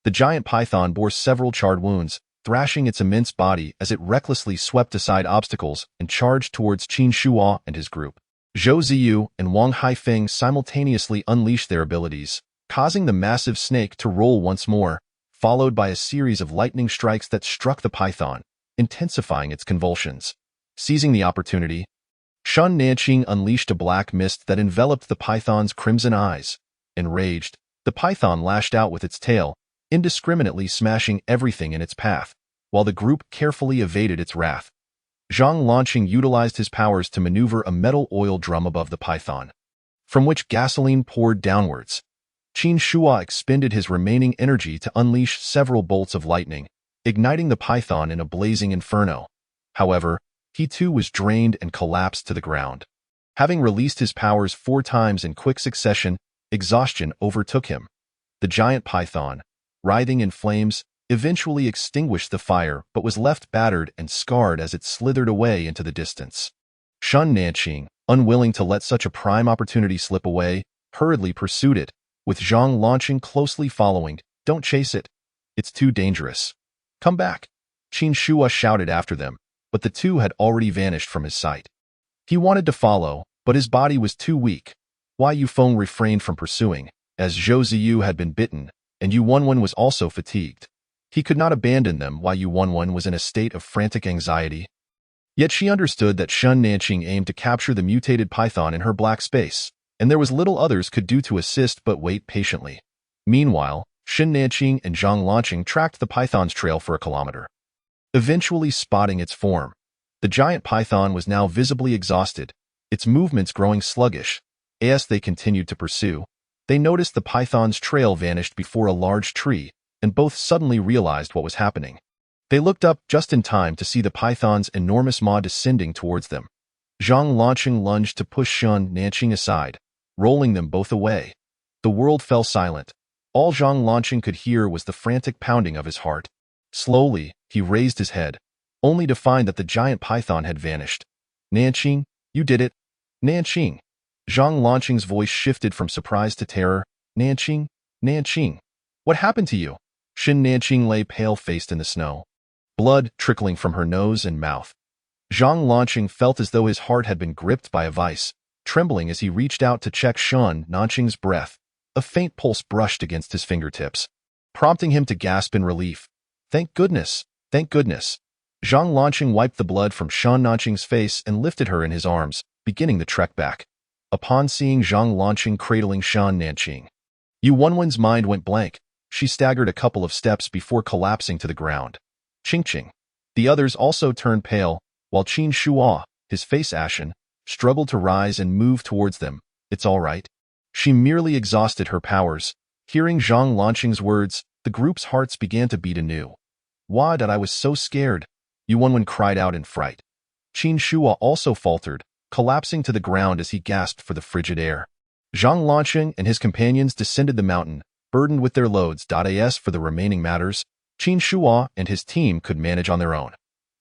The giant python bore several charred wounds, thrashing its immense body as it recklessly swept aside obstacles and charged towards Qin Shua and his group. Zhou Ziyu and Wang Haifeng simultaneously unleashed their abilities, causing the massive snake to roll once more, followed by a series of lightning strikes that struck the python, intensifying its convulsions. Seizing the opportunity, Shen Nanqing unleashed a black mist that enveloped the python's crimson eyes. Enraged, the python lashed out with its tail, indiscriminately smashing everything in its path, while the group carefully evaded its wrath. Zhang Lancheng utilized his powers to maneuver a metal oil drum above the python, from which gasoline poured downwards. Qin Shua expended his remaining energy to unleash several bolts of lightning, igniting the python in a blazing inferno. However, he too was drained and collapsed to the ground. Having released his powers 4 times in quick succession, exhaustion overtook him. The giant python, writhing in flames, eventually extinguished the fire but was left battered and scarred as it slithered away into the distance. Shen Nanqing, unwilling to let such a prime opportunity slip away, hurriedly pursued it, with Zhang Lancheng closely following. "Don't chase it. It's too dangerous. Come back," Qin Shua shouted after them, but the two had already vanished from his sight. He wanted to follow, but his body was too weak. Yu Feng refrained from pursuing, as Zhou Ziyu had been bitten, and Yu Wenwen was also fatigued. He could not abandon them while Yu Wenwen was in a state of frantic anxiety. Yet she understood that Shen Nanqing aimed to capture the mutated python in her black space, and there was little others could do to assist but wait patiently. Meanwhile, Shen Nanqing and Zhang Lancheng tracked the python's trail for a kilometer, eventually spotting its form. The giant python was now visibly exhausted, its movements growing sluggish. As they continued to pursue, they noticed the python's trail vanished before a large tree, and both suddenly realized what was happening. They looked up just in time to see the python's enormous maw descending towards them. Zhang Lanqing lunged to push Shun Nanqing aside, rolling them both away. The world fell silent. All Zhang Lanqing could hear was the frantic pounding of his heart. Slowly, he raised his head, only to find that the giant python had vanished. Nanqing, you did it. Nanqing. Zhang Lanqing's voice shifted from surprise to terror. Nanqing, Nanqing. What happened to you? Shin Nanqing lay pale-faced in the snow, blood trickling from her nose and mouth. Zhang Lanqing felt as though his heart had been gripped by a vice, trembling as he reached out to check Shun Nanqing's breath. A faint pulse brushed against his fingertips, prompting him to gasp in relief. Thank goodness, thank goodness. Zhang Lanqing wiped the blood from Shun Nanqing's face and lifted her in his arms, beginning the trek back. Upon seeing Zhang Lanqing cradling Shun Nanqing, Yu Wenwen's mind went blank. She staggered a couple of steps before collapsing to the ground. Ching. The others also turned pale, while Qin Shuo, his face ashen, struggled to rise and move towards them. It's all right. She merely exhausted her powers. Hearing Zhang Lanqing's words, the group's hearts began to beat anew. Why did I was so scared? Yu Wenwen cried out in fright. Qin Shuo also faltered, collapsing to the ground as he gasped for the frigid air. Zhang Lanqing and his companions descended the mountain, burdened with their loads. As for the remaining matters, Qin Shuo and his team could manage on their own.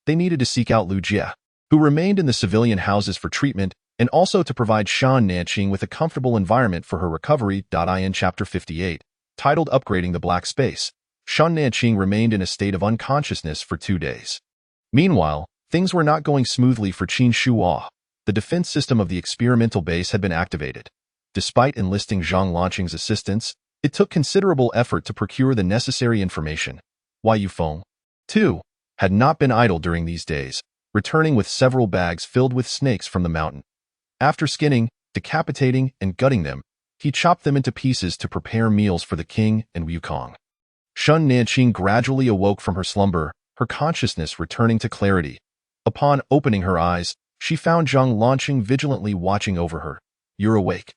They needed to seek out Lu Jie, who remained in the civilian houses for treatment, and also to provide Shun Nanqing with a comfortable environment for her recovery. In Chapter 58, titled Upgrading the Black Space, Shun Nanqing remained in a state of unconsciousness for 2 days. Meanwhile, things were not going smoothly for Qin Shuo. The defense system of the experimental base had been activated. Despite enlisting Zhang Lanqing's assistance, it took considerable effort to procure the necessary information. Wai Yufeng, too, had not been idle during these days, returning with several bags filled with snakes from the mountain. After skinning, decapitating, and gutting them, he chopped them into pieces to prepare meals for the king and Wukong. Shun Nanqing gradually awoke from her slumber, her consciousness returning to clarity. Upon opening her eyes, she found Zhang Lanqing vigilantly watching over her. You're awake.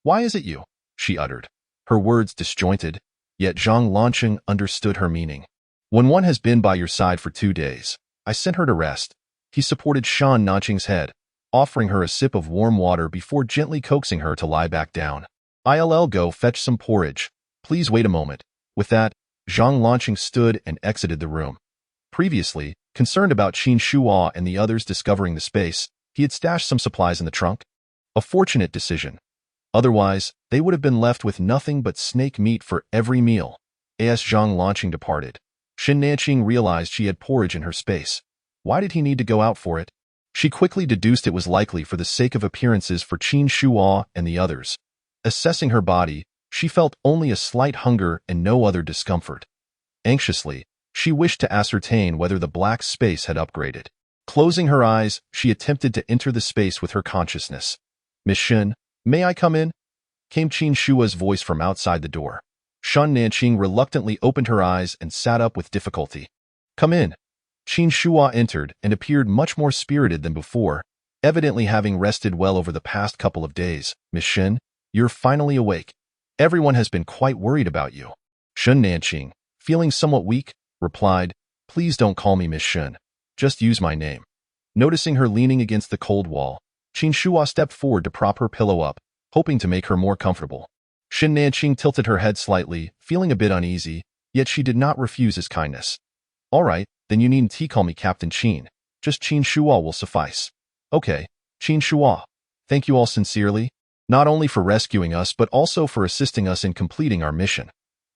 Why is it you? She uttered, her words disjointed, yet Zhang Lanqing understood her meaning. When one has been by your side for 2 days, I sent her to rest. He supported Shun Nanqing's head, offering her a sip of warm water before gently coaxing her to lie back down. I'll go fetch some porridge. Please wait a moment. With that, Zhang Lanqing stood and exited the room. Previously, concerned about Qin Shuo and the others discovering the space, he had stashed some supplies in the trunk. A fortunate decision. Otherwise, they would have been left with nothing but snake meat for every meal. As Zhang Lanqing departed, Shin Nanqing realized she had porridge in her space. Why did he need to go out for it? She quickly deduced it was likely for the sake of appearances for Qin Shuo and the others. Assessing her body, she felt only a slight hunger and no other discomfort. Anxiously, she wished to ascertain whether the black space had upgraded. Closing her eyes, she attempted to enter the space with her consciousness. Miss Shin, may I come in? Came Qin Shuo's voice from outside the door. Shun Nanqing reluctantly opened her eyes and sat up with difficulty. Come in. Qin Shuo entered and appeared much more spirited than before, evidently having rested well over the past couple of days. Miss Shin, you're finally awake. Everyone has been quite worried about you. Shun Nanqing, feeling somewhat weak, replied, Please don't call me Miss Shin. Just use my name. Noticing her leaning against the cold wall, Qin Shuo stepped forward to prop her pillow up, hoping to make her more comfortable. Shin Nanqing tilted her head slightly, feeling a bit uneasy, yet she did not refuse his kindness. All right, then you needn't call me Captain Qin. Just Qin Shuo will suffice. Okay, Qin Shuo. Thank you all sincerely, not only for rescuing us but also for assisting us in completing our mission.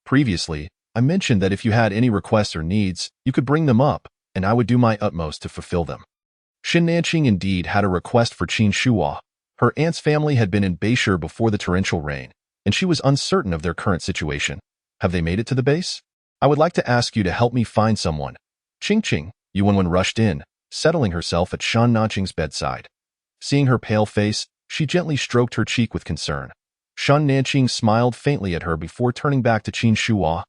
Previously, I mentioned that if you had any requests or needs, you could bring them up, and I would do my utmost to fulfill them. Shin Nanqing indeed had a request for Qin Shuo. Her aunt's family had been in Beishur before the torrential rain, and she was uncertain of their current situation. Have they made it to the base? I would like to ask you to help me find someone. Ching, Yu Wenwen rushed in, settling herself at Shun Nanqing's bedside. Seeing her pale face, she gently stroked her cheek with concern. Shun Nanqing smiled faintly at her before turning back to Qin Shuo.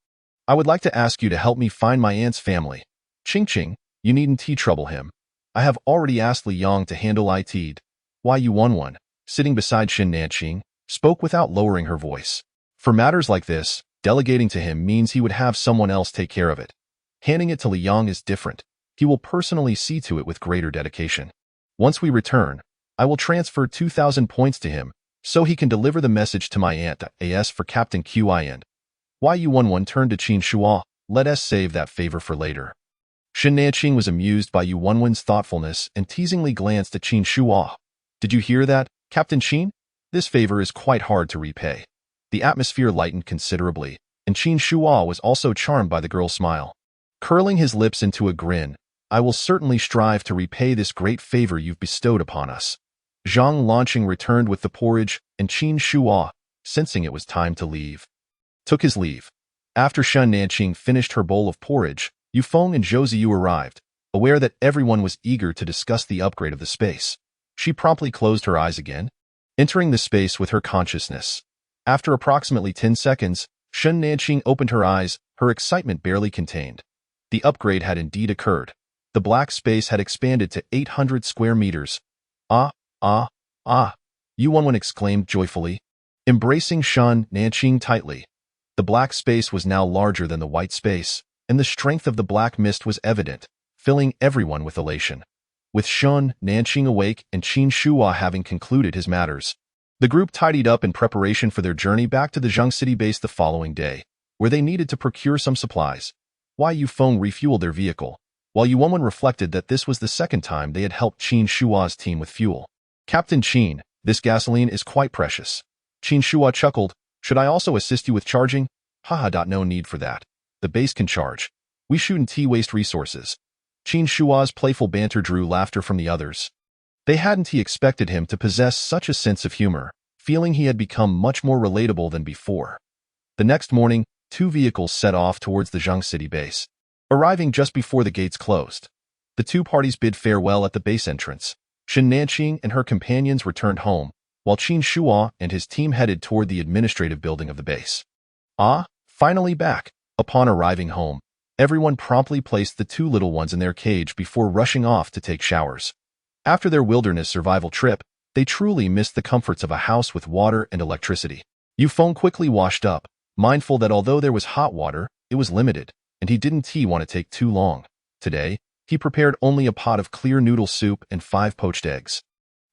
I would like to ask you to help me find my aunt's family. Ching, you needn't trouble him. I have already asked Li Yang to handle it. Why Yu Wenwen, sitting beside Shin Nanqing, spoke without lowering her voice. For matters like this, delegating to him means he would have someone else take care of it. Handing it to Liang is different. He will personally see to it with greater dedication. Once we return, I will transfer 2,000 points to him, so he can deliver the message to my aunt. As for Captain Qin, Yu11 turned to Qin Shua. Let us save that favor for later. Shen Nanqing was amused by Yu11's thoughtfulness and teasingly glanced at Qin Shua. Did you hear that, Captain Qin? This favor is quite hard to repay. The atmosphere lightened considerably, and Qin Shua was also charmed by the girl's smile. Curling his lips into a grin, I will certainly strive to repay this great favor you've bestowed upon us. Zhang Lanqing returned with the porridge, and Qin Shua, sensing it was time to leave, took his leave. After Shen Nanqing finished her bowl of porridge, Yufeng and Zhou Ziyu arrived, aware that everyone was eager to discuss the upgrade of the space. She promptly closed her eyes again, entering the space with her consciousness. After approximately 10 seconds, Shen Nanqing opened her eyes, her excitement barely contained. The upgrade had indeed occurred. The black space had expanded to 800 square meters. Ah! Yu11 exclaimed joyfully, embracing Shen Nanqing tightly. The black space was now larger than the white space, and the strength of the black mist was evident, filling everyone with elation. With Shen Nanqing awake and Qin Shua having concluded his matters, the group tidied up in preparation for their journey back to the Zhang City base the following day, where they needed to procure some supplies. Yufeng refueled their vehicle, while Yu11 reflected that this was the second time they had helped Qin Shua's team with fuel. Captain Qin, this gasoline is quite precious. Qin Shua chuckled. Should I also assist you with charging? Haha. No need for that. The base can charge. We shouldn't waste resources. Qin Shua's playful banter drew laughter from the others. They hadn't expected him to possess such a sense of humor, feeling he had become much more relatable than before. The next morning, 2 vehicles set off towards the Zhang City base. Arriving just before the gates closed, the 2 parties bid farewell at the base entrance. Shen Nanqing and her companions returned home, while Qin Shua and his team headed toward the administrative building of the base. Finally back. Upon arriving home, everyone promptly placed the 2 little ones in their cage before rushing off to take showers. After their wilderness survival trip, they truly missed the comforts of a house with water and electricity. Yufeng quickly washed up, mindful that although there was hot water, it was limited, and he didn't want to take too long. Today, he prepared only a pot of clear noodle soup and 5 poached eggs.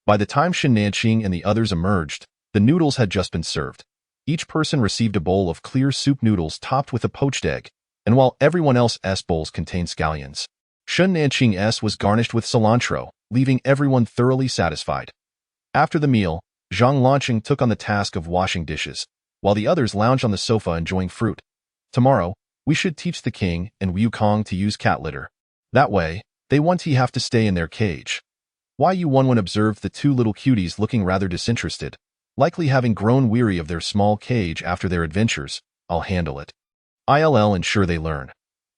By the time Shen Nanqing and the others emerged, the noodles had just been served. Each person received a bowl of clear soup noodles topped with a poached egg, and while everyone else's bowls contained scallions, Shen Nanqing's was garnished with cilantro, leaving everyone thoroughly satisfied. After the meal, Zhang Lanqing took on the task of washing dishes, while the others lounged on the sofa enjoying fruit. Tomorrow, we should teach the king and Wukong to use cat litter. That way, they won't have to stay in their cage. Yu11 observed the 2 little cuties looking rather disinterested, likely having grown weary of their small cage after their adventures. I'll handle it. I'll ensure they learn.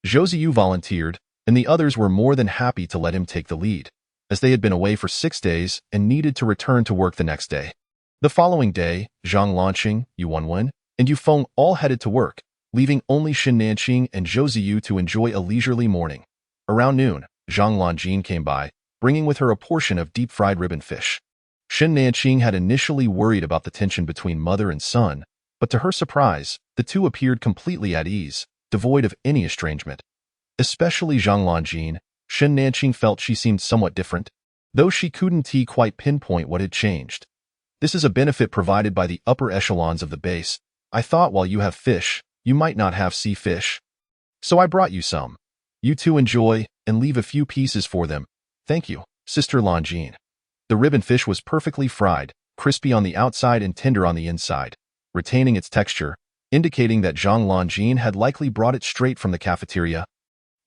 Zhou Ziyu volunteered, and the others were more than happy to let him take the lead, as they had been away for 6 days and needed to return to work the next day. The following day, Zhang Lanqing, Yu11, and Yufeng all headed to work, leaving only Shen Nanqing and Zhou Ziyu to enjoy a leisurely morning. Around noon, Zhang Lanjin came by, bringing with her a portion of deep-fried ribbon fish. Shen Nanqing had initially worried about the tension between mother and son, but to her surprise, the 2 appeared completely at ease, devoid of any estrangement. Especially Zhang Lanjin, Shen Nanqing felt she seemed somewhat different, though she couldn't quite pinpoint what had changed. This is a benefit provided by the upper echelons of the base. I thought while you have fish, you might not have sea fish. So I brought you some. You 2 enjoy, and leave a few pieces for them. Thank you, Sister Lanjin. The ribbon fish was perfectly fried, crispy on the outside and tender on the inside, retaining its texture, indicating that Zhang Lanjin had likely brought it straight from the cafeteria.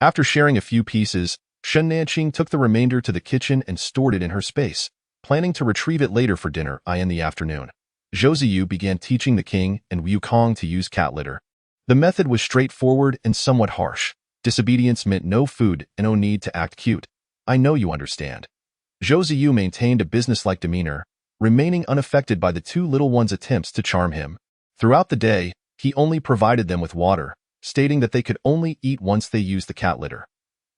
After sharing a few pieces, Shen Nanqing took the remainder to the kitchen and stored it in her space, planning to retrieve it later for dinner in the afternoon. Zhou Ziyu began teaching the king and Wukong to use cat litter. The method was straightforward and somewhat harsh. Disobedience meant no food and no need to act cute. I know you understand. Zhou Ziyu maintained a businesslike demeanor, remaining unaffected by the 2 little ones' attempts to charm him. Throughout the day, he only provided them with water, stating that they could only eat once they used the cat litter.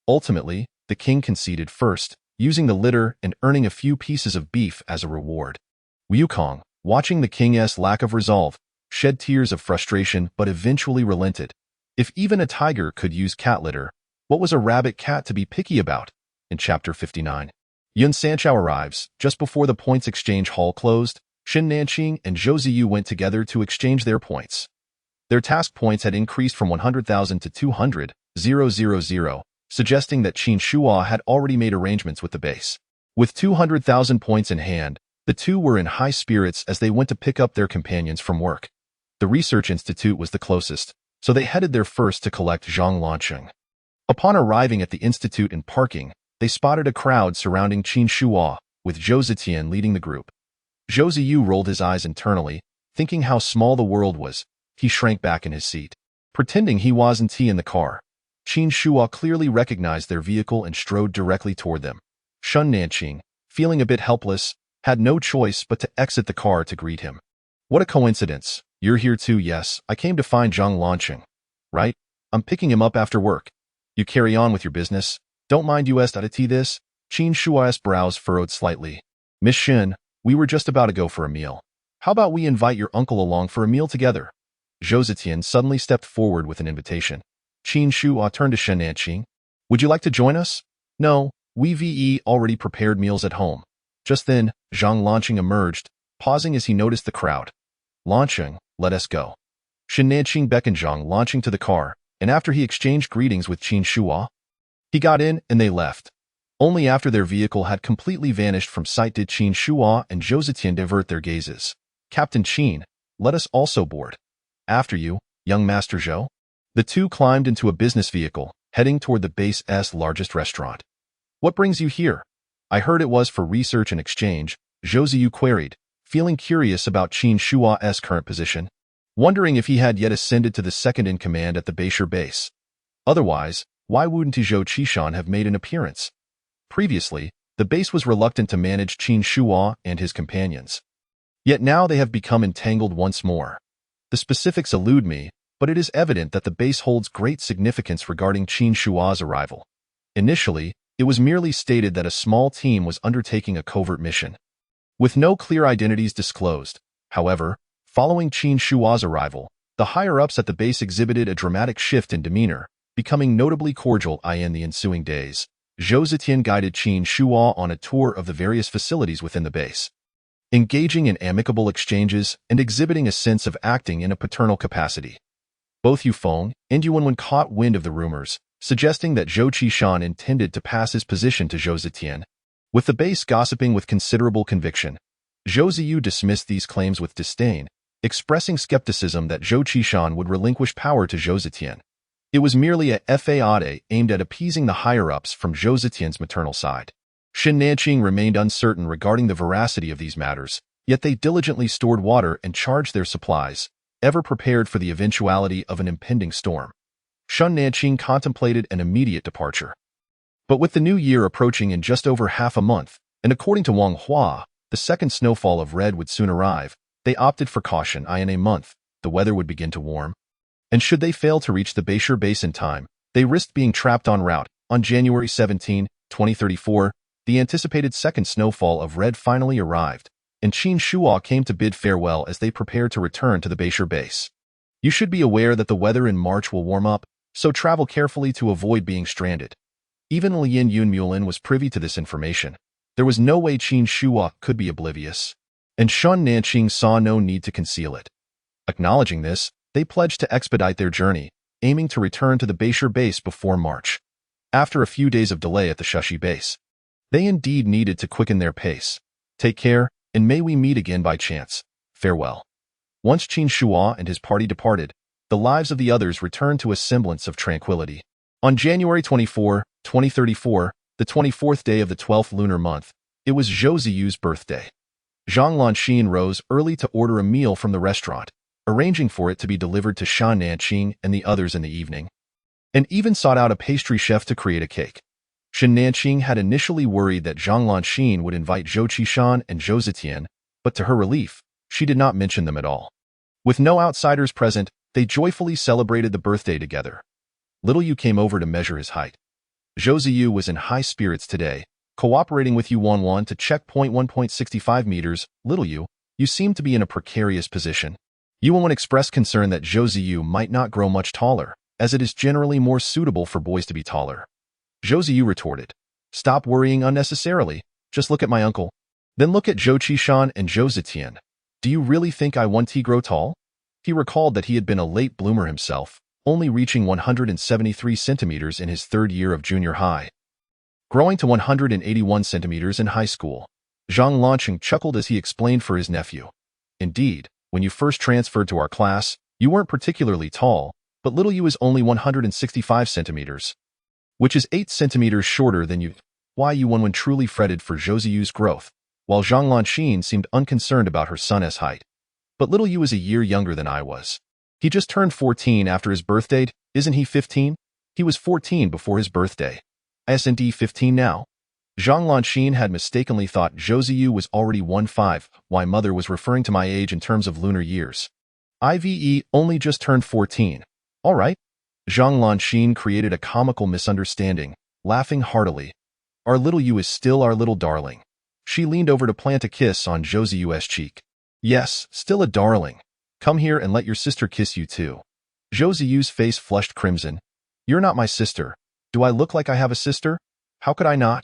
Ultimately, the king conceded first, using the litter and earning a few pieces of beef as a reward. Wukong, watching the king's lack of resolve, shed tears of frustration but eventually relented. If even a tiger could use cat litter, What was a rabbit cat to be picky about? In Chapter 59. Yun Sanchao arrives. Just before the points exchange hall closed, Xin Nanqing and Zhou Ziyu went together to exchange their points. Their task points had increased from 100,000 to 200,000, suggesting that Qin Shuo had already made arrangements with the base. With 200,000 points in hand, the two were in high spirits as they went to pick up their companions from work. The research institute was the closest, so they headed there first to collect Zhang Lanqing. Upon arriving at the institute and parking, they spotted a crowd surrounding Qin Shuo, with Zhou Zetian leading the group. Zhou Ziyu rolled his eyes internally, thinking how small the world was. He shrank back in his seat, pretending he wasn't in the car. Qin Shuo clearly recognized their vehicle and strode directly toward them. Shun Nanqing, feeling a bit helpless, had no choice but to exit the car to greet him. What a coincidence. You're here too. Yes, I came to find Zhang Lanqing. Right? I'm picking him up after work. You carry on with your business. Don't mind us to this. Qin Shuo's brows furrowed slightly. Miss Shin, we were just about to go for a meal. How about we invite your uncle along for a meal together? Zhou Zetian suddenly stepped forward with an invitation. Qin Shuo turned to Shen Nanqing. Would you like to join us? No, we've already prepared meals at home. Just then, Zhang Lanqing emerged, pausing as he noticed the crowd. Lanqing, let us go. Shen Nanqing beckoned Zhang Lanqing to the car, and after he exchanged greetings with Qin Shuo, he got in and they left. Only after their vehicle had completely vanished from sight did Qin Shuo and Zhou Zetian divert their gazes. Captain Qin, let us also board. After you, young Master Zhou. The two climbed into a business vehicle, heading toward the base's largest restaurant. What brings you here? I heard it was for research and exchange, Zhou Ziyu queried, feeling curious about Qin Shuo's current position, wondering if he had yet ascended to the second-in-command at the Beishir base. Otherwise, why wouldn't Zhou Qishan have made an appearance? Previously, the base was reluctant to manage Qin Shuo and his companions. Yet now they have become entangled once more. The specifics elude me, but it is evident that the base holds great significance regarding Qin Shuo's arrival. Initially, it was merely stated that a small team was undertaking a covert mission, with no clear identities disclosed. However, following Qin Shuo's arrival, the higher-ups at the base exhibited a dramatic shift in demeanor, becoming notably cordial in the ensuing days. Zhou Zetian guided Qin Shuo on a tour of the various facilities within the base, engaging in amicable exchanges and exhibiting a sense of acting in a paternal capacity. Both Yufeng and Yuanwen caught wind of the rumors, suggesting that Zhou Qishan intended to pass his position to Zhou Zetian. With the base gossiping with considerable conviction, Zhou Ziyu dismissed these claims with disdain, expressing skepticism that Zhou Qishan would relinquish power to Zhou Zetian. It was merely a fade aimed at appeasing the higher-ups from Zhou Zetian's maternal side. Shen Nanqing remained uncertain regarding the veracity of these matters, yet they diligently stored water and charged their supplies, ever prepared for the eventuality of an impending storm. Shen Nanqing contemplated an immediate departure. But with the new year approaching in just over half a month, and according to Wang Hua, the second snowfall of red would soon arrive, they opted for caution. In a month, the weather would begin to warm. And should they fail to reach the Beishir base in time, they risked being trapped en route. On January 17, 2034, the anticipated second snowfall of red finally arrived, and Qin Shuo came to bid farewell as they prepared to return to the Beishir base. You should be aware that the weather in March will warm up, so travel carefully to avoid being stranded. Even Lin Yunmulin was privy to this information. There was no way Qin Shuo could be oblivious, and Shen Nanqing saw no need to conceal it. Acknowledging this, they pledged to expedite their journey, aiming to return to the Beishir base before March. After a few days of delay at the Shushi base, they indeed needed to quicken their pace. Take care, and may we meet again by chance. Farewell. Once Qin Shuo and his party departed, the lives of the others returned to a semblance of tranquility. On January 24, 2034, the 24th day of the 12th lunar month, it was Zhou Ziyu's birthday. Zhang Lanqing rose early to order a meal from the restaurant, arranging for it to be delivered to Shen Nanqing and the others in the evening, and even sought out a pastry chef to create a cake. Shen Nanqing had initially worried that Zhang Lanqing would invite Zhou Qishan and Zhou Zetian, but to her relief, she did not mention them at all. With no outsiders present, they joyfully celebrated the birthday together. Little Yu came over to measure his height. Zhou Ziyu was in high spirits today, cooperating with Yuan to check point 1.65 meters. Little Yu, you seem to be in a precarious position. Yuan expressed concern that Zhou Ziyu might not grow much taller. as it is generally more suitable for boys to be taller. Zhou Ziyu retorted. Stop worrying unnecessarily. Just look at my uncle. Then look at Zhou Qishan and Zhou Zetian. Do you really think I want to grow tall? He recalled that he had been a late bloomer himself, only reaching 173 centimeters in his third year of junior high, growing to 181 centimeters in high school. Zhang Lanqing chuckled as he explained for his nephew. Indeed, when you first transferred to our class, you weren't particularly tall, but little you is only 165 centimeters, which is 8 centimeters shorter than you. Why Yuanwen truly fretted for Zhou Ziyu's growth, while Zhang Lanqing seemed unconcerned about her son's height. But little you is a year younger than I was. He just turned 14 after his birthday, isn't he 15? He was 14 before his birthday. S&D 15 now? Zhang Lanqing had mistakenly thought Zhou Ziyu was already 1.5, why mother was referring to my age in terms of lunar years. IVE only just turned 14. All right. Zhang Lanqing created a comical misunderstanding, laughing heartily. Our little you is still our little darling. She leaned over to plant a kiss on Zhou Ziyu's cheek. Yes, still a darling. Come here and let your sister kiss you too. Zhou Ziyu's face flushed crimson. You're not my sister. Do I look like I have a sister? How could I not?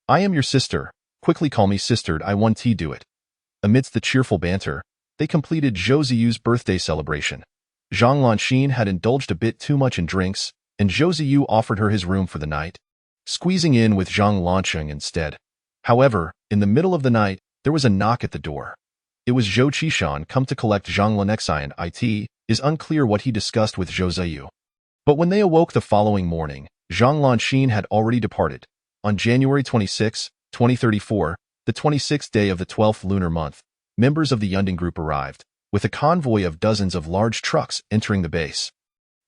I am your sister. Quickly call me sistered, I want to do it. Amidst the cheerful banter, they completed Zhou Ziyu's birthday celebration. Zhang Lanqing had indulged a bit too much in drinks, and Zhou Ziyu offered her his room for the night, squeezing in with Zhang Lanqing instead. However, in the middle of the night, there was a knock at the door. It was Zhou Qishan come to collect Zhang Lanqing. It is unclear what he discussed with Zhou Ziyu. But when they awoke the following morning, Zhang Lanqing had already departed. On January 26, 2034, the 26th day of the 12th lunar month, members of the Yunding group arrived, with a convoy of dozens of large trucks entering the base,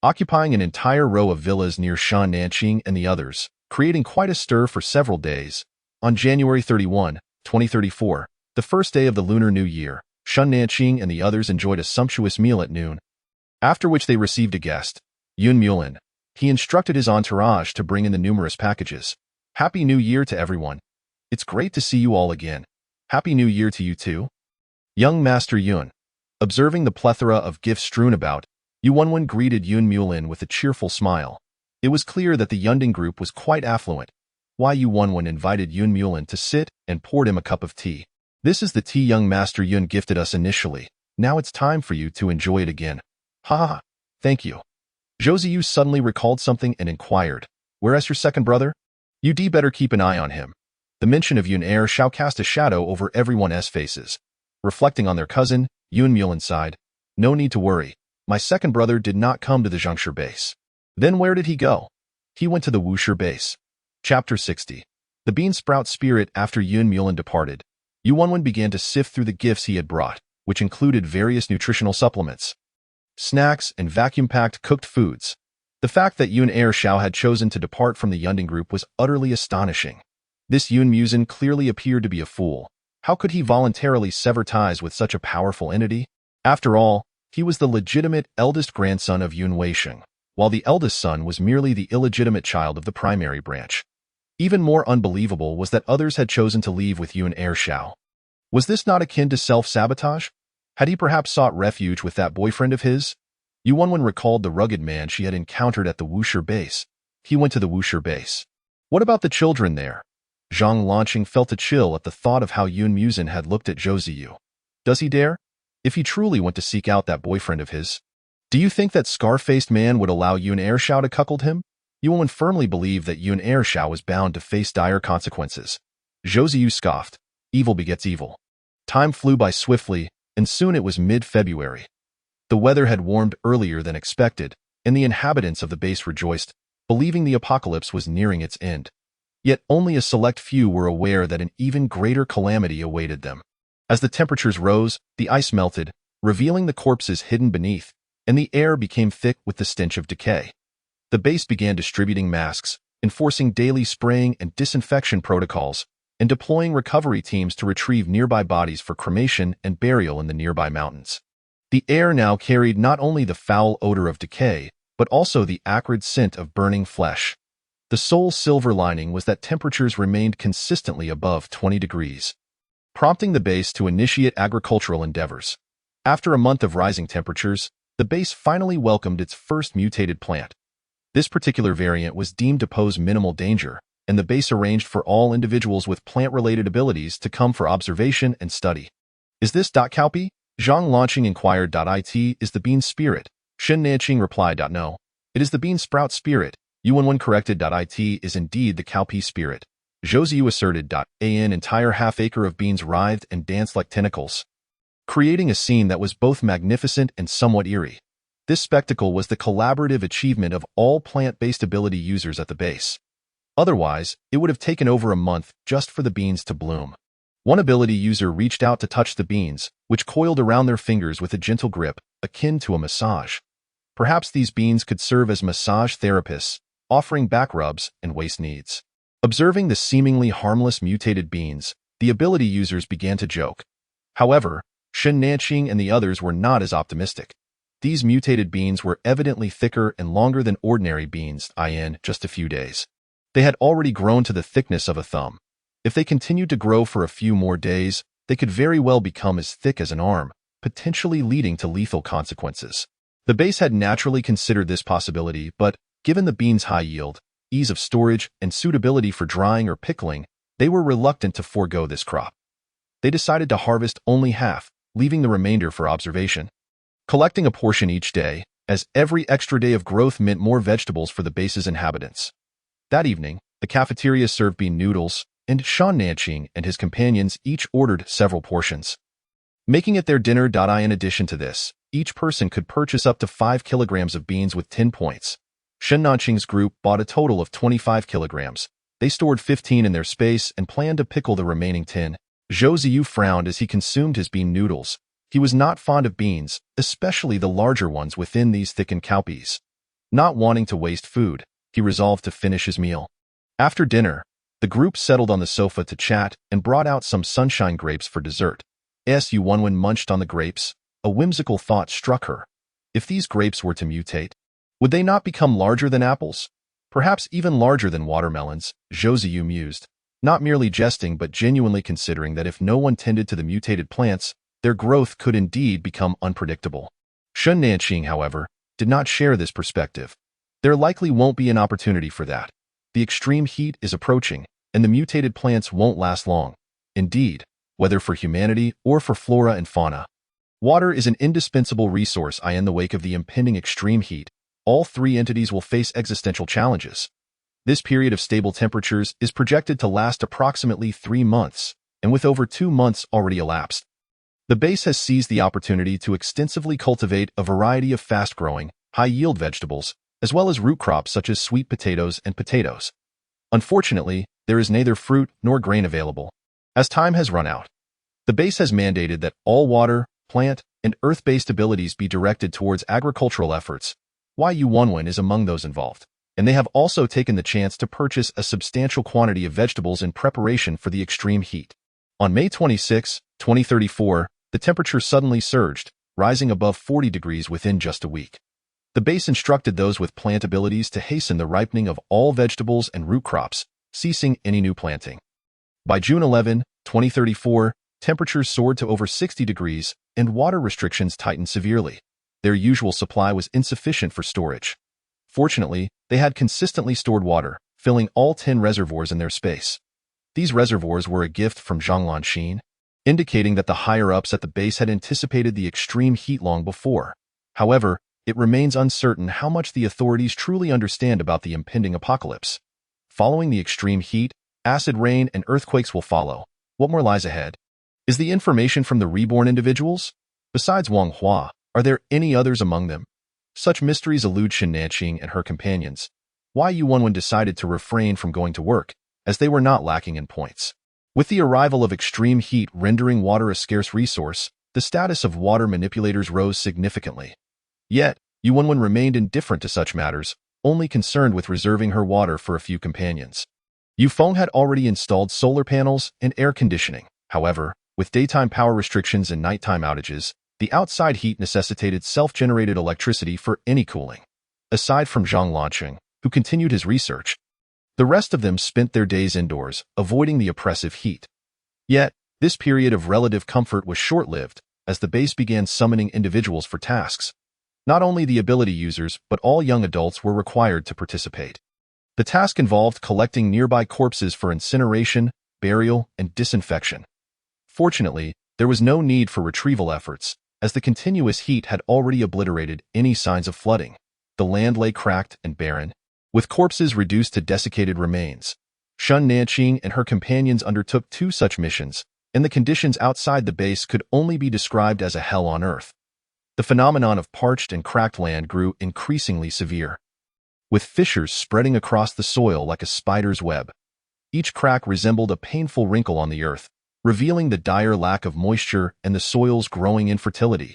occupying an entire row of villas near Shan Nanqing and the others, creating quite a stir for several days. On January 31, 2034, the first day of the Lunar New Year, Shan Nanqing and the others enjoyed a sumptuous meal at noon, after which they received a guest, Yun Mulin. He instructed his entourage to bring in the numerous packages. Happy New Year to everyone. It's great to see you all again. Happy New Year to you too. Young Master Yun. Observing the plethora of gifts strewn about, Yuanwen greeted Yun Mulin with a cheerful smile. It was clear that the Yunding group was quite affluent. Why Yuanwen invited Yun Mulin to sit and poured him a cup of tea. This is the tea young Master Yun gifted us initially. Now it's time for you to enjoy it again. Ha ha, thank you. Zhou Ziyu suddenly recalled something and inquired, whereas your second brother? You'd better keep an eye on him. The mention of Yun Er shall cast a shadow over everyone's faces. Reflecting on their cousin, Yun Mulin sighed. No need to worry. My second brother did not come to the Zhongshu base. Then where did he go? He went to the Wushu base. Chapter 60. The bean sprout spirit. After Yun Mulin departed, Yuanwen began to sift through the gifts he had brought, which included various nutritional supplements, snacks, and vacuum-packed cooked foods. The fact that Yun Er Shao had chosen to depart from the Yunding group was utterly astonishing. This Yun Muzin clearly appeared to be a fool. How could he voluntarily sever ties with such a powerful entity? After all, he was the legitimate eldest grandson of Yun Weisheng, while the eldest son was merely the illegitimate child of the primary branch. Even more unbelievable was that others had chosen to leave with Yun Er Shao. Was this not akin to self-sabotage? Had he perhaps sought refuge with that boyfriend of his? Yuanwen recalled the rugged man she had encountered at the Wushu base. He went to the Wushu base. What about the children there? Zhang Lanqing felt a chill at the thought of how Yun Muzin had looked at Zhou Ziyu. Does he dare? If he truly went to seek out that boyfriend of his? Do you think that scar-faced man would allow Yun Er Shao to cuckold him? Yuanwen firmly believed that Yun Er Shao was bound to face dire consequences. Zhou Ziyu scoffed. Evil begets evil. Time flew by swiftly, and soon it was mid-February. The weather had warmed earlier than expected, and the inhabitants of the base rejoiced, believing the apocalypse was nearing its end. Yet only a select few were aware that an even greater calamity awaited them. As the temperatures rose, the ice melted, revealing the corpses hidden beneath, and the air became thick with the stench of decay. The base began distributing masks, enforcing daily spraying and disinfection protocols, and deploying recovery teams to retrieve nearby bodies for cremation and burial in the nearby mountains. The air now carried not only the foul odor of decay, but also the acrid scent of burning flesh. The sole silver lining was that temperatures remained consistently above 20 degrees, prompting the base to initiate agricultural endeavors. After a month of rising temperatures, the base finally welcomed its first mutated plant, This particular variant was deemed to pose minimal danger, and the base arranged for all individuals with plant-related abilities to come for observation and study. Is this Cowpea? Zhang Launching inquired. It is the bean spirit. Shen Nanqing replied. No. It is the bean sprout spirit. Yuanwen corrected. It is indeed the cowpea spirit. Zhou Ziyu asserted. An entire half-acre of beans writhed and danced like tentacles, creating a scene that was both magnificent and somewhat eerie. This spectacle was the collaborative achievement of all plant-based ability users at the base. Otherwise, it would have taken over a month just for the beans to bloom. One ability user reached out to touch the beans, which coiled around their fingers with a gentle grip, akin to a massage. Perhaps these beans could serve as massage therapists, offering back rubs and waist needs. Observing the seemingly harmless mutated beans, the ability users began to joke. However, Shen Nanqing and the others were not as optimistic. These mutated beans were evidently thicker and longer than ordinary beans in just a few days. They had already grown to the thickness of a thumb. If they continued to grow for a few more days, they could very well become as thick as an arm, potentially leading to lethal consequences. The base had naturally considered this possibility, but given the beans' high yield, ease of storage, and suitability for drying or pickling, they were reluctant to forego this crop. They decided to harvest only half, leaving the remainder for observation, collecting a portion each day, as every extra day of growth meant more vegetables for the base's inhabitants. That evening, the cafeteria served bean noodles, and Shen Nanqing and his companions each ordered several portions, making it their dinner. In addition to this, each person could purchase up to 5 kilograms of beans with 10 points. Shen Nanqing's group bought a total of 25 kilograms. They stored 15 in their space and planned to pickle the remaining 10. Zhou Ziyu frowned as he consumed his bean noodles. He was not fond of beans, especially the larger ones within these thickened cowpeas. Not wanting to waste food, he resolved to finish his meal. After dinner, the group settled on the sofa to chat and brought out some sunshine grapes for dessert. Yuanwen munched on the grapes. A whimsical thought struck her. If these grapes were to mutate, would they not become larger than apples? Perhaps even larger than watermelons, Zhou Ziyu mused, not merely jesting but genuinely considering that if no one tended to the mutated plants, their growth could indeed become unpredictable. Shen Nanqing, however, did not share this perspective. There likely won't be an opportunity for that. The extreme heat is approaching, and the mutated plants won't last long. Indeed, whether for humanity or for flora and fauna, water is an indispensable resource. In the wake of the impending extreme heat, all three entities will face existential challenges. This period of stable temperatures is projected to last approximately 3 months, and with over 2 months already elapsed, the base has seized the opportunity to extensively cultivate a variety of fast-growing, high-yield vegetables, as well as root crops such as sweet potatoes and potatoes. Unfortunately, there is neither fruit nor grain available. As time has run out, the base has mandated that all water, plant, and earth-based abilities be directed towards agricultural efforts. Yuanwen is among those involved, and they have also taken the chance to purchase a substantial quantity of vegetables in preparation for the extreme heat. On May 26, 2034, the temperature suddenly surged, rising above 40 degrees within just a week. The base instructed those with plant abilities to hasten the ripening of all vegetables and root crops, ceasing any new planting. By June 11, 2034, temperatures soared to over 60 degrees, and water restrictions tightened severely. Their usual supply was insufficient for storage. Fortunately, they had consistently stored water, filling all 10 reservoirs in their space. These reservoirs were a gift from Zhang Launxin, indicating that the higher-ups at the base had anticipated the extreme heat long before. However, it remains uncertain how much the authorities truly understand about the impending apocalypse. Following the extreme heat, acid rain and earthquakes will follow. What more lies ahead? Is the information from the reborn individuals? Besides Wang Hua, are there any others among them? Such mysteries elude Shen Nanqing and her companions. Yuanwen decided to refrain from going to work, as they were not lacking in points. With the arrival of extreme heat rendering water a scarce resource, the status of water manipulators rose significantly. Yet, Yuanwen remained indifferent to such matters, only concerned with reserving her water for a few companions. Yufeng had already installed solar panels and air conditioning. However, with daytime power restrictions and nighttime outages, the outside heat necessitated self-generated electricity for any cooling. Aside from Zhang Launching, who continued his research, the rest of them spent their days indoors, avoiding the oppressive heat. Yet, this period of relative comfort was short-lived, as the base began summoning individuals for tasks. Not only the ability users, but all young adults were required to participate. The task involved collecting nearby corpses for incineration, burial, and disinfection. Fortunately, there was no need for retrieval efforts, as the continuous heat had already obliterated any signs of flooding. The land lay cracked and barren, with corpses reduced to desiccated remains. Shun Nanqing and her companions undertook 2 such missions, and the conditions outside the base could only be described as a hell on earth. The phenomenon of parched and cracked land grew increasingly severe, with fissures spreading across the soil like a spider's web. Each crack resembled a painful wrinkle on the earth, revealing the dire lack of moisture and the soil's growing infertility.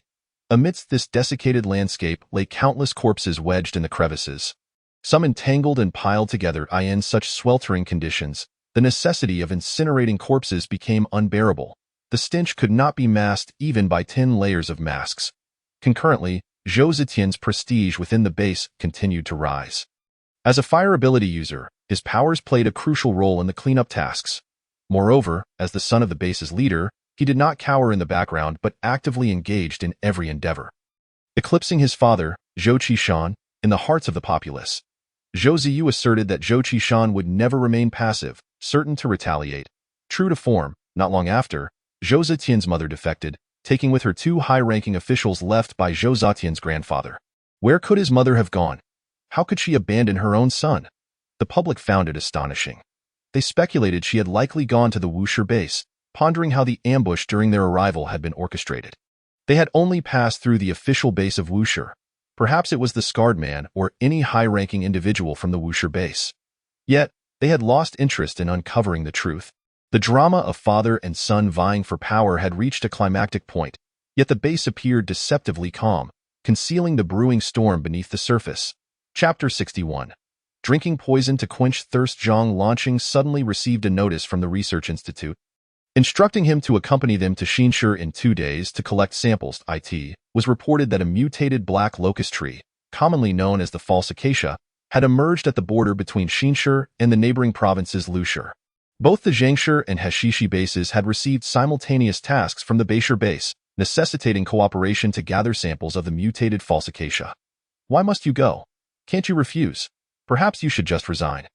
Amidst this desiccated landscape lay countless corpses wedged in the crevices, some entangled and piled together. In such sweltering conditions, the necessity of incinerating corpses became unbearable. The stench could not be masked even by 10 layers of masks. Concurrently, Zhou Zetian's prestige within the base continued to rise. As a fire ability user, his powers played a crucial role in the cleanup tasks. Moreover, as the son of the base's leader, he did not cower in the background but actively engaged in every endeavor. Eclipsing his father, Zhou Qishan, in the hearts of the populace, Zhou Ziyu asserted that Zhou Qishan would never remain passive, certain to retaliate. True to form, not long after, Zhou Zetian's mother defected, taking with her 2 high-ranking officials left by Zhou Zetian's grandfather. Where could his mother have gone? How could she abandon her own son? The public found it astonishing. They speculated she had likely gone to the Wushi base, pondering how the ambush during their arrival had been orchestrated. They had only passed through the official base of Wushi. Perhaps it was the Scarred Man or any high-ranking individual from the Wushi base. Yet, they had lost interest in uncovering the truth. The drama of father and son vying for power had reached a climactic point, yet the base appeared deceptively calm, concealing the brewing storm beneath the surface. Chapter 61. Drinking poison to quench thirst. Zhang Lanqing suddenly received a notice from the Research Institute, instructing him to accompany them to Xinshi in 2 days to collect samples. It was reported that a mutated black locust tree, commonly known as the false acacia, had emerged at the border between Xinshi and the neighboring provinces Lushi. Both the Zhangshi and Hashishi bases had received simultaneous tasks from the Beishir base, necessitating cooperation to gather samples of the mutated false acacia. Why must you go? Can't you refuse? Perhaps you should just resign.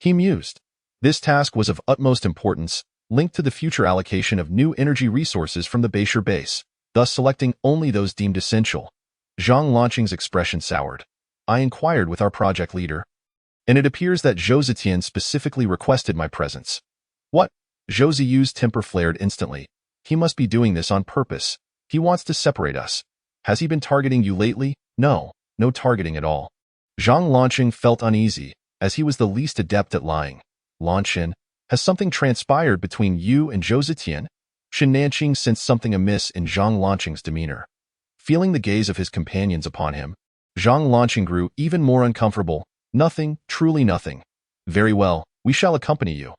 He mused. This task was of utmost importance, linked to the future allocation of new energy resources from the Beishir base, thus selecting only those deemed essential. Zhang Lanqing's expression soured. I inquired with our project leader, and it appears that Zhou Zetian specifically requested my presence. What? Zhou Ziyu's temper flared instantly. He must be doing this on purpose. He wants to separate us. Has he been targeting you lately? No targeting at all. Zhang Lanqing felt uneasy, as he was the least adept at lying. Lanqing, has something transpired between you and Zhou Zetian? Shen Nanqing sensed something amiss in Zhang Lanqing's demeanor. Feeling the gaze of his companions upon him, Zhang Lanqing grew even more uncomfortable. Nothing, truly nothing. Very well, we shall accompany you.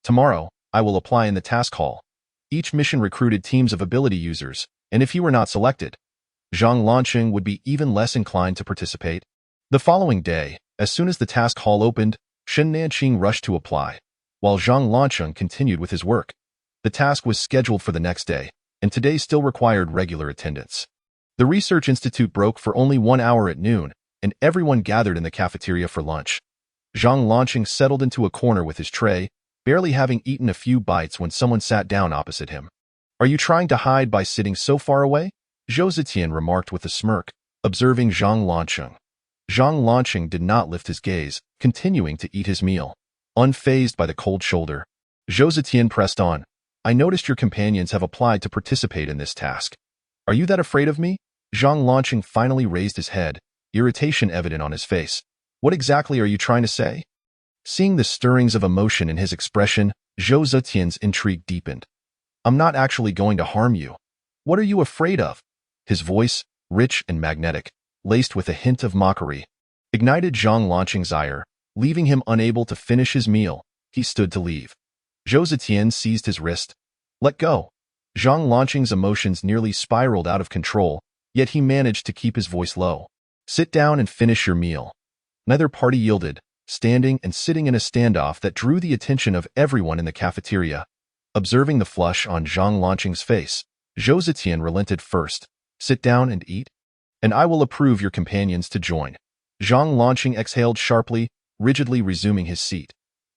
Tomorrow, I will apply in the task hall. Each mission recruited teams of ability users, and if he were not selected, Zhang Lanqing would be even less inclined to participate. The following day, as soon as the task hall opened, Shen Nanqing rushed to apply, while Zhang Lanqing continued with his work. The task was scheduled for the next day, and today still required regular attendance. The Research Institute broke for only 1 hour at noon, and everyone gathered in the cafeteria for lunch. Zhang Lanqing settled into a corner with his tray, barely having eaten a few bites when someone sat down opposite him. Are you trying to hide by sitting so far away? Zhou Zetian remarked with a smirk, observing Zhang Lanqing. Zhang Lanqing did not lift his gaze, continuing to eat his meal. Unfazed by the cold shoulder, Zhou Zetian pressed on. I noticed your companions have applied to participate in this task. Are you that afraid of me? Zhang Lanqing finally raised his head, irritation evident on his face. What exactly are you trying to say? Seeing the stirrings of emotion in his expression, Zhou Zetian's intrigue deepened. I'm not actually going to harm you. What are you afraid of? His voice, rich and magnetic, laced with a hint of mockery, ignited Zhang Lanqing's ire. Leaving him unable to finish his meal, he stood to leave. Zhou Zetian seized his wrist. Let go. Zhang Lanqing's emotions nearly spiraled out of control, yet he managed to keep his voice low. Sit down and finish your meal. Neither party yielded, standing and sitting in a standoff that drew the attention of everyone in the cafeteria. Observing the flush on Zhang Lanqing's face, Zhou Zetian relented first. Sit down and eat. and I will approve your companions to join. Zhang Lanqing exhaled sharply, rigidly resuming his seat.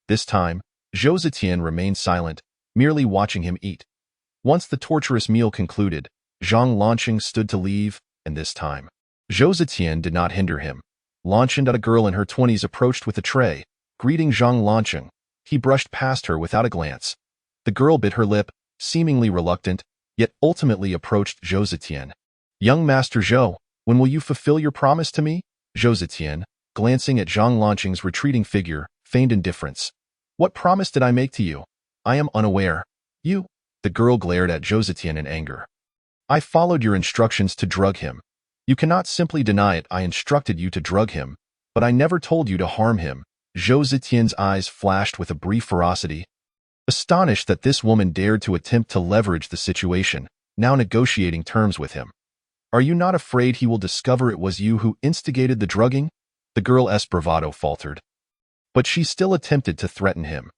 This time, Zhou Zetian remained silent, merely watching him eat. Once the torturous meal concluded, Zhang Lanqing stood to leave, and this time, Zhou Zetian did not hinder him. Lanqing, a girl in her 20s, approached with a tray, greeting Zhang Lanqing. He brushed past her without a glance. The girl bit her lip, seemingly reluctant, yet ultimately approached Zhou Zetian. Young Master Zhou, when will you fulfill your promise to me? Zhou Zetian, glancing at Zhang Lanqing's retreating figure, feigned indifference. What promise did I make to you? I am unaware. You? The girl glared at Zhou Zetian in anger. I followed your instructions to drug him. You cannot simply deny it. I instructed you to drug him, but I never told you to harm him. Zhou Zetian's eyes flashed with a brief ferocity. Astonished that this woman dared to attempt to leverage the situation, now negotiating terms with him. Are you not afraid he will discover it was you who instigated the drugging? The girl's bravado faltered. But she still attempted to threaten him.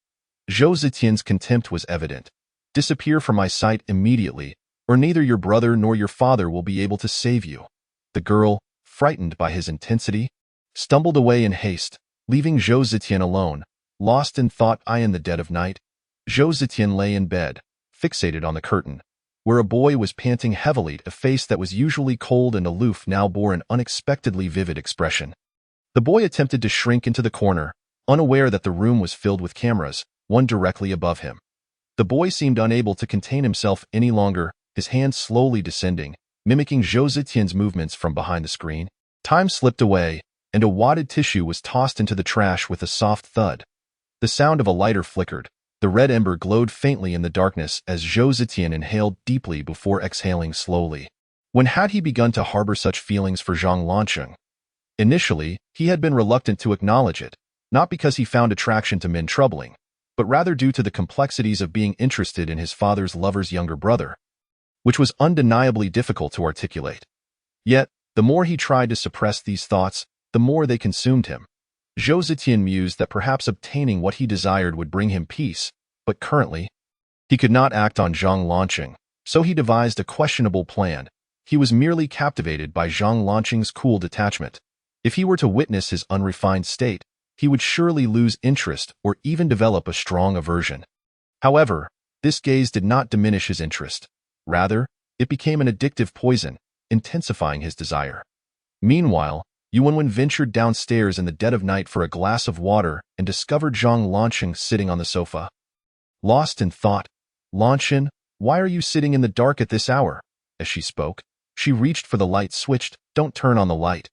Zhou Zetian's contempt was evident. Disappear from my sight immediately, or neither your brother nor your father will be able to save you. The girl, frightened by his intensity, stumbled away in haste, leaving Zhou Zetian alone, lost in thought. In the dead of night, Zhou Zetian lay in bed, fixated on the curtain, where a boy was panting heavily. A face that was usually cold and aloof now bore an unexpectedly vivid expression. The boy attempted to shrink into the corner, unaware that the room was filled with cameras, one directly above him. The boy seemed unable to contain himself any longer, his hands slowly descending, mimicking Zhou Zetian's movements from behind the screen. Time slipped away, and a wadded tissue was tossed into the trash with a soft thud. The sound of a lighter flickered. The red ember glowed faintly in the darkness as Zhou Zetian inhaled deeply before exhaling slowly. When had he begun to harbor such feelings for Zhang Lanqing? Initially, he had been reluctant to acknowledge it, not because he found attraction to men troubling, but rather due to the complexities of being interested in his father's lover's younger brother, which was undeniably difficult to articulate. Yet, the more he tried to suppress these thoughts, the more they consumed him. Zhou Zetian mused that perhaps obtaining what he desired would bring him peace, but currently, he could not act on Zhang Lanqing, so he devised a questionable plan. He was merely captivated by Zhang Lanqing's cool detachment. If he were to witness his unrefined state, he would surely lose interest or even develop a strong aversion. However, this gaze did not diminish his interest. Rather, it became an addictive poison, intensifying his desire. Meanwhile, Yuanwen ventured downstairs in the dead of night for a glass of water and discovered Zhang Lanqing sitting on the sofa. Lost in thought, Lanqing, why are you sitting in the dark at this hour? As she spoke, she reached for the light switch. Don't turn on the light.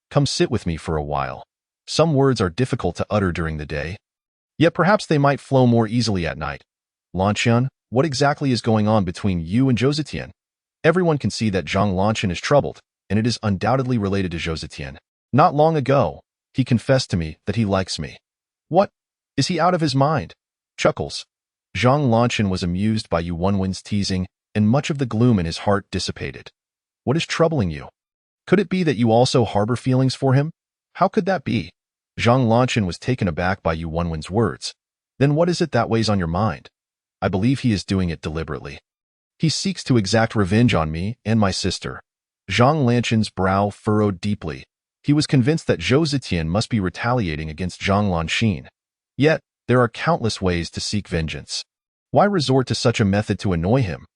Come sit with me for a while. Some words are difficult to utter during the day, yet perhaps they might flow more easily at night. Lanqing, what exactly is going on between you and Zhou Zetian? Everyone can see that Zhang Lanqing is troubled, and it is undoubtedly related to Zhou Zetian. Not long ago, he confessed to me that he likes me. What? Is he out of his mind? Chuckles. Zhang Lanqing was amused by Yuanwen's teasing, and much of the gloom in his heart dissipated. What is troubling you? Could it be that you also harbor feelings for him? How could that be? Zhang Lanqing was taken aback by Yuanwen's words. Then what is it that weighs on your mind? I believe he is doing it deliberately. He seeks to exact revenge on me and my sister. Zhang Lanqing's brow furrowed deeply. He was convinced that Zhou Zetian must be retaliating against Zhang Lanqing. Yet, there are countless ways to seek vengeance. Why resort to such a method to annoy him?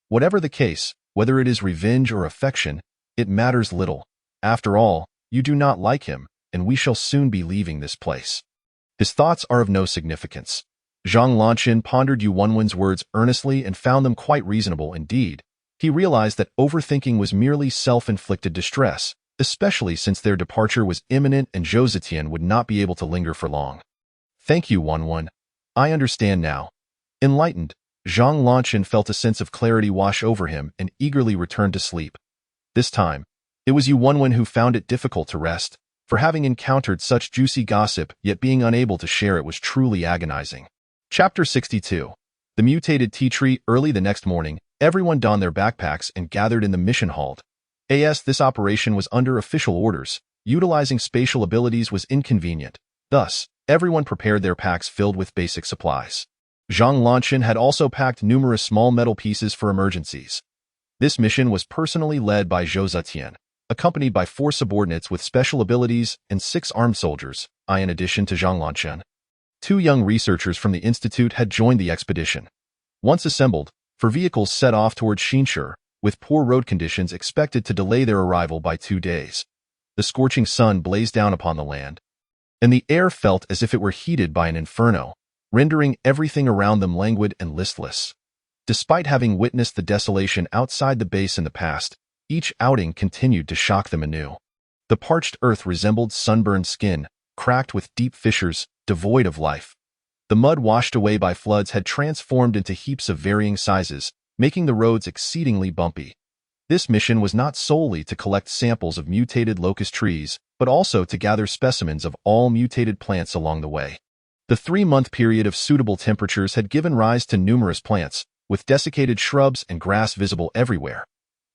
Whatever the case, whether it is revenge or affection, it matters little. After all, you do not like him, and we shall soon be leaving this place. His thoughts are of no significance. Zhang Lanqing pondered Yuanwen's words earnestly and found them quite reasonable indeed. He realized that overthinking was merely self-inflicted distress, especially since their departure was imminent and Zhou Zetian would not be able to linger for long. Thank you, Yuanwen. I understand now. Enlightened, Zhang Lanqing felt a sense of clarity wash over him and eagerly returned to sleep. This time, it was Yuanwen who found it difficult to rest, for having encountered such juicy gossip yet being unable to share it was truly agonizing. Chapter 62. The Mutated Tea Tree. Early the next morning, everyone donned their backpacks and gathered in the mission hall. This operation was under official orders. Utilizing spatial abilities was inconvenient. Thus, everyone prepared their packs filled with basic supplies. Zhang Lanqing had also packed numerous small metal pieces for emergencies. This mission was personally led by Zhou Zetian. accompanied by 4 subordinates with special abilities and 6 armed soldiers, in addition to Zhang Lanchen. 2 young researchers from the institute had joined the expedition. Once assembled, 4 vehicles set off towards Xinshe, with poor road conditions expected to delay their arrival by 2 days. The scorching sun blazed down upon the land, and the air felt as if it were heated by an inferno, rendering everything around them languid and listless. Despite having witnessed the desolation outside the base in the past, each outing continued to shock them anew. The parched earth resembled sunburned skin, cracked with deep fissures, devoid of life. The mud washed away by floods had transformed into heaps of varying sizes, making the roads exceedingly bumpy. This mission was not solely to collect samples of mutated locust trees, but also to gather specimens of all mutated plants along the way. The 3-month period of suitable temperatures had given rise to numerous plants, with desiccated shrubs and grass visible everywhere.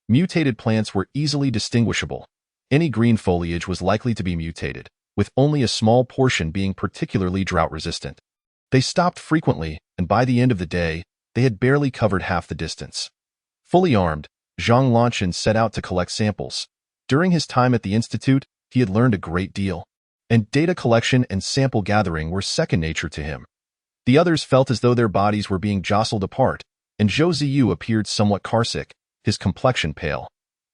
Mutated plants were easily distinguishable. Any green foliage was likely to be mutated, with only a small portion being particularly drought-resistant. They stopped frequently, and by the end of the day, they had barely covered half the distance. Fully armed, Zhang Lanchen set out to collect samples. During his time at the institute, he had learned a great deal, and data collection and sample gathering were second nature to him. The others felt as though their bodies were being jostled apart, and Zhou Ziyu appeared somewhat carsick, his complexion pale.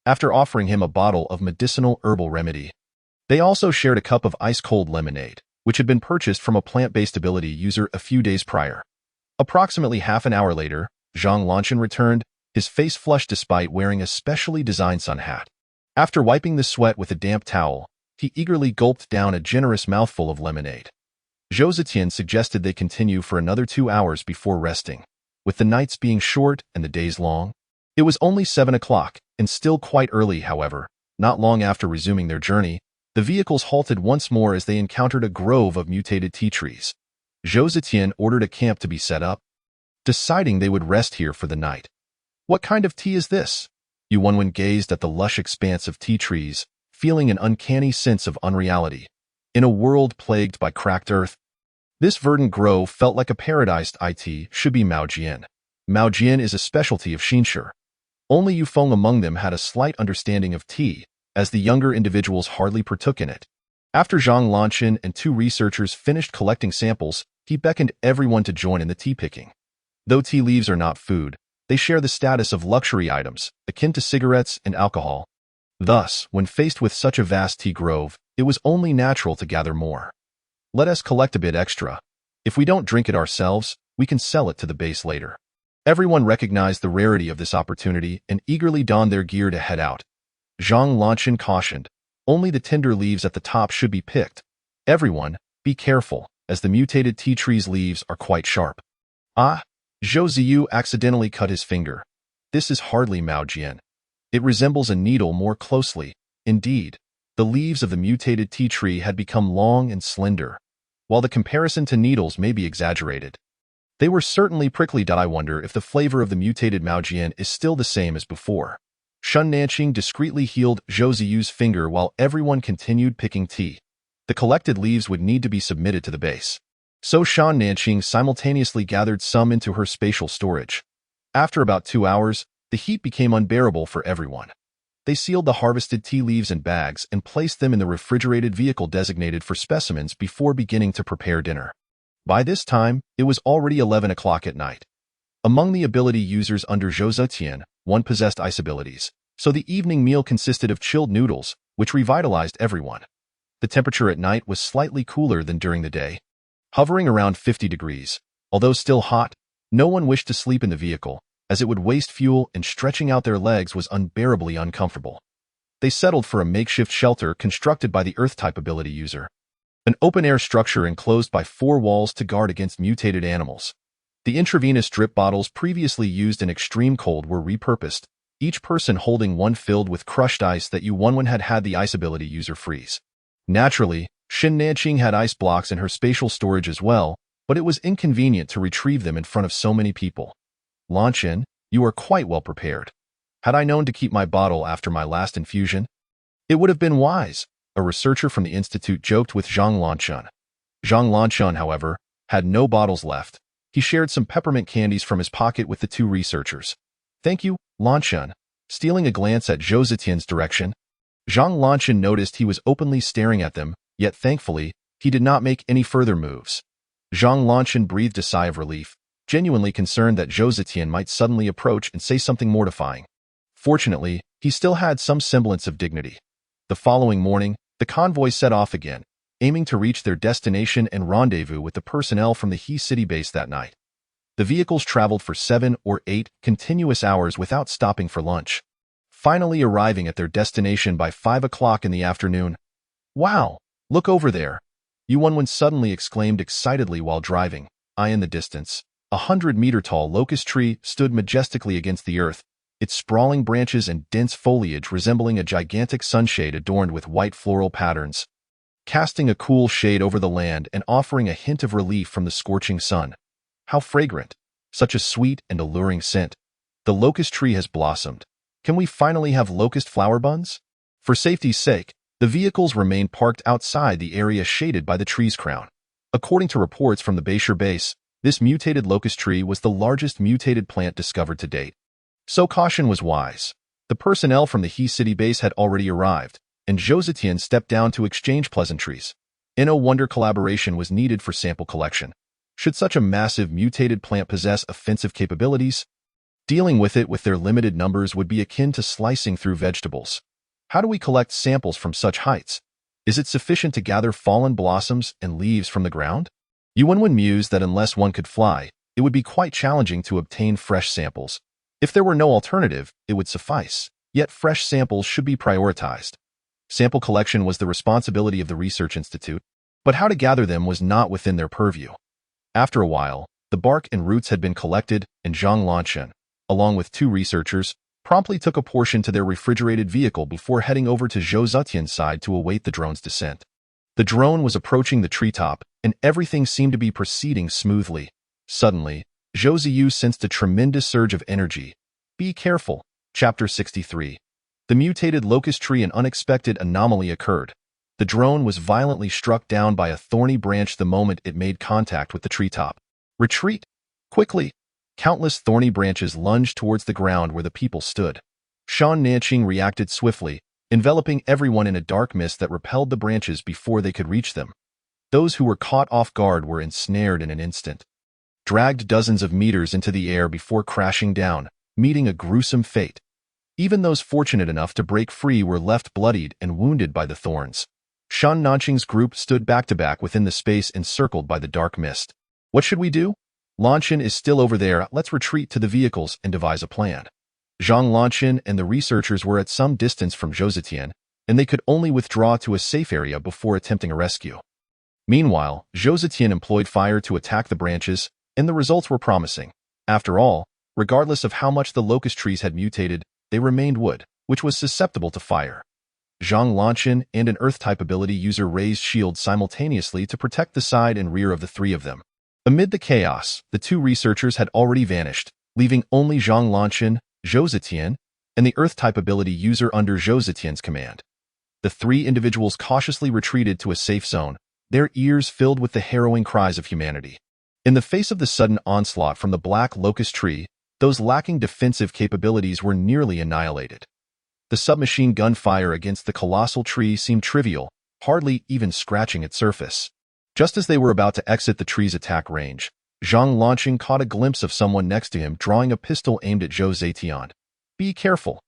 After offering him a bottle of medicinal herbal remedy, they also shared a cup of ice-cold lemonade, which had been purchased from a plant-based ability user a few days prior. Approximately half an hour later, Zhang Lanchen returned, his face flushed despite wearing a specially designed sun hat. After wiping the sweat with a damp towel, he eagerly gulped down a generous mouthful of lemonade. Zhou Zetian suggested they continue for another 2 hours before resting. With the nights being short and the days long, it was only 7 o'clock, and still quite early, however. Not long after resuming their journey, the vehicles halted once more as they encountered a grove of mutated tea trees. Zhou Zetian ordered a camp to be set up, deciding they would rest here for the night. "What kind of tea is this?" Yuanwen gazed at the lush expanse of tea trees, feeling an uncanny sense of unreality. In a world plagued by cracked earth, this verdant grove felt like a paradise. It should be Maojian. Maojian is a specialty of Xinshe. Only Yufeng among them had a slight understanding of tea, as the younger individuals hardly partook in it. After Zhang Lanchen and 2 researchers finished collecting samples, he beckoned everyone to join in the tea picking. Though tea leaves are not food, they share the status of luxury items, akin to cigarettes and alcohol. Thus, when faced with such a vast tea grove, it was only natural to gather more. "Let us collect a bit extra. If we don't drink it ourselves, we can sell it to the base later." Everyone recognized the rarity of this opportunity and eagerly donned their gear to head out. Zhang Lanchen cautioned, "Only the tender leaves at the top should be picked. Everyone, be careful, as the mutated tea tree's leaves are quite sharp." "Ah!" Zhou Ziyu accidentally cut his finger. "This is hardly Maojian. It resembles a needle more closely." Indeed, the leaves of the mutated tea tree had become long and slender. While the comparison to needles may be exaggerated, they were certainly prickly. I wonder if the flavor of the mutated Maojian is still the same as before. Shun Nanqing discreetly healed Zhou Ziyu's finger while everyone continued picking tea. The collected leaves would need to be submitted to the base. So Shan Nanqing simultaneously gathered some into her spatial storage. After about 2 hours, the heat became unbearable for everyone. They sealed the harvested tea leaves in bags and placed them in the refrigerated vehicle designated for specimens before beginning to prepare dinner. By this time, it was already 11 o'clock at night. Among the ability users under Zhou Zetian, one possessed ice abilities, so the evening meal consisted of chilled noodles, which revitalized everyone. The temperature at night was slightly cooler than during the day, hovering around 50 degrees. Although still hot, no one wished to sleep in the vehicle, as it would waste fuel and stretching out their legs was unbearably uncomfortable. They settled for a makeshift shelter constructed by the Earth-type ability user, an open-air structure enclosed by 4 walls to guard against mutated animals. The intravenous drip bottles previously used in extreme cold were repurposed, each person holding one filled with crushed ice that Yuanwen had had the ice ability user freeze. Naturally, Xin Nanqing had ice blocks in her spatial storage as well, but it was inconvenient to retrieve them in front of so many people. "Lanchen, you are quite well prepared. Had I known to keep my bottle after my last infusion, it would have been wise," a researcher from the institute joked with Zhang Lanchen. Zhang Lanchen, however, had no bottles left. He shared some peppermint candies from his pocket with the 2 researchers. "Thank you, Lanchen." Stealing a glance at Zhou Zetian's direction, Zhang Lanchen noticed he was openly staring at them, yet thankfully, he did not make any further moves. Zhang Lanchen breathed a sigh of relief, genuinely concerned that Zhou Zetian might suddenly approach and say something mortifying. Fortunately, he still had some semblance of dignity. The following morning, the convoy set off again, aiming to reach their destination and rendezvous with the personnel from the He City base that night. The vehicles traveled for 7 or 8 continuous hours without stopping for lunch, finally arriving at their destination by 5 o'clock in the afternoon. "Wow, look over there!" Yuanwen suddenly exclaimed excitedly while driving. In the distance, 100-meter-tall locust tree stood majestically against the earth, its sprawling branches and dense foliage resembling a gigantic sunshade adorned with white floral patterns, casting a cool shade over the land and offering a hint of relief from the scorching sun. How fragrant! Such a sweet and alluring scent. The locust tree has blossomed. Can we finally have locust flower buns? For safety's sake, the vehicles remained parked outside the area shaded by the tree's crown. According to reports from the Beishir base, this mutated locust tree was the largest mutated plant discovered to date. So caution was wise. The personnel from the He City base had already arrived, and Zhou Zetian stepped down to exchange pleasantries. No wonder collaboration was needed for sample collection. Should such a massive mutated plant possess offensive capabilities? Dealing with it with their limited numbers would be akin to slicing through vegetables. How do we collect samples from such heights? Is it sufficient to gather fallen blossoms and leaves from the ground? Yuanwen mused that unless one could fly, it would be quite challenging to obtain fresh samples. If there were no alternative, it would suffice. Yet fresh samples should be prioritized. Sample collection was the responsibility of the research institute, but how to gather them was not within their purview. After a while, the bark and roots had been collected, and Zhang Lanchen, along with 2 researchers, promptly took a portion to their refrigerated vehicle before heading over to Zhou Zetian's side to await the drone's descent. The drone was approaching the treetop, and everything seemed to be proceeding smoothly. Suddenly, Zhou Ziyu sensed a tremendous surge of energy. Be careful. Chapter 63. The mutated locust tree. An unexpected anomaly occurred. The drone was violently struck down by a thorny branch the moment it made contact with the treetop. Retreat! Quickly! Countless thorny branches lunged towards the ground where the people stood. Shan Nanqing reacted swiftly, enveloping everyone in a dark mist that repelled the branches before they could reach them. Those who were caught off guard were ensnared in an instant, dragged dozens of meters into the air before crashing down, meeting a gruesome fate. Even those fortunate enough to break free were left bloodied and wounded by the thorns. Shan Nanqing's group stood back-to-back within the space encircled by the dark mist. What should we do? Lanchen is still over there. Let's retreat to the vehicles and devise a plan. Zhang Lanchen and the researchers were at some distance from Zhou Zetian, and they could only withdraw to a safe area before attempting a rescue. Meanwhile, Zhou Zetian employed fire to attack the branches, and the results were promising. After all, regardless of how much the locust trees had mutated, they remained wood, which was susceptible to fire. Zhang Lanchen and an Earth-type ability user raised shields simultaneously to protect the side and rear of the 3 of them. Amid the chaos, the 2 researchers had already vanished, leaving only Zhang Lanchen, Zhou Zetian, and the Earth-type ability user under Zhou Zetian's command. The 3 individuals cautiously retreated to a safe zone, their ears filled with the harrowing cries of humanity. In the face of the sudden onslaught from the black locust tree, those lacking defensive capabilities were nearly annihilated. The submachine gun fire against the colossal tree seemed trivial, hardly even scratching its surface. Just as they were about to exit the tree's attack range, Zhang Lanchen caught a glimpse of someone next to him drawing a pistol aimed at Zhou Zetian. Be careful.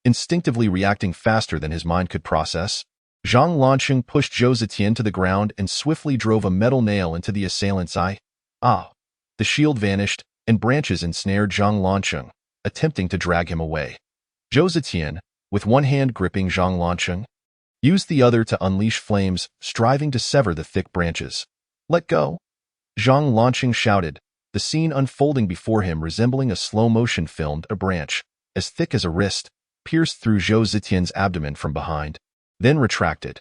Instinctively reacting faster than his mind could process, Zhang Lanchen pushed Zhou Zetian to the ground and swiftly drove a metal nail into the assailant's eye. The shield vanished, and branches ensnared Zhang Lanchen, attempting to drag him away. Zhou Zetian, with one hand gripping Zhang Lanchen, used the other to unleash flames, striving to sever the thick branches. Let go! Zhang Lanchen shouted, the scene unfolding before him resembling a slow-motion filmed. A branch, as thick as a wrist, pierced through Zhou Zetian's abdomen from behind, then retracted.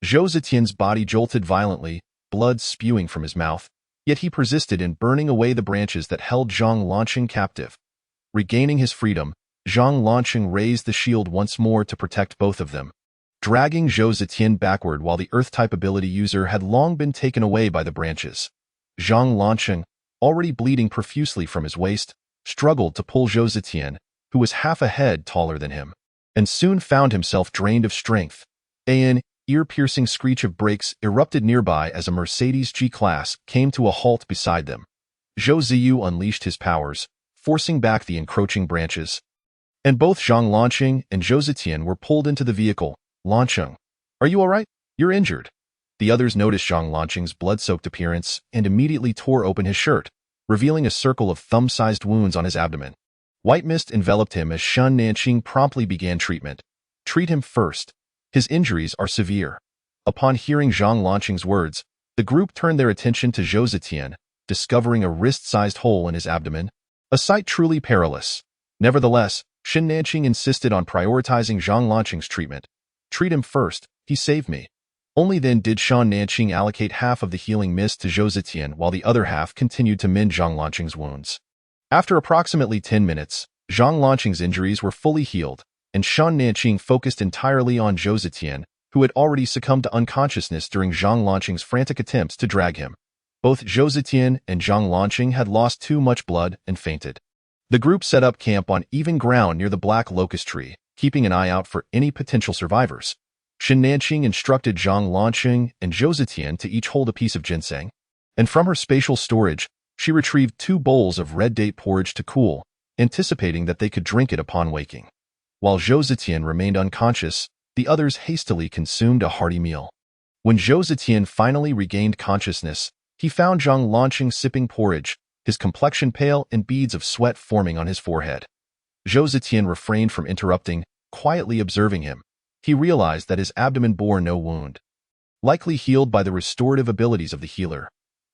Zhou Zetian's body jolted violently, blood spewing from his mouth, yet he persisted in burning away the branches that held Zhang Lanchen captive. Regaining his freedom, Zhang Lanchen raised the shield once more to protect both of them, dragging Zhou Zetian backward while the Earth-type ability user had long been taken away by the branches. Zhang Lanchen, already bleeding profusely from his waist, struggled to pull Zhou Zetian, who was half a head taller than him. and soon found himself drained of strength. An ear-piercing screech of brakes erupted nearby as a Mercedes G-Class came to a halt beside them. Zhou Ziyu unleashed his powers, forcing back the encroaching branches. And both Zhang Lanqing and Zhou Zetian were pulled into the vehicle. Lanqing, are you all right? You're injured. The others noticed Zhang Lanqing's blood-soaked appearance and immediately tore open his shirt, revealing a circle of thumb-sized wounds on his abdomen. White mist enveloped him as Shen Nanqing promptly began treatment. Treat him first. His injuries are severe. Upon hearing Zhang Lanqing's words, the group turned their attention to Zhou Zetian, discovering a wrist-sized hole in his abdomen, a sight truly perilous. Nevertheless, Shen Nanqing insisted on prioritizing Zhang Lanqing's treatment. Treat him first, he saved me. Only then did Shen Nanqing allocate half of the healing mist to Zhou Zetian while the other half continued to mend Zhang Lanqing's wounds. After approximately 10 minutes, Zhang Lanqing's injuries were fully healed, and Shen Nanqing focused entirely on Zhou Zetian, who had already succumbed to unconsciousness during Zhang Lanqing's frantic attempts to drag him. Both Zhou Zetian and Zhang Lanqing had lost too much blood and fainted. The group set up camp on even ground near the black locust tree, keeping an eye out for any potential survivors. Shen Nanqing instructed Zhang Lanqing and Zhou Zetian to each hold a piece of ginseng, and from her spatial storage, she retrieved 2 bowls of red date porridge to cool, anticipating that they could drink it upon waking. While Zhou Zetian remained unconscious, the others hastily consumed a hearty meal. When Zhou Zetian finally regained consciousness, he found Zhang Lanqing sipping porridge, his complexion pale and beads of sweat forming on his forehead. Zhou Zetian refrained from interrupting, quietly observing him. He realized that his abdomen bore no wound, likely healed by the restorative abilities of the healer.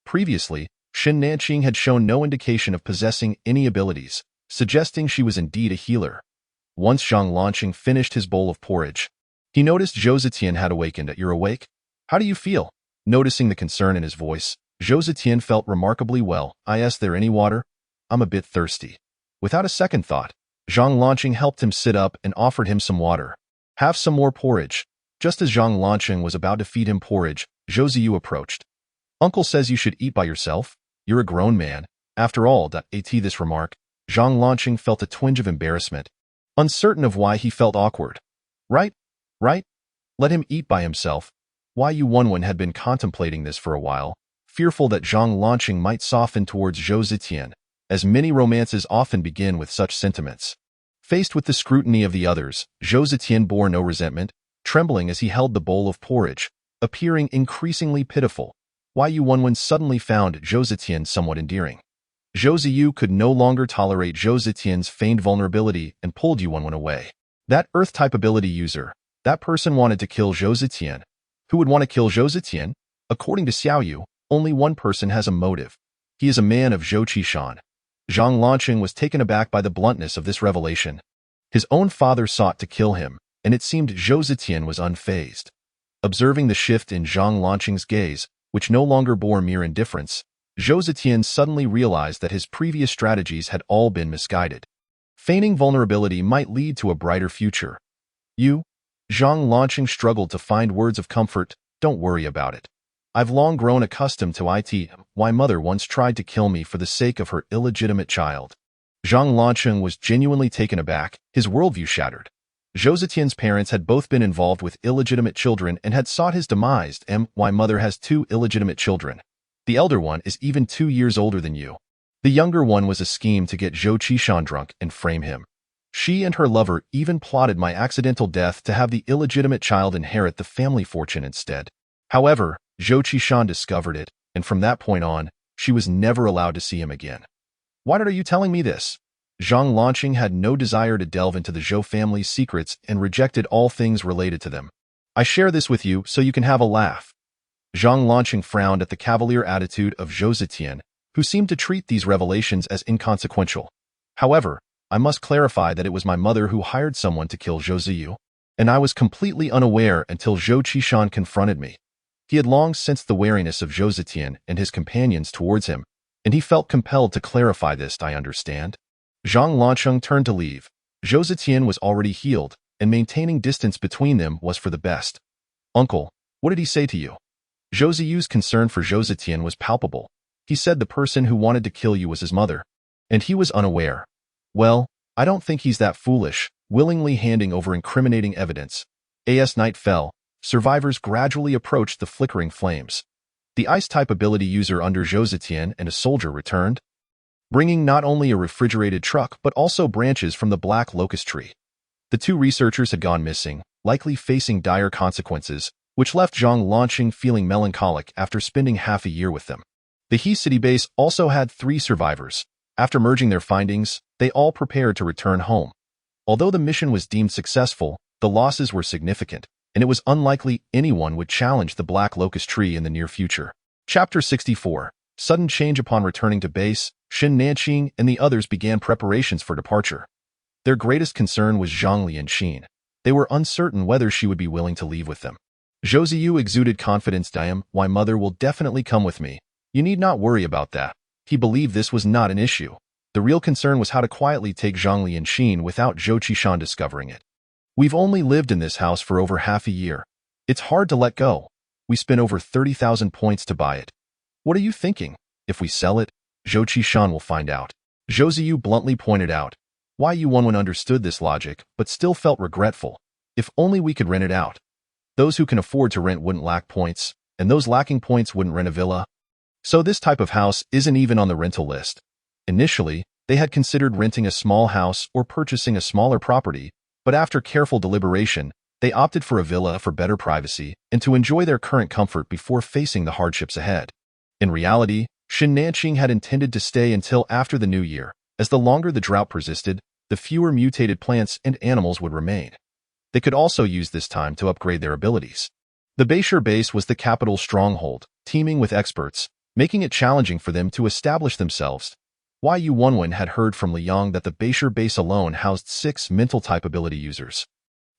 Previously, Shen Nanqing had shown no indication of possessing any abilities, suggesting she was indeed a healer. Once Zhang Lanqing finished his bowl of porridge, he noticed Zhou Zetian had awakened. You're awake? How do you feel? Noticing the concern in his voice, Zhou Zetian felt remarkably well. Is there any water? I'm a bit thirsty. Without a second thought, Zhang Lanqing helped him sit up and offered him some water. Have some more porridge. Just as Zhang Lanqing was about to feed him porridge, Zhou Ziyu approached. Uncle says you should eat by yourself. You're a grown man. After all, at this remark, Zhang Lanqing felt a twinge of embarrassment, uncertain of why he felt awkward. Right? Let him eat by himself. Yu Wenwen had been contemplating this for a while, fearful that Zhang Lanqing might soften towards Zhou Zetian, as many romances often begin with such sentiments. Faced with the scrutiny of the others, Zhou Zetian bore no resentment, trembling as he held the bowl of porridge, appearing increasingly pitiful. Yu Wenwen suddenly found Zhou Zetian somewhat endearing. Zhou Ziyu could no longer tolerate Zhou Zetian's feigned vulnerability and pulled Yu Wenwen away. That Earth-type ability user, that person wanted to kill Zhou Zetian. Who would want to kill Zhou Zetian? According to Xiaoyu, only one person has a motive. He is a man of Zhou Qishan. Zhang Lanqing was taken aback by the bluntness of this revelation. His own father sought to kill him, and it seemed Zhou Zetian was unfazed. Observing the shift in Zhang Lanqing's gaze, which no longer bore mere indifference, Zhou Zetian suddenly realized that his previous strategies had all been misguided. Feigning vulnerability might lead to a brighter future. Zhang Lanqing struggled to find words of comfort. Don't worry about it. I've long grown accustomed to it. My mother once tried to kill me for the sake of her illegitimate child. Zhang Lanqing was genuinely taken aback, his worldview shattered. Zhou Zetian's parents had both been involved with illegitimate children and had sought his demise. My mother has 2 illegitimate children. The elder one is even 2 years older than you. The younger one was a scheme to get Zhou Qishan drunk and frame him. She and her lover even plotted my accidental death to have the illegitimate child inherit the family fortune instead. However, Zhou Qishan discovered it, and from that point on, she was never allowed to see him again. Why are you telling me this? Zhang Lanqing had no desire to delve into the Zhou family's secrets and rejected all things related to them. I share this with you so you can have a laugh. Zhang Lanqing frowned at the cavalier attitude of Zhou Zetian, who seemed to treat these revelations as inconsequential. However, I must clarify that it was my mother who hired someone to kill Zhou Ziyu, and I was completely unaware until Zhou Qishan confronted me. He had long sensed the wariness of Zhou Zetian and his companions towards him, and he felt compelled to clarify this. I understand. Zhang Lanqing turned to leave. Zhou Zetian was already healed, and maintaining distance between them was for the best. Uncle, what did he say to you? Zhou Ziyu's concern for Zhou Zetian was palpable. He said the person who wanted to kill you was his mother, and he was unaware. Well, I don't think he's that foolish. willingly handing over incriminating evidence. As night fell, survivors gradually approached the flickering flames. The ice-type ability user under Josetian and a soldier returned, bringing not only a refrigerated truck but also branches from the black locust tree. The two researchers had gone missing, likely facing dire consequences, which left Zhang Lanqing feeling melancholic after spending half a year with them. The He City base also had 3 survivors. After merging their findings, they all prepared to return home. Although the mission was deemed successful, the losses were significant, and it was unlikely anyone would challenge the Black Locust Tree in the near future. Chapter 64. Sudden change upon returning to base, Xin Nanqing and the others began preparations for departure. Their greatest concern was Zhang Lianxin. They were uncertain whether she would be willing to leave with them. Zhou Ziyu exuded confidence. "Why, mother will definitely come with me. You need not worry about that." He believed this was not an issue. The real concern was how to quietly take Zhang Lianxin without Zhou Qishan discovering it. "We've only lived in this house for over half a year. It's hard to let go. We spent over 30,000 points to buy it. What are you thinking? If we sell it, Zhou Qishan will find out." Zhou Ziyu bluntly pointed out. Why Yuanwen understood this logic, but still felt regretful. If only we could rent it out. Those who can afford to rent wouldn't lack points, and those lacking points wouldn't rent a villa. So this type of house isn't even on the rental list. Initially, they had considered renting a small house or purchasing a smaller property, but after careful deliberation, they opted for a villa for better privacy and to enjoy their current comfort before facing the hardships ahead. In reality, Xin Nanqing had intended to stay until after the new year, as the longer the drought persisted, the fewer mutated plants and animals would remain. They could also use this time to upgrade their abilities. The Beishir base was the capital's stronghold, teeming with experts, making it challenging for them to establish themselves. Yu Wanwen had heard from Liang that the Beishir base alone housed 6 mental-type ability users,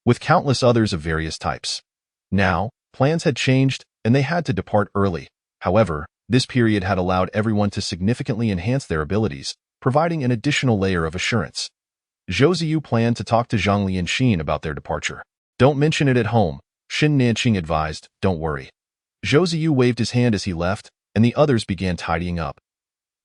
with countless others of various types. Now, plans had changed, and they had to depart early. However, this period had allowed everyone to significantly enhance their abilities, providing an additional layer of assurance. Zhou Ziyu planned to talk to Zhang Lianxin about their departure. "Don't mention it at home," Xin Nanqing advised. "Don't worry." Zhou Ziyu waved his hand as he left, and the others began tidying up.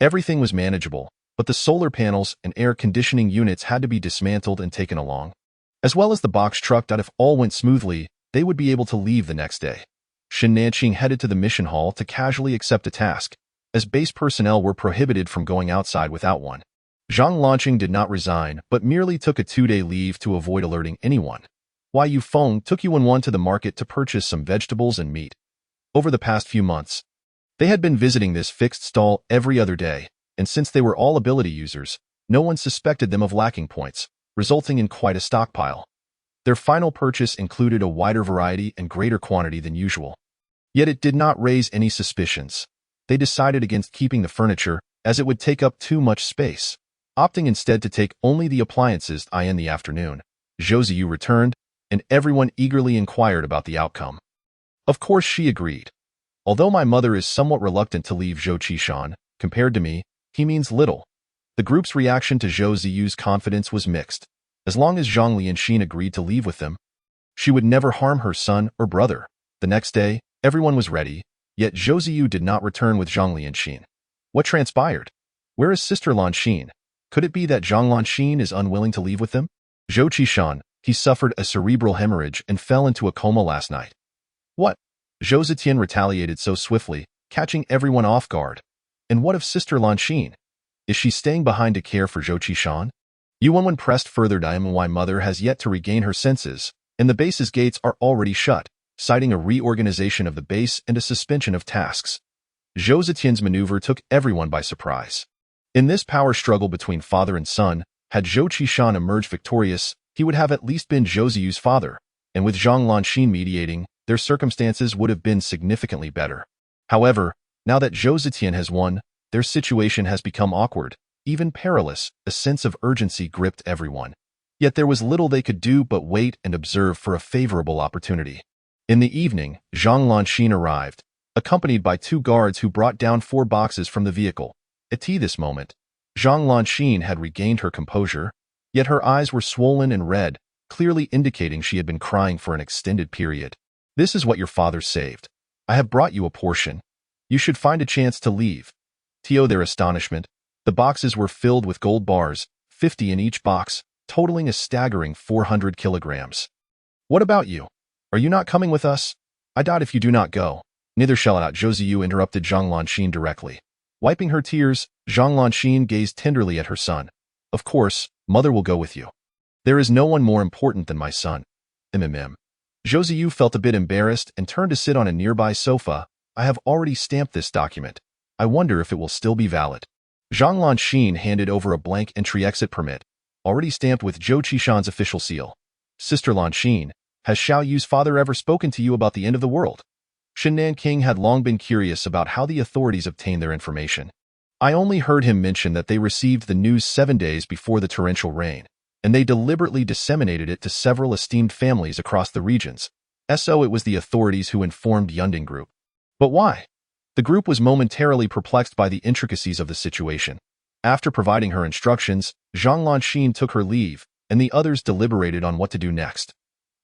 Everything was manageable, but the solar panels and air conditioning units had to be dismantled and taken along, as well as the box truck. If all went smoothly, they would be able to leave the next day. Xin Nanqing headed to the mission hall to casually accept a task, as base personnel were prohibited from going outside without one. Zhang Lanqing did not resign, but merely took a 2-day leave to avoid alerting anyone. Yu Feng took Yuan to the market to purchase some vegetables and meat. Over the past few months, they had been visiting this fixed stall every other day, and since they were all ability users, no one suspected them of lacking points, resulting in quite a stockpile. Their final purchase included a wider variety and greater quantity than usual. Yet it did not raise any suspicions. They decided against keeping the furniture, as it would take up too much space, opting instead to take only the appliances. In the afternoon, Zhou Ziyu returned, and everyone eagerly inquired about the outcome. Of course she agreed. "Although my mother is somewhat reluctant to leave Zhou Qishan, compared to me, he means little." The group's reaction to Zhou Ziyu's confidence was mixed. As long as Zhang Lianxin agreed to leave with them, she would never harm her son or brother. The next day, everyone was ready, yet Zhou Ziyu did not return with Zhang Lianxin. What transpired? Where is Sister Lanqin? Could it be that Zhang Lanqin is unwilling to leave with them? Zhou Qishan, he suffered a cerebral hemorrhage and fell into a coma last night. What? Zhou Zetian retaliated so swiftly, catching everyone off guard. And what of Sister Lanqin? Is she staying behind to care for Zhou Qishan? Yuanwen pressed further. Why mother has yet to regain her senses, and the base's gates are already shut, citing a reorganization of the base and a suspension of tasks. Zhou Zetian's maneuver took everyone by surprise. In this power struggle between father and son, had Zhou Qishan emerged victorious, he would have at least been Zhou Ziyu's father, and with Zhang Lanqin mediating, their circumstances would have been significantly better. However, now that Zhou Zetian has won, their situation has become awkward, even perilous. A sense of urgency gripped everyone. Yet there was little they could do but wait and observe for a favorable opportunity. In the evening, Zhang Lanqin arrived, accompanied by 2 guards who brought down 4 boxes from the vehicle. At this moment, Zhang Lanqin had regained her composure, yet her eyes were swollen and red, clearly indicating she had been crying for an extended period. "This is what your father saved. I have brought you a portion. You should find a chance to leave." To their astonishment, the boxes were filled with gold bars, 50 in each box, totaling a staggering 400 kilograms. What about you? Are you not coming with us? I doubt if you do not go. Neither shall I. Josie Yu interrupted Zhang Lanxin directly. Wiping her tears, Zhang Lanxin gazed tenderly at her son. Of course, mother will go with you. There is no one more important than my son. Josie Yu felt a bit embarrassed and turned to sit on a nearby sofa. I have already stamped this document. I wonder if it will still be valid. Zhang Lanxin handed over a blank entry-exit permit, already stamped with Zhou Qishan's official seal. Sister Lanxin, has Xiao Yu's father ever spoken to you about the end of the world? Shen Nanking had long been curious about how the authorities obtained their information. I only heard him mention that they received the news 7 days before the torrential rain, and they deliberately disseminated it to several esteemed families across the regions. So it was the authorities who informed Yunding Group. But why? The group was momentarily perplexed by the intricacies of the situation. After providing her instructions, Zhang Lanxin took her leave, and the others deliberated on what to do next.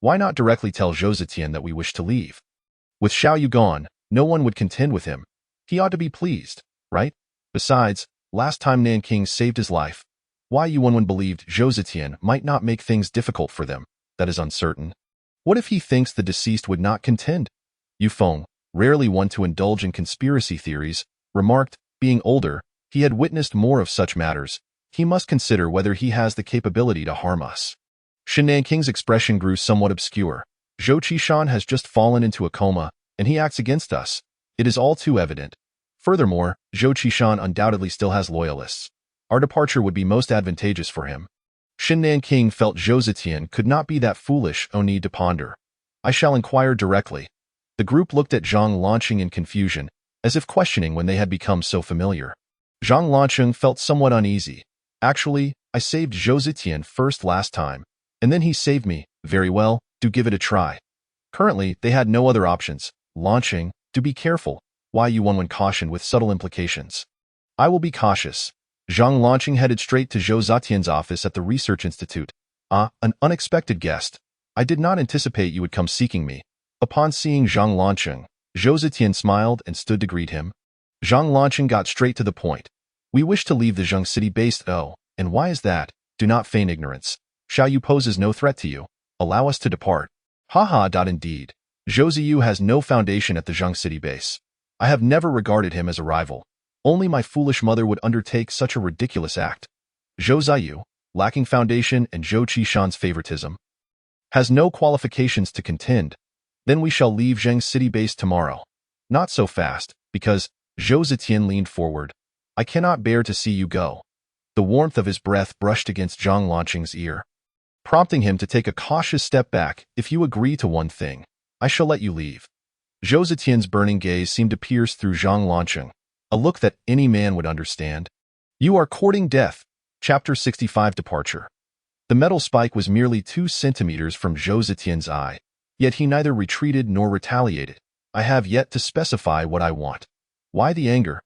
Why not directly tell Zhou Zetian that we wish to leave? With Xiao Yu gone, no one would contend with him. He ought to be pleased, right? Besides, last time Nanking saved his life, Wai Yuanwen believed Zhou Zetian might not make things difficult for them. That is uncertain. What if he thinks the deceased would not contend? Yu Feng, rarely one to indulge in conspiracy theories, remarked, being older, he had witnessed more of such matters. He must consider whether he has the capability to harm us. Shen Nanking's expression grew somewhat obscure. Zhou Qishan has just fallen into a coma, and he acts against us. It is all too evident. Furthermore, Zhou Qishan undoubtedly still has loyalists. Our departure would be most advantageous for him. Shen Nanking felt Zhou Zetian could not be that foolish. O need to ponder. I shall inquire directly. The group looked at Zhang Lanqing in confusion, as if questioning when they had become so familiar. Zhang Lanqing felt somewhat uneasy. Actually, I saved Zhou Zetian first last time, and then he saved me. Very well, do give it a try. Currently, they had no other options. Lanqing, do be careful. Wai Yuanwen cautioned with subtle implications. I will be cautious. Zhang Lanqing headed straight to Zhou Zetian's office at the Research Institute. Ah, an unexpected guest. I did not anticipate you would come seeking me. Upon seeing Zhang Lanqing, Zhou Zetian smiled and stood to greet him. Zhang Lanqing got straight to the point. We wish to leave the Zheng city based. Oh, and why is that? Do not feign ignorance. Xiao Yu poses no threat to you. Allow us to depart. Haha. Indeed. Zhou Ziyu has no foundation at the Zheng city base. I have never regarded him as a rival. Only my foolish mother would undertake such a ridiculous act. Zhou Ziyu, lacking foundation and Zhou Qishan's favoritism, has no qualifications to contend. Then we shall leave Zheng city base tomorrow. Not so fast, because Zhou Zetian leaned forward. I cannot bear to see you go. The warmth of his breath brushed against Zhang Lanqing's ear, prompting him to take a cautious step back. If you agree to one thing, I shall let you leave. Zhou Zetian's burning gaze seemed to pierce through Zhang Lanqing, a look that any man would understand. You are courting death. Chapter 65 Departure. The metal spike was merely 2 centimeters from Zhou Zetian's eye, yet he neither retreated nor retaliated. I have yet to specify what I want. Why the anger?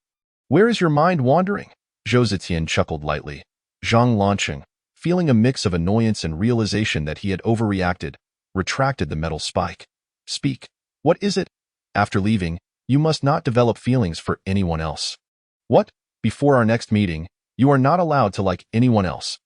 Where is your mind wandering? Zhou Zetian chuckled lightly. Zhang Lanqing, feeling a mix of annoyance and realization that he had overreacted, retracted the metal spike. Speak. What is it? After leaving, you must not develop feelings for anyone else. What? Before our next meeting, you are not allowed to like anyone else.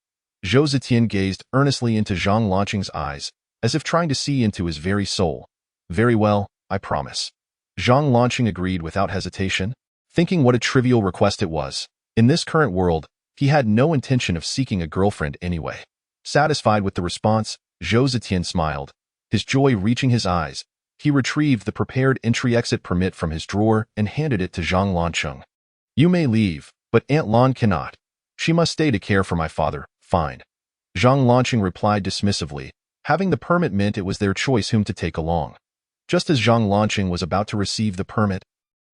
Zhou Zetian gazed earnestly into Zhang Lanqing's eyes, as if trying to see into his very soul. Very well, I promise. Zhang Lanqing agreed without hesitation, thinking what a trivial request it was. In this current world, he had no intention of seeking a girlfriend anyway. Satisfied with the response, Zhou Zetian smiled, his joy reaching his eyes. He retrieved the prepared entry-exit permit from his drawer and handed it to Zhang Lanqing. You may leave, but Aunt Lan cannot. She must stay to care for my father. Fine. Zhang Lanqing replied dismissively. Having the permit meant it was their choice whom to take along. Just as Zhang Lanqing was about to receive the permit,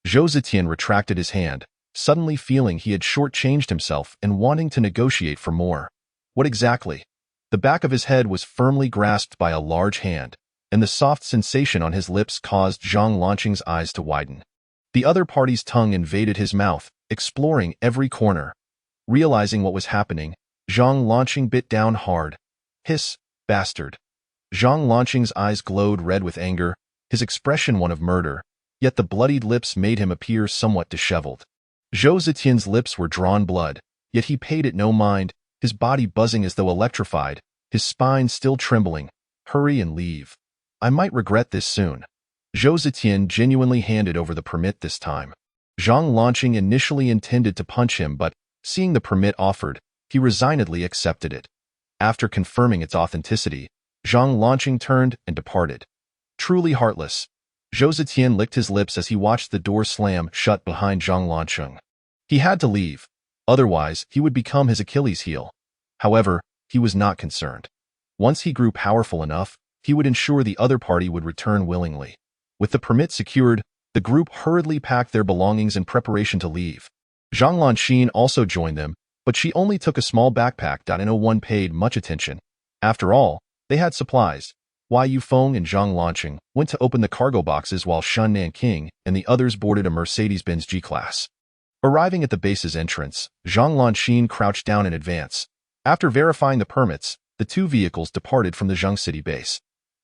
Zhou Zetian retracted his hand, suddenly feeling he had shortchanged himself and wanting to negotiate for more. What exactly? The back of his head was firmly grasped by a large hand, and the soft sensation on his lips caused Zhang Lanqing's eyes to widen. The other party's tongue invaded his mouth, exploring every corner. Realizing what was happening, Zhang Lanqing bit down hard. Hiss, bastard. Zhang Lanqing's eyes glowed red with anger, his expression one of murder, yet the bloodied lips made him appear somewhat disheveled. Zhou Zetian's lips were drawn blood, yet he paid it no mind, his body buzzing as though electrified. his spine still trembling. Hurry and leave. I might regret this soon. Zhou Zetian genuinely handed over the permit this time. Zhang Lanqing initially intended to punch him, but seeing the permit offered, he resignedly accepted it. After confirming its authenticity, Zhang Lanqing turned and departed. Truly heartless. Zhou Zetian licked his lips as he watched the door slam shut behind Zhang Lanqing. He had to leave. Otherwise, he would become his Achilles heel. However, he was not concerned. Once he grew powerful enough, he would ensure the other party would return willingly. With the permit secured, the group hurriedly packed their belongings in preparation to leave. Zhang Lanqing also joined them, but she only took a small backpack. No one paid much attention. After all, they had supplies. Wei Yufeng and Zhang Lanqing went to open the cargo boxes while Shen Nanqing and the others boarded a Mercedes-Benz G-Class. Arriving at the base's entrance, Zhang Lanqing crouched down in advance. After verifying the permits, the two vehicles departed from the Zheng City base.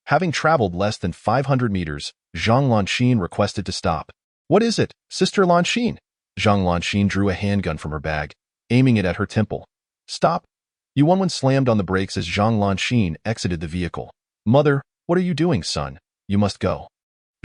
Having traveled less than 500 meters, Zhang Lanqing requested to stop. "What is it, Sister Lanqing?" Zhang Lanqing drew a handgun from her bag, aiming it at her temple. "Stop." Yuanwen slammed on the brakes as Zhang Lanqing exited the vehicle. "Mother, what are you doing, son? You must go."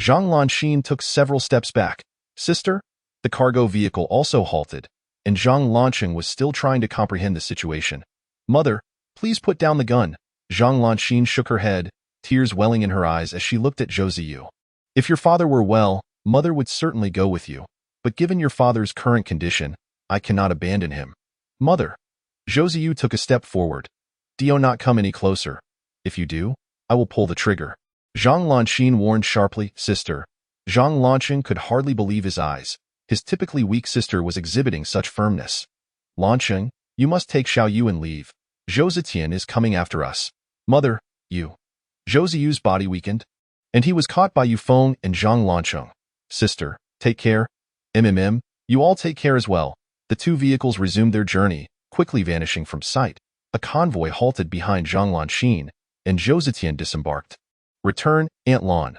Zhang Lanqing took several steps back. "Sister?" The cargo vehicle also halted, and Zhang Lanqing was still trying to comprehend the situation. "Mother, please put down the gun." Zhang Lanqing shook her head, tears welling in her eyes as she looked at Zhou Ziyu. "If your father were well, Mother would certainly go with you. But given your father's current condition, I cannot abandon him." "Mother." Zhou Ziyu took a step forward. "Do not come any closer. If you do, I will pull the trigger." Zhang Lanqing warned sharply. "Sister." Zhang Lanqing could hardly believe his eyes. His typically weak sister was exhibiting such firmness. "Lanqing, you must take Xiao Yu and leave. Zhou Zetian is coming after us." "Mother, you." Zhou Ziyu's body weakened, and he was caught by Yufeng and Zhang Lanqing. "Sister, take care. You all take care as well." The two vehicles resumed their journey, quickly vanishing from sight. A convoy halted behind Zhang Lanqing, and Zhou Zetian disembarked. "Return, Aunt Lan.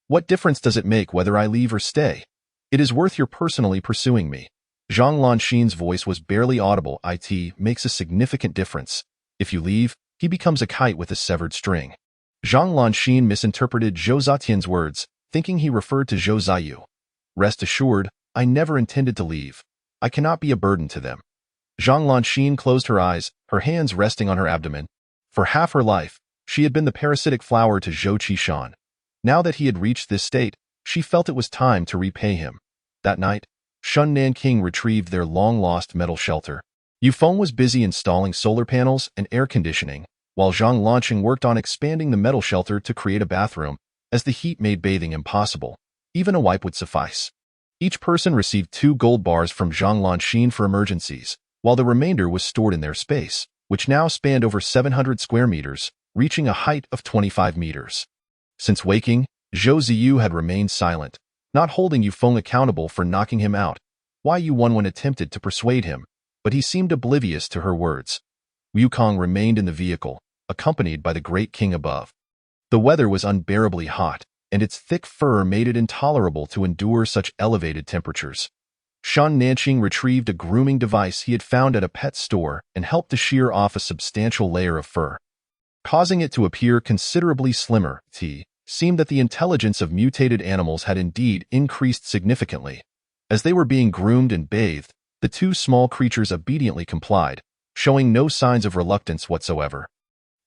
What difference does it make whether I leave or stay? It is worth your personally pursuing me." Zhang Lanqing's voice was barely audible. "It makes a significant difference. If you leave, he becomes a kite with a severed string." Zhang Lanqing misinterpreted Zhou Zetian's words, thinking he referred to Zhou Ziyu. "Rest assured, I never intended to leave. I cannot be a burden to them." Zhang Lanqing closed her eyes, her hands resting on her abdomen. For half her life, she had been the parasitic flower to Zhou Qishan. Now that he had reached this state, she felt it was time to repay him. That night, Shen Nanqing retrieved their long-lost metal shelter. Yufeng was busy installing solar panels and air conditioning, while Zhang Lanqing worked on expanding the metal shelter to create a bathroom, as the heat made bathing impossible. Even a wipe would suffice. Each person received 2 gold bars from Zhang Lanqing for emergencies, while the remainder was stored in their space, which now spanned over 700 square meters, reaching a height of 25 meters. Since waking, Zhou Ziyu had remained silent, not holding Yufeng accountable for knocking him out. Wei Yuanwen attempted to persuade him, but he seemed oblivious to her words. Wukong remained in the vehicle, accompanied by the great king above. The weather was unbearably hot, and its thick fur made it intolerable to endure such elevated temperatures. Shen Nanqing retrieved a grooming device he had found at a pet store and helped to shear off a substantial layer of fur, causing it to appear considerably slimmer. It seemed that the intelligence of mutated animals had indeed increased significantly. As they were being groomed and bathed, the 2 small creatures obediently complied, showing no signs of reluctance whatsoever.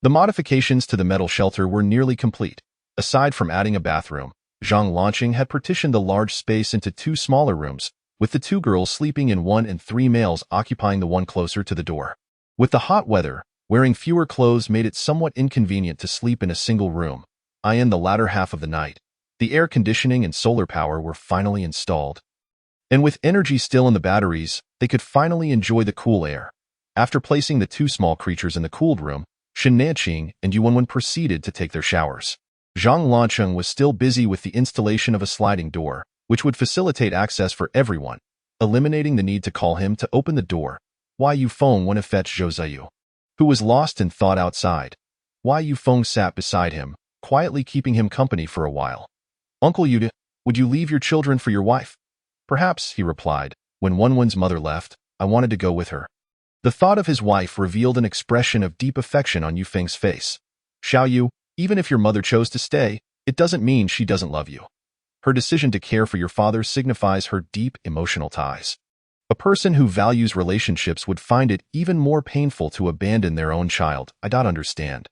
The modifications to the metal shelter were nearly complete. Aside from adding a bathroom, Zhang Lanqing had partitioned the large space into 2 smaller rooms, with the 2 girls sleeping in one and 3 males occupying the one closer to the door. With the hot weather, wearing fewer clothes made it somewhat inconvenient to sleep in a single room. In the latter half of the night, the air conditioning and solar power were finally installed. And with energy still in the batteries, they could finally enjoy the cool air. After placing the 2 small creatures in the cooled room, Shen Nanqing and Yuanwen proceeded to take their showers. Zhang Lanqing was still busy with the installation of a sliding door, which would facilitate access for everyone, eliminating the need to call him to open the door. Wei Yufeng went to fetch Zhou Ziyu, who was lost in thought outside. Wei Yufeng sat beside him, quietly keeping him company for a while. "Uncle Yude, would you leave your children for your wife?" "Perhaps," he replied. "When Wenwen's mother left, I wanted to go with her." The thought of his wife revealed an expression of deep affection on Yufeng's face. Xiao Yu, even if your mother chose to stay, it doesn't mean she doesn't love you. Her decision to care for your father signifies her deep emotional ties. A person who values relationships would find it even more painful to abandon their own child. I don't understand.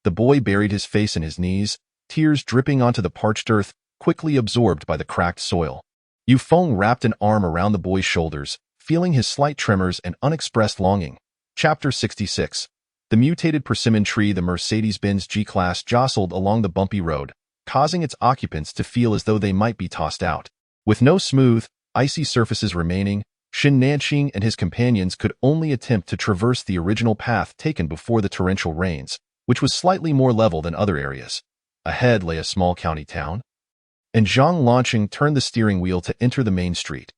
The boy buried his face in his knees, tears dripping onto the parched earth, quickly absorbed by the cracked soil. Yufeng wrapped an arm around the boy's shoulders, feeling his slight tremors and unexpressed longing. Chapter 66. The mutated persimmon tree, the Mercedes-Benz G-Class, jostled along the bumpy road, causing its occupants to feel as though they might be tossed out. With no smooth, icy surfaces remaining, Xin Nanqing and his companions could only attempt to traverse the original path taken before the torrential rains, which was slightly more level than other areas. Ahead lay a small county town, and Zhang Lanqing turned the steering wheel to enter the main street.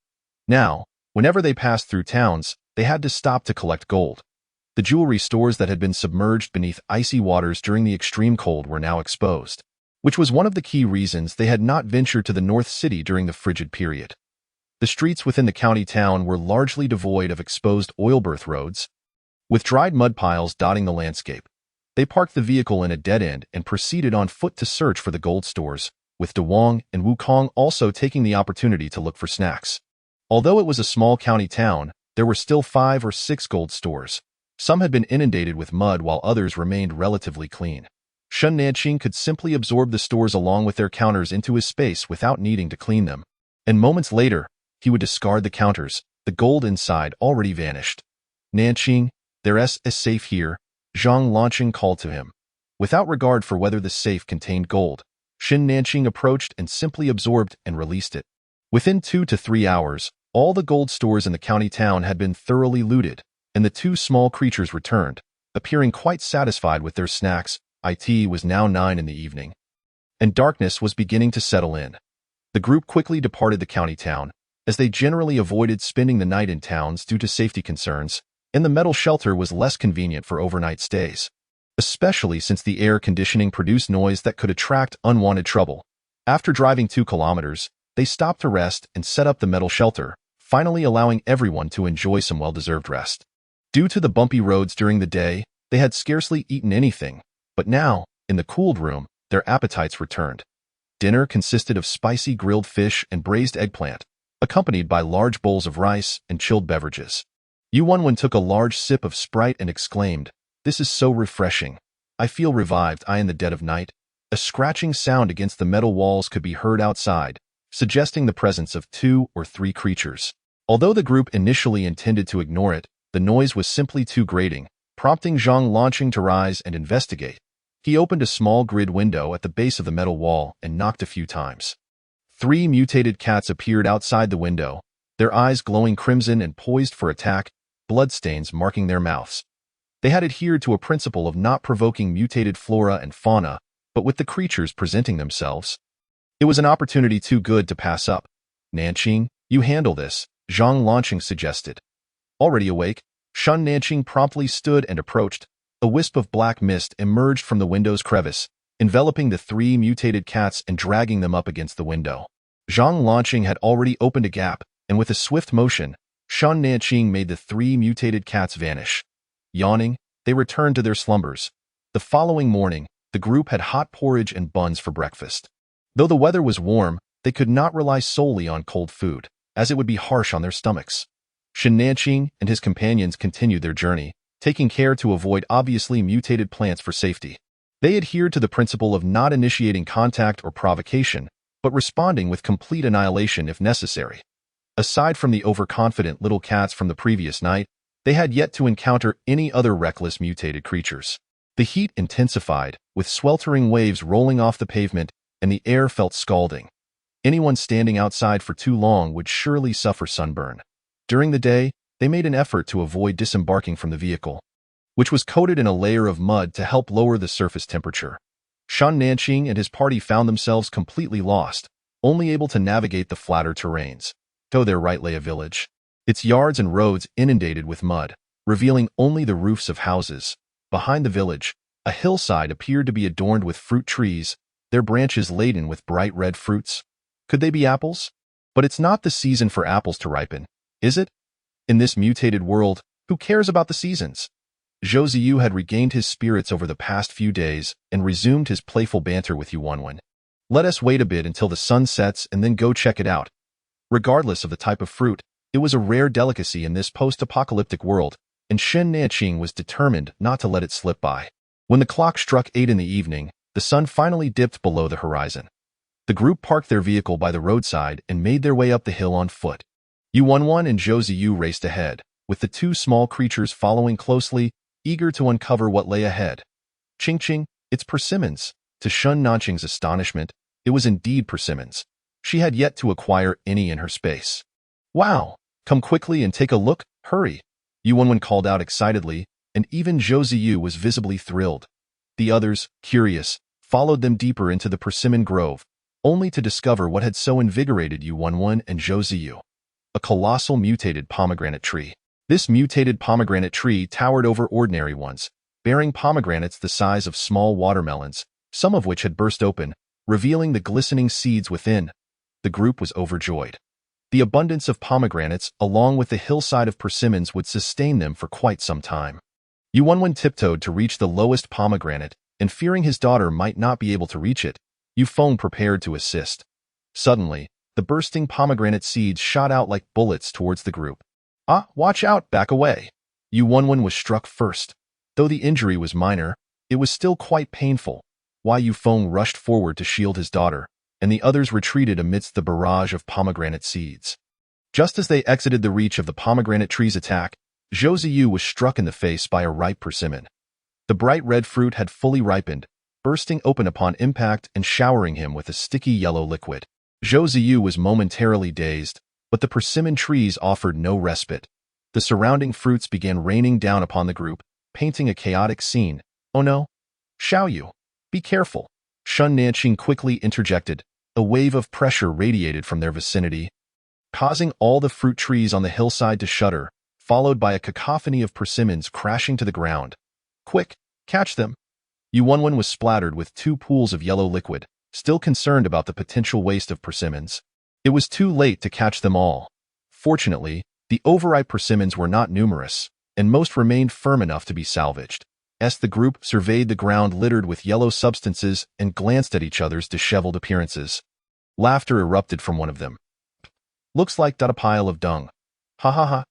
Now, whenever they passed through towns, they had to stop to collect gold. The jewelry stores that had been submerged beneath icy waters during the extreme cold were now exposed, which was one of the key reasons they had not ventured to the North City during the frigid period. The streets within the county town were largely devoid of exposed oil berth roads, with dried mud piles dotting the landscape. They parked the vehicle in a dead end and proceeded on foot to search for the gold stores, with De Wang and Wukong also taking the opportunity to look for snacks. Although it was a small county town, there were still 5 or 6 gold stores. Some had been inundated with mud while others remained relatively clean. Xin Nanqing could simply absorb the stores along with their counters into his space without needing to clean them. And moments later, he would discard the counters, the gold inside already vanished. Nanqing, there's a safe here, Zhang Lanqing called to him. Without regard for whether the safe contained gold, Xin Nanqing approached and simply absorbed and released it. Within 2 to 3 hours, all the gold stores in the county town had been thoroughly looted, and the 2 small creatures returned, appearing quite satisfied with their snacks. It was now 9 in the evening, and darkness was beginning to settle in. The group quickly departed the county town, as they generally avoided spending the night in towns due to safety concerns, and the metal shelter was less convenient for overnight stays, especially since the air conditioning produced noise that could attract unwanted trouble. After driving 2 kilometers, they stopped to rest and set up the metal shelter, finally allowing everyone to enjoy some well-deserved rest. Due to the bumpy roads during the day, they had scarcely eaten anything, but now, in the cooled room, their appetites returned. Dinner consisted of spicy grilled fish and braised eggplant, accompanied by large bowls of rice and chilled beverages. Yuanwen took a large sip of Sprite and exclaimed, "This is so refreshing. I feel revived." In the dead of night, a scratching sound against the metal walls could be heard outside, suggesting the presence of 2 or 3 creatures. Although the group initially intended to ignore it, the noise was simply too grating, prompting Zhang Lanqing to rise and investigate. He opened a small grid window at the base of the metal wall and knocked a few times. 3 mutated cats appeared outside the window, their eyes glowing crimson and poised for attack, bloodstains marking their mouths. They had adhered to a principle of not provoking mutated flora and fauna, but with the creatures presenting themselves, it was an opportunity too good to pass up. "Nanqing, you handle this," Zhang Lanqing suggested. Already awake, Xin Nanqing promptly stood and approached. A wisp of black mist emerged from the window's crevice, enveloping the 3 mutated cats and dragging them up against the window. Zhang Lanqing had already opened a gap, and with a swift motion, Xin Nanqing made the 3 mutated cats vanish. Yawning, they returned to their slumbers. The following morning, the group had hot porridge and buns for breakfast. Though the weather was warm, they could not rely solely on cold food, as it would be harsh on their stomachs. Xin Nanqing and his companions continued their journey, taking care to avoid obviously mutated plants for safety. They adhered to the principle of not initiating contact or provocation, but responding with complete annihilation if necessary. Aside from the overconfident little cats from the previous night, they had yet to encounter any other reckless mutated creatures. The heat intensified, with sweltering waves rolling off the pavement, and the air felt scalding. Anyone standing outside for too long would surely suffer sunburn. During the day, they made an effort to avoid disembarking from the vehicle, which was coated in a layer of mud to help lower the surface temperature. Xin Nanqing and his party found themselves completely lost, only able to navigate the flatter terrains. To their right lay a village, its yards and roads inundated with mud, revealing only the roofs of houses. Behind the village, a hillside appeared to be adorned with fruit trees, their branches laden with bright red fruits. Could they be apples? But it's not the season for apples to ripen, is it? In this mutated world, Who cares about the seasons? Zhou Ziyu had regained his spirits over the past few days and resumed his playful banter with Yu Wenwen. Let us wait a bit until the sun sets and then go check it out. Regardless of the type of fruit, it was a rare delicacy in this post-apocalyptic world, and Shen Nanqing was determined not to let it slip by. When the clock struck 8 in the evening, the sun finally dipped below the horizon. The group parked their vehicle by the roadside and made their way up the hill on foot. Yu Wenwen and Zhou Ziyu raced ahead, with the two small creatures following closely, eager to uncover what lay ahead. Ching Ching, it's persimmons. To Shen Nanqing's astonishment, it was indeed persimmons. She had yet to acquire any in her space. Wow! Come quickly and take a look, hurry! Yu Wenwen called out excitedly, and even Zhou Ziyu was visibly thrilled. The others, curious, followed them deeper into the persimmon grove, only to discover what had so invigorated Yu Wenwen and Zhou Ziyu. A colossal mutated pomegranate tree. This mutated pomegranate tree towered over ordinary ones, bearing pomegranates the size of small watermelons, some of which had burst open, revealing the glistening seeds within. The group was overjoyed. The abundance of pomegranates, along with the hillside of persimmons, would sustain them for quite some time. Yu Wenwen tiptoed to reach the lowest pomegranate, and fearing his daughter might not be able to reach it, Yu Feng prepared to assist. Suddenly, the bursting pomegranate seeds shot out like bullets towards the group. Ah, watch out, back away! Yu Wenwen was struck first. Though the injury was minor, it was still quite painful. Yu Feng rushed forward to shield his daughter, and the others retreated amidst the barrage of pomegranate seeds. Just as they exited the reach of the pomegranate tree's attack, Zhou Ziyu was struck in the face by a ripe persimmon. The bright red fruit had fully ripened, bursting open upon impact and showering him with a sticky yellow liquid. Zhou Ziyu was momentarily dazed, but the persimmon trees offered no respite. The surrounding fruits began raining down upon the group, painting a chaotic scene. Oh no! Xiaoyu! Be careful! Shen Nanqing quickly interjected. A wave of pressure radiated from their vicinity, causing all the fruit trees on the hillside to shudder, followed by a cacophony of persimmons crashing to the ground. Quick! Catch them! Yu Wenwen was splattered with 2 pools of yellow liquid, still concerned about the potential waste of persimmons. It was too late to catch them all. Fortunately, the overripe persimmons were not numerous, and most remained firm enough to be salvaged. As the group surveyed the ground littered with yellow substances and glanced at each other's disheveled appearances. Laughter erupted from one of them. Looks like a pile of dung. Ha ha ha.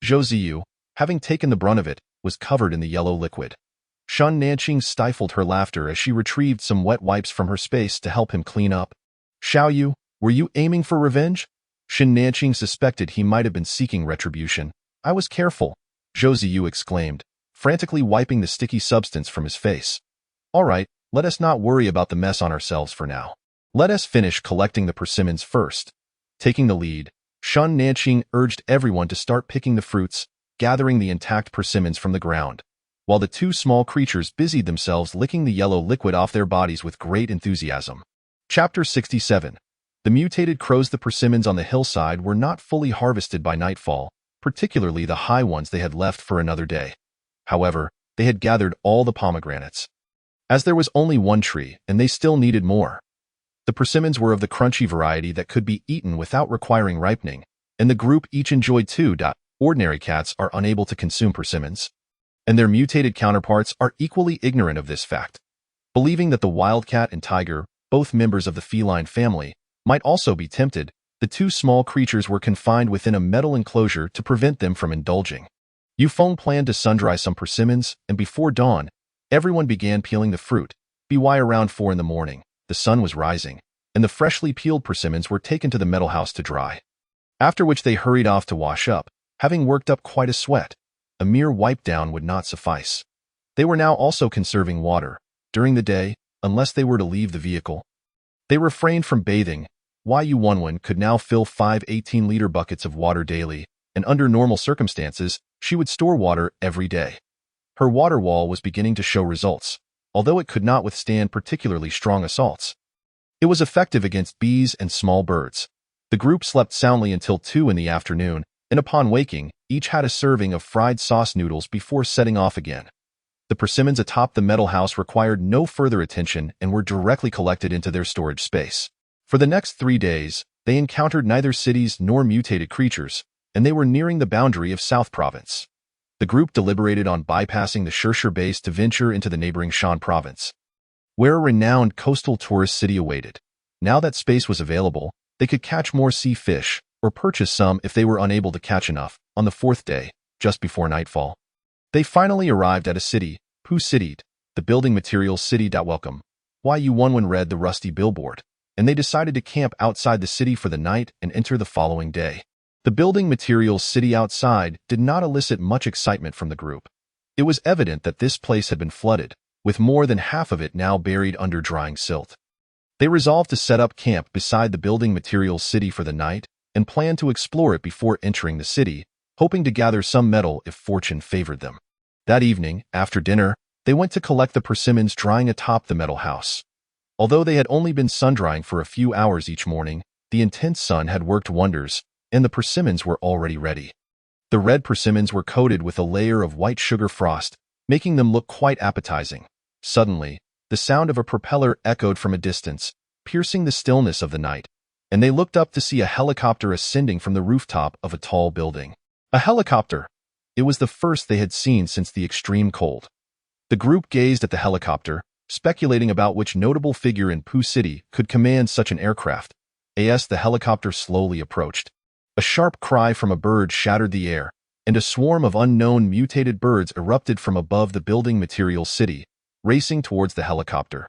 Zhou Ziyu, having taken the brunt of it, was covered in the yellow liquid. Shen Nanqing stifled her laughter as she retrieved some wet wipes from her space to help him clean up. Xiaoyu, were you aiming for revenge? Shen Nanqing suspected he might have been seeking retribution. I was careful, Zhou Ziyu exclaimed, frantically wiping the sticky substance from his face. All right, let us not worry about the mess on ourselves for now. Let us finish collecting the persimmons first. Taking the lead, Shen Nanqing urged everyone to start picking the fruits, gathering the intact persimmons from the ground, while the 2 small creatures busied themselves licking the yellow liquid off their bodies with great enthusiasm. Chapter 67. The mutated crows. The persimmons on the hillside were not fully harvested by nightfall, particularly the high ones they had left for another day. However, they had gathered all the pomegranates. As there was only 1 tree, and they still needed more. The persimmons were of the crunchy variety that could be eaten without requiring ripening, and the group each enjoyed 2. Ordinary cats are unable to consume persimmons, and their mutated counterparts are equally ignorant of this fact. Believing that the wildcat and tiger, both members of the feline family, might also be tempted, the 2 small creatures were confined within a metal enclosure to prevent them from indulging. Yu Feng planned to sun-dry some persimmons, and before dawn, everyone began peeling the fruit. By around 4 in the morning, the sun was rising, and the freshly peeled persimmons were taken to the metal house to dry. After which they hurried off to wash up, having worked up quite a sweat. A mere wipe down would not suffice. They were now also conserving water. During the day, unless they were to leave the vehicle, they refrained from bathing. Yu Wenwen could now fill 5 18-liter buckets of water daily, and under normal circumstances, she would store water every day. Her water wall was beginning to show results, although it could not withstand particularly strong assaults. It was effective against bees and small birds. The group slept soundly until 2 in the afternoon, and upon waking, each had a serving of fried sauce noodles before setting off again. The persimmons atop the metal house required no further attention and were directly collected into their storage space. For the next 3 days, they encountered neither cities nor mutated creatures, and they were nearing the boundary of South Province. the group deliberated on bypassing the Shirshir base to venture into the neighboring Shan province, where a renowned coastal tourist city awaited. Now that space was available, they could catch more sea fish, or purchase some if they were unable to catch enough. On the fourth day, just before nightfall, they finally arrived at a city, Pu City, the building materials city. Welcome. Yu Wenwen read the rusty billboard, and they decided to camp outside the city for the night and enter the following day. The building materials city outside did not elicit much excitement from the group. It was evident that this place had been flooded, with more than half of it now buried under drying silt. They resolved to set up camp beside the building materials city for the night and planned to explore it before entering the city, hoping to gather some metal if fortune favored them. That evening, after dinner, they went to collect the persimmons drying atop the metal house. Although they had only been sun-drying for a few hours each morning, the intense sun had worked wonders, and the persimmons were already ready. The red persimmons were coated with a layer of white sugar frost, making them look quite appetizing. Suddenly, the sound of a propeller echoed from a distance, piercing the stillness of the night, and they looked up to see a helicopter ascending from the rooftop of a tall building. A helicopter! It was the first they had seen since the extreme cold. The group gazed at the helicopter, speculating about which notable figure in Pu City could command such an aircraft. As the helicopter slowly approached, a sharp cry from a bird shattered the air, and a swarm of unknown mutated birds erupted from above the building materials city, racing towards the helicopter.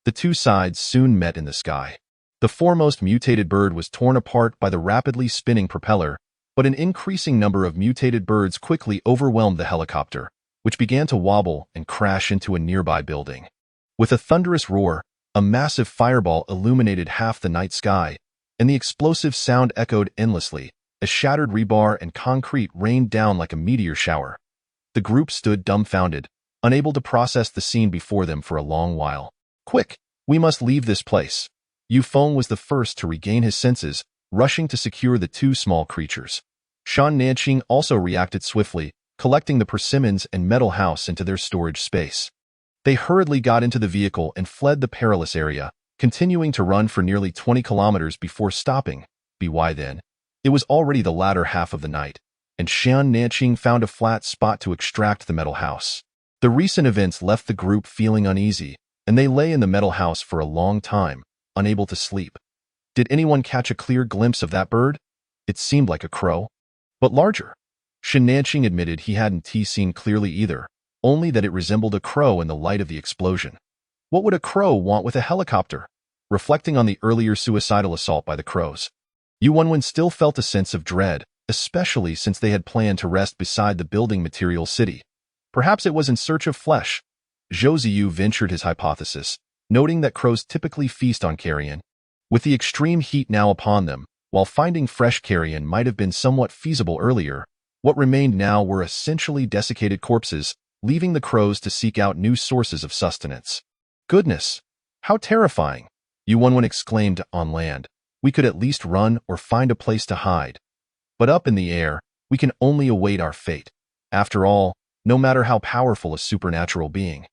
The two sides soon met in the sky. The foremost mutated bird was torn apart by the rapidly spinning propeller, but an increasing number of mutated birds quickly overwhelmed the helicopter, which began to wobble and crash into a nearby building. With a thunderous roar, a massive fireball illuminated half the night sky, and the explosive sound echoed endlessly as shattered rebar and concrete rained down like a meteor shower. The group stood dumbfounded, unable to process the scene before them for a long while. "Quick, we must leave this place." Yu Feng was the first to regain his senses, rushing to secure the two small creatures. Shan Nanqing also reacted swiftly, collecting the persimmons and metal house into their storage space. They hurriedly got into the vehicle and fled the perilous area, continuing to run for nearly 20 kilometers before stopping. By then, it was already the latter half of the night, and Shan Nanqing found a flat spot to extract the metal house. The recent events left the group feeling uneasy, and they lay in the metal house for a long time, unable to sleep. Did anyone catch a clear glimpse of that bird? It seemed like a crow, but larger. Shan Nanqing admitted he hadn't seen clearly either, only that it resembled a crow in the light of the explosion. What would a crow want with a helicopter? Reflecting on the earlier suicidal assault by the crows, Yu Wenwen still felt a sense of dread, especially since they had planned to rest beside the building materials city. Perhaps it was in search of flesh. Zhou Ziyu ventured his hypothesis, noting that crows typically feast on carrion. With the extreme heat now upon them, while finding fresh carrion might have been somewhat feasible earlier, what remained now were essentially desiccated corpses, leaving the crows to seek out new sources of sustenance. "Goodness! How terrifying!" Yu Wenwen exclaimed. "On land, we could at least run or find a place to hide. But up in the air, we can only await our fate. After all, no matter how powerful a supernatural being,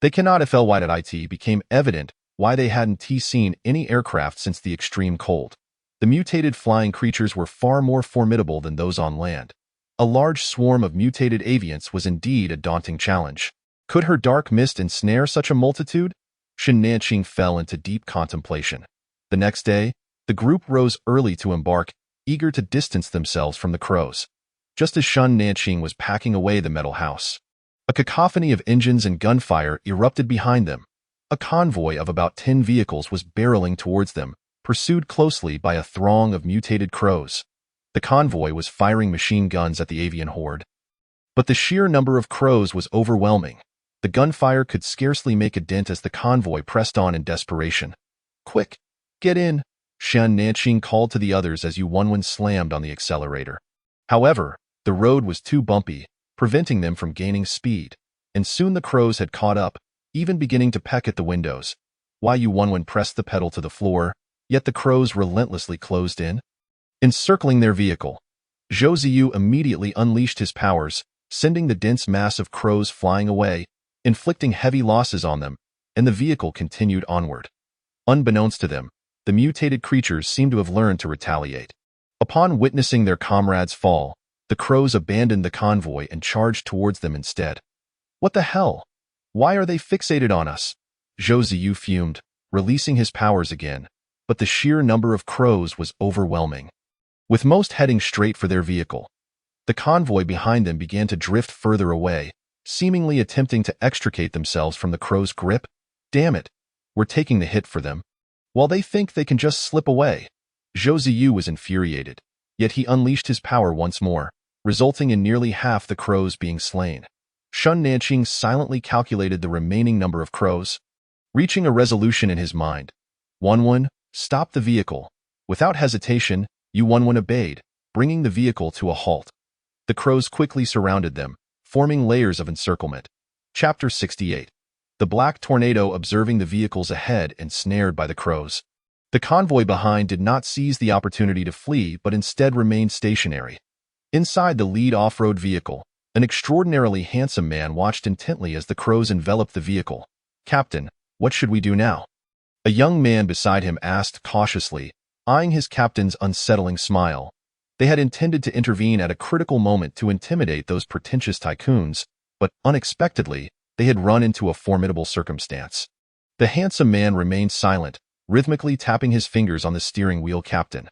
they cannot." It became evident why they hadn't seen any aircraft since the extreme cold. The mutated flying creatures were far more formidable than those on land. A large swarm of mutated avians was indeed a daunting challenge. Could her dark mist ensnare such a multitude? Shan Nanqing fell into deep contemplation. The next day, the group rose early to embark, eager to distance themselves from the crows. Just as Shan Nanqing was packing away the metal house, a cacophony of engines and gunfire erupted behind them. A convoy of about 10 vehicles was barreling towards them, pursued closely by a throng of mutated crows. The convoy was firing machine guns at the avian horde, but the sheer number of crows was overwhelming. The gunfire could scarcely make a dent as the convoy pressed on in desperation. "Quick, get in!" Shan Nanqing called to the others as Yu Wenwen slammed on the accelerator. However, the road was too bumpy, preventing them from gaining speed, and soon the crows had caught up, even beginning to peck at the windows. Yu Wenwen pressed the pedal to the floor, yet the crows relentlessly closed in, encircling their vehicle. Zhou Ziyu immediately unleashed his powers, sending the dense mass of crows flying away, inflicting heavy losses on them, and the vehicle continued onward. Unbeknownst to them, the mutated creatures seemed to have learned to retaliate. Upon witnessing their comrades fall, The crows abandoned the convoy and charged towards them instead. What the hell? Why are they fixated on us? Zhou Ziyu fumed, releasing his powers again, but the sheer number of crows was overwhelming. With most heading straight for their vehicle, the convoy behind them began to drift further away, seemingly attempting to extricate themselves from the crows' grip. Damn it, we're taking the hit for them, while they think they can just slip away. Zhou Ziyu was infuriated, yet he unleashed his power once more, resulting in nearly half the crows being slain. Shun Nanqing silently calculated the remaining number of crows. Reaching a resolution in his mind, Wanwen stopped the vehicle. Without hesitation, Yu Wanwen obeyed, bringing the vehicle to a halt. The crows quickly surrounded them, forming layers of encirclement. Chapter 68. The Black Tornado observing the vehicles ahead and snared by the crows. The convoy behind did not seize the opportunity to flee but instead remained stationary. Inside the lead off-road vehicle, an extraordinarily handsome man watched intently as the crows enveloped the vehicle. "Captain, what should we do now?" A young man beside him asked cautiously, eyeing his captain's unsettling smile. They had intended to intervene at a critical moment to intimidate those pretentious tycoons, but unexpectedly, they had run into a formidable circumstance. The handsome man remained silent, rhythmically tapping his fingers on the steering wheel. "Captain."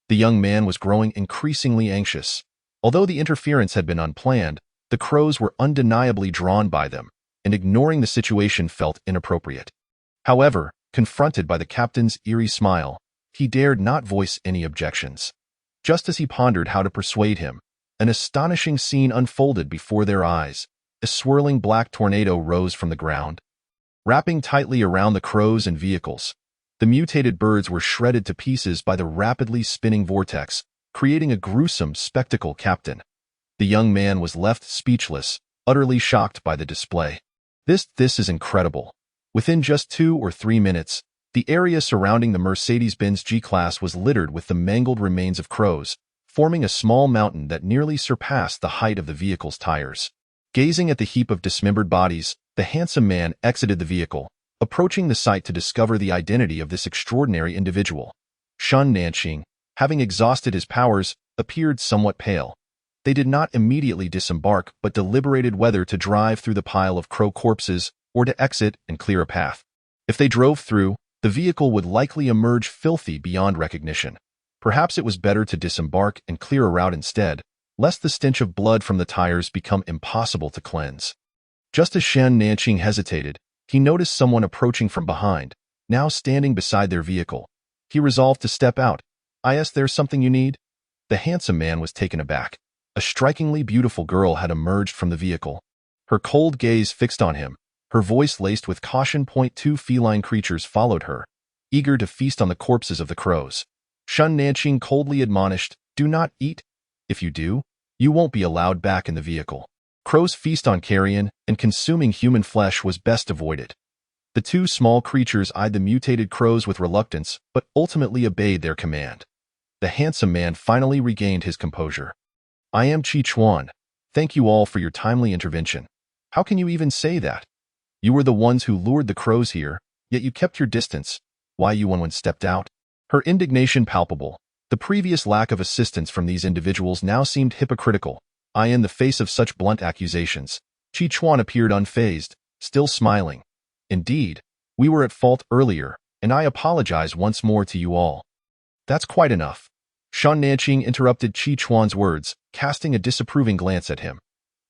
The young man was growing increasingly anxious. Although the interference had been unplanned, the crows were undeniably drawn by them, and ignoring the situation felt inappropriate. However, confronted by the captain's eerie smile, he dared not voice any objections. Just as he pondered how to persuade him, an astonishing scene unfolded before their eyes. A swirling black tornado rose from the ground, wrapping tightly around the crows and vehicles. The mutated birds were shredded to pieces by the rapidly spinning vortex, creating a gruesome spectacle. "Captain." The young man was left speechless, utterly shocked by the display. This is incredible. Within just 2 or 3 minutes, the area surrounding the Mercedes-Benz G-Class was littered with the mangled remains of crows, forming a small mountain that nearly surpassed the height of the vehicle's tires. Gazing at the heap of dismembered bodies, the handsome man exited the vehicle, approaching the site to discover the identity of this extraordinary individual. Shun Nanqing, having exhausted his powers, appeared somewhat pale. They did not immediately disembark but deliberated whether to drive through the pile of crow corpses or to exit and clear a path. If they drove through, the vehicle would likely emerge filthy beyond recognition. Perhaps it was better to disembark and clear a route instead, lest the stench of blood from the tires become impossible to cleanse. Just as Shen Nanqing hesitated, he noticed someone approaching from behind, now standing beside their vehicle. He resolved to step out. "There's something you need?" The handsome man was taken aback. A strikingly beautiful girl had emerged from the vehicle. Her cold gaze fixed on him, her voice laced with caution. 2 feline creatures followed her, eager to feast on the corpses of the crows. Shun Nanqing coldly admonished, "Do not eat. If you do, you won't be allowed back in the vehicle." Crows feast on carrion, and consuming human flesh was best avoided. The 2 small creatures eyed the mutated crows with reluctance, but ultimately obeyed their command. The handsome man finally regained his composure. "I am Chi Chuan. Thank you all for your timely intervention." "How can you even say that? You were the ones who lured the crows here, yet you kept your distance." Why Yu Wanwen stepped out, her indignation palpable. The previous lack of assistance from these individuals now seemed hypocritical. In the face of such blunt accusations, Chi Chuan appeared unfazed, still smiling. "Indeed, we were at fault earlier, and I apologize once more to you all." "That's quite enough." Shun Nanqing interrupted Chi Chuan's words, casting a disapproving glance at him.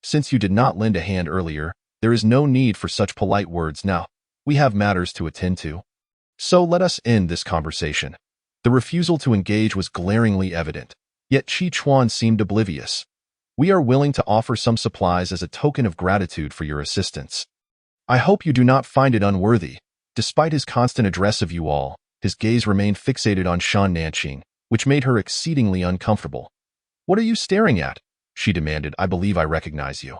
"Since you did not lend a hand earlier, there is no need for such polite words now. We have matters to attend to. So let us end this conversation." The refusal to engage was glaringly evident, yet Chi Chuan seemed oblivious. "We are willing to offer some supplies as a token of gratitude for your assistance. I hope you do not find it unworthy." Despite his constant address of you all, his gaze remained fixated on Shun Nanqing, which made her exceedingly uncomfortable. "What are you staring at?" she demanded. "I believe I recognize you."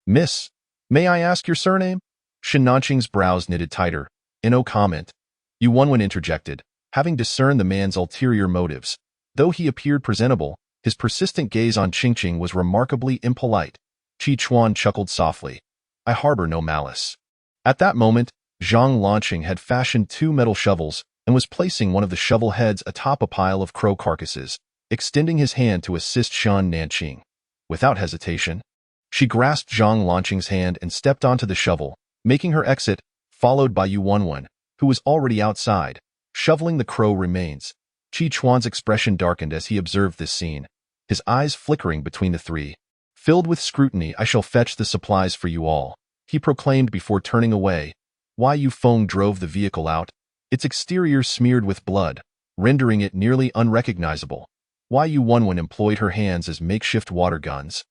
"Miss, may I ask your surname?" Shun Nanqing's brows knitted tighter. "No comment." Yu Wanwen interjected, having discerned the man's ulterior motives. Though he appeared presentable, his persistent gaze on Qingqing was remarkably impolite. Chi Chuan chuckled softly. "I harbor no malice." At that moment, Zhang Lanqing had fashioned 2 metal shovels and was placing one of the shovel heads atop a pile of crow carcasses, extending his hand to assist Shun Nanqing. Without hesitation, she grasped Zhang Lanqing's hand and stepped onto the shovel, making her exit, followed by Yu Wenwen, who was already outside, shoveling the crow remains. Qi Chuan's expression darkened as he observed this scene, his eyes flickering between the three. Filled with scrutiny, "I shall fetch the supplies for you all," he proclaimed before turning away. Wai Yu Feng drove the vehicle out, its exterior smeared with blood, rendering it nearly unrecognizable. Wai Yu Wenwen employed her hands as makeshift water guns,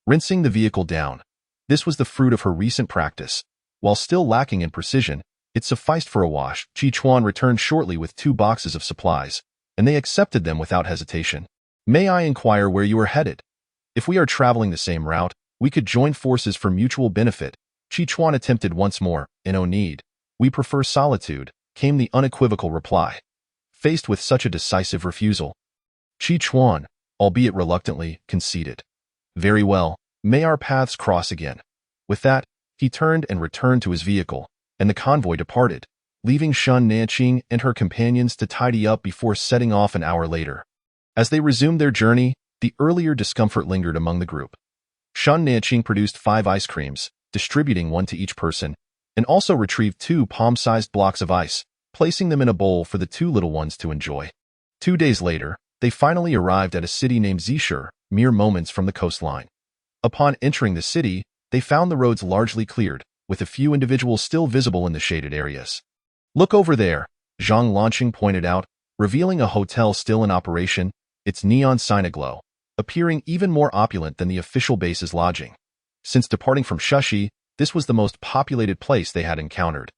rinsing the vehicle down. This was the fruit of her recent practice. While still lacking in precision, it sufficed for a wash. Qi Chuan returned shortly with 2 boxes of supplies, and they accepted them without hesitation. "May I inquire where you are headed? If we are traveling the same route, we could join forces for mutual benefit." Qi Chuan attempted once more. "No need. We prefer solitude," came the unequivocal reply. Faced with such a decisive refusal, Qi Chuan, albeit reluctantly, conceded. "Very well, may our paths cross again." With that, he turned and returned to his vehicle, and the convoy departed, leaving Shen Nanqing and her companions to tidy up before setting off an hour later. As they resumed their journey, the earlier discomfort lingered among the group. Shen Nanqing produced 5 ice creams, distributing 1 to each person, and also retrieved 2 palm-sized blocks of ice, placing them in a bowl for the 2 little ones to enjoy. 2 days later, they finally arrived at a city named Zishur, mere moments from the coastline. Upon entering the city, they found the roads largely cleared, with a few individuals still visible in the shaded areas. "Look over there," Zhang Lanqing pointed out, revealing a hotel still in operation, its neon sign aglow, appearing even more opulent than the official base's lodging. Since departing from Shushi, this was the most populated place they had encountered.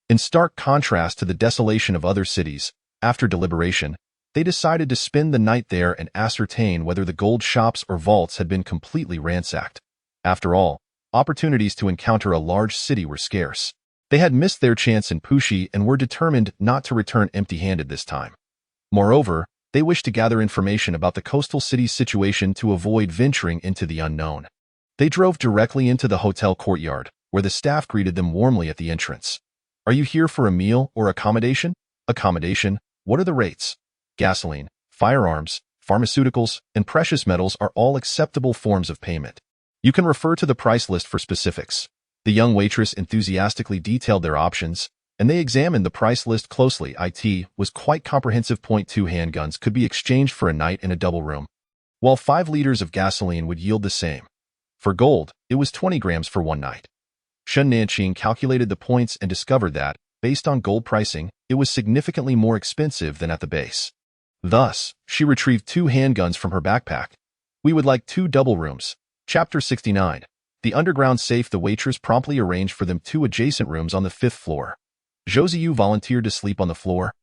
In stark contrast to the desolation of other cities, after deliberation, they decided to spend the night there and ascertain whether the gold shops or vaults had been completely ransacked. After all, opportunities to encounter a large city were scarce. They had missed their chance in Puxi and were determined not to return empty-handed this time. Moreover, they wished to gather information about the coastal city's situation to avoid venturing into the unknown. They drove directly into the hotel courtyard, where the staff greeted them warmly at the entrance. "Are you here for a meal or accommodation?" "Accommodation. What are the rates?" "Gasoline, firearms, pharmaceuticals, and precious metals are all acceptable forms of payment. You can refer to the price list for specifics." The young waitress enthusiastically detailed their options, and they examined the price list closely. It was quite comprehensive. 2 handguns could be exchanged for a night in a double room, while 5 liters of gasoline would yield the same. For gold, it was 20 grams for 1 night. Shen Nanqing calculated the points and discovered that, based on gold pricing, it was significantly more expensive than at the base. Thus, she retrieved 2 handguns from her backpack. "We would like 2 double rooms." Chapter 69. The underground safe. The waitress promptly arranged for them 2 adjacent rooms on the 5th floor. Zhou Ziyu volunteered to sleep on the floor,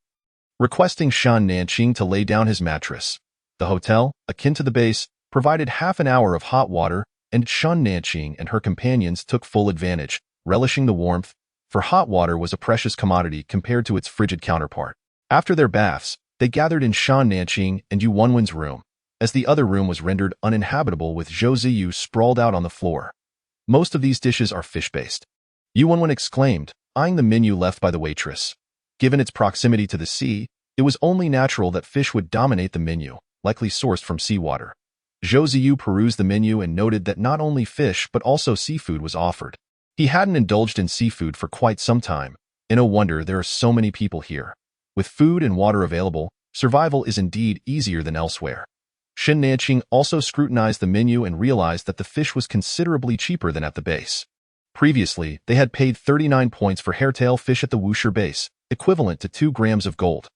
requesting Shen Nanqing to lay down his mattress. The hotel, akin to the base, provided half an hour of hot water, and Shen Nanqing and her companions took full advantage, relishing the warmth, for hot water was a precious commodity compared to its frigid counterpart. After their baths, they gathered in Shen Nanqing and Yu Wenwen's room, as the other room was rendered uninhabitable with Zhou Ziyu sprawled out on the floor. "Most of these dishes are fish-based," Yu Wenwen exclaimed, eyeing the menu left by the waitress. Given its proximity to the sea, it was only natural that fish would dominate the menu, likely sourced from seawater. Zhou Ziyu perused the menu and noted that not only fish but also seafood was offered. He hadn't indulged in seafood for quite some time, and no wonder there are so many people here. With food and water available, survival is indeed easier than elsewhere. Shen Nanqing also scrutinized the menu and realized that the fish was considerably cheaper than at the base. Previously, they had paid 39 points for hairtail fish at the Wuxi base, equivalent to 2 grams of gold.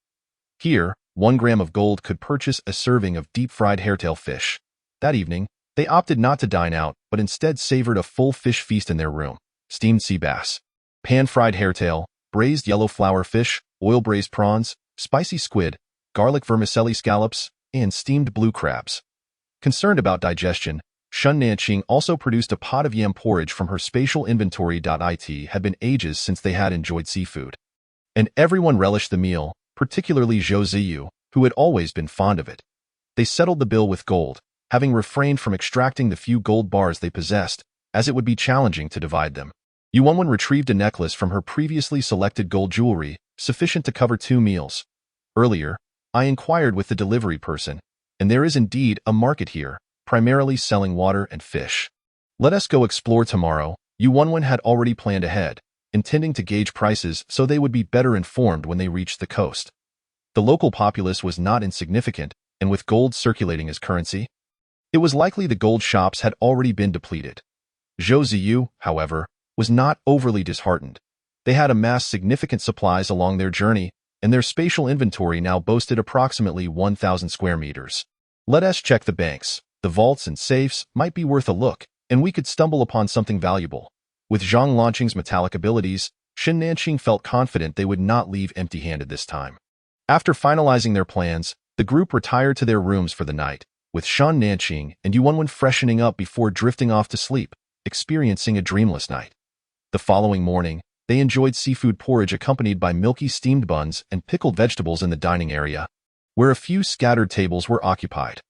Here, 1 gram of gold could purchase a serving of deep-fried hairtail fish. That evening, they opted not to dine out, but instead savored a full fish feast in their room. Steamed sea bass, pan-fried hairtail, braised yellow flower fish, oil-braised prawns, spicy squid, garlic vermicelli scallops, and steamed blue crabs. Concerned about digestion, Shen Nanqing also produced a pot of yam porridge from her spatial inventory. It had been ages since they had enjoyed seafood, and everyone relished the meal, particularly Zhou Ziyu, who had always been fond of it. They settled the bill with gold, having refrained from extracting the few gold bars they possessed, as it would be challenging to divide them. Yu Wenwen retrieved a necklace from her previously selected gold jewelry, sufficient to cover 2 meals. "Earlier, I inquired with the delivery person, and there is indeed a market here. primarily selling water and fish. Let us go explore tomorrow. Yuanwen had already planned ahead, intending to gauge prices so they would be better informed when they reached the coast. The local populace was not insignificant, and with gold circulating as currency, it was likely the gold shops had already been depleted. Zhou Ziyu, however, was not overly disheartened. They had amassed significant supplies along their journey, and their spatial inventory now boasted approximately 1,000 square meters. Let us check the banks. The vaults and safes might be worth a look, and we could stumble upon something valuable. With Zhang Lanqing's metallic abilities, Shen Nanqing felt confident they would not leave empty-handed this time. After finalizing their plans, the group retired to their rooms for the night, with Shen Nanqing and Yuanwen freshening up before drifting off to sleep, experiencing a dreamless night. The following morning, they enjoyed seafood porridge accompanied by milky steamed buns and pickled vegetables in the dining area, where a few scattered tables were occupied.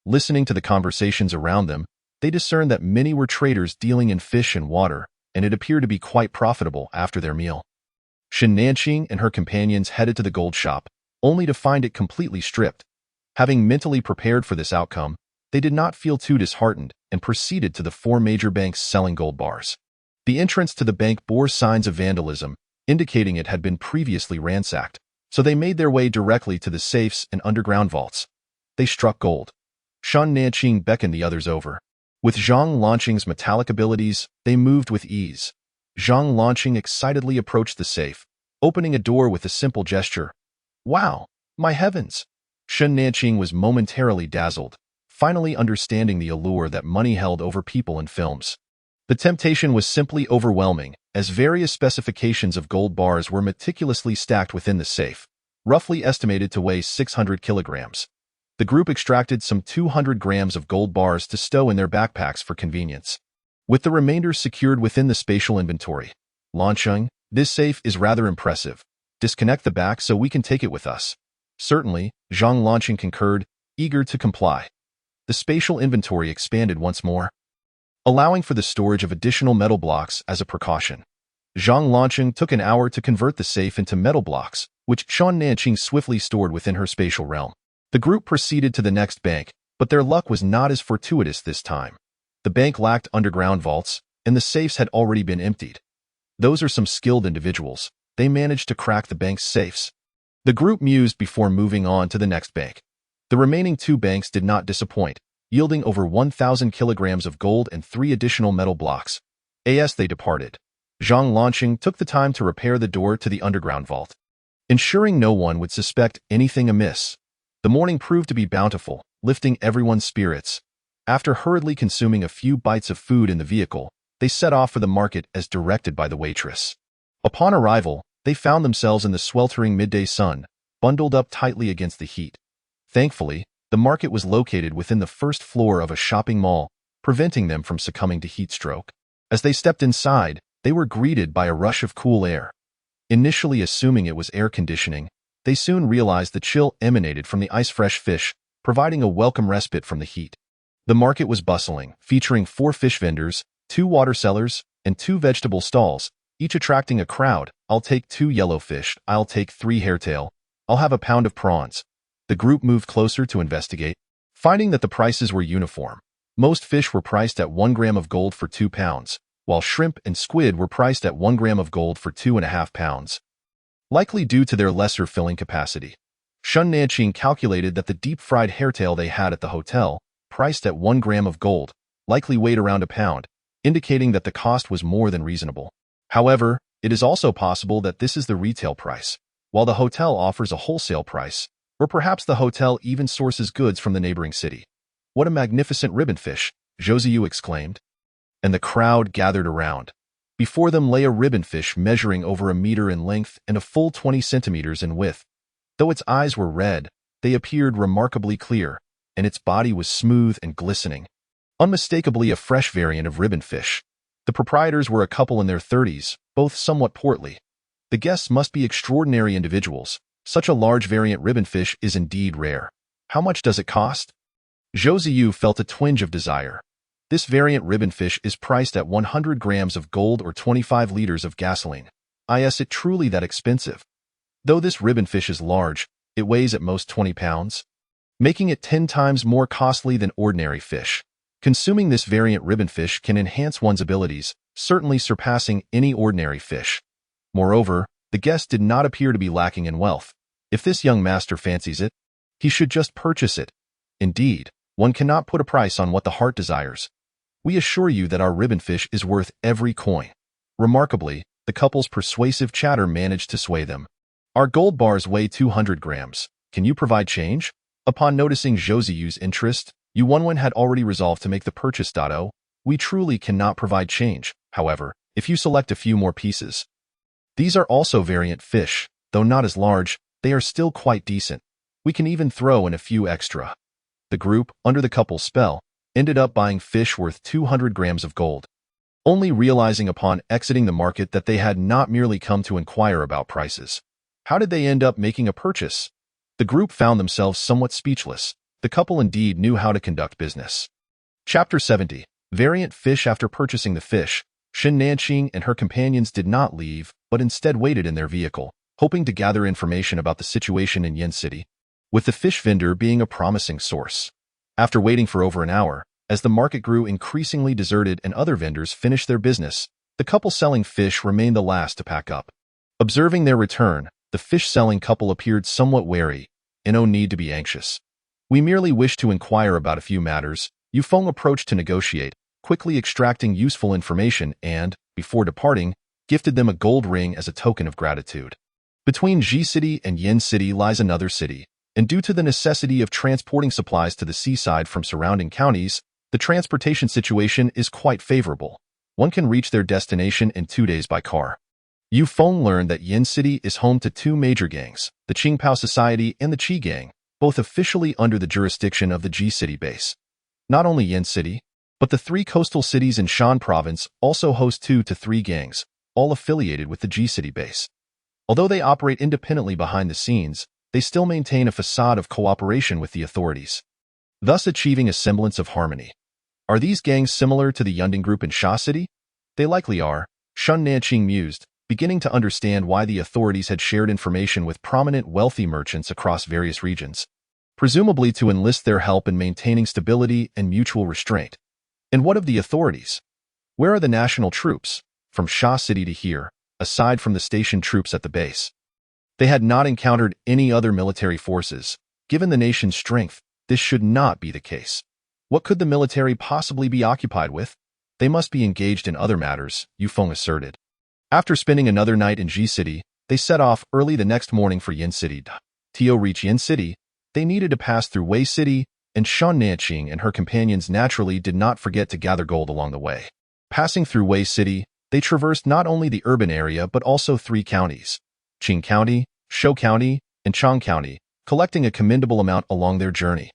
Listening to the conversations around them, they discerned that many were traders dealing in fish and water, and it appeared to be quite profitable after their meal. Shen Nanqing and her companions headed to the gold shop, only to find it completely stripped. Having mentally prepared for this outcome, they did not feel too disheartened and proceeded to the 4 major banks selling gold bars. The entrance to the bank bore signs of vandalism, indicating it had been previously ransacked, so they made their way directly to the safes and underground vaults. They struck gold. Shen Nanqing beckoned the others over. With Zhang Lanqing's metallic abilities, they moved with ease. Zhang Lanqing excitedly approached the safe, opening a door with a simple gesture. Wow! My heavens! Shen Nanqing was momentarily dazzled, finally understanding the allure that money held over people in films. The temptation was simply overwhelming, as various specifications of gold bars were meticulously stacked within the safe, roughly estimated to weigh 600 kilograms. The group extracted some 200 grams of gold bars to stow in their backpacks for convenience, with the remainder secured within the spatial inventory. Lanqing, this safe is rather impressive. Disconnect the back so we can take it with us. Certainly, Zhang Lanqing concurred, eager to comply. The spatial inventory expanded once more, allowing for the storage of additional metal blocks as a precaution. Zhang Lanqing took an hour to convert the safe into metal blocks, which Shen Nanqing swiftly stored within her spatial realm. The group proceeded to the next bank, but their luck was not as fortuitous this time. The bank lacked underground vaults, and the safes had already been emptied. Those are some skilled individuals. They managed to crack the bank's safes. The group mused before moving on to the next bank. The remaining 2 banks did not disappoint, yielding over 1,000 kilograms of gold and 3 additional metal blocks. As they departed, Zhang Lanqing took the time to repair the door to the underground vault, ensuring no one would suspect anything amiss. The morning proved to be bountiful, lifting everyone's spirits. After hurriedly consuming a few bites of food in the vehicle, they set off for the market as directed by the waitress. Upon arrival, they found themselves in the sweltering midday sun, bundled up tightly against the heat. Thankfully, the market was located within the first floor of a shopping mall, preventing them from succumbing to heat stroke. As they stepped inside, they were greeted by a rush of cool air. Initially assuming it was air conditioning, they soon realized the chill emanated from the ice-fresh fish, providing a welcome respite from the heat. The market was bustling, featuring 4 fish vendors, 2 water sellers, and 2 vegetable stalls, each attracting a crowd. I'll take 2 yellow fish, I'll take 3 hairtail, I'll have a pound of prawns. The group moved closer to investigate, finding that the prices were uniform. Most fish were priced at 1 gram of gold for 2 pounds, while shrimp and squid were priced at 1 gram of gold for 2.5 pounds. Likely due to their lesser filling capacity, Shen Nanqing calculated that the deep-fried hairtail they had at the hotel, priced at 1 gram of gold, likely weighed around a pound, indicating that the cost was more than reasonable. However, it is also possible that this is the retail price, while the hotel offers a wholesale price, or perhaps the hotel even sources goods from the neighboring city. What a magnificent ribbonfish, Zhou Ziyu exclaimed. And the crowd gathered around. Before them lay a ribbonfish measuring over 1 meter in length and a full 20 centimeters in width. Though its eyes were red, they appeared remarkably clear, and its body was smooth and glistening. Unmistakably a fresh variant of ribbonfish. The proprietors were a couple in their 30s, both somewhat portly. The guests must be extraordinary individuals. Such a large variant ribbonfish is indeed rare. How much does it cost? Zhou Ziyu felt a twinge of desire. This variant ribbonfish is priced at 100 grams of gold or 25 liters of gasoline. Is it truly that expensive? Though this ribbonfish is large, it weighs at most 20 pounds. making it 10 times more costly than ordinary fish. Consuming this variant ribbonfish can enhance one's abilities, certainly surpassing any ordinary fish. Moreover, the guest did not appear to be lacking in wealth. If this young master fancies it, he should just purchase it. Indeed, one cannot put a price on what the heart desires. We assure you that our ribbonfish is worth every coin. Remarkably, the couple's persuasive chatter managed to sway them. Our gold bars weigh 200 grams. Can you provide change? Upon noticing Joseyu's interest, Yuanwen had already resolved to make the purchase. We truly cannot provide change, however, if you select a few more pieces. These are also variant fish, though not as large, they are still quite decent. We can even throw in a few extra. The group, under the couple's spell, ended up buying fish worth 200 grams of gold, only realizing upon exiting the market that they had not merely come to inquire about prices. How did they end up making a purchase? The group found themselves somewhat speechless. The couple indeed knew how to conduct business. Chapter 70. Variant fish. After purchasing the fish, Shen Nanqing and her companions did not leave, but instead waited in their vehicle, hoping to gather information about the situation in Yin City, with the fish vendor being a promising source. After waiting for over an hour, as the market grew increasingly deserted and other vendors finished their business, the couple selling fish remained the last to pack up. Observing their return, the fish-selling couple appeared somewhat wary. No need to be anxious. We merely wish to inquire about a few matters. Yufeng approached to negotiate, quickly extracting useful information and, before departing, gifted them a gold ring as a token of gratitude. Between Ji City and Yin City lies another city, and due to the necessity of transporting supplies to the seaside from surrounding counties, the transportation situation is quite favorable. One can reach their destination in 2 days by car. Yufeng learned that Yin City is home to 2 major gangs, the Qingpao Society and the Qi Gang, both officially under the jurisdiction of the Ji City base. Not only Yin City, but the 3 coastal cities in Shan Province also host 2 to 3 gangs, all affiliated with the Ji City base. Although they operate independently behind the scenes, they still maintain a facade of cooperation with the authorities, thus achieving a semblance of harmony. Are these gangs similar to the Yunding group in Sha City? They likely are, Shen Nanqing mused, beginning to understand why the authorities had shared information with prominent wealthy merchants across various regions, presumably to enlist their help in maintaining stability and mutual restraint. And what of the authorities? Where are the national troops? From Sha City to here, aside from the stationed troops at the base, they had not encountered any other military forces. Given the nation's strength, this should not be the case. What could the military possibly be occupied with? They must be engaged in other matters, Yufeng asserted. After spending another night in Ji City, they set off early the next morning for Yin City. To reach Yin City, they needed to pass through Wei City, and Shen Nanqing and her companions naturally did not forget to gather gold along the way. Passing through Wei City, they traversed not only the urban area but also 3 counties, Qing County, Shou County, and Chang County, collecting a commendable amount along their journey.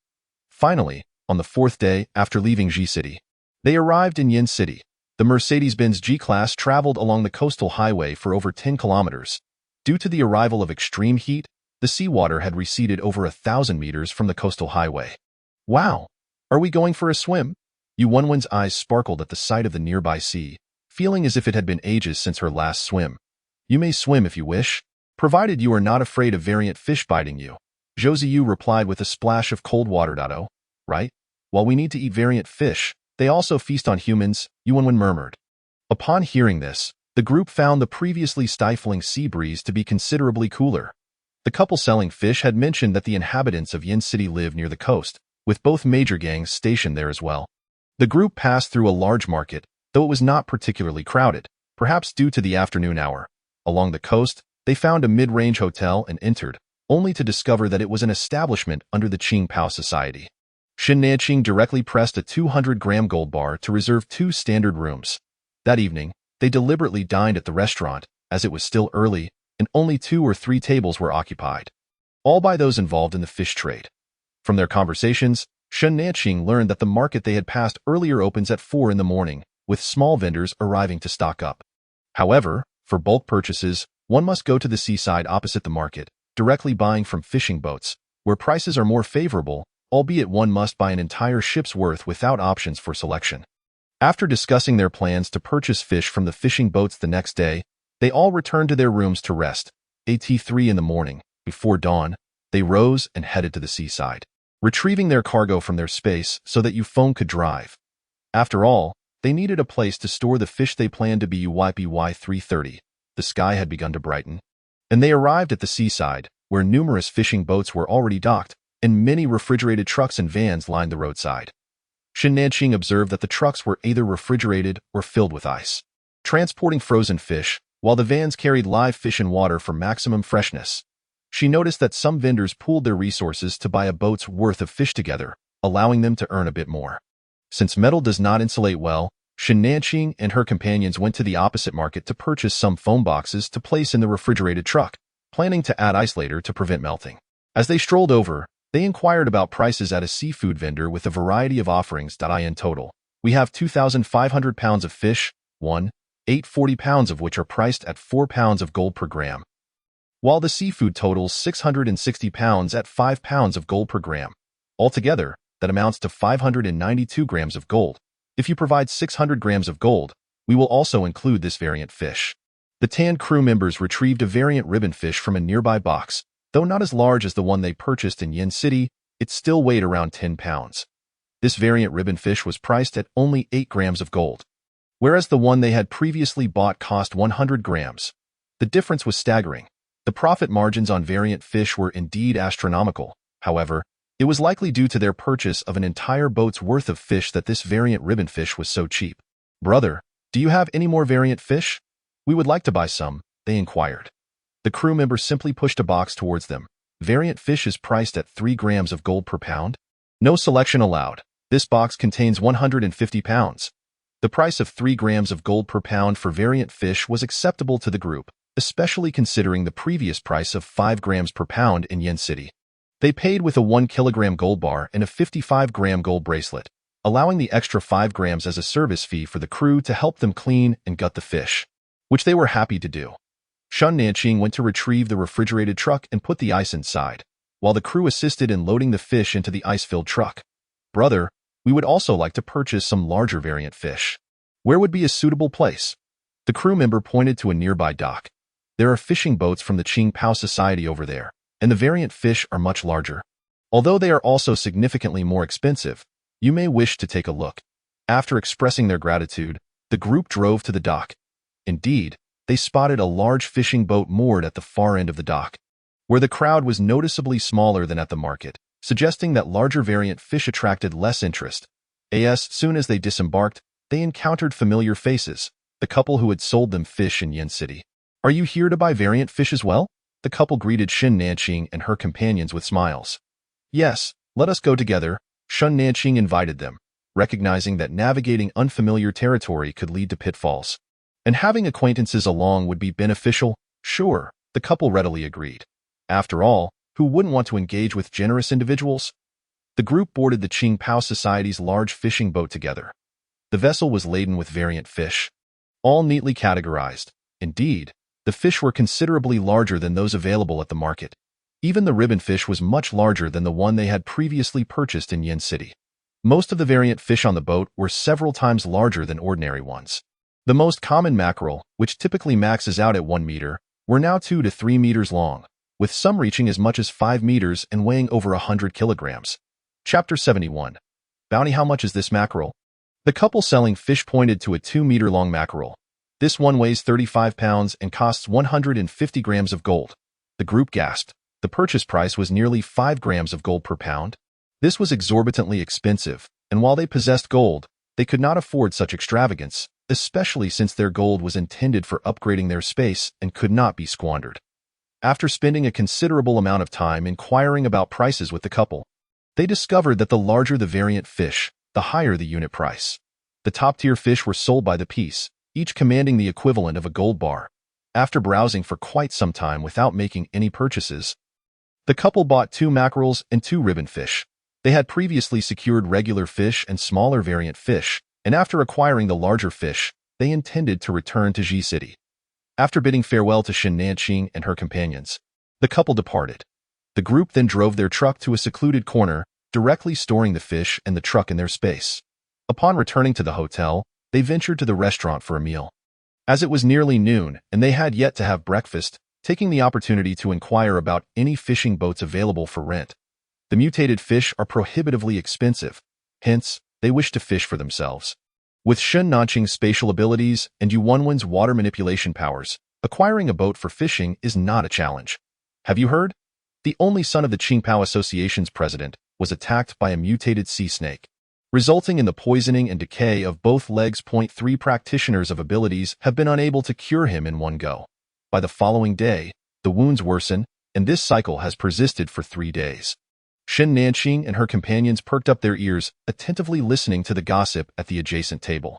Finally, on the 4th day after leaving Ji City, they arrived in Yin City. The Mercedes-Benz G-Class traveled along the coastal highway for over 10 kilometers. Due to the arrival of extreme heat, the seawater had receded over 1,000 meters from the coastal highway. Wow! Are we going for a swim? Yuanwen's eyes sparkled at the sight of the nearby sea, feeling as if it had been ages since her last swim. You may swim if you wish, provided you are not afraid of variant fish biting you. Joseu replied with a splash of cold water. Right? While we need to eat variant fish, they also feast on humans, Yuanwen murmured. Upon hearing this, the group found the previously stifling sea breeze to be considerably cooler. The couple selling fish had mentioned that the inhabitants of Yin City live near the coast, with both major gangs stationed there as well. The group passed through a large market, though it was not particularly crowded, perhaps due to the afternoon hour. Along the coast, they found a mid-range hotel and entered, only to discover that it was an establishment under the Qingpao Society. Shen Nanqing directly pressed a 200-gram gold bar to reserve 2 standard rooms. That evening, they deliberately dined at the restaurant, as it was still early, and only 2 or 3 tables were occupied, all by those involved in the fish trade. From their conversations, Shen Nanqing learned that the market they had passed earlier opens at 4 in the morning, with small vendors arriving to stock up. However, for bulk purchases, one must go to the seaside opposite the market, directly buying from fishing boats, where prices are more favorable, albeit one must buy an entire ship's worth without options for selection. After discussing their plans to purchase fish from the fishing boats the next day, they all returned to their rooms to rest. At 3 in the morning, before dawn, they rose and headed to the seaside. retrieving their cargo from their space so that Yufeng could drive. After all, they needed a place to store the fish they planned to be UYPY 330. The sky had begun to brighten, and they arrived at the seaside, where numerous fishing boats were already docked, and many refrigerated trucks and vans lined the roadside. Shen Nanqing observed that the trucks were either refrigerated or filled with ice, transporting frozen fish, while the vans carried live fish and water for maximum freshness. She noticed that some vendors pooled their resources to buy a boat's worth of fish together, allowing them to earn a bit more. Since metal does not insulate well, Shen Nanqing and her companions went to the opposite market to purchase some foam boxes to place in the refrigerated truck, planning to add ice later to prevent melting. As they strolled over, they inquired about prices at a seafood vendor with a variety of offerings. In total, we have 2,500 pounds of fish, 840 pounds of which are priced at 4 pounds of gold per gram, while the seafood totals 660 pounds at 5 pounds of gold per gram. Altogether, that amounts to 592 grams of gold. If you provide 600 grams of gold, we will also include this variant fish. The Tan crew members retrieved a variant ribbon fish from a nearby box. Though not as large as the one they purchased in Yin City, it still weighed around 10 pounds. This variant ribbon fish was priced at only 8 grams of gold, whereas the one they had previously bought cost 100 grams. The difference was staggering. The profit margins on variant fish were indeed astronomical. However, it was likely due to their purchase of an entire boat's worth of fish that this variant ribbon fish was so cheap. "Brother, do you have any more variant fish? We would like to buy some," they inquired. The crew member simply pushed a box towards them. "Variant fish is priced at 3 grams of gold per pound. No selection allowed. This box contains 150 pounds. The price of 3 grams of gold per pound for variant fish was acceptable to the group, especially considering the previous price of 5 grams per pound in Yin City. They paid with a 1 kilogram gold bar and a 55-gram gold bracelet, allowing the extra 5 grams as a service fee for the crew to help them clean and gut the fish, which they were happy to do. Shen Nanqing went to retrieve the refrigerated truck and put the ice inside, while the crew assisted in loading the fish into the ice-filled truck. "Brother, we would also like to purchase some larger variant fish. Where would be a suitable place?" The crew member pointed to a nearby dock. "There are fishing boats from the Qingpao Society over there, and the variant fish are much larger. Although they are also significantly more expensive, you may wish to take a look." After expressing their gratitude, the group drove to the dock. Indeed, they spotted a large fishing boat moored at the far end of the dock, where the crowd was noticeably smaller than at the market, suggesting that larger variant fish attracted less interest. As soon as they disembarked, they encountered familiar faces, the couple who had sold them fish in Yin City. "Are you here to buy variant fish as well?" The couple greeted Shen Nanqing and her companions with smiles. "Yes, let us go together," Shen Nanqing invited them, recognizing that navigating unfamiliar territory could lead to pitfalls, and having acquaintances along would be beneficial. "Sure," the couple readily agreed. After all, who wouldn't want to engage with generous individuals? The group boarded the Qingpao Society's large fishing boat together. The vessel was laden with variant fish, all neatly categorized. Indeed, the fish were considerably larger than those available at the market. Even the ribbon fish was much larger than the one they had previously purchased in Yin City. Most of the variant fish on the boat were several times larger than ordinary ones. The most common mackerel, which typically maxes out at 1 meter, were now 2 to 3 meters long, with some reaching as much as 5 meters and weighing over 100 kilograms. Chapter 71. Bounty. "How much is this mackerel?" The couple selling fish pointed to a 2-meter-long mackerel. "This one weighs 35 pounds and costs 150 grams of gold." The group gasped. The purchase price was nearly 5 grams of gold per pound. This was exorbitantly expensive, and while they possessed gold, they could not afford such extravagance, especially since their gold was intended for upgrading their space and could not be squandered. After spending a considerable amount of time inquiring about prices with the couple, they discovered that the larger the variant fish, the higher the unit price. The top-tier fish were sold by the piece, each commanding the equivalent of a gold bar. After browsing for quite some time without making any purchases, the couple bought 2 mackerels and 2 ribbon fish. They had previously secured regular fish and smaller variant fish, and after acquiring the larger fish, they intended to return to Ji City. After bidding farewell to Shen Nanqing and her companions, the couple departed. The group then drove their truck to a secluded corner, directly storing the fish and the truck in their space. Upon returning to the hotel, they ventured to the restaurant for a meal. As it was nearly noon and they had yet to have breakfast, taking the opportunity to inquire about any fishing boats available for rent, The mutated fish are prohibitively expensive, hence, they wish to fish for themselves. With Shen Nanqing's spatial abilities and Yu Wenwen's water manipulation powers, acquiring a boat for fishing is not a challenge. Have you heard? The only son of the Qingpao Association's president was attacked by a mutated sea snake, resulting in the poisoning and decay of both legs. 3 practitioners of abilities have been unable to cure him in one go. By the following day, the wounds worsen, and this cycle has persisted for 3 days. Shen Nanqing and her companions perked up their ears, attentively listening to the gossip at the adjacent table.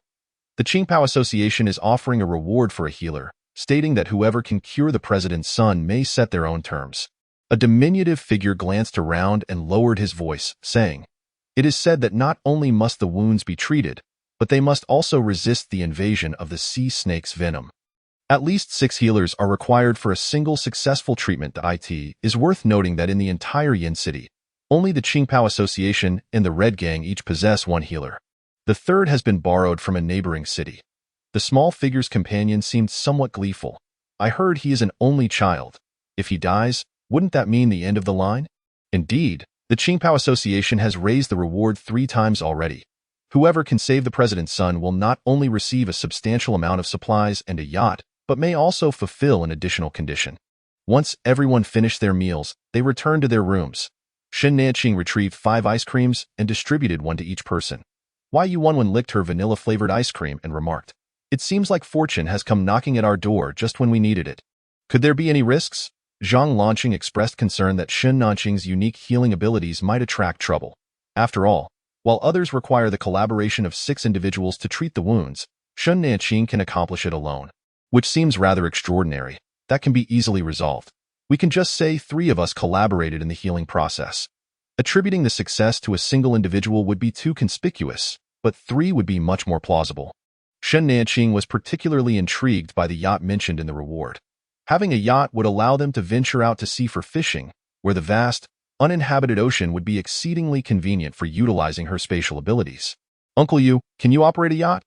The Qingpao Association is offering a reward for a healer, stating that whoever can cure the president's son may set their own terms. A diminutive figure glanced around and lowered his voice, saying, "It is said that not only must the wounds be treated, but they must also resist the invasion of the sea snake's venom. At least 6 healers are required for a single successful treatment." It is worth noting that in the entire Yin City, only the Qingpao Association and the Red Gang each possess 1 healer. The third has been borrowed from a neighboring city. The small figure's companion seemed somewhat gleeful. "I heard he is an only child. If he dies, wouldn't that mean the end of the line?" Indeed, the Qingpao Association has raised the reward 3 times already. Whoever can save the president's son will not only receive a substantial amount of supplies and a yacht, but may also fulfill an additional condition. Once everyone finished their meals, they returned to their rooms. Shen Nanqing retrieved 5 ice creams and distributed 1 to each person. Yu Wenwen licked her vanilla-flavored ice cream and remarked, "It seems like fortune has come knocking at our door just when we needed it. Could there be any risks?" Zhang Lanqing expressed concern that Shen Nanqing's unique healing abilities might attract trouble. After all, while others require the collaboration of 6 individuals to treat the wounds, Shen Nanqing can accomplish it alone, which seems rather extraordinary. That can be easily resolved. We can just say 3 of us collaborated in the healing process. Attributing the success to a single individual would be too conspicuous, but 3 would be much more plausible. Shen Nanqing was particularly intrigued by the yacht mentioned in the reward. Having a yacht would allow them to venture out to sea for fishing, where the vast, uninhabited ocean would be exceedingly convenient for utilizing her spatial abilities. "Uncle Yu, can you operate a yacht?"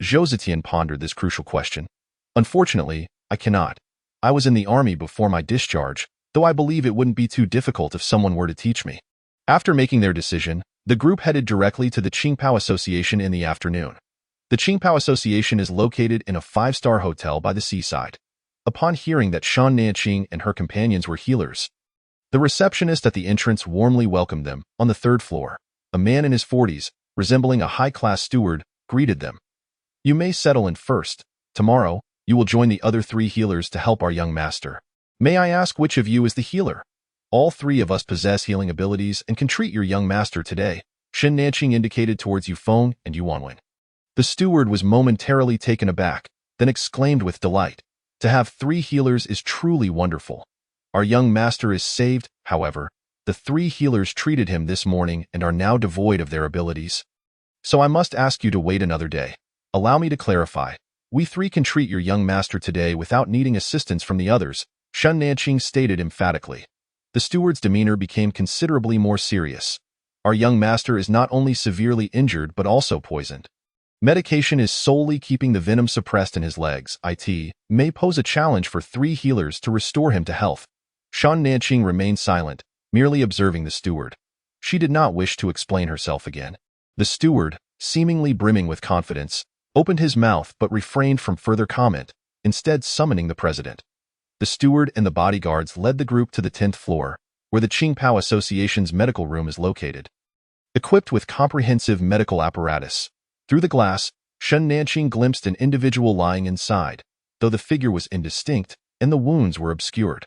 Zhou Zetian pondered this crucial question. "Unfortunately, I cannot. I was in the army before my discharge, though I believe it wouldn't be too difficult if someone were to teach me." After making their decision, the group headed directly to the Qingpao Association in the afternoon. The Qingpao Association is located in a 5-star hotel by the seaside. Upon hearing that Shen Nanqing and her companions were healers, the receptionist at the entrance warmly welcomed them. On the 3rd floor, a man in his 40s, resembling a high-class steward, greeted them. "You may settle in first. Tomorrow, you will join the other 3 healers to help our young master. May I ask which of you is the healer?" "All 3 of us possess healing abilities and can treat your young master today," Shen Nanqing indicated towards Yu Feng and Yu Wenwen. The steward was momentarily taken aback, then exclaimed with delight, "To have 3 healers is truly wonderful. Our young master is saved." However, the 3 healers treated him this morning and are now devoid of their abilities. "So I must ask you to wait another day. Allow me to clarify. We 3 can treat your young master today without needing assistance from the others," Shen Nanqing stated emphatically. The steward's demeanor became considerably more serious. "Our young master is not only severely injured but also poisoned. Medication is solely keeping the venom suppressed in his legs. It may pose a challenge for 3 healers to restore him to health." Shen Nanqing remained silent, merely observing the steward. She did not wish to explain herself again. The steward, seemingly brimming with confidence, opened his mouth but refrained from further comment, instead summoning the president. The steward and the bodyguards led the group to the 10th floor, where the Qingpao Association's medical room is located. Equipped with comprehensive medical apparatus, through the glass, Shen Nanqing glimpsed an individual lying inside, though the figure was indistinct and the wounds were obscured.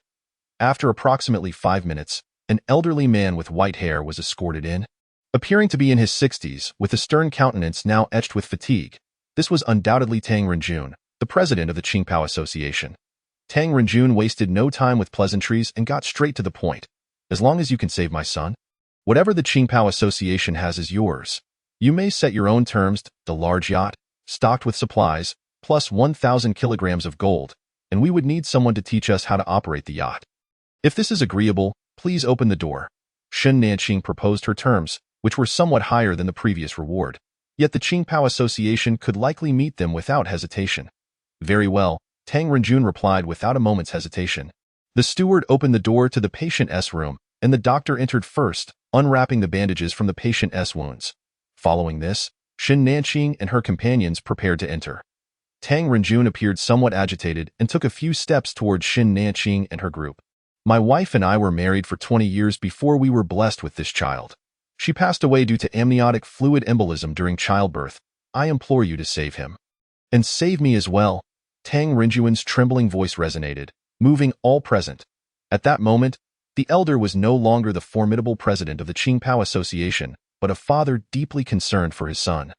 After approximately 5 minutes, an elderly man with white hair was escorted in. Appearing to be in his 60s, with a stern countenance now etched with fatigue, this was undoubtedly Tang Renjun, the president of the Qingpao Association. Tang Renjun wasted no time with pleasantries and got straight to the point. "As long as you can save my son, whatever the Qingpao Association has is yours. You may set your own terms." The large yacht, stocked with supplies, plus 1,000 kilograms of gold, and we would need someone to teach us how to operate the yacht. "If this is agreeable, please open the door." Shen Nanqing proposed her terms, which were somewhat higher than the previous reward. Yet the Qingpao Association could likely meet them without hesitation. "Very well," Tang Renjun replied without a moment's hesitation. The steward opened the door to the patient's room, and the doctor entered first, unwrapping the bandages from the patient's wounds. Following this, Shin Nanqing and her companions prepared to enter. Tang Renjun appeared somewhat agitated and took a few steps towards Shin Nanqing and her group. My wife and I were married for 20 years before we were blessed with this child. She passed away due to amniotic fluid embolism during childbirth. I implore you to save him. And save me as well. Tang Renjuan's trembling voice resonated, moving all present. At that moment, the elder was no longer the formidable president of the Qingpao Association, but a father deeply concerned for his son.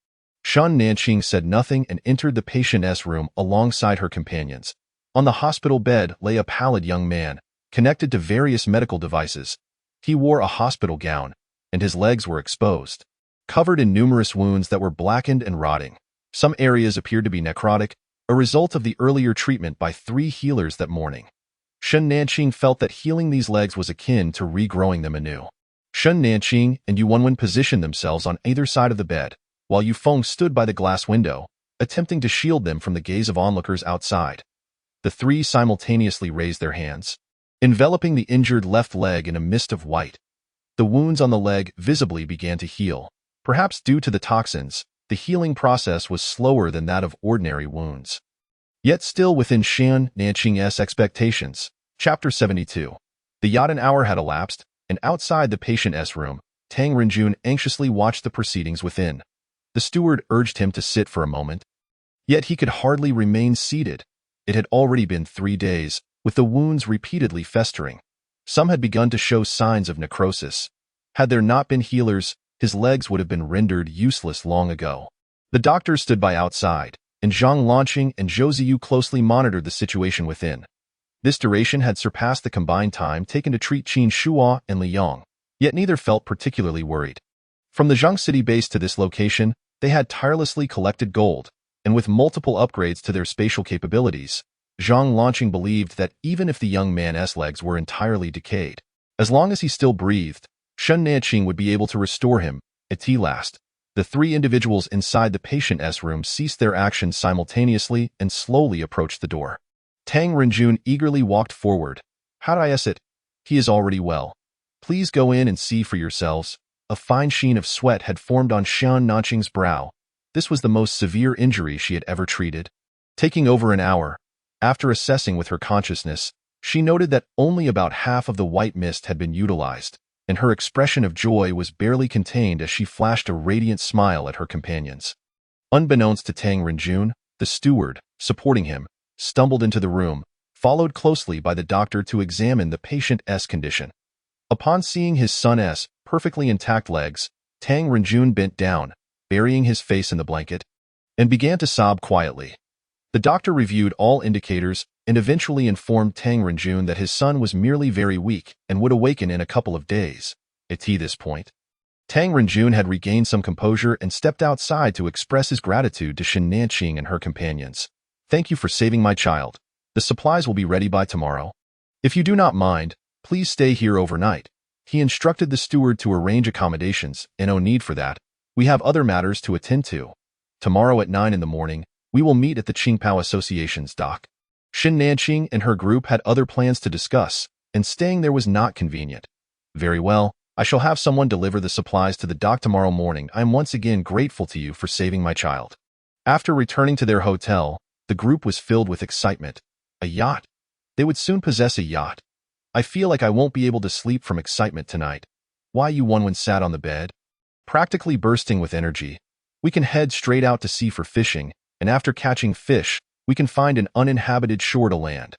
Shan Nanqing said nothing and entered the patient's room alongside her companions. On the hospital bed lay a pallid young man, connected to various medical devices. He wore a hospital gown, and his legs were exposed, covered in numerous wounds that were blackened and rotting. Some areas appeared to be necrotic, a result of the earlier treatment by 3 healers that morning. Shen Nanqing felt that healing these legs was akin to regrowing them anew. Shen Nanqing and Yu Wenwen positioned themselves on either side of the bed, while Yu Feng stood by the glass window, attempting to shield them from the gaze of onlookers outside. The 3 simultaneously raised their hands, enveloping the injured left leg in a mist of white. The wounds on the leg visibly began to heal. Perhaps due to the toxins, the healing process was slower than that of ordinary wounds. Yet still within Shan Nanqing's expectations. Chapter 72. The yacht an hour had elapsed, and outside the patient's room, Tang Renjun anxiously watched the proceedings within. The steward urged him to sit for a moment. Yet he could hardly remain seated. It had already been 3 days, with the wounds repeatedly festering. Some had begun to show signs of necrosis. Had there not been healers, his legs would have been rendered useless long ago. The doctors stood by outside, and Zhang Lanqing and Zhou Ziyu closely monitored the situation within. This duration had surpassed the combined time taken to treat Qin Shuo and Li Yong, yet neither felt particularly worried. From the Zhang city base to this location, they had tirelessly collected gold, and with multiple upgrades to their spatial capabilities, Zhang Lanqing believed that even if the young man's legs were entirely decayed, as long as he still breathed, Shen Nanqing would be able to restore him. At last, the 3 individuals inside the patient's room ceased their actions simultaneously and slowly approached the door. Tang Renjun eagerly walked forward. How do I it? He is already well. Please go in and see for yourselves. A fine sheen of sweat had formed on Shan Nanqing's brow. This was the most severe injury she had ever treated. Taking over an hour, after assessing with her consciousness, she noted that only about half of the white mist had been utilized, and her expression of joy was barely contained as she flashed a radiant smile at her companions. Unbeknownst to Tang Renjun, the steward, supporting him, stumbled into the room, followed closely by the doctor to examine the patient's condition. Upon seeing his son's perfectly intact legs, Tang Renjun bent down, burying his face in the blanket, and began to sob quietly. The doctor reviewed all indicators and eventually informed Tang Renjun that his son was merely very weak and would awaken in a couple of days. At this point, Tang Renjun had regained some composure and stepped outside to express his gratitude to Shen Nanqing and her companions. Thank you for saving my child. The supplies will be ready by tomorrow. If you do not mind, please stay here overnight. He instructed the steward to arrange accommodations, and no need for that. We have other matters to attend to. Tomorrow at 9 in the morning, we will meet at the Qingpao Association's dock. Shen Nanqing and her group had other plans to discuss, and staying there was not convenient. Very well, I shall have someone deliver the supplies to the dock tomorrow morning. I am once again grateful to you for saving my child. After returning to their hotel, the group was filled with excitement. A yacht? They would soon possess a yacht. I feel like I won't be able to sleep from excitement tonight. Why Yu Wenwen sat on the bed, practically bursting with energy. We can head straight out to sea for fishing, and after catching fish, we can find an uninhabited shore to land.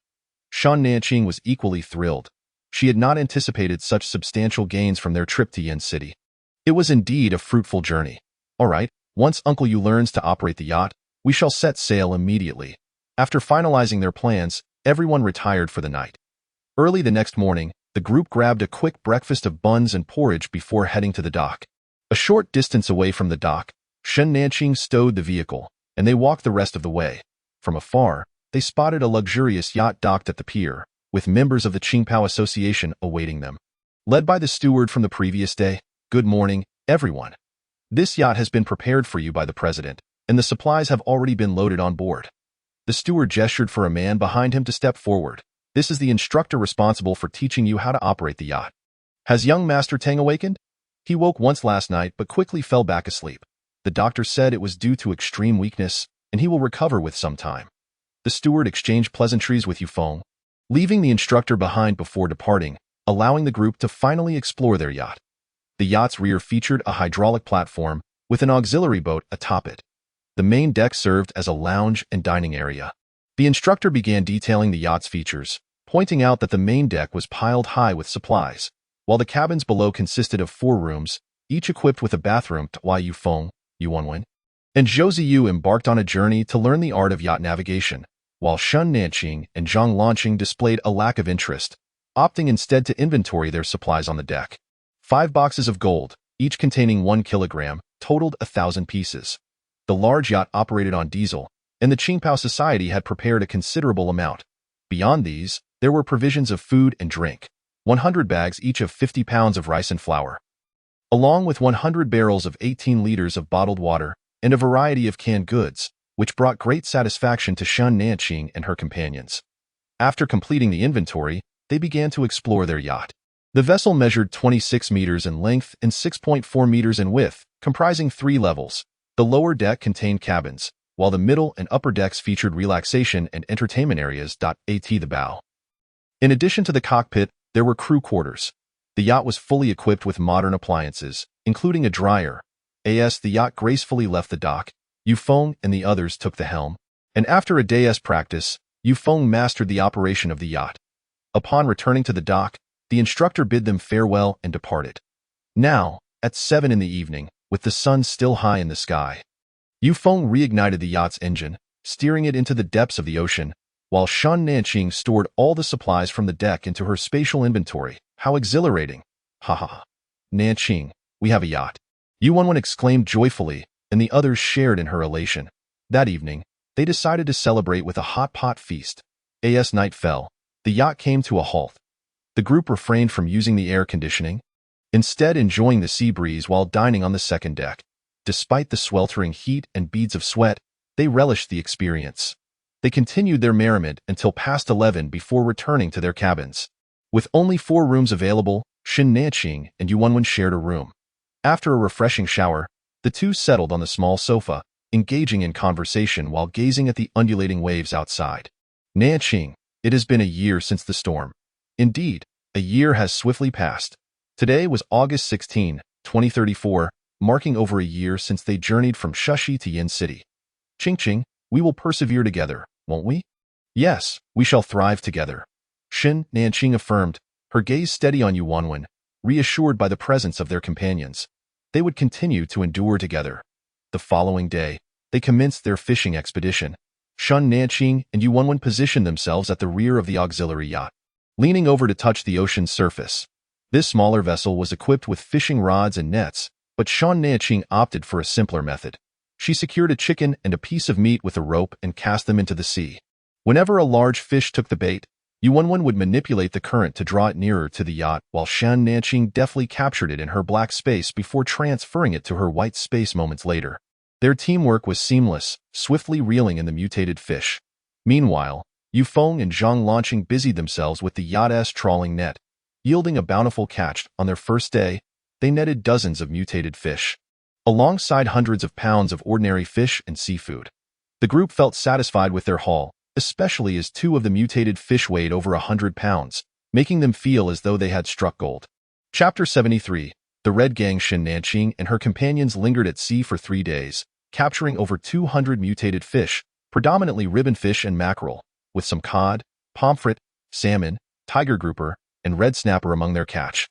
Shan Nanqing was equally thrilled. She had not anticipated such substantial gains from their trip to Yin City. It was indeed a fruitful journey. All right, once Uncle Yu learns to operate the yacht, we shall set sail immediately. After finalizing their plans, everyone retired for the night. Early the next morning, the group grabbed a quick breakfast of buns and porridge before heading to the dock. A short distance away from the dock, Shen Nanqing stowed the vehicle, and they walked the rest of the way. From afar, they spotted a luxurious yacht docked at the pier, with members of the Qingpao Association awaiting them. Led by the steward from the previous day, good morning, everyone. This yacht has been prepared for you by the president, and the supplies have already been loaded on board. The steward gestured for a man behind him to step forward. This is the instructor responsible for teaching you how to operate the yacht. Has young Master Tang awakened? He woke once last night but quickly fell back asleep. The doctor said it was due to extreme weakness, and he will recover with some time. The steward exchanged pleasantries with Yufeng, leaving the instructor behind before departing, allowing the group to finally explore their yacht. The yacht's rear featured a hydraulic platform with an auxiliary boat atop it. The main deck served as a lounge and dining area. The instructor began detailing the yacht's features, pointing out that the main deck was piled high with supplies, while the cabins below consisted of 4 rooms, each equipped with a bathroom. Wai Yufeng, Yuanwen, and Zhou Ziyu embarked on a journey to learn the art of yacht navigation, while Shun Nanqing and Zhang Lanqing displayed a lack of interest, opting instead to inventory their supplies on the deck. 5 boxes of gold, each containing 1 kilogram, totaled 1,000 pieces. The large yacht operated on diesel, and the Qingpao Society had prepared a considerable amount. Beyond these, there were provisions of food and drink, 100 bags each of 50 pounds of rice and flour, along with 100 barrels of 18 liters of bottled water and a variety of canned goods, which brought great satisfaction to Shun Nanqing and her companions. After completing the inventory, they began to explore their yacht. The vessel measured 26 meters in length and 6.4 meters in width, comprising 3 levels. The lower deck contained cabins, while the middle and upper decks featured relaxation and entertainment areas. At the bow. In addition to the cockpit, there were crew quarters. The yacht was fully equipped with modern appliances, including a dryer. As the yacht gracefully left the dock, Yufeng and the others took the helm, and after a day's practice, Yufeng mastered the operation of the yacht. Upon returning to the dock, the instructor bid them farewell and departed. Now, at 7 in the evening, with the sun still high in the sky, Yufeng reignited the yacht's engine, steering it into the depths of the ocean, while Shun Nanqing stored all the supplies from the deck into her spatial inventory. How exhilarating! Ha ha ha. Nanqing, we have a yacht. Yuanwen exclaimed joyfully, and the others shared in her elation. That evening, they decided to celebrate with a hot pot feast. As night fell, the yacht came to a halt. The group refrained from using the air conditioning, instead enjoying the sea breeze while dining on the second deck. Despite the sweltering heat and beads of sweat, they relished the experience. They continued their merriment until past 11 before returning to their cabins. With only 4 rooms available, Shun Nanqing and Yuanwen shared a room. After a refreshing shower, the two settled on the small sofa, engaging in conversation while gazing at the undulating waves outside. Nanqing, it has been a year since the storm. Indeed, a year has swiftly passed. Today was August 16, 2034, marking over a year since they journeyed from Shushi to Yin City. Qingqing, we will persevere together, won't we? Yes, we shall thrive together. Shun Nanqing affirmed, her gaze steady on Yuanwen, reassured by the presence of their companions. They would continue to endure together. The following day, they commenced their fishing expedition. Shun Nanqing and Yuanwen positioned themselves at the rear of the auxiliary yacht, leaning over to touch the ocean's surface. This smaller vessel was equipped with fishing rods and nets, but Shun Nanqing opted for a simpler method. She secured a chicken and a piece of meat with a rope and cast them into the sea. Whenever a large fish took the bait, Yuanwen would manipulate the current to draw it nearer to the yacht, while Shun Nanqing deftly captured it in her black space before transferring it to her white space moments later. Their teamwork was seamless, swiftly reeling in the mutated fish. Meanwhile, Yufeng and Zhang Lanqing busied themselves with the yacht's trawling net. Yielding a bountiful catch on their first day, they netted dozens of mutated fish, alongside hundreds of pounds of ordinary fish and seafood. The group felt satisfied with their haul, especially as 2 of the mutated fish weighed over 100 pounds, making them feel as though they had struck gold. Chapter 73. The Red Gang. Shun Nanqing and her companions lingered at sea for 3 days, capturing over 200 mutated fish, predominantly ribbon fish and mackerel, with some cod, pomfret, salmon, tiger grouper, and red snapper among their catch,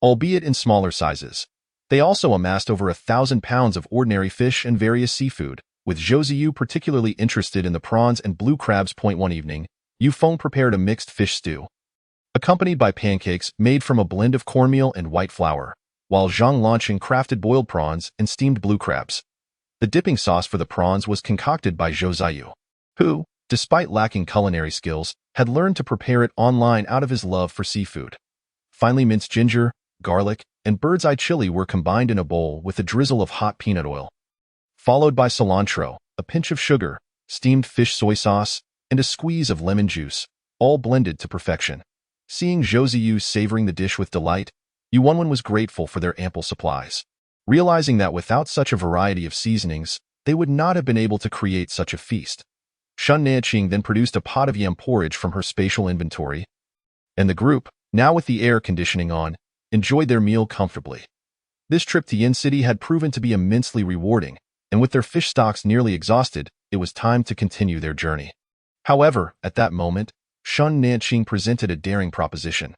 albeit in smaller sizes. They also amassed over 1,000 pounds of ordinary fish and various seafood, with Zhou Ziyu particularly interested in the prawns and blue crabs. One evening, Yufeng prepared a mixed fish stew, accompanied by pancakes made from a blend of cornmeal and white flour, while Zhang Lanqing crafted boiled prawns and steamed blue crabs. The dipping sauce for the prawns was concocted by Zhou Ziyu, who, despite lacking culinary skills, had learned to prepare it online out of his love for seafood. Finely minced ginger, garlic, and bird's eye chili were combined in a bowl with a drizzle of hot peanut oil, followed by cilantro, a pinch of sugar, steamed fish soy sauce, and a squeeze of lemon juice, all blended to perfection. Seeing Zhou Ziyu savoring the dish with delight, Yuanwen was grateful for their ample supplies, realizing that without such a variety of seasonings, they would not have been able to create such a feast. Shun Nanqing then produced a pot of yam porridge from her spatial inventory, and the group, now with the air conditioning on, enjoyed their meal comfortably. This trip to Yin City had proven to be immensely rewarding, and with their fish stocks nearly exhausted, it was time to continue their journey. However, at that moment, Shun Nanqing presented a daring proposition.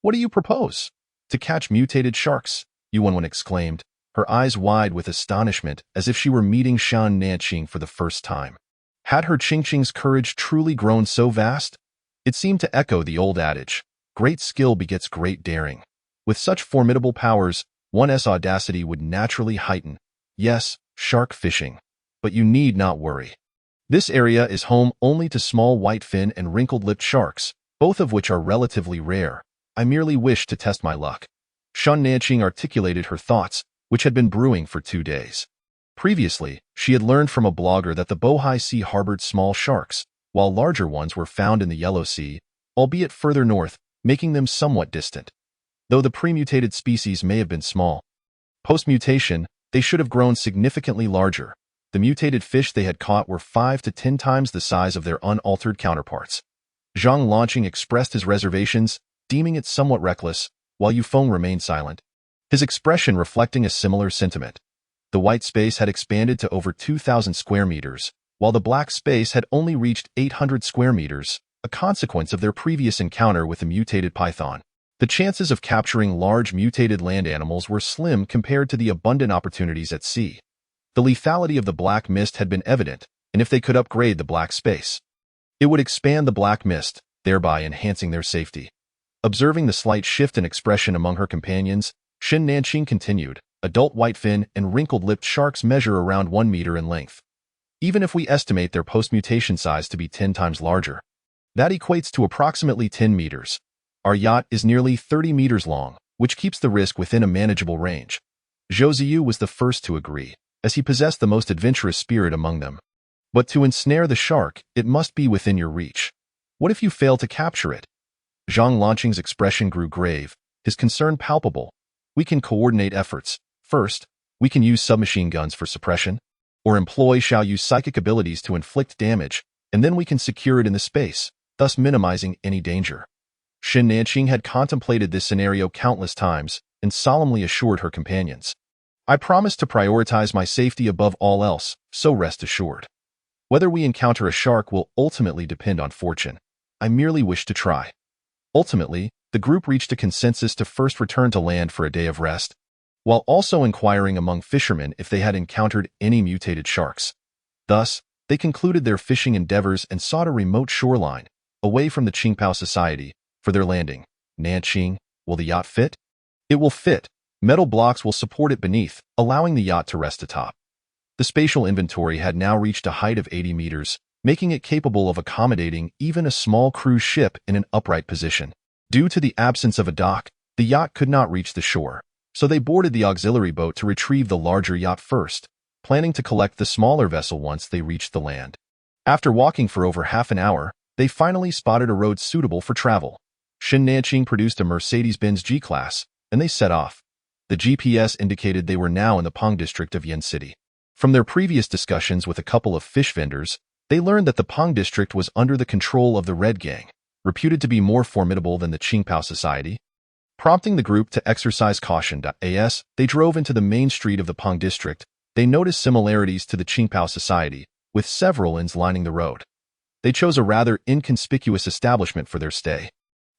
"What do you propose?" "To catch mutated sharks," Yuanwen exclaimed, her eyes wide with astonishment as if she were meeting Shun Nanqing for the first time. Had her Qingqing's courage truly grown so vast? It seemed to echo the old adage, great skill begets great daring. With such formidable powers, one's audacity would naturally heighten. Yes, shark fishing. But you need not worry. This area is home only to small whitefin and wrinkled-lipped sharks, both of which are relatively rare. I merely wish to test my luck. Shun Nanqing articulated her thoughts, which had been brewing for 2 days. Previously, she had learned from a blogger that the Bohai Sea harbored small sharks, while larger ones were found in the Yellow Sea, albeit further north, making them somewhat distant. Though the pre-mutated species may have been small, post-mutation, they should have grown significantly larger. The mutated fish they had caught were 5 to 10 times the size of their unaltered counterparts. Zhang Lanqing expressed his reservations, deeming it somewhat reckless, while Yufeng remained silent, his expression reflecting a similar sentiment. The white space had expanded to over 2,000 square meters, while the black space had only reached 800 square meters, a consequence of their previous encounter with the mutated python. The chances of capturing large mutated land animals were slim compared to the abundant opportunities at sea. The lethality of the black mist had been evident, and if they could upgrade the black space, it would expand the black mist, thereby enhancing their safety. Observing the slight shift in expression among her companions, Shun Nanqing continued, "Adult whitefin and wrinkled-lipped sharks measure around 1 meter in length. Even if we estimate their post-mutation size to be 10 times larger, that equates to approximately 10 meters. Our yacht is nearly 30 meters long, which keeps the risk within a manageable range." Zhou Ziyu was the first to agree, as he possessed the most adventurous spirit among them. "But to ensnare the shark, it must be within your reach. What if you fail to capture it?" Zhang Lanqing's expression grew grave, his concern palpable. "We can coordinate efforts. First, we can use submachine guns for suppression, or employ Xiao Yu's psychic abilities to inflict damage, and then we can secure it in the space, thus minimizing any danger." Shun Nanqing had contemplated this scenario countless times and solemnly assured her companions, "I promise to prioritize my safety above all else, so rest assured. Whether we encounter a shark will ultimately depend on fortune. I merely wish to try." Ultimately, the group reached a consensus to first return to land for a day of rest, while also inquiring among fishermen if they had encountered any mutated sharks. Thus, they concluded their fishing endeavors and sought a remote shoreline, away from the Qingpao Society, for their landing. "Nanqing, will the yacht fit?" "It will fit. Metal blocks will support it beneath, allowing the yacht to rest atop." The spatial inventory had now reached a height of 80 meters, making it capable of accommodating even a small cruise ship in an upright position. Due to the absence of a dock, the yacht could not reach the shore, so they boarded the auxiliary boat to retrieve the larger yacht first, planning to collect the smaller vessel once they reached the land. After walking for over half an hour, they finally spotted a road suitable for travel. Shun Nanqing produced a Mercedes-Benz G-Class, and they set off. The GPS indicated they were now in the Peng district of Yin City. From their previous discussions with a couple of fish vendors, they learned that the Peng district was under the control of the Red Gang, reputed to be more formidable than the Qingpao Society. Prompting the group to exercise caution, as they drove into the main street of the Peng district, they noticed similarities to the Qingpao Society, with several inns lining the road. They chose a rather inconspicuous establishment for their stay.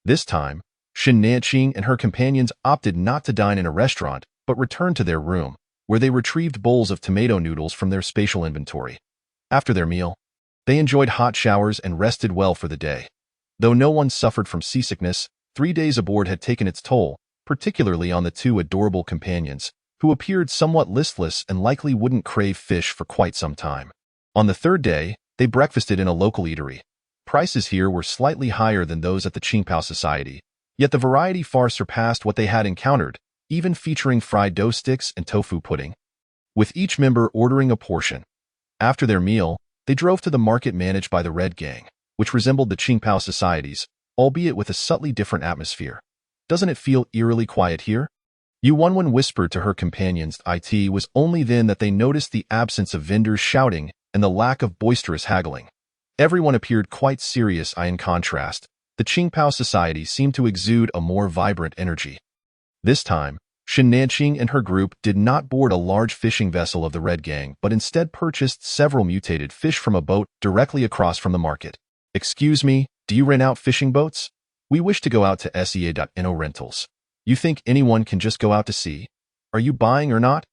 This time, Shun Nanqing and her companions opted not to dine in a restaurant, but returned to their room, where they retrieved bowls of tomato noodles from their spatial inventory. After their meal, they enjoyed hot showers and rested well for the day. Though no one suffered from seasickness, 3 days aboard had taken its toll, particularly on the 2 adorable companions, who appeared somewhat listless and likely wouldn't crave fish for quite some time. On the 3rd day, they breakfasted in a local eatery. Prices here were slightly higher than those at the Qingpao Society, yet the variety far surpassed what they had encountered, even featuring fried dough sticks and tofu pudding, with each member ordering a portion. After their meal, they drove to the market managed by the Red Gang, which resembled the Qingpao Society's, albeit with a subtly different atmosphere. Doesn't it feel eerily quiet here? Yu Wenwen whispered to her companions. It was only then that they noticed the absence of vendors shouting and the lack of boisterous haggling. Everyone appeared quite serious. In contrast, the Qingpao society seemed to exude a more vibrant energy. This time, Shen Nanqing and her group did not board a large fishing vessel of the Red Gang, but instead purchased several mutated fish from a boat directly across from the market. Excuse me, do you rent out fishing boats? We wish to go out to sea.no rentals. You think anyone can just go out to sea? Are you buying or not?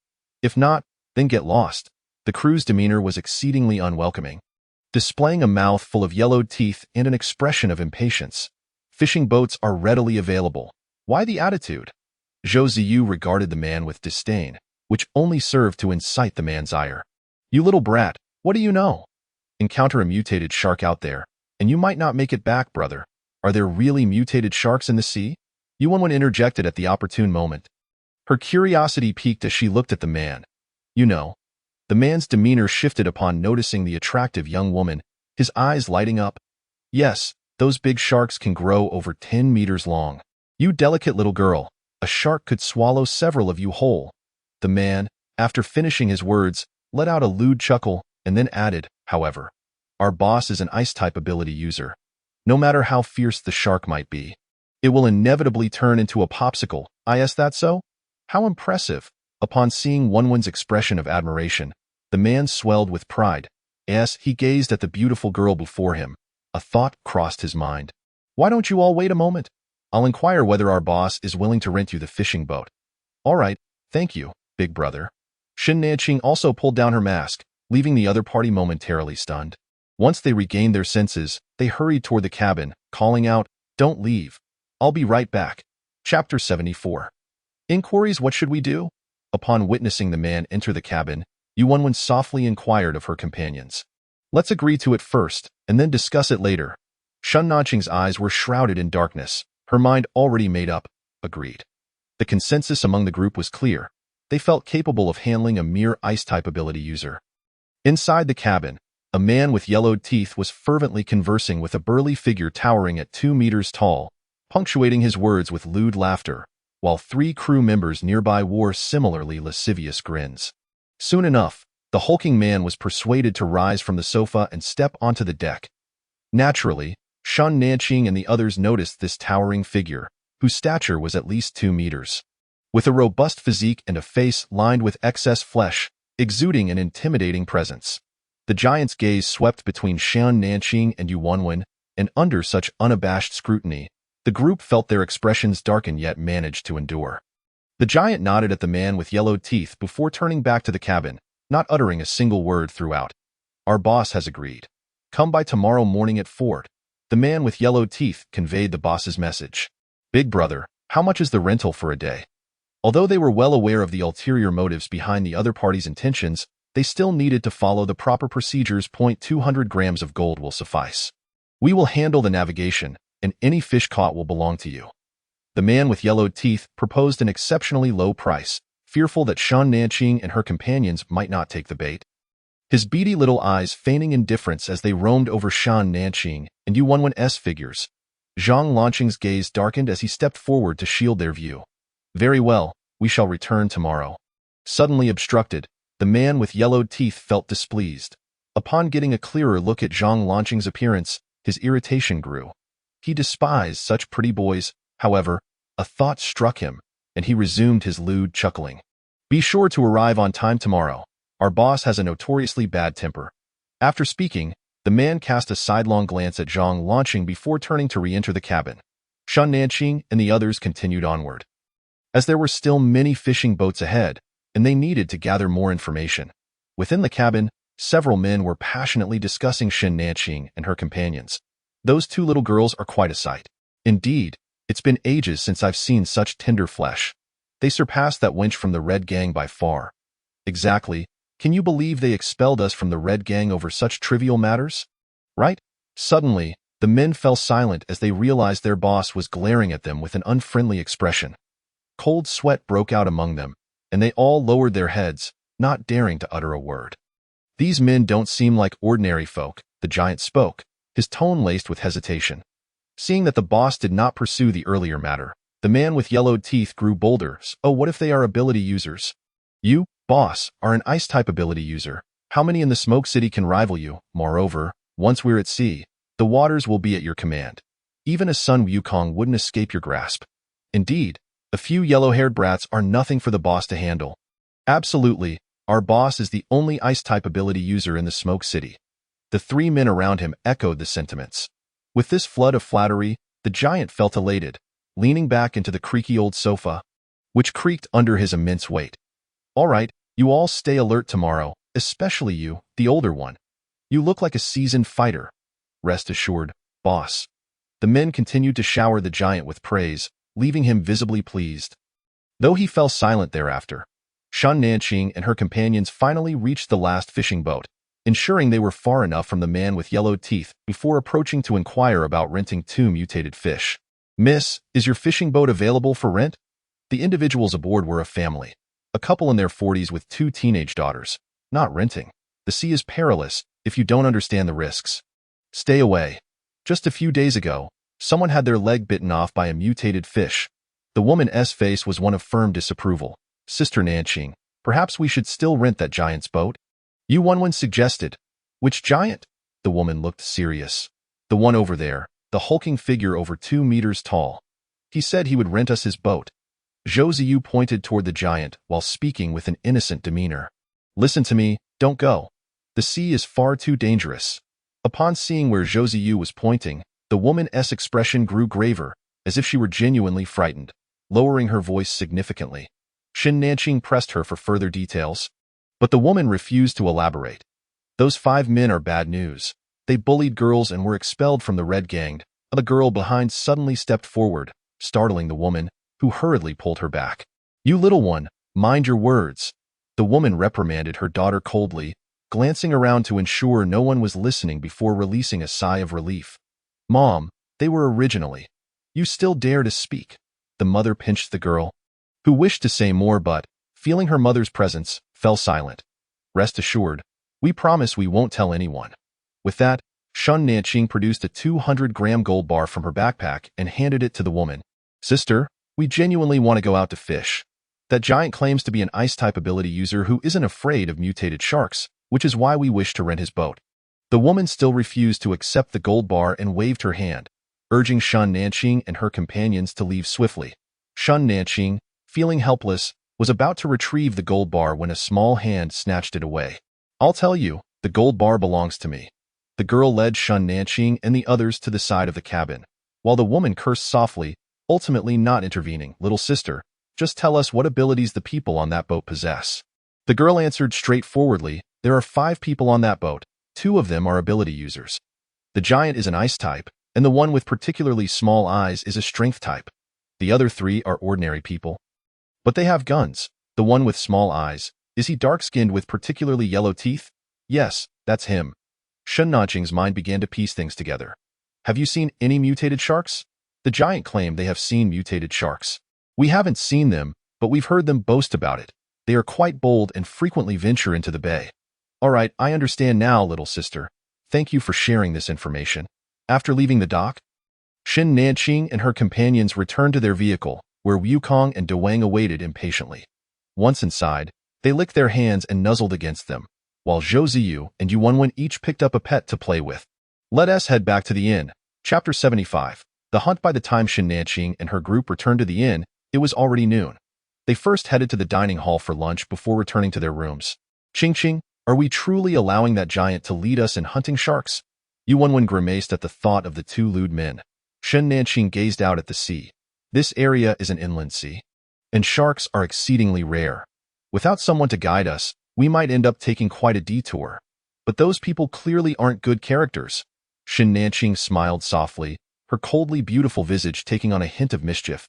If not, then get lost. The crew's demeanor was exceedingly unwelcoming, displaying a mouth full of yellowed teeth and an expression of impatience. Fishing boats are readily available. Why the attitude? Zhou Ziyu regarded the man with disdain, which only served to incite the man's ire. You little brat, what do you know? Encounter a mutated shark out there, and you might not make it back, brother. Are there really mutated sharks in the sea? Yu Wenwen interjected at the opportune moment. Her curiosity piqued as she looked at the man. You know. The man's demeanor shifted upon noticing the attractive young woman, his eyes lighting up. Yes, those big sharks can grow over 10 meters long. You delicate little girl, a shark could swallow several of you whole. The man, after finishing his words, let out a lewd chuckle and then added, however, our boss is an ice-type ability user. No matter how fierce the shark might be, it will inevitably turn into a popsicle. Is that so? How impressive! Upon seeing Wenwen's expression of admiration, the man swelled with pride. As he gazed at the beautiful girl before him, a thought crossed his mind. Why don't you all wait a moment? I'll inquire whether our boss is willing to rent you the fishing boat. All right, thank you, big brother. Shen Nanqing also pulled down her mask, leaving the other party momentarily stunned. Once they regained their senses, they hurried toward the cabin, calling out, Don't leave. I'll be right back. Chapter 74. Inquiries. What should we do? Upon witnessing the man enter the cabin, Yu Wenwen softly inquired of her companions. Let's agree to it first, and then discuss it later. Shen Nanqing's eyes were shrouded in darkness, her mind already made up. Agreed. The consensus among the group was clear. They felt capable of handling a mere ice-type ability user. Inside the cabin, a man with yellowed teeth was fervently conversing with a burly figure towering at 2 meters tall, punctuating his words with lewd laughter, while 3 crew members nearby wore similarly lascivious grins. Soon enough, the hulking man was persuaded to rise from the sofa and step onto the deck. Naturally, Shen Nanqing and the others noticed this towering figure, whose stature was at least 2 meters. With a robust physique and a face lined with excess flesh, exuding an intimidating presence. The giant's gaze swept between Shen Nanqing and Yu Wenwen, and under such unabashed scrutiny, the group felt their expressions darken yet managed to endure. The giant nodded at the man with yellowed teeth before turning back to the cabin, not uttering a single word throughout. Our boss has agreed. Come by tomorrow morning at 4. The man with yellowed teeth conveyed the boss's message. Big brother, how much is the rental for a day? Although they were well aware of the ulterior motives behind the other party's intentions, they still needed to follow the proper procedures. 200 grams of gold will suffice. We will handle the navigation, and any fish caught will belong to you. The man with yellowed teeth proposed an exceptionally low price, fearful that Shen Nanqing and her companions might not take the bait. His beady little eyes feigning indifference as they roamed over Shen Nanqing and Yu Wenwen's figures. Zhang Lanqing's gaze darkened as he stepped forward to shield their view. Very well, we shall return tomorrow. Suddenly obstructed, the man with yellowed teeth felt displeased. Upon getting a clearer look at Zhang Lanqing's appearance, his irritation grew. He despised such pretty boys. However, a thought struck him, and he resumed his lewd chuckling. Be sure to arrive on time tomorrow. Our boss has a notoriously bad temper. After speaking, the man cast a sidelong glance at Zhang Lanqing before turning to re-enter the cabin. Shen Nanqing and the others continued onward. As there were still many fishing boats ahead, and they needed to gather more information. Within the cabin, several men were passionately discussing Shen Nanqing and her companions. Those 2 little girls are quite a sight. Indeed, it's been ages since I've seen such tender flesh. They surpassed that wench from the Red Gang by far. Exactly. Can you believe they expelled us from the Red Gang over such trivial matters? Right? Suddenly, the men fell silent as they realized their boss was glaring at them with an unfriendly expression. Cold sweat broke out among them, and they all lowered their heads, not daring to utter a word. These men don't seem like ordinary folk, the giant spoke, his tone laced with hesitation. Seeing that the boss did not pursue the earlier matter, The man with yellowed teeth grew bolder. Oh, what if they are ability users? You, boss, are an ice-type ability user. How many in the Smoke City can rival you? Moreover, once we're at sea, the waters will be at your command. Even a Sun Wukong wouldn't escape your grasp. Indeed, a few yellow-haired brats are nothing for the boss to handle. Absolutely, our boss is the only ice-type ability user in the Smoke City. The three men around him echoed the sentiments. With this flood of flattery, the giant felt elated, leaning back into the creaky old sofa, which creaked under his immense weight. All right, you all stay alert tomorrow, especially you, the older one. You look like a seasoned fighter. Rest assured, boss. The men continued to shower the giant with praise, leaving him visibly pleased. Though he fell silent thereafter, Shen Nanqing and her companions finally reached the last fishing boat, ensuring they were far enough from the man with yellowed teeth before approaching to inquire about renting 2 mutated fish. Miss, is your fishing boat available for rent? The individuals aboard were a family, a couple in their 40s with 2 teenage daughters. Not renting. The sea is perilous if you don't understand the risks. Stay away. Just a few days ago, someone had their leg bitten off by a mutated fish. The woman's face was one of firm disapproval. Sister Nanqing, perhaps we should still rent that giant's boat? Yu Wenwen suggested. Which giant? The woman looked serious. The one over there, the hulking figure over 2 meters tall. He said he would rent us his boat. Zhou Ziyu pointed toward the giant while speaking with an innocent demeanor. Listen to me, don't go. The sea is far too dangerous. Upon seeing where Zhou Ziyu was pointing, the woman's expression grew graver, as if she were genuinely frightened, lowering her voice significantly. Shen Nanqing pressed her for further details, but the woman refused to elaborate. Those 5 men are bad news. They bullied girls and were expelled from the Red Gang. The girl behind suddenly stepped forward, startling the woman, who hurriedly pulled her back. You little one, mind your words. The woman reprimanded her daughter coldly, glancing around to ensure no one was listening before releasing a sigh of relief. Mom, they were originally. You still dare to speak. The mother pinched the girl, who wished to say more but, feeling her mother's presence, fell silent. Rest assured, we promise we won't tell anyone. With that, Shen Nanqing produced a 200-gram gold bar from her backpack and handed it to the woman. Sister, we genuinely want to go out to fish. That giant claims to be an ice-type ability user who isn't afraid of mutated sharks, which is why we wish to rent his boat. The woman still refused to accept the gold bar and waved her hand, urging Shen Nanqing and her companions to leave swiftly. Shen Nanqing, feeling helpless, was about to retrieve the gold bar when a small hand snatched it away. I'll tell you, the gold bar belongs to me. The girl led Shen Nanqing and the others to the side of the cabin, while the woman cursed softly, ultimately not intervening. Little sister, just tell us what abilities the people on that boat possess. The girl answered straightforwardly, there are 5 people on that boat. 2 of them are ability users. The giant is an ice type, and the one with particularly small eyes is a strength type. The other 3 are ordinary people. But they have guns. The one with small eyes, is he dark-skinned with particularly yellow teeth? Yes, that's him. Shen Nanqing's mind began to piece things together. Have you seen any mutated sharks? The giant claimed they have seen mutated sharks. We haven't seen them, but we've heard them boast about it. They are quite bold and frequently venture into the bay. All right, I understand now, little sister. Thank you for sharing this information. After leaving the dock, Shen Nanqing and her companions returned to their vehicle, where Wukong and Dewang awaited impatiently. Once inside, they licked their hands and nuzzled against them, while Zhou Ziyu and Yu Wenwen each picked up a pet to play with. Let us head back to the inn. Chapter 75. The hunt. By the time Shen Nanqing and her group returned to the inn, it was already noon. They first headed to the dining hall for lunch before returning to their rooms. Ching, are we truly allowing that giant to lead us in hunting sharks? Yu Wenwen grimaced at the thought of the 2 lewd men. Shen Nanqing gazed out at the sea. This area is an inland sea, and sharks are exceedingly rare. Without someone to guide us, we might end up taking quite a detour. But those people clearly aren't good characters. Shen Nanqing smiled softly, her coldly beautiful visage taking on a hint of mischief.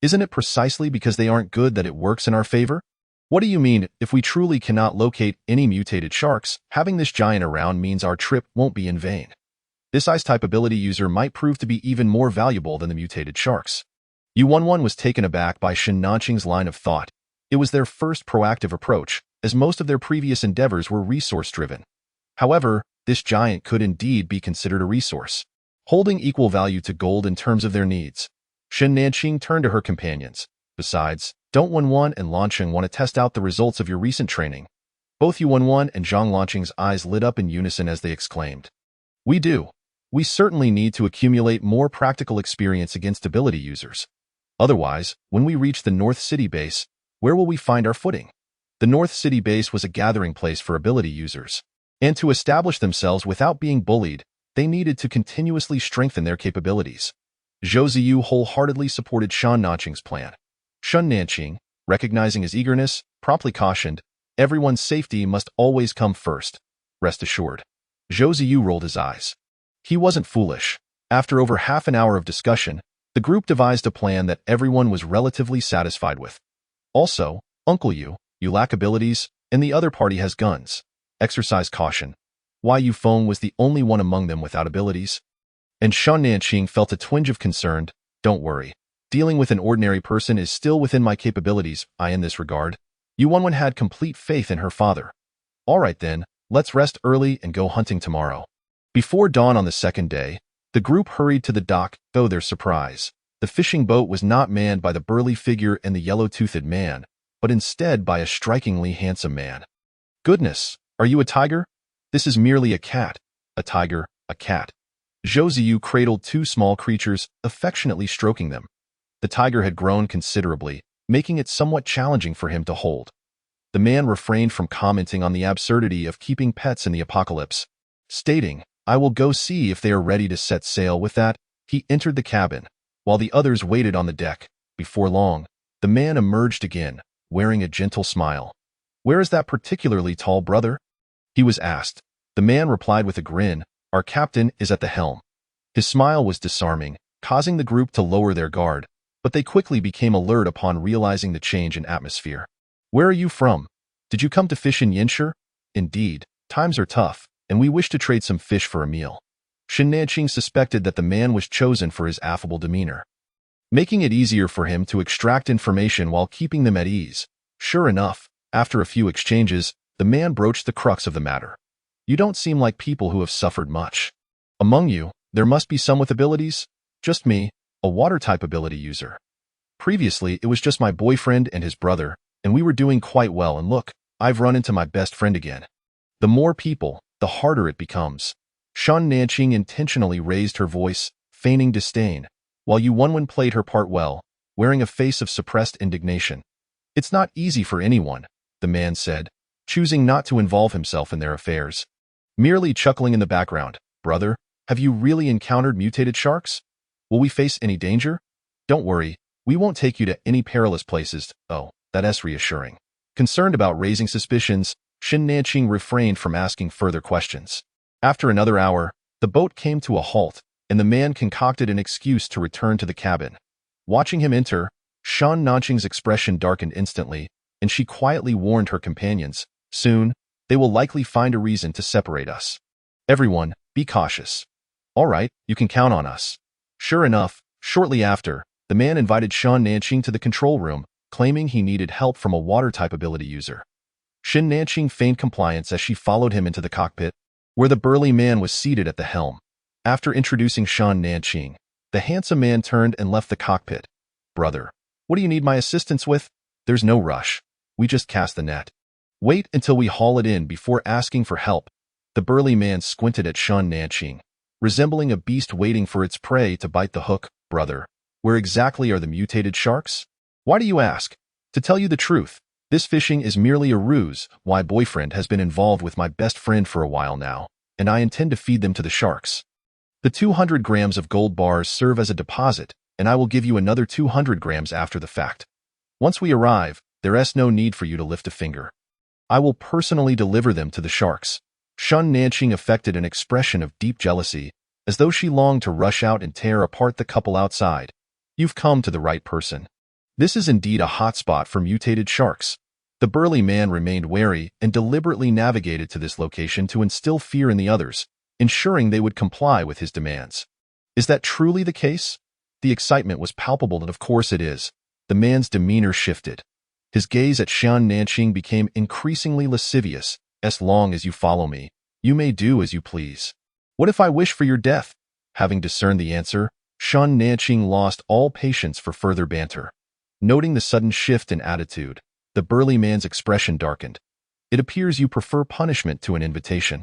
Isn't it precisely because they aren't good that it works in our favor? What do you mean, if we truly cannot locate any mutated sharks, having this giant around means our trip won't be in vain? This ice-type ability user might prove to be even more valuable than the mutated sharks. Yu Wenwen was taken aback by Shen Nanqing's line of thought. It was their first proactive approach, as most of their previous endeavors were resource-driven. However, this giant could indeed be considered a resource, holding equal value to gold in terms of their needs. Shen Nanqing turned to her companions. Besides, don't Wenwen and Lanqing want to test out the results of your recent training? Both Yu Wenwen and Zhang Lanqing's eyes lit up in unison as they exclaimed. We do. We certainly need to accumulate more practical experience against ability users. Otherwise, when we reach the North City base, where will we find our footing? The North City base was a gathering place for ability users, and to establish themselves without being bullied, they needed to continuously strengthen their capabilities. Zhou Ziyu wholeheartedly supported Shan Nanqing's plan. Shen Nanqing, recognizing his eagerness, promptly cautioned, everyone's safety must always come first. Rest assured. Zhou Ziyu rolled his eyes. He wasn't foolish. After over half an hour of discussion, the group devised a plan that everyone was relatively satisfied with. Also, Uncle you lack abilities, and the other party has guns. Exercise caution. Why Yu Feng was the only one among them without abilities? And Shan Nanqing felt a twinge of concern. Don't worry. Dealing with an ordinary person is still within my capabilities, in this regard. Yu Wenwen had complete faith in her father. All right then, let's rest early and go hunting tomorrow. Before dawn on the second day, the group hurried to the dock, though their surprise. The fishing boat was not manned by the burly figure and the yellow-toothed man, but instead by a strikingly handsome man. Goodness, are you a tiger? This is merely a cat. A tiger, a cat. Zhou Ziyu cradled two small creatures, affectionately stroking them. The tiger had grown considerably, making it somewhat challenging for him to hold. The man refrained from commenting on the absurdity of keeping pets in the apocalypse, stating, I will go see if they are ready to set sail. With that, he entered the cabin, while the others waited on the deck. Before long, the man emerged again, wearing a gentle smile. Where is that particularly tall brother? He was asked. The man replied with a grin, Our captain is at the helm. His smile was disarming, causing the group to lower their guard, but they quickly became alert upon realizing the change in atmosphere. Where are you from? Did you come to fish in Yanshi? Indeed, times are tough, and we wish to trade some fish for a meal. Shen Nanqing suspected that the man was chosen for his affable demeanor, making it easier for him to extract information while keeping them at ease. Sure enough, after a few exchanges, the man broached the crux of the matter. You don't seem like people who have suffered much. Among you, there must be some with abilities? Just me, a water-type ability user. Previously, it was just my boyfriend and his brother, and we were doing quite well, and look, I've run into my best friend again. The more people, the harder it becomes. Shan Nanqing intentionally raised her voice, feigning disdain, while Yu Wenwen played her part well, wearing a face of suppressed indignation. It's not easy for anyone, the man said, choosing not to involve himself in their affairs. Merely chuckling in the background, Brother, have you really encountered mutated sharks? Will we face any danger? Don't worry, we won't take you to any perilous places. Oh, that's reassuring. Concerned about raising suspicions, Shen Nanqing refrained from asking further questions. After another hour, the boat came to a halt, and the man concocted an excuse to return to the cabin. Watching him enter, Shan Nanqing's expression darkened instantly, and she quietly warned her companions, soon, they will likely find a reason to separate us. Everyone, be cautious. All right, you can count on us. Sure enough, shortly after, the man invited Shan Nanqing to the control room, claiming he needed help from a water-type ability user. Shen Nanqing feigned compliance as she followed him into the cockpit, where the burly man was seated at the helm. After introducing Shan Nanqing, the handsome man turned and left the cockpit. Brother, what do you need my assistance with? There's no rush. We just cast the net. Wait until we haul it in before asking for help. The burly man squinted at Shan Nanqing, resembling a beast waiting for its prey to bite the hook. Brother, where exactly are the mutated sharks? Why do you ask? To tell you the truth, this fishing is merely a ruse. My boyfriend has been involved with my best friend for a while now, and I intend to feed them to the sharks. The 200 grams of gold bars serve as a deposit, and I will give you another 200 grams after the fact. Once we arrive, there's no need for you to lift a finger. I will personally deliver them to the sharks. Shan Nanqing affected an expression of deep jealousy, as though she longed to rush out and tear apart the couple outside. You've come to the right person. This is indeed a hotspot for mutated sharks. The burly man remained wary and deliberately navigated to this location to instill fear in the others, ensuring they would comply with his demands. Is that truly the case? The excitement was palpable, and of course it is. The man's demeanor shifted. His gaze at Shan Nanqing became increasingly lascivious. As long as you follow me, you may do as you please. What if I wish for your death? Having discerned the answer, Shen Nanqing lost all patience for further banter. Noting the sudden shift in attitude, the burly man's expression darkened. It appears you prefer punishment to an invitation.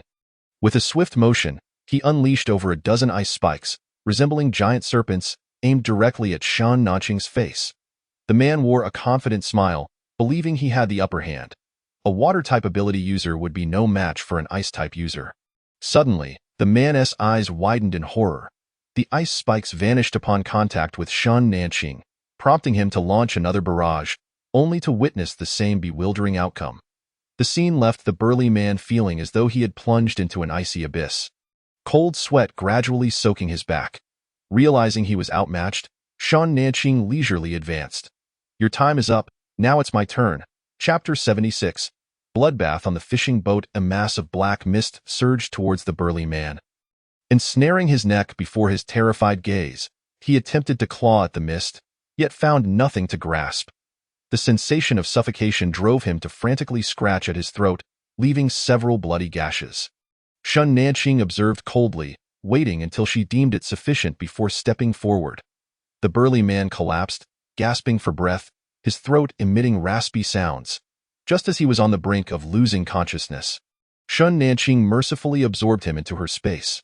With a swift motion, he unleashed over a dozen ice spikes, resembling giant serpents, aimed directly at Shen Nanqing's face. The man wore a confident smile, believing he had the upper hand. A water-type ability user would be no match for an ice-type user. Suddenly, the man's eyes widened in horror. The ice spikes vanished upon contact with Shen Nanqing, prompting him to launch another barrage, only to witness the same bewildering outcome. The scene left the burly man feeling as though he had plunged into an icy abyss. Cold sweat gradually soaking his back. Realizing he was outmatched, Shen Nanqing leisurely advanced. Your time is up, now it's my turn. Chapter 76. Bloodbath on the fishing boat. A mass of black mist surged towards the burly man. Ensnaring his neck before his terrified gaze, he attempted to claw at the mist, yet found nothing to grasp. The sensation of suffocation drove him to frantically scratch at his throat, leaving several bloody gashes. Shen Nanqing observed coldly, waiting until she deemed it sufficient before stepping forward. The burly man collapsed, gasping for breath, his throat emitting raspy sounds. Just as he was on the brink of losing consciousness, Shen Nanqing mercifully absorbed him into her space.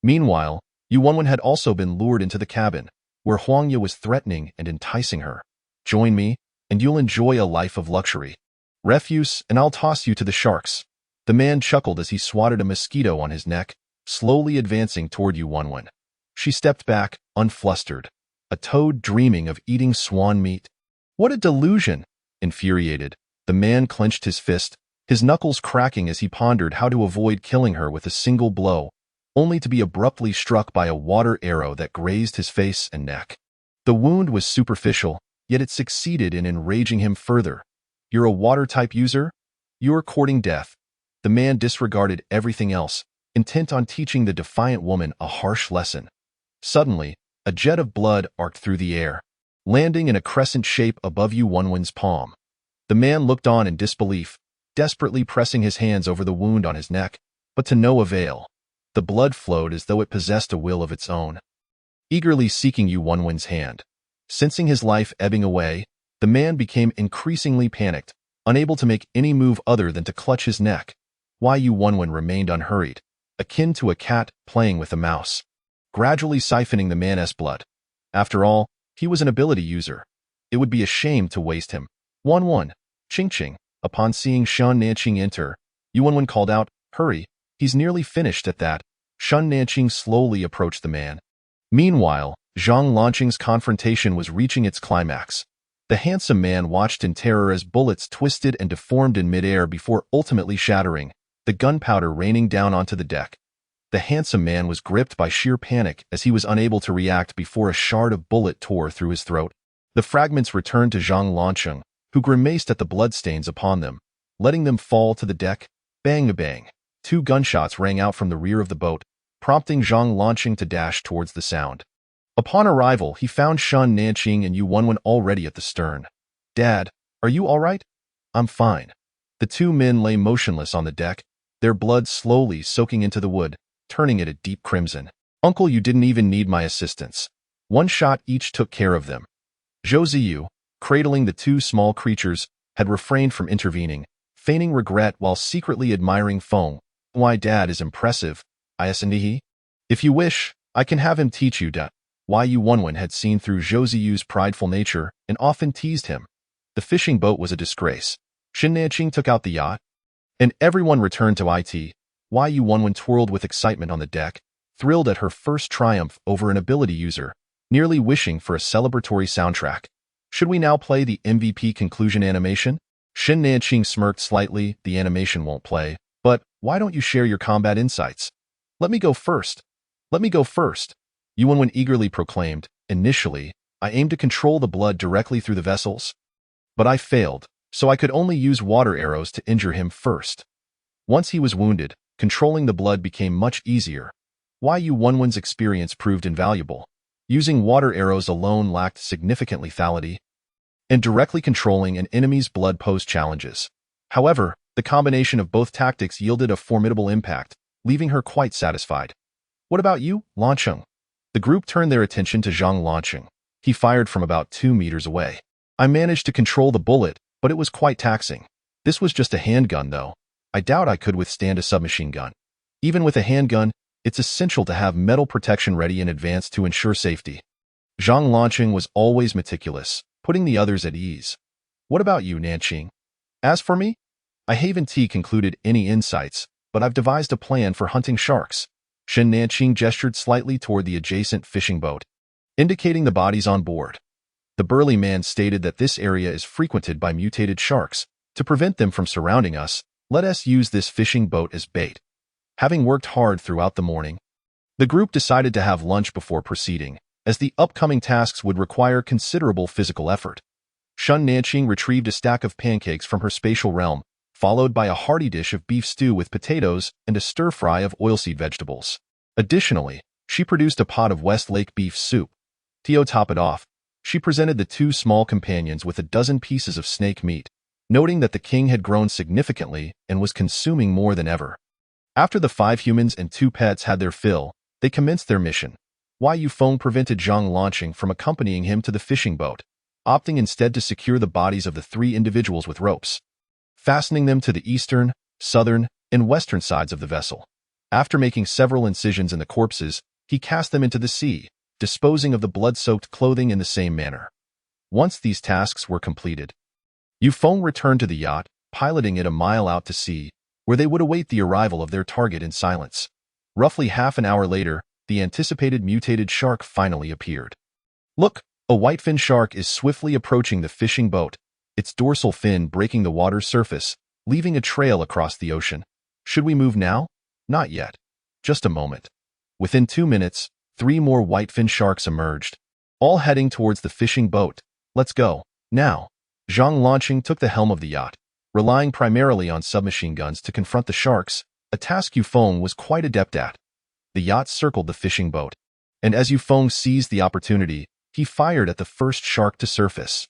Meanwhile, Yu Wenwen had also been lured into the cabin, where Huangya was threatening and enticing her. Join me, and you'll enjoy a life of luxury. Refuse, and I'll toss you to the sharks. The man chuckled as he swatted a mosquito on his neck, slowly advancing toward Yu Wenwen. She stepped back, unflustered. A toad dreaming of eating swan meat. What a delusion! Infuriated, the man clenched his fist, his knuckles cracking as he pondered how to avoid killing her with a single blow, only to be abruptly struck by a water arrow that grazed his face and neck. The wound was superficial, yet it succeeded in enraging him further. You're a water-type user? You're courting death. The man disregarded everything else, intent on teaching the defiant woman a harsh lesson. Suddenly, a jet of blood arced through the air, landing in a crescent shape above Yu Wenwen's palm. The man looked on in disbelief, desperately pressing his hands over the wound on his neck, but to no avail. The blood flowed as though it possessed a will of its own. Eagerly seeking Yu Wenwen's hand. Sensing his life ebbing away, the man became increasingly panicked, unable to make any move other than to clutch his neck. Yu Wenwen remained unhurried, akin to a cat playing with a mouse, gradually siphoning the man's blood. After all, he was an ability user. It would be a shame to waste him. Ching Ching. Upon seeing Shen Nanqing enter, Yu Wenwen called out, "Hurry, he's nearly finished." At that, Shen Nanqing slowly approached the man. Meanwhile, Zhang Lanqing's confrontation was reaching its climax. The handsome man watched in terror as bullets twisted and deformed in midair before ultimately shattering, the gunpowder raining down onto the deck. The handsome man was gripped by sheer panic as he was unable to react before a shard of bullet tore through his throat. The fragments returned to Zhang Lanqing, who grimaced at the bloodstains upon them, letting them fall to the deck. Bang-a-bang. 2 gunshots rang out from the rear of the boat, prompting Zhang Lanqing to dash towards the sound. Upon arrival, he found Shen Nanqing and Yu Wenwen already at the stern. "Dad, are you all right?" "I'm fine." The 2 men lay motionless on the deck, their blood slowly soaking into the wood, turning it a deep crimson. "Uncle, you didn't even need my assistance. 1 shot each took care of them." Zhou Ziyu, cradling the 2 small creatures, had refrained from intervening, feigning regret while secretly admiring Feng. "Why, Dad is impressive, isn't he? If you wish, I can have him teach you, Dad." Yu Wenwen had seen through Zhou Ziyu's prideful nature and often teased him. The fishing boat was a disgrace. Shen Nanqing took out the yacht, and everyone returned to it. Yu Wenwen twirled with excitement on the deck, thrilled at her first triumph over an ability user, nearly wishing for a celebratory soundtrack. "Should we now play the MVP conclusion animation?" Shen Nanqing smirked slightly. "The animation won't play, but why don't you share your combat insights?" Let me go first. Yu Wenwen eagerly proclaimed. "Initially, I aimed to control the blood directly through the vessels. But I failed, so I could only use water arrows to injure him first. Once he was wounded, controlling the blood became much easier. Yu Wenwen's experience proved invaluable. Using water arrows alone lacked significant lethality, and directly controlling an enemy's blood posed challenges. However, the combination of both tactics yielded a formidable impact, leaving her quite satisfied. What about you, Lanqing? The group turned their attention to Zhang launching. He fired from about 2 meters away. I managed to control the bullet, but it was quite taxing. This was just a handgun, though. I doubt I could withstand a submachine gun. Even with a handgun, it's essential to have metal protection ready in advance to ensure safety. Zhang launching was always meticulous, putting the others at ease. What about you, Nanqing? As for me, I haven't concluded any insights, but I've devised a plan for hunting sharks. Shen Nanqing gestured slightly toward the adjacent fishing boat, indicating the bodies on board. The burly man stated that this area is frequented by mutated sharks. To prevent them from surrounding us, let us use this fishing boat as bait. Having worked hard throughout the morning, the group decided to have lunch before proceeding, as the upcoming tasks would require considerable physical effort. Shen Nanqing retrieved a stack of pancakes from her spatial realm, followed by a hearty dish of beef stew with potatoes and a stir-fry of oilseed vegetables. Additionally, she produced a pot of Westlake beef soup. To top it off, she presented the 2 small companions with a dozen pieces of snake meat, noting that the king had grown significantly and was consuming more than ever. After the 5 humans and 2 pets had their fill, they commenced their mission. Wai Yufeng prevented Zhang launching from accompanying him to the fishing boat, opting instead to secure the bodies of the 3 individuals with ropes, fastening them to the eastern, southern, and western sides of the vessel. After making several incisions in the corpses, he cast them into the sea, disposing of the blood-soaked clothing in the same manner. Once these tasks were completed, Yufeng returned to the yacht, piloting it a mile out to sea, where they would await the arrival of their target in silence. Roughly half an hour later, the anticipated mutated shark finally appeared. Look, a whitefin shark is swiftly approaching the fishing boat, its dorsal fin breaking the water's surface, leaving a trail across the ocean. Should we move now? Not yet. Just a moment. Within 2 minutes, 3 more whitefin sharks emerged, all heading towards the fishing boat. Let's go. Now. Zhang launching took the helm of the yacht, relying primarily on submachine guns to confront the sharks, a task Yufeng was quite adept at. The yacht circled the fishing boat, and as Yufeng seized the opportunity, he fired at the first shark to surface.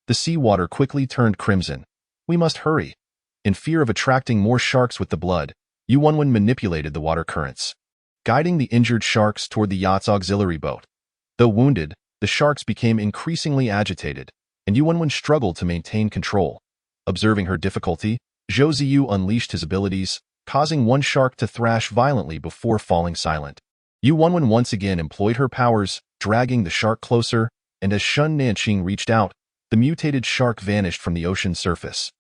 The seawater quickly turned crimson. We must hurry. In fear of attracting more sharks with the blood, Yu Wenwen manipulated the water currents, guiding the injured sharks toward the yacht's auxiliary boat. Though wounded, the sharks became increasingly agitated, and Yu Wenwen struggled to maintain control. Observing her difficulty, Zhou Ziyu unleashed his abilities, causing one shark to thrash violently before falling silent. Yu Wenwen once again employed her powers, dragging the shark closer, and as Shen Nanqing reached out, the mutated shark vanished from the ocean's surface.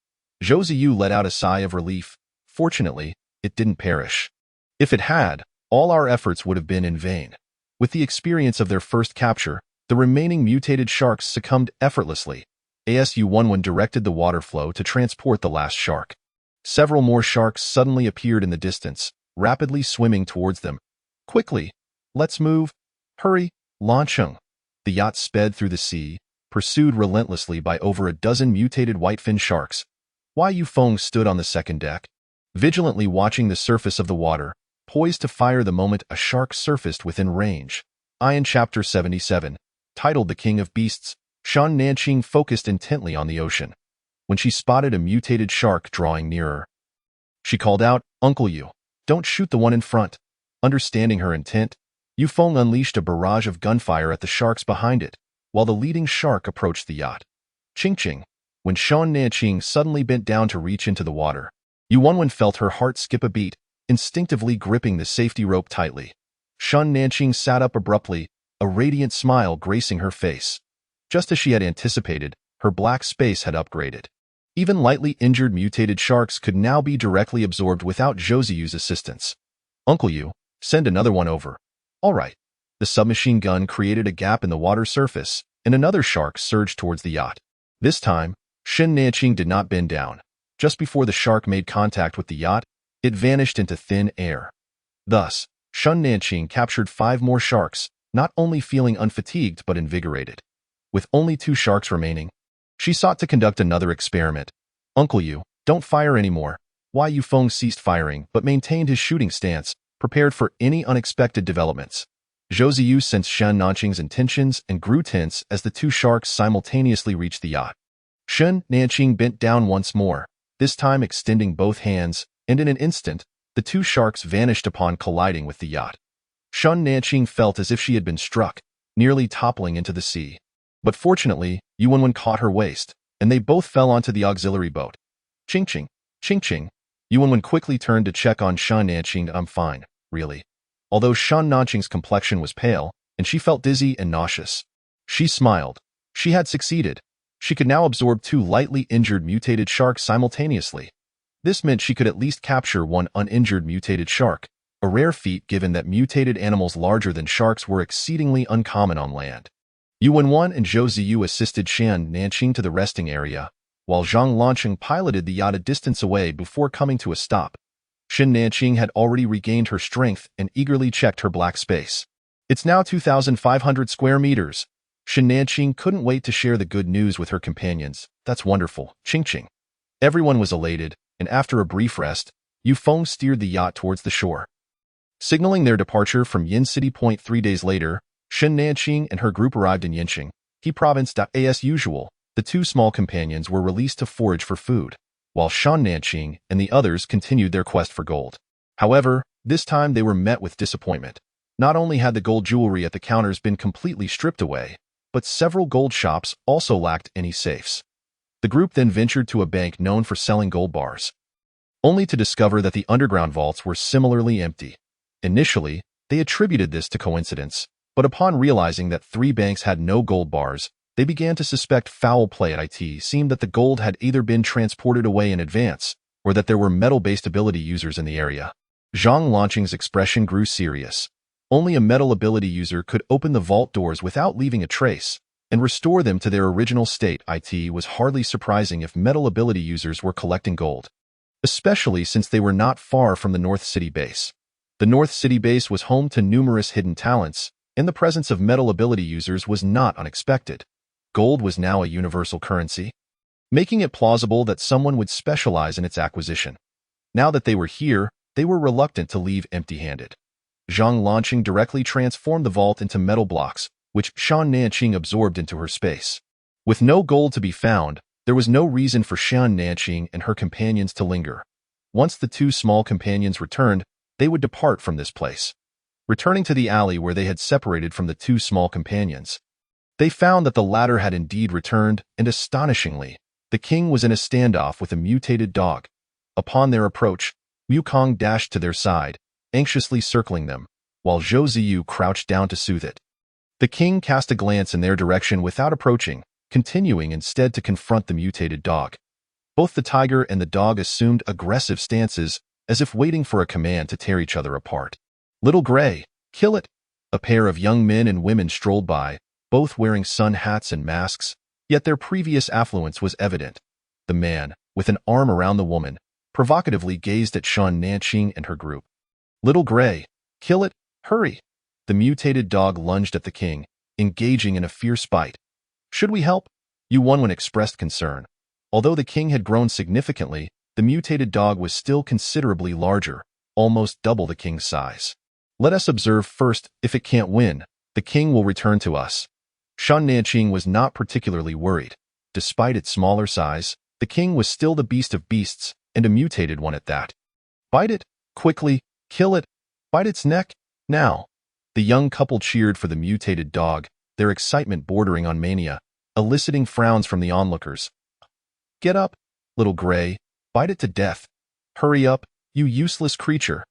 Zhou Ziyu let out a sigh of relief. Fortunately, it didn't perish. If it had, all our efforts would have been in vain. With the experience of their first capture, the remaining mutated sharks succumbed effortlessly. Yu Wenwen directed the water flow to transport the last shark. Several more sharks suddenly appeared in the distance, rapidly swimming towards them. Quickly! Let's move! Hurry! Launchung! The yacht sped through the sea, pursued relentlessly by over a dozen mutated whitefin sharks. Wai Yufeng stood on the second deck, vigilantly watching the surface of the water, poised to fire the moment a shark surfaced within range. In Chapter 77, titled The King of Beasts, Shen Nanqing focused intently on the ocean. When she spotted a mutated shark drawing nearer, she called out, "Uncle Yu, don't shoot the one in front." Understanding her intent, Yufeng unleashed a barrage of gunfire at the sharks behind it, while the leading shark approached the yacht. Ching-ching. When Shen Nanqing suddenly bent down to reach into the water, Yu Wenwen felt her heart skip a beat, instinctively gripping the safety rope tightly. Shen Nanqing sat up abruptly, a radiant smile gracing her face. Just as she had anticipated, her black space had upgraded. Even lightly injured mutated sharks could now be directly absorbed without Zhou Ziyu's assistance. "Uncle Yu, send another one over." "All right." The submachine gun created a gap in the water surface, and another shark surged towards the yacht. This time, Shen Nanqing did not bend down. Just before the shark made contact with the yacht, it vanished into thin air. Thus, Shen Nanqing captured 5 more sharks, not only feeling unfatigued but invigorated. With only 2 sharks remaining, she sought to conduct another experiment. "Uncle Yu, don't fire anymore." Wai Yufeng ceased firing but maintained his shooting stance, prepared for any unexpected developments. Zhou Ziyu sensed Shen Nanqing's intentions and grew tense as the 2 sharks simultaneously reached the yacht. Shen Nanqing bent down once more, this time extending both hands, and in an instant, the 2 sharks vanished upon colliding with the yacht. Shen Nanqing felt as if she had been struck, nearly toppling into the sea. But fortunately, Yu Wenwen caught her waist, and they both fell onto the auxiliary boat. Ching ching, ching ching. Yu Wenwen quickly turned to check on Shen Nanqing. I'm fine, really. Although Shen Nanqing's complexion was pale, and she felt dizzy and nauseous. She smiled. She had succeeded. She could now absorb 2 lightly injured mutated sharks simultaneously. This meant she could at least capture 1 uninjured mutated shark, a rare feat given that mutated animals larger than sharks were exceedingly uncommon on land. Yu Wenwen and Zhou Ziyu assisted Shen Nanqing to the resting area, while Zhang Lanqing piloted the yacht a distance away before coming to a stop. Shen Nanqing had already regained her strength and eagerly checked her black space. It's now 2,500 square meters. Shen Nanqing couldn't wait to share the good news with her companions. That's wonderful. Ching ching. Everyone was elated, and after a brief rest, Yu Feng steered the yacht towards the shore. Signaling their departure from Yin City Point 3 days later, Shen Nanqing and her group arrived in Yinqing, He Province. As usual, the 2 small companions were released to forage for food, while Shen Nanqing and the others continued their quest for gold. However, this time they were met with disappointment. Not only had the gold jewelry at the counters been completely stripped away, but several gold shops also lacked any safes. The group then ventured to a bank known for selling gold bars, only to discover that the underground vaults were similarly empty. Initially, they attributed this to coincidence, but upon realizing that 3 banks had no gold bars, they began to suspect foul play. It seemed that the gold had either been transported away in advance, or that there were metal-based ability users in the area. Zhang Lanqing's expression grew serious. Only a metal ability user could open the vault doors without leaving a trace, and restore them to their original state. It was hardly surprising if metal ability users were collecting gold, especially since they were not far from the North City base. The North City base was home to numerous hidden talents, and the presence of metal ability users was not unexpected. Gold was now a universal currency, making it plausible that someone would specialize in its acquisition. Now that they were here, they were reluctant to leave empty-handed. Zhang Lanqing directly transformed the vault into metal blocks, which Shen Nanqing absorbed into her space. With no gold to be found, there was no reason for Shen Nanqing and her companions to linger. Once the 2 small companions returned, they would depart from this place. Returning to the alley where they had separated from the 2 small companions, they found that the latter had indeed returned, and astonishingly, the king was in a standoff with a mutated dog. Upon their approach, Wukong dashed to their side, anxiously circling them, while Zhou Ziyu crouched down to soothe it. The king cast a glance in their direction without approaching, continuing instead to confront the mutated dog. Both the tiger and the dog assumed aggressive stances, as if waiting for a command to tear each other apart. Little Gray, kill it! A pair of young men and women strolled by, both wearing sun hats and masks, yet their previous affluence was evident. The man, with an arm around the woman, provocatively gazed at Shen Nanqing and her group. Little Gray, kill it! Hurry! The mutated dog lunged at the king, engaging in a fierce bite. Should we help? Yu Wenwen expressed concern. Although the king had grown significantly, the mutated dog was still considerably larger, almost double the king's size. Let us observe first. If it can't win, the king will return to us. Shen Nanqing was not particularly worried. Despite its smaller size, the king was still the beast of beasts, and a mutated one at that. Bite it! Quickly! Kill it! Bite its neck! Now! The young couple cheered for the mutated dog, their excitement bordering on mania, eliciting frowns from the onlookers. Get up, little Gray! Bite it to death! Hurry up, you useless creature!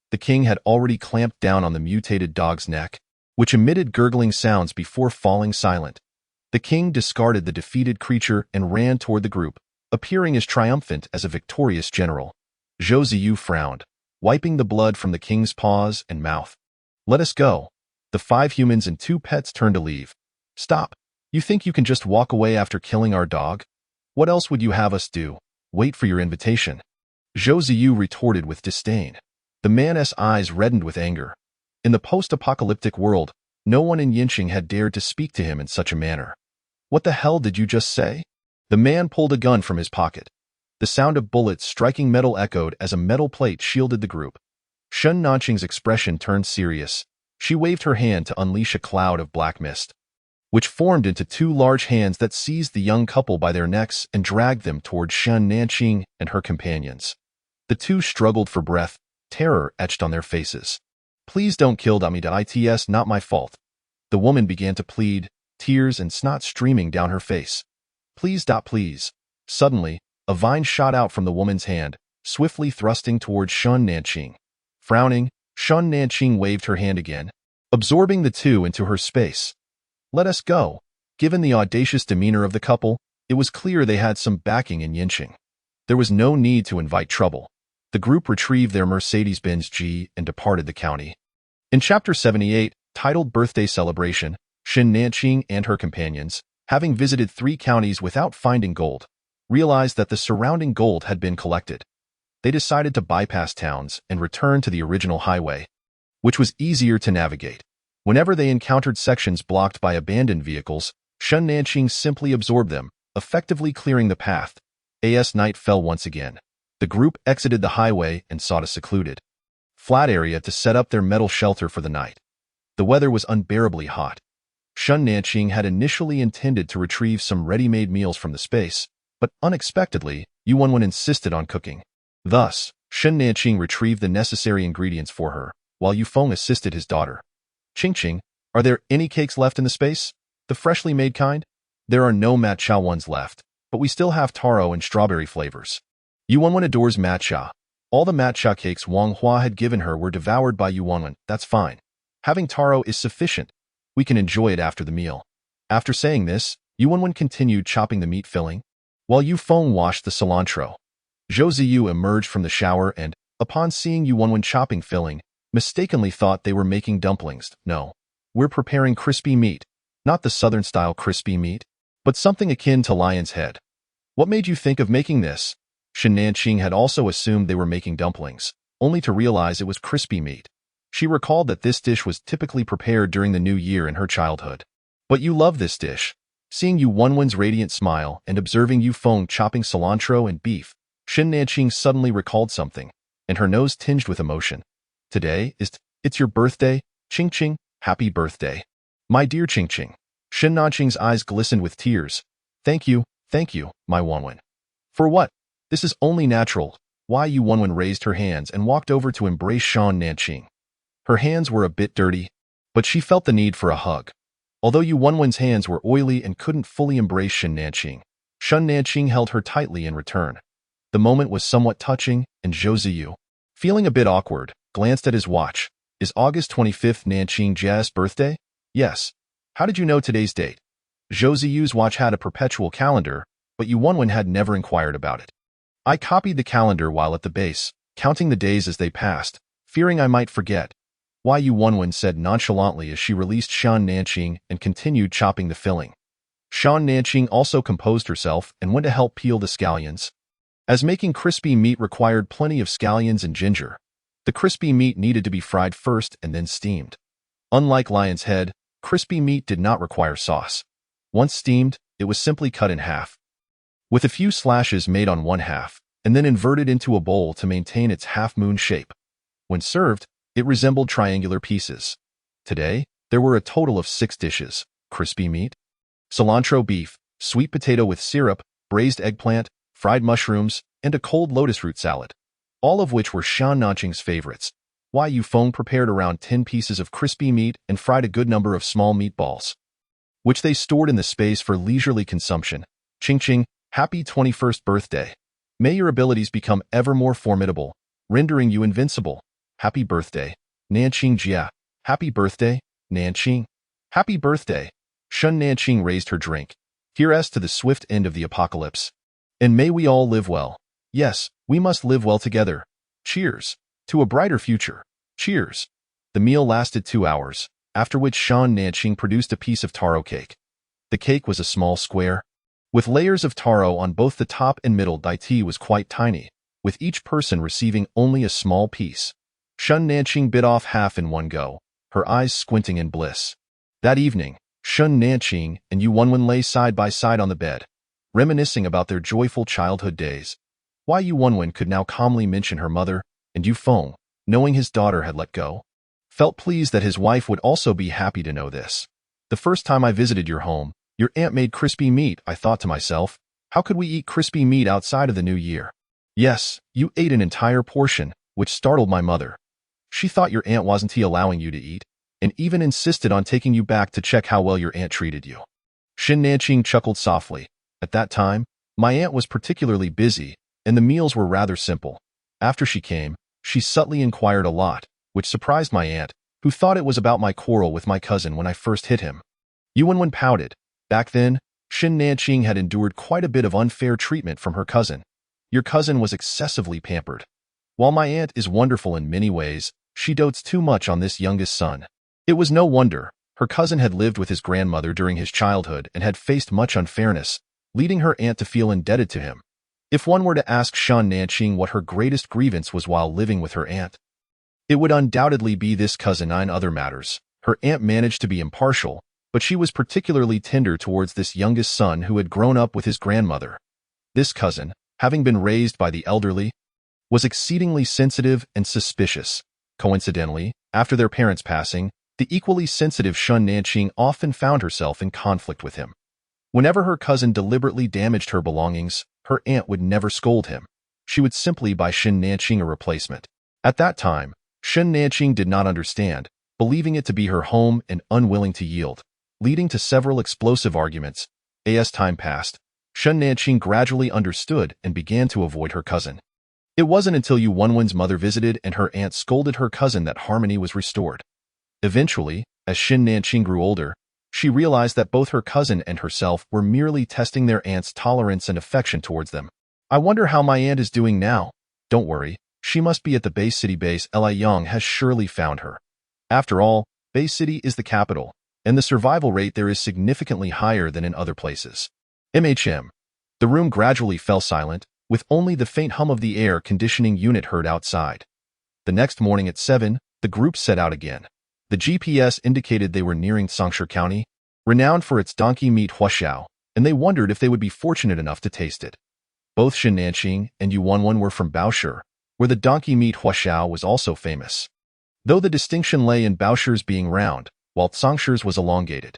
The king had already clamped down on the mutated dog's neck, which emitted gurgling sounds before falling silent. The king discarded the defeated creature and ran toward the group, appearing as triumphant as a victorious general. Zhou Ziyu frowned, wiping the blood from the king's paws and mouth. Let us go. The 5 humans and 2 pets turned to leave. Stop. You think you can just walk away after killing our dog? What else would you have us do? Wait for your invitation. Zhou Ziyu retorted with disdain. The man's eyes reddened with anger. In the post-apocalyptic world, no one in Yinqing had dared to speak to him in such a manner. What the hell did you just say? The man pulled a gun from his pocket. The sound of bullets striking metal echoed as a metal plate shielded the group. Shen Nanqing's expression turned serious. She waved her hand to unleash a cloud of black mist, which formed into 2 large hands that seized the young couple by their necks and dragged them toward Shen Nanqing and her companions. The 2 struggled for breath, terror etched on their faces. Please don't kill me. It's not my fault. The woman began to plead, tears and snot streaming down her face. Please. Please. Suddenly, a vine shot out from the woman's hand, swiftly thrusting towards Shun Nanqing. Frowning, Shun Nanqing waved her hand again, absorbing the two into her space. Let us go. Given the audacious demeanor of the couple, it was clear they had some backing in Yinqing. There was no need to invite trouble. The group retrieved their Mercedes-Benz G and departed the county. In Chapter 78, titled Birthday Celebration, Shun Nanqing and her companions, having visited 3 counties without finding gold, realized that the surrounding gold had been collected. They decided to bypass towns and return to the original highway, which was easier to navigate. Whenever they encountered sections blocked by abandoned vehicles, Shun Nanqing simply absorbed them, effectively clearing the path. As night fell once again, the group exited the highway and sought a secluded, flat area to set up their metal shelter for the night. The weather was unbearably hot. Shun Nanqing had initially intended to retrieve some ready-made meals from the space, but unexpectedly, Yu Wenwen insisted on cooking. Thus, Shun Nanqing retrieved the necessary ingredients for her, while Yu Feng assisted his daughter. Qingqing, are there any cakes left in the space? The freshly made kind? There are no matcha ones left, but we still have taro and strawberry flavors. Yu Wenwen adores matcha. All the matcha cakes Wang Hua had given her were devoured by Yu Wenwen. That's fine. Having taro is sufficient. We can enjoy it after the meal. After saying this, Yu Wenwen continued chopping the meat filling, while Yu Feng washed the cilantro. Zhou Ziyu emerged from the shower and, upon seeing Yu Wenwen chopping filling, mistakenly thought they were making dumplings. No, we're preparing crispy meat, not the southern-style crispy meat, but something akin to lion's head. What made you think of making this? Shun Nanqing had also assumed they were making dumplings, only to realize it was crispy meat. She recalled that this dish was typically prepared during the new year in her childhood. But you love this dish. Seeing Yu Wenwen's radiant smile and observing Yu Feng chopping cilantro and beef, Shun Nanqing suddenly recalled something, and her nose tinged with emotion. Today it's your birthday, Qingqing. Happy birthday. My dear Qingqing. Shun Nanqing's eyes glistened with tears. Thank you, my Wenwen. For what? This is only natural. Why? Yu Wenwen raised her hands and walked over to embrace Shun Nanqing. Her hands were a bit dirty, but she felt the need for a hug. Although Yu Wenwen's hands were oily and couldn't fully embrace Shun Nanqing held her tightly in return. The moment was somewhat touching, and Zhou Ziyu, feeling a bit awkward, glanced at his watch. Is August 25th Nanqing Jia's birthday? Yes. How did you know today's date? Zhou Ziyu's watch had a perpetual calendar, but Yu Wenwen had never inquired about it. I copied the calendar while at the base, counting the days as they passed, fearing I might forget. Why? Yu Wenwen said nonchalantly as she released Shun Nanqing and continued chopping the filling. Shun Nanqing also composed herself and went to help peel the scallions. As making crispy meat required plenty of scallions and ginger, the crispy meat needed to be fried first and then steamed. Unlike lion's head, crispy meat did not require sauce. Once steamed, it was simply cut in half, with a few slashes made on one half, and then inverted into a bowl to maintain its half-moon shape. When served, it resembled triangular pieces. Today, there were a total of 6 dishes: crispy meat, cilantro beef, sweet potato with syrup, braised eggplant, fried mushrooms, and a cold lotus root salad, all of which were Shun Nanqing's favorites. Why? Yu Feng prepared around 10 pieces of crispy meat and fried a good number of small meatballs, which they stored in the space for leisurely consumption. Qingqing, happy 21st birthday. May your abilities become ever more formidable, rendering you invincible. Happy birthday, Nanqing Jia. Happy birthday, Nanqing. Happy birthday. Shun Nanqing raised her drink. Here's to the swift end of the apocalypse. And may we all live well. Yes, we must live well together. Cheers. To a brighter future. Cheers. The meal lasted 2 hours, after which Shun Nanqing produced a piece of taro cake. The cake was a small square, with layers of taro on both the top and middle. The tea was quite tiny, with each person receiving only a small piece. Shun Nanqing bit off half in one go, her eyes squinting in bliss. That evening, Shun Nanqing and Yu Wenwen lay side by side on the bed, reminiscing about their joyful childhood days. Why? Yu Wenwen could now calmly mention her mother, and Yu Feng, knowing his daughter had let go, felt pleased that his wife would also be happy to know this. The first time I visited your home, your aunt made crispy meat. I thought to myself, how could we eat crispy meat outside of the new year? Yes, you ate an entire portion, which startled my mother. She thought your aunt wasn't allowing you to eat, and even insisted on taking you back to check how well your aunt treated you. Shin Nanqing chuckled softly. At that time, my aunt was particularly busy, and the meals were rather simple. After she came, she subtly inquired a lot, which surprised my aunt, who thought it was about my quarrel with my cousin when I first hit him. Yuanwen pouted. Back then, Shin Nanqing had endured quite a bit of unfair treatment from her cousin. Your cousin was excessively pampered. While my aunt is wonderful in many ways, she dotes too much on this youngest son. It was no wonder. Her cousin had lived with his grandmother during his childhood and had faced much unfairness, leading her aunt to feel indebted to him. If one were to ask Shan Nanqing what her greatest grievance was while living with her aunt, it would undoubtedly be this cousin. In other matters, her aunt managed to be impartial, but she was particularly tender towards this youngest son who had grown up with his grandmother. This cousin, having been raised by the elderly, was exceedingly sensitive and suspicious. Coincidentally, after their parents' passing, the equally sensitive Shun Nanqing often found herself in conflict with him. Whenever her cousin deliberately damaged her belongings, her aunt would never scold him. She would simply buy Shin Nanqing a replacement. At that time, Shin Nanqing did not understand, believing it to be her home and unwilling to yield, leading to several explosive arguments. As time passed, Shin Nanqing gradually understood and began to avoid her cousin. It wasn't until Yuanwen's mother visited and her aunt scolded her cousin that harmony was restored. Eventually, as Shin Nanqing grew older, she realized that both her cousin and herself were merely testing their aunt's tolerance and affection towards them. I wonder how my aunt is doing now. Don't worry, she must be at the Bay City base. Li Yang has surely found her. After all, Bay City is the capital, and the survival rate there is significantly higher than in other places. The room gradually fell silent, with only the faint hum of the air conditioning unit heard outside. The next morning at 7, the group set out again. The GPS indicated they were nearing Songshi County, renowned for its donkey meat huaxiao, and they wondered if they would be fortunate enough to taste it. Both Shin Nanqing and Yuanwen were from Baoshi, where the donkey meat huaxiao was also famous. Though the distinction lay in Baoshi's being round, while Songshi's was elongated.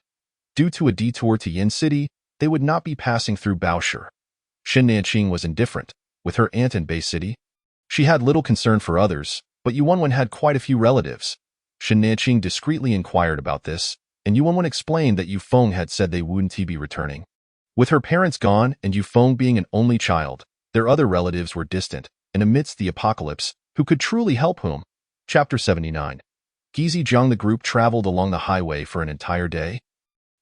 Due to a detour to Yin City, they would not be passing through Baoshi. Shin Nanqing was indifferent. With her aunt in Bay City, she had little concern for others, but Yuanwen had quite a few relatives. Shin Nanqing discreetly inquired about this, and Yuanwen explained that Yufeng had said they wouldn't be returning. With her parents gone and Yufeng being an only child, their other relatives were distant, and amidst the apocalypse, who could truly help whom? Chapter 79. Gizijiang. The group traveled along the highway for an entire day,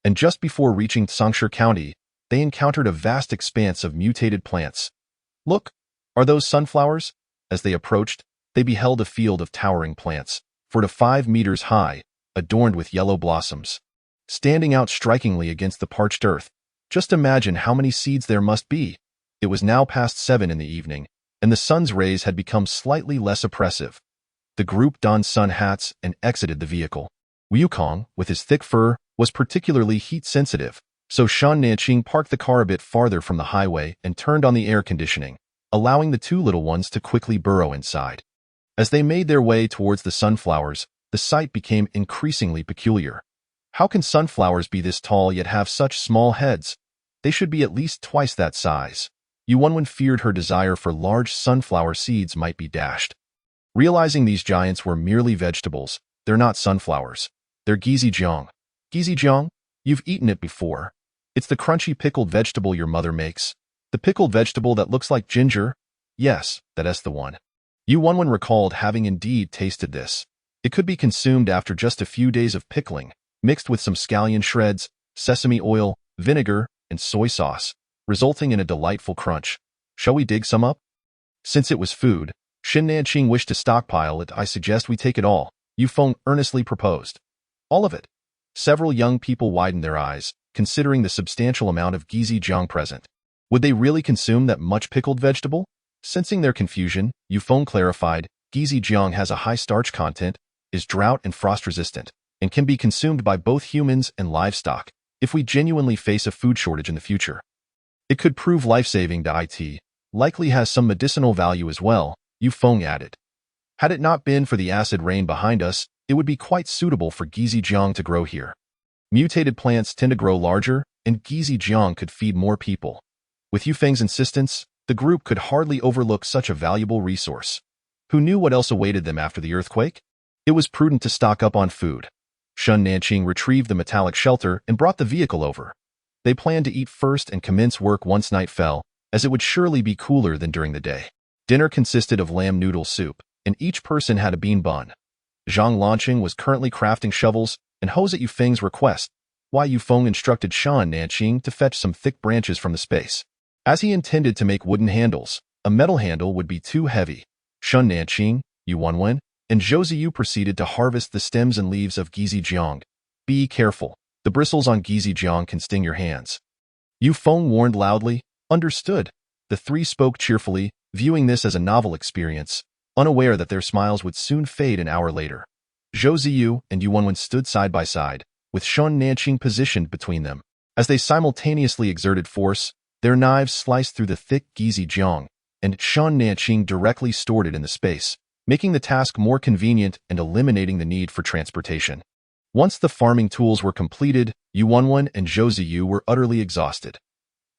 and just before reaching Songshi County, they encountered a vast expanse of mutated plants. Look, are those sunflowers? As they approached, they beheld a field of towering plants, 4 to 5 meters high, adorned with yellow blossoms, standing out strikingly against the parched earth. Just imagine how many seeds there must be. It was now past 7 in the evening, and the sun's rays had become slightly less oppressive. The group donned sun hats and exited the vehicle. Wukong, with his thick fur, was particularly heat-sensitive, so Shan Nanqing parked the car a bit farther from the highway and turned on the air conditioning, allowing the two little ones to quickly burrow inside. As they made their way towards the sunflowers, the sight became increasingly peculiar. How can sunflowers be this tall yet have such small heads? They should be at least twice that size. Yuanwen feared her desire for large sunflower seeds might be dashed. Realizing these giants were merely vegetables, they're not sunflowers. They're gizijiang. Gizijiang? You've eaten it before. It's the crunchy pickled vegetable your mother makes. The pickled vegetable that looks like ginger? Yes, that's the one. Yuanwen recalled having indeed tasted this. It could be consumed after just a few days of pickling, mixed with some scallion shreds, sesame oil, vinegar, and soy sauce, resulting in a delightful crunch. Shall we dig some up? Since it was food, Shin Nanqing wished to stockpile it. I suggest we take it all, Yufeng earnestly proposed. All of it. Several young people widened their eyes, considering the substantial amount of gizijiang present. Would they really consume that much pickled vegetable? Sensing their confusion, Yufeng clarified, gizijiang has a high starch content, is drought and frost resistant, and can be consumed by both humans and livestock if we genuinely face a food shortage in the future. It could prove life-saving to it, likely has some medicinal value as well, Yufeng added. Had it not been for the acid rain behind us, it would be quite suitable for gizijiang to grow here. Mutated plants tend to grow larger, and gizijiang could feed more people. With Yufeng's insistence, the group could hardly overlook such a valuable resource. Who knew what else awaited them after the earthquake? It was prudent to stock up on food. Shun Nanqing retrieved the metallic shelter and brought the vehicle over. They planned to eat first and commence work once night fell, as it would surely be cooler than during the day. Dinner consisted of lamb noodle soup, and each person had a bean bun. Zhang Lanqing was currently crafting shovels, and Hose at Yufeng's request, Wai Yufeng instructed Shan Nanqing to fetch some thick branches from the space. As he intended to make wooden handles, a metal handle would be too heavy. Shun Nanqing, Yu Wenwen, and Zhou Ziyu proceeded to harvest the stems and leaves of Gizijiang. Be careful. The bristles on Gizijiang can sting your hands. Yu Feng warned loudly. Understood. The three spoke cheerfully, viewing this as a novel experience, unaware that their smiles would soon fade an hour later. Zhou Ziyu and Yu Wenwen stood side by side, with Shun Nanqing positioned between them. As they simultaneously exerted force, their knives sliced through the thick Gizijiang, and Shun Nanqing directly stored it in the space, making the task more convenient and eliminating the need for transportation. Once the farming tools were completed, Yu Wenwen and Zhou Ziyu were utterly exhausted.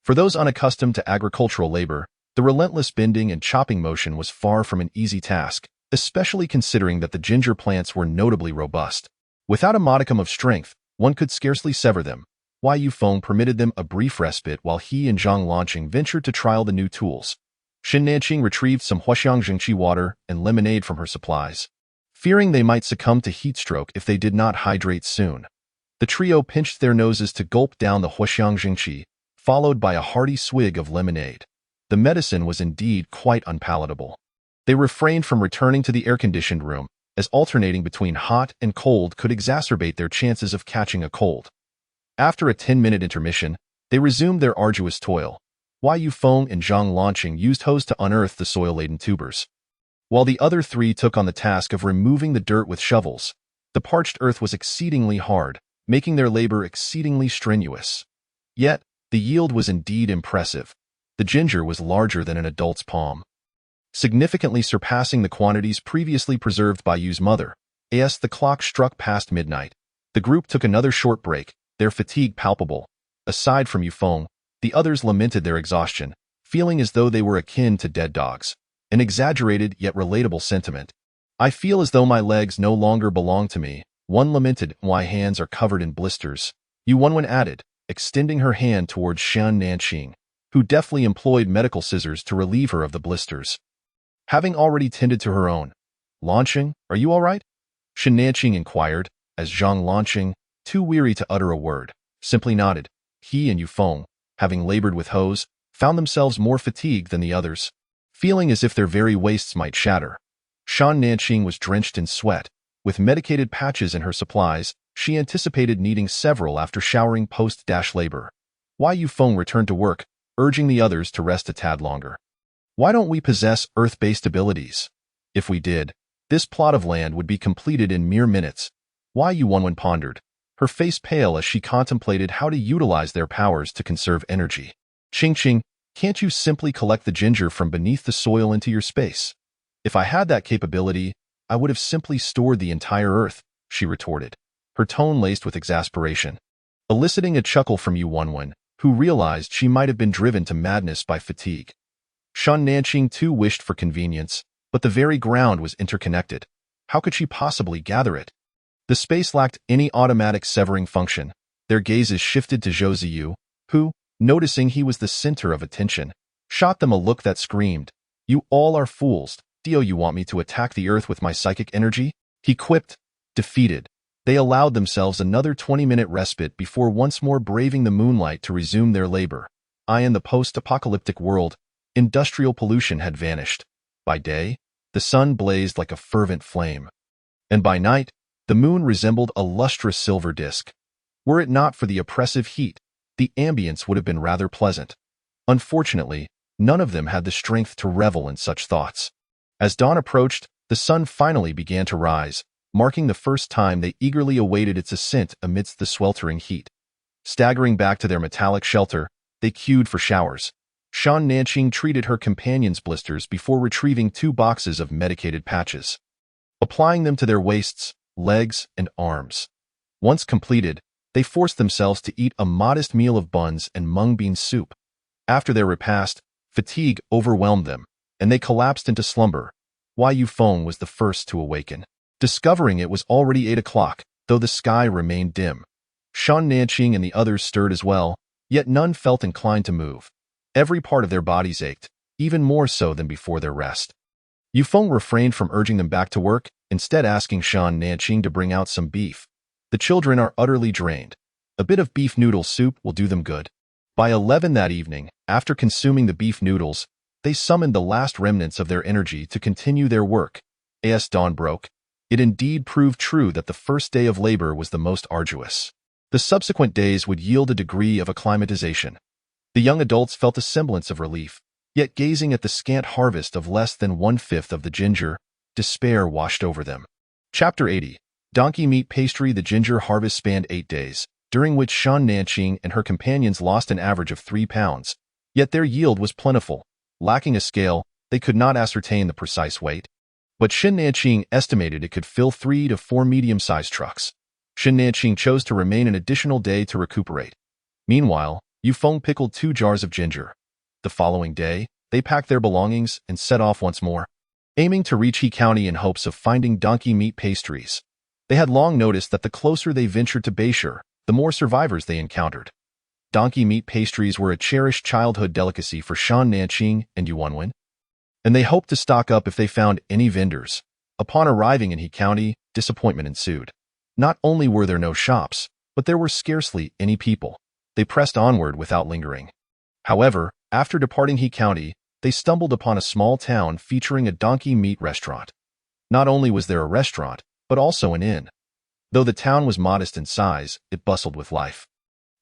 For those unaccustomed to agricultural labor, the relentless bending and chopping motion was far from an easy task, especially considering that the ginger plants were notably robust. Without a modicum of strength, one could scarcely sever them. Wai Yufeng permitted them a brief respite while he and Zhang Lanqing ventured to trial the new tools. Shin Nanqing retrieved some Huaxiang Jingqi water and lemonade from her supplies, fearing they might succumb to heat stroke if they did not hydrate soon. The trio pinched their noses to gulp down the Huaxiang Jingqi, followed by a hearty swig of lemonade. The medicine was indeed quite unpalatable. They refrained from returning to the air-conditioned room, as alternating between hot and cold could exacerbate their chances of catching a cold. After a 10-minute intermission, they resumed their arduous toil. Wai Yufeng and Zhang Lanqing used hose to unearth the soil-laden tubers, while the other three took on the task of removing the dirt with shovels. The parched earth was exceedingly hard, making their labor exceedingly strenuous. Yet, the yield was indeed impressive. The ginger was larger than an adult's palm, significantly surpassing the quantities previously preserved by Yu's mother. As the clock struck past midnight, the group took another short break, their fatigue palpable. Aside from Yufeng, the others lamented their exhaustion, feeling as though they were akin to dead dogs. An exaggerated yet relatable sentiment. I feel as though my legs no longer belong to me, one lamented. My hands are covered in blisters. Yu Wenwen added, extending her hand towards Shan Nanqing, who deftly employed medical scissors to relieve her of the blisters. Having already tended to her own, Lanqing, are you all right? Shan Nanqing inquired, as Zhang Lanqing, too weary to utter a word, simply nodded. He and Yufeng, having labored with hose, found themselves more fatigued than the others, feeling as if their very waists might shatter. Shan Nanqing was drenched in sweat. With medicated patches in her supplies, she anticipated needing several after showering post-labor. Wai Yufeng returned to work, urging the others to rest a tad longer. Why don't we possess Earth-based abilities? If we did, this plot of land would be completed in mere minutes. Wai Yuwenwen pondered, her face pale as she contemplated how to utilize their powers to conserve energy. Qingqing, can't you simply collect the ginger from beneath the soil into your space? If I had that capability, I would have simply stored the entire Earth, she retorted, her tone laced with exasperation, eliciting a chuckle from Yu Wenwen, who realized she might have been driven to madness by fatigue. Shun Nanqing too wished for convenience, but the very ground was interconnected. How could she possibly gather it? The space lacked any automatic severing function. Their gazes shifted to Zhou Ziyu, who, noticing he was the center of attention, shot them a look that screamed, "You all are fools. Do you want me to attack the Earth with my psychic energy?" He quipped. Defeated, they allowed themselves another 20-minute respite before once more braving the moonlight to resume their labor. In the post-apocalyptic world, industrial pollution had vanished. By day, the sun blazed like a fervent flame, and by night, the moon resembled a lustrous silver disk. Were it not for the oppressive heat, the ambience would have been rather pleasant. Unfortunately, none of them had the strength to revel in such thoughts. As dawn approached, the sun finally began to rise, marking the first time they eagerly awaited its ascent amidst the sweltering heat. Staggering back to their metallic shelter, they queued for showers. Shan Nanqing treated her companion's blisters before retrieving 2 boxes of medicated patches, applying them to their waists, legs, and arms. Once completed, they forced themselves to eat a modest meal of buns and mung bean soup. After their repast, fatigue overwhelmed them, and they collapsed into slumber. Wai Yufeng was the first to awaken. Discovering it was already 8 o'clock, though the sky remained dim. Shan Nanqing and the others stirred as well, yet none felt inclined to move. Every part of their bodies ached, even more so than before their rest. Yufeng refrained from urging them back to work, instead asking Shan Nanqing to bring out some beef. The children are utterly drained. A bit of beef noodle soup will do them good. By 11 that evening, after consuming the beef noodles, they summoned the last remnants of their energy to continue their work. As dawn broke, it indeed proved true that the first day of labor was the most arduous. The subsequent days would yield a degree of acclimatization. The young adults felt a semblance of relief, yet gazing at the scant harvest of less than 1/5 of the ginger, despair washed over them. Chapter 80. Donkey Meat Pastry. The ginger harvest spanned 8 days, during which Shan Nanqing and her companions lost an average of 3 pounds. Yet their yield was plentiful. Lacking a scale, they could not ascertain the precise weight. But Shan Nanqing estimated it could fill 3 to 4 medium-sized trucks. Shan Nanqing chose to remain an additional day to recuperate. Meanwhile, Yufeng pickled 2 jars of ginger. The following day, they packed their belongings and set off once more, aiming to reach He County in hopes of finding donkey meat pastries. They had long noticed that the closer they ventured to Beishur, the more survivors they encountered. Donkey meat pastries were a cherished childhood delicacy for Shan Nanqing and Yuanwen, and they hoped to stock up if they found any vendors. Upon arriving in He County, disappointment ensued. Not only were there no shops, but there were scarcely any people. They pressed onward without lingering. However, after departing He County, they stumbled upon a small town featuring a donkey meat restaurant. Not only was there a restaurant, but also an inn. Though the town was modest in size, it bustled with life,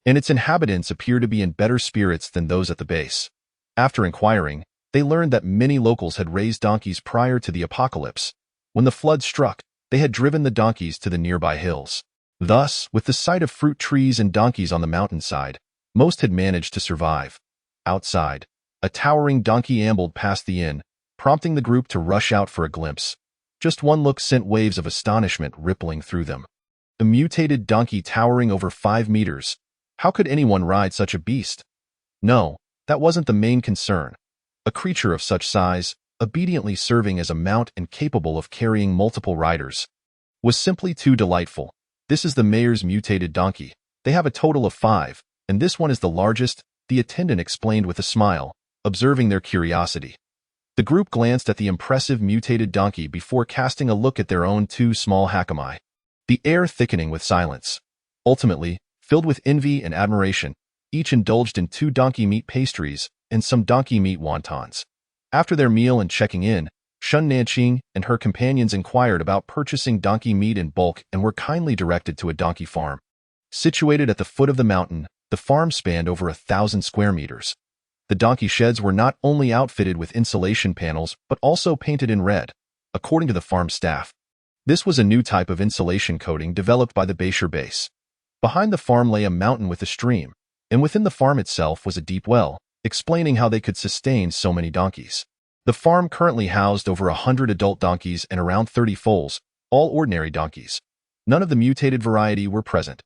and its inhabitants appeared to be in better spirits than those at the base. After inquiring, they learned that many locals had raised donkeys prior to the apocalypse. When the flood struck, they had driven the donkeys to the nearby hills. Thus, with the sight of fruit trees and donkeys on the mountainside, most had managed to survive. Outside, a towering donkey ambled past the inn, prompting the group to rush out for a glimpse. Just one look sent waves of astonishment rippling through them. A mutated donkey towering over 5 meters. How could anyone ride such a beast? No, that wasn't the main concern. A creature of such size, obediently serving as a mount and capable of carrying multiple riders, was simply too delightful. This is the mayor's mutated donkey. They have a total of 5, and this one is the largest, the attendant explained with a smile, observing their curiosity. The group glanced at the impressive mutated donkey before casting a look at their own 2 small hakami. The air thickening with silence. Ultimately, filled with envy and admiration, each indulged in 2 donkey meat pastries and some donkey meat wontons. After their meal and checking in, Shan Nanqing and her companions inquired about purchasing donkey meat in bulk and were kindly directed to a donkey farm. Situated at the foot of the mountain, the farm spanned over 1,000 square meters. The donkey sheds were not only outfitted with insulation panels but also painted in red, according to the farm staff. This was a new type of insulation coating developed by the Beishur base. Behind the farm lay a mountain with a stream, and within the farm itself was a deep well, explaining how they could sustain so many donkeys. The farm currently housed over 100 adult donkeys and around 30 foals, all ordinary donkeys. None of the mutated variety were present.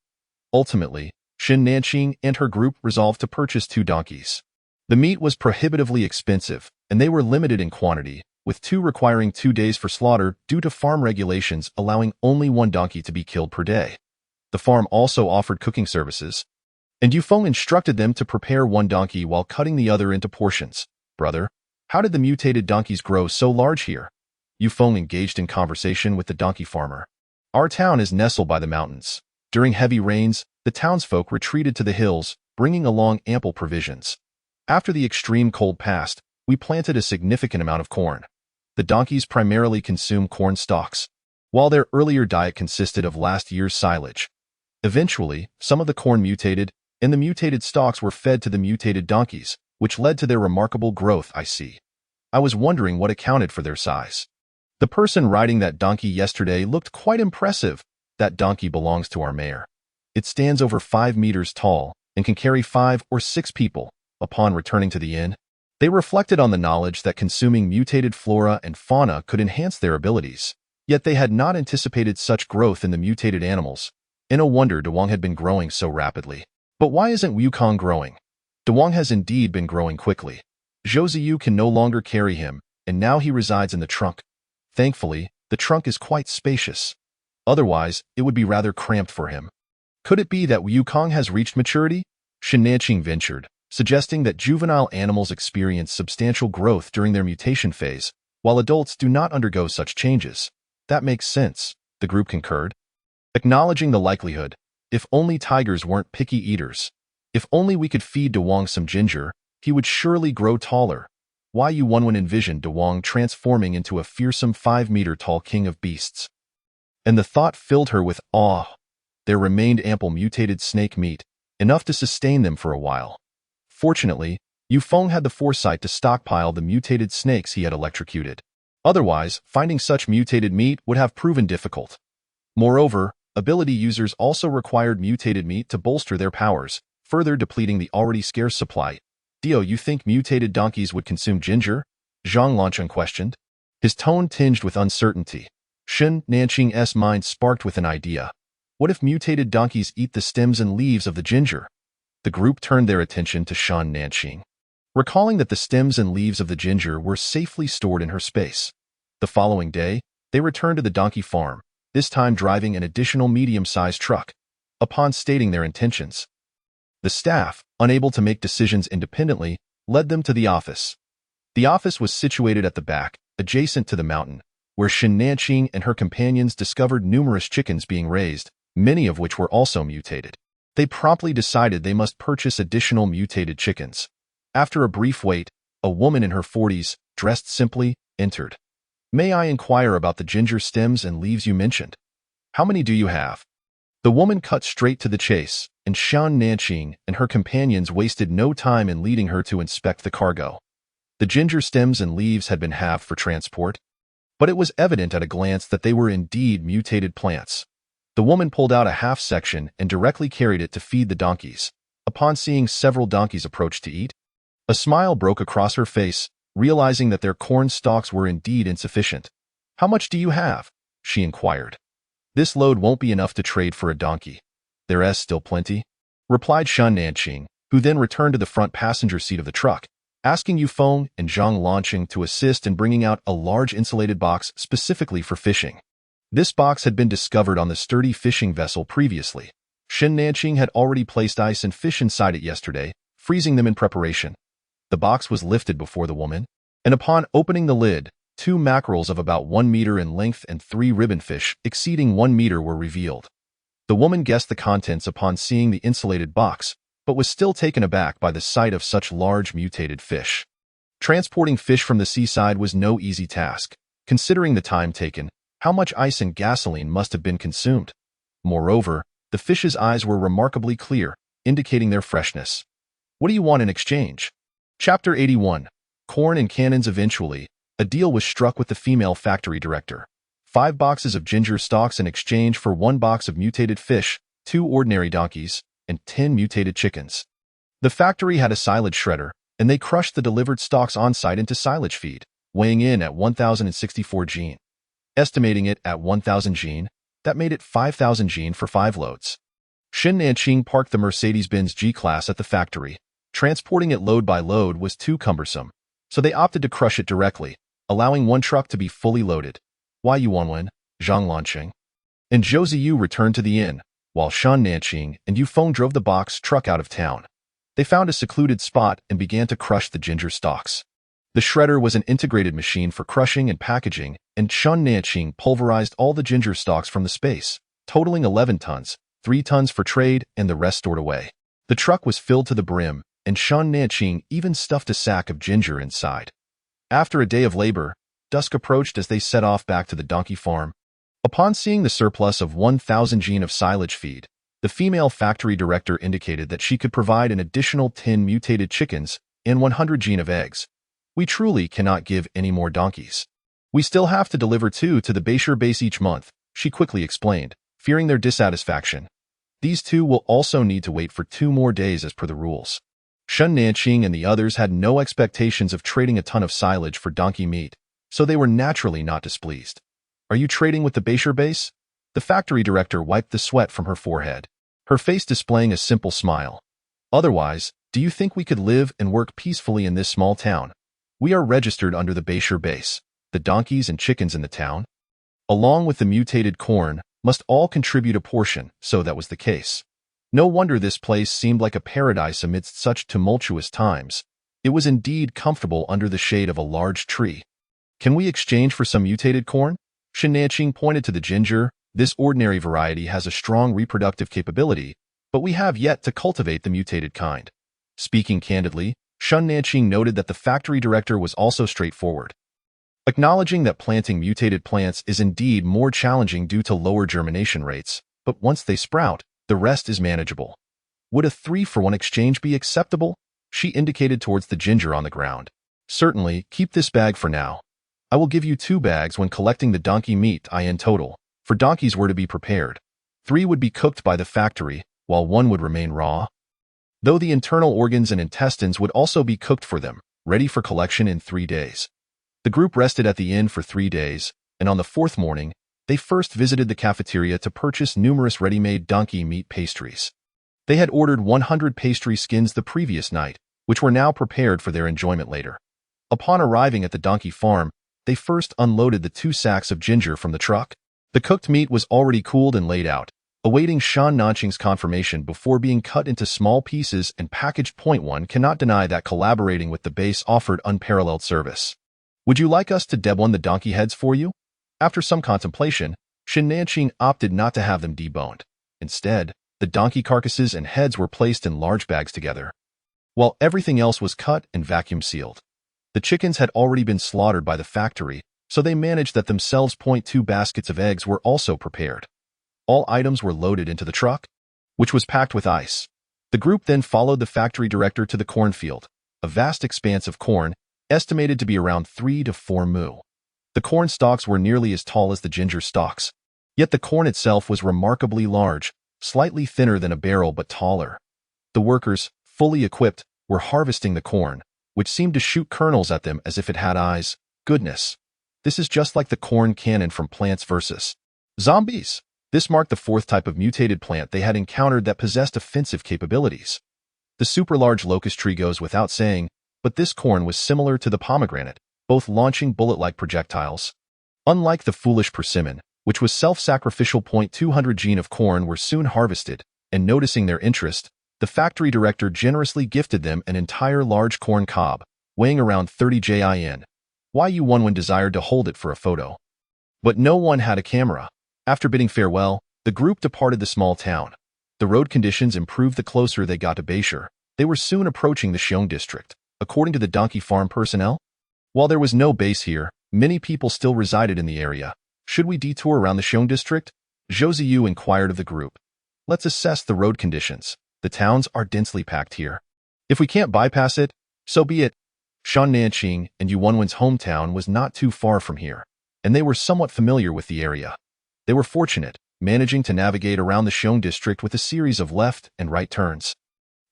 Ultimately, Shan Nanqing and her group resolved to purchase 2 donkeys. The meat was prohibitively expensive, and they were limited in quantity, with 2 requiring 2 days for slaughter due to farm regulations allowing only 1 donkey to be killed per day. The farm also offered cooking services, and Yufeng instructed them to prepare 1 donkey while cutting the other into portions. Brother, how did the mutated donkeys grow so large here? Yufeng engaged in conversation with the donkey farmer. Our town is nestled by the mountains. During heavy rains, the townsfolk retreated to the hills, bringing along ample provisions. After the extreme cold passed, we planted a significant amount of corn. The donkeys primarily consume corn stalks, while their earlier diet consisted of last year's silage. Eventually, some of the corn mutated, and the mutated stalks were fed to the mutated donkeys, which led to their remarkable growth. I see. I was wondering what accounted for their size. The person riding that donkey yesterday looked quite impressive. That donkey belongs to our mayor. It stands over 5 meters tall and can carry 5 or 6 people. Upon returning to the inn, they reflected on the knowledge that consuming mutated flora and fauna could enhance their abilities. Yet they had not anticipated such growth in the mutated animals. No wonder Dewang had been growing so rapidly. But why isn't Wukong growing? Dewang has indeed been growing quickly. Zhou Ziyu can no longer carry him, and now he resides in the trunk. Thankfully, The trunk is quite spacious. Otherwise, it would be rather cramped for him. Could it be that Wukong has reached maturity? Shen Nanqing ventured, suggesting that juvenile animals experience substantial growth during their mutation phase, while adults do not undergo such changes. That makes sense, the group concurred. Acknowledging the likelihood, if only tigers weren't picky eaters. If only we could feed Dewang some ginger, he would surely grow taller. Yu Wenwen envisioned Dewang transforming into a fearsome 5-meter-tall king of beasts. And the thought filled her with awe. There remained ample mutated snake meat, enough to sustain them for a while. Fortunately, Yu Feng had the foresight to stockpile the mutated snakes he had electrocuted. Otherwise, finding such mutated meat would have proven difficult. Moreover, ability users also required mutated meat to bolster their powers, further depleting the already scarce supply. Dio, you think mutated donkeys would consume ginger? Zhang Lancheng questioned. His tone tinged with uncertainty. Shen Nanqing's mind sparked with an idea. What if mutated donkeys eat the stems and leaves of the ginger? The group turned their attention to Shen Nanqing, recalling that the stems and leaves of the ginger were safely stored in her space. The following day, they returned to the donkey farm, this time driving an additional medium-sized truck. Upon stating their intentions, the staff, unable to make decisions independently, led them to the office. The office was situated at the back, adjacent to the mountain, where Shen Nanqing and her companions discovered numerous chickens being raised, many of which were also mutated. They promptly decided they must purchase additional mutated chickens. After a brief wait, a woman in her 40s, dressed simply, entered. May I inquire about the ginger stems and leaves you mentioned? How many do you have? The woman cut straight to the chase, and Shen Nanqing and her companions wasted no time in leading her to inspect the cargo. The ginger stems and leaves had been halved for transport, but it was evident at a glance that they were indeed mutated plants. The woman pulled out a half section and directly carried it to feed the donkeys. Upon seeing several donkeys approach to eat, a smile broke across her face, realizing that their corn stalks were indeed insufficient. How much do you have? She inquired. This load won't be enough to trade for a donkey. There's still plenty, replied Shen Nanqing, who then returned to the front passenger seat of the truck, asking Yu Feng and Zhang Lancheng to assist in bringing out a large insulated box specifically for fishing. This box had been discovered on the sturdy fishing vessel previously. Shen Nanqing had already placed ice and fish inside it yesterday, freezing them in preparation. The box was lifted before the woman, and upon opening the lid, 2 mackerels of about 1 meter in length and 3 ribbonfish exceeding 1 meter were revealed. The woman guessed the contents upon seeing the insulated box, but was still taken aback by the sight of such large mutated fish. Transporting fish from the seaside was no easy task, considering the time taken. How much ice and gasoline must have been consumed? Moreover, the fish's eyes were remarkably clear, indicating their freshness. What do you want in exchange? Chapter 81. Corn and Cannons. Eventually, a deal was struck with the female factory director. 5 boxes of ginger stalks in exchange for 1 box of mutated fish, 2 ordinary donkeys, and 10 mutated chickens. The factory had a silage shredder, and they crushed the delivered stalks on-site into silage feed, weighing in at 1,064 gene. Estimating it at 1,000 gene, that made it 5,000 gene for 5 loads. Shen Nanqing parked the Mercedes-Benz G-Class at the factory. Transporting it load by load was too cumbersome, so they opted to crush it directly, allowing 1 truck to be fully loaded. Yu Wenwen, Zhang Lancheng, and Zhou Ziyu returned to the inn, while Shen Nanqing and Yu Feng drove the box truck out of town. They found a secluded spot and began to crush the ginger stalks. The shredder was an integrated machine for crushing and packaging, and Shen Nanqing pulverized all the ginger stalks from the space, totaling 11 tons, 3 tons for trade and the rest stored away. The truck was filled to the brim, and Shen Nanqing even stuffed a sack of ginger inside. After a day of labor, dusk approached as they set off back to the donkey farm. Upon seeing the surplus of 1,000 gene of silage feed, the female factory director indicated that she could provide an additional 10 mutated chickens and 100 gene of eggs. We truly cannot give any more donkeys. We still have to deliver 2 to the Bayshore base each month, she quickly explained, fearing their dissatisfaction. These 2 will also need to wait for 2 more days as per the rules. Shen Nanqing and the others had no expectations of trading a ton of silage for donkey meat, so they were naturally not displeased. Are you trading with the Bayshore base? The factory director wiped the sweat from her forehead, her face displaying a simple smile. Otherwise, do you think we could live and work peacefully in this small town? We are registered under the Bayshore base. The donkeys and chickens in the town? along with the mutated corn, must all contribute a portion, so that was the case. No wonder this place seemed like a paradise amidst such tumultuous times. It was indeed comfortable under the shade of a large tree. Can we exchange for some mutated corn? Shen Nanqing pointed to the ginger. This ordinary variety has a strong reproductive capability, but we have yet to cultivate the mutated kind. Speaking candidly, Shen Nanqing noted that the factory director was also straightforward, acknowledging that planting mutated plants is indeed more challenging due to lower germination rates, but once they sprout, the rest is manageable. Would a 3-for-1 exchange be acceptable? She indicated towards the ginger on the ground. Certainly, keep this bag for now. I will give you 2 bags when collecting the donkey meat in total, for donkeys were to be prepared. 3 would be cooked by the factory, while 1 would remain raw, though the internal organs and intestines would also be cooked for them, ready for collection in 3 days. The group rested at the inn for 3 days, and on the 4th morning, they first visited the cafeteria to purchase numerous ready-made donkey meat pastries. They had ordered 100 pastry skins the previous night, which were now prepared for their enjoyment later. Upon arriving at the donkey farm, they first unloaded the 2 sacks of ginger from the truck. The cooked meat was already cooled and laid out, awaiting Shen Nanqing's confirmation before being cut into small pieces and packaged. One cannot deny that collaborating with the base offered unparalleled service. Would you like us to debone the donkey heads for you? After some contemplation, Shen Nanqing opted not to have them deboned. Instead, the donkey carcasses and heads were placed in large bags together, while everything else was cut and vacuum sealed. The chickens had already been slaughtered by the factory, so they managed that themselves. 2 baskets of eggs were also prepared. All items were loaded into the truck, which was packed with ice. The group then followed the factory director to the cornfield, a vast expanse of corn, estimated to be around 3 to 4 mu. The corn stalks were nearly as tall as the ginger stalks, yet the corn itself was remarkably large, slightly thinner than a barrel but taller. The workers, fully equipped, were harvesting the corn, which seemed to shoot kernels at them as if it had eyes. Goodness! This is just like the corn cannon from Plants vs. Zombies. This marked the 4th type of mutated plant they had encountered that possessed offensive capabilities. The super-large locust tree goes without saying, but this corn was similar to the pomegranate, both launching bullet-like projectiles. Unlike the foolish persimmon, which was self-sacrificial. 200 gene of corn were soon harvested, and noticing their interest, the factory director generously gifted them an entire large corn cob, weighing around 30 jin. One desired to hold it for a photo. But no one had a camera. After bidding farewell, the group departed the small town. The road conditions improved the closer they got to Beishar. They were soon approaching the Xiong district. According to the donkey farm personnel, while there was no base here, many people still resided in the area. Should we detour around the Xiong district? Zhou Ziyu inquired of the group. Let's assess the road conditions. The towns are densely packed here. If we can't bypass it, so be it. Shen Nanqing and Yuanwen's hometown was not too far from here, and they were somewhat familiar with the area. They were fortunate, managing to navigate around the Xiong district with a series of left and right turns.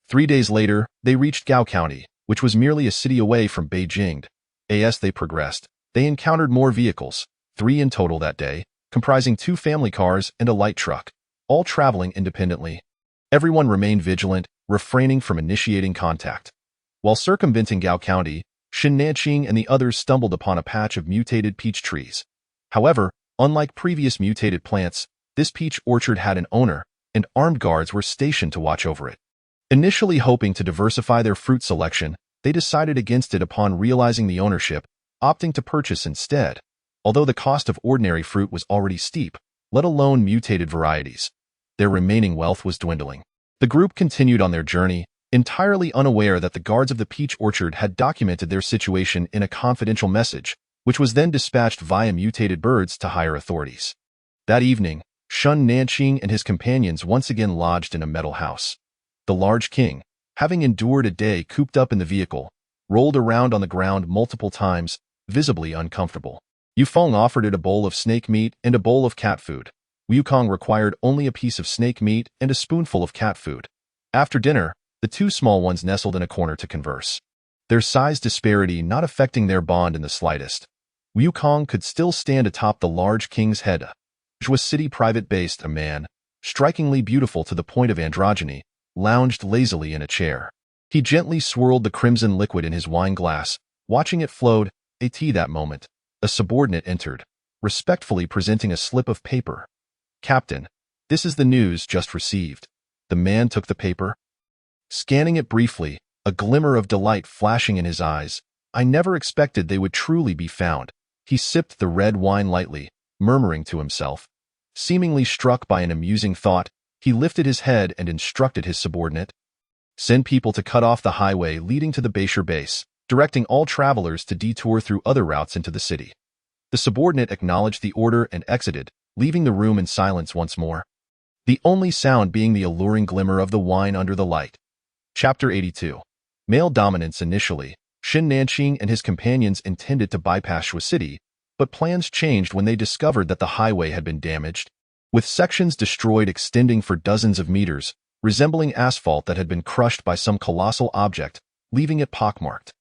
3 days later, they reached Gao County, which was merely a city away from Beijing. As they progressed, they encountered more vehicles, 3 in total that day, comprising 2 family cars and a light truck, all traveling independently. Everyone remained vigilant, refraining from initiating contact. While circumventing Gao County, Shen Nanqing and the others stumbled upon a patch of mutated peach trees. However, unlike previous mutated plants, this peach orchard had an owner, and armed guards were stationed to watch over it. Initially hoping to diversify their fruit selection, they decided against it upon realizing the ownership, opting to purchase instead, although the cost of ordinary fruit was already steep, let alone mutated varieties. Their remaining wealth was dwindling. The group continued on their journey, entirely unaware that the guards of the peach orchard had documented their situation in a confidential message, which was then dispatched via mutated birds to higher authorities. That evening, Shen Nanqing and his companions once again lodged in a metal house. The large king, having endured a day cooped up in the vehicle, rolled around on the ground multiple times, visibly uncomfortable. Yufeng offered it a bowl of snake meat and a bowl of cat food. Wukong required only a piece of snake meat and a spoonful of cat food. After dinner, the 2 small ones nestled in a corner to converse, their size disparity not affecting their bond in the slightest. Wukong could still stand atop the large king's head. Zhua City private-based, a man, strikingly beautiful to the point of androgyny, lounged lazily in a chair. He gently swirled the crimson liquid in his wine glass, watching it float. That moment, a subordinate entered. respectfully presenting a slip of paper. "Captain, this is the news just received." The man took the paper, scanning it briefly, a glimmer of delight flashing in his eyes. "I never expected they would truly be found." He sipped the red wine lightly, murmuring to himself. Seemingly struck by an amusing thought, he lifted his head and instructed his subordinate, "Send people to cut off the highway leading to the Bayshore base, directing all travelers to detour through other routes into the city." The subordinate acknowledged the order and exited, leaving the room in silence once more, the only sound being the alluring glimmer of the wine under the light. Chapter 82. Male dominance. Initially, Xin Nanqing and his companions intended to bypass Shui City, but plans changed when they discovered that the highway had been damaged, with sections destroyed extending for dozens of meters, resembling asphalt that had been crushed by some colossal object, leaving it pockmarked.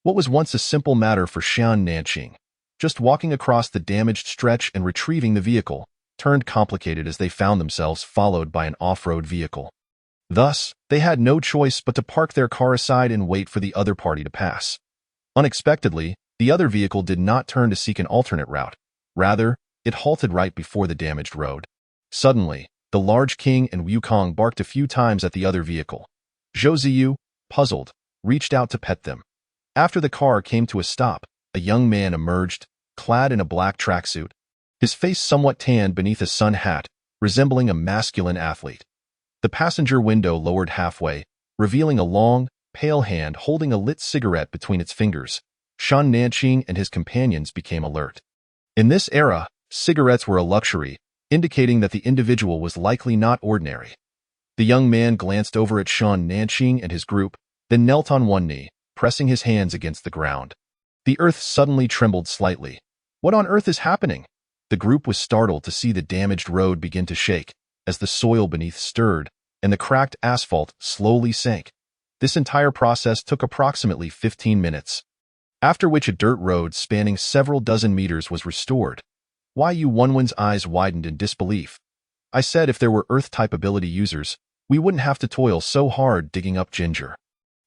What was once a simple matter for Xian Nanqing, just walking across the damaged stretch and retrieving the vehicle, turned complicated as they found themselves followed by an off-road vehicle. Thus, they had no choice but to park their car aside and wait for the other party to pass. Unexpectedly, the other vehicle did not turn to seek an alternate route. Rather, it halted right before the damaged road. Suddenly, the large king and Wukong barked a few times at the other vehicle. Zhou Ziyu, puzzled, reached out to pet them. After the car came to a stop, a young man emerged, clad in a black tracksuit, his face somewhat tanned beneath a sun hat, resembling a masculine athlete. The passenger window lowered halfway, revealing a long, pale hand holding a lit cigarette between its fingers. Xian Nanqing and his companions became alert. In this era, cigarettes were a luxury, indicating that the individual was likely not ordinary. The young man glanced over at Xian Nanqing and his group, then knelt on one knee, pressing his hands against the ground. The earth suddenly trembled slightly. What on earth is happening? The group was startled to see the damaged road begin to shake, as the soil beneath stirred, and the cracked asphalt slowly sank. This entire process took approximately 15 minutes, after which a dirt road spanning several dozen meters was restored. Yu Wenwen's eyes widened in disbelief. "I said if there were Earth-type ability users, we wouldn't have to toil so hard digging up ginger."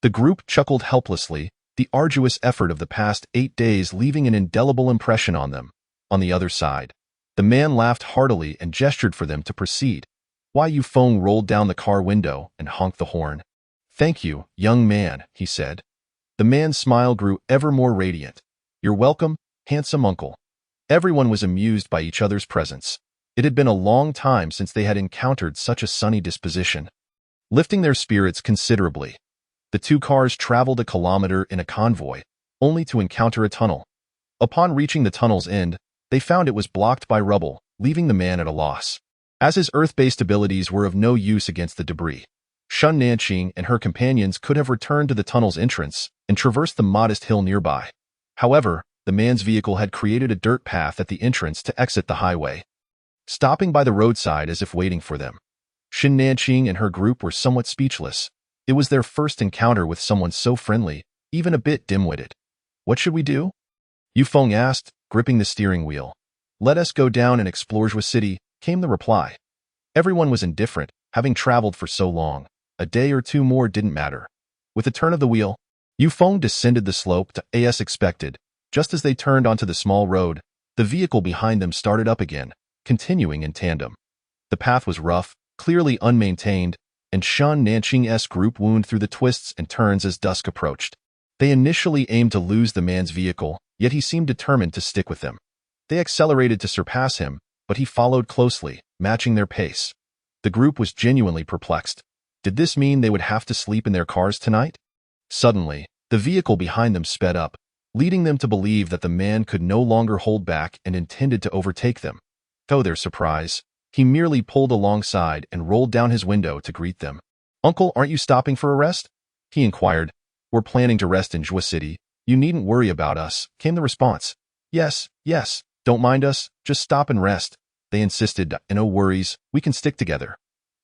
The group chuckled helplessly, the arduous effort of the past 8 days leaving an indelible impression on them. On the other side, the man laughed heartily and gestured for them to proceed. Yu Feng rolled down the car window and honked the horn. "Thank you, young man," he said. The man's smile grew ever more radiant. "You're welcome, handsome uncle." Everyone was amused by each other's presence. It had been a long time since they had encountered such a sunny disposition, lifting their spirits considerably. The two cars traveled a kilometer in a convoy, only to encounter a tunnel. Upon reaching the tunnel's end, they found it was blocked by rubble, leaving the man at a loss. As his Earth-based abilities were of no use against the debris, Xian Nanqing and her companions could have returned to the tunnel's entrance and traversed the modest hill nearby. However, the man's vehicle had created a dirt path at the entrance to exit the highway, stopping by the roadside as if waiting for them. Xin Nanqing and her group were somewhat speechless. It was their first encounter with someone so friendly, even a bit dim-witted. "What should we do?" Yu Feng asked, gripping the steering wheel. "Let us go down and explore Zhua City," came the reply. Everyone was indifferent, having traveled for so long. A day or two more didn't matter. With a turn of the wheel, Yu Feng descended the slope to as expected. Just as they turned onto the small road, the vehicle behind them started up again, continuing in tandem. The path was rough, clearly unmaintained, and Xian Nanqing's group wound through the twists and turns as dusk approached. They initially aimed to lose the man's vehicle, yet he seemed determined to stick with them. They accelerated to surpass him, but he followed closely, matching their pace. The group was genuinely perplexed. Did this mean they would have to sleep in their cars tonight? Suddenly, the vehicle behind them sped up, leading them to believe that the man could no longer hold back and intended to overtake them. To their surprise, he merely pulled alongside and rolled down his window to greet them. "Uncle, aren't you stopping for a rest?" he inquired. "We're planning to rest in Zhua City. You needn't worry about us," came the response. Yes, don't mind us, just stop and rest," they insisted. "No worries, we can stick together.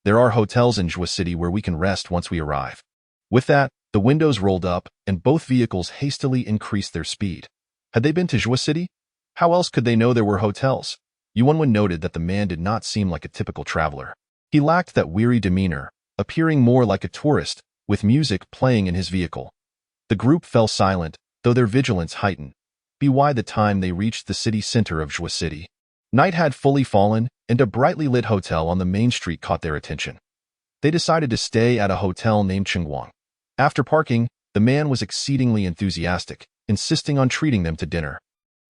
There are hotels in Zhua City where we can rest once we arrive." With that, the windows rolled up, and both vehicles hastily increased their speed. Had they been to Zhua City? How else could they know there were hotels? Yu Wenwen noted that the man did not seem like a typical traveler. He lacked that weary demeanor, appearing more like a tourist, with music playing in his vehicle. The group fell silent, though their vigilance heightened. By the time they reached the city center of Zhua City, Night had fully fallen, and a brightly lit hotel on the main street caught their attention. They decided to stay at a hotel named Chengguang. After parking, the man was exceedingly enthusiastic, insisting on treating them to dinner.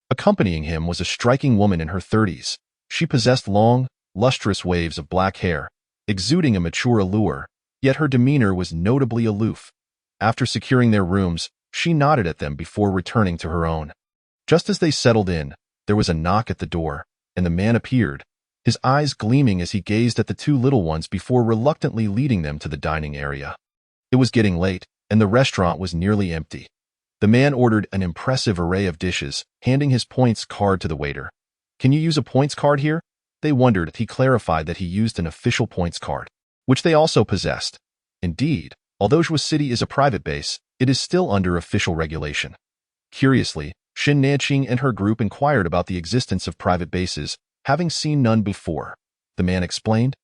Accompanying him was a striking woman in her 30s. She possessed long, lustrous waves of black hair, exuding a mature allure, yet her demeanor was notably aloof. After securing their rooms, she nodded at them before returning to her own. Just as they settled in, there was a knock at the door, and the man appeared, his eyes gleaming as he gazed at the two little ones before reluctantly leading them to the dining area. It was getting late, and the restaurant was nearly empty. The man ordered an impressive array of dishes, handing his points card to the waiter. "Can you use a points card here?" They wondered if he clarified that he used an official points card, which they also possessed. Indeed, although Zhuo City is a private base, it is still under official regulation. Curiously, Xin Nanqing and her group inquired about the existence of private bases, having seen none before. The man explained,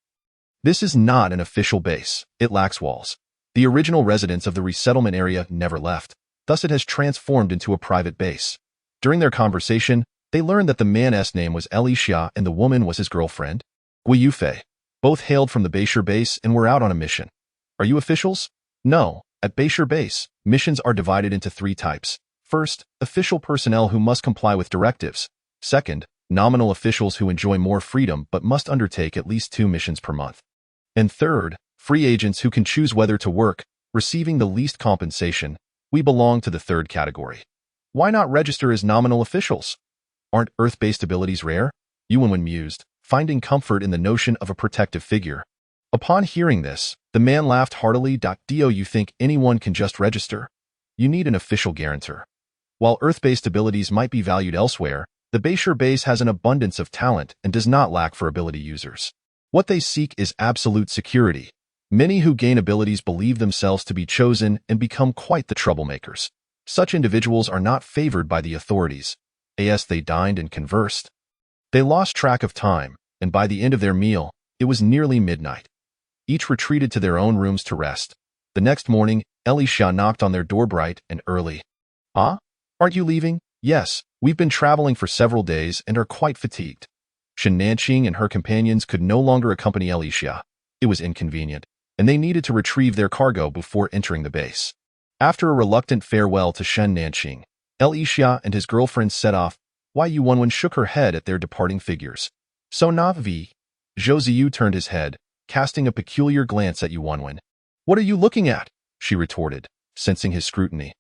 "This is not an official base. It lacks walls. The original residents of the resettlement area never left, thus it has transformed into a private base." During their conversation, they learned that the man's name was Li Xia and the woman was his girlfriend, Gui Yufei. Both hailed from the Beishir base and were out on a mission. "Are you officials?" "No. At Beishir base, missions are divided into 3 types. First, official personnel who must comply with directives. Second, nominal officials who enjoy more freedom but must undertake at least 2 missions per month. And third, free agents who can choose whether to work, receiving the least compensation. We belong to the 3rd category." "Why not register as nominal officials? Aren't Earth-based abilities rare?" Yuanwen mused, finding comfort in the notion of a protective figure. Upon hearing this, the man laughed heartily. "Do you think anyone can just register? You need an official guarantor. While Earth-based abilities might be valued elsewhere, the Beishir base has an abundance of talent and does not lack for ability users. What they seek is absolute security. Many who gain abilities believe themselves to be chosen and become quite the troublemakers. Such individuals are not favored by the authorities. As they dined and conversed, they lost track of time, and by the end of their meal, it was nearly midnight. Each retreated to their own rooms to rest. The next morning, Li Xia knocked on their door bright and early. "Ah? Aren't you leaving?" "Yes, we've been traveling for several days and are quite fatigued." Xin Nanqing and her companions could no longer accompany Li Xia. It was inconvenient, and they needed to retrieve their cargo before entering the base. After a reluctant farewell to Xin Nanqing, Li Xia and his girlfriend set off. Yuanwen shook her head at their departing figures. "So Navi." Zhou Ziyu turned his head, casting a peculiar glance at Yuanwen. "What are you looking at?" she retorted, sensing his scrutiny.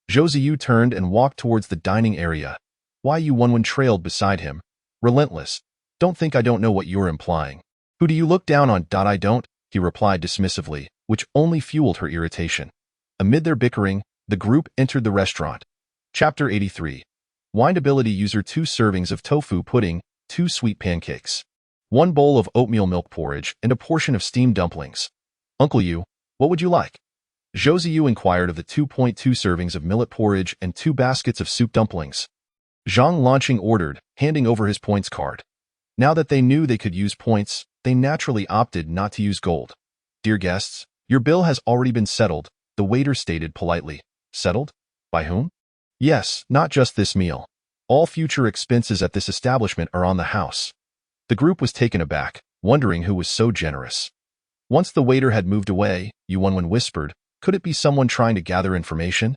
Zhou Ziyu turned and walked towards the dining area. Yuanwen trailed beside him. Relentless. "Don't think I don't know what you're implying." "Who do you look down on?" "I don't," he replied dismissively, which only fueled her irritation. Amid their bickering, the group entered the restaurant. Chapter 83. Wind ability user 2 servings of tofu pudding, 2 sweet pancakes, 1 bowl of oatmeal milk porridge, and a portion of steamed dumplings. "Uncle Yu, what would you like?" Zhou Ziyu inquired of the 2.2 servings of millet porridge and 2 baskets of soup dumplings. Zhang Lanqing ordered, handing over his points card. Now that they knew they could use points, they naturally opted not to use gold. "Dear guests, your bill has already been settled," the waiter stated politely. "Settled? By whom?" "Yes, not just this meal. All future expenses at this establishment are on the house." The group was taken aback, wondering who was so generous. Once the waiter had moved away, Yuanwen whispered, "Could it be someone trying to gather information?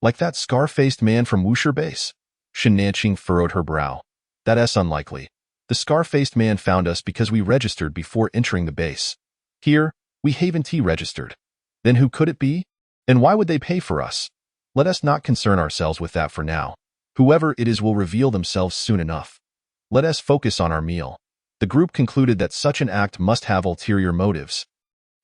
Like that scar-faced man from Wuxi base?" Xin Nanqing furrowed her brow. "That's unlikely. The scar-faced man found us because we registered before entering the base. Here, we Haven Tea registered. Then who could it be? And why would they pay for us? Let us not concern ourselves with that for now. Whoever it is will reveal themselves soon enough. Let us focus on our meal." The group concluded that such an act must have ulterior motives,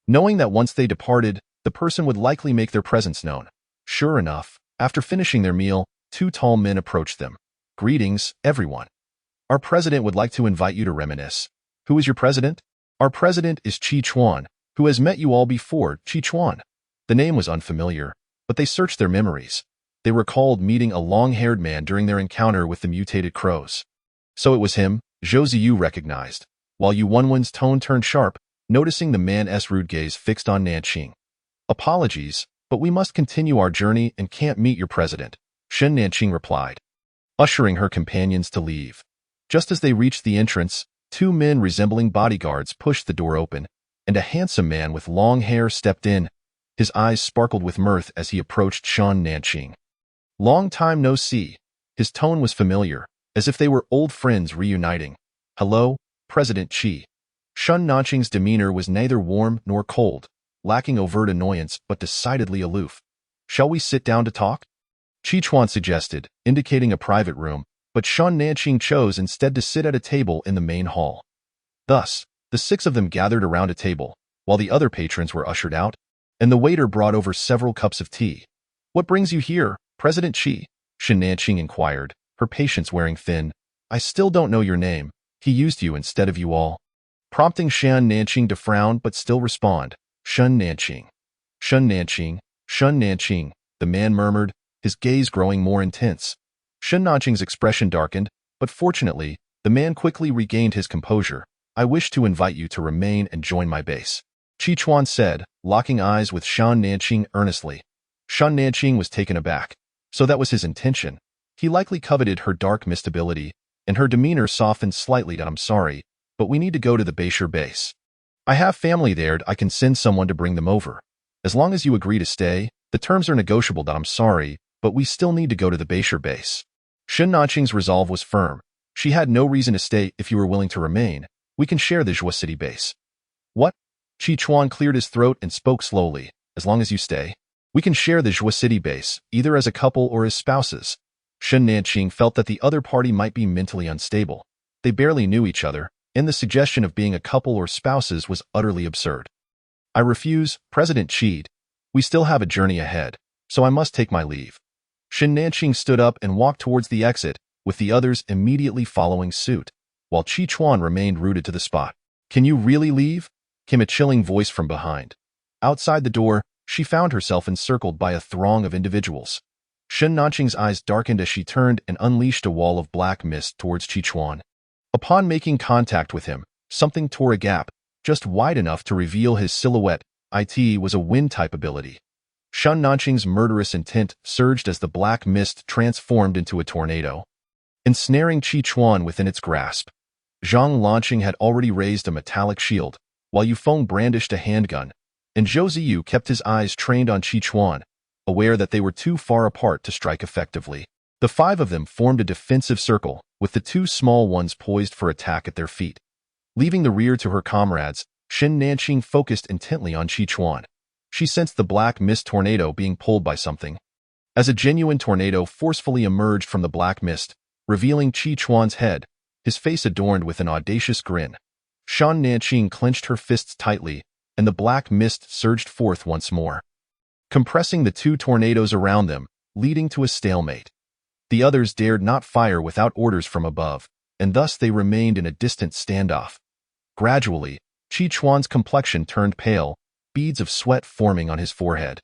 knowing that once they departed, the person would likely make their presence known. Sure enough, after finishing their meal, 2 tall men approached them. "Greetings, everyone. Our president would like to invite you to reminisce." "Who is your president?" "Our president is Qi Chuan, who has met you all before." Qi Chuan. The name was unfamiliar, but they searched their memories. They recalled meeting a long-haired man during their encounter with the mutated crows. So it was him, Zhou Ziyu recognized, while Yuanwen's tone turned sharp, noticing the man's rude gaze fixed on Nanqing. "Apologies, but we must continue our journey and can't meet your president," Xin Nanqing replied, ushering her companions to leave. Just as they reached the entrance, two men resembling bodyguards pushed the door open, and a handsome man with long hair stepped in. His eyes sparkled with mirth as he approached Shan Nanqing. Long time no see. His tone was familiar, as if they were old friends reuniting. Hello, President Qi. Shan Nanqing's demeanor was neither warm nor cold, lacking overt annoyance but decidedly aloof. Shall we sit down to talk? Qi Chuan suggested, indicating a private room, but Shan Nanqing chose instead to sit at a table in the main hall. Thus, the six of them gathered around a table, while the other patrons were ushered out, and the waiter brought over several cups of tea. What brings you here, President Qi? Shan Nanqing inquired, her patience wearing thin. I still don't know your name. He used you instead of you all. Prompting Shan Nanqing to frown but still respond. Shan Nanqing. Shan Nanqing. Shan Nanqing, the man murmured, his gaze growing more intense. Shan Nanqing's expression darkened, but fortunately, the man quickly regained his composure. I wish to invite you to remain and join my base, Qi Chuan said, locking eyes with Shan Nanqing earnestly. Shan Nanqing was taken aback. So that was his intention. He likely coveted her dark mistability, and her demeanor softened slightly. I'm sorry, but we need to go to the Beishir base. I have family there. I can send someone to bring them over. As long as you agree to stay, the terms are negotiable. I'm sorry, but we still need to go to the Beishir base. Shan Nanqing's resolve was firm. She had no reason to stay if you were willing to remain. We can share the Zhuo City base. What? Qi Chuan cleared his throat and spoke slowly. As long as you stay, we can share the Zhuo City base, either as a couple or as spouses. Shan Nanqing felt that the other party might be mentally unstable. They barely knew each other, and the suggestion of being a couple or spouses was utterly absurd. I refuse, President Qi. We still have a journey ahead, so I must take my leave. Shan Nanqing stood up and walked towards the exit, with the others immediately following suit, while Qi Chuan remained rooted to the spot. Can you really leave? Came a chilling voice from behind. Outside the door, she found herself encircled by a throng of individuals. Shan Nanqing's eyes darkened as she turned and unleashed a wall of black mist towards Qi Chuan. Upon making contact with him, something tore a gap, just wide enough to reveal his silhouette. It was a wind-type ability. Shan Nanqing's murderous intent surged as the black mist transformed into a tornado, ensnaring Qi Chuan within its grasp. Zhang Lanqing had already raised a metallic shield, while Yufeng brandished a handgun, and Zhou Ziyu kept his eyes trained on Qi Chuan, aware that they were too far apart to strike effectively. The five of them formed a defensive circle, with the two small ones poised for attack at their feet. Leaving the rear to her comrades, Shan Nanqing focused intently on Qi Chuan. She sensed the black mist tornado being pulled by something. As a genuine tornado forcefully emerged from the black mist, revealing Qi Chuan's head, his face adorned with an audacious grin. Shan Nanqing clenched her fists tightly, and the black mist surged forth once more, compressing the two tornadoes around them, leading to a stalemate. The others dared not fire without orders from above, and thus they remained in a distant standoff. Gradually, Qi Chuan's complexion turned pale, beads of sweat forming on his forehead.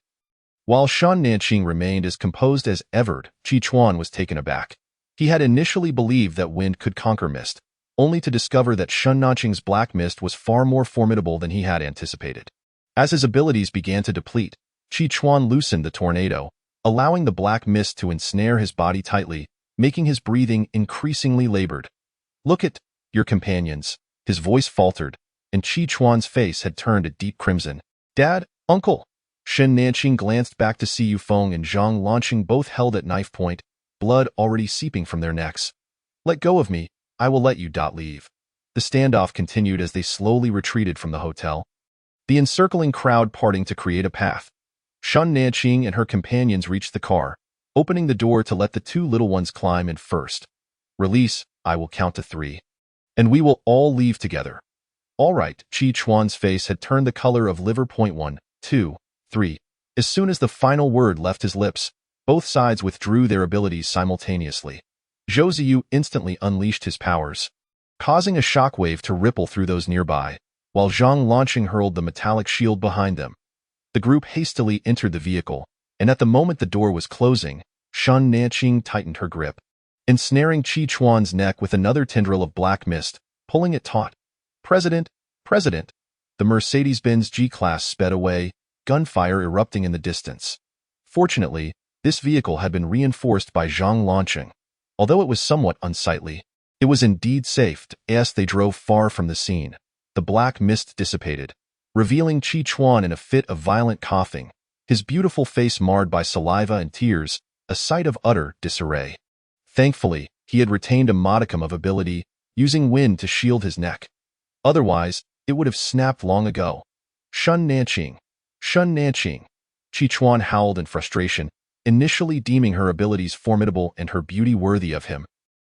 While Shan Nanqing remained as composed as ever, Qi Chuan was taken aback. He had initially believed that wind could conquer mist, only to discover that Shan Nanqing's black mist was far more formidable than he had anticipated. As his abilities began to deplete, Qi Chuan loosened the tornado, allowing the black mist to ensnare his body tightly, making his breathing increasingly labored. Look at your companions. His voice faltered, and Qi Chuan's face had turned a deep crimson. Dad, Uncle. Shan Nanqing glanced back to see Yufeng and Zhang Lanqing both held at knife point, blood already seeping from their necks. Let go of me. I will let you. Leave. The standoff continued as they slowly retreated from the hotel, the encircling crowd parting to create a path. Shan Nanqing and her companions reached the car, opening the door to let the two little ones climb in first. Release, I will count to 3. And we will all leave together. All right, Qi Chuan's face had turned the color of liver. 1, 2, 3. As soon as the final word left his lips, both sides withdrew their abilities simultaneously. Zhou Ziyu instantly unleashed his powers, causing a shockwave to ripple through those nearby, while Zhang Lanqing hurled the metallic shield behind them. The group hastily entered the vehicle, and at the moment the door was closing, Shan Nanqing tightened her grip, ensnaring Qi Chuan's neck with another tendril of black mist, pulling it taut. President! President! The Mercedes-Benz G-Class sped away, gunfire erupting in the distance. Fortunately, this vehicle had been reinforced by Zhang Lanqing, although it was somewhat unsightly. It was indeed safe, as they drove far from the scene. The black mist dissipated, revealing Chi Chuan in a fit of violent coughing, his beautiful face marred by saliva and tears, a sight of utter disarray. Thankfully, he had retained a modicum of ability, using wind to shield his neck. Otherwise, it would have snapped long ago. Shun Nanqing! Shun Nanqing! Chi Chuan howled in frustration, initially deeming her abilities formidable and her beauty worthy of him.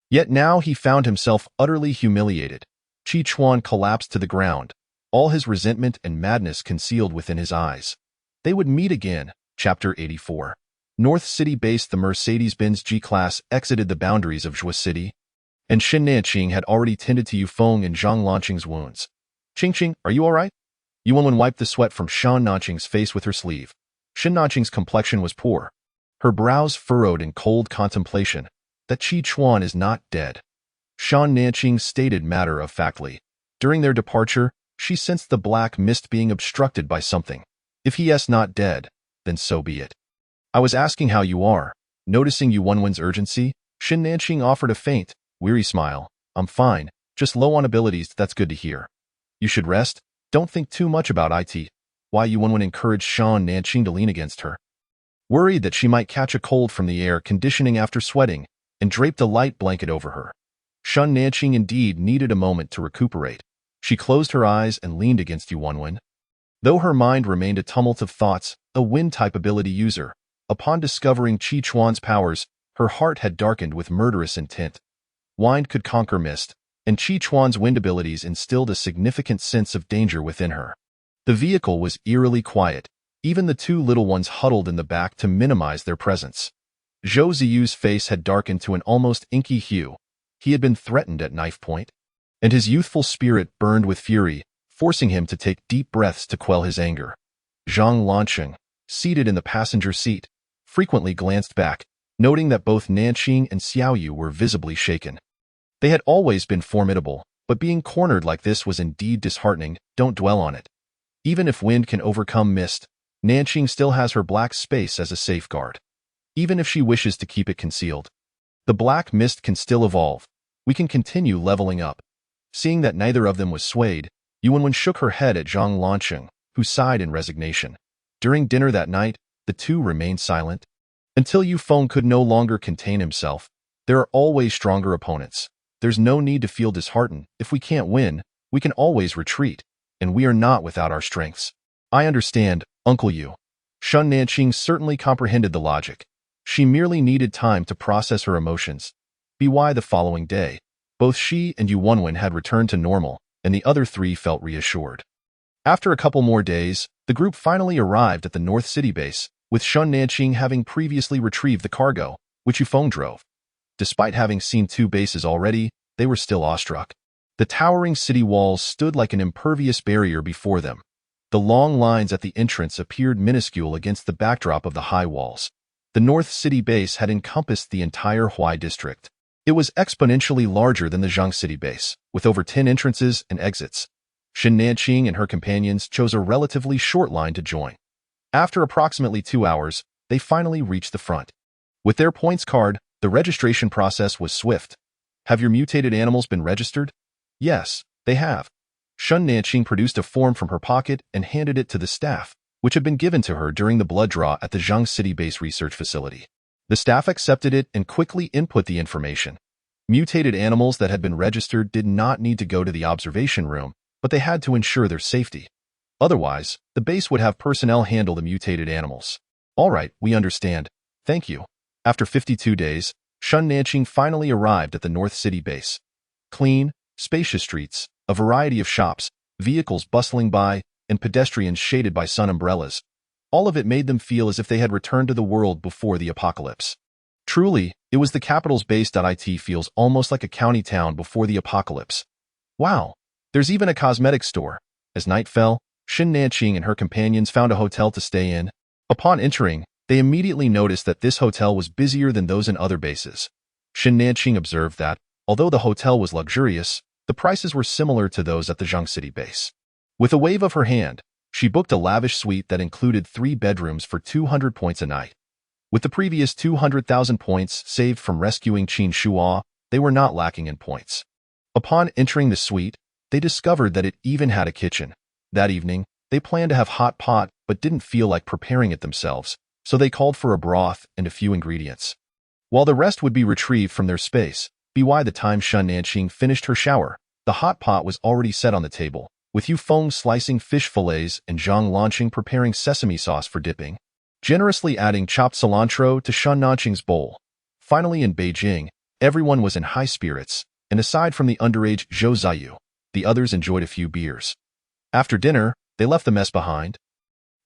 Yet now he found himself utterly humiliated. Chi Chuan collapsed to the ground, all his resentment and madness concealed within his eyes. They would meet again. Chapter 84. North City Base. The Mercedes-Benz G-Class exited the boundaries of Zhuo City, and Shen Nanqing had already tended to Yufeng and Zhang Lanqing's wounds. Qingqing, are you all right? Yuanwen wiped the sweat from Shen Nanqing's face with her sleeve. Shen Nanqing's complexion was poor, her brows furrowed in cold contemplation. That Chi Chuan is not dead, Shen Nanqing stated matter-of-factly. During their departure, she sensed the black mist being obstructed by something. If he is not dead, then so be it. I was asking how you are. Noticing Yuanwen's urgency, Shen Nanqing offered a faint, weary smile. I'm fine, just low on abilities. That's good to hear. You should rest. Don't think too much about it. Why? Yuanwen encouraged Shen Nanqing to lean against her, worried that she might catch a cold from the air conditioning after sweating, and draped a light blanket over her. Shen Nanqing indeed needed a moment to recuperate. She closed her eyes and leaned against Yuanwen. Though her mind remained a tumult of thoughts, a wind-type ability user, upon discovering Chi Chuan's powers, her heart had darkened with murderous intent. Wind could conquer mist, and Chi Chuan's wind abilities instilled a significant sense of danger within her. The vehicle was eerily quiet, even the two little ones huddled in the back to minimize their presence. Zhou Ziyu's face had darkened to an almost inky hue. He had been threatened at knife point, and his youthful spirit burned with fury, forcing him to take deep breaths to quell his anger. Zhang Lanqing, seated in the passenger seat, frequently glanced back, noting that both Nanqing and Xiaoyu were visibly shaken. They had always been formidable, but being cornered like this was indeed disheartening. Don't dwell on it. Even if wind can overcome mist, Nanqing still has her black space as a safeguard. Even if she wishes to keep it concealed, the black mist can still evolve. We can continue leveling up. Seeing that neither of them was swayed, Yuanwen shook her head at Zhang Lanqing, who sighed in resignation. During dinner that night, the two remained silent. Until Yufeng could no longer contain himself. There are always stronger opponents. There's no need to feel disheartened. If we can't win, we can always retreat, and we are not without our strengths. I understand, Uncle Yu. Shen Nanqing certainly comprehended the logic. She merely needed time to process her emotions. By the following day, both she and Yuanwen had returned to normal, and the other three felt reassured. After a couple more days, the group finally arrived at the North City base, with Shen Nanqing having previously retrieved the cargo, which Yufeng drove. Despite having seen two bases already, they were still awestruck. The towering city walls stood like an impervious barrier before them. The long lines at the entrance appeared minuscule against the backdrop of the high walls. The North City base had encompassed the entire Huai district. It was exponentially larger than the Zhang City base, with over 10 entrances and exits. Shen Nanqing and her companions chose a relatively short line to join. After approximately 2 hours, they finally reached the front. With their points card, the registration process was swift. Have your mutated animals been registered? Yes, they have. Shen Nanqing produced a form from her pocket and handed it to the staff, which had been given to her during the blood draw at the Zhang City base research facility. The staff accepted it and quickly input the information. Mutated animals that had been registered did not need to go to the observation room, but they had to ensure their safety. Otherwise, the base would have personnel handle the mutated animals. All right, we understand. Thank you. After 52 days, Shen Nanqing finally arrived at the North City base. Clean, spacious streets, a variety of shops, vehicles bustling by, and pedestrians shaded by sun umbrellas. All of it made them feel as if they had returned to the world before the apocalypse. Truly, it was the capital's base. It feels almost like a county town before the apocalypse. Wow, there's even a cosmetics store. As night fell, Shen Nanqing and her companions found a hotel to stay in. Upon entering, they immediately noticed that this hotel was busier than those in other bases. Shen Nanqing observed that, although the hotel was luxurious, the prices were similar to those at the Zhang City base. With a wave of her hand, she booked a lavish suite that included 3 bedrooms for 200 points a night. With the previous 200,000 points saved from rescuing Qin Shuo, they were not lacking in points. Upon entering the suite, they discovered that it even had a kitchen. That evening, they planned to have hot pot but didn't feel like preparing it themselves, so they called for a broth and a few ingredients. While the rest would be retrieved from their space, by the time Shen Nanqing finished her shower, the hot pot was already set on the table, with Yu Feng slicing fish fillets and Zhang Lanqing preparing sesame sauce for dipping, generously adding chopped cilantro to Shen Nanqing's bowl. Finally, in Beijing, everyone was in high spirits, and aside from the underage Zhou Ziyu, the others enjoyed a few beers. After dinner, they left the mess behind,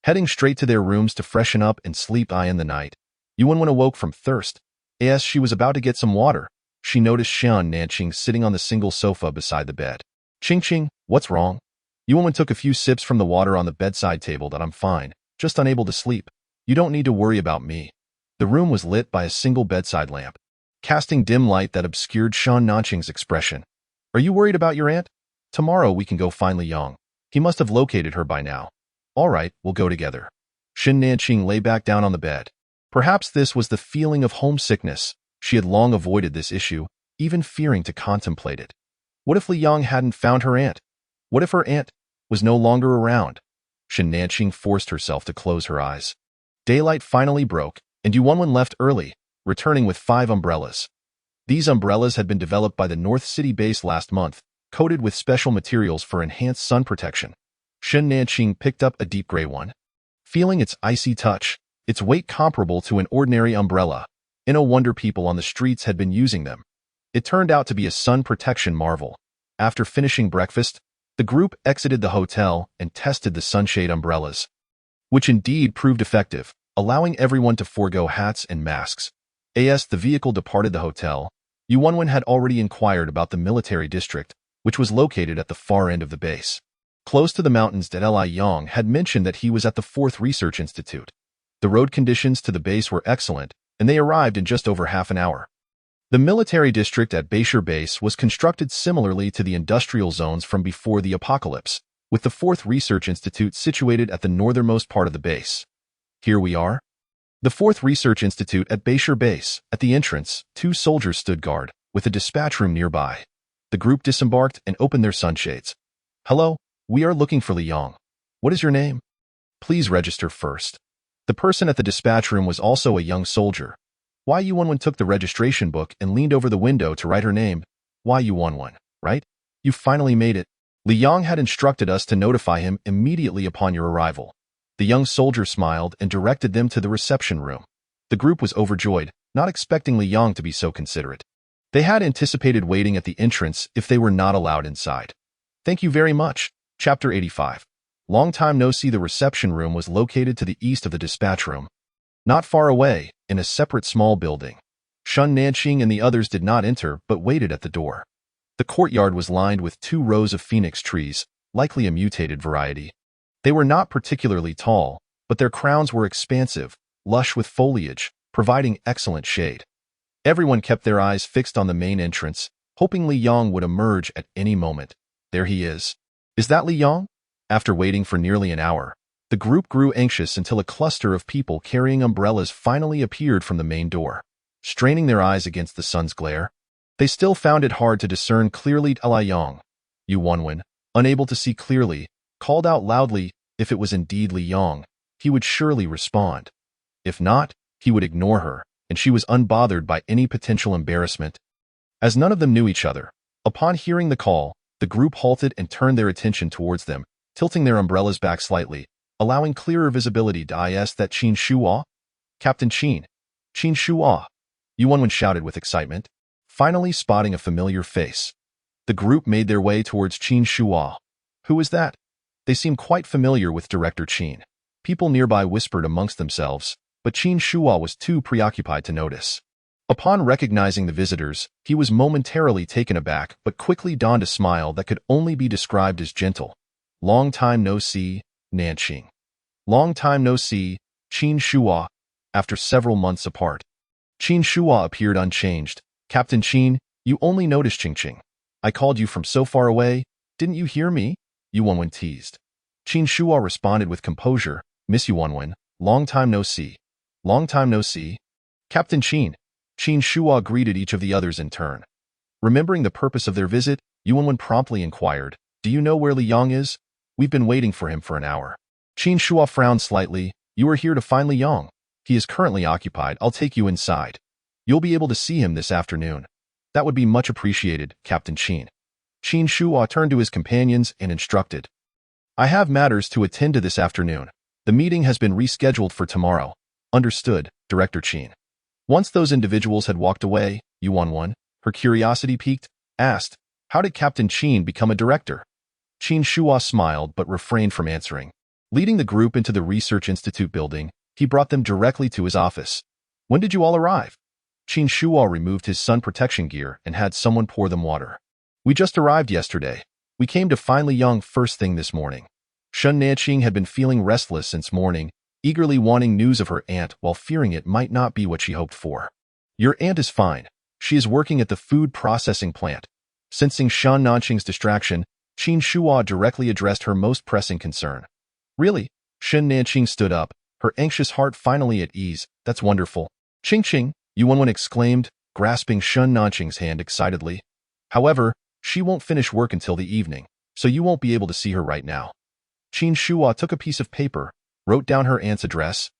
heading straight to their rooms to freshen up and sleep. In the night, Yuan awoke from thirst. As she was about to get some water, she noticed Shen Nanqing sitting on the single sofa beside the bed. Ching, what's wrong? Yuan took a few sips from the water on the bedside table. That I'm fine, just unable to sleep. You don't need to worry about me. The room was lit by a single bedside lamp, casting dim light that obscured Shen Nanqing's expression. Are you worried about your aunt? Tomorrow we can go find Liang. He must have located her by now. All right, we'll go together. Shen Nanqing lay back down on the bed. Perhaps this was the feeling of homesickness. She had long avoided this issue, even fearing to contemplate it. What if Liang hadn't found her aunt? What if her aunt was no longer around? Shen Nanqing forced herself to close her eyes. Daylight finally broke, and Yuan left early, returning with 5 umbrellas. These umbrellas had been developed by the North City base last month, coated with special materials for enhanced sun protection. Shen Nanqing picked up a deep gray one. Feeling its icy touch, its weight comparable to an ordinary umbrella, no wonder people on the streets had been using them. It turned out to be a sun protection marvel. After finishing breakfast, the group exited the hotel and tested the sunshade umbrellas, which indeed proved effective, allowing everyone to forego hats and masks. As the vehicle departed the hotel, Yuan had already inquired about the military district, which was located at the far end of the base. Close to the mountains, Li Yang had mentioned that he was at the 4th Research Institute. The road conditions to the base were excellent, and they arrived in just over half an hour. The military district at Beishir Base was constructed similarly to the industrial zones from before the apocalypse, with the 4th Research Institute situated at the northernmost part of the base. Here we are. The 4th Research Institute at Beishir Base. At the entrance, 2 soldiers stood guard, with a dispatch room nearby. The group disembarked and opened their sunshades. Hello, we are looking for Liang. What is your name? Please register first. The person at the dispatch room was also a young soldier. Yuan took the registration book and leaned over the window to write her name. Yuan, right? You finally made it. Liang had instructed us to notify him immediately upon your arrival. The young soldier smiled and directed them to the reception room. The group was overjoyed, not expecting Liang to be so considerate. They had anticipated waiting at the entrance if they were not allowed inside. Thank you very much. Chapter 85. Long time no see. The reception room was located to the east of the dispatch room. Not far away, in a separate small building. Shen Nanqing and the others did not enter but waited at the door. The courtyard was lined with 2 rows of phoenix trees, likely a mutated variety. They were not particularly tall, but their crowns were expansive, lush with foliage, providing excellent shade. Everyone kept their eyes fixed on the main entrance, hoping Liang would emerge at any moment. There he is. Is that Liang? After waiting for nearly an hour, the group grew anxious until a cluster of people carrying umbrellas finally appeared from the main door. Straining their eyes against the sun's glare, they still found it hard to discern clearly Liang. Yuan, unable to see clearly, called out loudly. If it was indeed Liang, he would surely respond. If not, he would ignore her, and she was unbothered by any potential embarrassment. As none of them knew each other, upon hearing the call, the group halted and turned their attention towards them, tilting their umbrellas back slightly, allowing clearer visibility. Is that Qin Shuo? Captain Qin. Qin Shuo. Yuan shouted with excitement, finally spotting a familiar face. The group made their way towards Qin Shuo. Who is that? They seemed quite familiar with Director Qin. People nearby whispered amongst themselves, but Qin Shuo was too preoccupied to notice. Upon recognizing the visitors, he was momentarily taken aback but quickly donned a smile that could only be described as gentle. Long time no see, Nanqing. Long time no see, Qin Shuo. After several months apart, Qin Shuo appeared unchanged. Captain Qin, you only noticed Qing. I called you from so far away. Didn't you hear me? Yuan teased. Qin Shuo responded with composure. Miss Yuan, long time no see. Long time no see. Captain Qin. Qin Shuo greeted each of the others in turn. Remembering the purpose of their visit, Yuan promptly inquired, "Do you know where Li Yang is? We've been waiting for him for an hour." Qin Shua frowned slightly. "You are here to find Li Yang. He is currently occupied. I'll take you inside. You'll be able to see him this afternoon." "That would be much appreciated, Captain Qin." Qin Shua turned to his companions and instructed, "I have matters to attend to this afternoon. The meeting has been rescheduled for tomorrow." "Understood, Director Qin." Once those individuals had walked away, Yuan, her curiosity piqued, asked, "How did Captain Qin become a director?" Qin Shua smiled but refrained from answering. Leading the group into the Research Institute building, he brought them directly to his office. "When did you all arrive?" Qin Shua removed his sun protection gear and had someone pour them water. "We just arrived yesterday. We came to find Li Yang first thing this morning." Shen Nanqing had been feeling restless since morning, eagerly wanting news of her aunt while fearing it might not be what she hoped for. "Your aunt is fine. She is working at the food processing plant." Sensing Shen Nanqing's distraction, Qin Shua directly addressed her most pressing concern. "Really?" Shen Nanqing stood up, her anxious heart finally at ease. "That's wonderful." "Qing," Yuan exclaimed, grasping Shen Nanqing's hand excitedly. "However, she won't finish work until the evening, so you won't be able to see her right now." Qin Shua took a piece of paper, wrote down her aunt's address,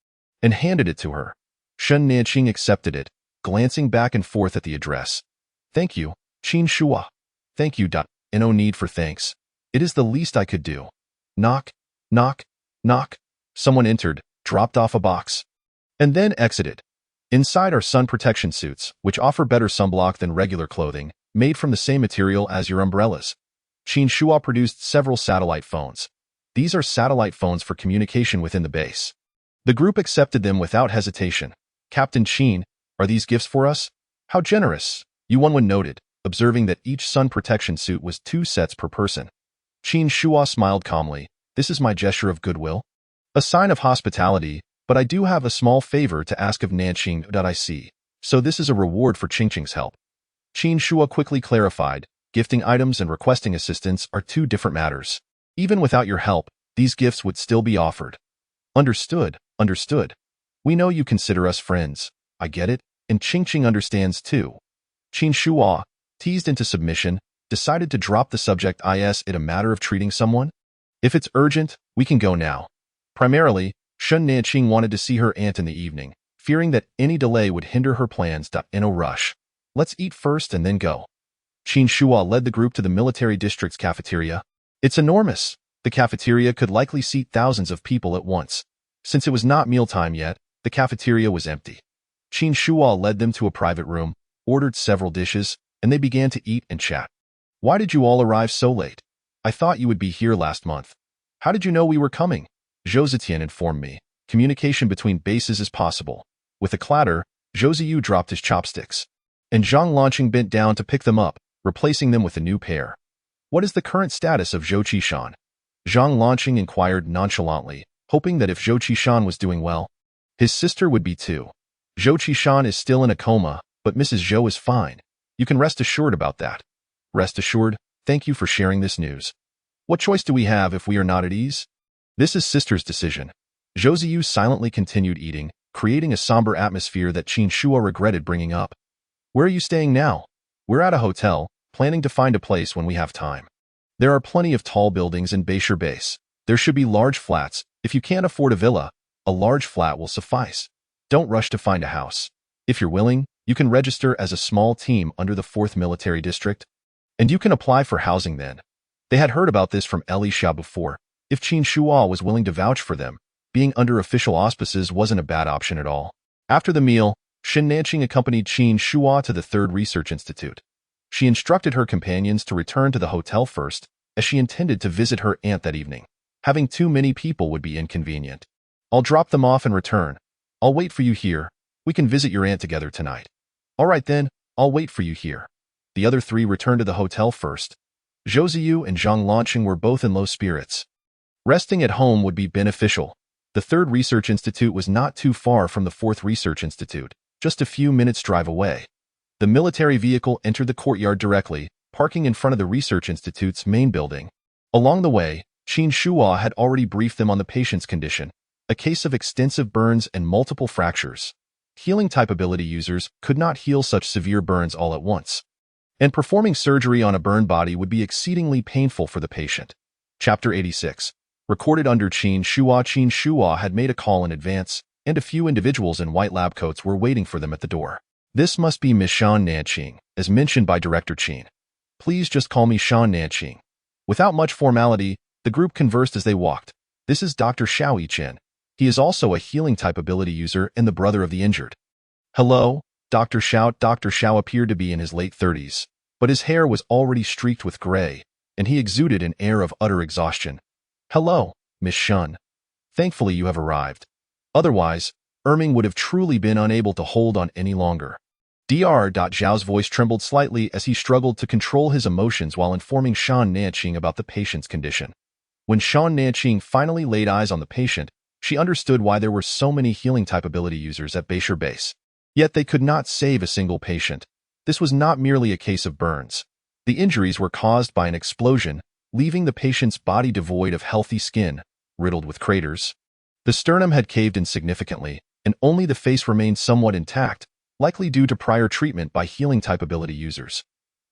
and handed it to her. Shen Nanqing accepted it, glancing back and forth at the address. "Thank you, Qin Shua." "Thank you. No need for thanks. It is the least I could do." Knock, knock, knock. Someone entered, dropped off a box, and then exited. Inside are sun protection suits, which offer better sunblock than regular clothing, made from the same material as your umbrellas. Qin Shua produced several satellite phones. These are satellite phones for communication within the base. The group accepted them without hesitation. "Captain Qin, are these gifts for us?" "How generous," Yuan noted, observing that each sun protection suit was 2 sets per person. Qin Shua smiled calmly. "This is my gesture of goodwill. A sign of hospitality, but I do have a small favor to ask of Nanqing. I see. So this is a reward for Qingqing's help." Qin Shua quickly clarified, "Gifting items and requesting assistance are 2 different matters. Even without your help, these gifts would still be offered." "Understood, understood. We know you consider us friends. I get it, and Qingqing understands too." Qin Shua, teased into submission, decided to drop the subject. "Is it a matter of treating someone? If it's urgent, we can go now." Primarily, Shen Nanqing wanted to see her aunt in the evening, fearing that any delay would hinder her plans. "In a rush. Let's eat first and then go." Qin Shua led the group to the military district's cafeteria. It's enormous. The cafeteria could likely seat thousands of people at once. Since it was not mealtime yet, the cafeteria was empty. Qin Shua led them to a private room, ordered several dishes, and they began to eat and chat. "Why did you all arrive so late? I thought you would be here last month." "How did you know we were coming?" Zhou Zetian informed me. "Communication between bases is possible." With a clatter, Zhou Ziyu dropped his chopsticks, and Zhang Lanqing bent down to pick them up, replacing them with a new pair. "What is the current status of Zhou Qishan?" Zhang Lanqing inquired nonchalantly, hoping that if Zhou Qishan was doing well, his sister would be too. "Zhou Qishan is still in a coma, but Mrs. Zhou is fine. You can rest assured about that." "Rest assured. Thank you for sharing this news. What choice do we have if we are not at ease?" "This is sister's decision." Zhou Ziyu silently continued eating, creating a somber atmosphere that Qin Shua regretted bringing up. "Where are you staying now?" "We're at a hotel, planning to find a place when we have time. There are plenty of tall buildings in Beishir Base. There should be large flats. If you can't afford a villa, a large flat will suffice. Don't rush to find a house. If you're willing, you can register as a small team under the 4th Military District, and you can apply for housing then." They had heard about this from Elisha before. If Qin Shua was willing to vouch for them, being under official auspices wasn't a bad option at all. After the meal, Shen Nanqing accompanied Qin Shua to the 3rd Research Institute. She instructed her companions to return to the hotel first, as she intended to visit her aunt that evening. Having too many people would be inconvenient. "I'll drop them off and return. I'll wait for you here. We can visit your aunt together tonight." "All right then, I'll wait for you here." The other 3 returned to the hotel first. Zhou Ziyu and Zhang Lanqing were both in low spirits. Resting at home would be beneficial. The 3rd Research Institute was not too far from the 4th Research Institute, just a few minutes' drive away. The military vehicle entered the courtyard directly, parking in front of the Research Institute's main building. Along the way, Qin Shua had already briefed them on the patient's condition, a case of extensive burns and multiple fractures. Healing type ability users could not heal such severe burns all at once. and performing surgery on a burned body would be exceedingly painful for the patient. Chapter 86. Recorded under Qin Shuo. Qin Shuo had made a call in advance, and a few individuals in white lab coats were waiting for them at the door. This must be Miss Shan Nanqing, as mentioned by Director Qin. Please just call me Shan Nanqing. Without much formality, the group conversed as they walked. This is Dr. Xiao Yichen. He is also a healing type ability user and the brother of the injured. Hello, Dr. Xiao. Dr. Xiao appeared to be in his late 30s, but his hair was already streaked with gray, and he exuded an air of utter exhaustion. Hello, Miss Shun. Thankfully you have arrived. Otherwise, Erming would have truly been unable to hold on any longer. Dr. Zhao's voice trembled slightly as he struggled to control his emotions while informing Shan Nanqing about the patient's condition. When Shan Nanqing finally laid eyes on the patient, she understood why there were so many healing type ability users at Beishir Base. Yet they could not save a single patient. This was not merely a case of burns. The injuries were caused by an explosion, leaving the patient's body devoid of healthy skin, riddled with craters. The sternum had caved in significantly, and only the face remained somewhat intact, likely due to prior treatment by healing type ability users.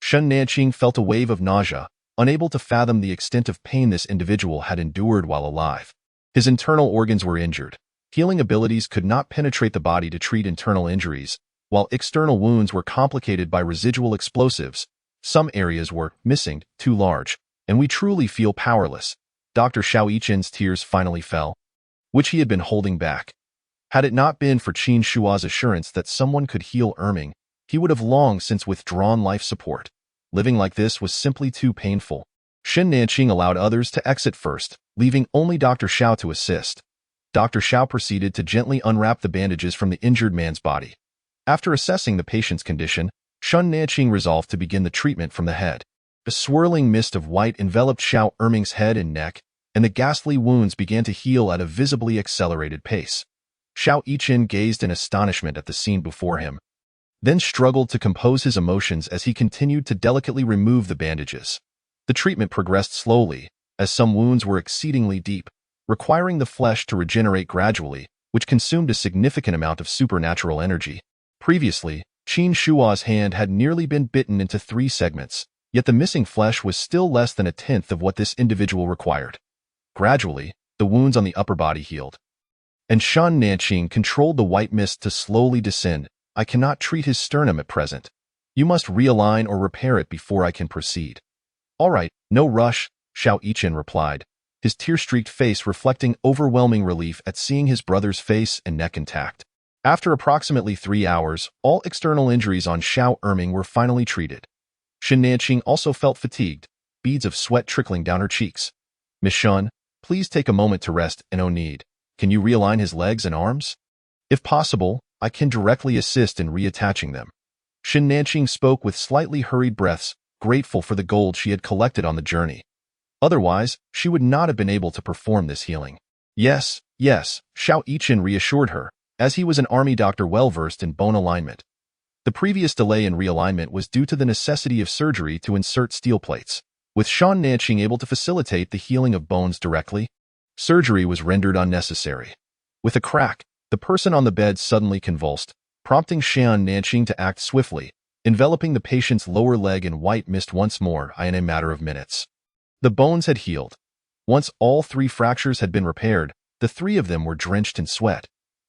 Shan Nanqing felt a wave of nausea, unable to fathom the extent of pain this individual had endured while alive. His internal organs were injured. Healing abilities could not penetrate the body to treat internal injuries, while external wounds were complicated by residual explosives. Some areas were missing, too large, and we truly feel powerless. Dr. Xiao Yichen's tears finally fell, which he had been holding back. Had it not been for Qin Shua's assurance that someone could heal Erming, he would have long since withdrawn life support. Living like this was simply too painful. Shan Nanqing allowed others to exit first, leaving only Dr. Xiao to assist. Dr. Xiao proceeded to gently unwrap the bandages from the injured man's body. After assessing the patient's condition, Shan Nanqing resolved to begin the treatment from the head. A swirling mist of white enveloped Xiao Erming's head and neck, and the ghastly wounds began to heal at a visibly accelerated pace. Xiao Yichen gazed in astonishment at the scene before him, then struggled to compose his emotions as he continued to delicately remove the bandages. The treatment progressed slowly, as some wounds were exceedingly deep, requiring the flesh to regenerate gradually, which consumed a significant amount of supernatural energy. Previously, Qin Shua's hand had nearly been bitten into 3 segments, yet the missing flesh was still less than a tenth of what this individual required. Gradually, the wounds on the upper body healed, and Shan Nanqing controlled the white mist to slowly descend. I cannot treat his sternum at present. You must realign or repair it before I can proceed. All right, no rush, Xiao Yichen replied, his tear-streaked face reflecting overwhelming relief at seeing his brother's face and neck intact. After approximately 3 hours, all external injuries on Xiao Erming were finally treated. Shan Nanqing also felt fatigued, beads of sweat trickling down her cheeks. Miss Shun, please take a moment to rest and no need. Can you realign his legs and arms? If possible, I can directly assist in reattaching them. Shan Nanqing spoke with slightly hurried breaths, grateful for the gold she had collected on the journey. Otherwise, she would not have been able to perform this healing. Yes, Xiao Yichen reassured her, as he was an army doctor well-versed in bone alignment. The previous delay in realignment was due to the necessity of surgery to insert steel plates. With Shan Nanqing able to facilitate the healing of bones directly, surgery was rendered unnecessary. With a crack, the person on the bed suddenly convulsed, prompting Shan Nanqing to act swiftly, enveloping the patient's lower leg in white mist once more in a matter of minutes. The bones had healed. Once all 3 fractures had been repaired, the 3 of them were drenched in sweat.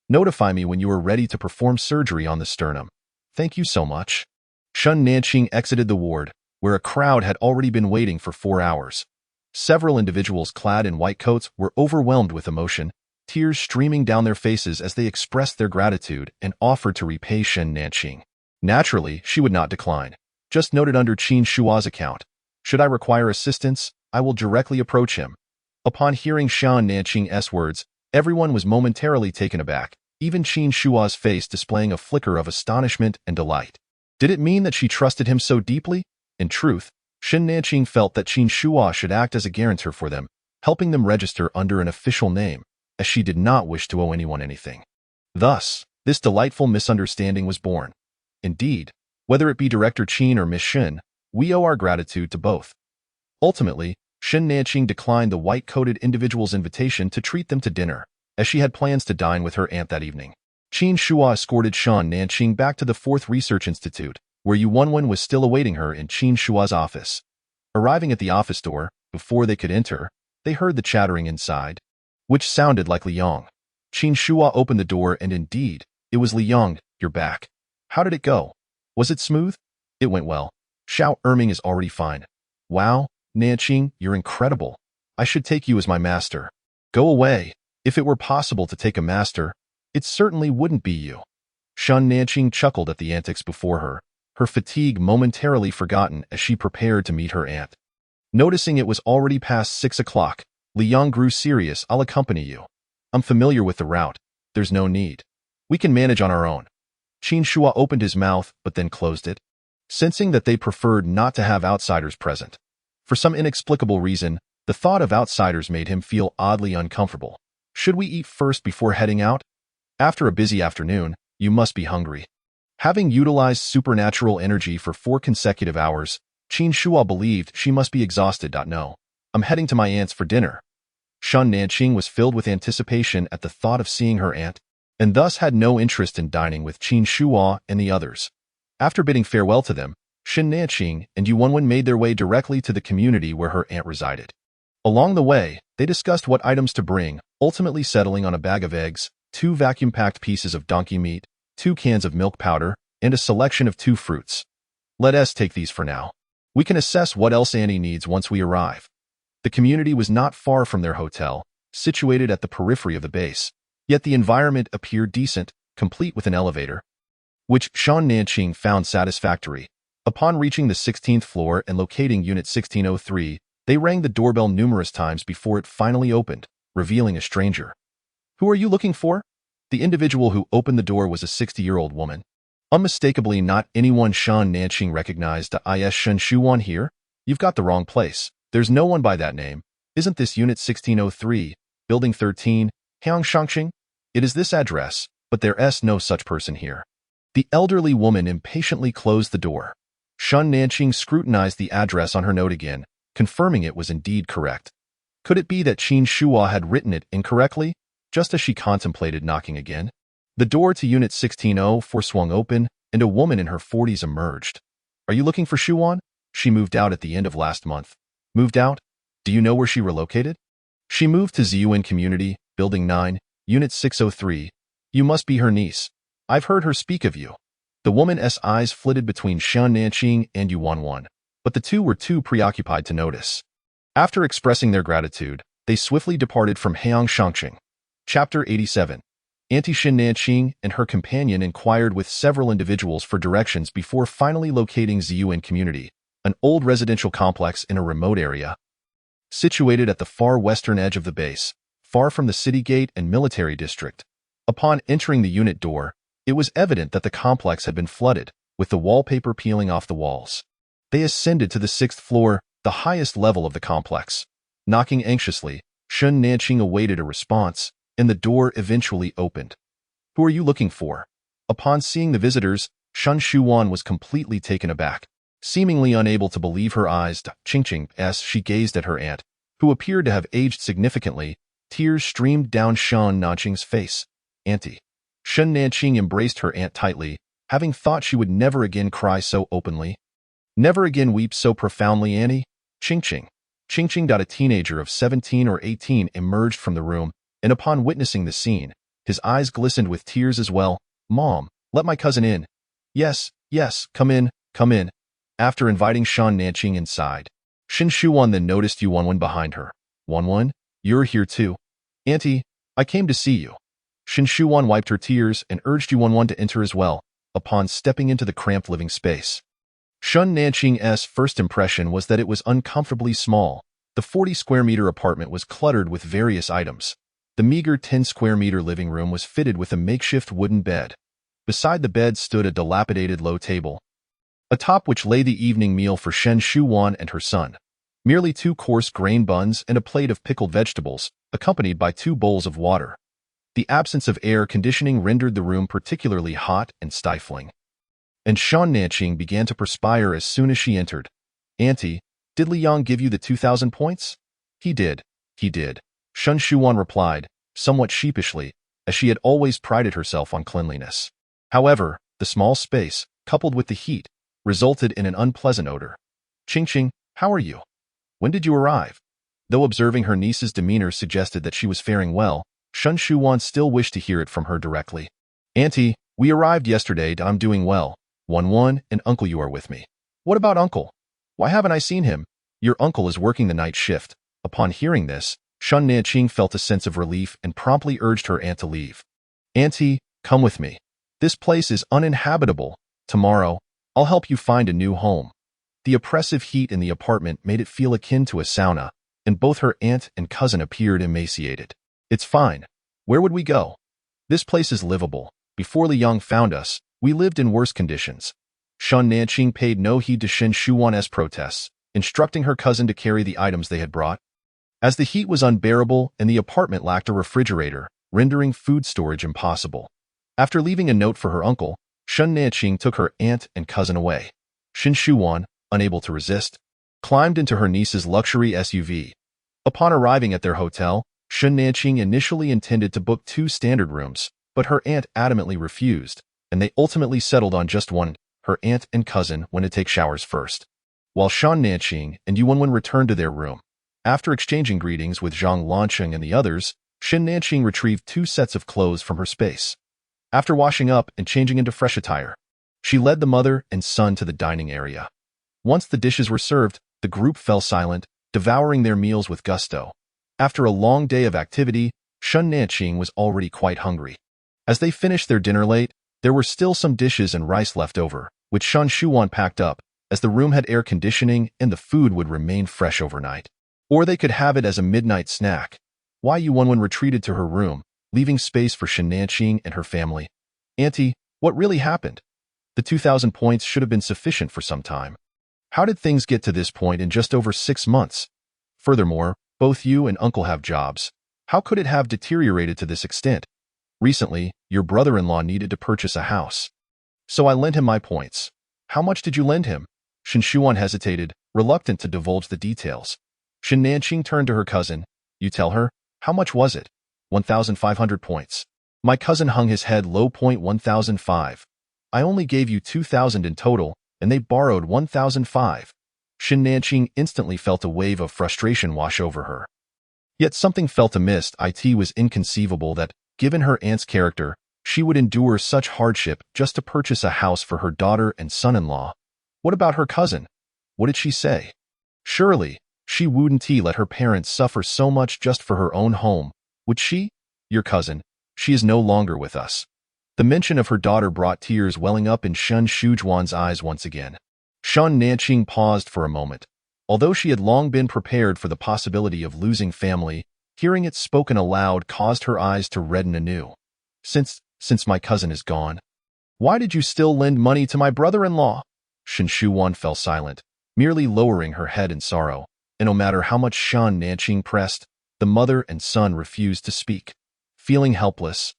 Notify me when you are ready to perform surgery on the sternum. Thank you so much. Shan Nanqing exited the ward, where a crowd had already been waiting for 4 hours. Several individuals clad in white coats were overwhelmed with emotion, tears streaming down their faces as they expressed their gratitude and offered to repay Shan Nanqing. Naturally, she would not decline. Just noted under Qin Shua's account. Should I require assistance, I will directly approach him. Upon hearing Shan Nanqing's words, everyone was momentarily taken aback, even Qin Shua's face displaying a flicker of astonishment and delight. Did it mean that she trusted him so deeply? In truth, Shan Nanqing felt that Qin Shua should act as a guarantor for them, helping them register under an official name, as she did not wish to owe anyone anything. Thus, this delightful misunderstanding was born. Indeed, whether it be Director Qin or Miss Shin, we owe our gratitude to both. Ultimately, Shan Nanqing declined the white-coated individual's invitation to treat them to dinner, as she had plans to dine with her aunt that evening. Qin Shua escorted Shan Nanqing back to the 4th Research Institute, where Yu Wenwen was still awaiting her in Qin Shua's office. Arriving at the office door, before they could enter, they heard the chattering inside, which sounded like Liang. Qin Shua opened the door and indeed, it was Liang. You're back. How did it go? Was it smooth? It went well. Xiao Erming is already fine. Wow, Nanqing, you're incredible. I should take you as my master. Go away. If it were possible to take a master, it certainly wouldn't be you. Shun Nanqing chuckled at the antics before her fatigue momentarily forgotten as she prepared to meet her aunt. Noticing it was already past 6 o'clock, Liang grew serious. I'll accompany you. I'm familiar with the route. There's no need. We can manage on our own. Qin Shua opened his mouth but then closed it, sensing that they preferred not to have outsiders present. For some inexplicable reason, the thought of outsiders made him feel oddly uncomfortable. Should we eat first before heading out? After a busy afternoon, you must be hungry. Having utilized supernatural energy for 4 consecutive hours, Qin Shua believed she must be exhausted. No, I'm heading to my aunt's for dinner. Shun Nanqing was filled with anticipation at the thought of seeing her aunt, and thus had no interest in dining with Qin Shua and the others. After bidding farewell to them, Shin Nanqing and Yu Wenwen made their way directly to the community where her aunt resided. Along the way, they discussed what items to bring, ultimately settling on a bag of eggs, 2 vacuum-packed pieces of donkey meat, 2 cans of milk powder, and a selection of 2 fruits. Let us take these for now. We can assess what else Annie needs once we arrive. The community was not far from their hotel, situated at the periphery of the base, yet the environment appeared decent, complete with an elevator, which Shan Nanqing found satisfactory. Upon reaching the 16th floor and locating Unit 1603, they rang the doorbell numerous times before it finally opened, revealing a stranger. Who are you looking for? The individual who opened the door was a 60-year-old woman. Unmistakably not anyone Shan Nanqing recognized. Is Shen Shuwan here? You've got the wrong place. There's no one by that name. Isn't this Unit 1603, Building 13, Hangshangqing? It is this address, but there's no such person here. The elderly woman impatiently closed the door. Shun Nanqing scrutinized the address on her note again, confirming it was indeed correct. Could it be that Qin Shua had written it incorrectly, just as she contemplated knocking again? The door to Unit 1604 swung open, and a woman in her 40s emerged. Are you looking for Shuwan? She moved out at the end of last month. Moved out? Do you know where she relocated? She moved to Ziyuan Community, Building 9, Unit 603. You must be her niece. I've heard her speak of you. The woman's eyes flitted between Shan Nanqing and Yu Wenwen, but the two were too preoccupied to notice. After expressing their gratitude, they swiftly departed from Hangshangqing. Chapter 87. Auntie Shin Nanqing and her companion inquired with several individuals for directions before finally locating Ziyuan Community, an old residential complex in a remote area, situated at the far western edge of the base, far from the city gate and military district. Upon entering the unit door, it was evident that the complex had been flooded, with the wallpaper peeling off the walls. They ascended to the 6th floor, the highest level of the complex. Knocking anxiously, Shun Nanqing awaited a response, and the door eventually opened. Who are you looking for? Upon seeing the visitors, Shun Shuwan was completely taken aback, seemingly unable to believe her eyes. Qingqing, as she gazed at her aunt, who appeared to have aged significantly, tears streamed down Shun Nanqing's face. Auntie. Shun Nanqing embraced her aunt tightly, having thought she would never again cry so openly. Never again weep so profoundly, Annie? Qingqing. Qingqing. A teenager of 17 or 18 emerged from the room, and upon witnessing the scene, his eyes glistened with tears as well. Mom, let my cousin in. Yes, come in, come in. After inviting Shan Nanqing inside, Shin Shuwan then noticed Yu Wenwen behind her. Wenwen, you're here too. Auntie, I came to see you. Shin Shuwan wiped her tears and urged Yu Wenwen to enter as well, upon stepping into the cramped living space. Shun Nanqing's first impression was that it was uncomfortably small. The 40-square-meter apartment was cluttered with various items. The meager 10-square-meter living room was fitted with a makeshift wooden bed. Beside the bed stood a dilapidated low table, atop which lay the evening meal for Shen Shuwan and her son. Merely 2 coarse grain buns and a plate of pickled vegetables, accompanied by 2 bowls of water. The absence of air conditioning rendered the room particularly hot and stifling. And Shan Nanqing began to perspire as soon as she entered. Auntie, did Liang give you the 2,000 points? He did. Shun Shuwan replied, somewhat sheepishly, as she had always prided herself on cleanliness. However, the small space, coupled with the heat, resulted in an unpleasant odor. "Ching Ching, how are you? When did you arrive?" Though observing her niece's demeanor suggested that she was faring well, Shen Shuwan still wished to hear it from her directly. "Auntie, we arrived yesterday. I'm doing well. One, and Uncle, you are with me." "What about Uncle? Why haven't I seen him?" "Your uncle is working the night shift." Upon hearing this, Shun Nanqing felt a sense of relief and promptly urged her aunt to leave. "Auntie, come with me. This place is uninhabitable. Tomorrow, I'll help you find a new home." The oppressive heat in the apartment made it feel akin to a sauna, and both her aunt and cousin appeared emaciated. "It's fine. Where would we go? This place is livable. Before Li Yang found us, we lived in worse conditions." Shun Nanqing paid no heed to Shen Shuwan's protests, instructing her cousin to carry the items they had brought. As the heat was unbearable and the apartment lacked a refrigerator, rendering food storage impossible. After leaving a note for her uncle, Shun Nanqing took her aunt and cousin away. Shen Shuwan, unable to resist, climbed into her niece's luxury SUV. Upon arriving at their hotel, Shun Nanqing initially intended to book 2 standard rooms, but her aunt adamantly refused, and they ultimately settled on just one. Her aunt and cousin went to take showers first, while Shun Nanqing and Yuanwen returned to their room. After exchanging greetings with Zhang Lancheng and the others, Shen Nanqing retrieved 2 sets of clothes from her space. After washing up and changing into fresh attire, she led the mother and son to the dining area. Once the dishes were served, the group fell silent, devouring their meals with gusto. After a long day of activity, Shun Nanqing was already quite hungry. As they finished their dinner late, there were still some dishes and rice left over, which Shen Shuwan packed up, as the room had air conditioning and the food would remain fresh overnight. Or they could have it as a midnight snack. Wai Yuanwen retreated to her room, leaving space for Shen Nanqing and her family. "Auntie, what really happened? The 2,000 points should have been sufficient for some time. How did things get to this point in just over 6 months? Furthermore, both you and Uncle have jobs. How could it have deteriorated to this extent? Recently, your brother-in-law needed to purchase a house. So I lent him my points." "How much did you lend him?" Shen Shuwan hesitated, reluctant to divulge the details. Shen Nanqing turned to her cousin. "You tell her, how much was it?" 1,500 points. My cousin hung his head low. 1,005. "I only gave you 2,000 in total, and they borrowed 1,005. Shen Nanqing instantly felt a wave of frustration wash over her. Yet something felt amiss. It was inconceivable that, given her aunt's character, she would endure such hardship just to purchase a house for her daughter and son-in-law. What about her cousin? What did she say? Surely, she wouldn't let her parents suffer so much just for her own home, would she? "Your cousin, she is no longer with us." The mention of her daughter brought tears welling up in Shen Shujuan's eyes once again. Shun Nanqing paused for a moment. Although she had long been prepared for the possibility of losing family, hearing it spoken aloud caused her eyes to redden anew. Since my cousin is gone, why did you still lend money to my brother-in-law?" Shen Shuwan fell silent, merely lowering her head in sorrow, and no matter how much Shun Nanqing pressed, the mother and son refused to speak. Feeling helpless,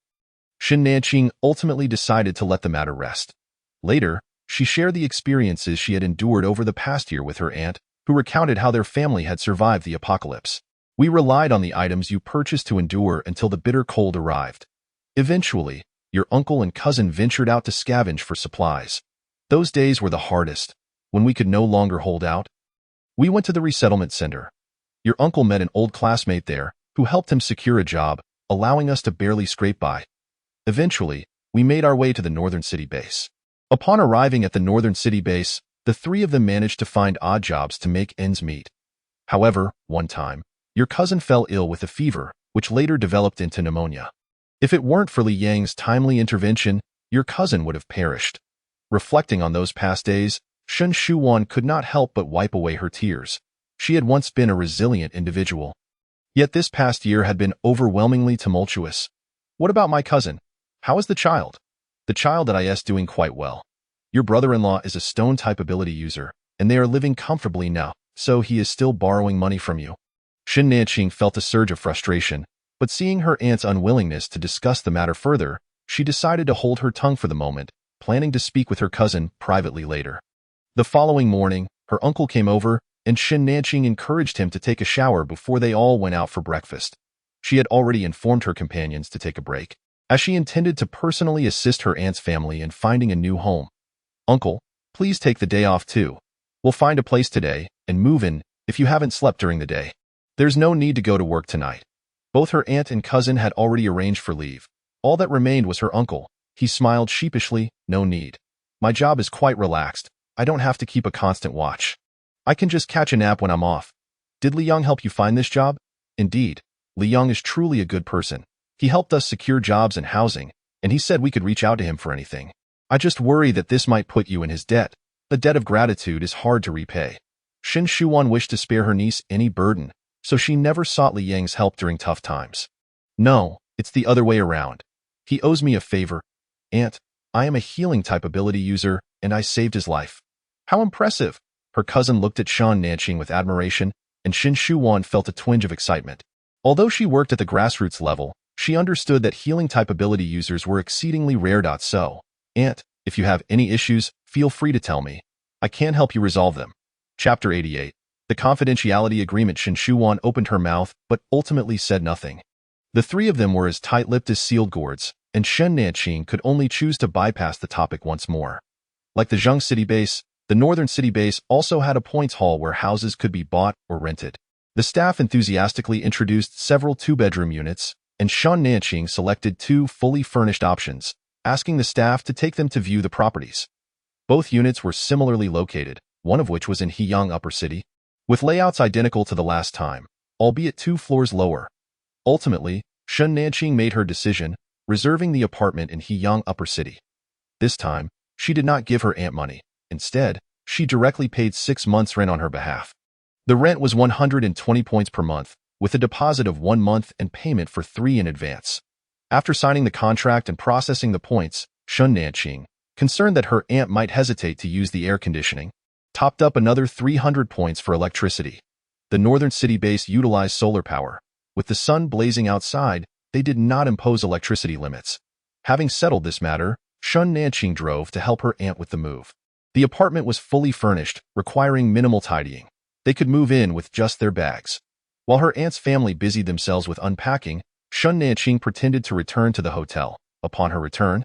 Shen Nanqing ultimately decided to let the matter rest. Later, she shared the experiences she had endured over the past year with her aunt, who recounted how their family had survived the apocalypse. "We relied on the items you purchased to endure until the bitter cold arrived. Eventually, your uncle and cousin ventured out to scavenge for supplies. Those days were the hardest, when we could no longer hold out. We went to the resettlement center. Your uncle met an old classmate there, who helped him secure a job, allowing us to barely scrape by. Eventually, we made our way to the northern city base. Upon arriving at the northern city base, the 3 of them managed to find odd jobs to make ends meet. However, one time, your cousin fell ill with a fever, which later developed into pneumonia. If it weren't for Li Yang's timely intervention, your cousin would have perished." Reflecting on those past days, Shen Shuwan could not help but wipe away her tears. She had once been a resilient individual. Yet this past year had been overwhelmingly tumultuous. "What about my cousin? How is the child?" "The child that is doing quite well. Your brother-in-law is a stone-type ability user, and they are living comfortably now, so he is still borrowing money from you." Shen Nanqing felt a surge of frustration, but seeing her aunt's unwillingness to discuss the matter further, she decided to hold her tongue for the moment, planning to speak with her cousin privately later. The following morning, her uncle came over, and Shen Nanqing encouraged him to take a shower before they all went out for breakfast. She had already informed her companions to take a break, as she intended to personally assist her aunt's family in finding a new home. "Uncle, Please take the day off too. We'll find a place today and move in if you haven't slept during the day. There's no need to go to work tonight. Both her aunt and cousin had already arranged for leave. All that remained was her uncle. He smiled sheepishly. No need. My job is quite relaxed. I don't have to keep a constant watch. I can just catch a nap when I'm off. Did Li Young help you find this job? Indeed. Li Young is truly a good person. He helped us secure jobs and housing, and he said we could reach out to him for anything. I just worry that this might put you in his debt. The debt of gratitude is hard to repay. Shin Shuan wished to spare her niece any burden, so she never sought Li Yang's help during tough times. No, it's the other way around. He owes me a favor. Aunt, I am a healing type ability user, and I saved his life. How impressive! Her cousin looked at Shan Nanqing with admiration, and Shin Shuan felt a twinge of excitement. Although she worked at the grassroots level, she understood that healing type ability users were exceedingly rare. So, Aunt, if you have any issues, feel free to tell me. I can help you resolve them. Chapter 88. The confidentiality agreement. Shin Shuan opened her mouth, but ultimately said nothing. The three of them were as tight-lipped as sealed gourds, and Shen Nanqing could only choose to bypass the topic once more. Like the Zheng City base, the Northern City base also had a points hall where houses could be bought or rented. The staff enthusiastically introduced several two-bedroom units, and Shen Nanqing selected two fully furnished options, asking the staff to take them to view the properties. Both units were similarly located, one of which was in Heyang Upper City, with layouts identical to the last time, albeit 2 floors lower. Ultimately, Shen Nanqing made her decision, reserving the apartment in Heyang Upper City. This time, she did not give her aunt money. Instead, she directly paid 6 months' rent on her behalf. The rent was 120 points per month, with a deposit of 1 month and payment for 3 in advance. After signing the contract and processing the points, Shen Nanqing, concerned that her aunt might hesitate to use the air conditioning, topped up another 300 points for electricity. The Northern City base utilized solar power. With the sun blazing outside, they did not impose electricity limits. Having settled this matter, Shen Nanqing drove to help her aunt with the move. The apartment was fully furnished, requiring minimal tidying. They could move in with just their bags. While her aunt's family busied themselves with unpacking, Shen Nanqing pretended to return to the hotel. Upon her return,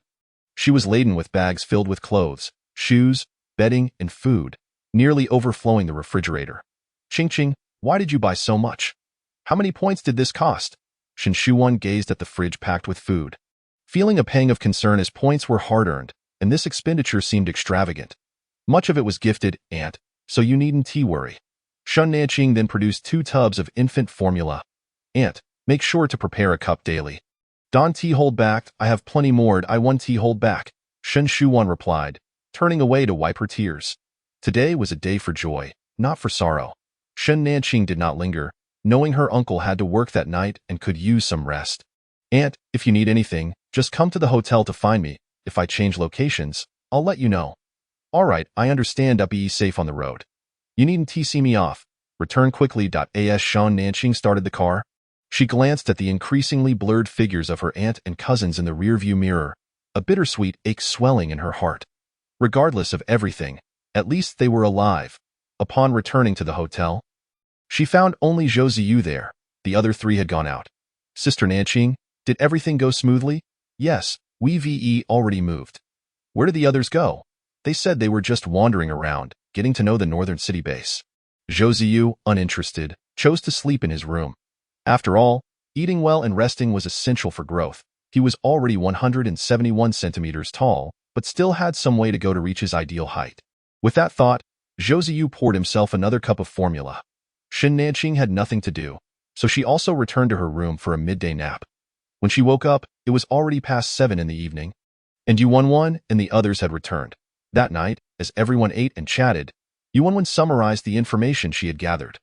she was laden with bags filled with clothes, shoes, bedding, and food, nearly overflowing the refrigerator. Ching, why did you buy so much? How many points did this cost? Shin Shuan gazed at the fridge packed with food, feeling a pang of concern as points were hard-earned, and this expenditure seemed extravagant. Much of it was gifted, aunt, so you needn't worry. Shen Nanqing then produced 2 tubs of infant formula. Aunt, make sure to prepare a cup daily. Don tea hold back, I have plenty more. I 1 tea hold back, Shen Shuan replied, turning away to wipe her tears. Today was a day for joy, not for sorrow. Shen Nanqing did not linger, knowing her uncle had to work that night and could use some rest. Aunt, if you need anything, just come to the hotel to find me. If I change locations, I'll let you know. Alright, I understand. Be safe on the road. You needn't see me off. Return quickly. As Shen Nanqing started the car, she glanced at the increasingly blurred figures of her aunt and cousins in the rearview mirror, a bittersweet ache swelling in her heart. Regardless of everything, at least they were alive. Upon returning to the hotel, she found only Zhou Ziyu there. The other 3 had gone out. Sister Nanqing, did everything go smoothly? Yes, we already moved. Where did the others go? They said they were just wandering around, getting to know the Northern City base. Zhou Ziyu, uninterested, chose to sleep in his room. After all, eating well and resting was essential for growth. He was already 171 centimeters tall, but still had some way to go to reach his ideal height. With that thought, Zhou Ziyu poured himself another cup of formula. Shin Nanqing had nothing to do, so she also returned to her room for a midday nap. When she woke up, it was already past 7 in the evening, and Yuanwan and the others had returned. That night, as everyone ate and chatted, Yuanwan summarized the information she had gathered.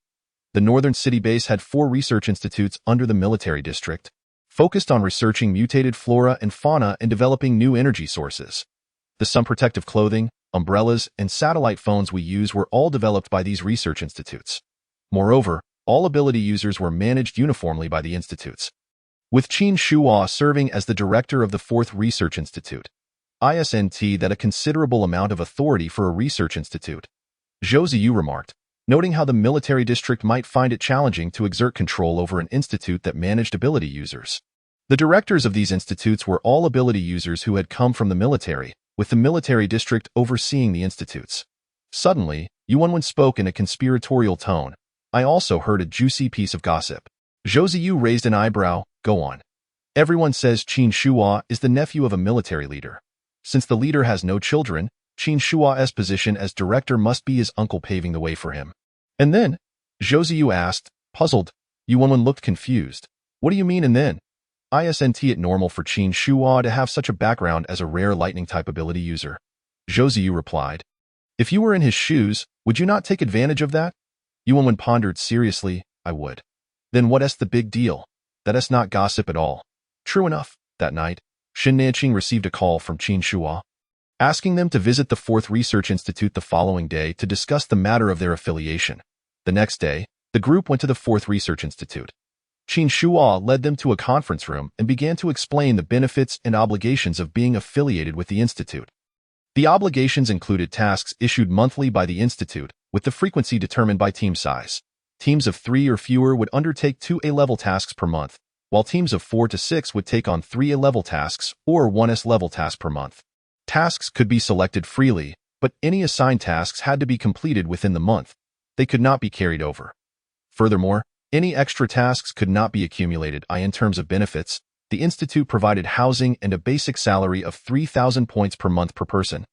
The Northern City base had 4 research institutes under the military district, focused on researching mutated flora and fauna and developing new energy sources. The sun protective clothing, umbrellas, and satellite phones we use were all developed by these research institutes. Moreover, all ability users were managed uniformly by the institutes, with Qin Shuo serving as the director of the 4th Research Institute. ISNT that a considerable amount of authority for a research institute. Zhou Ziyu remarked, noting how the military district might find it challenging to exert control over an institute that managed ability users. The directors of these institutes were all ability users who had come from the military, with the military district overseeing the institutes. Suddenly, Yuanwen spoke in a conspiratorial tone. I also heard a juicy piece of gossip. Zhou Ziyu raised an eyebrow. Go on. Everyone says Qin Shuhua is the nephew of a military leader. Since the leader has no children, Qin Shua's position as director must be his uncle paving the way for him. And then? Zhou Ziyu asked, puzzled. Yuanwen looked confused. What do you mean and then? Isn't it normal for Qin Shuhua to have such a background as a rare lightning-type ability user? Zhou Ziyu replied. If you were in his shoes, would you not take advantage of that? Yuanwen pondered seriously. I would. Then what's the big deal? That's not gossip at all. True enough, that night, Shen Nanqing received a call from Qin Shuhua, asking them to visit the 4th Research Institute the following day to discuss the matter of their affiliation. The next day, the group went to the 4th Research Institute. Qin Shuhua led them to a conference room and began to explain the benefits and obligations of being affiliated with the institute. The obligations included tasks issued monthly by the institute, with the frequency determined by team size. Teams of 3 or fewer would undertake 2 A-level tasks per month, while teams of 4 to 6 would take on 3 A-level tasks or 1 S-level task per month. Tasks could be selected freely, but any assigned tasks had to be completed within the month. They could not be carried over. Furthermore, any extra tasks could not be accumulated. In terms of benefits, the institute provided housing and a basic salary of 3,000 points per month per person,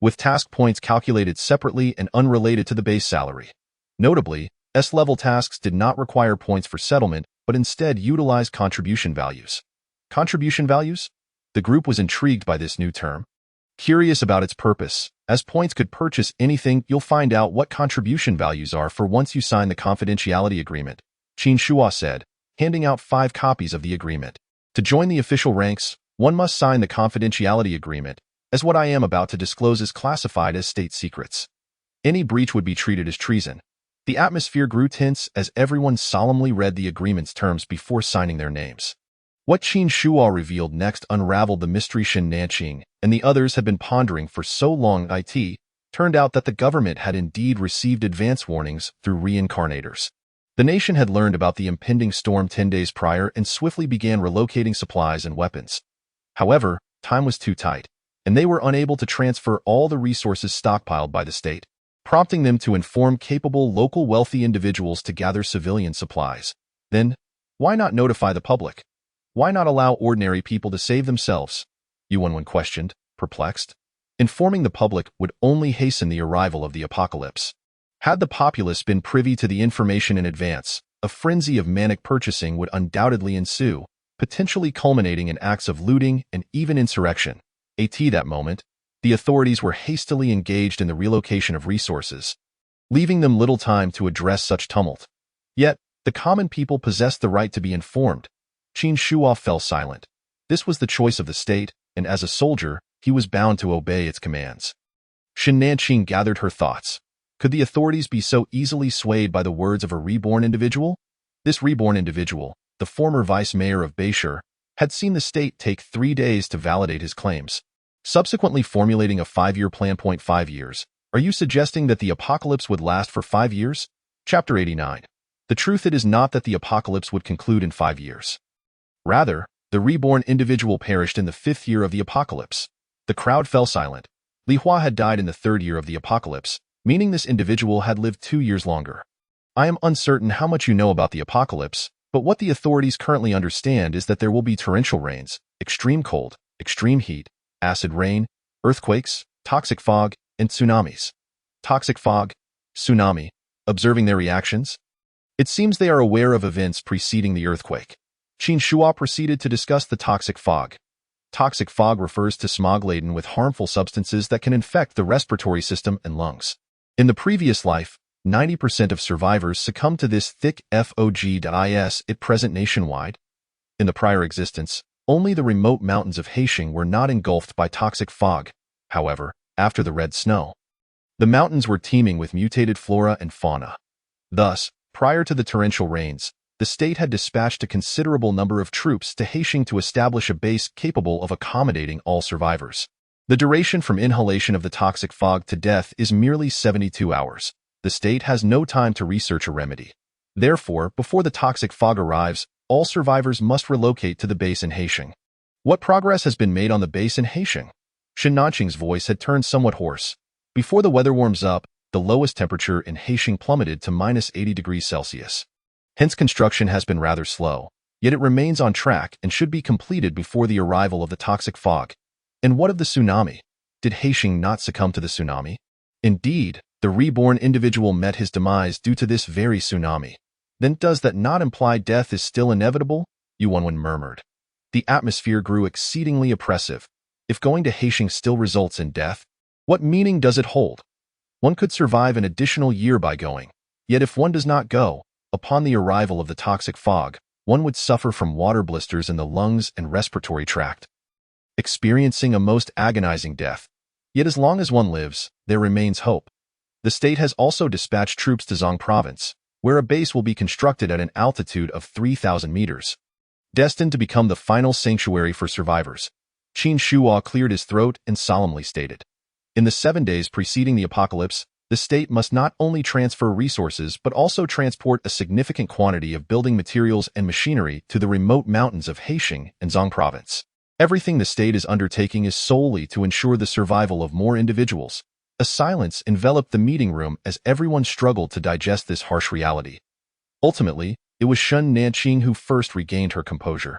with task points calculated separately and unrelated to the base salary. Notably, S-level tasks did not require points for settlement, but instead utilized contribution values. Contribution values? The group was intrigued by this new term, curious about its purpose. As points could purchase anything, you'll find out what contribution values are for once you sign the confidentiality agreement, Qin Shuhua said, handing out 5 copies of the agreement. To join the official ranks, one must sign the confidentiality agreement, as what I am about to disclose is classified as state secrets. Any breach would be treated as treason. The atmosphere grew tense as everyone solemnly read the agreement's terms before signing their names. What Qin Shuhua revealed next unraveled the mystery Shen Nanqing and the others had been pondering for so long. It turned out that the government had indeed received advance warnings through reincarnators. The nation had learned about the impending storm 10 days prior and swiftly began relocating supplies and weapons. However, time was too tight, and they were unable to transfer all the resources stockpiled by the state, prompting them to inform capable local wealthy individuals to gather civilian supplies. Then, why not notify the public? Why not allow ordinary people to save themselves? Yuanwen questioned, perplexed. Informing the public would only hasten the arrival of the apocalypse. Had the populace been privy to the information in advance, a frenzy of manic purchasing would undoubtedly ensue, potentially culminating in acts of looting and even insurrection. At that moment, the authorities were hastily engaged in the relocation of resources, leaving them little time to address such tumult. Yet, the common people possessed the right to be informed. Qin Shuhua fell silent. This was the choice of the state, and as a soldier, he was bound to obey its commands. Shen Nanqing gathered her thoughts. Could the authorities be so easily swayed by the words of a reborn individual? This reborn individual, the former vice mayor of Beishur, had seen the state take 3 days to validate his claims, subsequently formulating a 5-year plan. 5 years. Are you suggesting that the apocalypse would last for 5 years? Chapter 89. The truth it is not that the apocalypse would conclude in 5 years. Rather, the reborn individual perished in the 5th year of the apocalypse. The crowd fell silent. Li Hua had died in the 3rd year of the apocalypse, meaning this individual had lived 2 years longer. I am uncertain how much you know about the apocalypse, but what the authorities currently understand is that there will be torrential rains, extreme cold, extreme heat, acid rain, earthquakes, toxic fog, and tsunamis. Toxic fog, tsunami. Observing their reactions, it seems they are aware of events preceding the earthquake. Qin Shuhua proceeded to discuss the toxic fog. Toxic fog refers to smog laden with harmful substances that can infect the respiratory system and lungs. In the previous life, 90% of survivors succumbed to this thick fog. At present nationwide. In the prior existence, only the remote mountains of Heisheng were not engulfed by toxic fog. However, after the red snow, the mountains were teeming with mutated flora and fauna. Thus, prior to the torrential rains, the state had dispatched a considerable number of troops to Heisheng to establish a base capable of accommodating all survivors. The duration from inhalation of the toxic fog to death is merely 72 hours. The state has no time to research a remedy. Therefore, before the toxic fog arrives, all survivors must relocate to the base in Heisheng. What progress has been made on the base in Heisheng? Shen Nanqing's voice had turned somewhat hoarse. Before the weather warms up, the lowest temperature in Heixing plummeted to -80 degrees Celsius. Hence construction has been rather slow, yet it remains on track and should be completed before the arrival of the toxic fog. And what of the tsunami? Did Heixing not succumb to the tsunami? Indeed, the reborn individual met his demise due to this very tsunami. Then does that not imply death is still inevitable? Yu Wenwen murmured. The atmosphere grew exceedingly oppressive. If going to Heixing still results in death, what meaning does it hold? One could survive an additional year by going. Yet if one does not go, upon the arrival of the toxic fog, one would suffer from water blisters in the lungs and respiratory tract, experiencing a most agonizing death. Yet as long as one lives, there remains hope. The state has also dispatched troops to Zhang province, where a base will be constructed at an altitude of 3,000 meters, destined to become the final sanctuary for survivors. Qin Shuo cleared his throat and solemnly stated, in the 7 days preceding the apocalypse, the state must not only transfer resources but also transport a significant quantity of building materials and machinery to the remote mountains of Heixing and Zhang province. Everything the state is undertaking is solely to ensure the survival of more individuals. A silence enveloped the meeting room as everyone struggled to digest this harsh reality. Ultimately, it was Shen Nanqing who first regained her composure.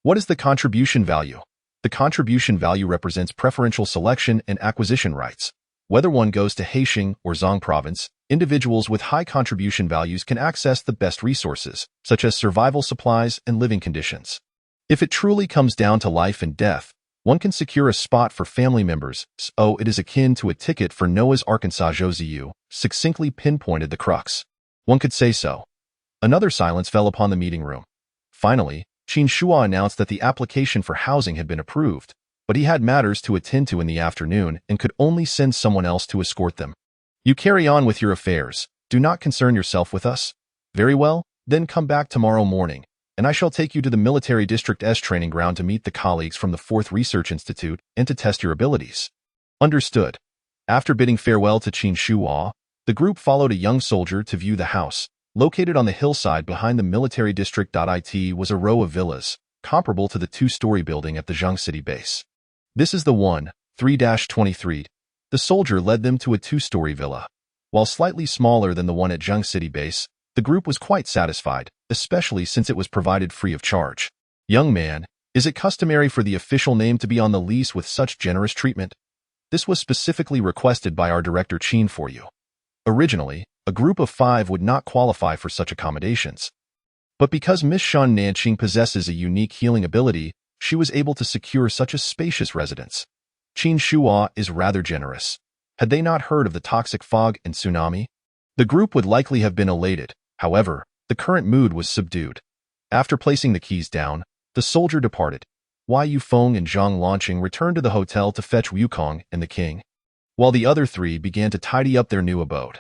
What is the contribution value? The contribution value represents preferential selection and acquisition rights. Whether one goes to Heixing or Zhang province, individuals with high contribution values can access the best resources, such as survival supplies and living conditions. If it truly comes down to life and death, one can secure a spot for family members, so it is akin to a ticket for Noah's Arkansas. Zhou Ziyu succinctly pinpointed the crux. One could say so. Another silence fell upon the meeting room. Finally, Qin Shuo announced that the application for housing had been approved, but he had matters to attend to in the afternoon and could only send someone else to escort them. You carry on with your affairs. Do not concern yourself with us. Very well, then come back tomorrow morning, and I shall take you to the Military District S training ground to meet the colleagues from the 4th Research Institute and to test your abilities. Understood. After bidding farewell to Qin Shuo, the group followed a young soldier to view the house. Located on the hillside behind the military district. It was a row of villas, comparable to the 2-story building at the Zhang City base. This is the one, 3-23. The soldier led them to a 2-story villa. While slightly smaller than the one at Zhang City base, the group was quite satisfied, especially since it was provided free of charge. Young man, is it customary for the official name to be on the lease with such generous treatment? This was specifically requested by our director Qin for you. Originally, a group of 5 would not qualify for such accommodations. But because Miss Shen Nanqing possesses a unique healing ability, she was able to secure such a spacious residence. Qin Shuo is rather generous. Had they not heard of the toxic fog and tsunami, the group would likely have been elated. However, the current mood was subdued. After placing the keys down, the soldier departed. Wei Yufeng and Zhang Lanqing returned to the hotel to fetch Wukong and the king, while the other 3 began to tidy up their new abode.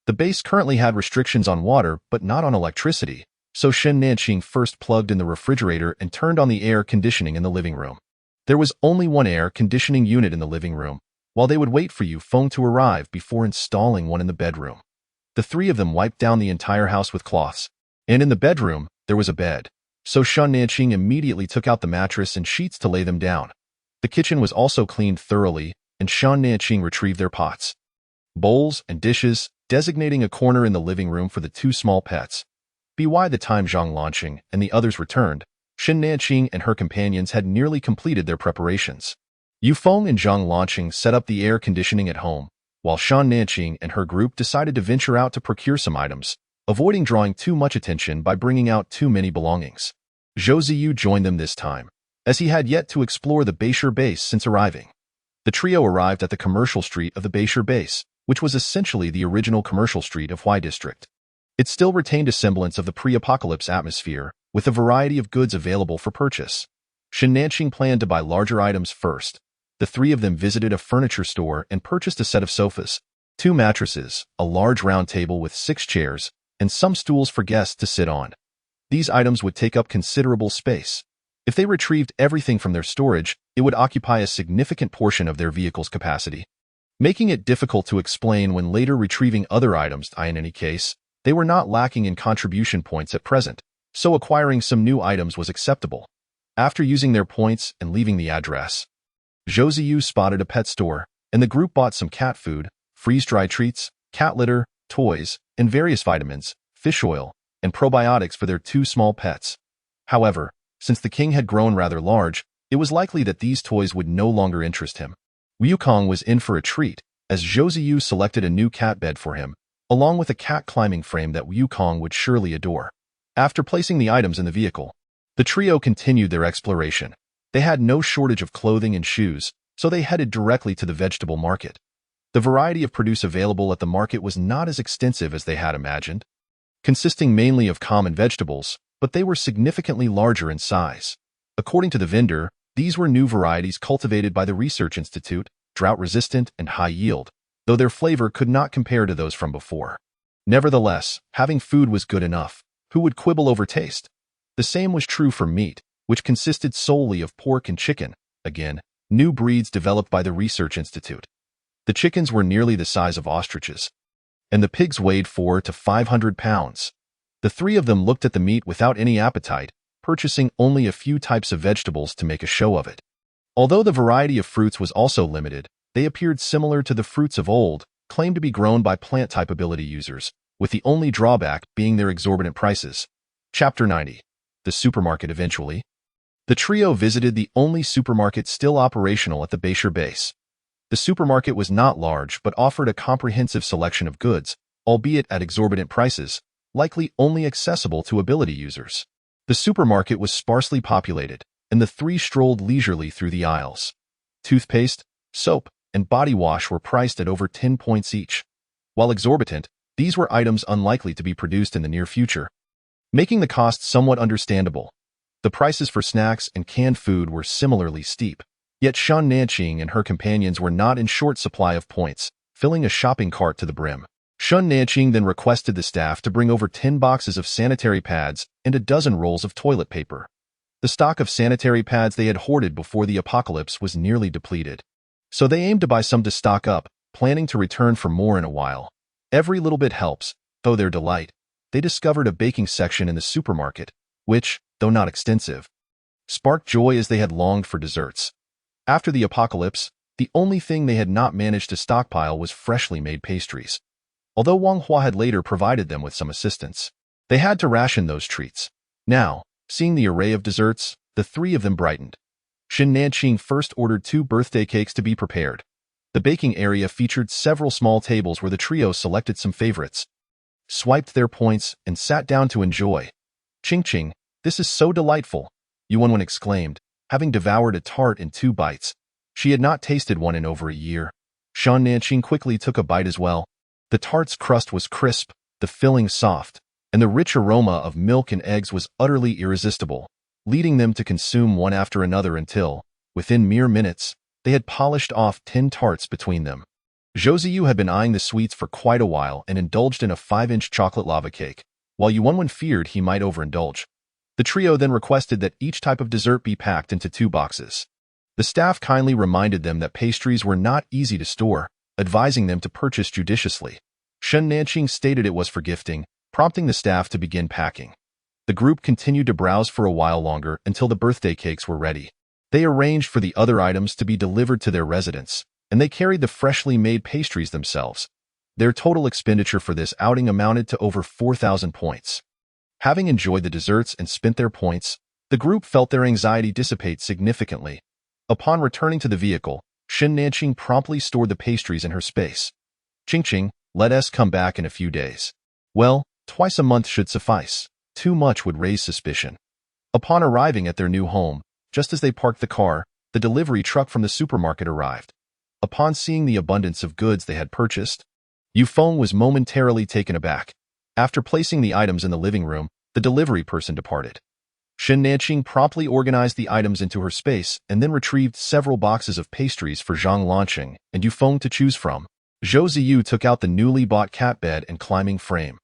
The base currently had restrictions on water but not on electricity, so Shen Nanqing first plugged in the refrigerator and turned on the air conditioning in the living room. There was only one air conditioning unit in the living room, while they would wait for Yufeng to arrive before installing one in the bedroom. The 3 of them wiped down the entire house with cloths, and in the bedroom, there was a bed, so Shen Nanqing immediately took out the mattress and sheets to lay them down. The kitchen was also cleaned thoroughly, and Shen Nanqing retrieved their pots, bowls, and dishes, designating a corner in the living room for the 2 small pets. By the time Zhang Lanqing and the others returned, Shen Nanqing and her companions had nearly completed their preparations. Yufeng and Zhang Lanqing set up the air conditioning at home, while Shen Nanqing and her group decided to venture out to procure some items, avoiding drawing too much attention by bringing out too many belongings. Zhou Ziyu joined them this time, as he had yet to explore the Beishir base since arriving. The trio arrived at the commercial street of the Beishir base, which was essentially the original commercial street of Huai district. It still retained a semblance of the pre-apocalypse atmosphere, with a variety of goods available for purchase. Shen Nanqing planned to buy larger items first. The 3 of them visited a furniture store and purchased a set of sofas, 2 mattresses, a large round table with 6 chairs, and some stools for guests to sit on. These items would take up considerable space. If they retrieved everything from their storage, it would occupy a significant portion of their vehicle's capacity, making it difficult to explain when later retrieving other items. In any case, they were not lacking in contribution points at present, so acquiring some new items was acceptable. After using their points and leaving the address, Zhou Ziyu spotted a pet store, and the group bought some cat food, freeze-dried treats, cat litter, toys, and various vitamins, fish oil, and probiotics for their two small pets. However, since the king had grown rather large, it was likely that these toys would no longer interest him. Wukong was in for a treat, as Zhou Ziyu selected a new cat bed for him, along with a cat climbing frame that Wukong would surely adore. After placing the items in the vehicle, the trio continued their exploration. They had no shortage of clothing and shoes, so they headed directly to the vegetable market. The variety of produce available at the market was not as extensive as they had imagined, consisting mainly of common vegetables, but they were significantly larger in size. According to the vendor, these were new varieties cultivated by the Research Institute, drought-resistant and high-yield, though their flavor could not compare to those from before. Nevertheless, having food was good enough. Who would quibble over taste? The same was true for meat, which consisted solely of pork and chicken, again, new breeds developed by the Research Institute. The chickens were nearly the size of ostriches, and the pigs weighed 400 to 500 pounds. The three of them looked at the meat without any appetite, purchasing only a few types of vegetables to make a show of it. Although the variety of fruits was also limited, they appeared similar to the fruits of old, claimed to be grown by plant-type ability users, with the only drawback being their exorbitant prices. Chapter 90. The supermarket eventually. The trio visited the only supermarket still operational at the Bayshire base. The supermarket was not large but offered a comprehensive selection of goods, albeit at exorbitant prices, likely only accessible to ability users. The supermarket was sparsely populated, and the three strolled leisurely through the aisles. Toothpaste, soap, and body wash were priced at over 10 points each. While exorbitant, these were items unlikely to be produced in the near future, making the cost somewhat understandable. The prices for snacks and canned food were similarly steep. Yet Shan Nanqing and her companions were not in short supply of points, filling a shopping cart to the brim. Shan Nanqing then requested the staff to bring over 10 boxes of sanitary pads and a dozen rolls of toilet paper. The stock of sanitary pads they had hoarded before the apocalypse was nearly depleted, so they aimed to buy some to stock up, planning to return for more in a while. Every little bit helps, though their delight. They discovered a baking section in the supermarket, which, though not extensive, sparked joy as they had longed for desserts. After the apocalypse, the only thing they had not managed to stockpile was freshly made pastries. Although Wang Hua had later provided them with some assistance, they had to ration those treats. Now, seeing the array of desserts, the three of them brightened. Shan Nanqing first ordered 2 birthday cakes to be prepared. The baking area featured several small tables where the trio selected some favorites, swiped their points, and sat down to enjoy. Ching, this is so delightful, Yuan exclaimed, having devoured a tart in 2 bites. She had not tasted one in over a year. Shan Nanqing quickly took a bite as well. The tart's crust was crisp, the filling soft, and the rich aroma of milk and eggs was utterly irresistible, leading them to consume one after another until, within mere minutes, they had polished off 10 tarts between them. Zhou Ziyu had been eyeing the sweets for quite a while and indulged in a 5-inch chocolate lava cake, while Yuan feared he might overindulge. The trio then requested that each type of dessert be packed into 2 boxes. The staff kindly reminded them that pastries were not easy to store, advising them to purchase judiciously. Shan Nanqing stated it was for gifting, prompting the staff to begin packing. The group continued to browse for a while longer until the birthday cakes were ready. They arranged for the other items to be delivered to their residence, and they carried the freshly made pastries themselves. Their total expenditure for this outing amounted to over 4,000 points. Having enjoyed the desserts and spent their points, the group felt their anxiety dissipate significantly. Upon returning to the vehicle, Shan Nanqing promptly stored the pastries in her space. Ching, let us come back in a few days. Well, twice a month should suffice. Too much would raise suspicion. Upon arriving at their new home, just as they parked the car, the delivery truck from the supermarket arrived. Upon seeing the abundance of goods they had purchased, Yufeng was momentarily taken aback. After placing the items in the living room, the delivery person departed. Shan Nanqing promptly organized the items into her space and then retrieved several boxes of pastries for Zhang Lanqing and Yufeng to choose from. Zhou Ziyu took out the newly bought cat bed and climbing frame.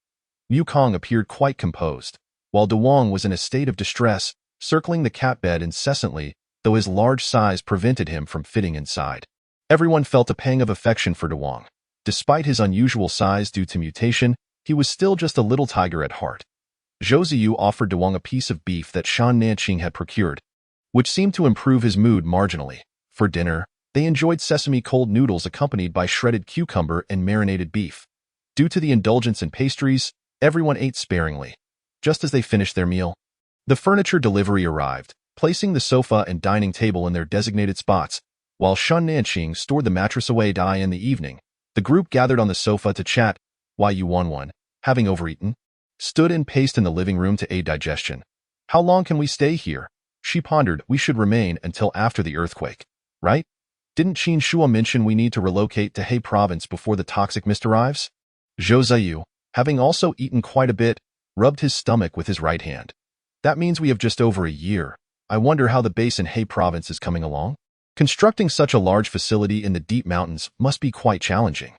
Wukong appeared quite composed, while Duwang was in a state of distress, circling the cat bed incessantly, though his large size prevented him from fitting inside. Everyone felt a pang of affection for Duwang. Despite his unusual size due to mutation, he was still just a little tiger at heart. Zhou Ziyu offered Duwang a piece of beef that Shan Nanqing had procured, which seemed to improve his mood marginally. For dinner, they enjoyed sesame cold noodles accompanied by shredded cucumber and marinated beef. Due to the indulgence in pastries, everyone ate sparingly. Just as they finished their meal, the furniture delivery arrived, placing the sofa and dining table in their designated spots. While Shun Nanqing stored the mattress away in the evening, the group gathered on the sofa to chat. Yu Wanwan, having overeaten, stood and paced in the living room to aid digestion. How long can we stay here? She pondered. We should remain until after the earthquake, right? Didn't Qin Shua mention we need to relocate to He province before the toxic mist arrives? Zhou Ziyu, having also eaten quite a bit, rubbed his stomach with his right hand. That means we have just over a year. I wonder how the base in He province is coming along. Constructing such a large facility in the deep mountains must be quite challenging.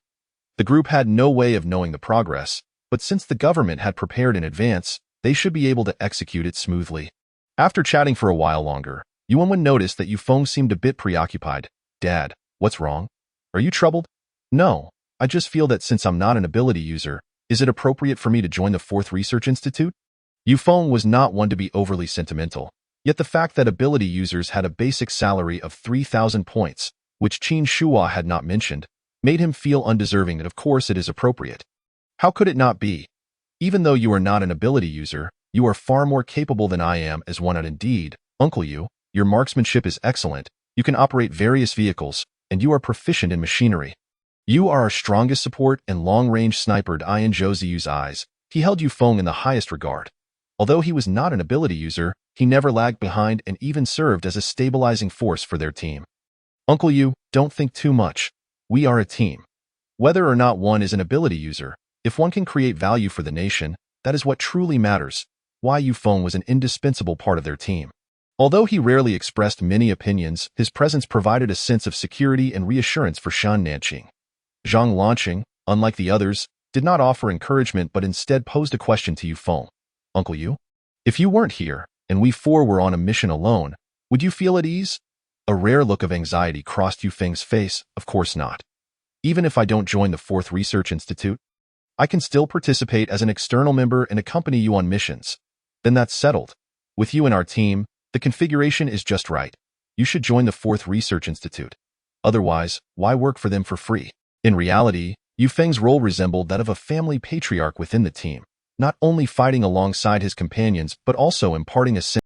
The group had no way of knowing the progress, but since the government had prepared in advance, they should be able to execute it smoothly. After chatting for a while longer, Yuanwen noticed that Yufeng seemed a bit preoccupied. Dad, what's wrong? Are you troubled? No, I just feel that since I'm not an ability user, is it appropriate for me to join the 4th Research Institute? Yufeng was not one to be overly sentimental, yet the fact that ability users had a basic salary of 3,000 points, which Qin Shua had not mentioned, made him feel undeserving that of course it is appropriate. How could it not be? Even though you are not an ability user, you are far more capable than I am as one, and indeed, Uncle Yu, your marksmanship is excellent, you can operate various vehicles, and you are proficient in machinery. You are our strongest support and long-range sniper. In Zhou Ziyu's eyes, he held Yufeng in the highest regard. Although he was not an ability user, he never lagged behind and even served as a stabilizing force for their team. Uncle Yu, don't think too much. We are a team. Whether or not one is an ability user, if one can create value for the nation, that is what truly matters. Yufeng was an indispensable part of their team. Although he rarely expressed many opinions, his presence provided a sense of security and reassurance for Shan Nanqing. Zhang Lanqing, unlike the others, did not offer encouragement but instead posed a question to Yufeng. Uncle Yu, if you weren't here, and we 4 were on a mission alone, would you feel at ease? A rare look of anxiety crossed Yufeng's face. Of course not. Even if I don't join the 4th Research Institute, I can still participate as an external member and accompany you on missions. Then that's settled. With you in our team, the configuration is just right. You should join the 4th Research Institute. Otherwise, why work for them for free? In reality, Yufeng's role resembled that of a family patriarch within the team, not only fighting alongside his companions but also imparting a sense